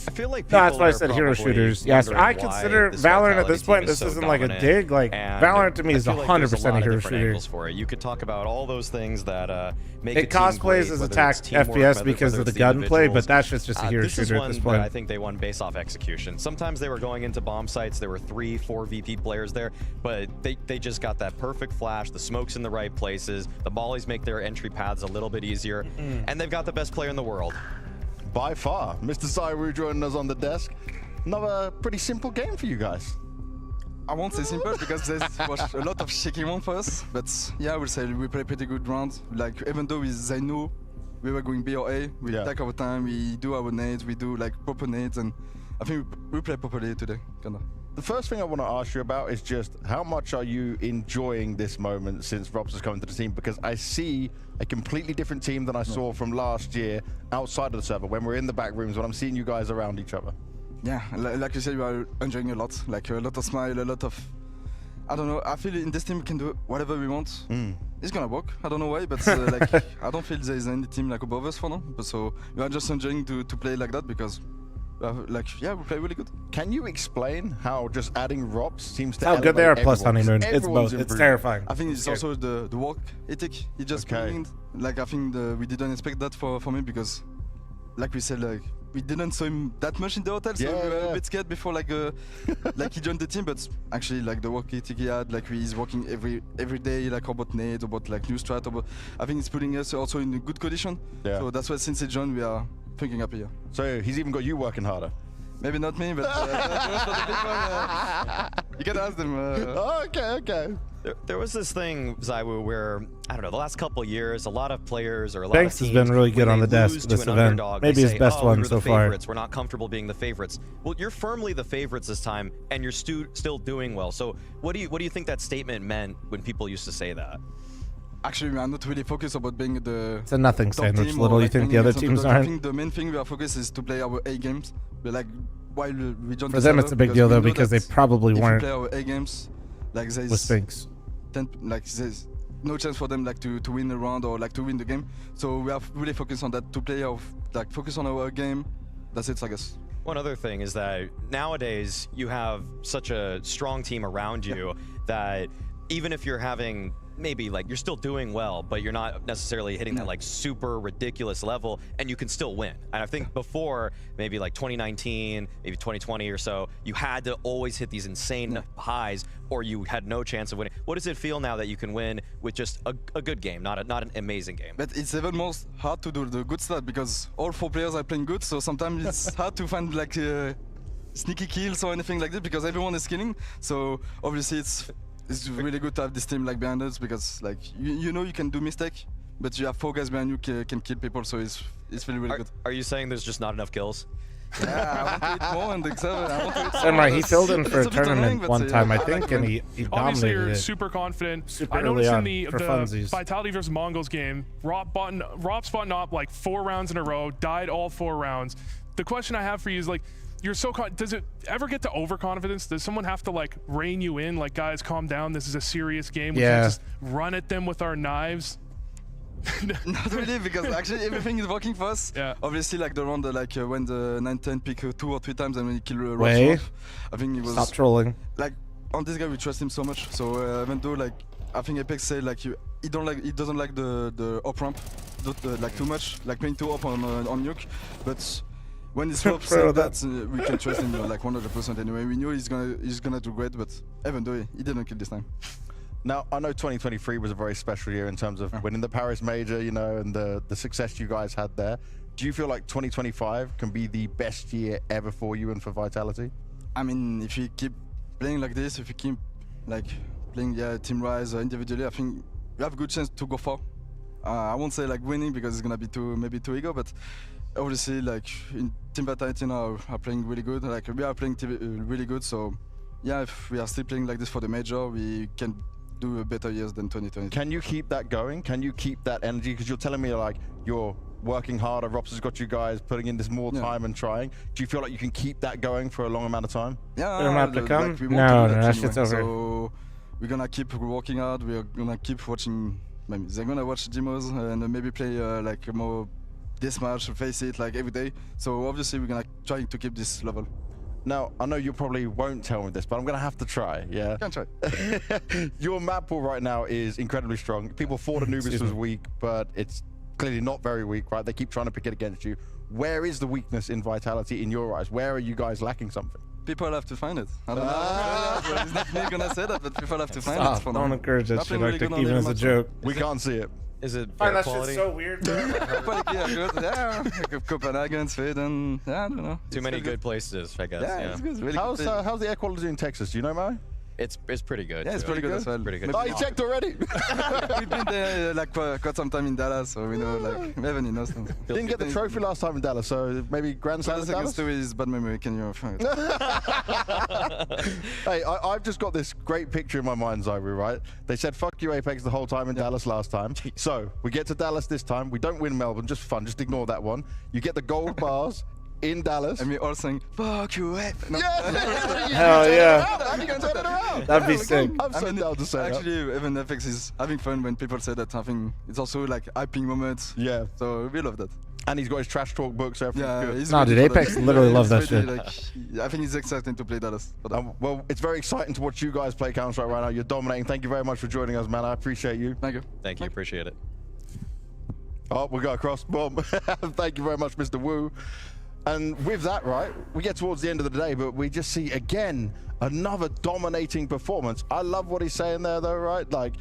I feel like no, that's why I said hero shooters. Yes, I consider Valorant at this point. This isn't like a dig. Like Valorant to me is 100% a hero shooter. For it. You could talk about all those things that make it cosplays as attack FPS because of the gunplay, but that's just a hero shooter at this point. I think they won based off execution. Sometimes they were going into bomb sites. There were 3, 4 VP players there, but they just got that perfect flash. The smoke's in the right places. The mollies make their entry paths a little bit easier, and they've got the best player in the world. By far, Mr. Sairu joining us on the desk. Another pretty simple game for you guys. I won't say simple because there was a lot of shaking one for us, but yeah, I would say we play pretty good round. Like even though with Zainu, we were going B or A, we take our time, we do our nades, we do like proper nades, and I think we play properly today, kinda. The first thing I want to ask you about is just how much are you enjoying this moment since Robs has come to the team? Because I see a completely different team than I saw from last year outside of the server, when we're in the back rooms, when I'm seeing you guys around each other. Yeah, like you said, we are enjoying a lot. Like a lot of smile, a lot of... I don't know, I feel in this team we can do whatever we want. It's gonna work, I don't know why, but like I don't feel there is any team like above us for now. But so we are just enjoying to play like that because like, yeah, we play really good. Can you explain how just adding ROPS seems to how good they are plus everyone? honeymoon? It's both. It's terrifying. I think it's also the work ethic. He just bringing, like I think we didn't expect that for me because, like we said, like we didn't saw him that much in the hotel, so we were a bit scared before like like he joined the team. But actually, like the work ethic he had, like he's working every day, like about nades, about like new strat. About, I think it's putting us also in a good condition. Yeah. So that's why since he joined, we are thinking up here. So he's even got you working harder. Maybe not me, but you can ask them. Okay. There was this thing, Zaiwu, where, I don't know, the last couple of years, a lot of players or a lot Banks of teams, has been really good on the desk lose for this to an event. underdog, Maybe they his say, best one we're so the far. favorites. We're not comfortable being the favorites. Well, you're firmly the favorites this time, and you're still doing well. So what do you think that statement meant when people used to say that? Actually, we are not really focused about being the. It's a nothing top sandwich, team little. or, You like, think the winning other against teams underdog. aren't? I think the main thing we are focused is to play our A games. But like, while we join For them, it's a big deal though because they probably weren't. If we play our A games, like there's with Sphinx. There's no chance for them like to win a round or like to win the game. So we are really focused on that to play our like focus on our game. That's it, I guess. One other thing is that nowadays you have such a strong team around you that even if you're having maybe like you're still doing well, but you're not necessarily hitting that like super ridiculous level, and you can still win. And I think before maybe like 2019, maybe 2020 or so, you had to always hit these insane highs or you had no chance of winning. What does it feel now that you can win with just a good game, not an amazing game? But it's even more hard to do the good stuff because all 4 players are playing good, so sometimes it's hard to find like sneaky kills or anything like that because everyone is killing. So obviously it's really good to have this team like behind us because like you know you can do mistake, but you have 4 guys behind you can kill people, so it's really good. Are you saying there's just not enough kills? Yeah, I want to hit more in the server. I want to hit more. Samurai, he filled in for a It's bit tournament annoying, but, one time, I like think, and he Obviously, dominated you're it. super confident. Super I early noticed in on the for funsies. Vitality versus Mongols game, Rob spot up like 4 rounds in a row, died all 4 rounds. The question I have for you is like, you're so does it ever get to overconfidence? Does someone have to like rein you in? Like, guys, calm down. This is a serious game. We can't just run at them with our knives. Not really, because actually everything is working for us. Yeah. Obviously, like the round, when the 9-10 pick 2 or 3 times and when he killed Way. Rob, I think it was. Stop trolling. Like on this guy, we trust him so much. So even though like I think Apex said like he doesn't like the up ramp, like too much, like playing too up on nuke, but. When it's Rob said that, we can trust him like 100% anyway. We knew he's gonna do great, but even though he didn't kill this time. Now, I know 2023 was a very special year in terms of winning the Paris Major, you know, and the success you guys had there. Do you feel like 2025 can be the best year ever for you and for Vitality? I mean, if you keep playing like this, if you keep like playing Team Rise individually, I think we have a good chance to go far. I won't say like winning because it's gonna be maybe too ego, but obviously like in Team Vitality now are playing really good. Like we are playing really good, so yeah, if we are still playing like this for the major, we can do a better years than 2020. Can you keep that going? Can you keep that energy? Because you're telling me like you're working harder. Rops has got you guys putting in this more time and trying. Do you feel like you can keep that going for a long amount of time? Yeah, They're about to come? like, we No, want to do that that shit's anyway. over. So we're gonna keep working hard. We're gonna keep watching. Maybe they're gonna watch demos and maybe play like more deathmatch, face it like every day. So obviously we're gonna try to keep this level. Now, I know you probably won't tell me this, but I'm going to have to try, yeah? Can try. Your map pool right now is incredibly strong. People thought Anubis was weak, but it's clearly not very weak, right? They keep trying to pick it against you. Where is the weakness in Vitality in your eyes? Where are you guys lacking something? People have to find it. I don't know. It's not me gonna say that, but people have to find it. For Don't now. encourage that Nothing shit, really Arctic, good on even the as a match. joke. We can't see it. Is it Find air that quality? shit's so weird. Yeah, Copenhagen, Sweden. Yeah, I don't know. Too many good places, I guess. Yeah, it's good. It's really How's good. the air quality in Texas? Do you know, Mo? It's pretty good. Yeah, it's too. pretty good as well. Pretty good. Oh, you checked already? We've been there like quite some time in Dallas, so we know like Evan knows them. Didn't get the trophy last time in Dallas, so maybe Grand Slam in Second Dallas? story is bad memory. Can you find it? Hey, I've just got this great picture in my mind, Zyru, right? They said, fuck you, Apex, the whole time in Dallas last time. So, we get to Dallas this time. We don't win Melbourne, just fun. Just ignore that one. You get the gold bars in Dallas. And we all saying, fuck you, Apex. No. Hell yeah. How you going to turn it around? That'd be sick. I'm so down to say that. Actually, even Apex is having fun when people say that. I think it's also like hyping moments. Yeah. So we love that. And he's got his trash talk book, so everything's good. he's No, ready dude, for Apex that. literally loves that He's shit. ready, like, I think he's excited to play Dallas. Well, it's very exciting to watch you guys play Counter-Strike right now. You're dominating. Thank you very much for joining us, man. I appreciate you. Thank you. Thank you. Appreciate it. Oh, we got across. Boom. Thank you very much, Mr. Wu. And with that, right, we get towards the end of the day, but we just see, again, another dominating performance. I love what he's saying there, though, right? Like,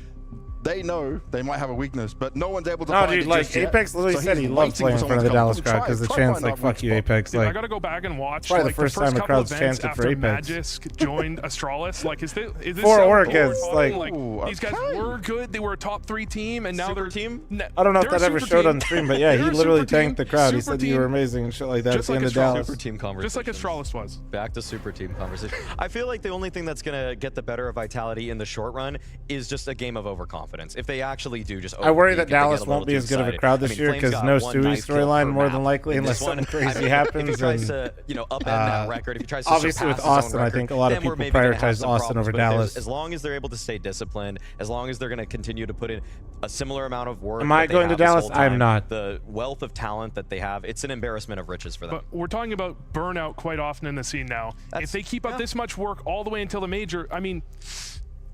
they know they might have a weakness, but no one's able to No, find dude, it like, just yet. Apex literally So said he's he loves waiting playing in for front of the someone Dallas to crowd come. because the Try chance, find like, out fuck which you, spot. Apex. Dude, I Like, gotta go back and watch probably like the first time first the couple crowd's events chanted for after Apex. Magisk joined Astralis. Like, is this For so Orcas, horrifying? like, ooh, these guys okay. were good. They were a top 3 team, and now Super they're team? I don't know if they're that a ever super showed team. on stream, but yeah, he They're a literally super team. thanked the crowd. He Super said you were team. amazing and shit like that Just at the like end of Astralis. Dallas. Super team conversation. just like Astralis was. Back to super team conversation. I feel like the only thing that's going to get the better of Vitality in the short run is just a game of overconfidence. confidence. If they actually do just I worry overpeak, that if they get Dallas a won't little be too as good of a excited. crowd I this mean, year Flames because got no one Stewie nice kill storyline per more map than likely, in unless this one. something crazy I mean, happens. if he tries and, to, upend that record, if he tries to obviously with surpass his own Austin, I record, think a lot of then we're people maybe gonna have prioritize some Austin problems. over But if Dallas. as long as they're able to stay disciplined, as long as they're going to continue to put in a similar amount of work. Am I that they going to have this Dallas? whole I'm time, not. The wealth of talent that they have, it's an embarrassment of riches for them. But we're talking about burnout quite often in the scene now. If they keep up this much work all the way until the major, I mean,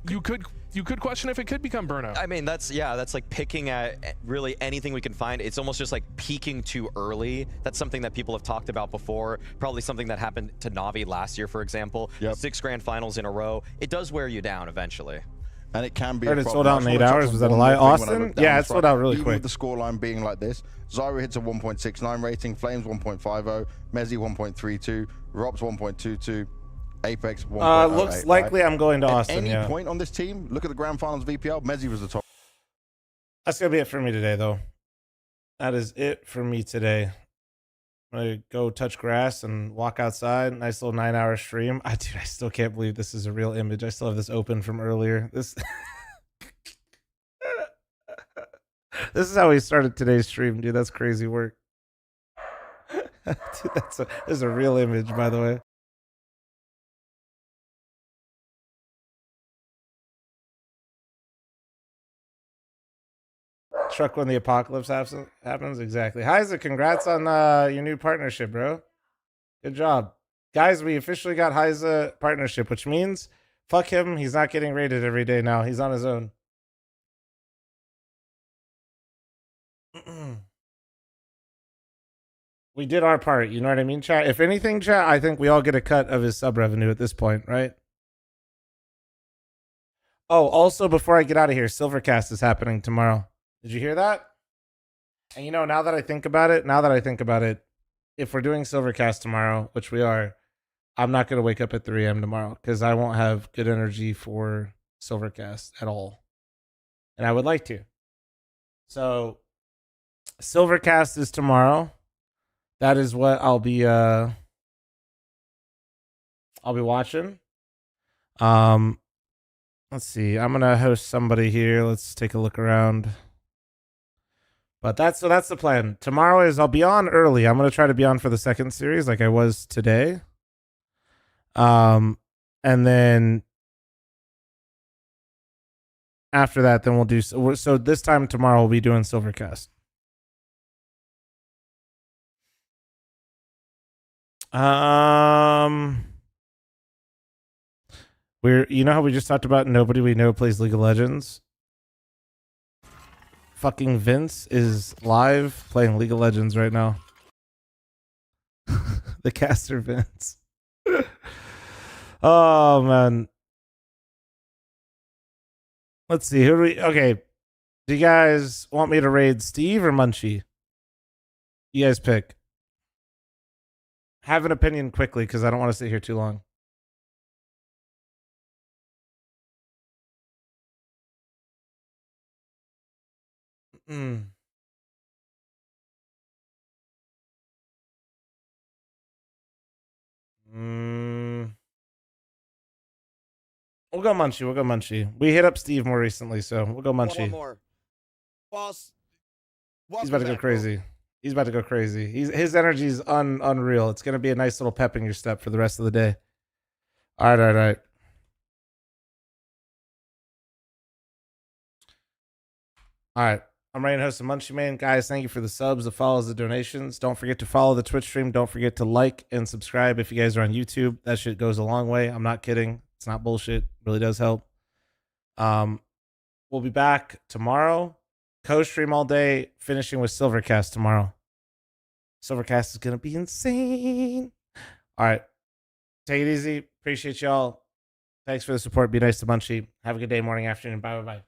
you could question if it could become burnout. I mean, that's like picking at really anything we can find. It's almost just like peaking too early. That's something that people have talked about before. Probably something that happened to Navi last year, for example. 6 grand finals in a row. It does wear you down eventually. And it can be Heard a it problem. sold out in I 8 just wanna hours. touch Was on that a one lie? more thing when I Austin? look down Yeah, the it sold front. out really Even quick. with the scoreline being like this, Zyra hits a 1.69 rating, Flames 1.50, Mezzy 1.32, Rops 1.22, Apex 1.08. Looks likely I'm going to At Austin, any yeah. point on this team, look at the Grand Finals VPL, Mezzy was the top. That's going to be it for me today, though. That is it for me today. I'm going to go touch grass and walk outside. Nice little 9-hour stream. Dude, I still can't believe this is a real image. I still have this open from earlier. This is how we started today's stream, dude. That's crazy work. Dude, this is a real image, by the way. Truck when the apocalypse happens. Exactly. Heiza, congrats on your new partnership, bro. Good job. Guys, we officially got Heiza partnership, which means fuck him. He's not getting rated every day now. He's on his own. We did our part. You know what I mean, chat? If anything, chat, I think we all get a cut of his sub revenue at this point, right? Oh, also, before I get out of here, Silvercast is happening tomorrow. Did you hear that? And now that I think about it, if we're doing Silvercast tomorrow, which we are, I'm not going to wake up at 3 a.m. tomorrow because I won't have good energy for Silvercast at all. And I would like to. So, Silvercast is tomorrow. That is what I'll be watching. Let's see. I'm going to host somebody here. Let's take a look around. But that's the plan. Tomorrow is I'll be on early. I'm going to try to be on for the second series like I was today. And then after that, then we'll do so this time tomorrow we'll be doing Silvercast. You know how we just talked about nobody we know plays League of Legends? Fucking Vince is live playing League of Legends right now. The caster Vince. Oh man. Let's see. Okay. Do you guys want me to raid Steve or Munchie? You guys pick. Have an opinion quickly because I don't want to sit here too long. We'll go Munchie. We hit up Steve more recently, so we'll go Munchie. One more. Boss. He's about to go crazy. He's about to go crazy. His energy is unreal. It's going to be a nice little pep in your step for the rest of the day. All right. All right. I'm ready to host a Munchie Man. Guys, thank you for the subs, the follows, the donations. Don't forget to follow the Twitch stream. Don't forget to like and subscribe if you guys are on YouTube. That shit goes a long way. I'm not kidding. It's not bullshit. It really does help. We'll be back tomorrow. Co-stream all day, finishing with Silvercast tomorrow. Silvercast is going to be insane. All right. Take it easy. Appreciate y'all. Thanks for the support. Be nice to Munchie. Have a good day, morning, afternoon. Bye.